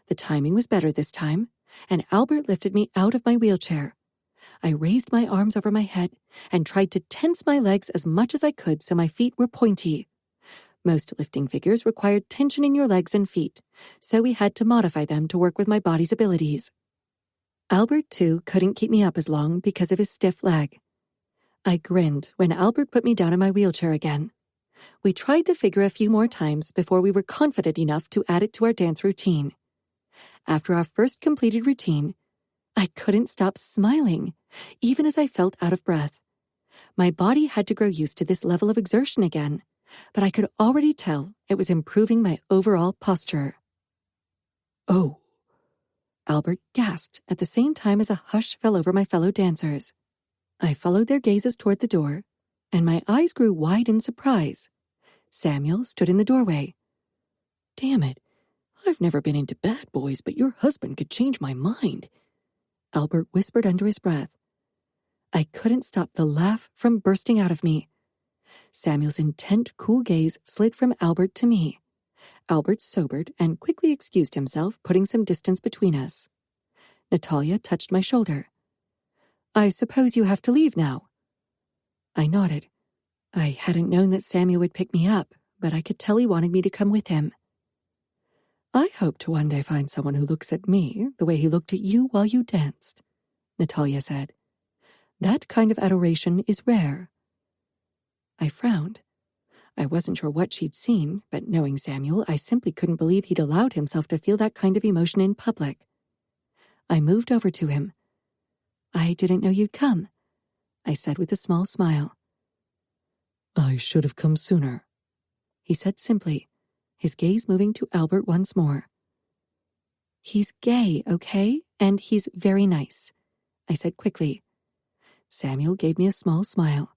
The timing was better this time, and Albert lifted me out of my wheelchair. I raised my arms over my head and tried to tense my legs as much as I could so my feet were pointy. Most lifting figures required tension in your legs and feet, so we had to modify them to work with my body's abilities. Albert, too, couldn't keep me up as long because of his stiff leg. I grinned when Albert put me down in my wheelchair again. We tried the figure a few more times before we were confident enough to add it to our dance routine. After our first completed routine, I couldn't stop smiling, even as I felt out of breath. My body had to grow used to this level of exertion again, but I could already tell it was improving my overall posture. Oh, Albert gasped at the same time as a hush fell over my fellow dancers. I followed their gazes toward the door, and my eyes grew wide in surprise. Samuel stood in the doorway. Damn it. I've never been into bad boys, but your husband could change my mind, Albert whispered under his breath. I couldn't stop the laugh from bursting out of me. Samuel's intent, cool gaze slid from Albert to me. Albert sobered and quickly excused himself, putting some distance between us. Natalia touched my shoulder. I suppose you have to leave now. I nodded. I hadn't known that Samuel would pick me up, but I could tell he wanted me to come with him. I hope to one day find someone who looks at me the way he looked at you while you danced, Natalia said. That kind of adoration is rare. I frowned. I wasn't sure what she'd seen, but knowing Samuel, I simply couldn't believe he'd allowed himself to feel that kind of emotion in public. I moved over to him. I didn't know you'd come, I said with a small smile. I should have come sooner, he said simply, his gaze moving to Albert once more. He's gay, okay? And he's very nice, I said quickly. Samuel gave me a small smile.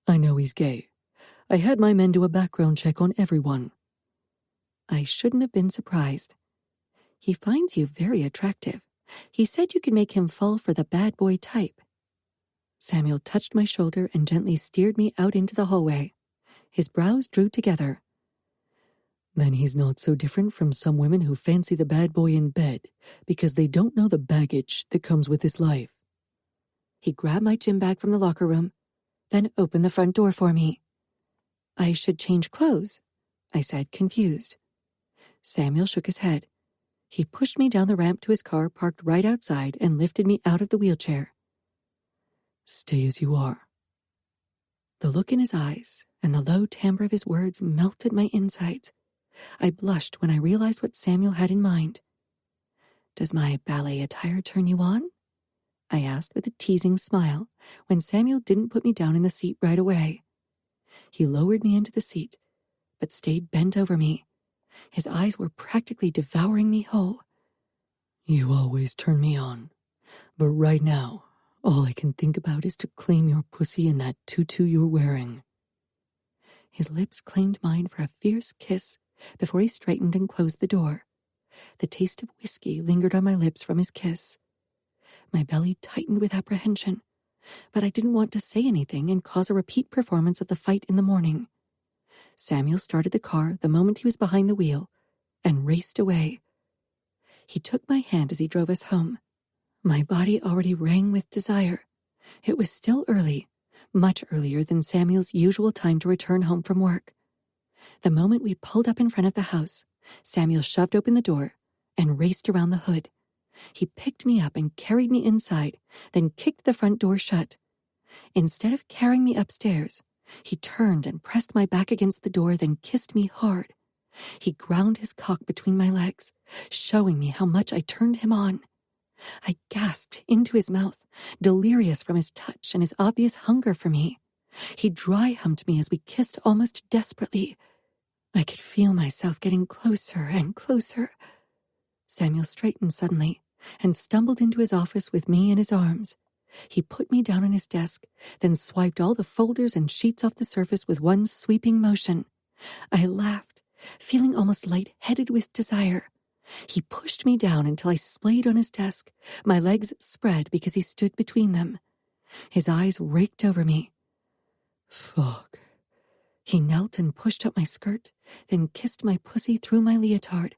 I know he's gay. I had my men do a background check on everyone. I shouldn't have been surprised. He finds you very attractive. He said you could make him fall for the bad boy type. Samuel touched my shoulder and gently steered me out into the hallway. His brows drew together. Then he's not so different from some women who fancy the bad boy in bed because they don't know the baggage that comes with his life. He grabbed my gym bag from the locker room, then opened the front door for me. I should change clothes, I said, confused. Samuel shook his head. He pushed me down the ramp to his car parked right outside and lifted me out of the wheelchair. Stay as you are. The look in his eyes and the low timbre of his words melted my insides. I blushed when I realized what Samuel had in mind. Does my ballet attire turn you on? I asked with a teasing smile when Samuel didn't put me down in the seat right away. He lowered me into the seat, but stayed bent over me. His eyes were practically devouring me whole. You always turn me on, but right now, all I can think about is to claim your pussy in that tutu you're wearing. His lips claimed mine for a fierce kiss before he straightened and closed the door. The taste of whiskey lingered on my lips from his kiss. My belly tightened with apprehension, but I didn't want to say anything and cause a repeat performance of the fight in the morning. Samuel started the car the moment he was behind the wheel and raced away. He took my hand as he drove us home. My body already rang with desire. It was still early, much earlier than Samuel's usual time to return home from work. The moment we pulled up in front of the house, Samuel shoved open the door and raced around the hood. He picked me up and carried me inside, then kicked the front door shut. Instead of carrying me upstairs, he turned and pressed my back against the door, then kissed me hard. He ground his cock between my legs, showing me how much I turned him on. I gasped into his mouth, delirious from his touch and his obvious hunger for me. He dry humped me as we kissed almost desperately. I could feel myself getting closer and closer. Samuel straightened suddenly and stumbled into his office with me in his arms. He put me down on his desk, then swiped all the folders and sheets off the surface with one sweeping motion. I laughed, feeling almost lightheaded with desire. He pushed me down until I splayed on his desk, my legs spread because he stood between them. His eyes raked over me. Fuck. He knelt and pushed up my skirt, then kissed my pussy through my leotard.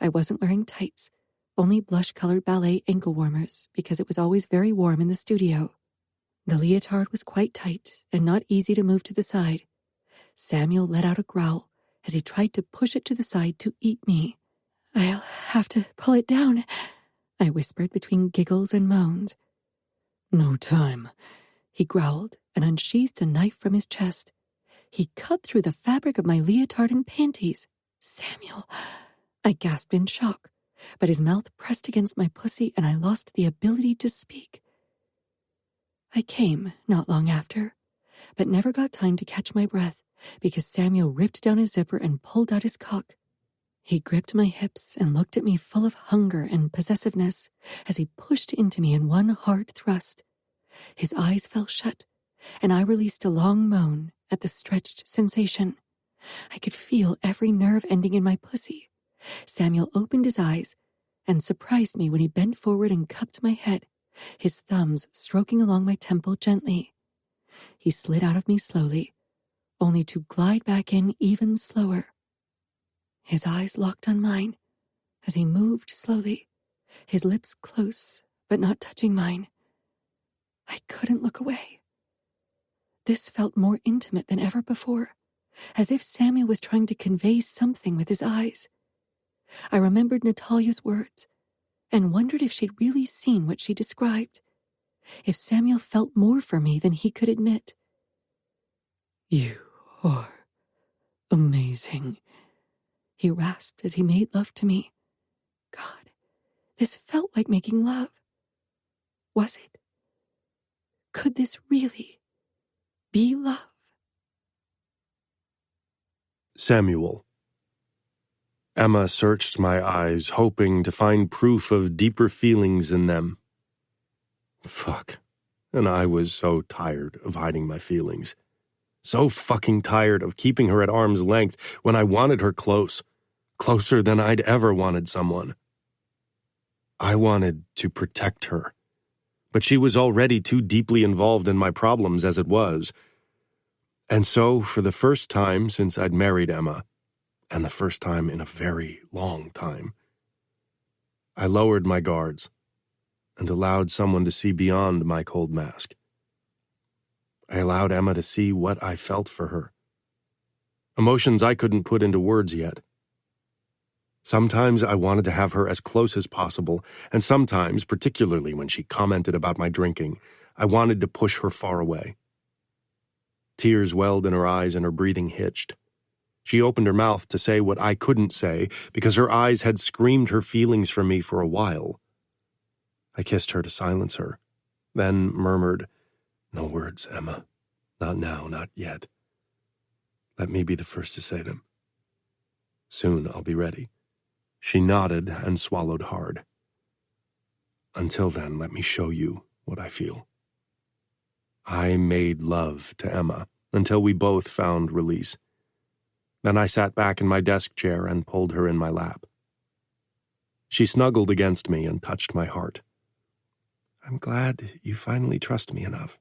I wasn't wearing tights, only blush-colored ballet ankle warmers because it was always very warm in the studio. The leotard was quite tight and not easy to move to the side. Samuel let out a growl as he tried to push it to the side to eat me. I'll have to pull it down, I whispered between giggles and moans. No time, he growled and unsheathed a knife from his chest. He cut through the fabric of my leotard and panties. Samuel, I gasped in shock, but his mouth pressed against my pussy and I lost the ability to speak. I came not long after, but never got time to catch my breath because Samuel ripped down his zipper and pulled out his cock. He gripped my hips and looked at me full of hunger and possessiveness as he pushed into me in one hard thrust. His eyes fell shut, and I released a long moan at the stretched sensation. I could feel every nerve ending in my pussy. Samuel opened his eyes and surprised me when he bent forward and cupped my head, his thumbs stroking along my temple gently. He slid out of me slowly, only to glide back in even slower. His eyes locked on mine as he moved slowly, his lips close but not touching mine. I couldn't look away. This felt more intimate than ever before, as if Samuel was trying to convey something with his eyes. I remembered Natalia's words and wondered if she'd really seen what she described, if Samuel felt more for me than he could admit. You are amazing, he rasped as he made love to me. God, this felt like making love. Was it? Could this really be love? Samuel. Emma searched my eyes, hoping to find proof of deeper feelings in them. Fuck. And I was so tired of hiding my feelings. So fucking tired of keeping her at arm's length when I wanted her close. Closer than I'd ever wanted someone. I wanted to protect her. But she was already too deeply involved in my problems as it was. And so, for the first time since I'd married Emma, and the first time in a very long time, I lowered my guards and allowed someone to see beyond my cold mask. I allowed Emma to see what I felt for her. Emotions I couldn't put into words yet. Sometimes I wanted to have her as close as possible, and sometimes, particularly when she commented about my drinking, I wanted to push her far away. Tears welled in her eyes and her breathing hitched. She opened her mouth to say what I couldn't say because her eyes had screamed her feelings for me for a while. I kissed her to silence her, then murmured, "No words, Emma. Not now, not yet. Let me be the first to say them. Soon I'll be ready." She nodded and swallowed hard. "Until then, let me show you what I feel." I made love to Emma until we both found release. Then I sat back in my desk chair and pulled her in my lap. She snuggled against me and touched my heart. "I'm glad you finally trust me enough."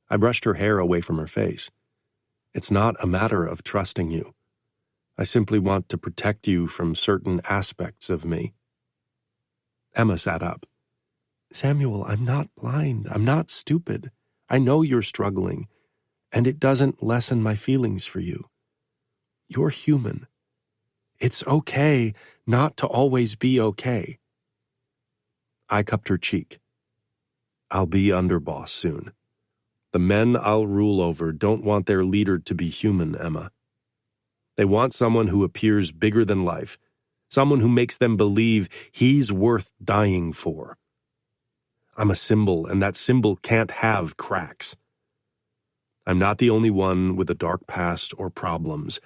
I brushed her hair away from her face. "It's not a matter of trusting you. I simply want to protect you from certain aspects of me." Emma sat up. "Samuel, I'm not blind. I'm not stupid. I know you're struggling, and it doesn't lessen my feelings for you. You're human. It's okay not to always be okay." I cupped her cheek. "I'll be underboss soon. The men I'll rule over don't want their leader to be human, Emma. They want someone who appears bigger than life, someone who makes them believe he's worth dying for. I'm a symbol, and that symbol can't have cracks. I'm not the only one with a dark past or problems,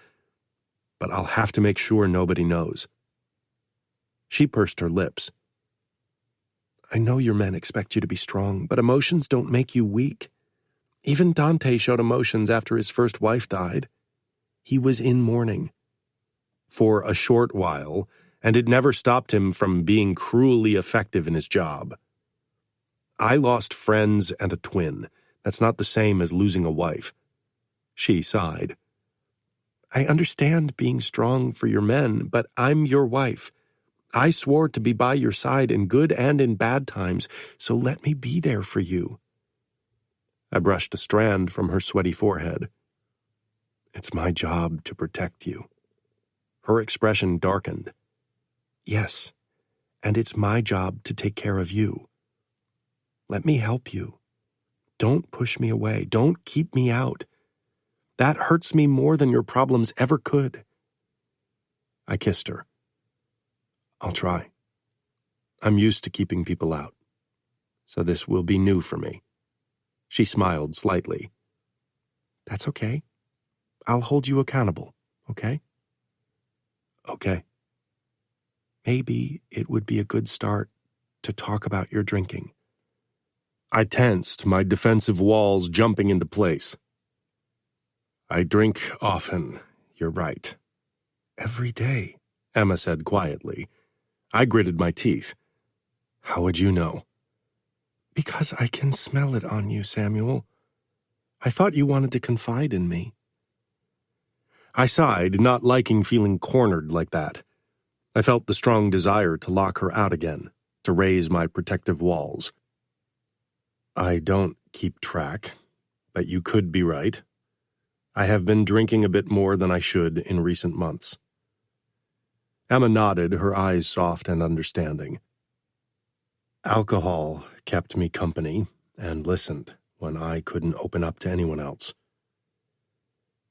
but I'll have to make sure nobody knows." She pursed her lips. "I know your men expect you to be strong, but emotions don't make you weak. Even Dante showed emotions after his first wife died. He was in mourning. For a short while, and it never stopped him from being cruelly effective in his job. I lost friends and a twin. That's not the same as losing a wife." She sighed. "I understand being strong for your men, but I'm your wife. I swore to be by your side in good and in bad times, so let me be there for you." I brushed a strand from her sweaty forehead. "It's my job to protect you." Her expression darkened. "Yes, and it's my job to take care of you. Let me help you. Don't push me away. Don't keep me out. That hurts me more than your problems ever could." I kissed her. "I'll try. I'm used to keeping people out, so this will be new for me." She smiled slightly. "That's okay. I'll hold you accountable, okay?" "Okay." "Maybe it would be a good start to talk about your drinking." I tensed, my defensive walls jumping into place. "I drink often, You're right. Every day, Emma said quietly. I gritted my teeth. How would you know? Because I can smell it on you, Samuel. I thought you wanted to confide in me. I sighed, not liking feeling cornered like that. I felt the strong desire to lock her out again, to raise my protective walls. I don't keep track, but you could be right. I have been drinking a bit more than I should in recent months. Emma nodded, her eyes soft and understanding. Alcohol kept me company and listened when I couldn't open up to anyone else.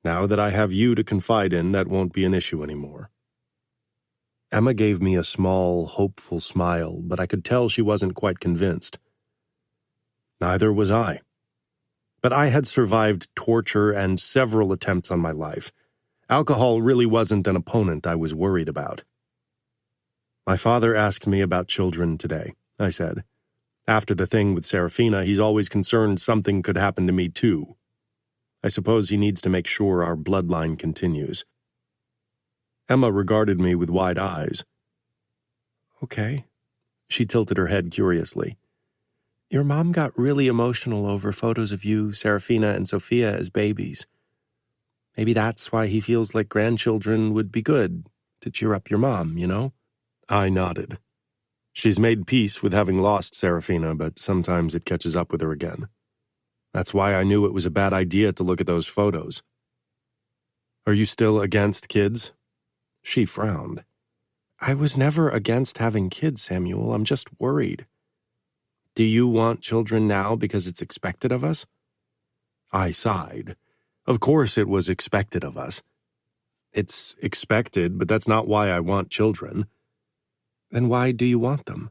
Now that I have you to confide in, that won't be an issue anymore. Emma gave me a small, hopeful smile, but I could tell she wasn't quite convinced. Neither was I. But I had survived torture and several attempts on my life. Alcohol really wasn't an opponent I was worried about. My father asked me about children today, I said. After the thing with Serafina, he's always concerned something could happen to me too. I suppose he needs to make sure our bloodline continues. Emma regarded me with wide eyes. Okay. She tilted her head curiously. Your mom got really emotional over photos of you, Serafina, and Sophia as babies. Maybe that's why he feels like grandchildren would be good, to cheer up your mom, you know? I nodded. She's made peace with having lost Serafina, but sometimes it catches up with her again. That's why I knew it was a bad idea to look at those photos. Are you still against kids? She frowned. I was never against having kids, Samuel. I'm just worried. Do you want children now because it's expected of us? I sighed. Of course it was expected of us. It's expected, but that's not why I want children. Then why do you want them?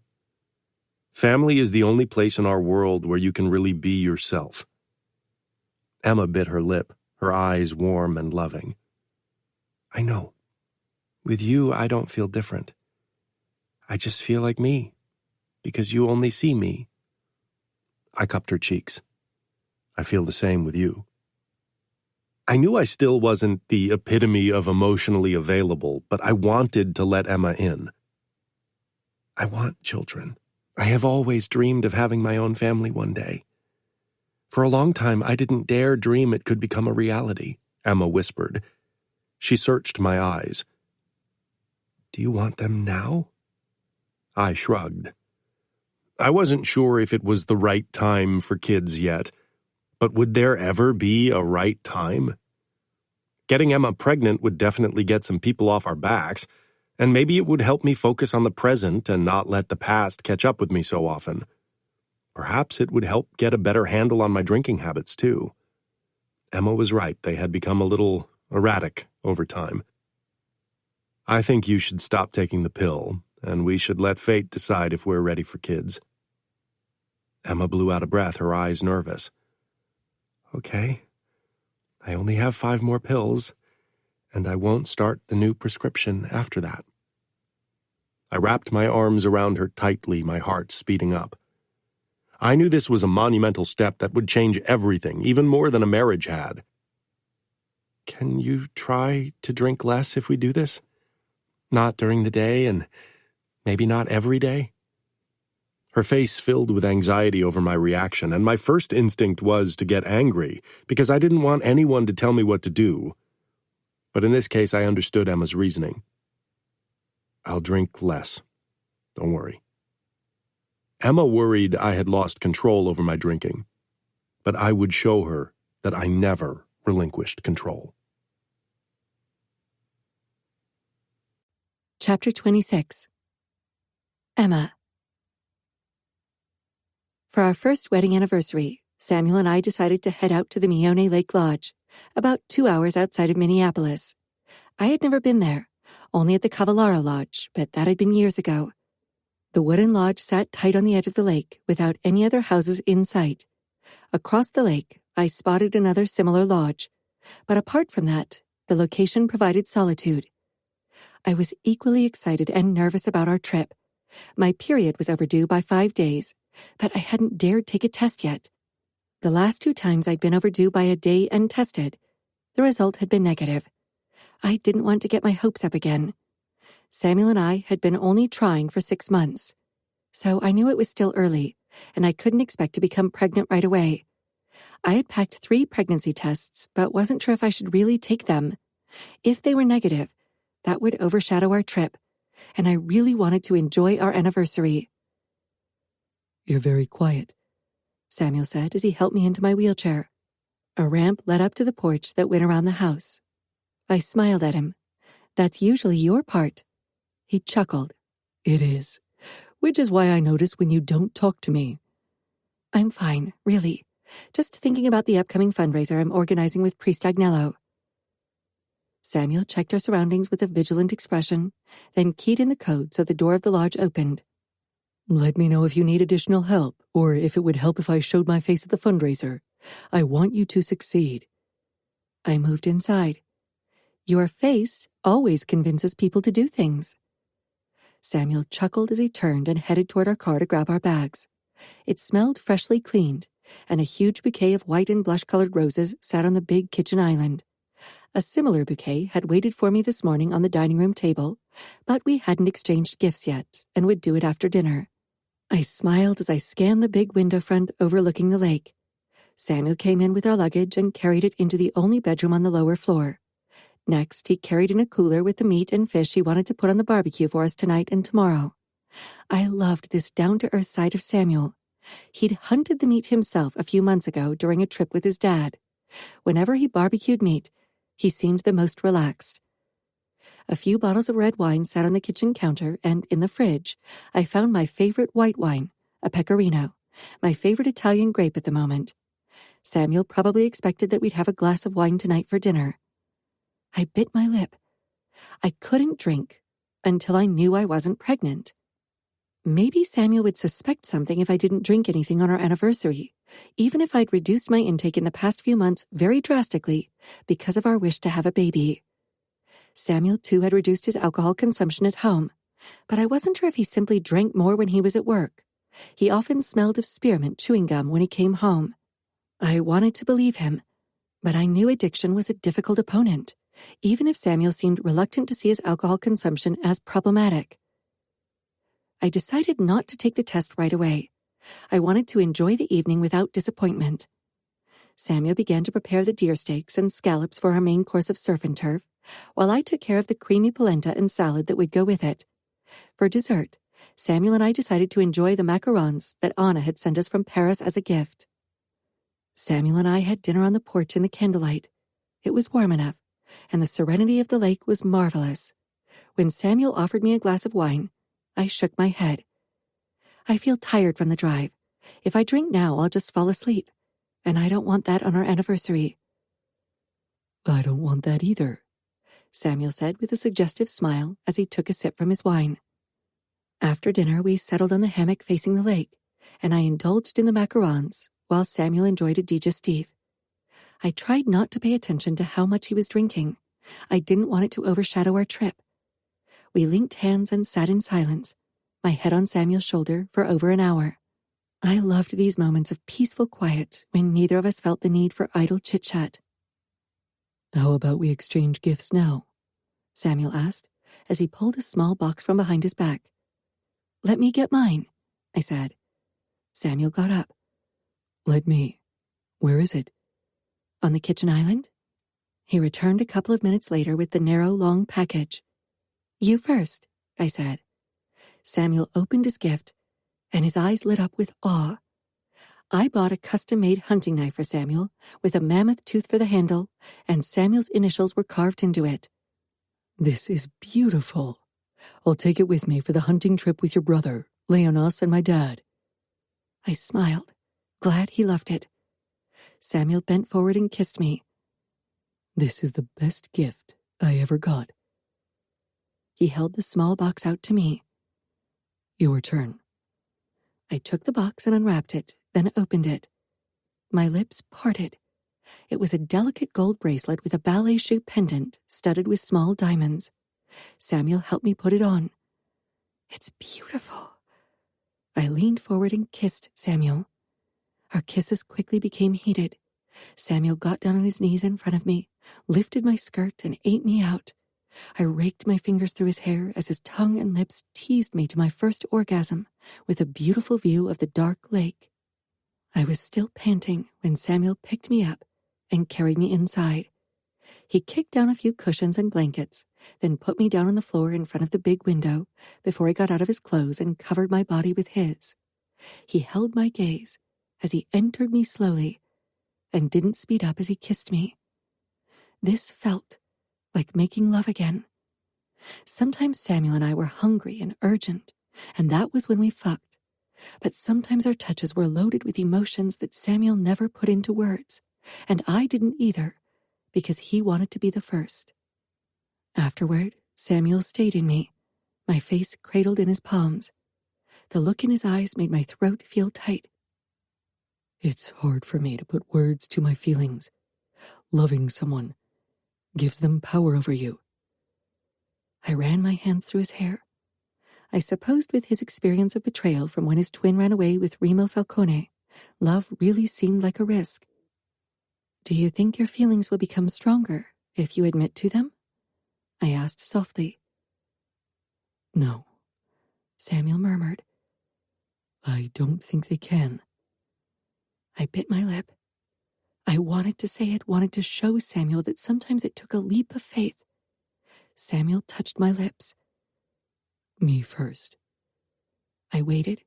Family is the only place in our world where you can really be yourself. Emma bit her lip, her eyes warm and loving. I know. With you, I don't feel different. I just feel like me, because you only see me. I cupped her cheeks. I feel the same with you. I knew I still wasn't the epitome of emotionally available, but I wanted to let Emma in. I want children. I have always dreamed of having my own family one day. For a long time, I didn't dare dream it could become a reality, Emma whispered. She searched my eyes. Do you want them now? I shrugged. I wasn't sure if it was the right time for kids yet, but would there ever be a right time? Getting Emma pregnant would definitely get some people off our backs, and maybe it would help me focus on the present and not let the past catch up with me so often. Perhaps it would help get a better handle on my drinking habits, too. Emma was right, they had become a little erratic over time. I think you should stop taking the pill, and we should let fate decide if we're ready for kids. Emma blew out a breath, her eyes nervous. Okay. I only have 5 more pills, and I won't start the new prescription after that. I wrapped my arms around her tightly, my heart speeding up. I knew this was a monumental step that would change everything, even more than a marriage had. Can you try to drink less if we do this? Not during the day, and maybe not every day? Her face filled with anxiety over my reaction, and my first instinct was to get angry, because I didn't want anyone to tell me what to do. But in this case, I understood Emma's reasoning. I'll drink less. Don't worry. Emma worried I had lost control over my drinking, but I would show her that I never relinquished control. Chapter 26. Emma. For our first wedding anniversary, Samuel and I decided to head out to the Mione Lake Lodge, about 2 hours outside of Minneapolis. I had never been there, only at the Cavallaro Lodge, but that had been years ago. The wooden lodge sat tight on the edge of the lake, without any other houses in sight. Across the lake, I spotted another similar lodge, but apart from that, the location provided solitude. I was equally excited and nervous about our trip. My period was overdue by 5 days, but I hadn't dared take a test yet. The last 2 times I'd been overdue by a day and tested, the result had been negative. I didn't want to get my hopes up again. Samuel and I had been only trying for 6 months, so I knew it was still early, and I couldn't expect to become pregnant right away. I had packed 3 pregnancy tests, but wasn't sure if I should really take them. If they were negative, that would overshadow our trip, and I really wanted to enjoy our anniversary. You're very quiet, Samuel said as he helped me into my wheelchair. A ramp led up to the porch that went around the house. I smiled at him. That's usually your part. He chuckled. It is, which is why I notice when you don't talk to me. I'm fine, really. Just thinking about the upcoming fundraiser I'm organizing with Priest Agnello. Samuel checked our surroundings with a vigilant expression, then keyed in the code so the door of the lodge opened. Let me know if you need additional help, or if it would help if I showed my face at the fundraiser. I want you to succeed. I moved inside. Your face always convinces people to do things. Samuel chuckled as he turned and headed toward our car to grab our bags. It smelled freshly cleaned, and a huge bouquet of white and blush-colored roses sat on the big kitchen island. A similar bouquet had waited for me this morning on the dining room table, but we hadn't exchanged gifts yet and would do it after dinner. I smiled as I scanned the big window front overlooking the lake. Samuel came in with our luggage and carried it into the only bedroom on the lower floor. Next, he carried in a cooler with the meat and fish he wanted to put on the barbecue for us tonight and tomorrow. I loved this down-to-earth side of Samuel. He'd hunted the meat himself a few months ago during a trip with his dad. Whenever he barbecued meat, he seemed the most relaxed. A few bottles of red wine sat on the kitchen counter, and in the fridge, I found my favorite white wine, a Pecorino, my favorite Italian grape at the moment. Samuel probably expected that we'd have a glass of wine tonight for dinner. I bit my lip. I couldn't drink until I knew I wasn't pregnant. Maybe Samuel would suspect something if I didn't drink anything on our anniversary, even if I'd reduced my intake in the past few months very drastically because of our wish to have a baby. Samuel, too, had reduced his alcohol consumption at home, but I wasn't sure if he simply drank more when he was at work. He often smelled of spearmint chewing gum when he came home. I wanted to believe him, but I knew addiction was a difficult opponent, even if Samuel seemed reluctant to see his alcohol consumption as problematic. I decided not to take the test right away. I wanted to enjoy the evening without disappointment. Samuel began to prepare the deer steaks and scallops for our main course of surf and turf, while I took care of the creamy polenta and salad that would go with it. For dessert, Samuel and I decided to enjoy the macarons that Anna had sent us from Paris as a gift. Samuel and I had dinner on the porch in the candlelight. It was warm enough, and the serenity of the lake was marvelous. When Samuel offered me a glass of wine, I shook my head. I feel tired from the drive. If I drink now, I'll just fall asleep, and I don't want that on our anniversary. I don't want that either, Samuel said with a suggestive smile as he took a sip from his wine. After dinner, we settled on the hammock facing the lake, and I indulged in the macarons while Samuel enjoyed a digestif. I tried not to pay attention to how much he was drinking. I didn't want it to overshadow our trip. We linked hands and sat in silence, my head on Samuel's shoulder, for over an hour. I loved these moments of peaceful quiet when neither of us felt the need for idle chit-chat. How about we exchange gifts now? Samuel asked, as he pulled a small box from behind his back. Let me get mine, I said. Samuel got up. Let me. Where is it? On the kitchen island? He returned a couple of minutes later with the narrow, long package. You first, I said. Samuel opened his gift, and his eyes lit up with awe. I bought a custom-made hunting knife for Samuel, with a mammoth tooth for the handle, and Samuel's initials were carved into it. This is beautiful. I'll take it with me for the hunting trip with your brother, Leonas, and my dad. I smiled, glad he loved it. Samuel bent forward and kissed me. This is the best gift I ever got. He held the small box out to me. Your turn. I took the box and unwrapped it, then opened it. My lips parted. It was a delicate gold bracelet with a ballet shoe pendant studded with small diamonds. Samuel helped me put it on. It's beautiful. I leaned forward and kissed Samuel. Our kisses quickly became heated. Samuel got down on his knees in front of me, lifted my skirt, and ate me out. I raked my fingers through his hair as his tongue and lips teased me to my first orgasm with a beautiful view of the dark lake. I was still panting when Samuel picked me up and carried me inside. He kicked down a few cushions and blankets, then put me down on the floor in front of the big window before he got out of his clothes and covered my body with his. He held my gaze as he entered me slowly and didn't speed up as he kissed me. This felt like making love again. Sometimes Samuel and I were hungry and urgent, and that was when we fucked. But sometimes our touches were loaded with emotions that Samuel never put into words, and I didn't either, because he wanted to be the first. Afterward, Samuel stayed in me, my face cradled in his palms. The look in his eyes made my throat feel tight. It's hard for me to put words to my feelings. Loving someone gives them power over you. I ran my hands through his hair. I supposed with his experience of betrayal from when his twin ran away with Remo Falcone, love really seemed like a risk. Do you think your feelings will become stronger if you admit to them? I asked softly. No, Samuel murmured. I don't think they can. I bit my lip. I wanted to say it, wanted to show Samuel that sometimes it took a leap of faith. Samuel touched my lips. Me first. I waited,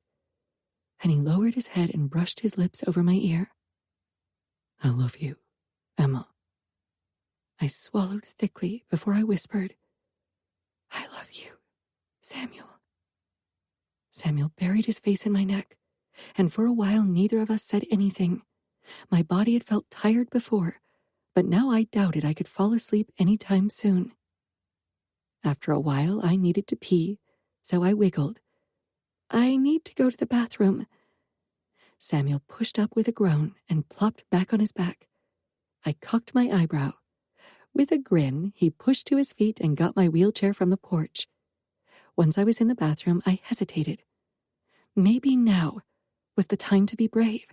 and he lowered his head and brushed his lips over my ear. I love you, Emma. I swallowed thickly before I whispered, I love you, Samuel. Samuel buried his face in my neck, and for a while neither of us said anything. My body had felt tired before, but now I doubted I could fall asleep any time soon. After a while, I needed to pee, so I wiggled. I need to go to the bathroom. Samuel pushed up with a groan and plopped back on his back. I cocked my eyebrow. With a grin, he pushed to his feet and got my wheelchair from the porch. Once I was in the bathroom, I hesitated. Maybe now was the time to be brave.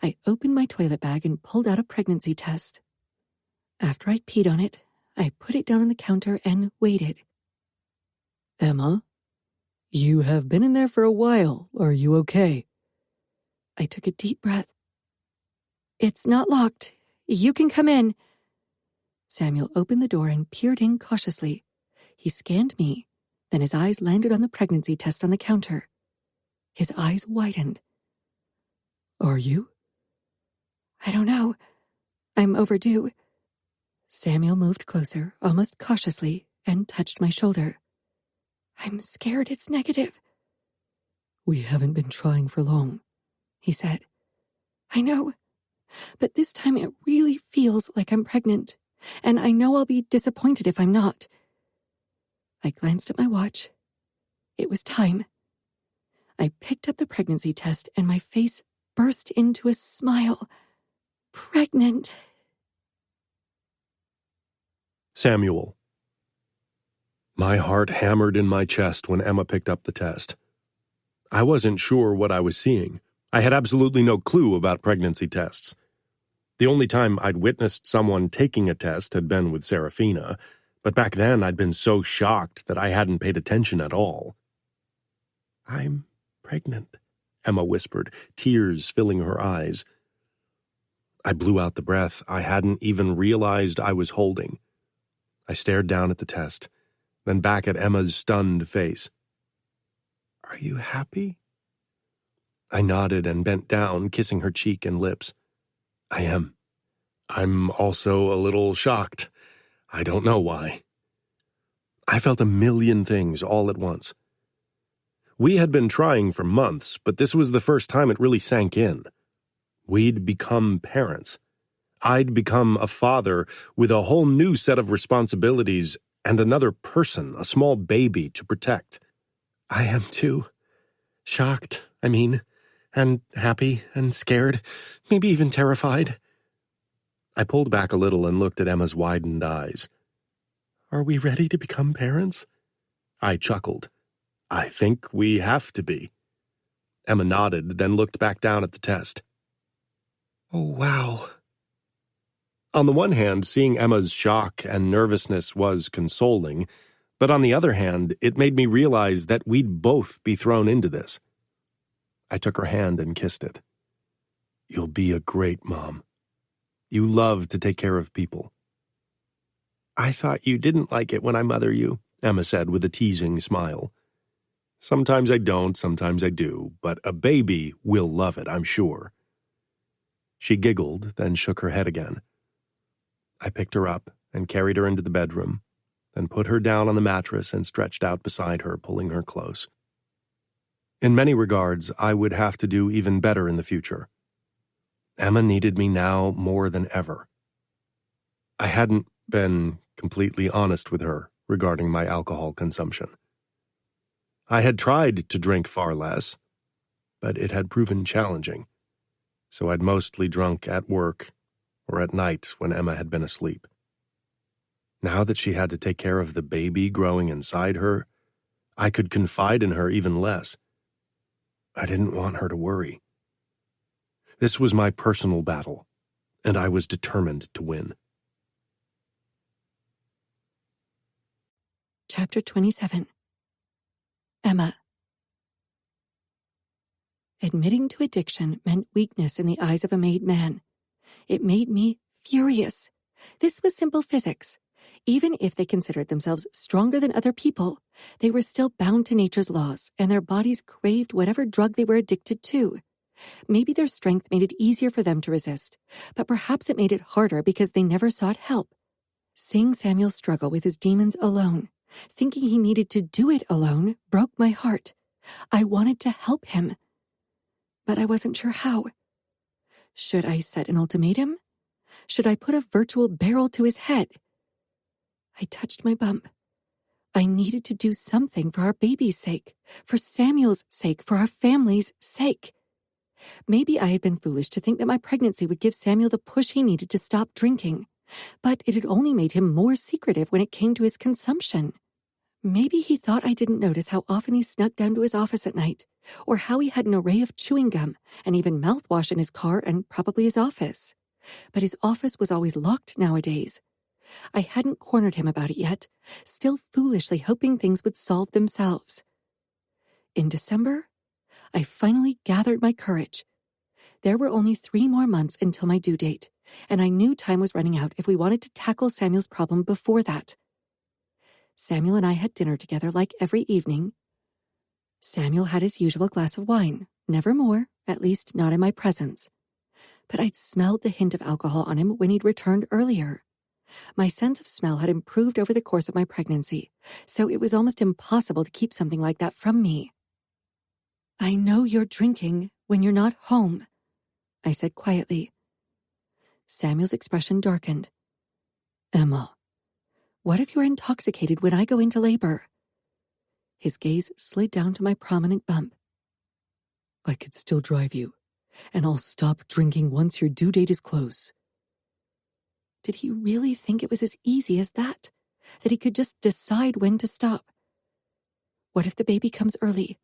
I opened my toilet bag and pulled out a pregnancy test. After I'd peed on it, I put it down on the counter and waited. Emma, you have been in there for a while. Are you okay? I took a deep breath. It's not locked. You can come in. Samuel opened the door and peered in cautiously. He scanned me, then his eyes landed on the pregnancy test on the counter. His eyes widened. Are you? I don't know. I'm overdue. Samuel moved closer, almost cautiously, and touched my shoulder. I'm scared it's negative. We haven't been trying for long, he said. I know, but this time it really feels like I'm pregnant, and I know I'll be disappointed if I'm not. I glanced at my watch. It was time. I picked up the pregnancy test, and my face burst into a smile. Pregnant. Samuel. My heart hammered in my chest when Emma picked up the test. I wasn't sure what I was seeing. I had absolutely no clue about pregnancy tests. The only time I'd witnessed someone taking a test had been with Serafina, but back then I'd been so shocked that I hadn't paid attention at all. I'm pregnant, Emma whispered, tears filling her eyes. I blew out the breath I hadn't even realized I was holding. I stared down at the test, then back at Emma's stunned face. Are you happy? I nodded and bent down, kissing her cheek and lips. I am. I'm also a little shocked. I don't know why. I felt a million things all at once. We had been trying for months, but this was the first time it really sank in. We'd become parents. I'd become a father with a whole new set of responsibilities and another person, a small baby, to protect. I am too. Shocked, and happy and scared, maybe even terrified. I pulled back a little and looked at Emma's widened eyes. Are we ready to become parents? I chuckled. I think we have to be. Emma nodded, then looked back down at the test. Oh, wow, On the one hand, seeing Emma's shock and nervousness was consoling, but on the other hand, it made me realize that we'd both be thrown into this. I took her hand and kissed it. "You'll be a great mom. You love to take care of people." "I thought you didn't like it when I mother you," Emma said with a teasing smile. "Sometimes I don't, sometimes I do, but a baby will love it, I'm sure." She giggled, then shook her head again. I picked her up and carried her into the bedroom, then put her down on the mattress and stretched out beside her, pulling her close. In many regards, I would have to do even better in the future. Emma needed me now more than ever. I hadn't been completely honest with her regarding my alcohol consumption. I had tried to drink far less, but it had proven challenging, so I'd mostly drunk at work or at night when Emma had been asleep. Now that she had to take care of the baby growing inside her, I could confide in her even less. I didn't want her to worry. This was my personal battle, and I was determined to win. Chapter 27. Emma. Admitting to addiction meant weakness in the eyes of a made man. It made me furious. This was simple physics. Even if they considered themselves stronger than other people, they were still bound to nature's laws, and their bodies craved whatever drug they were addicted to. Maybe their strength made it easier for them to resist, but perhaps it made it harder because they never sought help. Seeing Samuel struggle with his demons alone, thinking he needed to do it alone, broke my heart. I wanted to help him, but I wasn't sure how. Should I set an ultimatum? Should I put a virtual barrel to his head? I touched my bump. I needed to do something for our baby's sake, for Samuel's sake, for our family's sake. Maybe I had been foolish to think that my pregnancy would give Samuel the push he needed to stop drinking, but it had only made him more secretive when it came to his consumption. Maybe he thought I didn't notice how often he snuck down to his office at night, or how he had an array of chewing gum and even mouthwash in his car and probably his office. But his office was always locked nowadays. I hadn't cornered him about it yet, still foolishly hoping things would solve themselves. In December, I finally gathered my courage. There were only 3 more months until my due date, and I knew time was running out if we wanted to tackle Samuel's problem before that. Samuel and I had dinner together like every evening. Samuel had his usual glass of wine, never more, at least not in my presence. But I'd smelled the hint of alcohol on him when he'd returned earlier. My sense of smell had improved over the course of my pregnancy, so it was almost impossible to keep something like that from me. "I know you're drinking when you're not home," I said quietly. Samuel's expression darkened. "Emma, what if you're intoxicated when I go into labor?" His gaze slid down to my prominent bump. "I could still drive you, and I'll stop drinking once your due date is close." Did he really think it was as easy as that? That he could just decide when to stop? What if the baby comes early?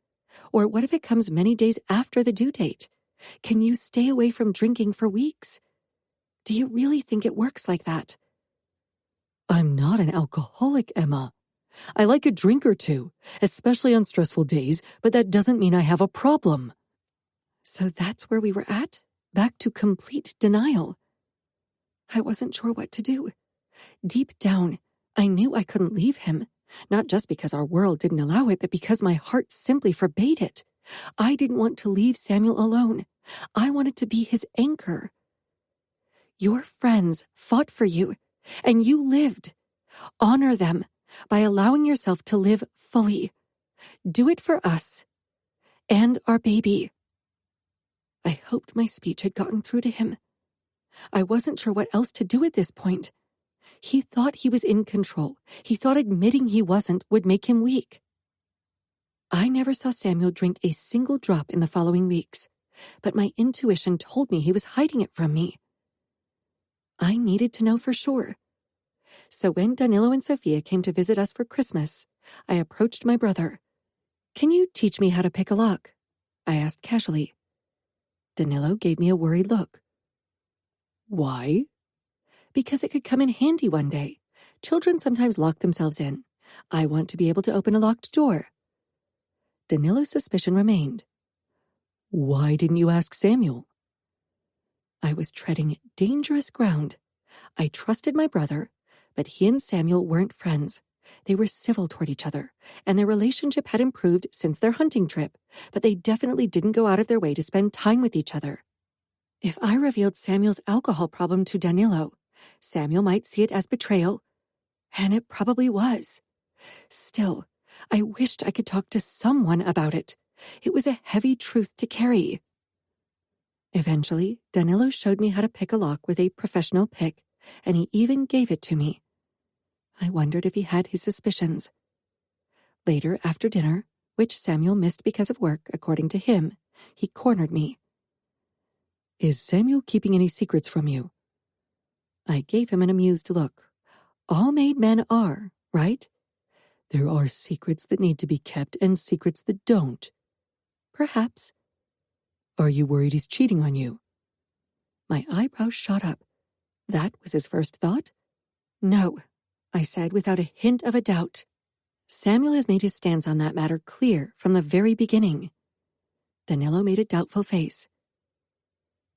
Or what if it comes many days after the due date? Can you stay away from drinking for weeks? Do you really think it works like that? "I'm not an alcoholic, Emma. I like a drink or two, especially on stressful days, but that doesn't mean I have a problem." So that's where we were at? Back to complete denial. I wasn't sure what to do. Deep down, I knew I couldn't leave him, not just because our world didn't allow it, but because my heart simply forbade it. I didn't want to leave Samuel alone. I wanted to be his anchor. Your friends fought for you, and you lived. Honor them by allowing yourself to live fully. Do it for us and our baby. I hoped my speech had gotten through to him. I wasn't sure what else to do at this point. He thought he was in control. He thought admitting he wasn't would make him weak. I never saw Samuel drink a single drop in the following weeks, but my intuition told me he was hiding it from me. I needed to know for sure. So when Danilo and Sophia came to visit us for Christmas, I approached my brother. "Can you teach me how to pick a lock?" I asked casually. Danilo gave me a worried look. "Why?" Because it could come in handy one day. Children sometimes lock themselves in. I want to be able to open a locked door. Danilo's suspicion remained. Why didn't you ask Samuel? I was treading dangerous ground. I trusted my brother, but he and Samuel weren't friends. They were civil toward each other, and their relationship had improved since their hunting trip, but they definitely didn't go out of their way to spend time with each other. If I revealed Samuel's alcohol problem to Danilo, Samuel might see it as betrayal, and it probably was. Still, I wished I could talk to someone about it. It was a heavy truth to carry. Eventually, Danilo showed me how to pick a lock with a professional pick, and he even gave it to me. I wondered if he had his suspicions. Later, after dinner, which Samuel missed because of work, according to him, he cornered me. Is Samuel keeping any secrets from you? I gave him an amused look. All made men are, right? There are secrets that need to be kept and secrets that don't. Perhaps. Are you worried he's cheating on you? My eyebrows shot up. That was his first thought? No, I said without a hint of a doubt. Samuel has made his stance on that matter clear from the very beginning. Danilo made a doubtful face.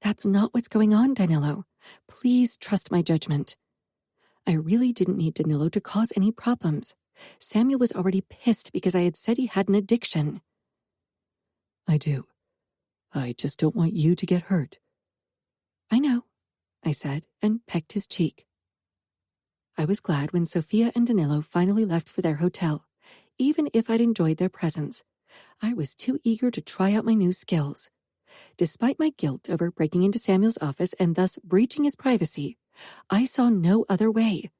That's not what's going on, Danilo. Please trust my judgment. I really didn't need Danilo to cause any problems. Samuel was already pissed because I had said he had an addiction. I do. I just don't want you to get hurt. I know, I said, and pecked his cheek. I was glad when Sophia and Danilo finally left for their hotel. Even if I'd enjoyed their presence, I was too eager to try out my new skills. Despite my guilt over breaking into Samuel's office and thus breaching his privacy, I saw no other way.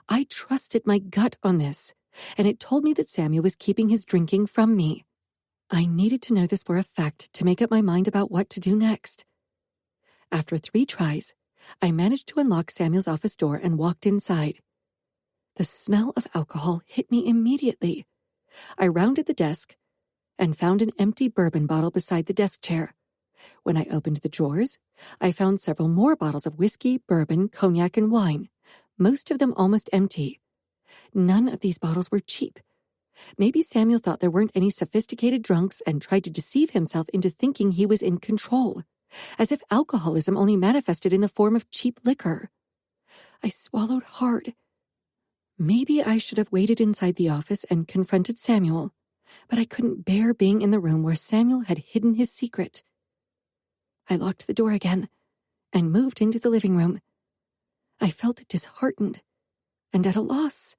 I trusted my gut on this, and it told me that Samuel was keeping his drinking from me. I needed to know this for a fact to make up my mind about what to do next. After 3 tries, I managed to unlock Samuel's office door and walked inside. The smell of alcohol hit me immediately. I rounded the desk and found an empty bourbon bottle beside the desk chair. When I opened the drawers, I found several more bottles of whiskey, bourbon, cognac, and wine, most of them almost empty. None of these bottles were cheap. Maybe Samuel thought there weren't any sophisticated drunks and tried to deceive himself into thinking he was in control, as if alcoholism only manifested in the form of cheap liquor. I swallowed hard. Maybe I should have waited inside the office and confronted Samuel, but I couldn't bear being in the room where Samuel had hidden his secret. I locked the door again and moved into the living room. I felt disheartened and at a loss.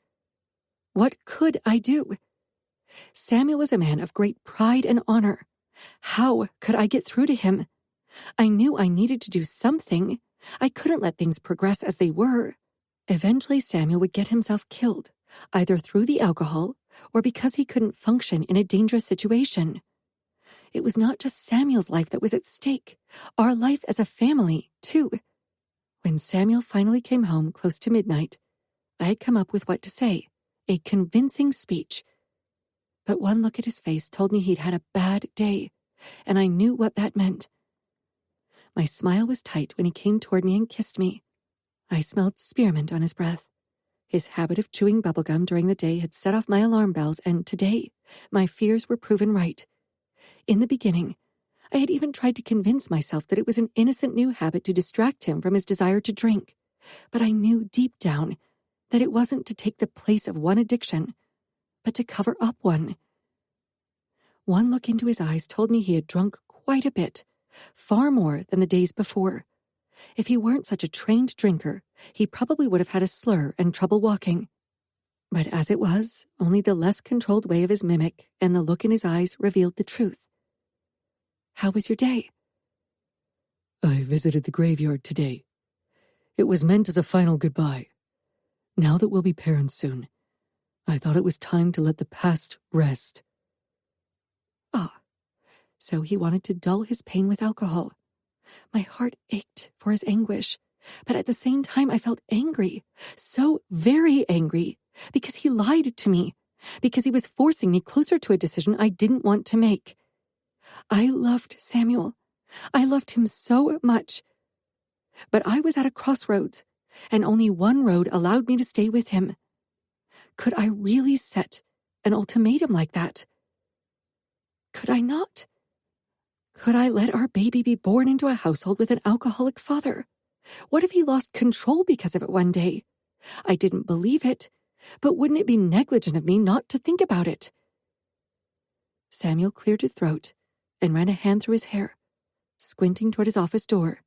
What could I do? Samuel was a man of great pride and honor. How could I get through to him? I knew I needed to do something. I couldn't let things progress as they were. Eventually, Samuel would get himself killed, either through the alcohol or because he couldn't function in a dangerous situation. It was not just Samuel's life that was at stake. Our life as a family, too. When Samuel finally came home close to midnight, I had come up with what to say, a convincing speech. But one look at his face told me he'd had a bad day, and I knew what that meant. My smile was tight when he came toward me and kissed me. I smelled spearmint on his breath. His habit of chewing bubblegum during the day had set off my alarm bells, and today, my fears were proven right. In the beginning, I had even tried to convince myself that it was an innocent new habit to distract him from his desire to drink, but I knew deep down that it wasn't to take the place of one addiction, but to cover up one. One look into his eyes told me he had drunk quite a bit, far more than the days before. If he weren't such a trained drinker, he probably would have had a slur and trouble walking. But as it was, only the less controlled way of his mimic and the look in his eyes revealed the truth. How was your day? I visited the graveyard today. It was meant as a final goodbye. Now that we'll be parents soon, I thought it was time to let the past rest. Ah, so he wanted to dull his pain with alcohol. My heart ached for his anguish, but at the same time I felt angry, so very angry, because he lied to me, because he was forcing me closer to a decision I didn't want to make. I loved Samuel. I loved him so much. But I was at a crossroads. and only one road allowed me to stay with him. Could I really set an ultimatum like that? Could I not? Could I let our baby be born into a household with an alcoholic father? What if he lost control because of it one day? I didn't believe it, but wouldn't it be negligent of me not to think about it? Samuel cleared his throat and ran a hand through his hair, squinting toward his office door.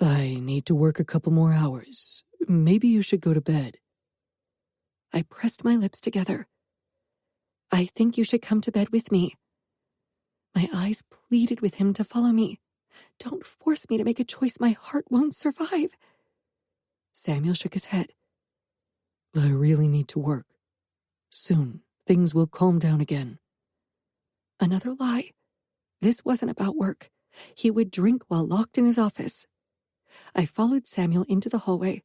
I need to work a couple more hours. Maybe you should go to bed. I pressed my lips together. I think you should come to bed with me. My eyes pleaded with him to follow me. Don't force me to make a choice my heart won't survive. Samuel shook his head. I really need to work. Soon, things will calm down again. Another lie. This wasn't about work. He would drink while locked in his office. I followed Samuel into the hallway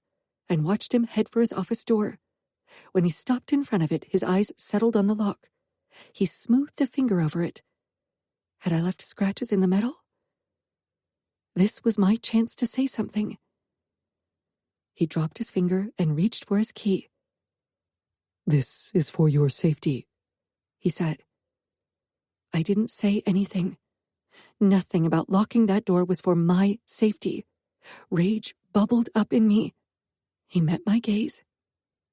and watched him head for his office door. When he stopped in front of it, his eyes settled on the lock. He smoothed a finger over it. Had I left scratches in the metal? This was my chance to say something. He dropped his finger and reached for his key. This is for your safety, he said. I didn't say anything. Nothing about locking that door was for my safety. Rage bubbled up in me. He met my gaze.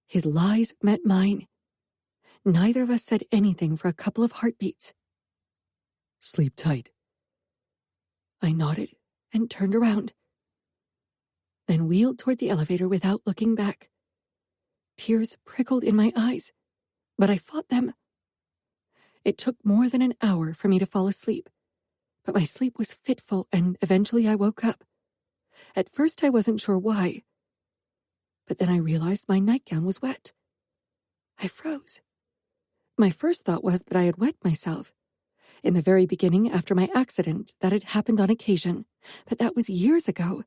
His lies met mine. Neither of us said anything for a couple of heartbeats. Sleep tight. I nodded and turned around, then wheeled toward the elevator without looking back. Tears prickled in my eyes, but I fought them. It took more than an hour for me to fall asleep, but my sleep was fitful and eventually I woke up. At first I wasn't sure why, but then I realized my nightgown was wet. I froze. My first thought was that I had wet myself. In the very beginning, after my accident, that had happened on occasion, but that was years ago.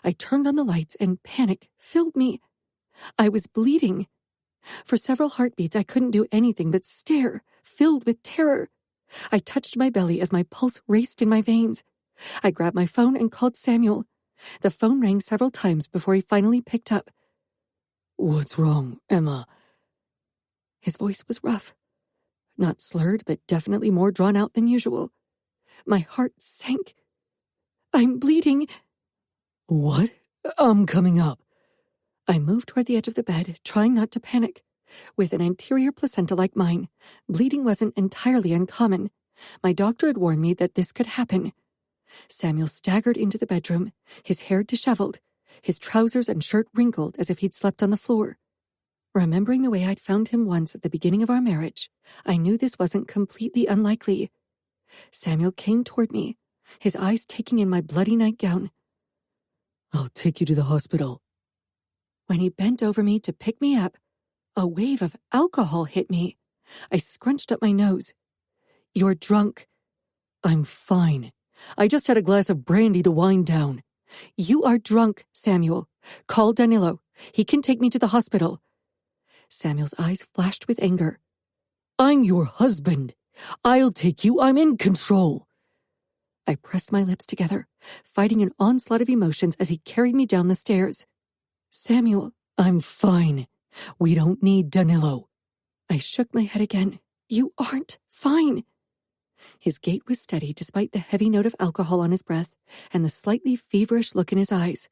I turned on the lights and panic filled me. I was bleeding. For several heartbeats, I couldn't do anything but stare, filled with terror. I touched my belly as my pulse raced in my veins. I grabbed my phone and called Samuel. The phone rang several times before he finally picked up. What's wrong, Emma? His voice was rough. Not slurred, but definitely more drawn out than usual. My heart sank. I'm bleeding. What? I'm coming up. I moved toward the edge of the bed, trying not to panic. With an anterior placenta like mine, bleeding wasn't entirely uncommon. My doctor had warned me that this could happen. Samuel staggered into the bedroom, his hair disheveled, his trousers and shirt wrinkled as if he'd slept on the floor. Remembering the way I'd found him once at the beginning of our marriage, I knew this wasn't completely unlikely. Samuel came toward me, his eyes taking in my bloody nightgown. I'll take you to the hospital. When he bent over me to pick me up, a wave of alcohol hit me. I scrunched up my nose. You're drunk. I'm fine. I just had a glass of brandy to wind down. You are drunk, Samuel. Call Danilo. He can take me to the hospital. Samuel's eyes flashed with anger. I'm your husband. I'll take you. I'm in control. I pressed my lips together, fighting an onslaught of emotions as he carried me down the stairs. Samuel. I'm fine. We don't need Danilo. I shook my head again. You aren't fine. His gait was steady despite the heavy note of alcohol on his breath and the slightly feverish look in his eyes.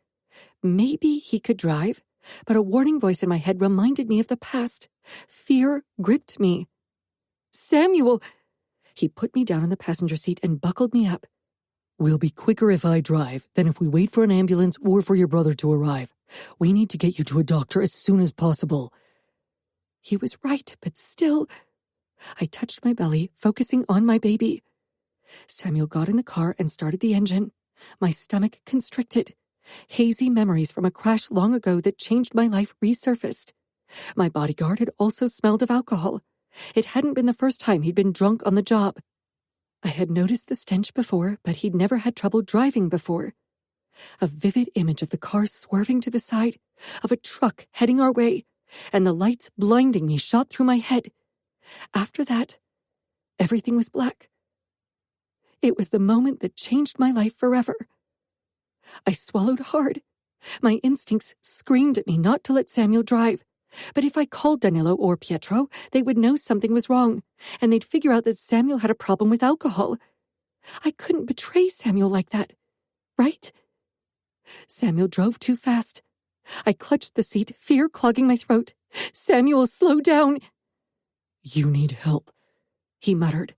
Maybe he could drive, but a warning voice in my head reminded me of the past. Fear gripped me. Samuel! He put me down on the passenger seat and buckled me up. We'll be quicker if I drive than if we wait for an ambulance or for your brother to arrive. We need to get you to a doctor as soon as possible. He was right, but still... I touched my belly, focusing on my baby. Samuel got in the car and started the engine. My stomach constricted. Hazy memories from a crash long ago that changed my life resurfaced. My bodyguard had also smelled of alcohol. It hadn't been the first time he'd been drunk on the job. I had noticed the stench before, but he'd never had trouble driving before. A vivid image of the car swerving to the side, of a truck heading our way, and the lights blinding me shot through my head. After that, everything was black. It was the moment that changed my life forever. I swallowed hard. My instincts screamed at me not to let Samuel drive. But if I called Danilo or Pietro, they would know something was wrong, and they'd figure out that Samuel had a problem with alcohol. I couldn't betray Samuel like that, right? Samuel drove too fast. I clutched the seat, fear clogging my throat. "Samuel, slow down!" "You need help," he muttered.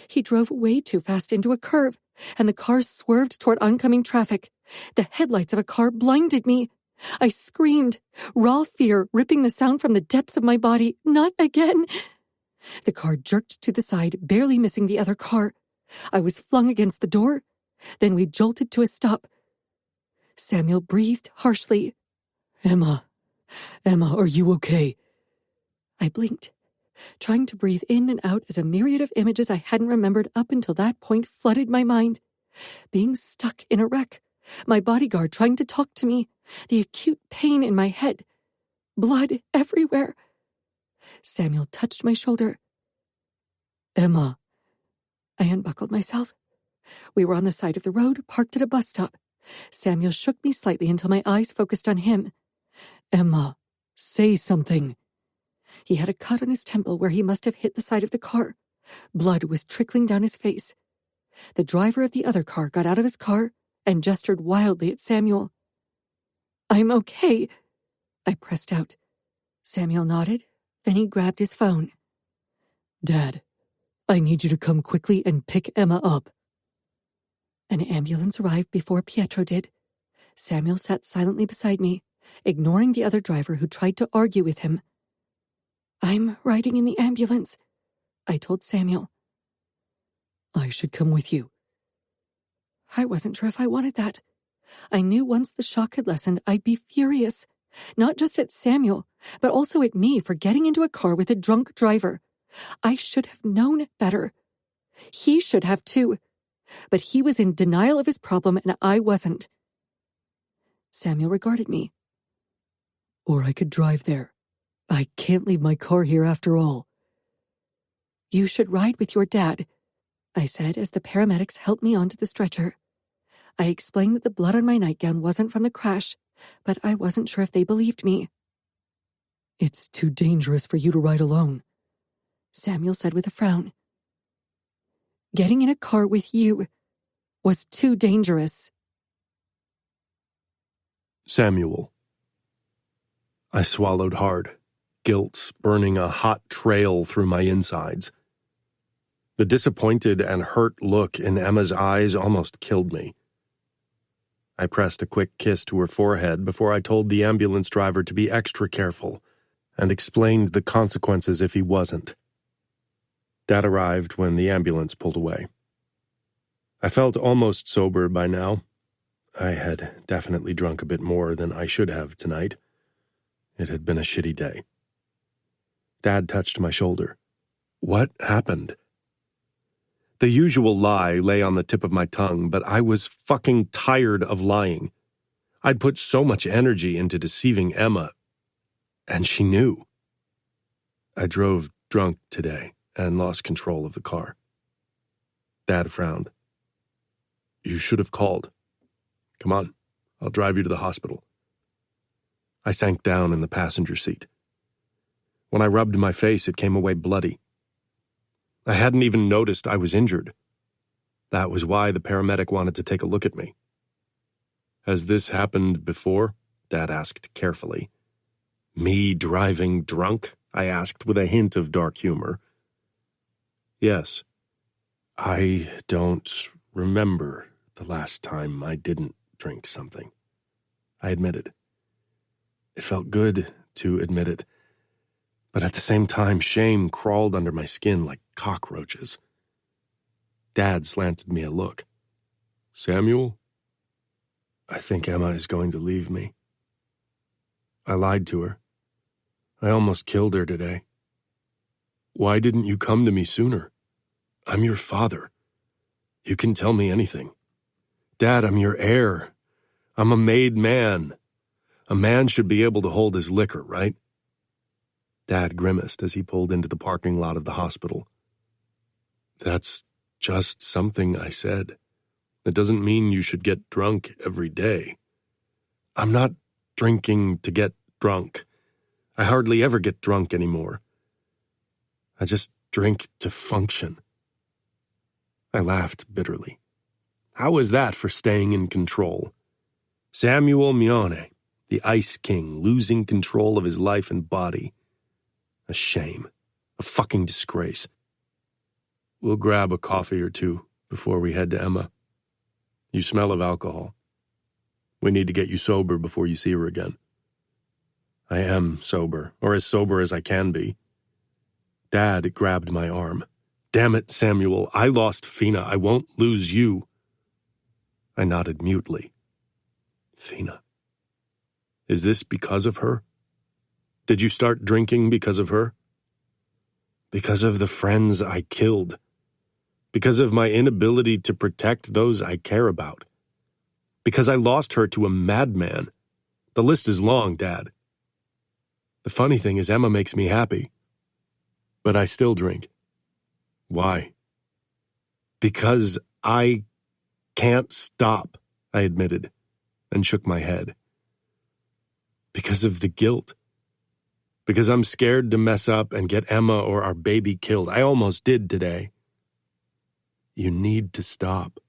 He drove way too fast into a curve, and the car swerved toward oncoming traffic. The headlights of a car blinded me. I screamed, raw fear ripping the sound from the depths of my body. Not again! The car jerked to the side, barely missing the other car. I was flung against the door. Then we jolted to a stop. Samuel breathed harshly. Emma, are you okay?" I blinked, trying to breathe in and out as a myriad of images I hadn't remembered up until that point flooded my mind. Being stuck in a wreck, my bodyguard trying to talk to me, the acute pain in my head, blood everywhere. Samuel touched my shoulder. "Emma." I unbuckled myself. We were on the side of the road, parked at a bus stop. Samuel shook me slightly until my eyes focused on him. "Emma, say something." He had a cut on his temple where he must have hit the side of the car. Blood was trickling down his face. The driver of the other car got out of his car and gestured wildly at Samuel. "I'm okay," I pressed out. Samuel nodded, then he grabbed his phone. "Dad, I need you to come quickly and pick Emma up." An ambulance arrived before Pietro did. Samuel sat silently beside me, ignoring the other driver who tried to argue with him. "I'm riding in the ambulance," I told Samuel. "I should come with you." I wasn't sure if I wanted that. I knew once the shock had lessened, I'd be furious, not just at Samuel, but also at me for getting into a car with a drunk driver. I should have known better. He should have too. But he was in denial of his problem and I wasn't. Samuel regarded me. "Or I could drive there. I can't leave my car here after all." "You should ride with your dad," I said as the paramedics helped me onto the stretcher. I explained that the blood on my nightgown wasn't from the crash, but I wasn't sure if they believed me. "It's too dangerous for you to ride alone," Samuel said with a frown. "Getting in a car with you was too dangerous." Samuel. I swallowed hard, guilt burning a hot trail through my insides. The disappointed and hurt look in Emma's eyes almost killed me. I pressed a quick kiss to her forehead before I told the ambulance driver to be extra careful and explained the consequences if he wasn't. Dad arrived when the ambulance pulled away. I felt almost sober by now. I had definitely drunk a bit more than I should have tonight. It had been a shitty day. Dad touched my shoulder. What happened? The usual lie lay on the tip of my tongue, but I was fucking tired of lying. I'd put so much energy into deceiving Emma, and she knew. I drove drunk today and lost control of the car. Dad frowned. "You should have called. Come on, I'll drive you to the hospital." I sank down in the passenger seat. When I rubbed my face, it came away bloody. I hadn't even noticed I was injured. That was why the paramedic wanted to take a look at me. "Has this happened before?" Dad asked carefully. "Me driving drunk?" I asked with a hint of dark humor. "Yes. I don't remember the last time I didn't drink something," I admitted. It felt good to admit it, but at the same time, shame crawled under my skin like cockroaches. Dad slanted me a look. "Samuel, I think Emma is going to leave me. I lied to her. I almost killed her today. Why didn't you come to me sooner? I'm your father. You can tell me anything. Dad, I'm your heir. I'm a made man. A man should be able to hold his liquor, right?" Dad grimaced as he pulled into the parking lot of the hospital. "That's just something I said. It doesn't mean you should get drunk every day. I'm not drinking to get drunk. I hardly ever get drunk anymore. I just drink to function. I laughed bitterly. How is that for staying in control? Samuel Mione, the Ice King, losing control of his life and body. A shame. A fucking disgrace. We'll grab a coffee or two before we head to Emma. You smell of alcohol. We need to get you sober before you see her again. I am sober, or as sober as I can be. Dad grabbed my arm. Damn it, Samuel, I lost Fina. I won't lose you. I nodded mutely. Fina. Is this because of her? Did you start drinking because of her? Because of the friends I killed. Because of my inability to protect those I care about. Because I lost her to a madman. The list is long, Dad. The funny thing is Emma makes me happy. But I still drink. Why? Because I can't stop, I admitted, and shook my head. Because of the guilt. Because I'm scared to mess up and get Emma or our baby killed. I almost did today. You need to stop.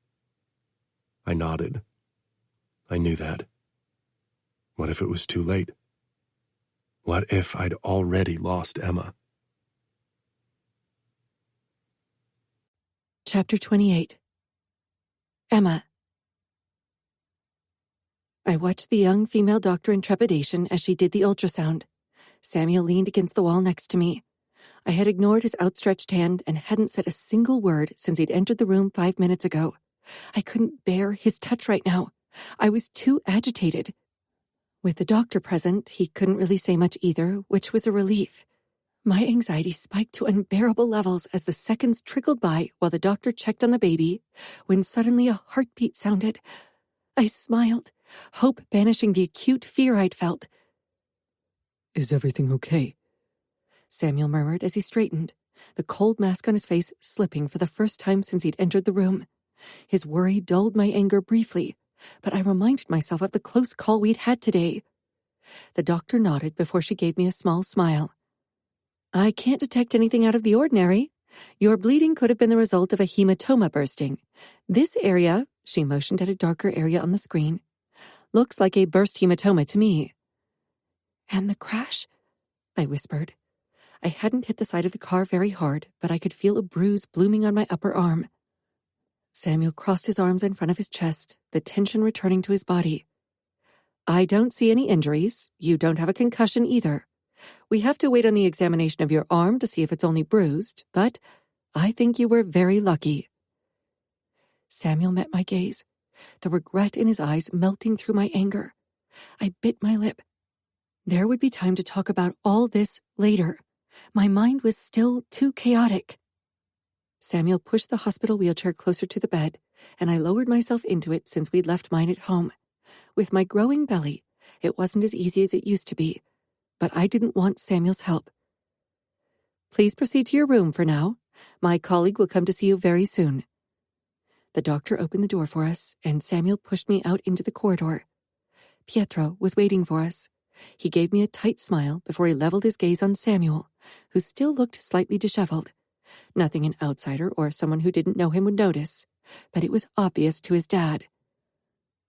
I nodded. I knew that. What if it was too late? What if I'd already lost Emma? Chapter 28. Emma. I watched the young female doctor in trepidation as she did the ultrasound. Samuel leaned against the wall next to me. I had ignored his outstretched hand and hadn't said a single word since he'd entered the room 5 minutes ago. I couldn't bear his touch right now. I was too agitated. With the doctor present, he couldn't really say much either, which was a relief. My anxiety spiked to unbearable levels as the seconds trickled by while the doctor checked on the baby, when suddenly a heartbeat sounded. I smiled, hope banishing the acute fear I'd felt. Is everything okay? Samuel murmured as he straightened, the cold mask on his face slipping for the first time since he'd entered the room. His worry dulled my anger briefly, but I reminded myself of the close call we'd had today. The doctor nodded before she gave me a small smile. I can't detect anything out of the ordinary. Your bleeding could have been the result of a hematoma bursting. This area, she motioned at a darker area on the screen, looks like a burst hematoma to me. And the crash? I whispered. I hadn't hit the side of the car very hard, but I could feel a bruise blooming on my upper arm. Samuel crossed his arms in front of his chest, the tension returning to his body. I don't see any injuries. You don't have a concussion either. We have to wait on the examination of your arm to see if it's only bruised, but I think you were very lucky. Samuel met my gaze, the regret in his eyes melting through my anger. I bit my lip. There would be time to talk about all this later. My mind was still too chaotic. Samuel pushed the hospital wheelchair closer to the bed, and I lowered myself into it since we'd left mine at home. With my growing belly, it wasn't as easy as it used to be, but I didn't want Samuel's help. Please proceed to your room for now. My colleague will come to see you very soon. The doctor opened the door for us, and Samuel pushed me out into the corridor. Pietro was waiting for us. He gave me a tight smile before he leveled his gaze on Samuel, who still looked slightly disheveled. Nothing an outsider or someone who didn't know him would notice, but it was obvious to his dad.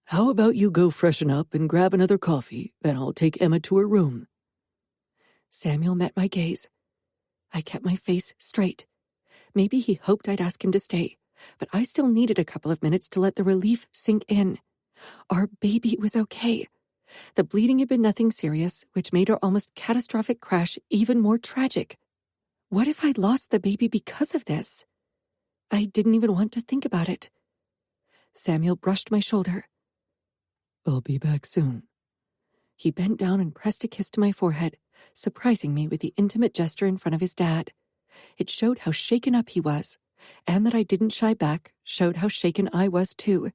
How about you go freshen up and grab another coffee, and I'll take Emma to her room. Samuel met my gaze. I kept my face straight. Maybe he hoped I'd ask him to stay, but I still needed a couple of minutes to let the relief sink in. Our baby was okay. The bleeding had been nothing serious, which made our almost catastrophic crash even more tragic. What if I'd lost the baby because of this? I didn't even want to think about it. Samuel brushed my shoulder. I'll be back soon. He bent down and pressed a kiss to my forehead, surprising me with the intimate gesture in front of his dad. It showed how shaken up he was, and that I didn't shy back showed how shaken I was too.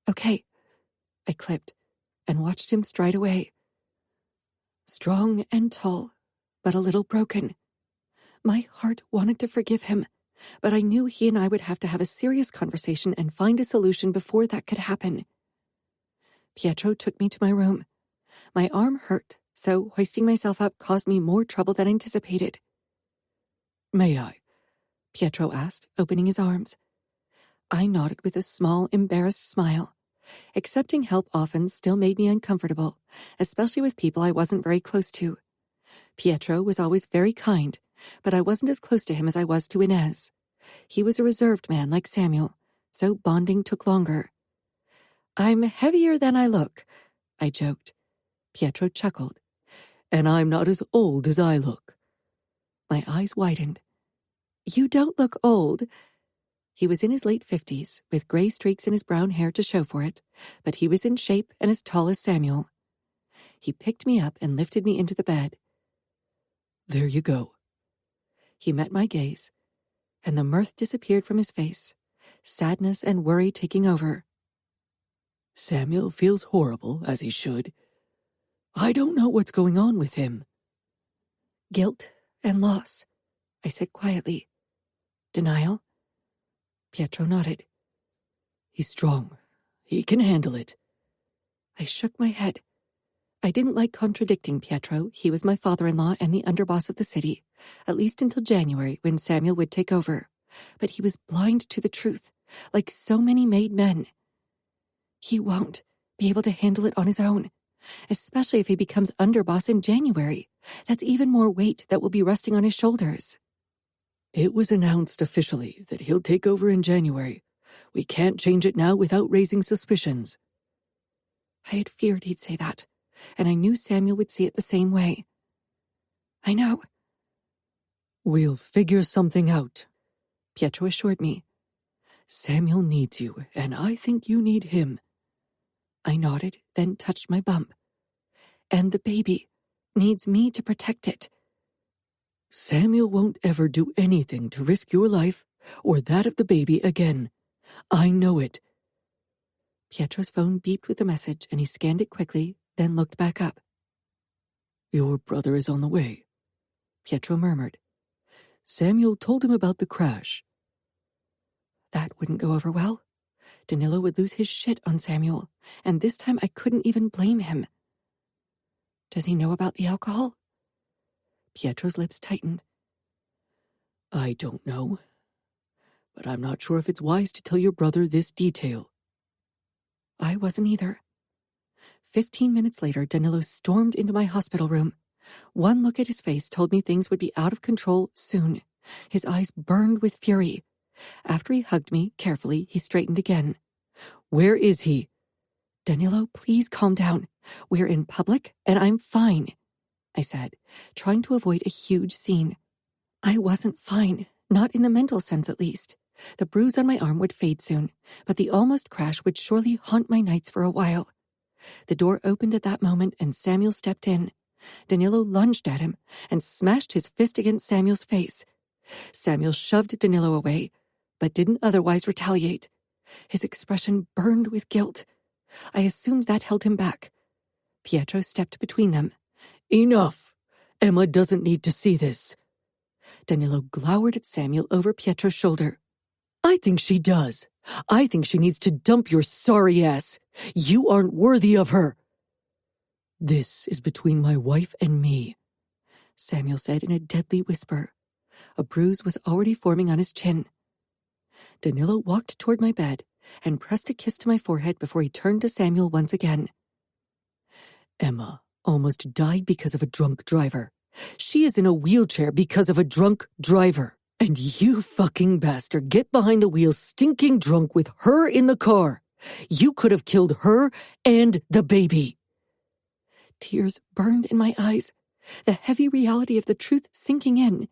Okay, I clipped, and watched him stride away. Strong and tall, but a little broken. My heart wanted to forgive him, but I knew he and I would have to have a serious conversation and find a solution before that could happen. Pietro took me to my room. My arm hurt, so hoisting myself up caused me more trouble than anticipated. May I? Pietro asked, opening his arms. I nodded with a small, embarrassed smile. Accepting help often still made me uncomfortable, especially with people I wasn't very close to. Pietro was always very kind, but I wasn't as close to him as I was to Inez. He was a reserved man like Samuel, so bonding took longer. I'm heavier than I look, I joked. Pietro chuckled. And I'm not as old as I look. My eyes widened. You don't look old. He was in his late 50s, with gray streaks in his brown hair to show for it, but he was in shape and as tall as Samuel. He picked me up and lifted me into the bed. There you go. He met my gaze, and the mirth disappeared from his face, sadness and worry taking over. Samuel feels horrible, as he should. I don't know what's going on with him. Guilt and loss, I said quietly. Denial? Pietro nodded. He's strong. He can handle it. I shook my head. I didn't like contradicting Pietro. He was my father-in-law and the underboss of the city, at least until January, when Samuel would take over. But he was blind to the truth, like so many made men. He won't be able to handle it on his own, especially if he becomes underboss in January. That's even more weight that will be resting on his shoulders. It was announced officially that he'll take over in January. We can't change it now without raising suspicions. I had feared he'd say that, and I knew Samuel would see it the same way. I know. We'll figure something out, Pietro assured me. Samuel needs you, and I think you need him. I nodded, then touched my bump. And the baby needs me to protect it. Samuel won't ever do anything to risk your life or that of the baby again. I know it. Pietro's phone beeped with the message, and he scanned it quickly, then looked back up. Your brother is on the way, Pietro murmured. Samuel told him about the crash. That wouldn't go over well. Danilo would lose his shit on Samuel, and this time I couldn't even blame him. Does he know about the alcohol? Pietro's lips tightened. I don't know, but I'm not sure if it's wise to tell your brother this detail. I wasn't either. 15 minutes later, Danilo stormed into my hospital room. One look at his face told me things would be out of control soon. His eyes burned with fury. After he hugged me carefully, he straightened again. Where is he? Danilo, please calm down. We're in public, and I'm fine, I said, trying to avoid a huge scene. I wasn't fine, not in the mental sense at least. The bruise on my arm would fade soon, but the almost crash would surely haunt my nights for a while. The door opened at that moment, and Samuel stepped in. Danilo lunged at him and smashed his fist against Samuel's face. Samuel shoved Danilo away, but didn't otherwise retaliate. His expression burned with guilt. I assumed that held him back. Pietro stepped between them. Enough! Emma doesn't need to see this. Danilo glowered at Samuel over Pietro's shoulder. I think she does. I think she needs to dump your sorry ass. You aren't worthy of her. This is between my wife and me, Samuel said in a deadly whisper. A bruise was already forming on his chin. Danilo walked toward my bed and pressed a kiss to my forehead before he turned to Samuel once again. Emma almost died because of a drunk driver. She is in a wheelchair because of a drunk driver. And you fucking bastard get behind the wheel stinking drunk with her in the car. You could have killed her and the baby. Tears burned in my eyes, the heavy reality of the truth sinking in.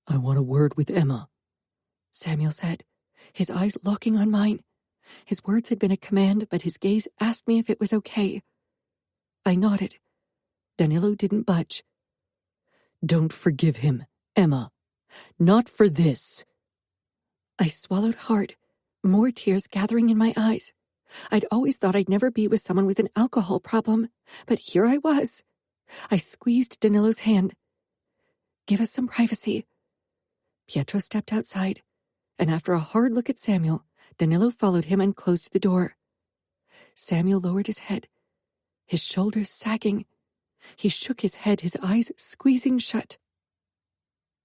I want a word with Emma, Samuel said, his eyes locking on mine. His words had been a command, but his gaze asked me if it was okay. I nodded. Danilo didn't budge. Don't forgive him, Emma. Not for this. I swallowed hard, more tears gathering in my eyes. I'd always thought I'd never be with someone with an alcohol problem, but here I was. I squeezed Danilo's hand. Give us some privacy. Pietro stepped outside, and after a hard look at Samuel, Danilo followed him and closed the door. Samuel lowered his head, his shoulders sagging. He shook his head, his eyes squeezing shut.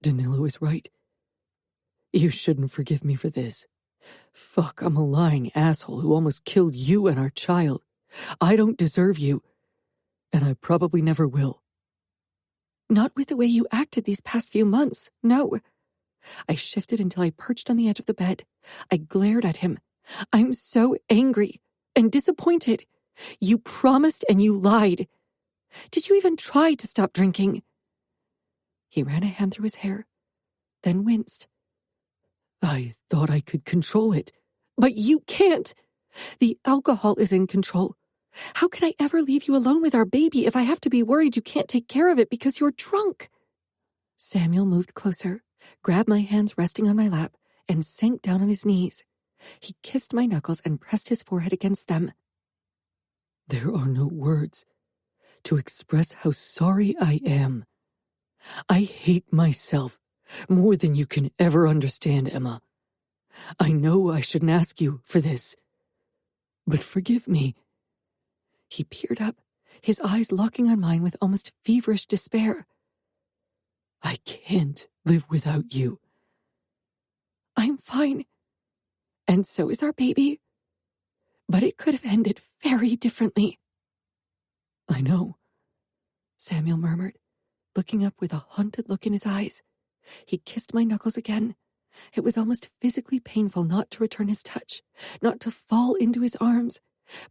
Danilo is right. You shouldn't forgive me for this. Fuck, I'm a lying asshole who almost killed you and our child. I don't deserve you, and I probably never will. Not with the way you acted these past few months, no. I shifted until I perched on the edge of the bed. I glared at him. I'm so angry and disappointed. You promised and you lied. Did you even try to stop drinking? He ran a hand through his hair, then winced. I thought I could control it. But you can't. The alcohol is in control. How can I ever leave you alone with our baby if I have to be worried you can't take care of it because you're drunk? Samuel moved closer, grabbed my hands resting on my lap, and sank down on his knees. He kissed my knuckles and pressed his forehead against them. There are no words to express how sorry I am. I hate myself more than you can ever understand, Emma. I know I shouldn't ask you for this, but forgive me. He peered up, his eyes locking on mine with almost feverish despair. I can't live without you. I'm fine. And so is our baby. But it could have ended very differently. I know, Samuel murmured, looking up with a haunted look in his eyes. He kissed my knuckles again. It was almost physically painful not to return his touch, not to fall into his arms.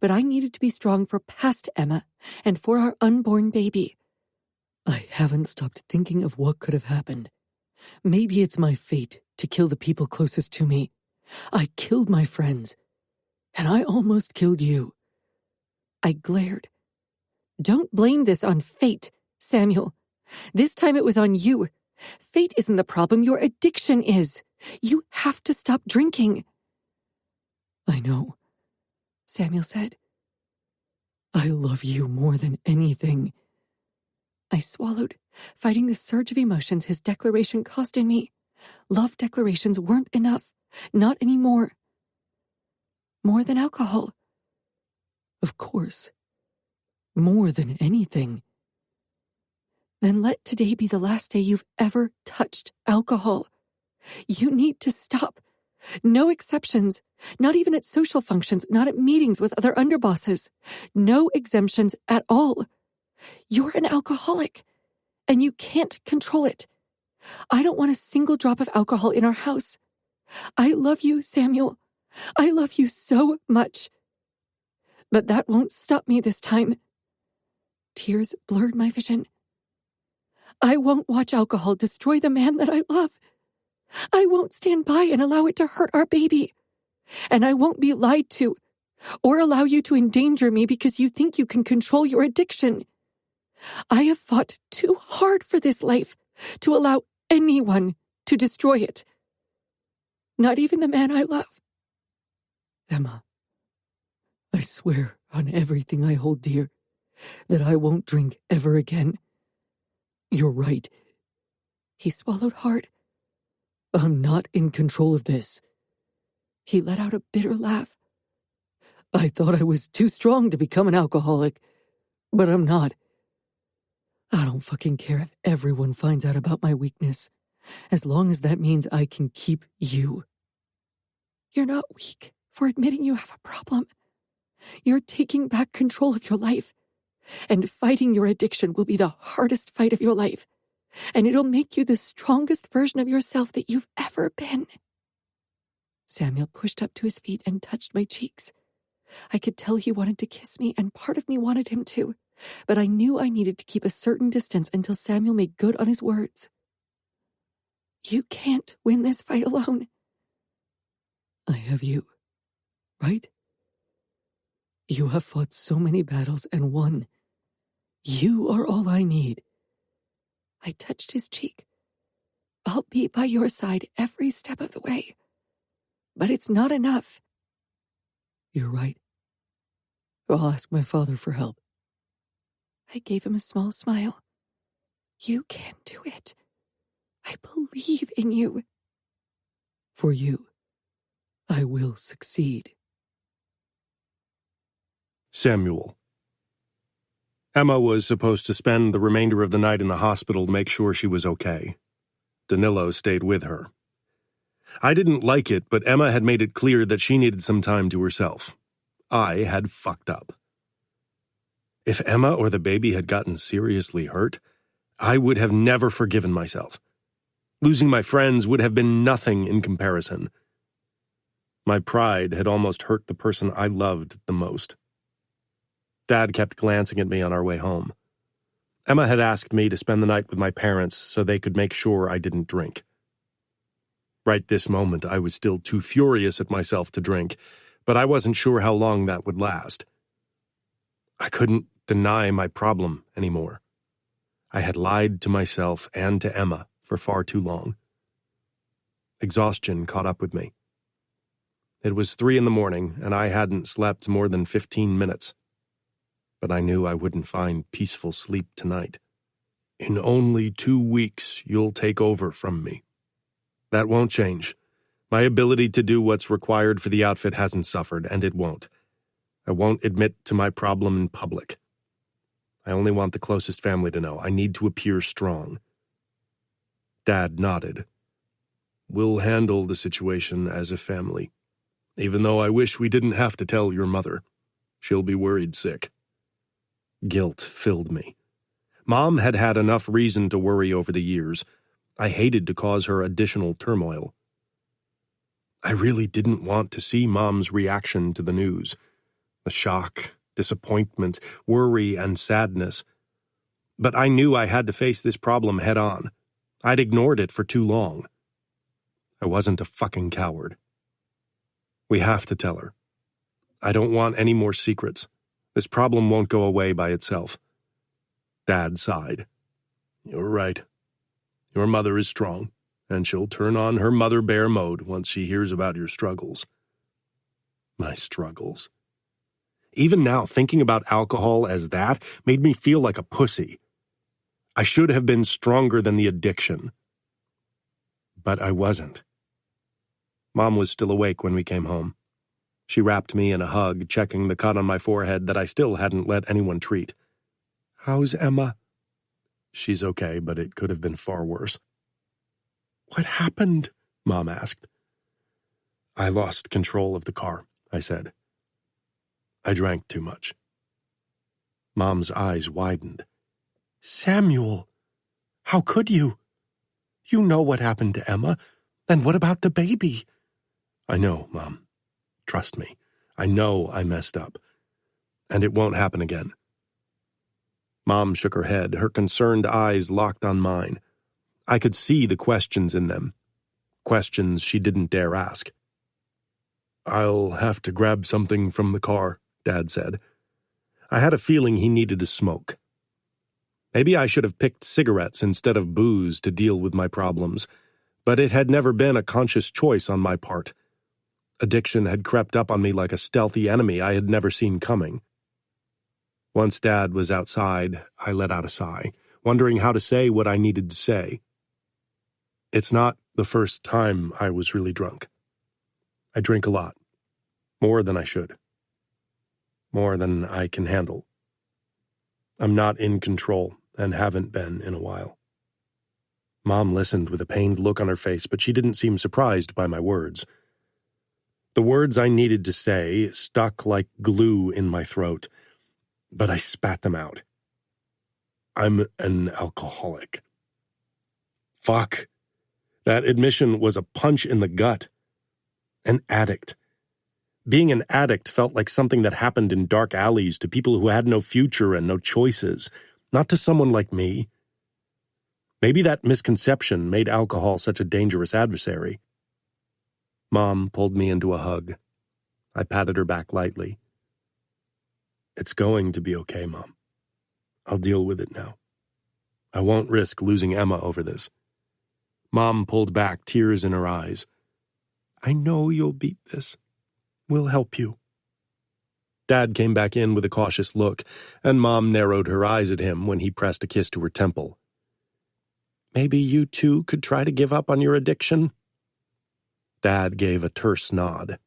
But I needed to be strong for past Emma and for our unborn baby. I haven't stopped thinking of what could have happened. Maybe it's my fate to kill the people closest to me. I killed my friends, and I almost killed you. I glared. Don't blame this on fate, Samuel. This time it was on you. Fate isn't the problem, your addiction is. You have to stop drinking. I know, Samuel said. I love you more than anything. I swallowed, fighting the surge of emotions his declaration caused in me. Love declarations weren't enough, not anymore. More than alcohol. Of course. More than anything. Then let today be the last day you've ever touched alcohol. You need to stop. No exceptions, not even at social functions, not at meetings with other underbosses. No exemptions at all. You're an alcoholic, and you can't control it. I don't want a single drop of alcohol in our house. I love you, Samuel. I love you so much. But that won't stop me this time. Tears blurred my vision. I won't watch alcohol destroy the man that I love. I won't stand by and allow it to hurt our baby. And I won't be lied to or allow you to endanger me because you think you can control your addiction. I have fought too hard for this life to allow anyone to destroy it. Not even the man I love. Emma, I swear on everything I hold dear that I won't drink ever again. You're right. He swallowed hard. I'm not in control of this. He let out a bitter laugh. I thought I was too strong to become an alcoholic, but I'm not. I don't fucking care if everyone finds out about my weakness, as long as that means I can keep you. You're not weak for admitting you have a problem. You're taking back control of your life, and fighting your addiction will be the hardest fight of your life, and it'll make you the strongest version of yourself that you've ever been. Samuel pushed up to his feet and touched my cheeks. I could tell he wanted to kiss me, and part of me wanted him to, but I knew I needed to keep a certain distance until Samuel made good on his words. You can't win this fight alone. I have you, right? You have fought so many battles and won. You are all I need. I touched his cheek. I'll be by your side every step of the way. But it's not enough. You're right. I'll ask my father for help. I gave him a small smile. You can do it. I believe in you. For you, I will succeed. Samuel. Emma was supposed to spend the remainder of the night in the hospital to make sure she was okay. Danilo stayed with her. I didn't like it, but Emma had made it clear that she needed some time to herself. I had fucked up. If Emma or the baby had gotten seriously hurt, I would have never forgiven myself. Losing my friends would have been nothing in comparison. My pride had almost hurt the person I loved the most. Dad kept glancing at me on our way home. Emma had asked me to spend the night with my parents so they could make sure I didn't drink. Right this moment, I was still too furious at myself to drink, but I wasn't sure how long that would last. I couldn't deny my problem anymore. I had lied to myself and to Emma for far too long. Exhaustion caught up with me. It was 3 a.m, and I hadn't slept more than 15 minutes. But I knew I wouldn't find peaceful sleep tonight. In only 2 weeks, you'll take over from me. That won't change. My ability to do what's required for the outfit hasn't suffered, and it won't. I won't admit to my problem in public. I only want the closest family to know. I need to appear strong. Dad nodded. We'll handle the situation as a family. Even though I wish we didn't have to tell your mother. She'll be worried sick. Guilt filled me. Mom had had enough reason to worry over the years. I hated to cause her additional turmoil. I really didn't want to see Mom's reaction to the news. The shock, disappointment, worry, and sadness. But I knew I had to face this problem head on. I'd ignored it for too long. I wasn't a fucking coward. We have to tell her. I don't want any more secrets. This problem won't go away by itself. Dad sighed. You're right. Your mother is strong, and she'll turn on her mother bear mode once she hears about your struggles. My struggles. Even now, thinking about alcohol as that made me feel like a pussy. I should have been stronger than the addiction. But I wasn't. Mom was still awake when we came home. She wrapped me in a hug, checking the cut on my forehead that I still hadn't let anyone treat. How's Emma? She's okay, but it could have been far worse. What happened? Mom asked. I lost control of the car, I said. I drank too much. Mom's eyes widened. Samuel, how could you? You know what happened to Emma, and what about the baby? I know, Mom. Trust me. I know I messed up. And it won't happen again. Mom shook her head, her concerned eyes locked on mine. I could see the questions in them. Questions she didn't dare ask. I'll have to grab something from the car, Dad said. I had a feeling he needed a smoke. Maybe I should have picked cigarettes instead of booze to deal with my problems, but it had never been a conscious choice on my part. Addiction had crept up on me like a stealthy enemy I had never seen coming. Once Dad was outside, I let out a sigh, wondering how to say what I needed to say. It's not the first time I was really drunk. I drink a lot. More than I should. More than I can handle. I'm not in control and haven't been in a while. Mom listened with a pained look on her face, but she didn't seem surprised by my words. The words I needed to say stuck like glue in my throat, but I spat them out. I'm an alcoholic. Fuck. That admission was a punch in the gut. An addict. Being an addict felt like something that happened in dark alleys to people who had no future and no choices, not to someone like me. Maybe that misconception made alcohol such a dangerous adversary. Mom pulled me into a hug. I patted her back lightly. It's going to be okay, Mom. I'll deal with it now. I won't risk losing Emma over this. Mom pulled back, tears in her eyes. I know you'll beat this. We'll help you. Dad came back in with a cautious look, and Mom narrowed her eyes at him when he pressed a kiss to her temple. Maybe you too could try to give up on your addiction? Dad gave a terse nod.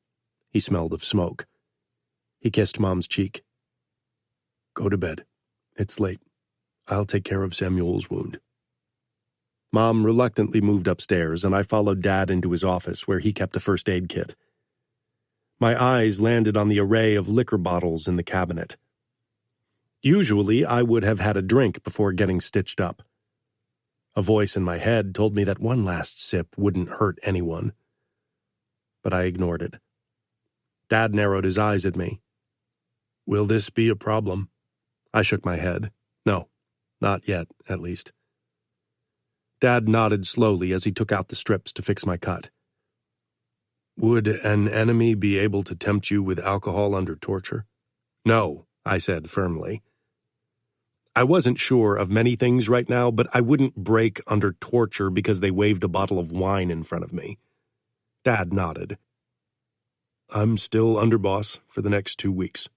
He smelled of smoke. He kissed Mom's cheek. Go to bed. It's late. I'll take care of Samuel's wound. Mom reluctantly moved upstairs, and I followed Dad into his office where he kept a first aid kit. My eyes landed on the array of liquor bottles in the cabinet. Usually, I would have had a drink before getting stitched up. A voice in my head told me that one last sip wouldn't hurt anyone. But I ignored it. Dad narrowed his eyes at me. Will this be a problem? I shook my head. No, not yet, at least. Dad nodded slowly as he took out the strips to fix my cut. Would an enemy be able to tempt you with alcohol under torture? No, I said firmly. I wasn't sure of many things right now, but I wouldn't break under torture because they waved a bottle of wine in front of me. Dad nodded. I'm still underboss for the next 2 weeks,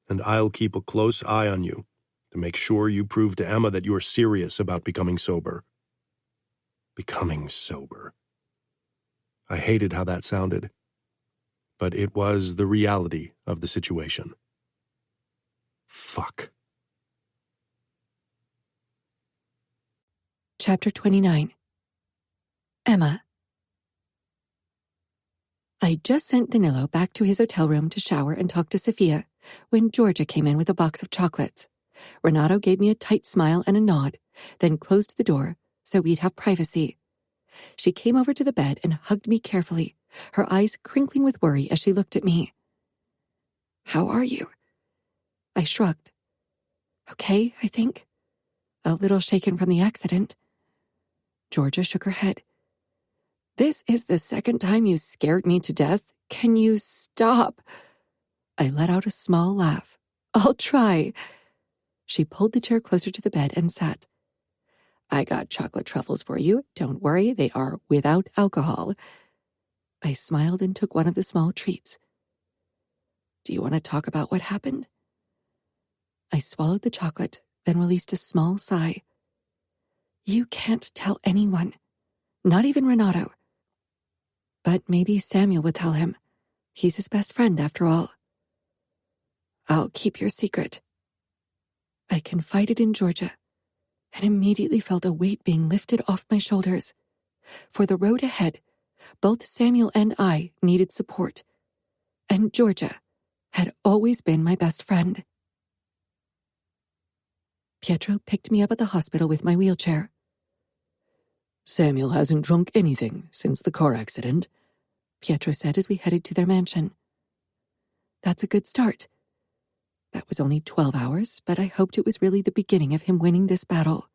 and I'll keep a close eye on you to make sure you prove to Emma that you're serious about becoming sober. Becoming sober. I hated how that sounded, but it was the reality of the situation. Fuck. Chapter 29. Emma. I just sent Danilo back to his hotel room to shower and talk to Sophia when Georgia came in with a box of chocolates. Renato gave me a tight smile and a nod, then closed the door so we'd have privacy. She came over to the bed and hugged me carefully, her eyes crinkling with worry as she looked at me. How are you? I shrugged. Okay, I think. A little shaken from the accident. Georgia shook her head. This is the second time you scared me to death. Can you stop? I let out a small laugh. I'll try. She pulled the chair closer to the bed and sat. I got chocolate truffles for you. Don't worry, they are without alcohol. I smiled and took one of the small treats. Do you want to talk about what happened? I swallowed the chocolate, then released a small sigh. You can't tell anyone, not even Renato. But maybe Samuel would tell him. He's his best friend, after all. I'll keep your secret. I confided in Georgia and immediately felt a weight being lifted off my shoulders. For the road ahead, both Samuel and I needed support, and Georgia had always been my best friend. Pietro picked me up at the hospital with my wheelchair. Samuel hasn't drunk anything since the car accident, Pietro said as we headed to their mansion. That's a good start. That was only 12 hours, but I hoped it was really the beginning of him winning this battle.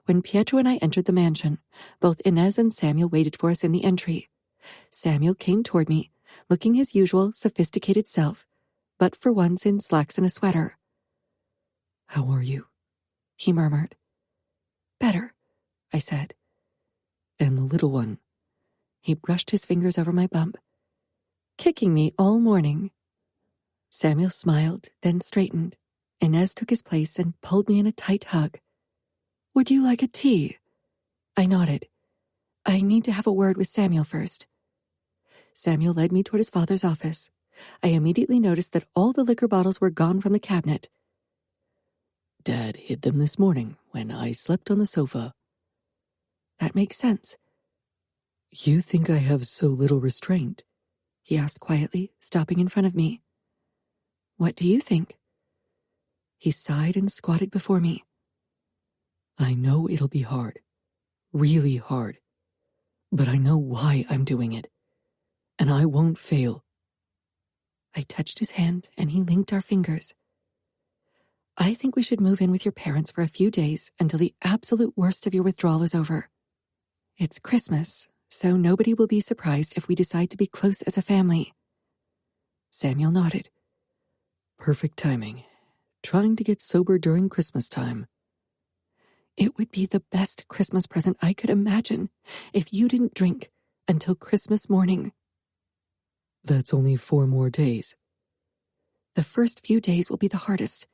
When Pietro and I entered the mansion, both Inez and Samuel waited for us in the entry. Samuel came toward me, looking his usual sophisticated self, but for once in slacks and a sweater. How are you? He murmured. Better, I said. And the little one? He brushed his fingers over my bump. Kicking me all morning. Samuel smiled, then straightened. Inez took his place and pulled me in a tight hug. Would you like a tea? I nodded. I need to have a word with Samuel first. Samuel led me toward his father's office. I immediately noticed that all the liquor bottles were gone from the cabinet. Dad hid them this morning when I slept on the sofa. That makes sense. You think I have so little restraint? He asked quietly, stopping in front of me. What do you think? He sighed and squatted before me. I know it'll be hard. Really hard. But I know why I'm doing it. And I won't fail. I touched his hand and he linked our fingers. I think we should move in with your parents for a few days until the absolute worst of your withdrawal is over. It's Christmas, so nobody will be surprised if we decide to be close as a family. Samuel nodded. Perfect timing. Trying to get sober during Christmas time. It would be the best Christmas present I could imagine if you didn't drink until Christmas morning. That's only 4 more days. The first few days will be the hardest,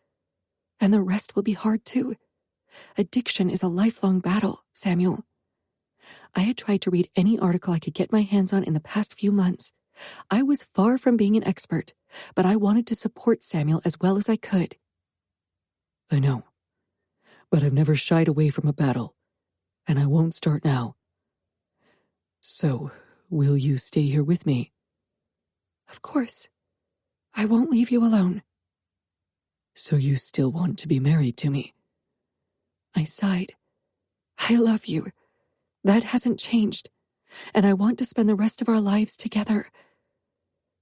and the rest will be hard too. Addiction is a lifelong battle, Samuel. I had tried to read any article I could get my hands on in the past few months. I was far from being an expert, but I wanted to support Samuel as well as I could. I know. But I've never shied away from a battle, and I won't start now. So, will you stay here with me? Of course. I won't leave you alone. So you still want to be married to me? I sighed. I love you. That hasn't changed, and I want to spend the rest of our lives together.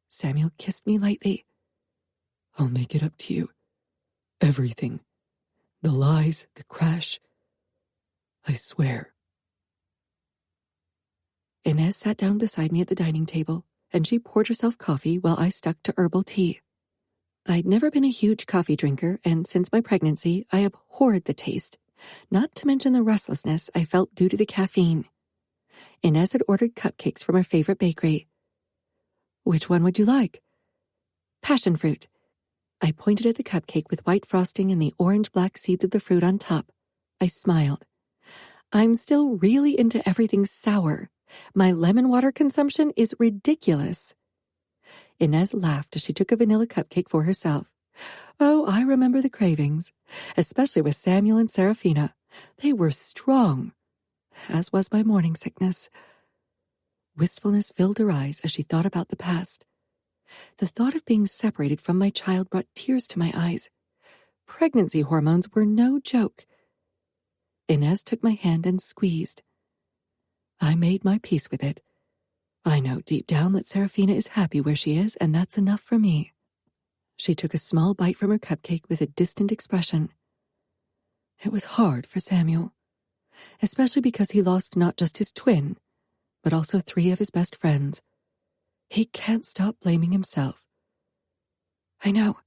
Samuel kissed me lightly. I'll make it up to you. Everything. The lies, the crash. I swear. Inez sat down beside me at the dining table, and she poured herself coffee while I stuck to herbal tea. I'd never been a huge coffee drinker, and since my pregnancy, I abhorred the taste, not to mention the restlessness I felt due to the caffeine. Inez had ordered cupcakes from her favorite bakery. Which one would you like? Passion fruit. I pointed at the cupcake with white frosting and the orange-black seeds of the fruit on top. I smiled. I'm still really into everything sour. My lemon water consumption is ridiculous. Inez laughed as she took a vanilla cupcake for herself. Oh, I remember the cravings, especially with Samuel and Serafina. They were strong, as was my morning sickness. Wistfulness filled her eyes as she thought about the past. The thought of being separated from my child brought tears to my eyes. Pregnancy hormones were no joke. Inez took my hand and squeezed. I made my peace with it. I know deep down that Serafina is happy where she is, and that's enough for me. She took a small bite from her cupcake with a distant expression. It was hard for Samuel, especially because he lost not just his twin, but also 3 of his best friends. He can't stop blaming himself. I know.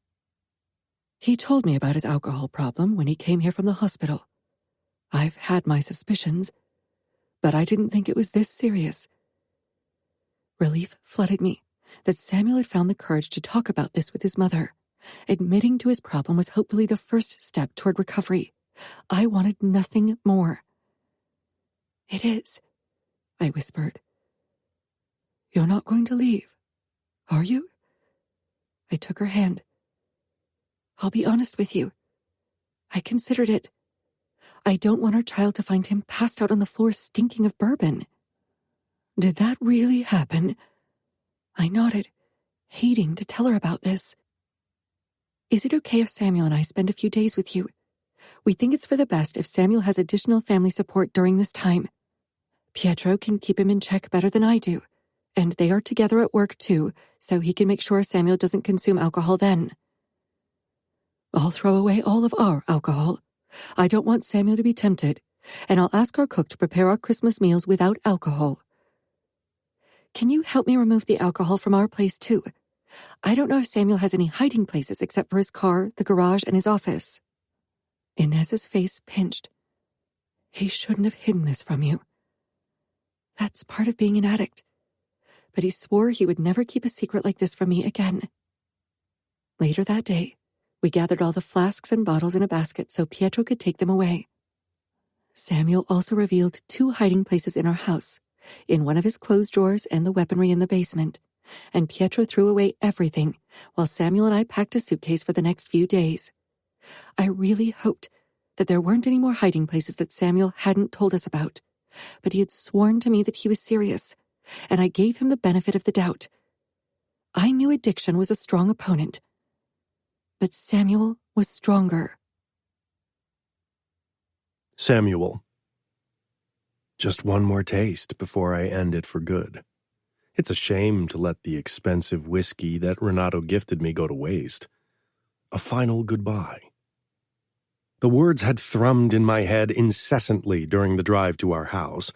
He told me about his alcohol problem when he came here from the hospital. I've had my suspicions, but I didn't think it was this serious. Relief flooded me that Samuel had found the courage to talk about this with his mother. Admitting to his problem was hopefully the first step toward recovery. I wanted nothing more. It is, I whispered. You're not going to leave, are you? I took her hand. I'll be honest with you. I considered it. I don't want our child to find him passed out on the floor stinking of bourbon. Did that really happen? I nodded, hating to tell her about this. Is it okay if Samuel and I spend a few days with you? We think it's for the best if Samuel has additional family support during this time. Pietro can keep him in check better than I do, and they are together at work too, so he can make sure Samuel doesn't consume alcohol then. I'll throw away all of our alcohol. I don't want Samuel to be tempted, and I'll ask our cook to prepare our Christmas meals without alcohol. Can you help me remove the alcohol from our place too? I don't know if Samuel has any hiding places except for his car, the garage, and his office. Inez's face pinched. He shouldn't have hidden this from you. That's part of being an addict. But he swore he would never keep a secret like this from me again. Later that day, we gathered all the flasks and bottles in a basket so Pietro could take them away. Samuel also revealed 2 hiding places in our house, in one of his clothes drawers and the weaponry in the basement, and Pietro threw away everything while Samuel and I packed a suitcase for the next few days. I really hoped that there weren't any more hiding places that Samuel hadn't told us about, but he had sworn to me that he was serious, and I gave him the benefit of the doubt. I knew addiction was a strong opponent, but Samuel was stronger. Samuel. Just one more taste before I end it for good. It's a shame to let the expensive whiskey that Renato gifted me go to waste. A final goodbye. The words had thrummed in my head incessantly during the drive to our house,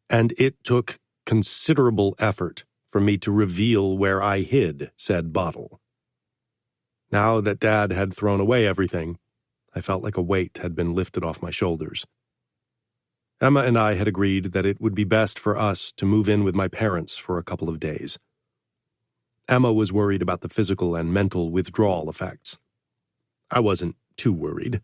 and it took considerable effort for me to reveal where I hid said bottle. Now that Dad had thrown away everything, I felt like a weight had been lifted off my shoulders. Emma and I had agreed that it would be best for us to move in with my parents for a couple of days. Emma was worried about the physical and mental withdrawal effects. I wasn't too worried.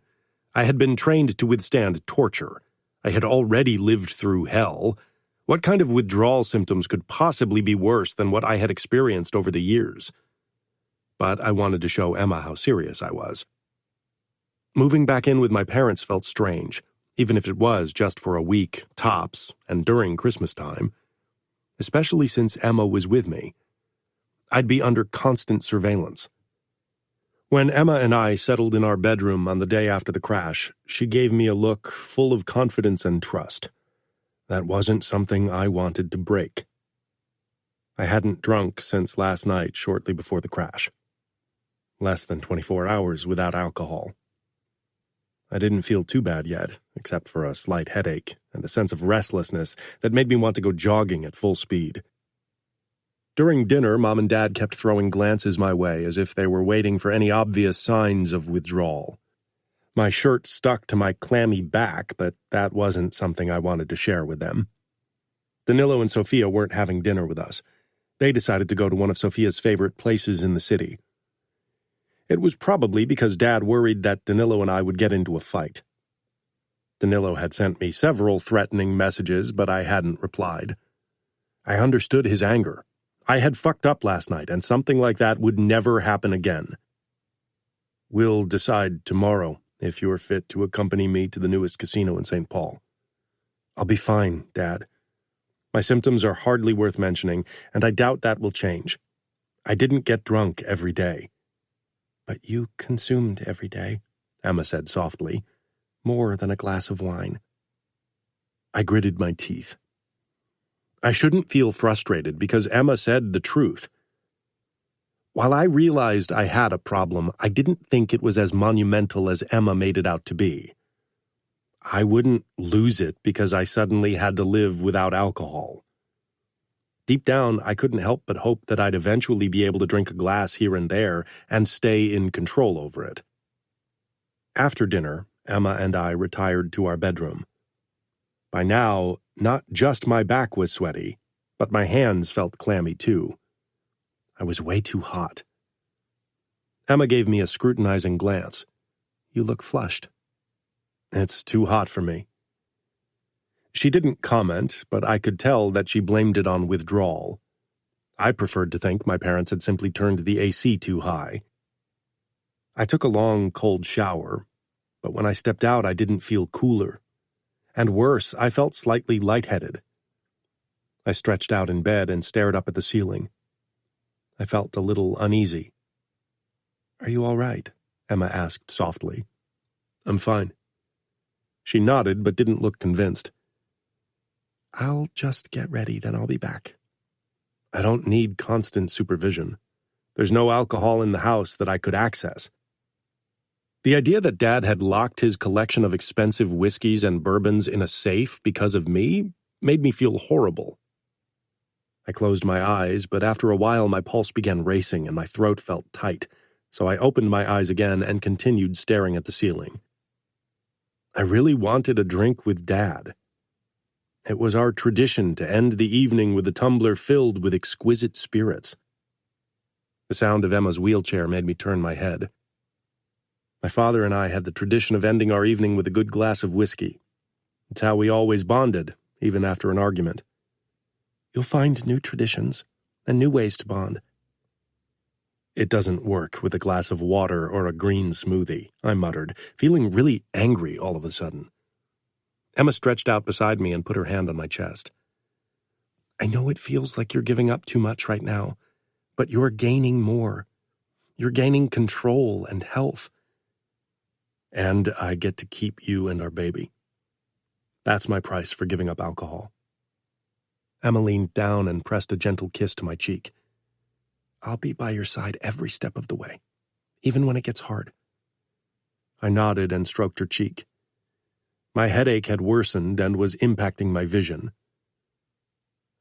I had been trained to withstand torture. I had already lived through hell. What kind of withdrawal symptoms could possibly be worse than what I had experienced over the years? But I wanted to show Emma how serious I was. Moving back in with my parents felt strange, even if it was just for a week, tops, and during Christmas time. Especially since Emma was with me. I'd be under constant surveillance. When Emma and I settled in our bedroom on the day after the crash, she gave me a look full of confidence and trust. That wasn't something I wanted to break. I hadn't drunk since last night shortly before the crash. Less than 24 hours without alcohol. I didn't feel too bad yet, except for a slight headache and a sense of restlessness that made me want to go jogging at full speed. During dinner, Mom and Dad kept throwing glances my way as if they were waiting for any obvious signs of withdrawal. My shirt stuck to my clammy back, but that wasn't something I wanted to share with them. Danilo and Sophia weren't having dinner with us. They decided to go to one of Sophia's favorite places in the city. It was probably because Dad worried that Danilo and I would get into a fight. Danilo had sent me several threatening messages, but I hadn't replied. I understood his anger. I had fucked up last night, and something like that would never happen again. We'll decide tomorrow if you're fit to accompany me to the newest casino in St. Paul. I'll be fine, Dad. My symptoms are hardly worth mentioning, and I doubt that will change. I didn't get drunk every day. But you consumed every day, Emma said softly, more than a glass of wine. I gritted my teeth. I shouldn't feel frustrated because Emma said the truth. While I realized I had a problem, I didn't think it was as monumental as Emma made it out to be. I wouldn't lose it because I suddenly had to live without alcohol. Deep down, I couldn't help but hope that I'd eventually be able to drink a glass here and there and stay in control over it. After dinner, Emma and I retired to our bedroom. By now, not just my back was sweaty, but my hands felt clammy too. I was way too hot. Emma gave me a scrutinizing glance. You look flushed. It's too hot for me. She didn't comment, but I could tell that she blamed it on withdrawal. I preferred to think my parents had simply turned the AC too high. I took a long, cold shower, but when I stepped out, I didn't feel cooler. And worse, I felt slightly lightheaded. I stretched out in bed and stared up at the ceiling. I felt a little uneasy. Are you all right? Emma asked softly. I'm fine. She nodded but didn't look convinced. I'll just get ready, then I'll be back. I don't need constant supervision. There's no alcohol in the house that I could access. The idea that Dad had locked his collection of expensive whiskeys and bourbons in a safe because of me made me feel horrible. I closed my eyes, but after a while my pulse began racing and my throat felt tight, so I opened my eyes again and continued staring at the ceiling. I really wanted a drink with Dad. It was our tradition to end the evening with a tumbler filled with exquisite spirits. The sound of Emma's wheelchair made me turn my head. My father and I had the tradition of ending our evening with a good glass of whiskey. It's how we always bonded, even after an argument. You'll find new traditions and new ways to bond. It doesn't work with a glass of water or a green smoothie, I muttered, feeling really angry all of a sudden. Emma stretched out beside me and put her hand on my chest. I know it feels like you're giving up too much right now, but you're gaining more. You're gaining control and health. And I get to keep you and our baby. That's my price for giving up alcohol. Emma leaned down and pressed a gentle kiss to my cheek. I'll be by your side every step of the way, even when it gets hard. I nodded and stroked her cheek. My headache had worsened and was impacting my vision.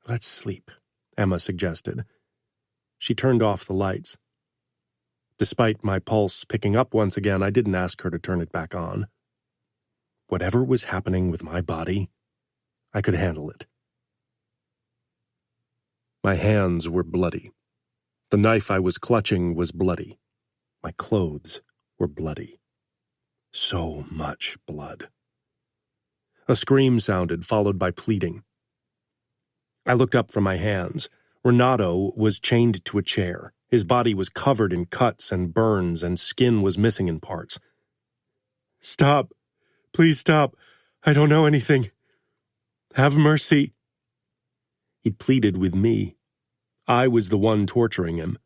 Let's sleep, Emma suggested. She turned off the lights. Despite my pulse picking up once again, I didn't ask her to turn it back on. Whatever was happening with my body, I could handle it. My hands were bloody. The knife I was clutching was bloody. My clothes were bloody. So much blood. A scream sounded, followed by pleading. I looked up from my hands. Renato was chained to a chair. His body was covered in cuts and burns, and skin was missing in parts. Stop. Please stop. I don't know anything. Have mercy. He pleaded with me. I was the one torturing him.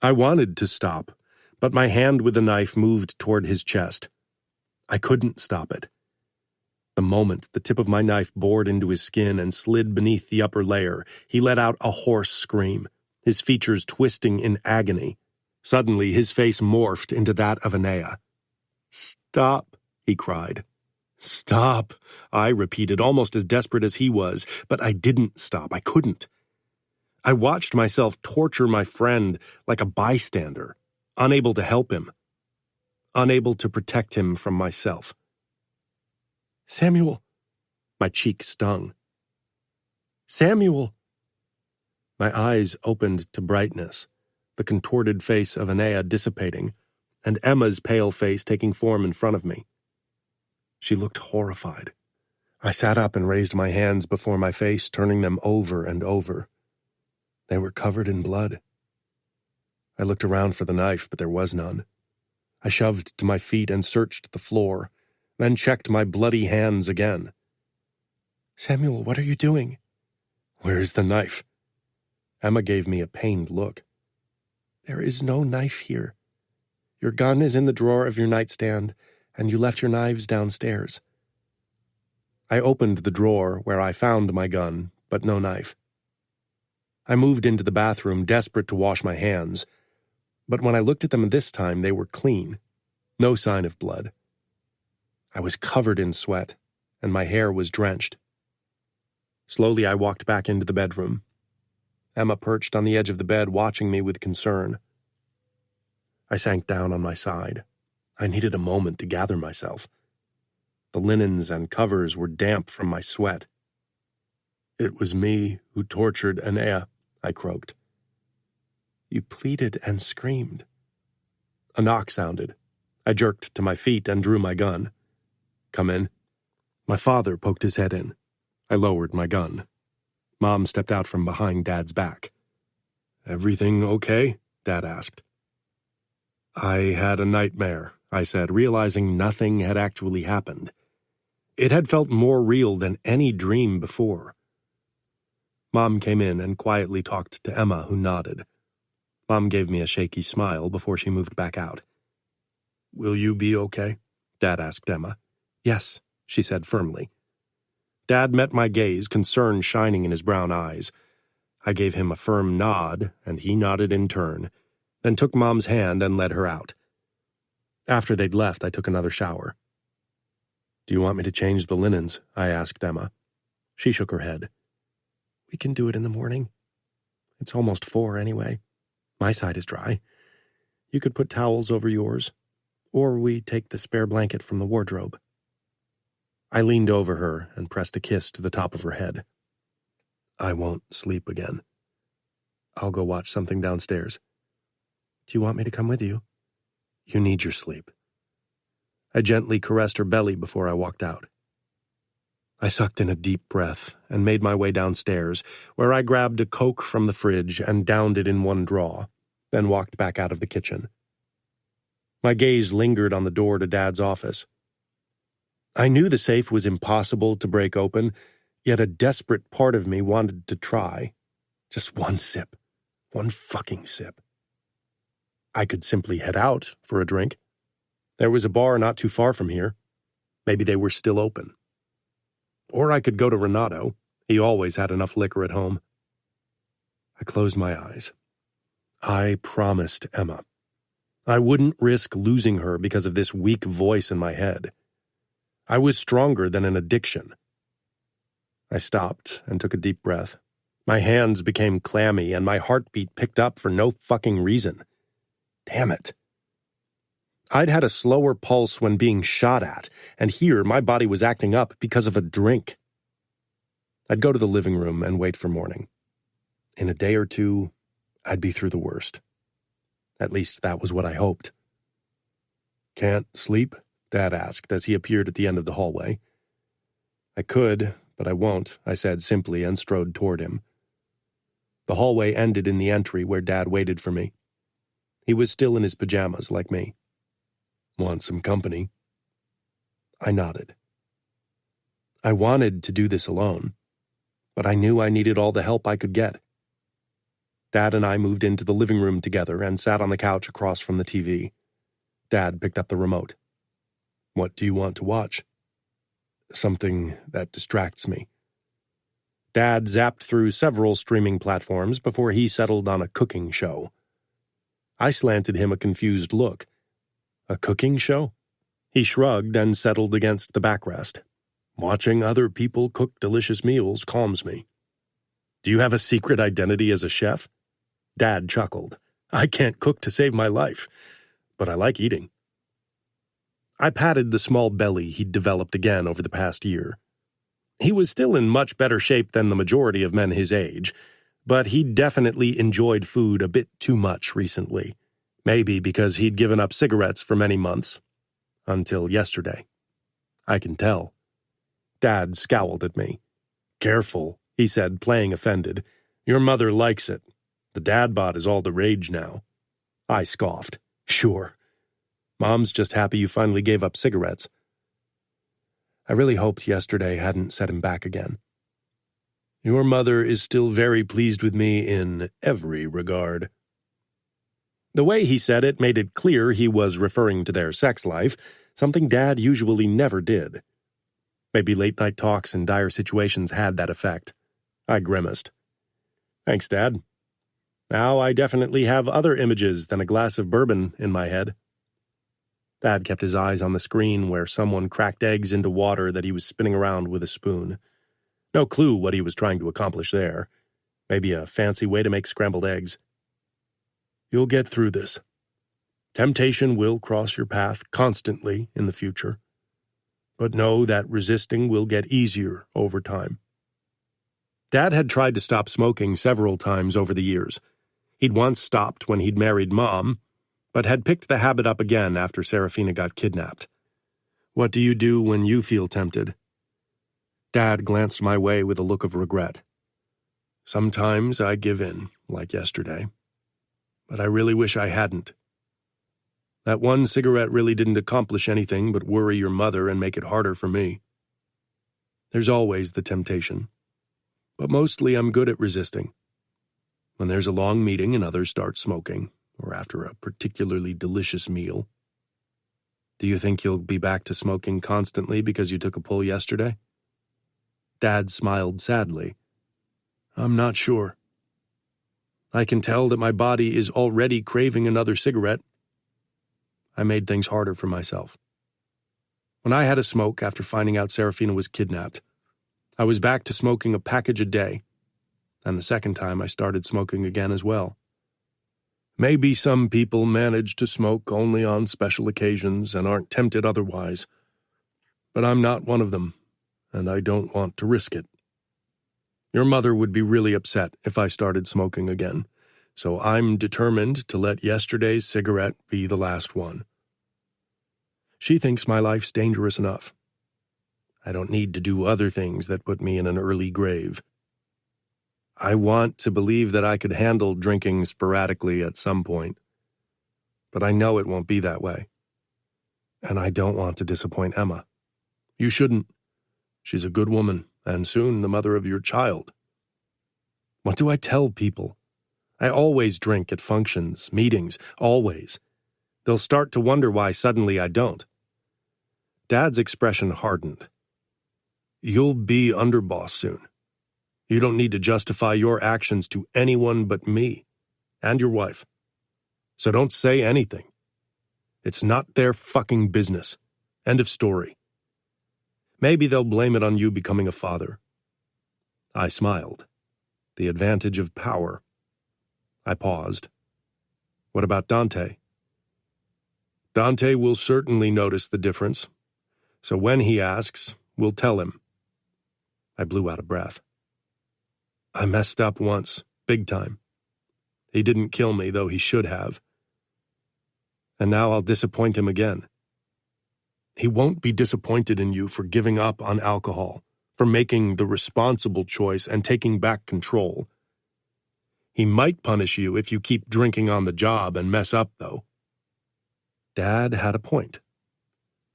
I wanted to stop, but my hand with the knife moved toward his chest. I couldn't stop it. The moment the tip of my knife bored into his skin and slid beneath the upper layer, he let out a hoarse scream, his features twisting in agony. Suddenly, his face morphed into that of Anea. Stop, he cried. Stop, I repeated, almost as desperate as he was, but I didn't stop. I couldn't. I watched myself torture my friend like a bystander, unable to help him, unable to protect him from myself. Samuel. My cheek stung. Samuel. My eyes opened to brightness, the contorted face of Anea dissipating, and Emma's pale face taking form in front of me. She looked horrified. I sat up and raised my hands before my face, turning them over and over. They were covered in blood. I looked around for the knife, but there was none. I shoved to my feet and searched the floor, then checked my bloody hands again. Samuel, what are you doing? Where's the knife? Emma gave me a pained look. There is no knife here. Your gun is in the drawer of your nightstand, and you left your knives downstairs. I opened the drawer where I found my gun, but no knife. I moved into the bathroom, desperate to wash my hands, but when I looked at them this time, they were clean. No sign of blood. I was covered in sweat, and my hair was drenched. Slowly, I walked back into the bedroom. Emma perched on the edge of the bed, watching me with concern. I sank down on my side. I needed a moment to gather myself. The linens and covers were damp from my sweat. It was me who tortured Anea, I croaked. You pleaded and screamed. A knock sounded. I jerked to my feet and drew my gun. Come in. My father poked his head in. I lowered my gun. Mom stepped out from behind Dad's back. Everything okay? Dad asked. I had a nightmare, I said, realizing nothing had actually happened. It had felt more real than any dream before. Mom came in and quietly talked to Emma, who nodded. Mom gave me a shaky smile before she moved back out. Will you be okay? Dad asked Emma. Yes, she said firmly. Dad met my gaze, concern shining in his brown eyes. I gave him a firm nod, and he nodded in turn, then took Mom's hand and led her out. After they'd left, I took another shower. Do you want me to change the linens? I asked Emma. She shook her head. We can do it in the morning. It's almost 4 anyway. My side is dry. You could put towels over yours, or we take the spare blanket from the wardrobe. I leaned over her and pressed a kiss to the top of her head. I won't sleep again. I'll go watch something downstairs. Do you want me to come with you? You need your sleep. I gently caressed her belly before I walked out. I sucked in a deep breath and made my way downstairs, where I grabbed a Coke from the fridge and downed it in one draw, then walked back out of the kitchen. My gaze lingered on the door to Dad's office. I knew the safe was impossible to break open, yet a desperate part of me wanted to try. Just one sip. One fucking sip. I could simply head out for a drink. There was a bar not too far from here. Maybe they were still open. Or I could go to Renato. He always had enough liquor at home. I closed my eyes. I promised Emma. I wouldn't risk losing her because of this weak voice in my head. I was stronger than an addiction. I stopped and took a deep breath. My hands became clammy and my heartbeat picked up for no fucking reason. Damn it. I'd had a slower pulse when being shot at, and here my body was acting up because of a drink. I'd go to the living room and wait for morning. In a day or two, I'd be through the worst. At least that was what I hoped. Can't sleep? Dad asked as he appeared at the end of the hallway. I could, but I won't, I said simply and strode toward him. The hallway ended in the entry where Dad waited for me. He was still in his pajamas like me. Want some company?" I nodded. I wanted to do this alone, but I knew I needed all the help I could get. Dad and I moved into the living room together and sat on the couch across from the TV. Dad picked up the remote. "What do you want to watch?" "Something that distracts me." Dad zapped through several streaming platforms before he settled on a cooking show. I slanted him a confused look. "A cooking show?" He shrugged and settled against the backrest. "Watching other people cook delicious meals calms me." "Do you have a secret identity as a chef?" Dad chuckled. "I can't cook to save my life, but I like eating." I patted the small belly he'd developed again over the past year. He was still in much better shape than the majority of men his age, but he'd definitely enjoyed food a bit too much recently. Maybe because he'd given up cigarettes for many months. Until yesterday. I can tell. Dad scowled at me. "Careful," he said, playing offended. "Your mother likes it. The dad bod is all the rage now." I scoffed. "Sure. Mom's just happy you finally gave up cigarettes." I really hoped yesterday hadn't set him back again. "Your mother is still very pleased with me in every regard." The way he said it made it clear he was referring to their sex life, something Dad usually never did. Maybe late-night talks in dire situations had that effect. I grimaced. "Thanks, Dad. Now I definitely have other images than a glass of bourbon in my head." Dad kept his eyes on the screen where someone cracked eggs into water that he was spinning around with a spoon. No clue what he was trying to accomplish there. Maybe a fancy way to make scrambled eggs. "You'll get through this. Temptation will cross your path constantly in the future. But know that resisting will get easier over time." Dad had tried to stop smoking several times over the years. He'd once stopped when he'd married Mom, but had picked the habit up again after Serafina got kidnapped. "What do you do when you feel tempted?" Dad glanced my way with a look of regret. "Sometimes I give in, like yesterday. But I really wish I hadn't. That one cigarette really didn't accomplish anything but worry your mother and make it harder for me. There's always the temptation. But mostly I'm good at resisting. When there's a long meeting and others start smoking, or after a particularly delicious meal." "Do you think you'll be back to smoking constantly because you took a pull yesterday?" Dad smiled sadly. "I'm not sure. I can tell that my body is already craving another cigarette." I made things harder for myself. When I had a smoke after finding out Serafina was kidnapped, I was back to smoking a package a day, and the second time I started smoking again as well. Maybe some people manage to smoke only on special occasions and aren't tempted otherwise, but I'm not one of them, and I don't want to risk it. Your mother would be really upset if I started smoking again, so I'm determined to let yesterday's cigarette be the last one. She thinks my life's dangerous enough. I don't need to do other things that put me in an early grave. I want to believe that I could handle drinking sporadically at some point, but I know it won't be that way. And I don't want to disappoint Emma. You shouldn't. She's a good woman, and soon the mother of your child. What do I tell people? I always drink at functions, meetings, always. They'll start to wonder why suddenly I don't. Dad's expression hardened. You'll be underboss soon. You don't need to justify your actions to anyone but me and your wife. So don't say anything. It's not their fucking business. End of story. Maybe they'll blame it on you becoming a father. I smiled. The advantage of power. I paused. What about Dante? Dante will certainly notice the difference. So when he asks, we'll tell him. I blew out a breath. I messed up once, big time. He didn't kill me, though he should have. And now I'll disappoint him again. He won't be disappointed in you for giving up on alcohol, for making the responsible choice and taking back control. He might punish you if you keep drinking on the job and mess up, though. Dad had a point.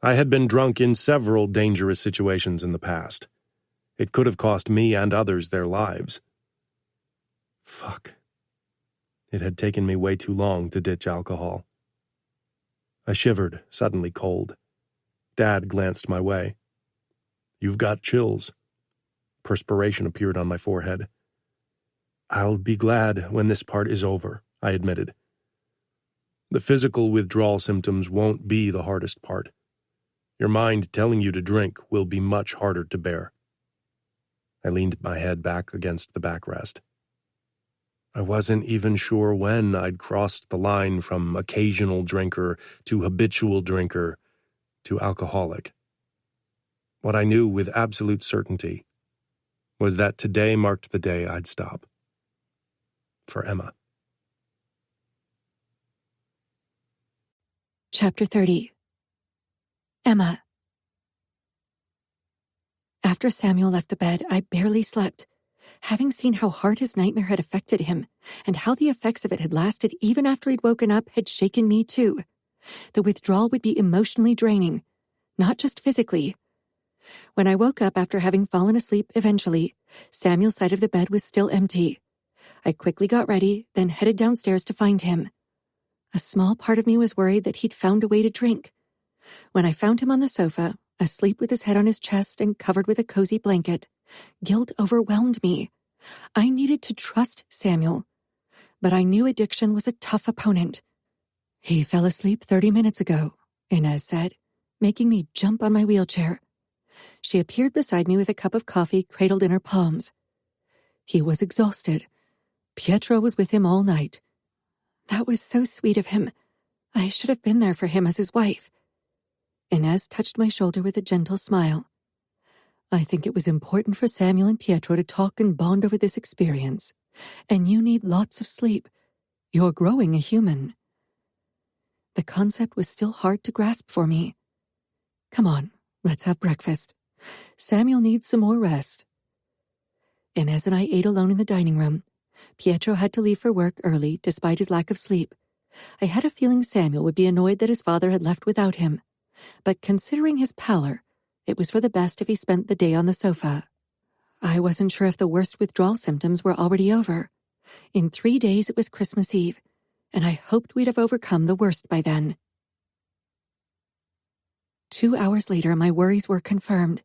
I had been drunk in several dangerous situations in the past. It could have cost me and others their lives. Fuck. It had taken me way too long to ditch alcohol. I shivered, suddenly cold. Dad glanced my way. "You've got chills." Perspiration appeared on my forehead. "I'll be glad when this part is over," I admitted. "The physical withdrawal symptoms won't be the hardest part. Your mind telling you to drink will be much harder to bear." I leaned my head back against the backrest. I wasn't even sure when I'd crossed the line from occasional drinker to habitual drinker to alcoholic. What I knew with absolute certainty was that today marked the day I'd stop. For Emma. Chapter 30. Emma. After Samuel left the bed, I barely slept. Having seen how hard his nightmare had affected him, and how the effects of it had lasted even after he'd woken up, had shaken me too. The withdrawal would be emotionally draining, not just physically. When I woke up after having fallen asleep eventually, Samuel's side of the bed was still empty. I quickly got ready, then headed downstairs to find him. A small part of me was worried that he'd found a way to drink. When I found him on the sofa, asleep with his head on his chest and covered with a cozy blanket, guilt overwhelmed me. I needed to trust Samuel, but I knew addiction was a tough opponent. "He fell asleep 30 minutes ago," Inez said, making me jump on my wheelchair. She appeared beside me with a cup of coffee cradled in her palms. "He was exhausted. Pietro was with him all night." That was so sweet of him. I should have been there for him as his wife. Inez touched my shoulder with a gentle smile. "I think it was important for Samuel and Pietro to talk and bond over this experience. And you need lots of sleep. You're growing a human." The concept was still hard to grasp for me. "Come on, let's have breakfast. Samuel needs some more rest." Inez and I ate alone in the dining room. Pietro had to leave for work early despite his lack of sleep. I had a feeling Samuel would be annoyed that his father had left without him. But considering his pallor, it was for the best if he spent the day on the sofa. I wasn't sure if the worst withdrawal symptoms were already over. In 3 days it was Christmas Eve, and I hoped we'd have overcome the worst by then. 2 hours later, my worries were confirmed.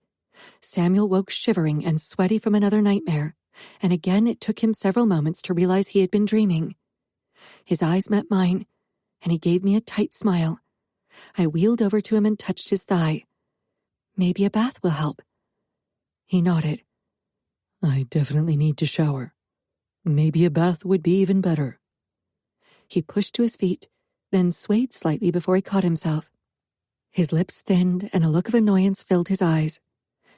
Samuel woke shivering and sweaty from another nightmare, and again it took him several moments to realize he had been dreaming. His eyes met mine, and he gave me a tight smile. I wheeled over to him and touched his thigh. "Maybe a bath will help." He nodded. "I definitely need to shower. Maybe a bath would be even better." He pushed to his feet, then swayed slightly before he caught himself. His lips thinned and a look of annoyance filled his eyes.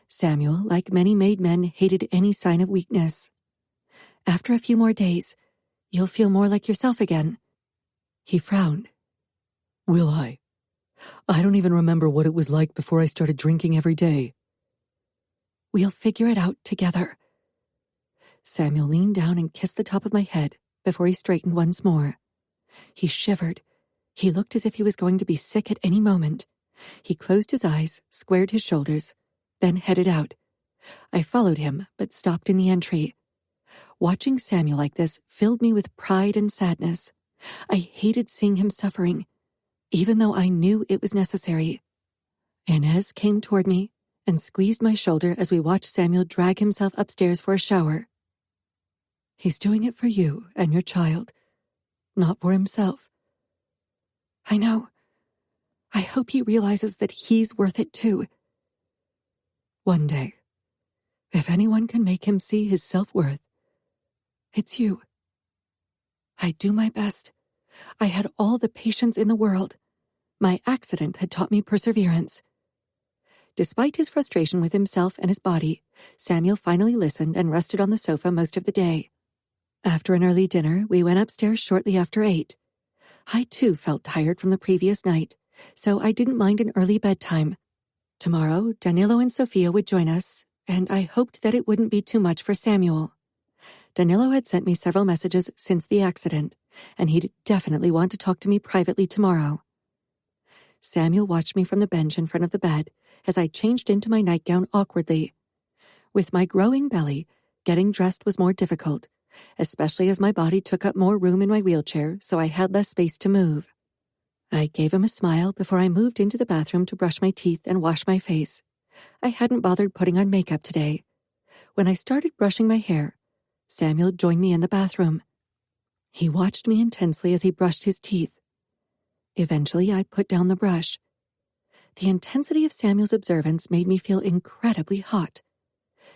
Samuel, like many made men, hated any sign of weakness. "After a few more days, you'll feel more like yourself again." He frowned. "Will I? I don't even remember what it was like before I started drinking every day." "We'll figure it out together." Samuel leaned down and kissed the top of my head before he straightened once more. He shivered. He looked as if he was going to be sick at any moment. He closed his eyes, squared his shoulders, then headed out. I followed him, but stopped in the entry. Watching Samuel like this filled me with pride and sadness. I hated seeing him suffering, even though I knew it was necessary. Inez came toward me and squeezed my shoulder as we watched Samuel drag himself upstairs for a shower. "He's doing it for you and your child, not for himself." "I know. I hope he realizes that he's worth it too." "One day, if anyone can make him see his self-worth, it's you." I do my best. I had all the patience in the world. My accident had taught me perseverance. Despite his frustration with himself and his body, Samuel finally listened and rested on the sofa most of the day. After an early dinner, we went upstairs shortly after 8. I too felt tired from the previous night, so I didn't mind an early bedtime. Tomorrow, Danilo and Sophia would join us, and I hoped that it wouldn't be too much for Samuel. Danilo had sent me several messages since the accident, and he'd definitely want to talk to me privately tomorrow. Samuel watched me from the bench in front of the bed as I changed into my nightgown awkwardly. With my growing belly, getting dressed was more difficult, especially as my body took up more room in my wheelchair, so I had less space to move. I gave him a smile before I moved into the bathroom to brush my teeth and wash my face. I hadn't bothered putting on makeup today. When I started brushing my hair, Samuel joined me in the bathroom. He watched me intensely as he brushed his teeth. Eventually, I put down the brush. The intensity of Samuel's observance made me feel incredibly hot.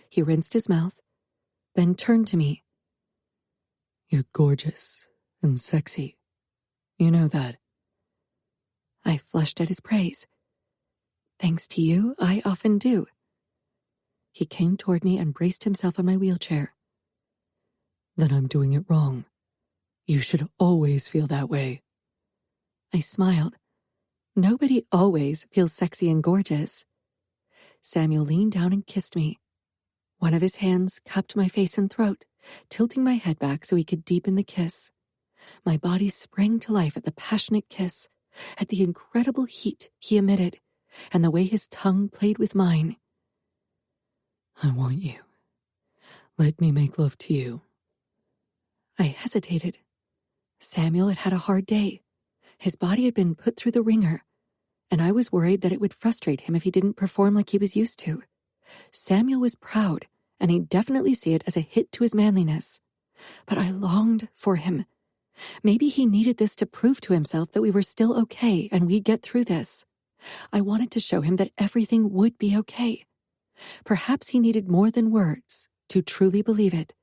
He rinsed his mouth, then turned to me. You're gorgeous and sexy. You know that. I flushed at his praise. Thanks to you, I often do. He came toward me and braced himself on my wheelchair. Then I'm doing it wrong. You should always feel that way. I smiled. Nobody always feels sexy and gorgeous. Samuel leaned down and kissed me. One of his hands cupped my face and throat, tilting my head back so he could deepen the kiss. My body sprang to life at the passionate kiss, at the incredible heat he emitted, and the way his tongue played with mine. I want you. Let me make love to you. I hesitated. Samuel had had a hard day. His body had been put through the ringer, and I was worried that it would frustrate him if he didn't perform like he was used to. Samuel was proud, and he'd definitely see it as a hit to his manliness. But I longed for him. Maybe he needed this to prove to himself that we were still okay and we'd get through this. I wanted to show him that everything would be okay. Perhaps he needed more than words to truly believe it.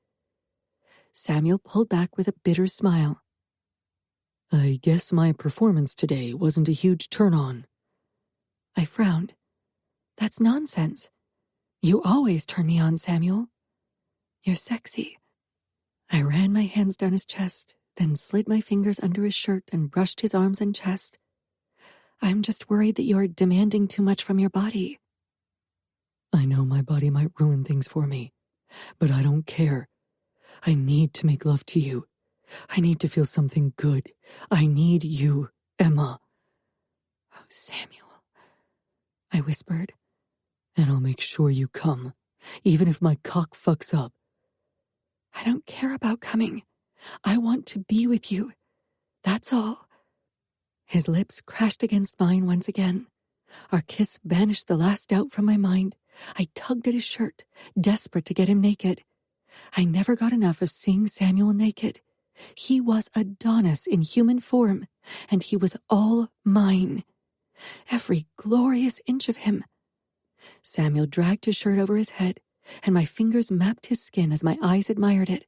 Samuel pulled back with a bitter smile. I guess my performance today wasn't a huge turn-on. I frowned. That's nonsense. You always turn me on, Samuel. You're sexy. I ran my hands down his chest, then slid my fingers under his shirt and brushed his arms and chest. I'm just worried that you're demanding too much from your body. I know my body might ruin things for me, but I don't care. I need to make love to you. I need to feel something good. I need you, Emma. Oh, Samuel, I whispered. And I'll make sure you come, even if my cock fucks up. I don't care about coming. I want to be with you. That's all. His lips crashed against mine once again. Our kiss banished the last doubt from my mind. I tugged at his shirt, desperate to get him naked. I never got enough of seeing Samuel naked. He was Adonis in human form, and he was all mine. Every glorious inch of him. Samuel dragged his shirt over his head, and my fingers mapped his skin as my eyes admired it.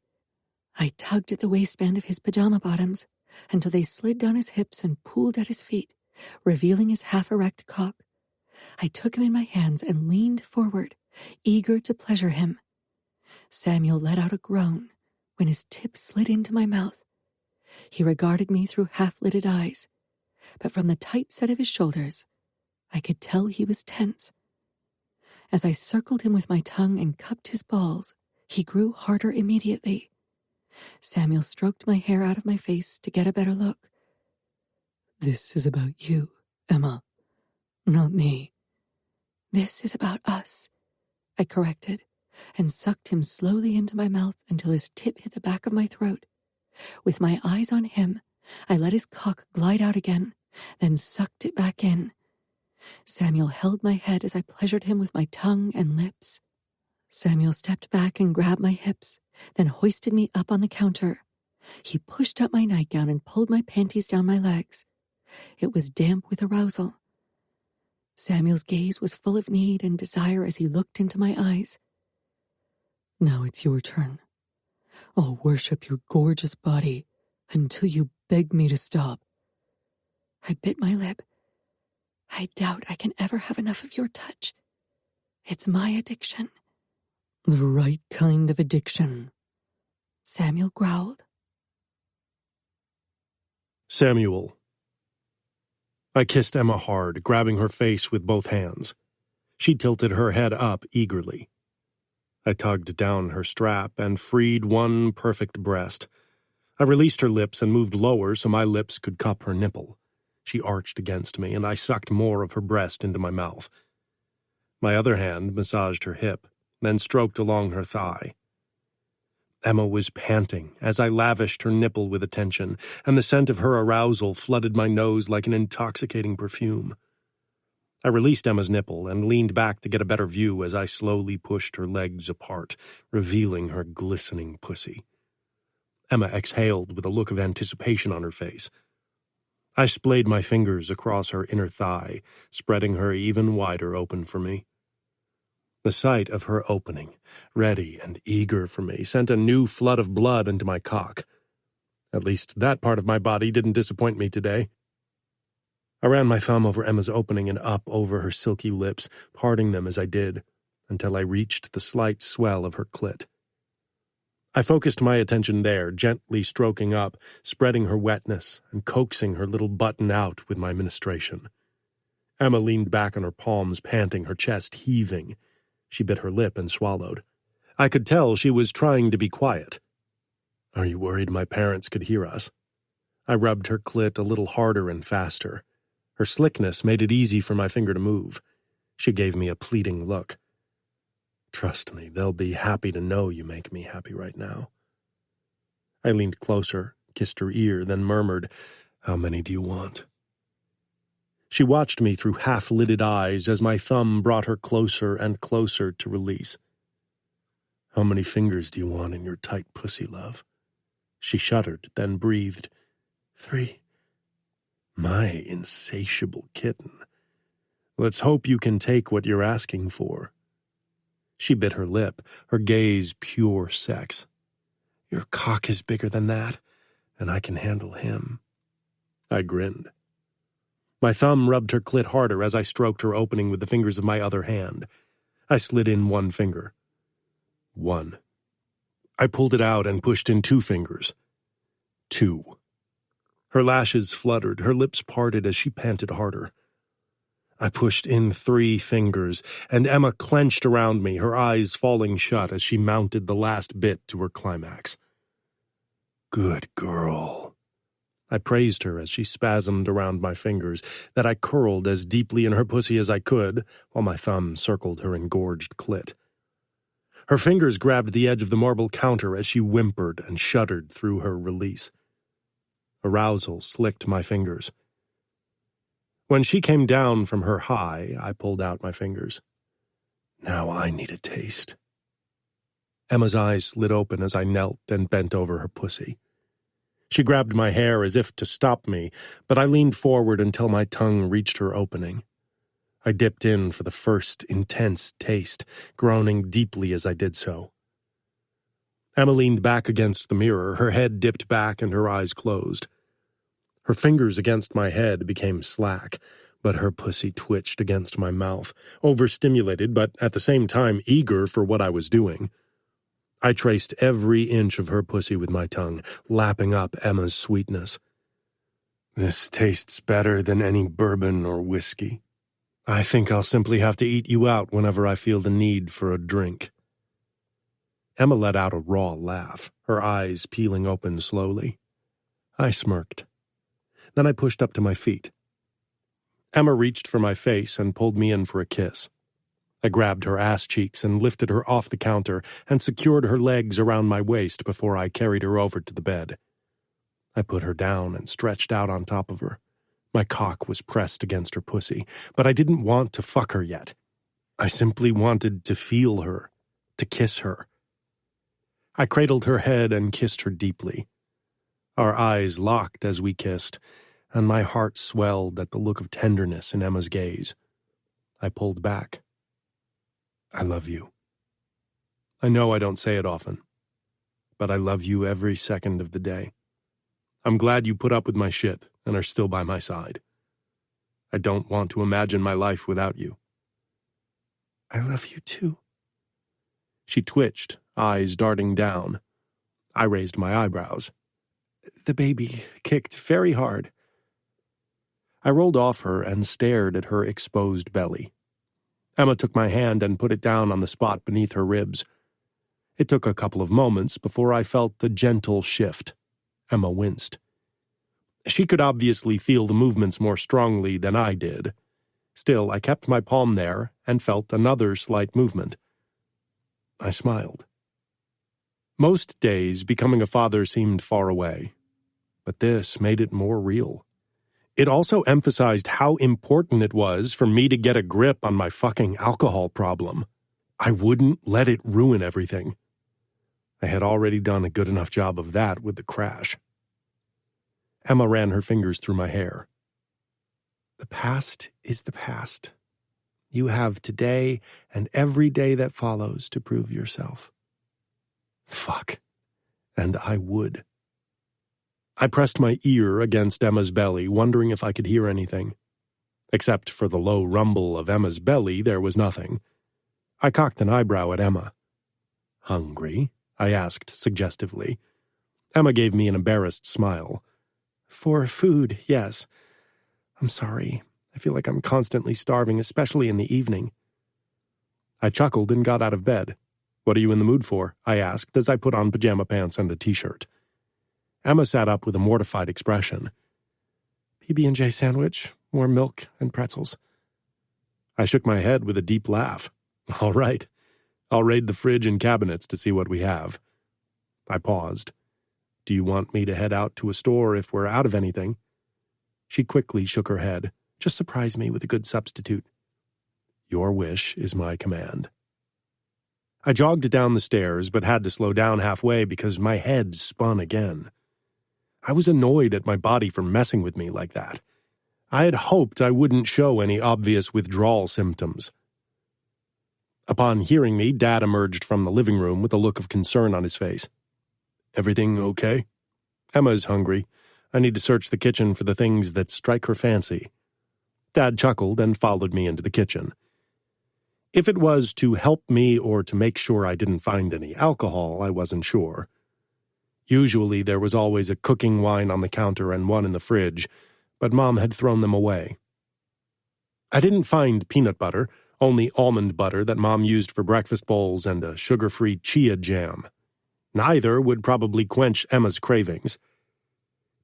I tugged at the waistband of his pajama bottoms until they slid down his hips and pooled at his feet, revealing his half-erect cock. I took him in my hands and leaned forward, eager to pleasure him. Samuel let out a groan when his tip slid into my mouth. He regarded me through half-lidded eyes, but from the tight set of his shoulders, I could tell he was tense. As I circled him with my tongue and cupped his balls, he grew harder immediately. Samuel stroked my hair out of my face to get a better look. This is about you, Emma, not me. This is about us, I corrected, and sucked him slowly into my mouth until his tip hit the back of my throat. With my eyes on him, I let his cock glide out again, then sucked it back in. Samuel held my head as I pleasured him with my tongue and lips. Samuel stepped back and grabbed my hips, then hoisted me up on the counter. He pushed up my nightgown and pulled my panties down my legs. It was damp with arousal. Samuel's gaze was full of need and desire as he looked into my eyes. Now it's your turn. I'll worship your gorgeous body until you beg me to stop. I bit my lip. I doubt I can ever have enough of your touch. It's my addiction. The right kind of addiction. Samuel growled. Samuel. I kissed Emma hard, grabbing her face with both hands. She tilted her head up eagerly. I tugged down her strap and freed one perfect breast. I released her lips and moved lower so my lips could cup her nipple. She arched against me, and I sucked more of her breast into my mouth. My other hand massaged her hip, then stroked along her thigh. Emma was panting as I lavished her nipple with attention, and the scent of her arousal flooded my nose like an intoxicating perfume. I released Emma's nipple and leaned back to get a better view as I slowly pushed her legs apart, revealing her glistening pussy. Emma exhaled with a look of anticipation on her face. I splayed my fingers across her inner thigh, spreading her even wider open for me. The sight of her opening, ready and eager for me, sent a new flood of blood into my cock. At least that part of my body didn't disappoint me today. I ran my thumb over Emma's opening and up over her silky lips, parting them as I did, until I reached the slight swell of her clit. I focused my attention there, gently stroking up, spreading her wetness, and coaxing her little button out with my ministration. Emma leaned back on her palms, panting, her chest heaving. She bit her lip and swallowed. I could tell she was trying to be quiet. "Are you worried my parents could hear us?" I rubbed her clit a little harder and faster. Her slickness made it easy for my finger to move. She gave me a pleading look. "Trust me, they'll be happy to know you make me happy right now." I leaned closer, kissed her ear, then murmured, "How many do you want?" She watched me through half-lidded eyes as my thumb brought her closer and closer to release. "How many fingers do you want in your tight pussy, love?" She shuddered, then breathed, 3. My insatiable kitten. Let's hope you can take what you're asking for. She bit her lip, her gaze pure sex. "Your cock is bigger than that, and I can handle him." I grinned. My thumb rubbed her clit harder as I stroked her opening with the fingers of my other hand. I slid in one finger. 1. I pulled it out and pushed in 2 fingers. 2. Her lashes fluttered, her lips parted as she panted harder. I pushed in 3 fingers, and Emma clenched around me, her eyes falling shut as she mounted the last bit to her climax. "Good girl." I praised her as she spasmed around my fingers, that I curled as deeply in her pussy as I could, while my thumb circled her engorged clit. Her fingers grabbed the edge of the marble counter as she whimpered and shuddered through her release. Arousal slicked my fingers. When she came down from her high, I pulled out my fingers. "Now I need a taste." Emma's eyes slid open as I knelt and bent over her pussy. She grabbed my hair as if to stop me, but I leaned forward until my tongue reached her opening. I dipped in for the first intense taste, groaning deeply as I did so. Emma leaned back against the mirror, her head dipped back and her eyes closed. Her fingers against my head became slack, but her pussy twitched against my mouth, overstimulated but at the same time eager for what I was doing. I traced every inch of her pussy with my tongue, lapping up Emma's sweetness. "This tastes better than any bourbon or whiskey. I think I'll simply have to eat you out whenever I feel the need for a drink." Emma let out a raw laugh, her eyes peeling open slowly. I smirked. Then I pushed up to my feet. Emma reached for my face and pulled me in for a kiss. I grabbed her ass cheeks and lifted her off the counter and secured her legs around my waist before I carried her over to the bed. I put her down and stretched out on top of her. My cock was pressed against her pussy, but I didn't want to fuck her yet. I simply wanted to feel her, to kiss her. I cradled her head and kissed her deeply. Our eyes locked as we kissed, and my heart swelled at the look of tenderness in Emma's gaze. I pulled back. "I love you. I know I don't say it often, but I love you every second of the day. I'm glad you put up with my shit and are still by my side. I don't want to imagine my life without you." "I love you too." She twitched, eyes darting down. I raised my eyebrows. "The baby kicked very hard." I rolled off her and stared at her exposed belly. Emma took my hand and put it down on the spot beneath her ribs. It took a couple of moments before I felt a gentle shift. Emma winced. She could obviously feel the movements more strongly than I did. Still, I kept my palm there and felt another slight movement. I smiled. Most days, becoming a father seemed far away, but this made it more real. It also emphasized how important it was for me to get a grip on my fucking alcohol problem. I wouldn't let it ruin everything. I had already done a good enough job of that with the crash. Emma ran her fingers through my hair. The past is the past. You have today and every day that follows to prove yourself. Fuck. And I would. I pressed my ear against Emma's belly, wondering if I could hear anything. Except for the low rumble of Emma's belly, there was nothing. I cocked an eyebrow at Emma. Hungry? I asked suggestively. Emma gave me an embarrassed smile. For food, yes. I'm sorry. I feel like I'm constantly starving, especially in the evening. I chuckled and got out of bed. What are you in the mood for? I asked as I put on pajama pants and a t-shirt. Emma sat up with a mortified expression. PB&J sandwich, more milk and pretzels. I shook my head with a deep laugh. All right. I'll raid the fridge and cabinets to see what we have. I paused. Do you want me to head out to a store if we're out of anything? She quickly shook her head. Just surprise me with a good substitute. Your wish is my command. I jogged down the stairs, but had to slow down halfway because my head spun again. I was annoyed at my body for messing with me like that. I had hoped I wouldn't show any obvious withdrawal symptoms. Upon hearing me, Dad emerged from the living room with a look of concern on his face. Everything okay? Emma's hungry. I need to search the kitchen for the things that strike her fancy. Dad chuckled and followed me into the kitchen. If it was to help me or to make sure I didn't find any alcohol, I wasn't sure. Usually there was always a cooking wine on the counter and one in the fridge, but Mom had thrown them away. I didn't find peanut butter, only almond butter that Mom used for breakfast bowls and a sugar-free chia jam. Neither would probably quench Emma's cravings.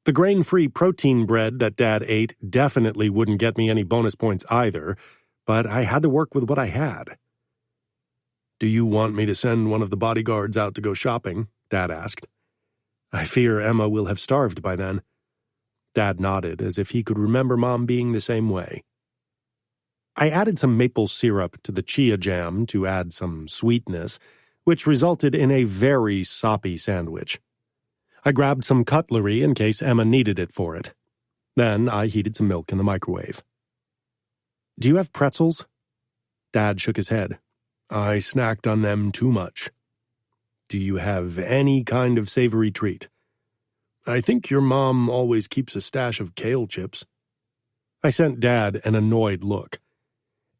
The grain-free protein bread that Dad ate definitely wouldn't get me any bonus points either, but I had to work with what I had. Do you want me to send one of the bodyguards out to go shopping? Dad asked. I fear Emma will have starved by then. Dad nodded as if he could remember Mom being the same way. I added some maple syrup to the chia jam to add some sweetness, which resulted in a very soppy sandwich. I grabbed some cutlery in case Emma needed it for it. Then I heated some milk in the microwave. Do you have pretzels? Dad shook his head. I snacked on them too much. Do you have any kind of savory treat? I think your mom always keeps a stash of kale chips. I sent Dad an annoyed look.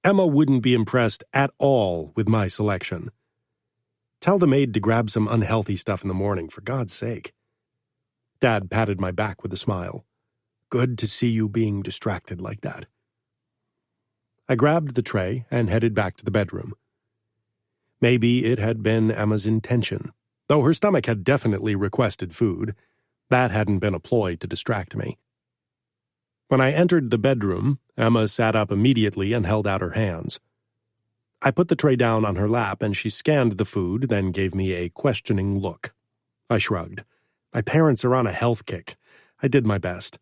Emma wouldn't be impressed at all with my selection. Tell the maid to grab some unhealthy stuff in the morning, for God's sake. Dad patted my back with a smile. Good to see you being distracted like that. I grabbed the tray and headed back to the bedroom. Maybe it had been Emma's intention. Though her stomach had definitely requested food, that hadn't been a ploy to distract me. When I entered the bedroom, Emma sat up immediately and held out her hands. I put the tray down on her lap and she scanned the food, then gave me a questioning look. I shrugged. My parents are on a health kick. I did my best.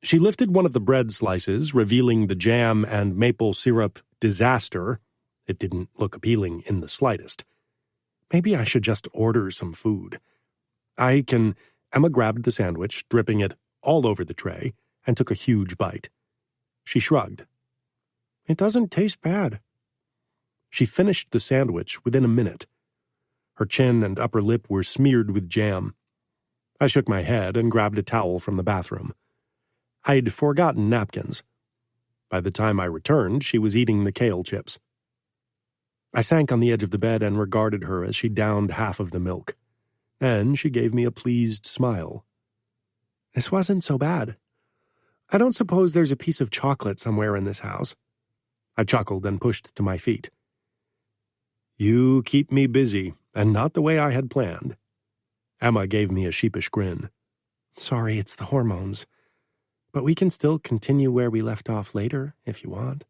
She lifted one of the bread slices, revealing the jam and maple syrup disaster. It didn't look appealing in the slightest. Maybe I should just order some food. Emma grabbed the sandwich, dripping it all over the tray, and took a huge bite. She shrugged. It doesn't taste bad. She finished the sandwich within a minute. Her chin and upper lip were smeared with jam. I shook my head and grabbed a towel from the bathroom. I'd forgotten napkins. By the time I returned, she was eating the kale chips. I sank on the edge of the bed and regarded her as she downed half of the milk. Then she gave me a pleased smile. This wasn't so bad. I don't suppose there's a piece of chocolate somewhere in this house. I chuckled and pushed to my feet. You keep me busy, and not the way I had planned. Emma gave me a sheepish grin. Sorry, it's the hormones. But we can still continue where we left off later, if you want.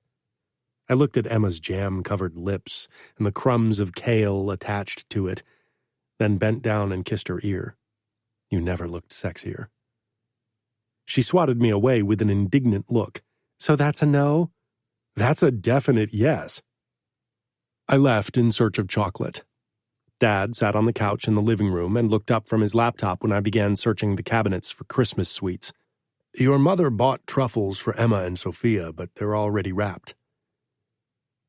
I looked at Emma's jam-covered lips and the crumbs of kale attached to it, then bent down and kissed her ear. You never looked sexier. She swatted me away with an indignant look. So that's a no? That's a definite yes. I left in search of chocolate. Dad sat on the couch in the living room and looked up from his laptop when I began searching the cabinets for Christmas sweets. Your mother bought truffles for Emma and Sophia, but they're already wrapped.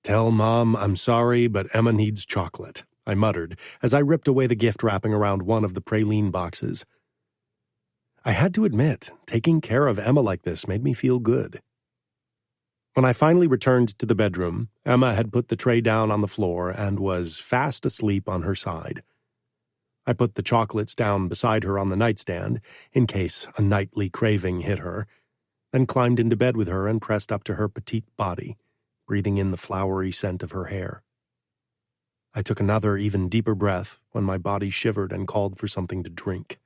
Tell Mom I'm sorry, but Emma needs chocolate, I muttered as I ripped away the gift wrapping around one of the praline boxes. I had to admit, taking care of Emma like this made me feel good. When I finally returned to the bedroom, Emma had put the tray down on the floor and was fast asleep on her side. I put the chocolates down beside her on the nightstand, in case a nightly craving hit her, then climbed into bed with her and pressed up to her petite body, breathing in the flowery scent of her hair. I took another, even deeper breath when my body shivered and called for something to drink.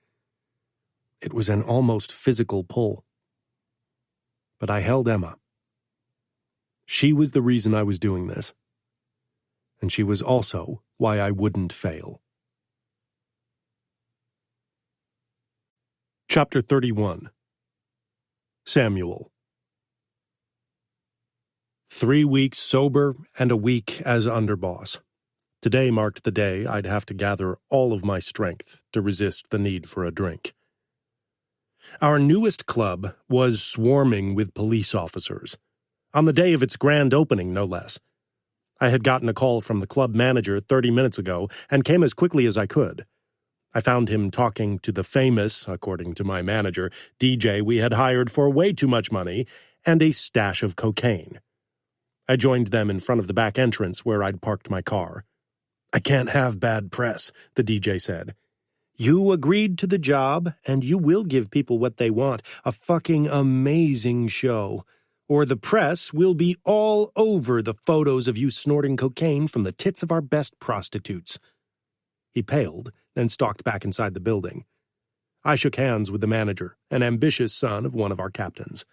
It was an almost physical pull. But I held Emma. She was the reason I was doing this. And she was also why I wouldn't fail. Chapter 31. Samuel. 3 weeks sober and a week as underboss. Today marked the day I'd have to gather all of my strength to resist the need for a drink. Our newest club was swarming with police officers. On the day of its grand opening, no less. I had gotten a call from the club manager 30 minutes ago and came as quickly as I could. I found him talking to the famous, according to my manager, DJ we had hired for way too much money and a stash of cocaine. I joined them in front of the back entrance where I'd parked my car. I can't have bad press, the DJ said. You agreed to the job, and you will give people what they want, a fucking amazing show. Or the press will be all over the photos of you snorting cocaine from the tits of our best prostitutes. He paled, then stalked back inside the building. I shook hands with the manager, an ambitious son of one of our captains.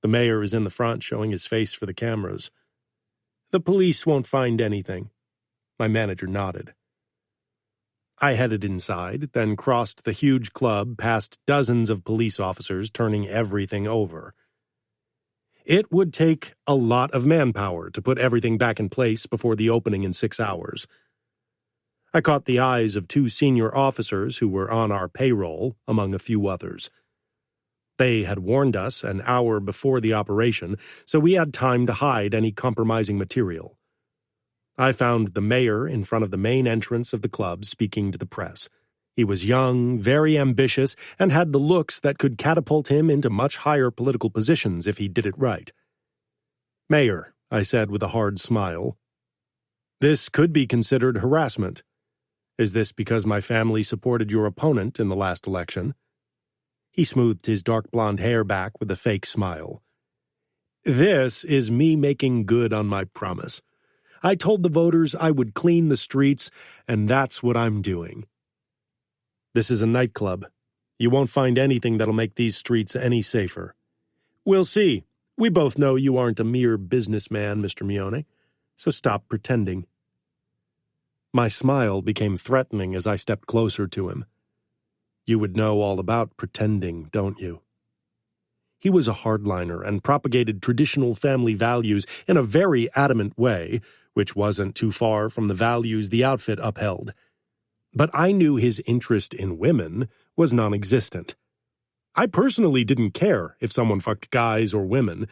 The mayor is in the front, showing his face for the cameras. The police won't find anything. My manager nodded. I headed inside, then crossed the huge club past dozens of police officers turning everything over. It would take a lot of manpower to put everything back in place before the opening in 6 hours. I caught the eyes of 2 senior officers who were on our payroll, among a few others. They had warned us an hour before the operation, so we had time to hide any compromising material. I found the mayor in front of the main entrance of the club speaking to the press. He was young, very ambitious, and had the looks that could catapult him into much higher political positions if he did it right. Mayor, I said with a hard smile, this could be considered harassment. Is this because my family supported your opponent in the last election? He smoothed his dark blonde hair back with a fake smile. This is me making good on my promise. I told the voters I would clean the streets, and that's what I'm doing. This is a nightclub. You won't find anything that'll make these streets any safer. We'll see. We both know you aren't a mere businessman, Mr. Mione, so stop pretending. My smile became threatening as I stepped closer to him. You would know all about pretending, don't you? He was a hardliner and propagated traditional family values in a very adamant way, which wasn't too far from the values the outfit upheld. But I knew his interest in women was non-existent. I personally didn't care if someone fucked guys or women,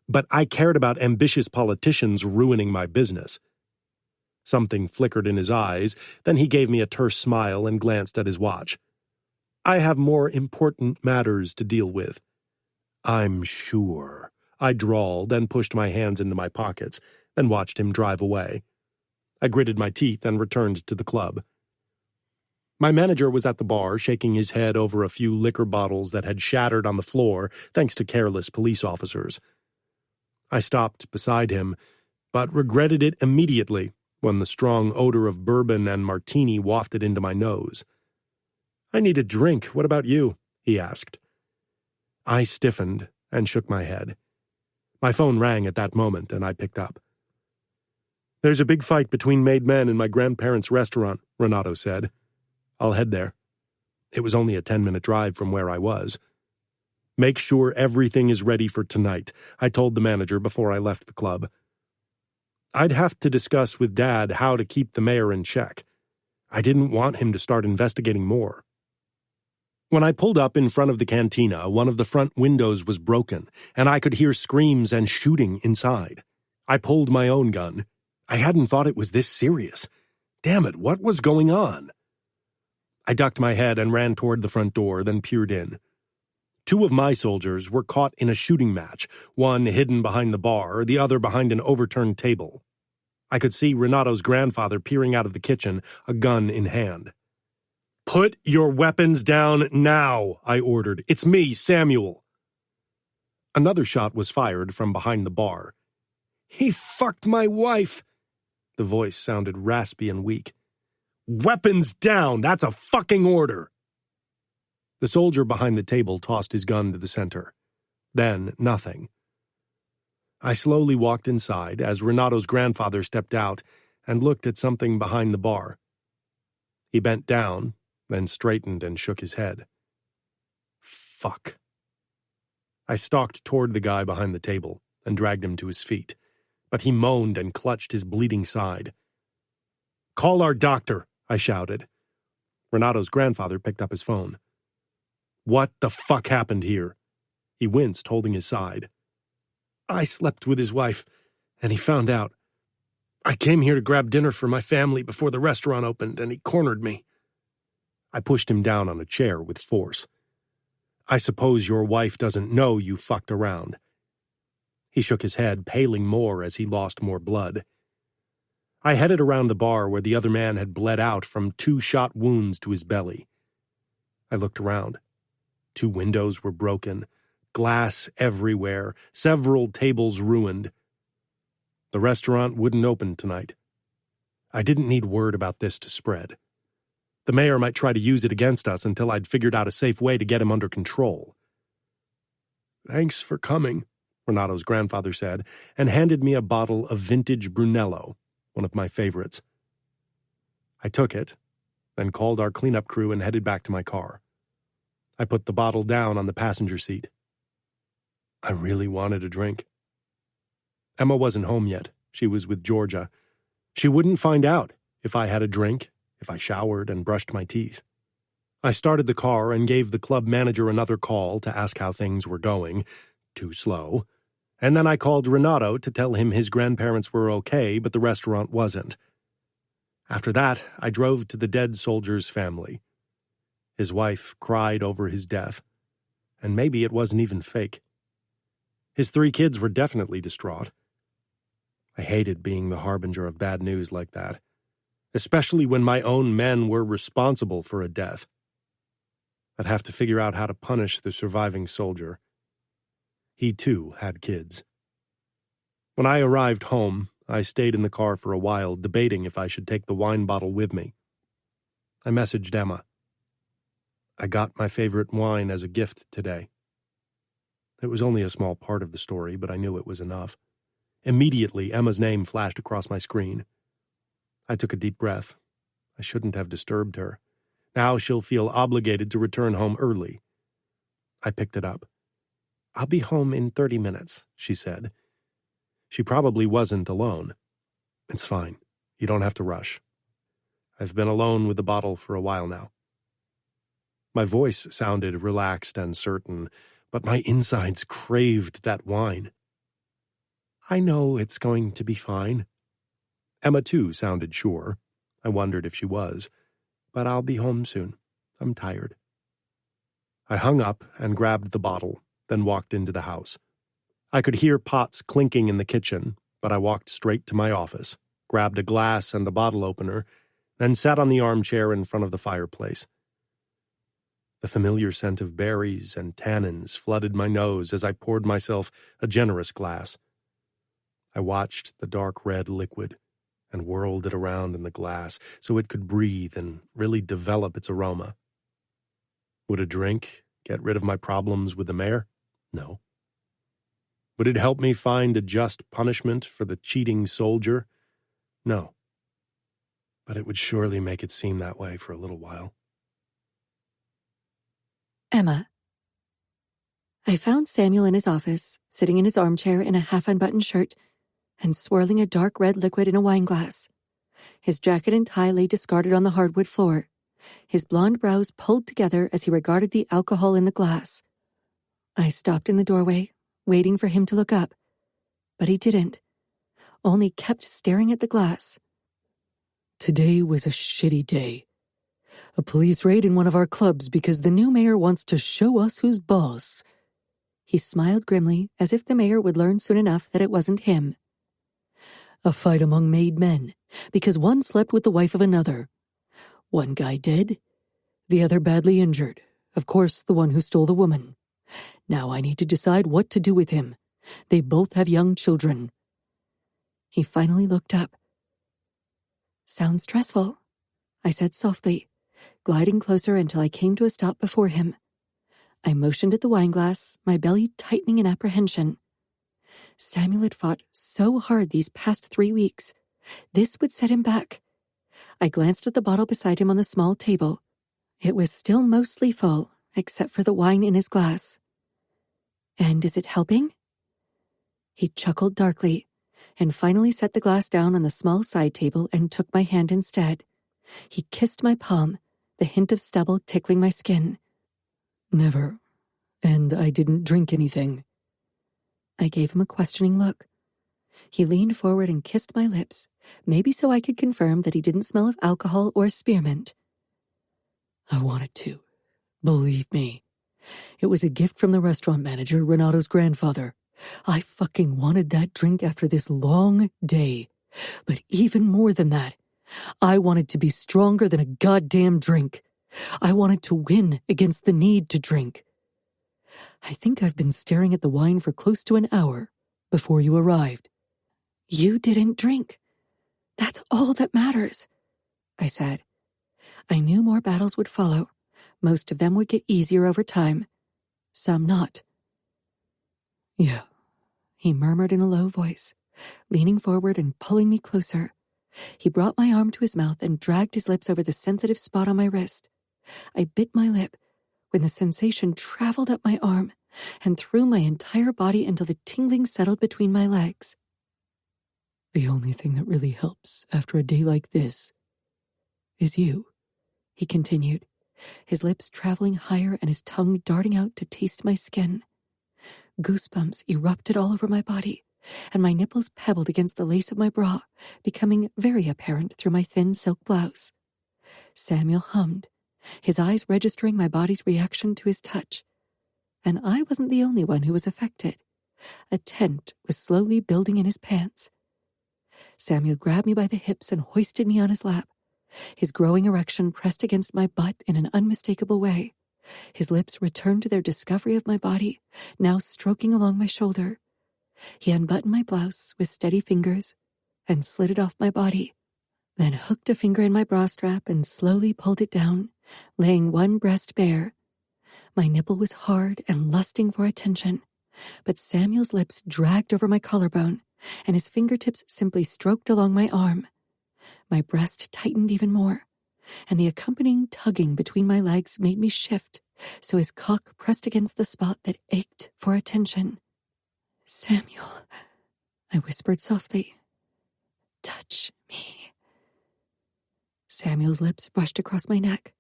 but I cared about ambitious politicians ruining my business. Something flickered in his eyes, then he gave me a terse smile and glanced at his watch. I have more important matters to deal with. I'm sure, I drawled and pushed my hands into my pockets, then watched him drive away. I gritted my teeth and returned to the club. My manager was at the bar, shaking his head over a few liquor bottles that had shattered on the floor thanks to careless police officers. I stopped beside him, but regretted it immediately when the strong odor of bourbon and martini wafted into my nose. I need a drink. What about you? he asked. I stiffened and shook my head. My phone rang at that moment, and I picked up. "There's a big fight between made men in my grandparents' restaurant," Renato said. "I'll head there." It was only a 10-minute drive from where I was. "Make sure everything is ready for tonight," I told the manager before I left the club. I'd have to discuss with Dad how to keep the mayor in check. I didn't want him to start investigating more. When I pulled up in front of the cantina, one of the front windows was broken, and I could hear screams and shooting inside. I pulled my own gun. I hadn't thought it was this serious. Damn it, what was going on? I ducked my head and ran toward the front door, then peered in. 2 of my soldiers were caught in a shooting match, one hidden behind the bar, the other behind an overturned table. I could see Renato's grandfather peering out of the kitchen, a gun in hand. "Put your weapons down now," I ordered. "It's me, Samuel." Another shot was fired from behind the bar. "He fucked my wife." The voice sounded raspy and weak. "Weapons down! That's a fucking order!" The soldier behind the table tossed his gun to the center. Then, nothing. I slowly walked inside as Renato's grandfather stepped out and looked at something behind the bar. He bent down, then straightened and shook his head. Fuck. I stalked toward the guy behind the table and dragged him to his feet, but he moaned and clutched his bleeding side. "Call our doctor," I shouted. Renato's grandfather picked up his phone. "What the fuck happened here?" He winced, holding his side. "I slept with his wife, and he found out. I came here to grab dinner for my family before the restaurant opened, and he cornered me." I pushed him down on a chair with force. "I suppose your wife doesn't know you fucked around." He shook his head, paling more as he lost more blood. I headed around the bar where the other man had bled out from 2 shot wounds to his belly. I looked around. 2 windows were broken, glass everywhere, several tables ruined. The restaurant wouldn't open tonight. I didn't need word about this to spread. The mayor might try to use it against us until I'd figured out a safe way to get him under control. "Thanks for coming," Renato's grandfather said, and handed me a bottle of vintage Brunello, one of my favorites. I took it, then called our cleanup crew and headed back to my car. I put the bottle down on the passenger seat. I really wanted a drink. Emma wasn't home yet. She was with Georgia. She wouldn't find out if I had a drink, if I showered and brushed my teeth. I started the car and gave the club manager another call to ask how things were going. Too slow. And then I called Renato to tell him his grandparents were okay, but the restaurant wasn't. After that, I drove to the dead soldier's family. His wife cried over his death, and maybe it wasn't even fake. His 3 kids were definitely distraught. I hated being the harbinger of bad news like that, especially when my own men were responsible for a death. I'd have to figure out how to punish the surviving soldier. He, too, had kids. When I arrived home, I stayed in the car for a while, debating if I should take the wine bottle with me. I messaged Emma. "I got my favorite wine as a gift today." It was only a small part of the story, but I knew it was enough. Immediately, Emma's name flashed across my screen. I took a deep breath. I shouldn't have disturbed her. Now she'll feel obligated to return home early. I picked it up. "I'll be home in 30 minutes, she said. She probably wasn't alone. "It's fine. You don't have to rush. I've been alone with the bottle for a while now." My voice sounded relaxed and certain, but my insides craved that wine. "I know it's going to be fine." Emma, too, sounded sure. I wondered if she was. "But I'll be home soon. I'm tired." I hung up and grabbed the bottle, then walked into the house. I could hear pots clinking in the kitchen, but I walked straight to my office, grabbed a glass and a bottle opener, then sat on the armchair in front of the fireplace. The familiar scent of berries and tannins flooded my nose as I poured myself a generous glass. I watched the dark red liquid and whirled it around in the glass so it could breathe and really develop its aroma. Would a drink Get rid of my problems with the mayor? No. Would it help me find a just punishment for the cheating soldier? No. But it would surely make it seem that way for a little while. Emma. I found Samuel in his office, sitting in his armchair in a half-unbuttoned shirt and swirling a dark red liquid in a wine glass. His jacket and tie lay discarded on the hardwood floor, his blonde brows pulled together as he regarded the alcohol in the glass. I stopped in the doorway, waiting for him to look up, but he didn't, only kept staring at the glass. Today was a shitty day. A police raid in one of our clubs because the new mayor wants to show us who's boss. He smiled grimly, as if the mayor would learn soon enough that it wasn't him. A fight among made men, because one slept with the wife of another. One guy dead, the other badly injured. Of course, the one who stole the woman. Now I need to decide what to do with him. They both have young children. He finally looked up. Sounds stressful, I said softly, gliding closer until I came to a stop before him. I motioned at the wine glass, my belly tightening in apprehension. Samuel had fought so hard these past 3 weeks. This would set him back. I glanced at the bottle beside him on the small table. It was still mostly full, except for the wine in his glass. And is it helping? He chuckled darkly, and finally set the glass down on the small side table and took my hand instead. He kissed my palm, the hint of stubble tickling my skin. Never. And I didn't drink anything. I gave him a questioning look. He leaned forward and kissed my lips, maybe so I could confirm that he didn't smell of alcohol or spearmint. I wanted to. Believe me. It was a gift from the restaurant manager, Renato's grandfather. I fucking wanted that drink after this long day. But even more than that, I wanted to be stronger than a goddamn drink. I wanted to win against the need to drink. I think I've been staring at the wine for close to an hour before you arrived. You didn't drink. That's all that matters, I said. I knew more battles would follow. Most of them would get easier over time. Some not. Yeah, he murmured in a low voice, leaning forward and pulling me closer. He brought my arm to his mouth and dragged his lips over the sensitive spot on my wrist. I bit my lip when the sensation traveled up my arm and through my entire body until the tingling settled between my legs. The only thing that really helps after a day like this is you, he continued, his lips traveling higher and his tongue darting out to taste my skin. Goosebumps erupted all over my body, and my nipples pebbled against the lace of my bra, becoming very apparent through my thin silk blouse. Samuel hummed, his eyes registering my body's reaction to his touch. And I wasn't the only one who was affected. A tent was slowly building in his pants. Samuel grabbed me by the hips and hoisted me on his lap. His growing erection pressed against my butt in an unmistakable way. His lips returned to their discovery of my body, now stroking along my shoulder. He unbuttoned my blouse with steady fingers and slid it off my body, then hooked a finger in my bra strap and slowly pulled it down, laying one breast bare. My nipple was hard and lusting for attention, but Samuel's lips dragged over my collarbone, and his fingertips simply stroked along my arm. My breast tightened even more, and the accompanying tugging between my legs made me shift, so his cock pressed against the spot that ached for attention. "Samuel," I whispered softly. "Touch me." Samuel's lips brushed across my neck,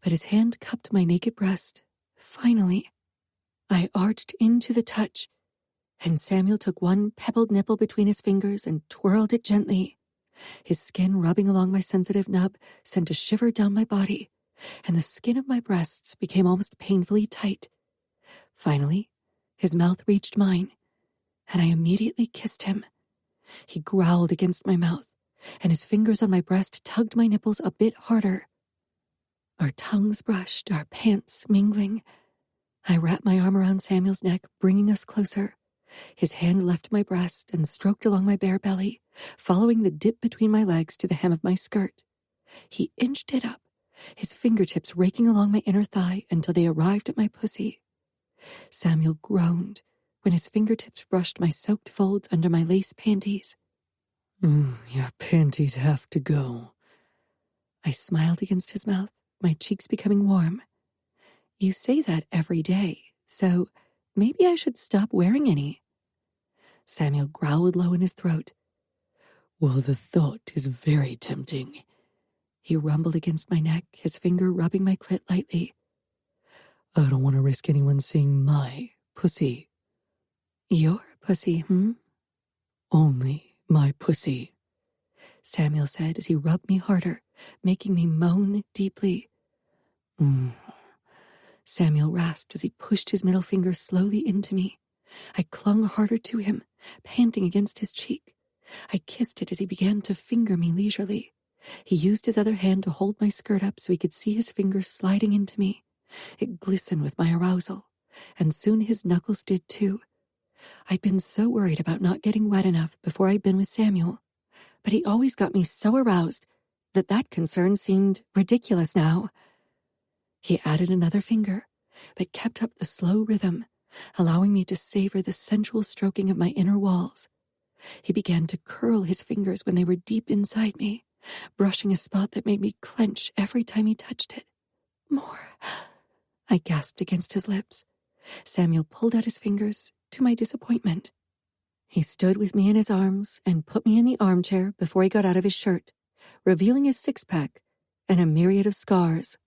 but his hand cupped my naked breast. Finally, I arched into the touch, and Samuel took one pebbled nipple between his fingers and twirled it gently. His skin rubbing along my sensitive nub sent a shiver down my body, and the skin of my breasts became almost painfully tight. Finally, his mouth reached mine, and I immediately kissed him. He growled against my mouth, and his fingers on my breast tugged my nipples a bit harder. Our tongues brushed, our pants mingling. I wrapped my arm around Samuel's neck, bringing us closer. His hand left my breast and stroked along my bare belly, following the dip between my legs to the hem of my skirt. He inched it up, his fingertips raking along my inner thigh until they arrived at my pussy. Samuel groaned when his fingertips brushed my soaked folds under my lace panties. Your panties have to go. I smiled against his mouth, my cheeks becoming warm. You say that every day, so maybe I should stop wearing any. Samuel growled low in his throat. Well, the thought is very tempting. He rumbled against my neck, his finger rubbing my clit lightly. I don't want to risk anyone seeing my pussy. Your pussy, Only my pussy, Samuel said as he rubbed me harder, making me moan deeply. Samuel rasped as he pushed his middle finger slowly into me. I clung harder to him, panting against his cheek. I kissed it as he began to finger me leisurely. He used his other hand to hold my skirt up so he could see his fingers sliding into me. It glistened with my arousal, and soon his knuckles did too. I'd been so worried about not getting wet enough before I'd been with Samuel, but he always got me so aroused that concern seemed ridiculous now. He added another finger, but kept up the slow rhythm, allowing me to savor the sensual stroking of my inner walls. He began to curl his fingers when they were deep inside me, brushing a spot that made me clench every time he touched it. More, I gasped against his lips. Samuel pulled out his fingers, to my disappointment. He stood with me in his arms and put me in the armchair before he got out of his shirt, revealing his six-pack and a myriad of scars.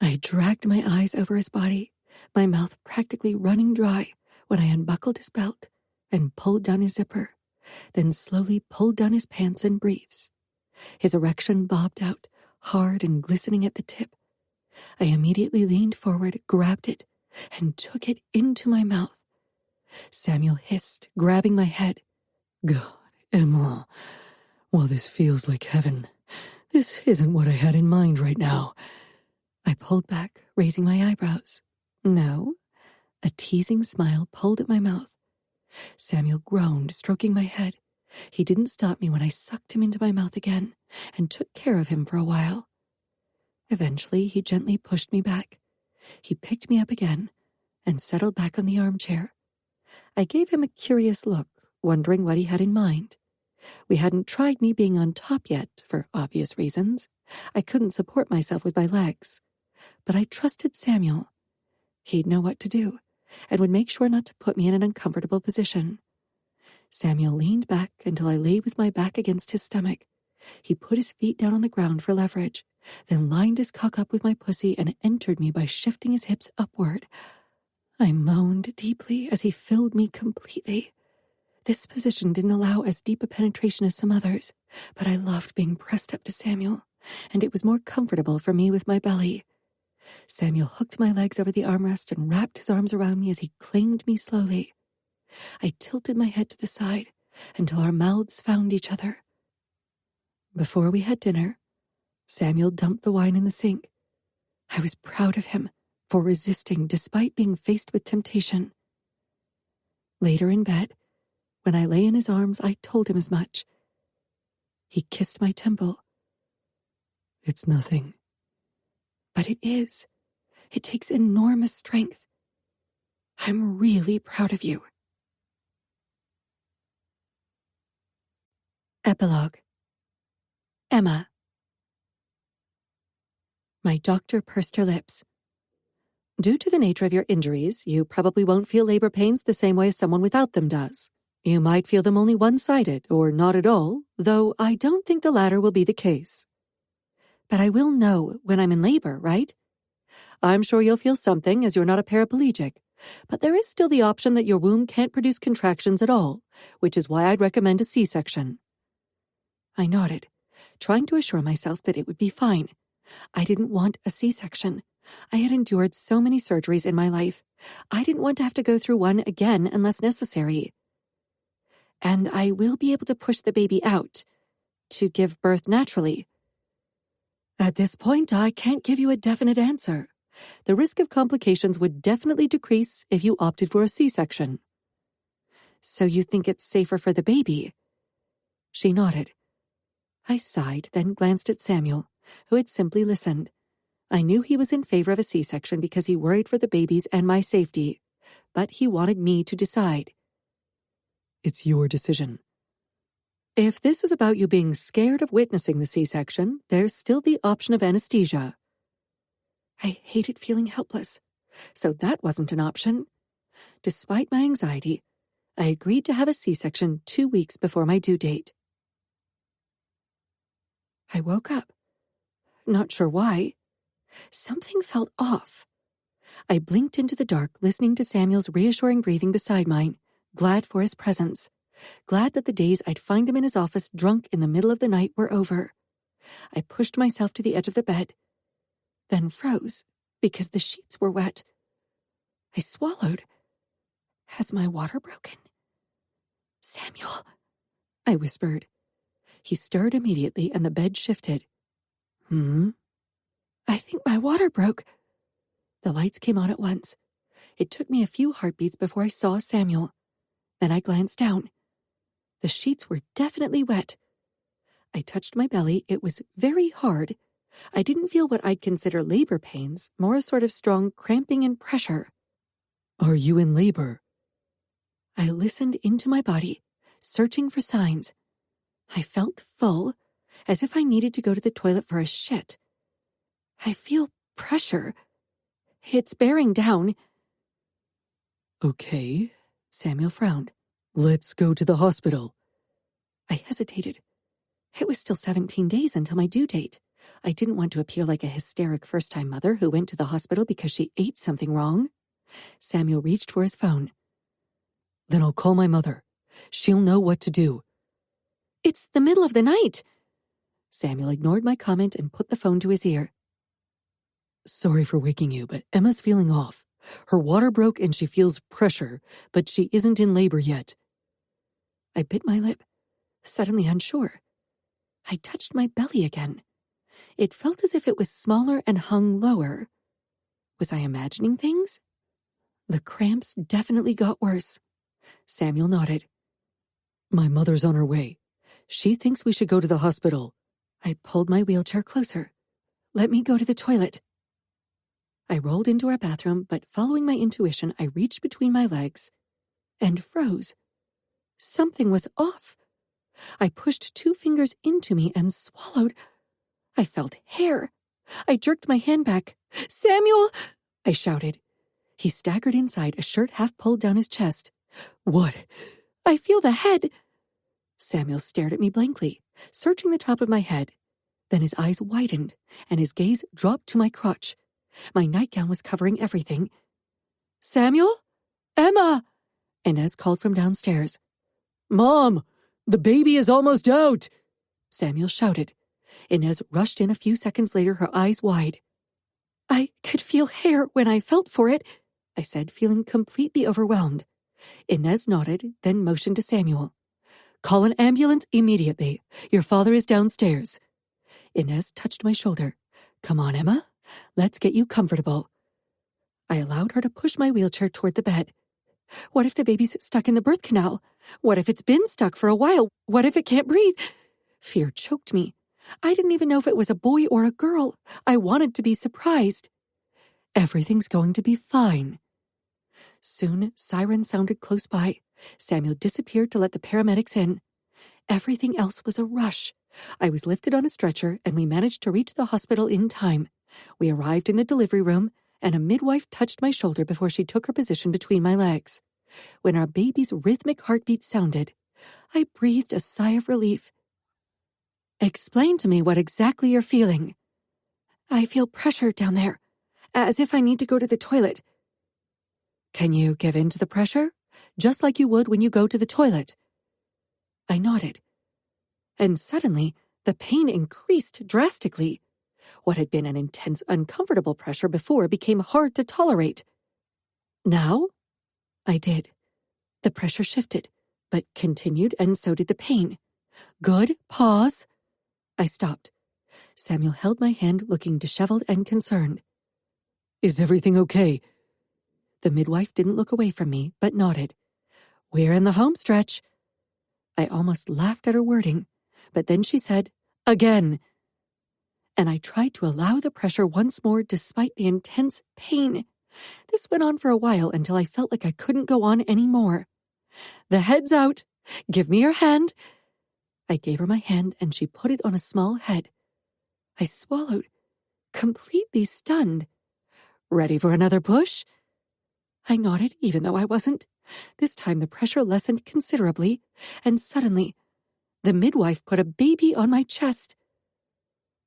I dragged my eyes over his body, my mouth practically running dry when I unbuckled his belt and pulled down his zipper, then slowly pulled down his pants and briefs. His erection bobbed out, hard and glistening at the tip. I immediately leaned forward, grabbed it, and took it into my mouth. Samuel hissed, grabbing my head. God, Emma. Well, this feels like heaven. This isn't what I had in mind right now. I pulled back, raising my eyebrows. No. A teasing smile pulled at my mouth. Samuel groaned, stroking my head. He didn't stop me when I sucked him into my mouth again and took care of him for a while. Eventually, he gently pushed me back. He picked me up again and settled back on the armchair. I gave him a curious look, wondering what he had in mind. We hadn't tried me being on top yet, for obvious reasons. I couldn't support myself with my legs. But I trusted Samuel. He'd know what to do, and would make sure not to put me in an uncomfortable position. Samuel leaned back until I lay with my back against his stomach. He put his feet down on the ground for leverage, then lined his cock up with my pussy and entered me by shifting his hips upward. I moaned deeply as he filled me completely. This position didn't allow as deep a penetration as some others, but I loved being pressed up to Samuel, and it was more comfortable for me with my belly. Samuel hooked my legs over the armrest and wrapped his arms around me as he claimed me slowly. I tilted my head to the side until our mouths found each other. Before we had dinner, Samuel dumped the wine in the sink. I was proud of him for resisting despite being faced with temptation. Later in bed, when I lay in his arms, I told him as much. He kissed my temple. It's nothing. But it is. It takes enormous strength. I'm really proud of you. Epilogue. Emma. My doctor pursed her lips. Due to the nature of your injuries, you probably won't feel labor pains the same way as someone without them does. You might feel them only one-sided, or not at all, though I don't think the latter will be the case. But I will know when I'm in labor, right? I'm sure you'll feel something, as you're not a paraplegic, but there is still the option that your womb can't produce contractions at all, which is why I'd recommend a C-section. I nodded, trying to assure myself that it would be fine. I didn't want a C-section. I had endured so many surgeries in my life. I didn't want to have to go through one again unless necessary. And I will be able to push the baby out, to give birth naturally. At this point, I can't give you a definite answer. The risk of complications would definitely decrease if you opted for a C-section. So you think it's safer for the baby? She nodded. I sighed, then glanced at Samuel, who had simply listened. I knew he was in favor of a C-section because he worried for the babies and my safety, but he wanted me to decide. It's your decision. If this is about you being scared of witnessing the C-section, there's still the option of anesthesia. I hated feeling helpless, so that wasn't an option. Despite my anxiety, I agreed to have a C-section 2 weeks before my due date. I woke up. Not sure why. Something felt off. I blinked into the dark, listening to Samuel's reassuring breathing beside mine, glad for his presence, glad that the days I'd find him in his office drunk in the middle of the night were over. I pushed myself to the edge of the bed, then froze because the sheets were wet. I swallowed. Has my water broken? Samuel, I whispered. He stirred immediately and the bed shifted. I think my water broke. The lights came on at once. It took me a few heartbeats before I saw Samuel. Then I glanced down. The sheets were definitely wet. I touched my belly. It was very hard. I didn't feel what I'd consider labor pains, more a sort of strong cramping and pressure. Are you in labor? I listened into my body, searching for signs. I felt full, as if I needed to go to the toilet for a shit. I feel pressure. It's bearing down. Okay, Samuel frowned. Let's go to the hospital. I hesitated. It was still 17 days until my due date. I didn't want to appear like a hysteric first-time mother who went to the hospital because she ate something wrong. Samuel reached for his phone. Then I'll call my mother. She'll know what to do. It's the middle of the night. Samuel ignored my comment and put the phone to his ear. Sorry for waking you, but Emma's feeling off. Her water broke and she feels pressure, but she isn't in labor yet. I bit my lip, suddenly unsure. I touched my belly again. It felt as if it was smaller and hung lower. Was I imagining things? The cramps definitely got worse. Samuel nodded. My mother's on her way. She thinks we should go to the hospital. I pulled my wheelchair closer. Let me go to the toilet. I rolled into our bathroom, but following my intuition, I reached between my legs and froze. Something was off. I pushed 2 fingers into me and swallowed. I felt hair. I jerked my hand back. Samuel! I shouted. He staggered inside, a shirt half pulled down his chest. What? I feel the head. Samuel stared at me blankly, searching the top of my head. Then his eyes widened, and his gaze dropped to my crotch. My nightgown was covering everything. Samuel? Emma! Inez called from downstairs. Mom! The baby is almost out! Samuel shouted. Inez rushed in a few seconds later, her eyes wide. I could feel hair when I felt for it, I said, feeling completely overwhelmed. Inez nodded, then motioned to Samuel. Call an ambulance immediately. Your father is downstairs. Inez touched my shoulder. Come on, Emma. Let's get you comfortable. I allowed her to push my wheelchair toward the bed. What if the baby's stuck in the birth canal? What if it's been stuck for a while? What if it can't breathe? Fear choked me. I didn't even know if it was a boy or a girl. I wanted to be surprised. Everything's going to be fine. Soon, sirens sounded close by. Samuel disappeared to let the paramedics in. Everything else was a rush. I was lifted on a stretcher, and we managed to reach the hospital in time. We arrived in the delivery room, and a midwife touched my shoulder before she took her position between my legs. When our baby's rhythmic heartbeat sounded, I breathed a sigh of relief. Explain to me what exactly you're feeling. I feel pressure down there, as if I need to go to the toilet. Can you give in to the pressure, just like you would when you go to the toilet? I nodded. And suddenly, the pain increased drastically. What had been an intense, uncomfortable pressure before became hard to tolerate. Now? I did. The pressure shifted, but continued, and so did the pain. Good, pause. I stopped. Samuel held my hand, looking disheveled and concerned. Is everything okay? The midwife didn't look away from me, but nodded. We're in the home stretch. I almost laughed at her wording, but then she said, again. and I tried to allow the pressure once more despite the intense pain. This went on for a while until I felt like I couldn't go on anymore. "The head's out. Give me your hand." I gave her my hand and she put it on a small head. I swallowed, completely stunned. "Ready for another push?" I nodded, even though I wasn't. This time the pressure lessened considerably, and suddenly, the midwife put a baby on my chest.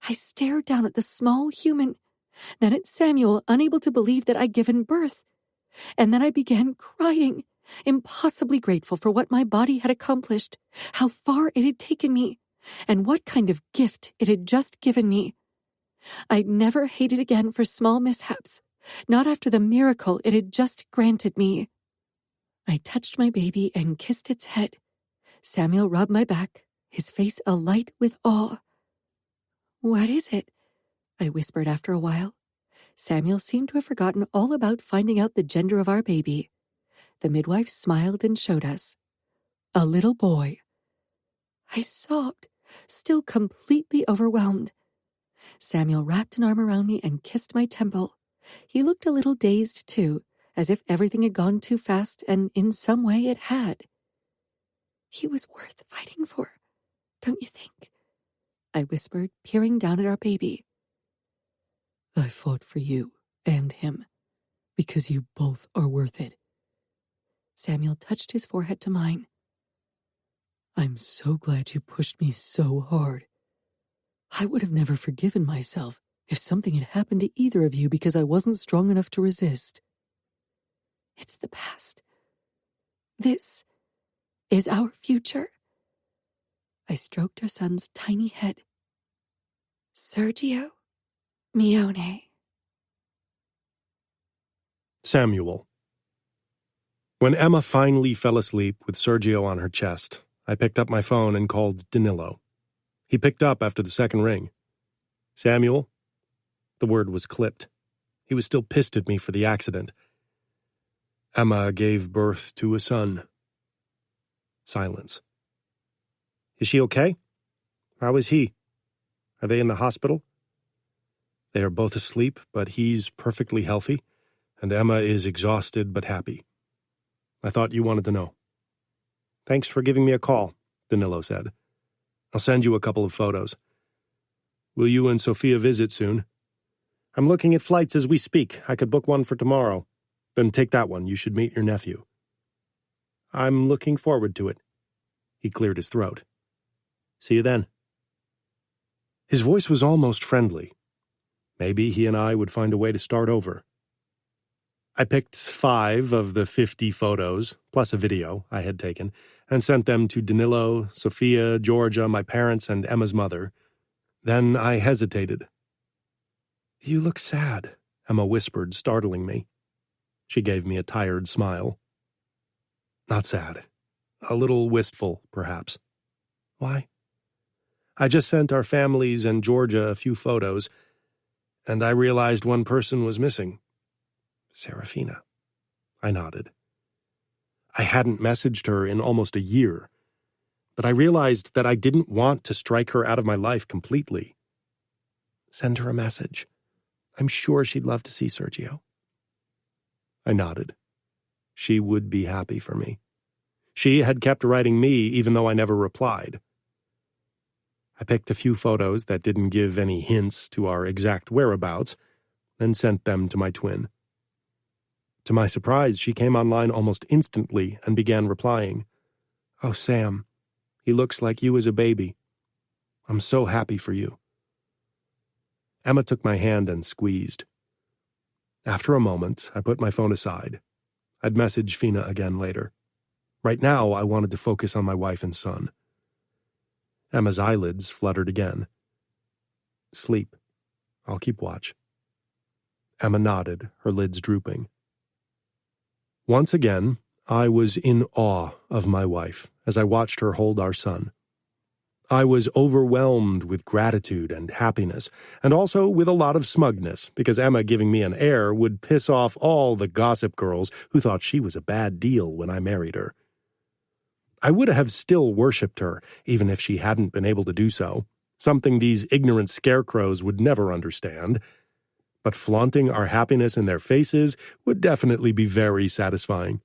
I stared down at the small human, then at Samuel, unable to believe that I'd given birth. And then I began crying, impossibly grateful for what my body had accomplished, how far it had taken me, and what kind of gift it had just given me. I'd never hated again for small mishaps, not after the miracle it had just granted me. I touched my baby and kissed its head. Samuel rubbed my back, his face alight with awe. "What is it?" I whispered after a while. Samuel seemed to have forgotten all about finding out the gender of our baby. The midwife smiled and showed us. "A little boy." I sobbed, still completely overwhelmed. Samuel wrapped an arm around me and kissed my temple. He looked a little dazed, too, as if everything had gone too fast, and in some way it had. "He was worth fighting for, don't you think?" I whispered, peering down at our baby. "I fought for you and him, because you both are worth it." Samuel touched his forehead to mine. "I'm so glad you pushed me so hard. I would have never forgiven myself if something had happened to either of you because I wasn't strong enough to resist." "It's the past. This is our future." I stroked our son's tiny head. "Sergio Mione." Samuel. When Emma finally fell asleep with Sergio on her chest, I picked up my phone and called Danilo. He picked up after the second ring. "Samuel?" The word was clipped. He was still pissed at me for the accident. "Emma gave birth to a son." Silence. "Is she okay? How is he? Are they in the hospital?" "They are both asleep, but he's perfectly healthy, and Emma is exhausted but happy. I thought you wanted to know." "Thanks for giving me a call," Danilo said. "I'll send you a couple of photos. Will you and Sophia visit soon?" "I'm looking at flights as we speak. I could book one for tomorrow. Then take that one. You should meet your nephew." "I'm looking forward to it." He cleared his throat. "See you then." His voice was almost friendly. Maybe he and I would find a way to start over. I picked 5 of the 50 photos, plus a video I had taken, and sent them to Danilo, Sophia, Georgia, my parents, and Emma's mother. Then I hesitated. "You look sad," Emma whispered, startling me. She gave me a tired smile. "Not sad. A little wistful, perhaps." "Why?" "I just sent our families and Georgia a few photos, and I realized one person was missing. Serafina." I nodded. I hadn't messaged her in almost a year, but I realized that I didn't want to strike her out of my life completely. "Send her a message. I'm sure she'd love to see Sergio." I nodded. She would be happy for me. She had kept writing me even though I never replied. I picked a few photos that didn't give any hints to our exact whereabouts and sent them to my twin. To my surprise, she came online almost instantly and began replying. "Oh, Sam, he looks like you as a baby. I'm so happy for you." Emma took my hand and squeezed. After a moment, I put my phone aside. I'd message Fina again later. Right now, I wanted to focus on my wife and son. Emma's eyelids fluttered again. "Sleep. I'll keep watch." Emma nodded, her lids drooping. Once again, I was in awe of my wife as I watched her hold our son. I was overwhelmed with gratitude and happiness, and also with a lot of smugness, because Emma giving me an heir would piss off all the gossip girls who thought she was a bad deal when I married her. I would have still worshipped her, even if she hadn't been able to do so, something these ignorant scarecrows would never understand, but flaunting our happiness in their faces would definitely be very satisfying.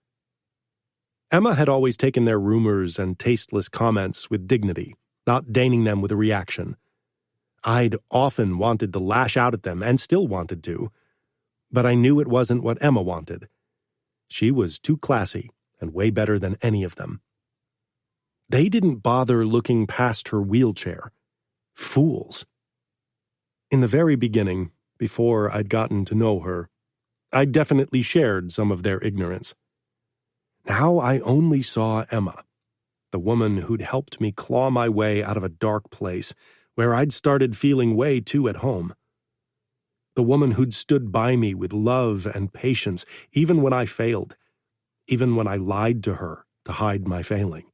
Emma had always taken their rumors and tasteless comments with dignity, not deigning them with a reaction. I'd often wanted to lash out at them and still wanted to, but I knew it wasn't what Emma wanted. She was too classy and way better than any of them. They didn't bother looking past her wheelchair. Fools. In the very beginning, before I'd gotten to know her, I definitely shared some of their ignorance. Now I only saw Emma, the woman who'd helped me claw my way out of a dark place where I'd started feeling way too at home. The woman who'd stood by me with love and patience even when I failed, even when I lied to her to hide my failing.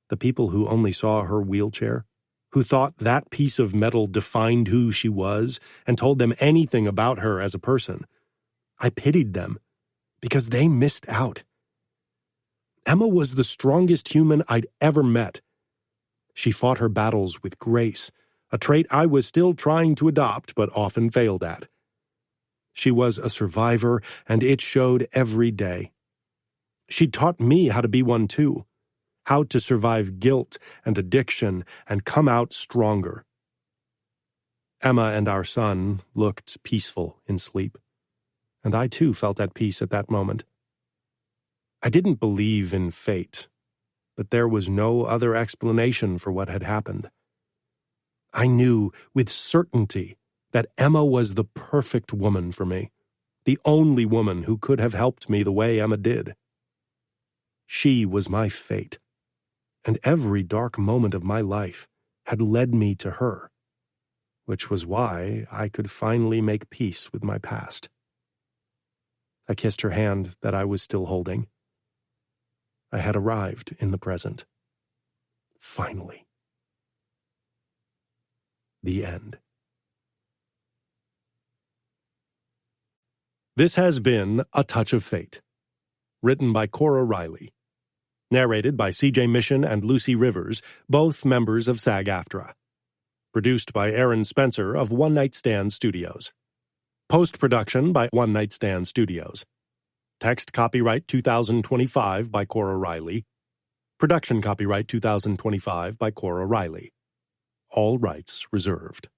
The people who only saw her wheelchair, who thought that piece of metal defined who she was and told them anything about her as a person, I pitied them because they missed out. Emma was the strongest human I'd ever met. She fought her battles with grace, a trait I was still trying to adopt but often failed at. She was a survivor, and it showed every day. She taught me how to be one too, how to survive guilt and addiction and come out stronger. Emma and our son looked peaceful in sleep, and I too felt at peace at that moment. I didn't believe in fate, but there was no other explanation for what had happened. I knew with certainty that Emma was the perfect woman for me, the only woman who could have helped me the way Emma did. She was my fate, and every dark moment of my life had led me to her, which was why I could finally make peace with my past. I kissed her hand that I was still holding. I had arrived in the present. Finally. The end. This has been A Touch of Fate, written by Cora Reilly, narrated by C.J. Mission and Lucy Rivers, both members of SAG-AFTRA, produced by Aaron Spencer of One Night Stand Studios, post-production by One Night Stand Studios, text copyright 2025 by Cora Reilly, production copyright 2025 by Cora Reilly, all rights reserved.